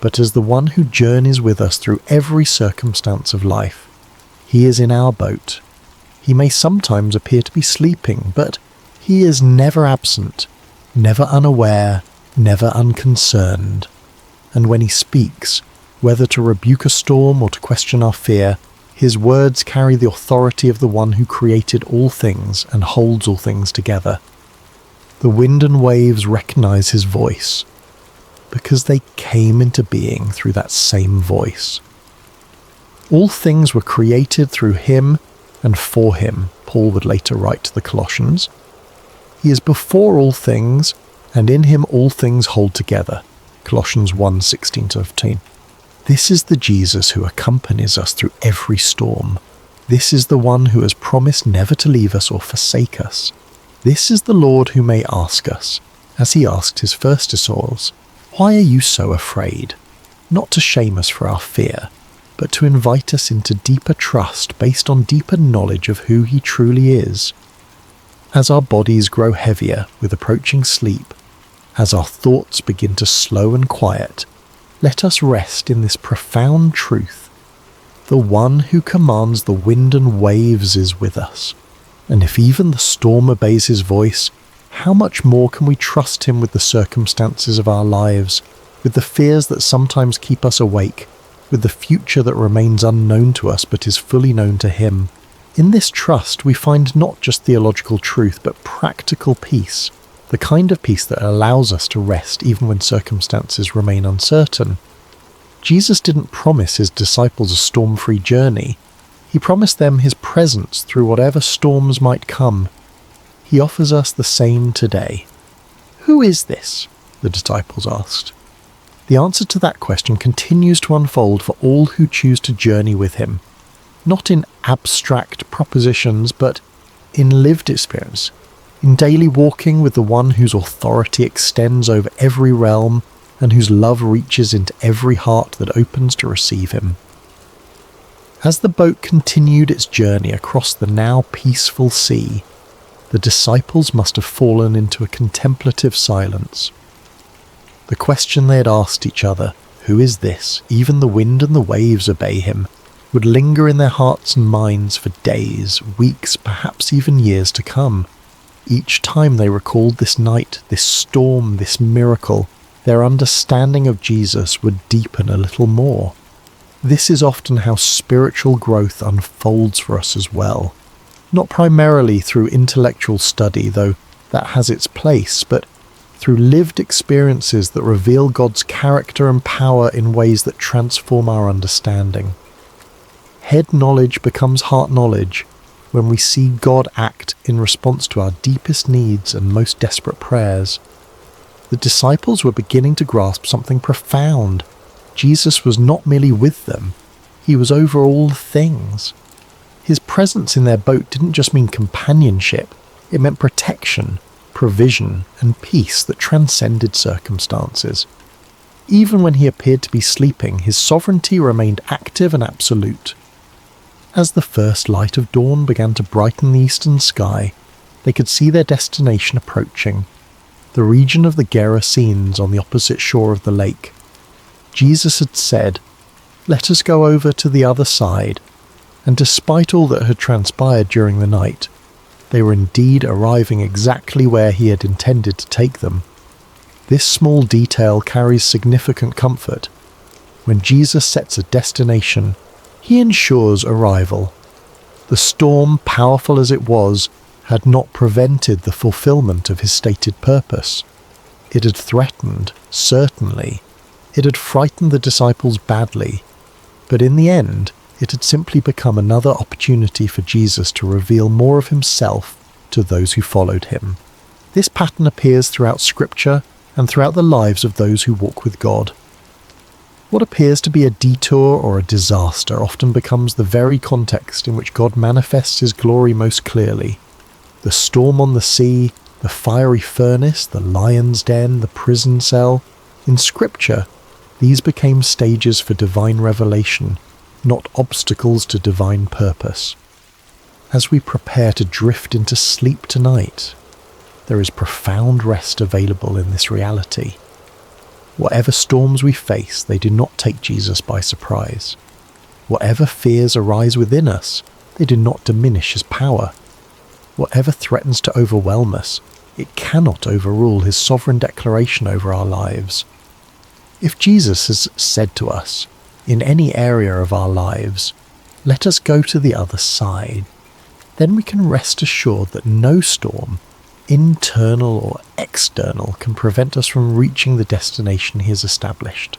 but as the one who journeys with us through every circumstance of life. He is in our boat. He may sometimes appear to be sleeping, but he is never absent, never unaware, never unconcerned. And when he speaks, whether to rebuke a storm or to question our fear, his words carry the authority of the one who created all things and holds all things together. The wind and waves recognize his voice, because they came into being through that same voice. All things were created through him and for him, Paul would later write to the Colossians. He is before all things, and in him all things hold together. Colossians 1:16-15. This is the Jesus who accompanies us through every storm. This is the one who has promised never to leave us or forsake us. This is the Lord who may ask us, as he asked his first disciples, "Why are you so afraid?" Not to shame us for our fear, but to invite us into deeper trust based on deeper knowledge of who he truly is. As our bodies grow heavier with approaching sleep, as our thoughts begin to slow and quiet, let us rest in this profound truth. The one who commands the wind and waves is with us. And if even the storm obeys his voice, how much more can we trust him with the circumstances of our lives, with the fears that sometimes keep us awake, with the future that remains unknown to us but is fully known to him? In this trust we find not just theological truth but practical peace, the kind of peace that allows us to rest even when circumstances remain uncertain. Jesus didn't promise his disciples a storm-free journey. He promised them his presence through whatever storms might come. He offers us the same today. Who is this? The disciples asked. The answer to that question continues to unfold for all who choose to journey with him, not in abstract propositions, but in lived experience, in daily walking with the one whose authority extends over every realm and whose love reaches into every heart that opens to receive him. As the boat continued its journey across the now peaceful sea, the disciples must have fallen into a contemplative silence. The question they had asked each other, "Who is this? Even the wind and the waves obey him," would linger in their hearts and minds for days, weeks, perhaps even years to come. Each time they recalled this night, this storm, this miracle, their understanding of Jesus would deepen a little more. This is often how spiritual growth unfolds for us as well. Not primarily through intellectual study, though that has its place, but through lived experiences that reveal God's character and power in ways that transform our understanding. Head knowledge becomes heart knowledge when we see God act in response to our deepest needs and most desperate prayers. The disciples were beginning to grasp something profound. Jesus was not merely with them, he was over all things. His presence in their boat didn't just mean companionship, it meant protection, provision, and peace that transcended circumstances. Even when he appeared to be sleeping, his sovereignty remained active and absolute. As the first light of dawn began to brighten the eastern sky, they could see their destination approaching, the region of the Gerasenes on the opposite shore of the lake. Jesus had said, "Let us go over to the other side," and despite all that had transpired during the night, they were indeed arriving exactly where he had intended to take them. This small detail carries significant comfort. When Jesus sets a destination, he ensures arrival. The storm, powerful as it was, had not prevented the fulfillment of his stated purpose. It had threatened, certainly. It had frightened the disciples badly. But in the end, it had simply become another opportunity for Jesus to reveal more of himself to those who followed him. This pattern appears throughout Scripture and throughout the lives of those who walk with God. What appears to be a detour or a disaster often becomes the very context in which God manifests his glory most clearly. The storm on the sea, the fiery furnace, the lion's den, the prison cell. In Scripture, these became stages for divine revelation, not obstacles to divine purpose. As we prepare to drift into sleep tonight, there is profound rest available in this reality. Whatever storms we face, they do not take Jesus by surprise. Whatever fears arise within us, they do not diminish his power. Whatever threatens to overwhelm us, it cannot overrule his sovereign declaration over our lives. If Jesus has said to us, in any area of our lives, "Let us go to the other side," then we can rest assured that no storm, internal or external, can prevent us from reaching the destination he has established.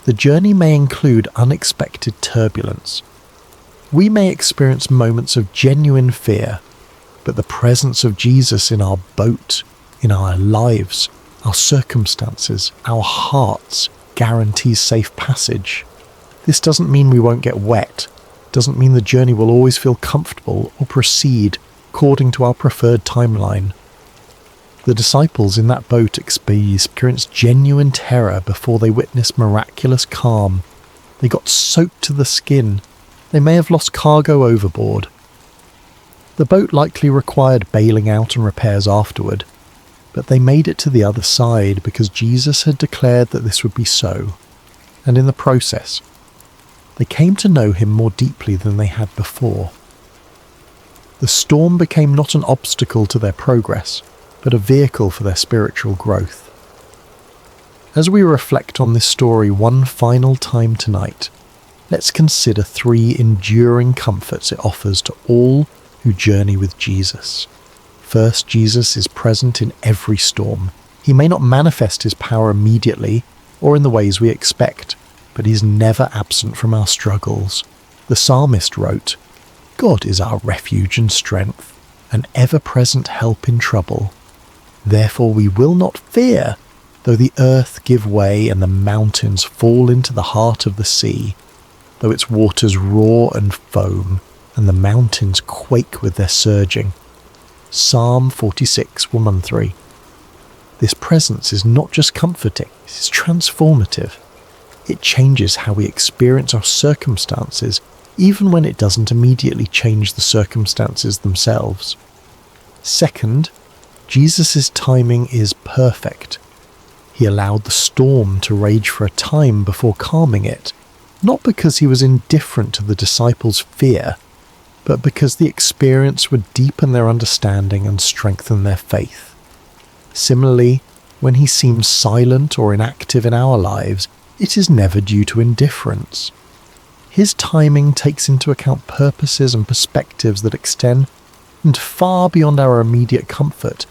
The journey may include unexpected turbulence. We may experience moments of genuine fear, but the presence of Jesus in our boat, in our lives, our circumstances, our hearts, guarantees safe passage. This doesn't mean we won't get wet, doesn't mean the journey will always feel comfortable or proceed according to our preferred timeline. The disciples in that boat experienced genuine terror before they witnessed miraculous calm. They got soaked to the skin. They may have lost cargo overboard. The boat likely required bailing out and repairs afterward, but they made it to the other side because Jesus had declared that this would be so. And in the process, they came to know him more deeply than they had before. The storm became not an obstacle to their progress, but a vehicle for their spiritual growth. As we reflect on this story one final time tonight, let's consider 3 enduring comforts it offers to all who journey with Jesus. First, Jesus is present in every storm. He may not manifest his power immediately or in the ways we expect, but he's never absent from our struggles. The psalmist wrote, "God is our refuge and strength, an ever-present help in trouble. Therefore we will not fear, though the earth give way and the mountains fall into the heart of the sea, though its waters roar and foam, and the mountains quake with their surging." Psalm 46:1-3. This presence is not just comforting, it is transformative. It changes how we experience our circumstances, even when it doesn't immediately change the circumstances themselves. Second, Jesus' timing is perfect. He allowed the storm to rage for a time before calming it, not because he was indifferent to the disciples' fear, but because the experience would deepen their understanding and strengthen their faith. Similarly, when he seems silent or inactive in our lives, it is never due to indifference. His timing takes into account purposes and perspectives that extend far beyond our immediate comfort,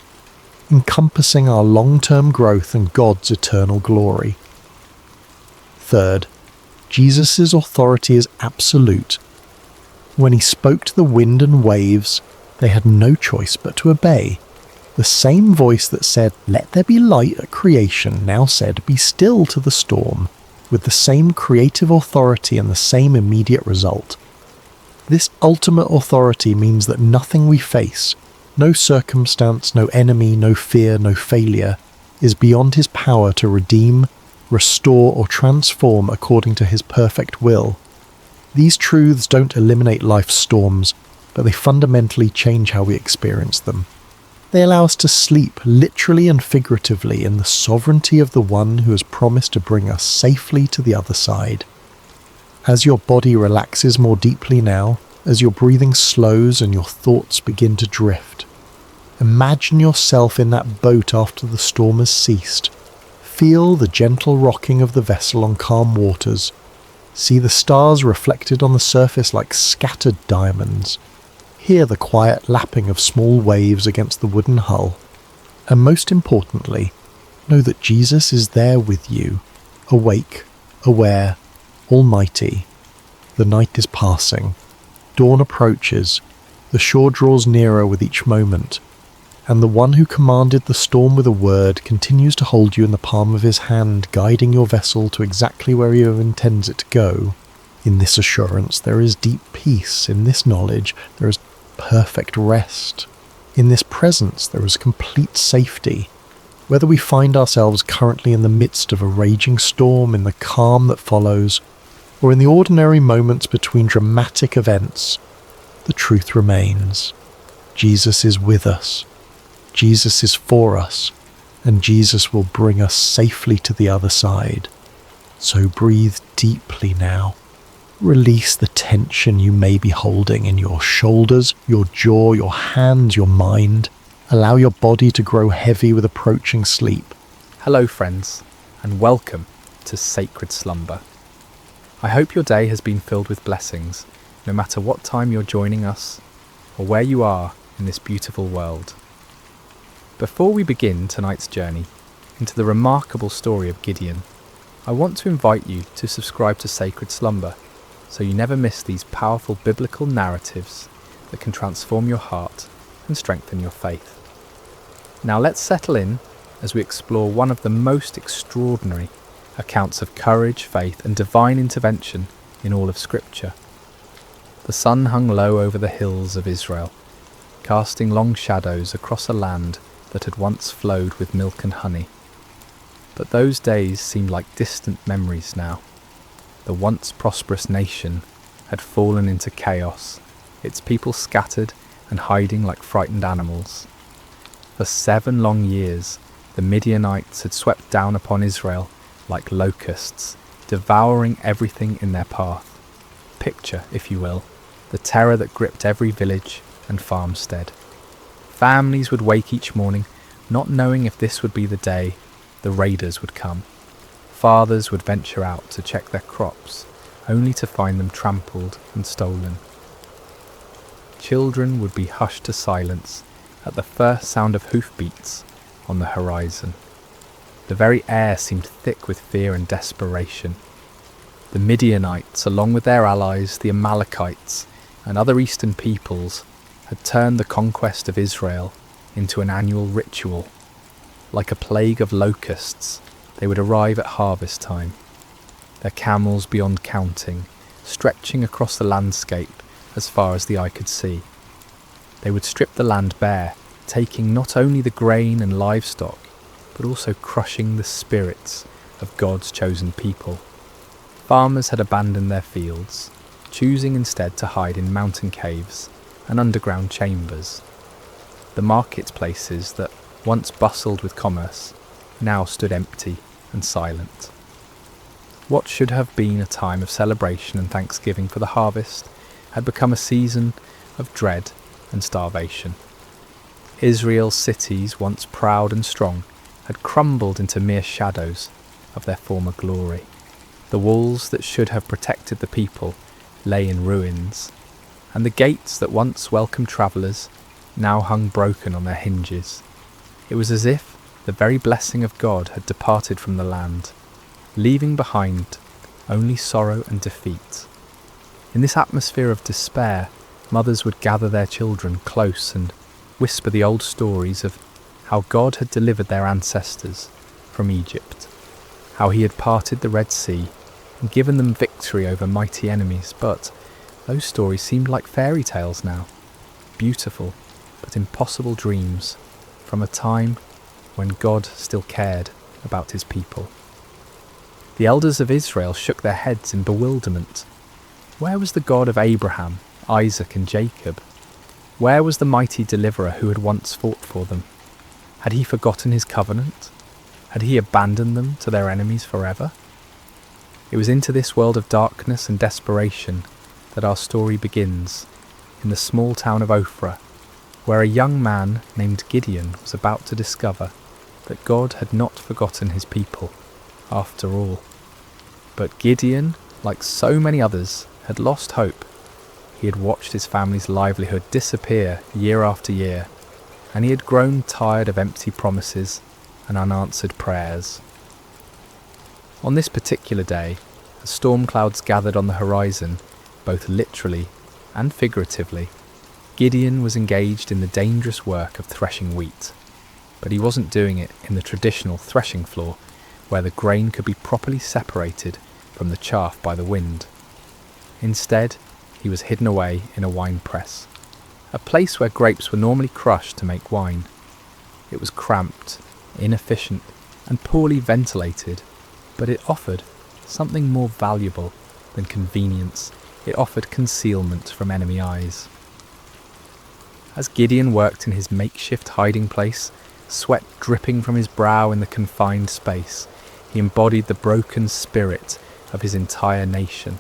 encompassing our long-term growth and God's eternal glory. Third, Jesus' authority is absolute. When he spoke to the wind and waves, they had no choice but to obey. The same voice that said, "Let there be light" at creation, now said, "Be still" to the storm, with the same creative authority and the same immediate result. This ultimate authority means that nothing we face, no circumstance, no enemy, no fear, no failure, is beyond his power to redeem, restore, or transform according to his perfect will. These truths don't eliminate life's storms, but they fundamentally change how we experience them. They allow us to sleep, literally and figuratively, in the sovereignty of the one who has promised to bring us safely to the other side. As your body relaxes more deeply now, as your breathing slows and your thoughts begin to drift, imagine yourself in that boat after the storm has ceased. Feel the gentle rocking of the vessel on calm waters. See the stars reflected on the surface like scattered diamonds. Hear the quiet lapping of small waves against the wooden hull. And most importantly, know that Jesus is there with you, awake, aware, almighty. The night is passing. Dawn approaches. The shore draws nearer with each moment. And the one who commanded the storm with a word continues to hold you in the palm of his hand, guiding your vessel to exactly where he intends it to go. In this assurance there is deep peace. In this knowledge there is perfect rest. In this presence there is complete safety. Whether we find ourselves currently in the midst of a raging storm, in the calm that follows, or in the ordinary moments between dramatic events, the truth remains. Jesus is with us. Jesus is for us, and Jesus will bring us safely to the other side. So breathe deeply now. Release the tension you may be holding in your shoulders, your jaw, your hands, your mind. Allow your body to grow heavy with approaching sleep. Hello friends, and welcome to Sacred Slumber. I hope your day has been filled with blessings, no matter what time you're joining us or where you are in this beautiful world. Before we begin tonight's journey into the remarkable story of Gideon, I want to invite you to subscribe to Sacred Slumber so you never miss these powerful biblical narratives that can transform your heart and strengthen your faith. Now let's settle in as we explore one of the most extraordinary accounts of courage, faith and divine intervention in all of Scripture. The sun hung low over the hills of Israel, casting long shadows across a land that had once flowed with milk and honey. But those days seemed like distant memories now. The once prosperous nation had fallen into chaos, its people scattered and hiding like frightened animals. For 7 long years, the Midianites had swept down upon Israel like locusts, devouring everything in their path. Picture, if you will, the terror that gripped every village and farmstead. Families would wake each morning not knowing if this would be the day the raiders would come. Fathers would venture out to check their crops, only to find them trampled and stolen. Children would be hushed to silence at the first sound of hoofbeats on the horizon. The very air seemed thick with fear and desperation. The Midianites, along with their allies, the Amalekites, and other eastern peoples, had turned the conquest of Israel into an annual ritual. Like a plague of locusts, they would arrive at harvest time, their camels beyond counting, stretching across the landscape as far as the eye could see. They would strip the land bare, taking not only the grain and livestock, but also crushing the spirits of God's chosen people. Farmers had abandoned their fields, choosing instead to hide in mountain caves and underground chambers. The marketplaces that once bustled with commerce now stood empty and silent. What should have been a time of celebration and thanksgiving for the harvest had become a season of dread and starvation. Israel's cities, once proud and strong, had crumbled into mere shadows of their former glory. The walls that should have protected the people lay in ruins, and the gates that once welcomed travellers now hung broken on their hinges. It was as if the very blessing of God had departed from the land, leaving behind only sorrow and defeat. In this atmosphere of despair, mothers would gather their children close and whisper the old stories of how God had delivered their ancestors from Egypt, how he had parted the Red Sea and given them victory over mighty enemies. But those stories seemed like fairy tales now, beautiful but impossible dreams from a time when God still cared about his people. The elders of Israel shook their heads in bewilderment. Where was the God of Abraham, Isaac and Jacob? Where was the mighty deliverer who had once fought for them? Had he forgotten his covenant? Had he abandoned them to their enemies forever? It was into this world of darkness and desperation that our story begins, in the small town of Ophrah, where a young man named Gideon was about to discover that God had not forgotten his people, after all. But Gideon like so many others, had lost hope. He had watched his family's livelihood disappear year after year, and he had grown tired of empty promises and unanswered prayers. On this particular day, as storm clouds gathered on the horizon, both literally and figuratively, Gideon was engaged in the dangerous work of threshing wheat, but he wasn't doing it in the traditional threshing floor, where the grain could be properly separated from the chaff by the wind. Instead, he was hidden away in a wine press, a place where grapes were normally crushed to make wine. It was cramped, inefficient, and poorly ventilated, but it offered something more valuable than convenience. It offered concealment from enemy eyes. As Gideon worked in his makeshift hiding place, sweat dripping from his brow in the confined space, he embodied the broken spirit of his entire nation.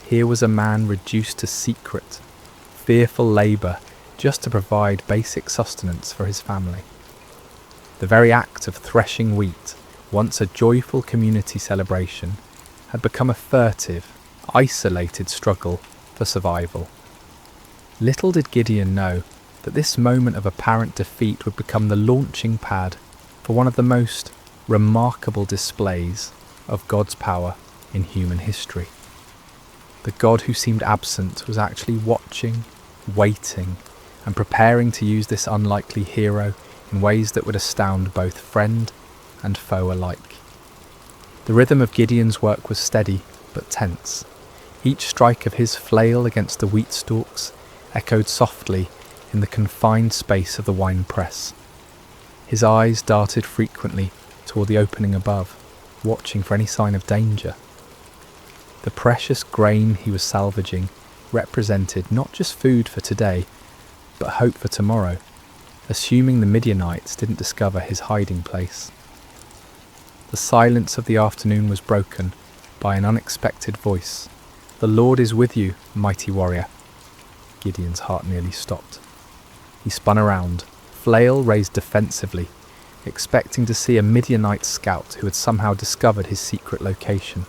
Here was a man reduced to secret, fearful labour just to provide basic sustenance for his family. The very act of threshing wheat, once a joyful community celebration, had become a furtive, isolated struggle for survival. Little did Gideon know that this moment of apparent defeat would become the launching pad for one of the most remarkable displays of God's power in human history. The God who seemed absent was actually watching, waiting, and preparing to use this unlikely hero in ways that would astound both friend and foe alike. The rhythm of Gideon's work was steady but tense. Each strike of his flail against the wheat stalks echoed softly in the confined space of the wine press. His eyes darted frequently toward the opening above, watching for any sign of danger. The precious grain he was salvaging represented not just food for today, but hope for tomorrow, assuming the Midianites didn't discover his hiding place. The silence of the afternoon was broken by an unexpected voice. "The Lord is with you, mighty warrior." Gideon's heart nearly stopped. He spun around, flail raised defensively, expecting to see a Midianite scout who had somehow discovered his secret location.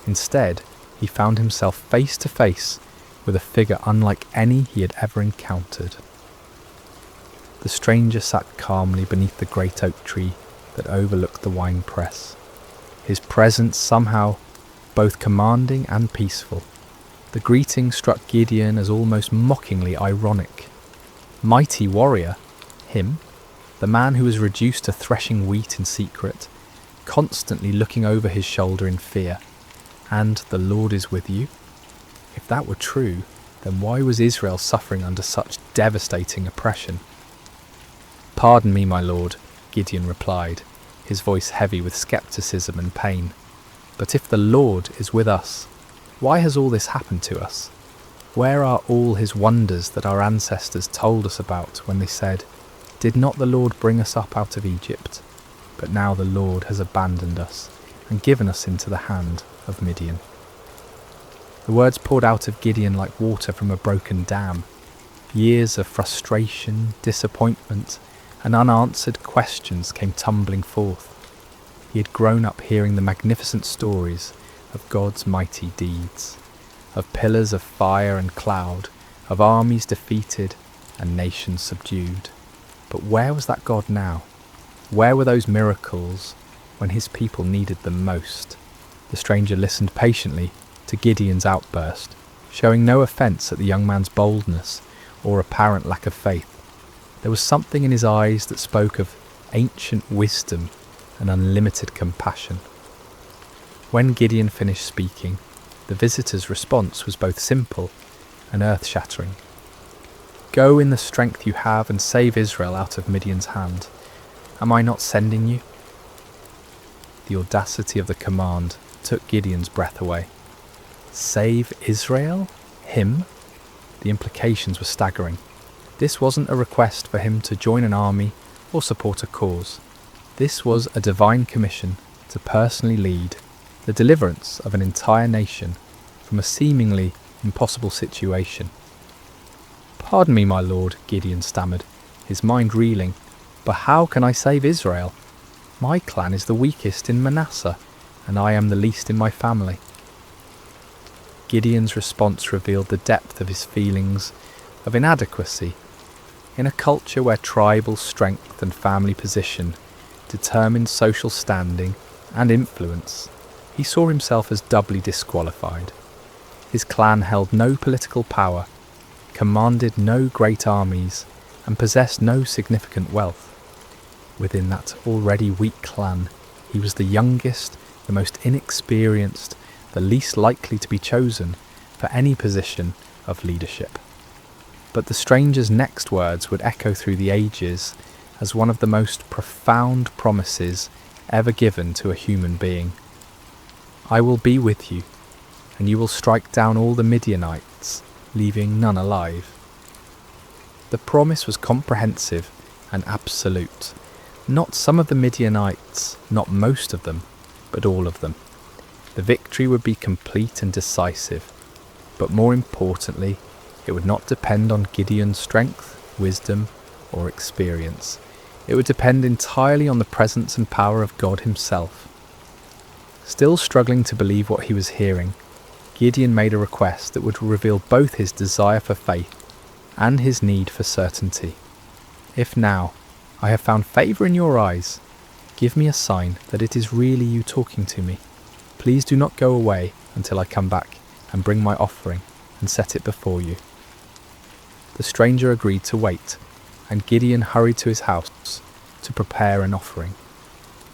Instead, he found himself face to face with a figure unlike any he had ever encountered. The stranger sat calmly beneath the great oak tree that overlooked the wine press, his presence somehow both commanding and peaceful. The greeting struck Gideon as almost mockingly ironic. Mighty warrior? Him? The man who was reduced to threshing wheat in secret, constantly looking over his shoulder in fear. And the Lord is with you? If that were true, then why was Israel suffering under such devastating oppression? "Pardon me, my lord," Gideon replied, his voice heavy with skepticism and pain. "But if the Lord is with us, why has all this happened to us? Where are all his wonders that our ancestors told us about when they said, 'Did not the Lord bring us up out of Egypt?' But now the Lord has abandoned us and given us into the hand of Midian." The words poured out of Gideon like water from a broken dam. Years of frustration, disappointment, and unanswered questions came tumbling forth. He had grown up hearing the magnificent stories of God's mighty deeds, of pillars of fire and cloud, of armies defeated and nations subdued. But where was that God now? Where were those miracles when his people needed them most? The stranger listened patiently to Gideon's outburst, showing no offence at the young man's boldness or apparent lack of faith. There was something in his eyes that spoke of ancient wisdom and unlimited compassion. When Gideon finished speaking, the visitor's response was both simple and earth-shattering. "Go in the strength you have and save Israel out of Midian's hand. Am I not sending you?" The audacity of the command took Gideon's breath away. Save Israel? Him? The implications were staggering. This wasn't a request for him to join an army or support a cause. This was a divine commission to personally lead the deliverance of an entire nation from a seemingly impossible situation. "Pardon me, my lord," Gideon stammered, his mind reeling, "but how can I save Israel? My clan is the weakest in Manasseh, and I am the least in my family." Gideon's response revealed the depth of his feelings of inadequacy. In a culture where tribal strength and family position determined social standing and influence, he saw himself as doubly disqualified. His clan held no political power, commanded no great armies, and possessed no significant wealth. Within that already weak clan, he was the youngest, the most inexperienced, the least likely to be chosen for any position of leadership. But the stranger's next words would echo through the ages as one of the most profound promises ever given to a human being. "I will be with you, and you will strike down all the Midianites, leaving none alive." The promise was comprehensive and absolute. Not some of the Midianites, not most of them, but all of them. The victory would be complete and decisive, but more importantly, it would not depend on Gideon's strength, wisdom, or experience. It would depend entirely on the presence and power of God himself. Still struggling to believe what he was hearing, Gideon made a request that would reveal both his desire for faith and his need for certainty. "If now I have found favour in your eyes, give me a sign that it is really you talking to me. Please do not go away until I come back and bring my offering and set it before you." The stranger agreed to wait, and Gideon hurried to his house to prepare an offering.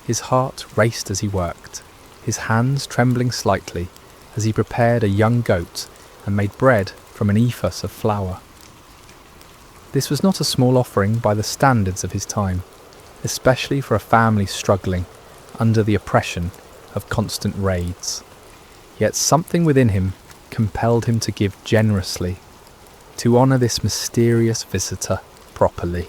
His heart raced as he worked, his hands trembling slightly as he prepared a young goat and made bread from an ephah of flour. This was not a small offering by the standards of his time, especially for a family struggling under the oppression of constant raids. Yet something within him compelled him to give generously, to honour this mysterious visitor properly.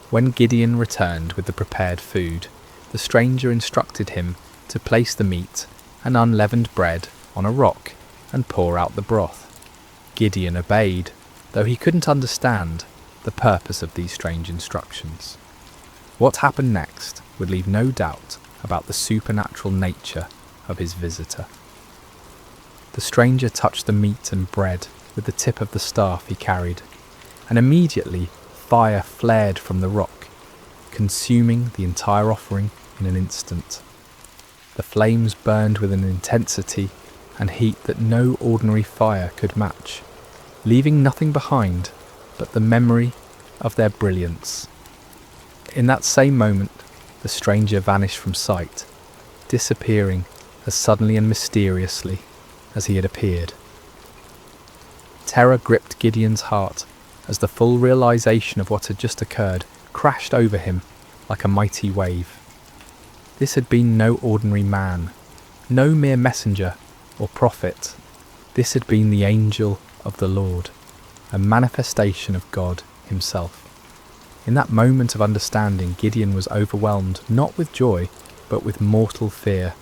When Gideon returned with the prepared food, the stranger instructed him to place the meat and unleavened bread on a rock and pour out the broth. Gideon obeyed, though he couldn't understand the purpose of these strange instructions. What happened next would leave no doubt about the supernatural nature of his visitor. The stranger touched the meat and bread with the tip of the staff he carried, and immediately fire flared from the rock, consuming the entire offering in an instant. The flames burned with an intensity and heat that no ordinary fire could match, leaving nothing behind but the memory of their brilliance. In that same moment, the stranger vanished from sight, disappearing as suddenly and mysteriously as he had appeared. Terror gripped Gideon's heart as the full realization of what had just occurred crashed over him like a mighty wave. This had been no ordinary man, no mere messenger or prophet. This had been the angel of the Lord, a manifestation of God himself. In that moment of understanding, Gideon was overwhelmed not with joy, but with mortal fear.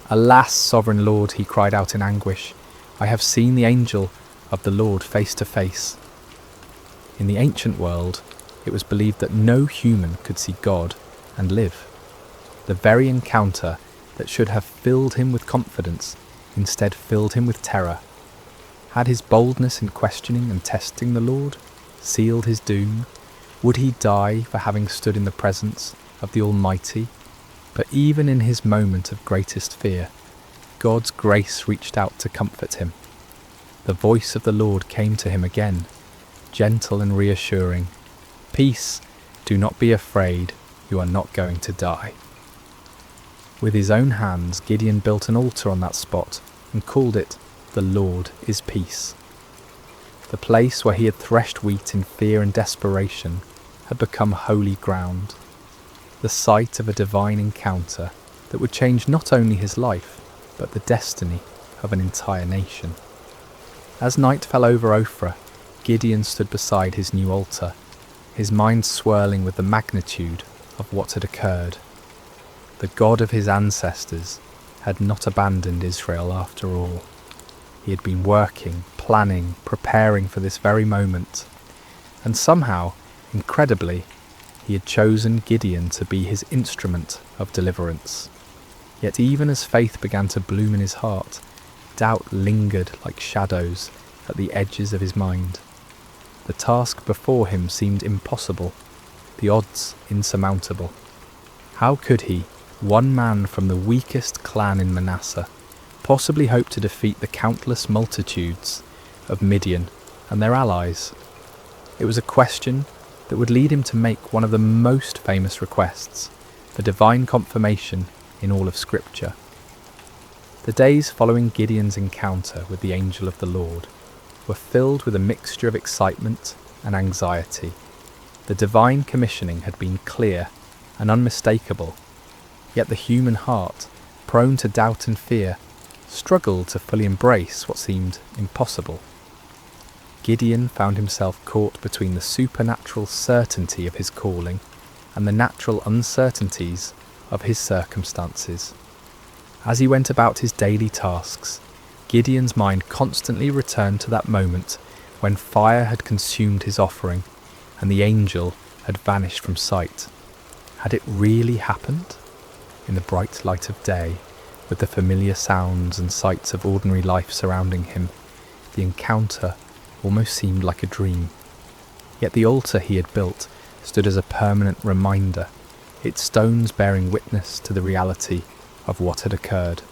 "Alas, sovereign Lord," he cried out in anguish, "I have seen the angel of the Lord face to face." In the ancient world, it was believed that no human could see God and live. The very encounter that should have filled him with confidence instead filled him with terror. Had his boldness in questioning and testing the Lord sealed his doom? Would he die for having stood in the presence of the Almighty? But even in his moment of greatest fear, God's grace reached out to comfort him. The voice of the Lord came to him again, gentle and reassuring. "Peace, do not be afraid, you are not going to die." With his own hands, Gideon built an altar on that spot and called it "The Lord is Peace." The place where he had threshed wheat in fear and desperation had become holy ground, the site of a divine encounter that would change not only his life, but the destiny of an entire nation. As night fell over Ophrah, Gideon stood beside his new altar, his mind swirling with the magnitude of what had occurred. The God of his ancestors had not abandoned Israel after all. He had been working, planning, preparing for this very moment, and somehow, incredibly, he had chosen Gideon to be his instrument of deliverance. Yet even as faith began to bloom in his heart, doubt lingered like shadows at the edges of his mind. The task before him seemed impossible, the odds insurmountable. How could he, one man from the weakest clan in Manasseh, possibly hope to defeat the countless multitudes of Midian and their allies? It was a question that would lead him to make one of the most famous requests for divine confirmation in all of Scripture. The days following Gideon's encounter with the angel of the Lord were filled with a mixture of excitement and anxiety. The divine commissioning had been clear and unmistakable, yet the human heart, prone to doubt and fear, struggled to fully embrace what seemed impossible. Gideon found himself caught between the supernatural certainty of his calling and the natural uncertainties of his circumstances. As he went about his daily tasks, Gideon's mind constantly returned to that moment when fire had consumed his offering and the angel had vanished from sight. Had it really happened? In the bright light of day, with the familiar sounds and sights of ordinary life surrounding him, the encounter almost seemed like a dream. Yet the altar he had built stood as a permanent reminder, its stones bearing witness to the reality of what had occurred.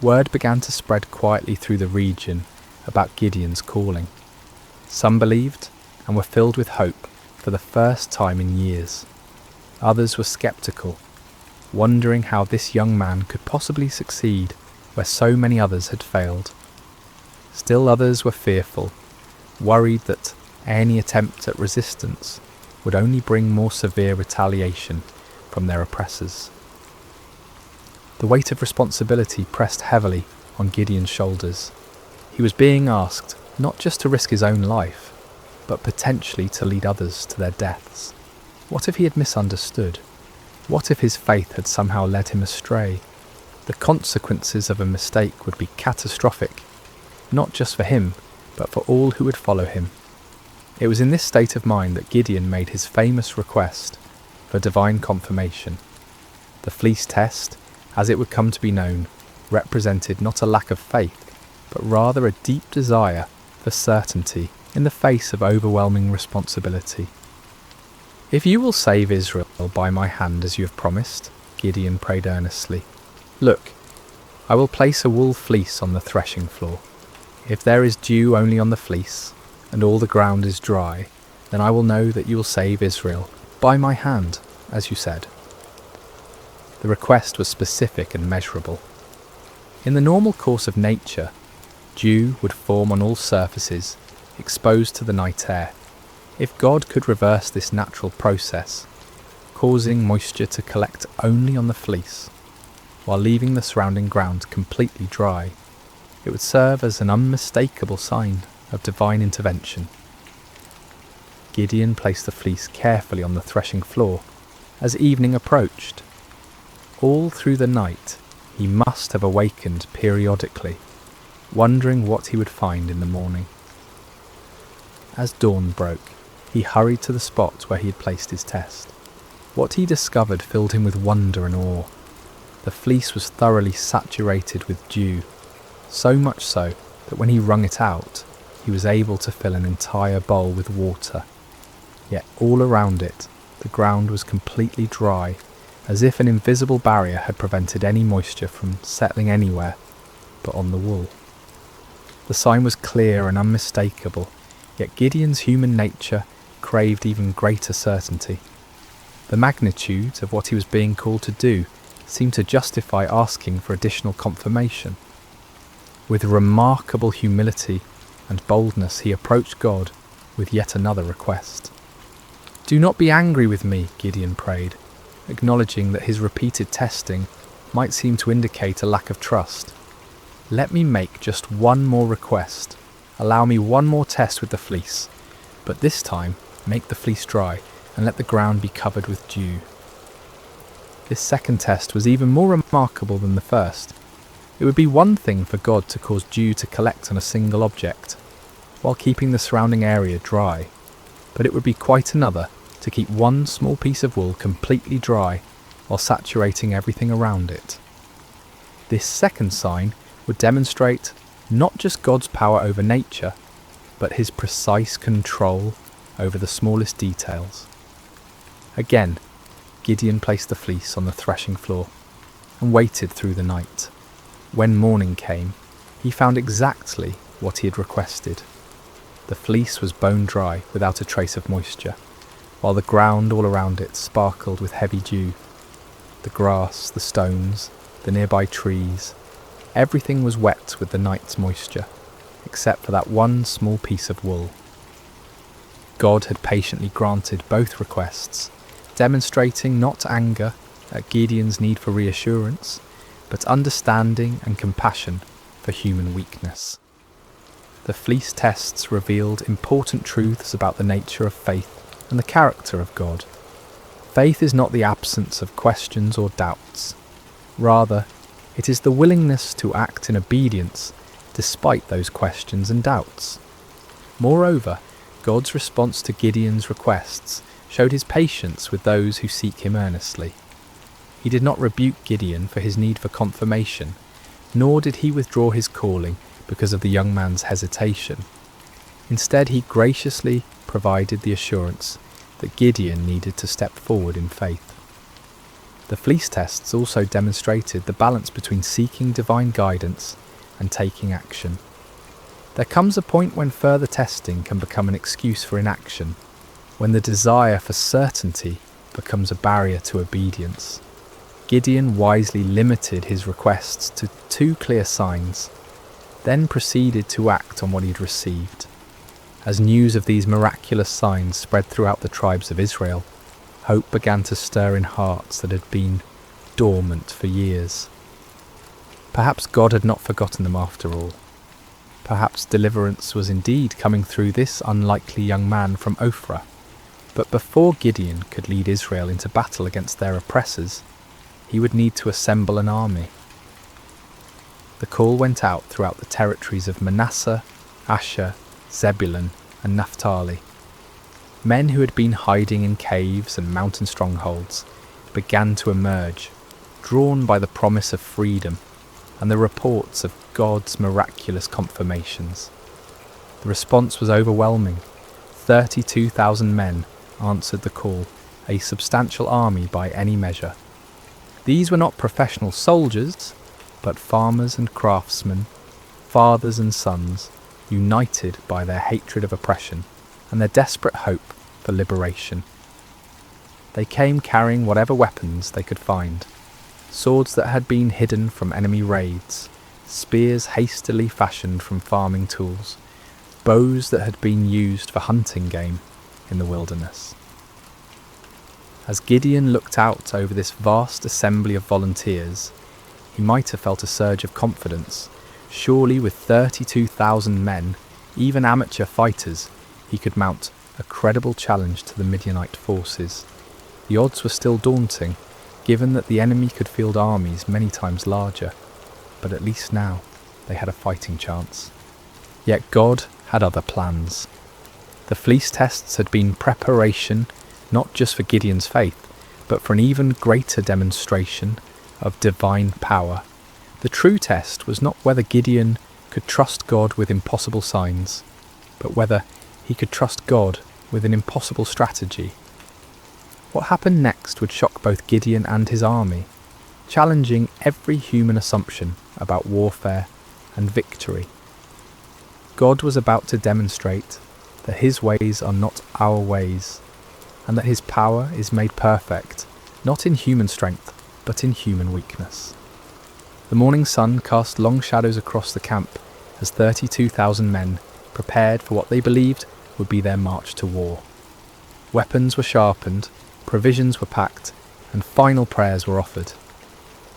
Word began to spread quietly through the region about Gideon's calling. Some believed and were filled with hope for the first time in years. Others were skeptical, wondering how this young man could possibly succeed where so many others had failed. Still others were fearful, worried that any attempt at resistance would only bring more severe retaliation from their oppressors. The weight of responsibility pressed heavily on Gideon's shoulders. He was being asked not just to risk his own life, but potentially to lead others to their deaths. What if he had misunderstood? What if his faith had somehow led him astray? The consequences of a mistake would be catastrophic, not just for him, but for all who would follow him. It was in this state of mind that Gideon made his famous request for divine confirmation. The fleece test, as it would come to be known, represented not a lack of faith, but rather a deep desire for certainty in the face of overwhelming responsibility. "If you will save Israel by my hand as you have promised," Gideon prayed earnestly, "look, I will place a wool fleece on the threshing floor. If there is dew only on the fleece, and all the ground is dry, then I will know that you will save Israel by my hand, as you said." The request was specific and measurable. In the normal course of nature, dew would form on all surfaces, exposed to the night air. If God could reverse this natural process, causing moisture to collect only on the fleece, while leaving the surrounding ground completely dry, it would serve as an unmistakable sign of divine intervention. Gideon placed the fleece carefully on the threshing floor as evening approached. All through the night, he must have awakened periodically, wondering what he would find in the morning. As dawn broke, he hurried to the spot where he had placed his test. What he discovered filled him with wonder and awe. The fleece was thoroughly saturated with dew, so much so that when he wrung it out, he was able to fill an entire bowl with water. Yet all around it, the ground was completely dry, as if an invisible barrier had prevented any moisture from settling anywhere but on the wool. The sign was clear and unmistakable, yet Gideon's human nature craved even greater certainty. The magnitude of what he was being called to do seemed to justify asking for additional confirmation. With remarkable humility and boldness, he approached God with yet another request. "Do not be angry with me," Gideon prayed, acknowledging that his repeated testing might seem to indicate a lack of trust. "Let me make just one more request. Allow me one more test with the fleece, but this time make the fleece dry and let the ground be covered with dew." This second test was even more remarkable than the first. It would be one thing for God to cause dew to collect on a single object, while keeping the surrounding area dry, but it would be quite another to keep one small piece of wool completely dry while saturating everything around it. This second sign would demonstrate not just God's power over nature, but his precise control over the smallest details. Again, Gideon placed the fleece on the threshing floor and waited through the night. When morning came, he found exactly what he had requested. The fleece was bone dry without a trace of moisture, while the ground all around it sparkled with heavy dew. The grass, the stones, the nearby trees, everything was wet with the night's moisture, except for that one small piece of wool. God had patiently granted both requests, demonstrating not anger at Gideon's need for reassurance, but understanding and compassion for human weakness. The fleece tests revealed important truths about the nature of faith and the character of God. Faith is not the absence of questions or doubts. Rather, it is the willingness to act in obedience despite those questions and doubts. Moreover, God's response to Gideon's requests showed his patience with those who seek him earnestly. He did not rebuke Gideon for his need for confirmation, nor did he withdraw his calling because of the young man's hesitation. Instead, he graciously provided the assurance that Gideon needed to step forward in faith. The fleece tests also demonstrated the balance between seeking divine guidance and taking action. There comes a point when further testing can become an excuse for inaction, when the desire for certainty becomes a barrier to obedience. Gideon wisely limited his requests to 2 clear signs, then proceeded to act on what he had received. As news of these miraculous signs spread throughout the tribes of Israel, hope began to stir in hearts that had been dormant for years. Perhaps God had not forgotten them after all. Perhaps deliverance was indeed coming through this unlikely young man from Ophrah. But before Gideon could lead Israel into battle against their oppressors, he would need to assemble an army. The call went out throughout the territories of Manasseh, Asher, Zebulun, and Naphtali. Men who had been hiding in caves and mountain strongholds began to emerge, drawn by the promise of freedom and the reports of God's miraculous confirmations. The response was overwhelming. 32,000 men answered the call, a substantial army by any measure. These were not professional soldiers, but farmers and craftsmen, fathers and sons, united by their hatred of oppression and their desperate hope for liberation. They came carrying whatever weapons they could find, swords that had been hidden from enemy raids, spears hastily fashioned from farming tools, bows that had been used for hunting game in the wilderness. As Gideon looked out over this vast assembly of volunteers, he might have felt a surge of confidence. Surely with 32,000 men, even amateur fighters, he could mount a credible challenge to the Midianite forces. The odds were still daunting, given that the enemy could field armies many times larger, but at least now they had a fighting chance. Yet God had other plans. The fleece tests had been preparation not just for Gideon's faith, but for an even greater demonstration of divine power. The true test was not whether Gideon could trust God with impossible signs, but whether he could trust God with an impossible strategy. What happened next would shock both Gideon and his army, challenging every human assumption about warfare and victory. God was about to demonstrate that his ways are not our ways, and that his power is made perfect, not in human strength, but in human weakness. The morning sun cast long shadows across the camp as 32,000 men prepared for what they believed would be their march to war. Weapons were sharpened, provisions were packed, and final prayers were offered.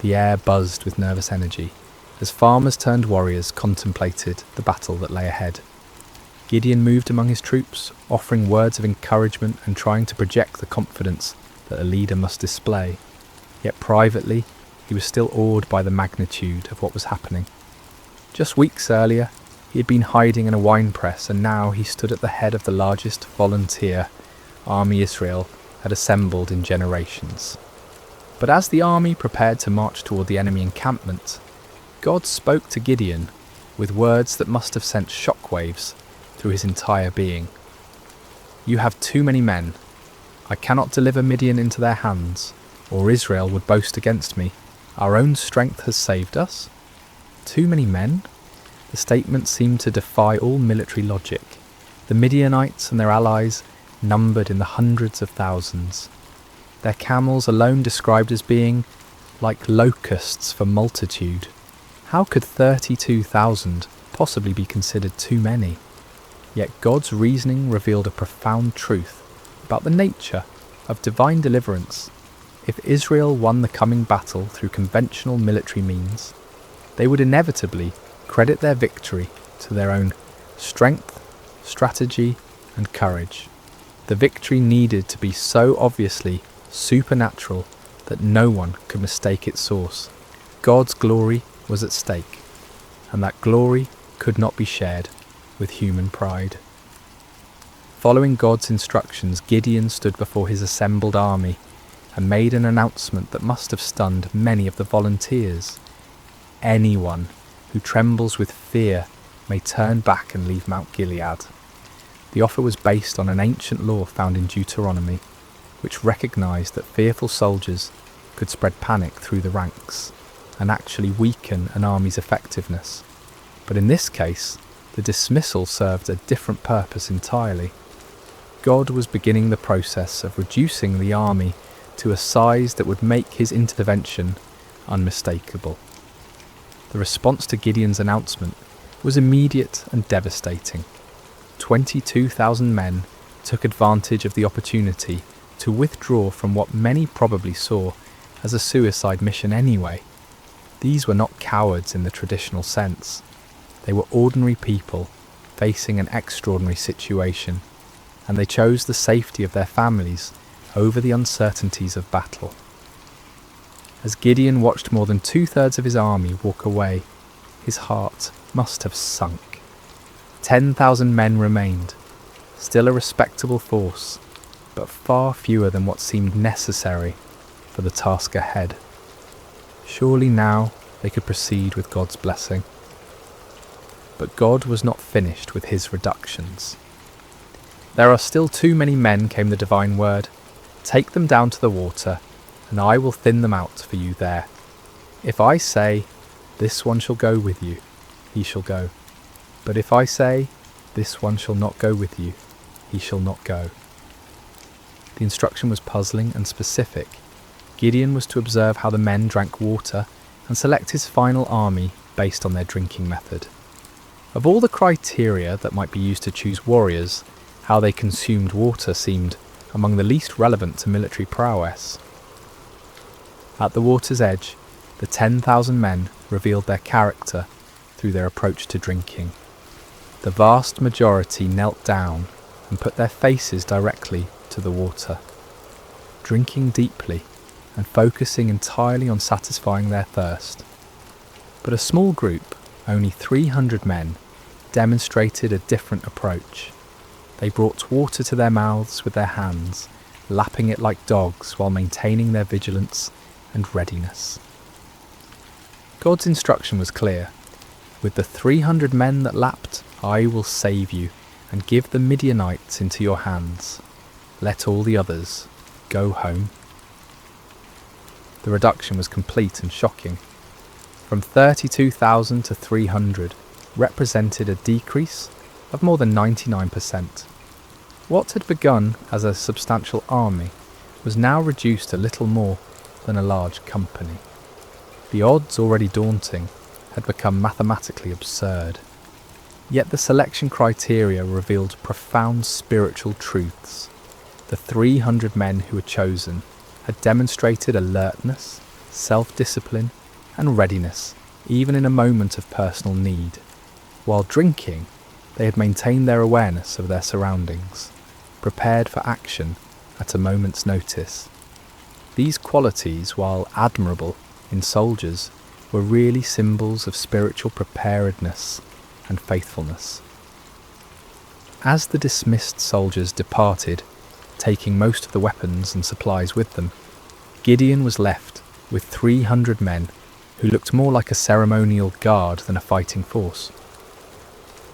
The air buzzed with nervous energy as farmers turned warriors contemplated the battle that lay ahead. Gideon moved among his troops, offering words of encouragement and trying to project the confidence that a leader must display. Yet privately, he was still awed by the magnitude of what was happening. Just weeks earlier, he had been hiding in a wine press, and now he stood at the head of the largest volunteer army Israel had assembled in generations. But as the army prepared to march toward the enemy encampment, God spoke to Gideon with words that must have sent shockwaves through his entire being. "You have too many men. I cannot deliver Midian into their hands, or Israel would boast against me. Our own strength has saved us." Too many men? The statement seemed to defy all military logic. The Midianites and their allies numbered in the hundreds of thousands. Their camels alone described as being like locusts for multitude. How could 32,000 possibly be considered too many? Yet God's reasoning revealed a profound truth about the nature of divine deliverance. If Israel won the coming battle through conventional military means, they would inevitably credit their victory to their own strength, strategy, and courage. The victory needed to be so obviously supernatural that no one could mistake its source. God's glory was at stake, and that glory could not be shared with human pride. Following God's instructions, Gideon stood before his assembled army and made an announcement that must have stunned many of the volunteers. Anyone who trembles with fear may turn back and leave Mount Gilead. The offer was based on an ancient law found in Deuteronomy, which recognised that fearful soldiers could spread panic through the ranks and actually weaken an army's effectiveness. But in this case, the dismissal served a different purpose entirely. God was beginning the process of reducing the army to a size that would make his intervention unmistakable. The response to Gideon's announcement was immediate and devastating. 22,000 men took advantage of the opportunity to withdraw from what many probably saw as a suicide mission anyway. These were not cowards in the traditional sense. They were ordinary people facing an extraordinary situation, and they chose the safety of their families over the uncertainties of battle. As Gideon watched more than 2/3 of his army walk away, his heart must have sunk. 10,000 men remained, still a respectable force, but far fewer than what seemed necessary for the task ahead. Surely now they could proceed with God's blessing. But God was not finished with his reductions. "There are still too many men," came the divine word. "Take them down to the water, and I will thin them out for you there. If I say, 'This one shall go with you,' he shall go. But if I say, 'This one shall not go with you,' he shall not go." The instruction was puzzling and specific. Gideon was to observe how the men drank water and select his final army based on their drinking method. Of all the criteria that might be used to choose warriors, how they consumed water seemed among the least relevant to military prowess. At the water's edge, the 10,000 men revealed their character through their approach to drinking. The vast majority knelt down and put their faces directly to the water, drinking deeply and focusing entirely on satisfying their thirst. But a small group, only 300 men, demonstrated a different approach. They brought water to their mouths with their hands, lapping it like dogs while maintaining their vigilance and readiness. God's instruction was clear. "With the 300 men that lapped, I will save you and give the Midianites into your hands. Let all the others go home." The reduction was complete and shocking. From 32,000 to 300 represented a decrease of more than 99%. What had begun as a substantial army was now reduced to little more than a large company. The odds, already daunting, had become mathematically absurd. Yet the selection criteria revealed profound spiritual truths. The 300 men who were chosen had demonstrated alertness, self-discipline, and readiness, even in a moment of personal need. While drinking, they had maintained their awareness of their surroundings, prepared for action at a moment's notice. These qualities, while admirable in soldiers, were really symbols of spiritual preparedness and faithfulness. As the dismissed soldiers departed, taking most of the weapons and supplies with them, Gideon was left with 300 men who looked more like a ceremonial guard than a fighting force.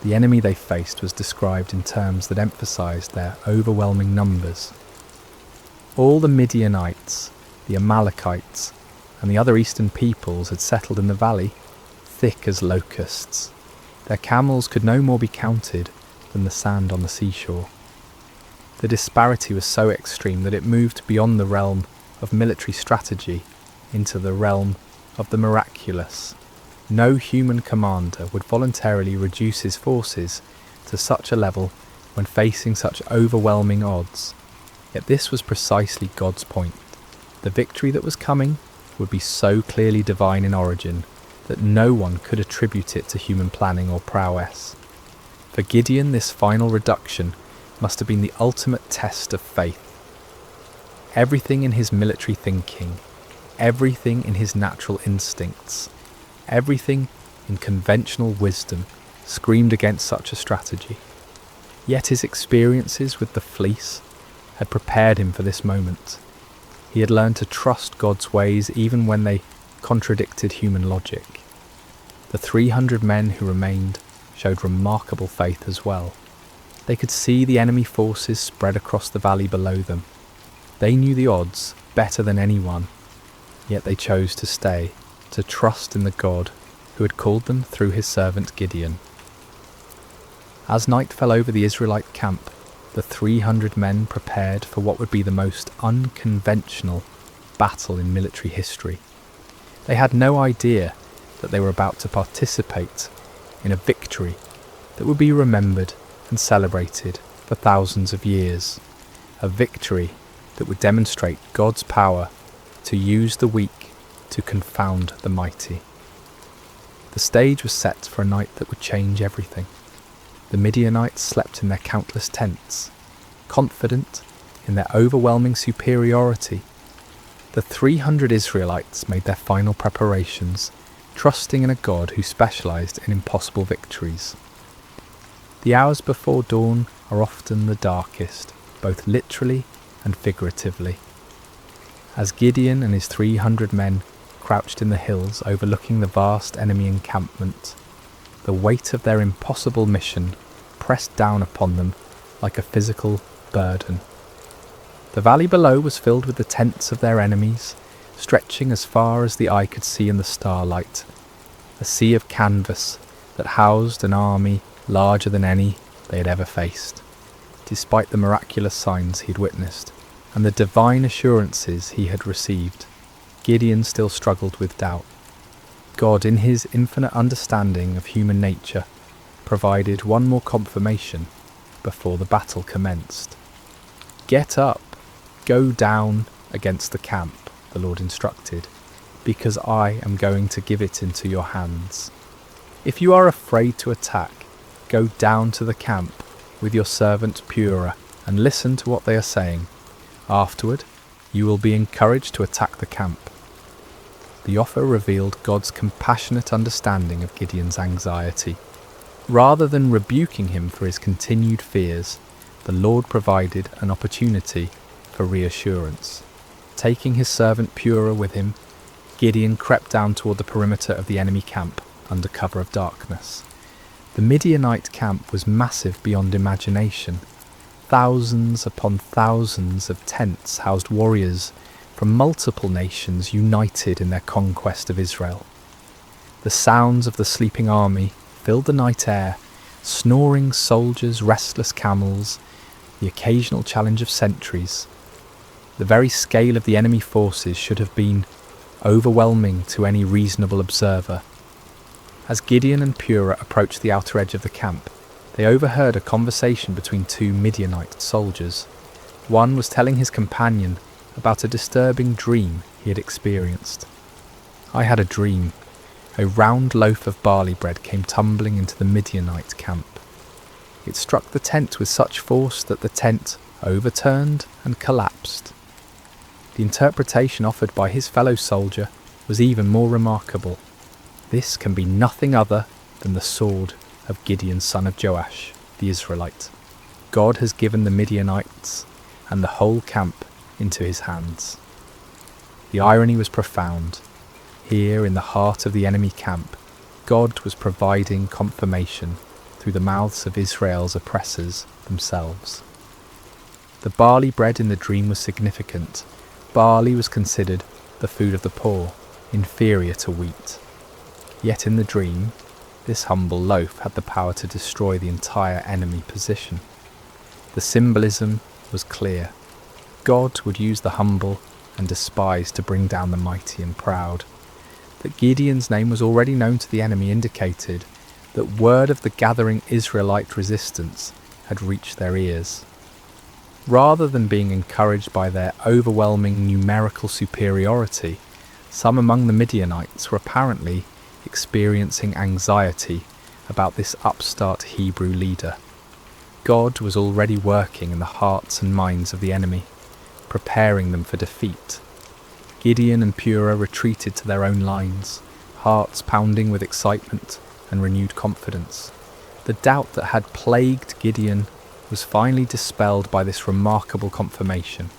The enemy they faced was described in terms that emphasized their overwhelming numbers. All the Midianites, the Amalekites, and the other eastern peoples had settled in the valley, thick as locusts. Their camels could no more be counted than the sand on the seashore. The disparity was so extreme that it moved beyond the realm of military strategy into the realm of the miraculous. No human commander would voluntarily reduce his forces to such a level when facing such overwhelming odds. Yet this was precisely God's point. The victory that was coming would be so clearly divine in origin that no one could attribute it to human planning or prowess. For Gideon, this final reduction must have been the ultimate test of faith. Everything in his military thinking, everything in his natural instincts, everything in conventional wisdom screamed against such a strategy. Yet his experiences with the fleece had prepared him for this moment. He had learned to trust God's ways even when they contradicted human logic. The 300 men who remained showed remarkable faith as well. They could see the enemy forces spread across the valley below them. They knew the odds better than anyone, yet they chose to stay, to trust in the God who had called them through his servant Gideon. As night fell over the Israelite camp, the 300 men prepared for what would be the most unconventional battle in military history. They had no idea that they were about to participate in a victory that would be remembered and celebrated for thousands of years. A victory that would demonstrate God's power to use the weak to confound the mighty. The stage was set for a night that would change everything. The Midianites slept in their countless tents, confident in their overwhelming superiority. The 300 Israelites made their final preparations, trusting in a God who specialized in impossible victories. The hours before dawn are often the darkest, both literally and figuratively. As Gideon and his 300 men crouched in the hills overlooking the vast enemy encampment, the weight of their impossible mission pressed down upon them like a physical burden. The valley below was filled with the tents of their enemies, stretching as far as the eye could see in the starlight, a sea of canvas that housed an army larger than any they had ever faced. Despite the miraculous signs he had witnessed and the divine assurances he had received, Gideon still struggled with doubt. God, in his infinite understanding of human nature, provided one more confirmation before the battle commenced. "Get up, go down against the camp," the Lord instructed, "because I am going to give it into your hands. If you are afraid to attack, go down to the camp with your servant Purah and listen to what they are saying. Afterward, you will be encouraged to attack the camp." The offer revealed God's compassionate understanding of Gideon's anxiety. Rather than rebuking him for his continued fears, the Lord provided an opportunity for reassurance. Taking his servant Purah with him, Gideon crept down toward the perimeter of the enemy camp under cover of darkness. The Midianite camp was massive beyond imagination. Thousands upon thousands of tents housed warriors from multiple nations united in their conquest of Israel. The sounds of the sleeping army filled the night air, snoring soldiers, restless camels, the occasional challenge of sentries. The very scale of the enemy forces should have been overwhelming to any reasonable observer. As Gideon and Purah approached the outer edge of the camp, they overheard a conversation between two Midianite soldiers. One was telling his companion about a disturbing dream he had experienced. "I had a dream. A round loaf of barley bread came tumbling into the Midianite camp. It struck the tent with such force that the tent overturned and collapsed." The interpretation offered by his fellow soldier was even more remarkable. "This can be nothing other than the sword of Gideon son of Joash, the Israelite. God has given the Midianites and the whole camp into his hands." The irony was profound. Here in the heart of the enemy camp, God was providing confirmation through the mouths of Israel's oppressors themselves. The barley bread in the dream was significant. Barley was considered the food of the poor, inferior to wheat. Yet in the dream, this humble loaf had the power to destroy the entire enemy position. The symbolism was clear. God would use the humble and despised to bring down the mighty and proud. That Gideon's name was already known to the enemy indicated that word of the gathering Israelite resistance had reached their ears. Rather than being encouraged by their overwhelming numerical superiority, some among the Midianites were apparently experiencing anxiety about this upstart Hebrew leader. God was already working in the hearts and minds of the enemy, preparing them for defeat. Gideon and Purah retreated to their own lines, hearts pounding with excitement and renewed confidence. The doubt that had plagued Gideon was finally dispelled by this remarkable confirmation.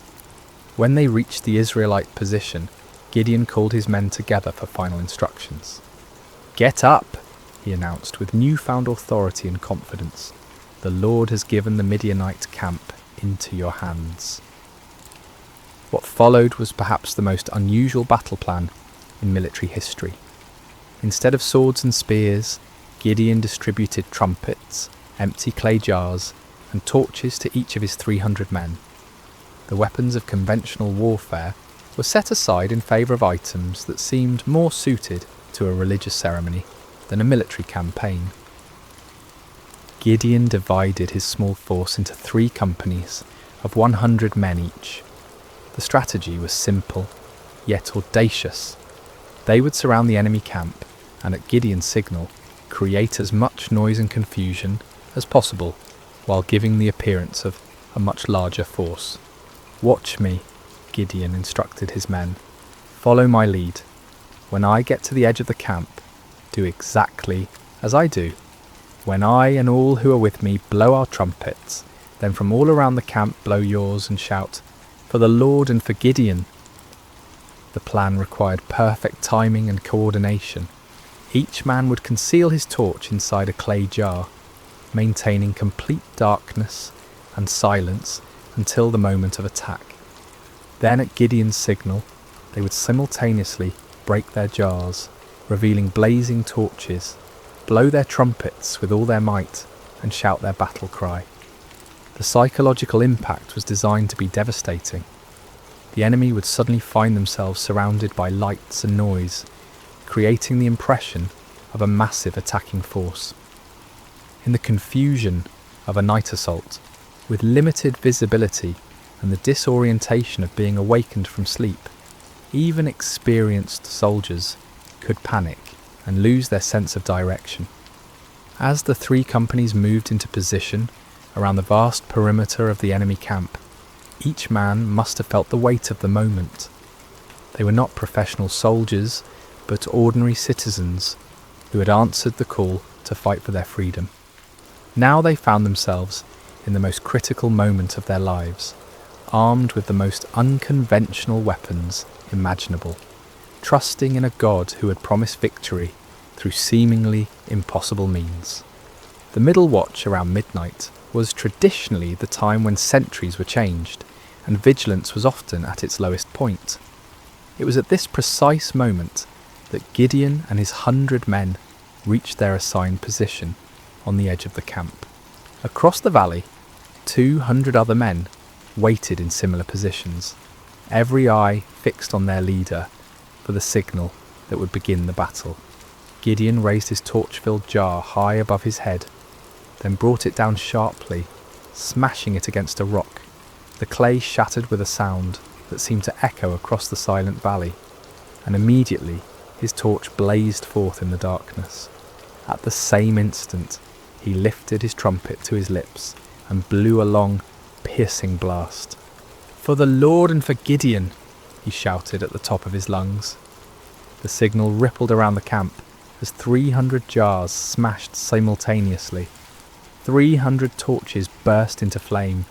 When they reached the Israelite position, Gideon called his men together for final instructions. "Get up," he announced with newfound authority and confidence. "The Lord has given the Midianite camp into your hands." What followed was perhaps the most unusual battle plan in military history. Instead of swords and spears, Gideon distributed trumpets, empty clay jars, and torches to each of his 300 men. The weapons of conventional warfare were set aside in favour of items that seemed more suited to a religious ceremony than a military campaign. Gideon divided his small force into 3 companies of 100 men each. The strategy was simple, yet audacious. They would surround the enemy camp and at Gideon's signal create as much noise and confusion as possible while giving the appearance of a much larger force. "Watch me," Gideon instructed his men. "Follow my lead. When I get to the edge of the camp, do exactly as I do. When I and all who are with me blow our trumpets, then from all around the camp blow yours and shout, 'For the Lord and for Gideon.'" The plan required perfect timing and coordination. Each man would conceal his torch inside a clay jar, maintaining complete darkness and silence until the moment of attack. Then at Gideon's signal, they would simultaneously break their jars, revealing blazing torches, blow their trumpets with all their might, and shout their battle cry. The psychological impact was designed to be devastating. The enemy would suddenly find themselves surrounded by lights and noise, creating the impression of a massive attacking force. In the confusion of a night assault, with limited visibility and the disorientation of being awakened from sleep, even experienced soldiers could panic and lose their sense of direction. As the 3 companies moved into position around the vast perimeter of the enemy camp, each man must have felt the weight of the moment. They were not professional soldiers, but ordinary citizens who had answered the call to fight for their freedom. Now they found themselves in the most critical moment of their lives, armed with the most unconventional weapons imaginable, trusting in a God who had promised victory through seemingly impossible means. The middle watch around midnight was traditionally the time when sentries were changed, and vigilance was often at its lowest point. It was at this precise moment that Gideon and his 100 men reached their assigned position on the edge of the camp. Across the valley, 200 other men waited in similar positions, every eye fixed on their leader for the signal that would begin the battle. Gideon raised his torch-filled jar high above his head, then brought it down sharply, smashing it against a rock. The clay shattered with a sound that seemed to echo across the silent valley, and immediately his torch blazed forth in the darkness. At the same instant, he lifted his trumpet to his lips and blew a long, piercing blast. "For the Lord and for Gideon," he shouted at the top of his lungs. The signal rippled around the camp as 300 jars smashed simultaneously. 300 torches burst into flame,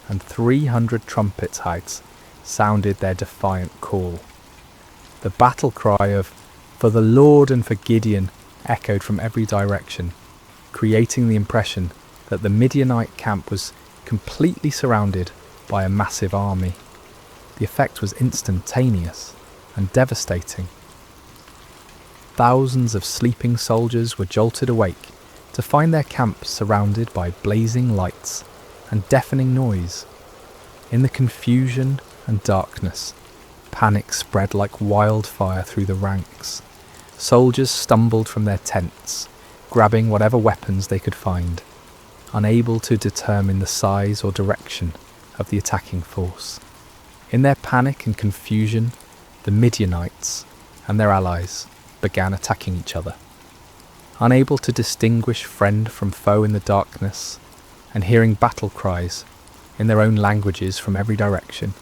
and 300 trumpet heads sounded their defiant call. The battle cry of "For the Lord" and "for Gideon" echoed from every direction, creating the impression that the Midianite camp was completely surrounded by a massive army. The effect was instantaneous and devastating. Thousands of sleeping soldiers were jolted awake to find their camp surrounded by blazing lights and deafening noise. In the confusion and darkness, panic spread like wildfire through the ranks. Soldiers stumbled from their tents, grabbing whatever weapons they could find, unable to determine the size or direction of the attacking force. In their panic and confusion, the Midianites and their allies began attacking each other. Unable to distinguish friend from foe in the darkness, and hearing battle cries in their own languages from every direction,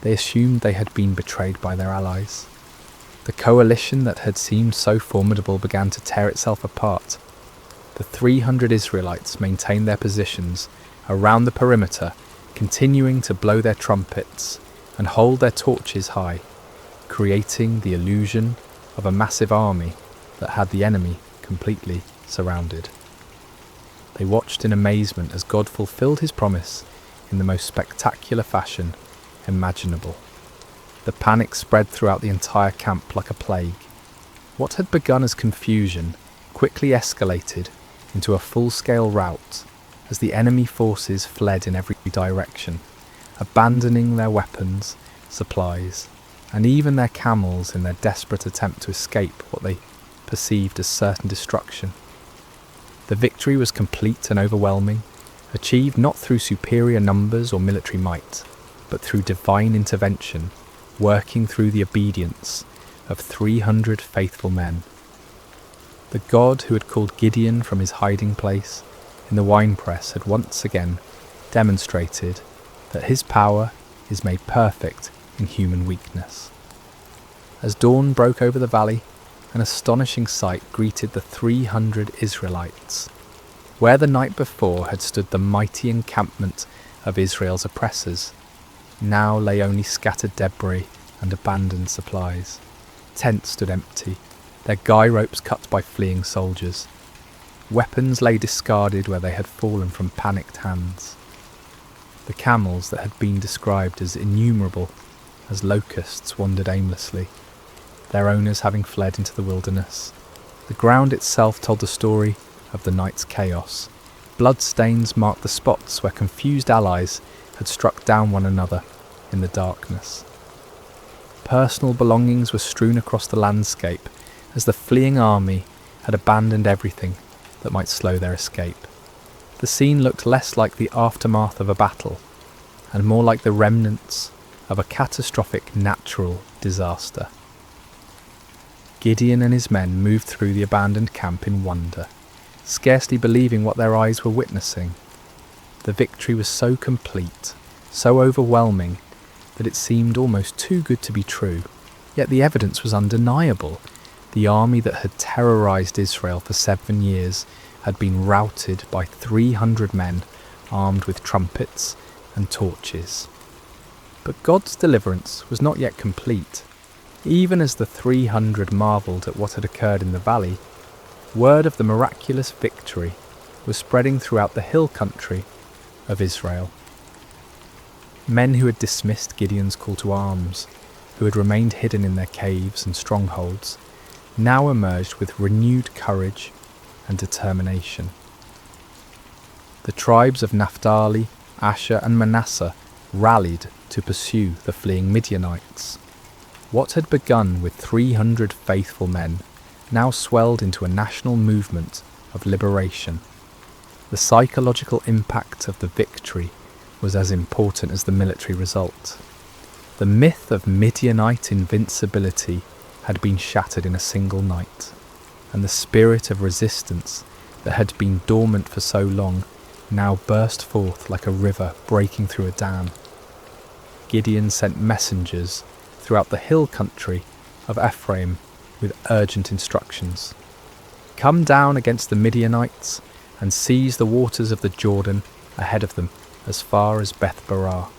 they assumed they had been betrayed by their allies. The coalition that had seemed so formidable began to tear itself apart. The 300 Israelites maintained their positions around the perimeter, continuing to blow their trumpets and hold their torches high, creating the illusion of a massive army that had the enemy completely surrounded. They watched in amazement as God fulfilled his promise in the most spectacular fashion imaginable. The panic spread throughout the entire camp like a plague. What had begun as confusion quickly escalated into a full-scale rout as the enemy forces fled in every direction, abandoning their weapons, supplies, and even their camels in their desperate attempt to escape what they perceived as certain destruction. The victory was complete and overwhelming, achieved not through superior numbers or military might, but through divine intervention, working through the obedience of 300 faithful men. The God who had called Gideon from his hiding place in the winepress had once again demonstrated that his power is made perfect in human weakness. As dawn broke over the valley, an astonishing sight greeted the 300 Israelites. Where the night before had stood the mighty encampment of Israel's oppressors, now lay only scattered debris and abandoned supplies. Tents stood empty, their guy ropes cut by fleeing soldiers. Weapons lay discarded where they had fallen from panicked hands. The camels that had been described as innumerable as locusts wandered aimlessly, their owners having fled into the wilderness. The ground itself told the story of the night's chaos. Bloodstains marked the spots where confused allies had struck down one another in the darkness. Personal belongings were strewn across the landscape as the fleeing army had abandoned everything that might slow their escape. The scene looked less like the aftermath of a battle and more like the remnants of a catastrophic natural disaster. Gideon and his men moved through the abandoned camp in wonder, scarcely believing what their eyes were witnessing. The victory was so complete, so overwhelming, that it seemed almost too good to be true. Yet the evidence was undeniable. The army that had terrorized Israel for 7 years had been routed by 300 men armed with trumpets and torches. But God's deliverance was not yet complete. Even as the 300 marvelled at what had occurred in the valley, word of the miraculous victory was spreading throughout the hill country of Israel. Men who had dismissed Gideon's call to arms, who had remained hidden in their caves and strongholds, now emerged with renewed courage and determination. The tribes of Naphtali, Asher and Manasseh rallied to pursue the fleeing Midianites. What had begun with 300 faithful men now swelled into a national movement of liberation. The psychological impact of the victory was as important as the military result. The myth of Midianite invincibility had been shattered in a single night, and the spirit of resistance that had been dormant for so long now burst forth like a river breaking through a dam. Gideon sent messengers throughout the hill country of Ephraim with urgent instructions. Come down against the Midianites and seize the waters of the Jordan ahead of them as far as Beth Barah.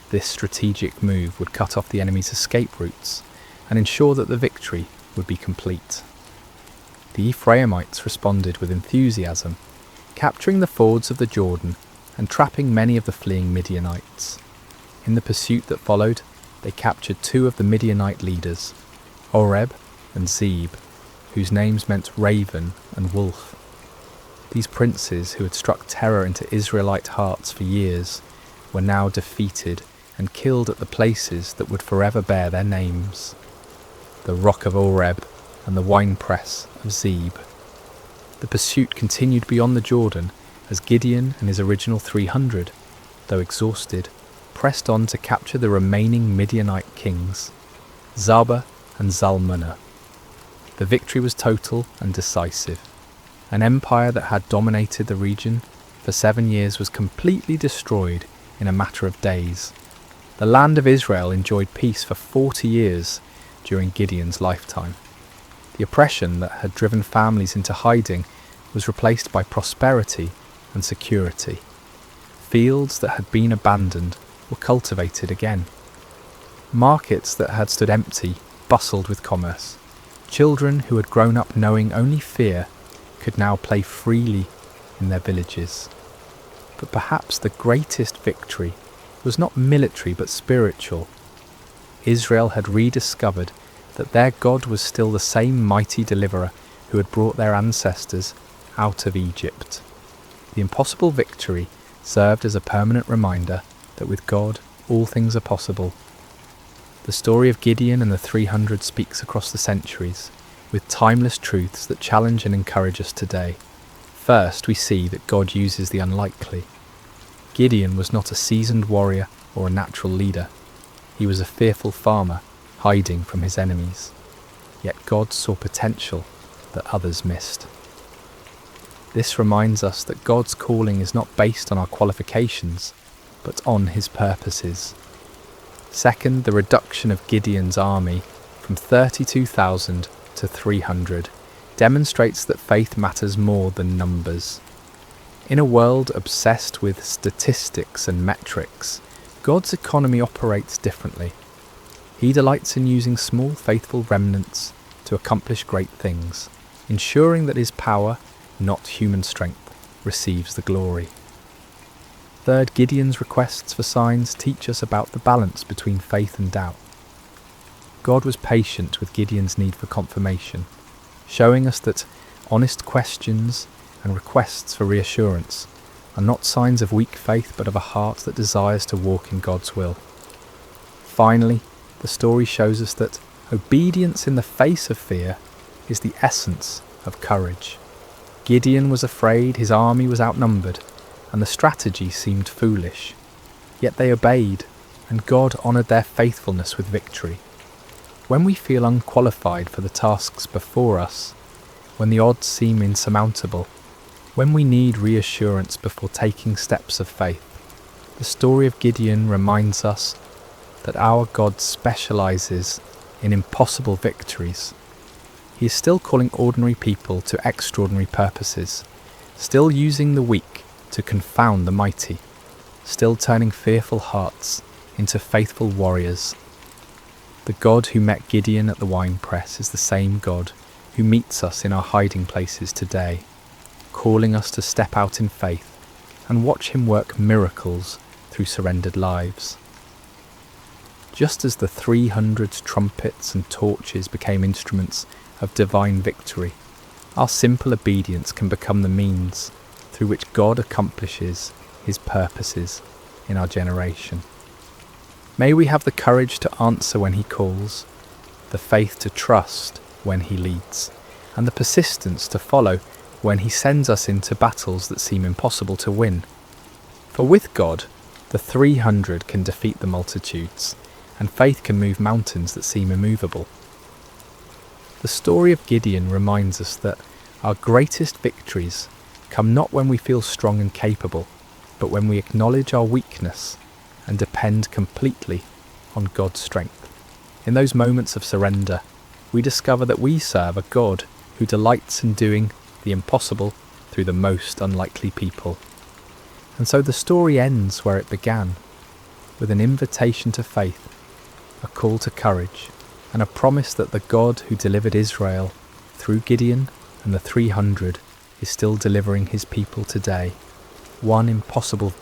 This strategic move would cut off the enemy's escape routes and ensure that the victory would be complete. The Ephraimites responded with enthusiasm, capturing the fords of the Jordan and trapping many of the fleeing Midianites. In the pursuit that followed, they captured 2 of the Midianite leaders, Oreb and Zeb, whose names meant raven and wolf. These princes, who had struck terror into Israelite hearts for years, were now defeated and killed at the places that would forever bear their names: the rock of Oreb and the winepress of Zeb. The pursuit continued beyond the Jordan as Gideon and his original 300, though exhausted, pressed on to capture the remaining Midianite kings, Zaba and Zalmunna. The victory was total and decisive. An empire that had dominated the region for 7 years was completely destroyed in a matter of days. The land of Israel enjoyed peace for 40 years during Gideon's lifetime. The oppression that had driven families into hiding was replaced by prosperity and security. Fields that had been abandoned were cultivated again. Markets that had stood empty bustled with commerce. Children who had grown up knowing only fear could now play freely in their villages. But perhaps the greatest victory was not military but spiritual. Israel had rediscovered that their God was still the same mighty deliverer who had brought their ancestors out of Egypt. The impossible victory served as a permanent reminder that with God all things are possible. The story of Gideon and the 300 speaks across the centuries, with timeless truths that challenge and encourage us today. First, we see that God uses the unlikely. Gideon was not a seasoned warrior or a natural leader. He was a fearful farmer, hiding from his enemies. Yet God saw potential that others missed. This reminds us that God's calling is not based on our qualifications, but on his purposes. Second, the reduction of Gideon's army from 32,000 to 300 demonstrates that faith matters more than numbers. In a world obsessed with statistics and metrics, God's economy operates differently. He delights in using small faithful remnants to accomplish great things, ensuring that his power, not human strength, receives the glory. Third, Gideon's requests for signs teach us about the balance between faith and doubt. God was patient with Gideon's need for confirmation, showing us that honest questions and requests for reassurance are not signs of weak faith but of a heart that desires to walk in God's will. Finally, the story shows us that obedience in the face of fear is the essence of courage. Gideon was afraid, his army was outnumbered, and the strategy seemed foolish. Yet they obeyed, and God honoured their faithfulness with victory. When we feel unqualified for the tasks before us, when the odds seem insurmountable, when we need reassurance before taking steps of faith, the story of Gideon reminds us that our God specialises in impossible victories. He is still calling ordinary people to extraordinary purposes, still using the weak to confound the mighty, still turning fearful hearts into faithful warriors. The God who met Gideon at the winepress is the same God who meets us in our hiding places today, calling us to step out in faith and watch him work miracles through surrendered lives. Just as the 300 trumpets and torches became instruments of divine victory, our simple obedience can become the means through which God accomplishes his purposes in our generation. May we have the courage to answer when he calls, the faith to trust when he leads, and the persistence to follow when he sends us into battles that seem impossible to win. For with God, the 300 can defeat the multitudes, and faith can move mountains that seem immovable. The story of Gideon reminds us that our greatest victories come not when we feel strong and capable, but when we acknowledge our weakness and depend completely on God's strength. In those moments of surrender, we discover that we serve a God who delights in doing the impossible through the most unlikely people. And so the story ends where it began, with an invitation to faith, a call to courage, and a promise that the God who delivered Israel through Gideon and the 300 is still delivering his people today. One impossible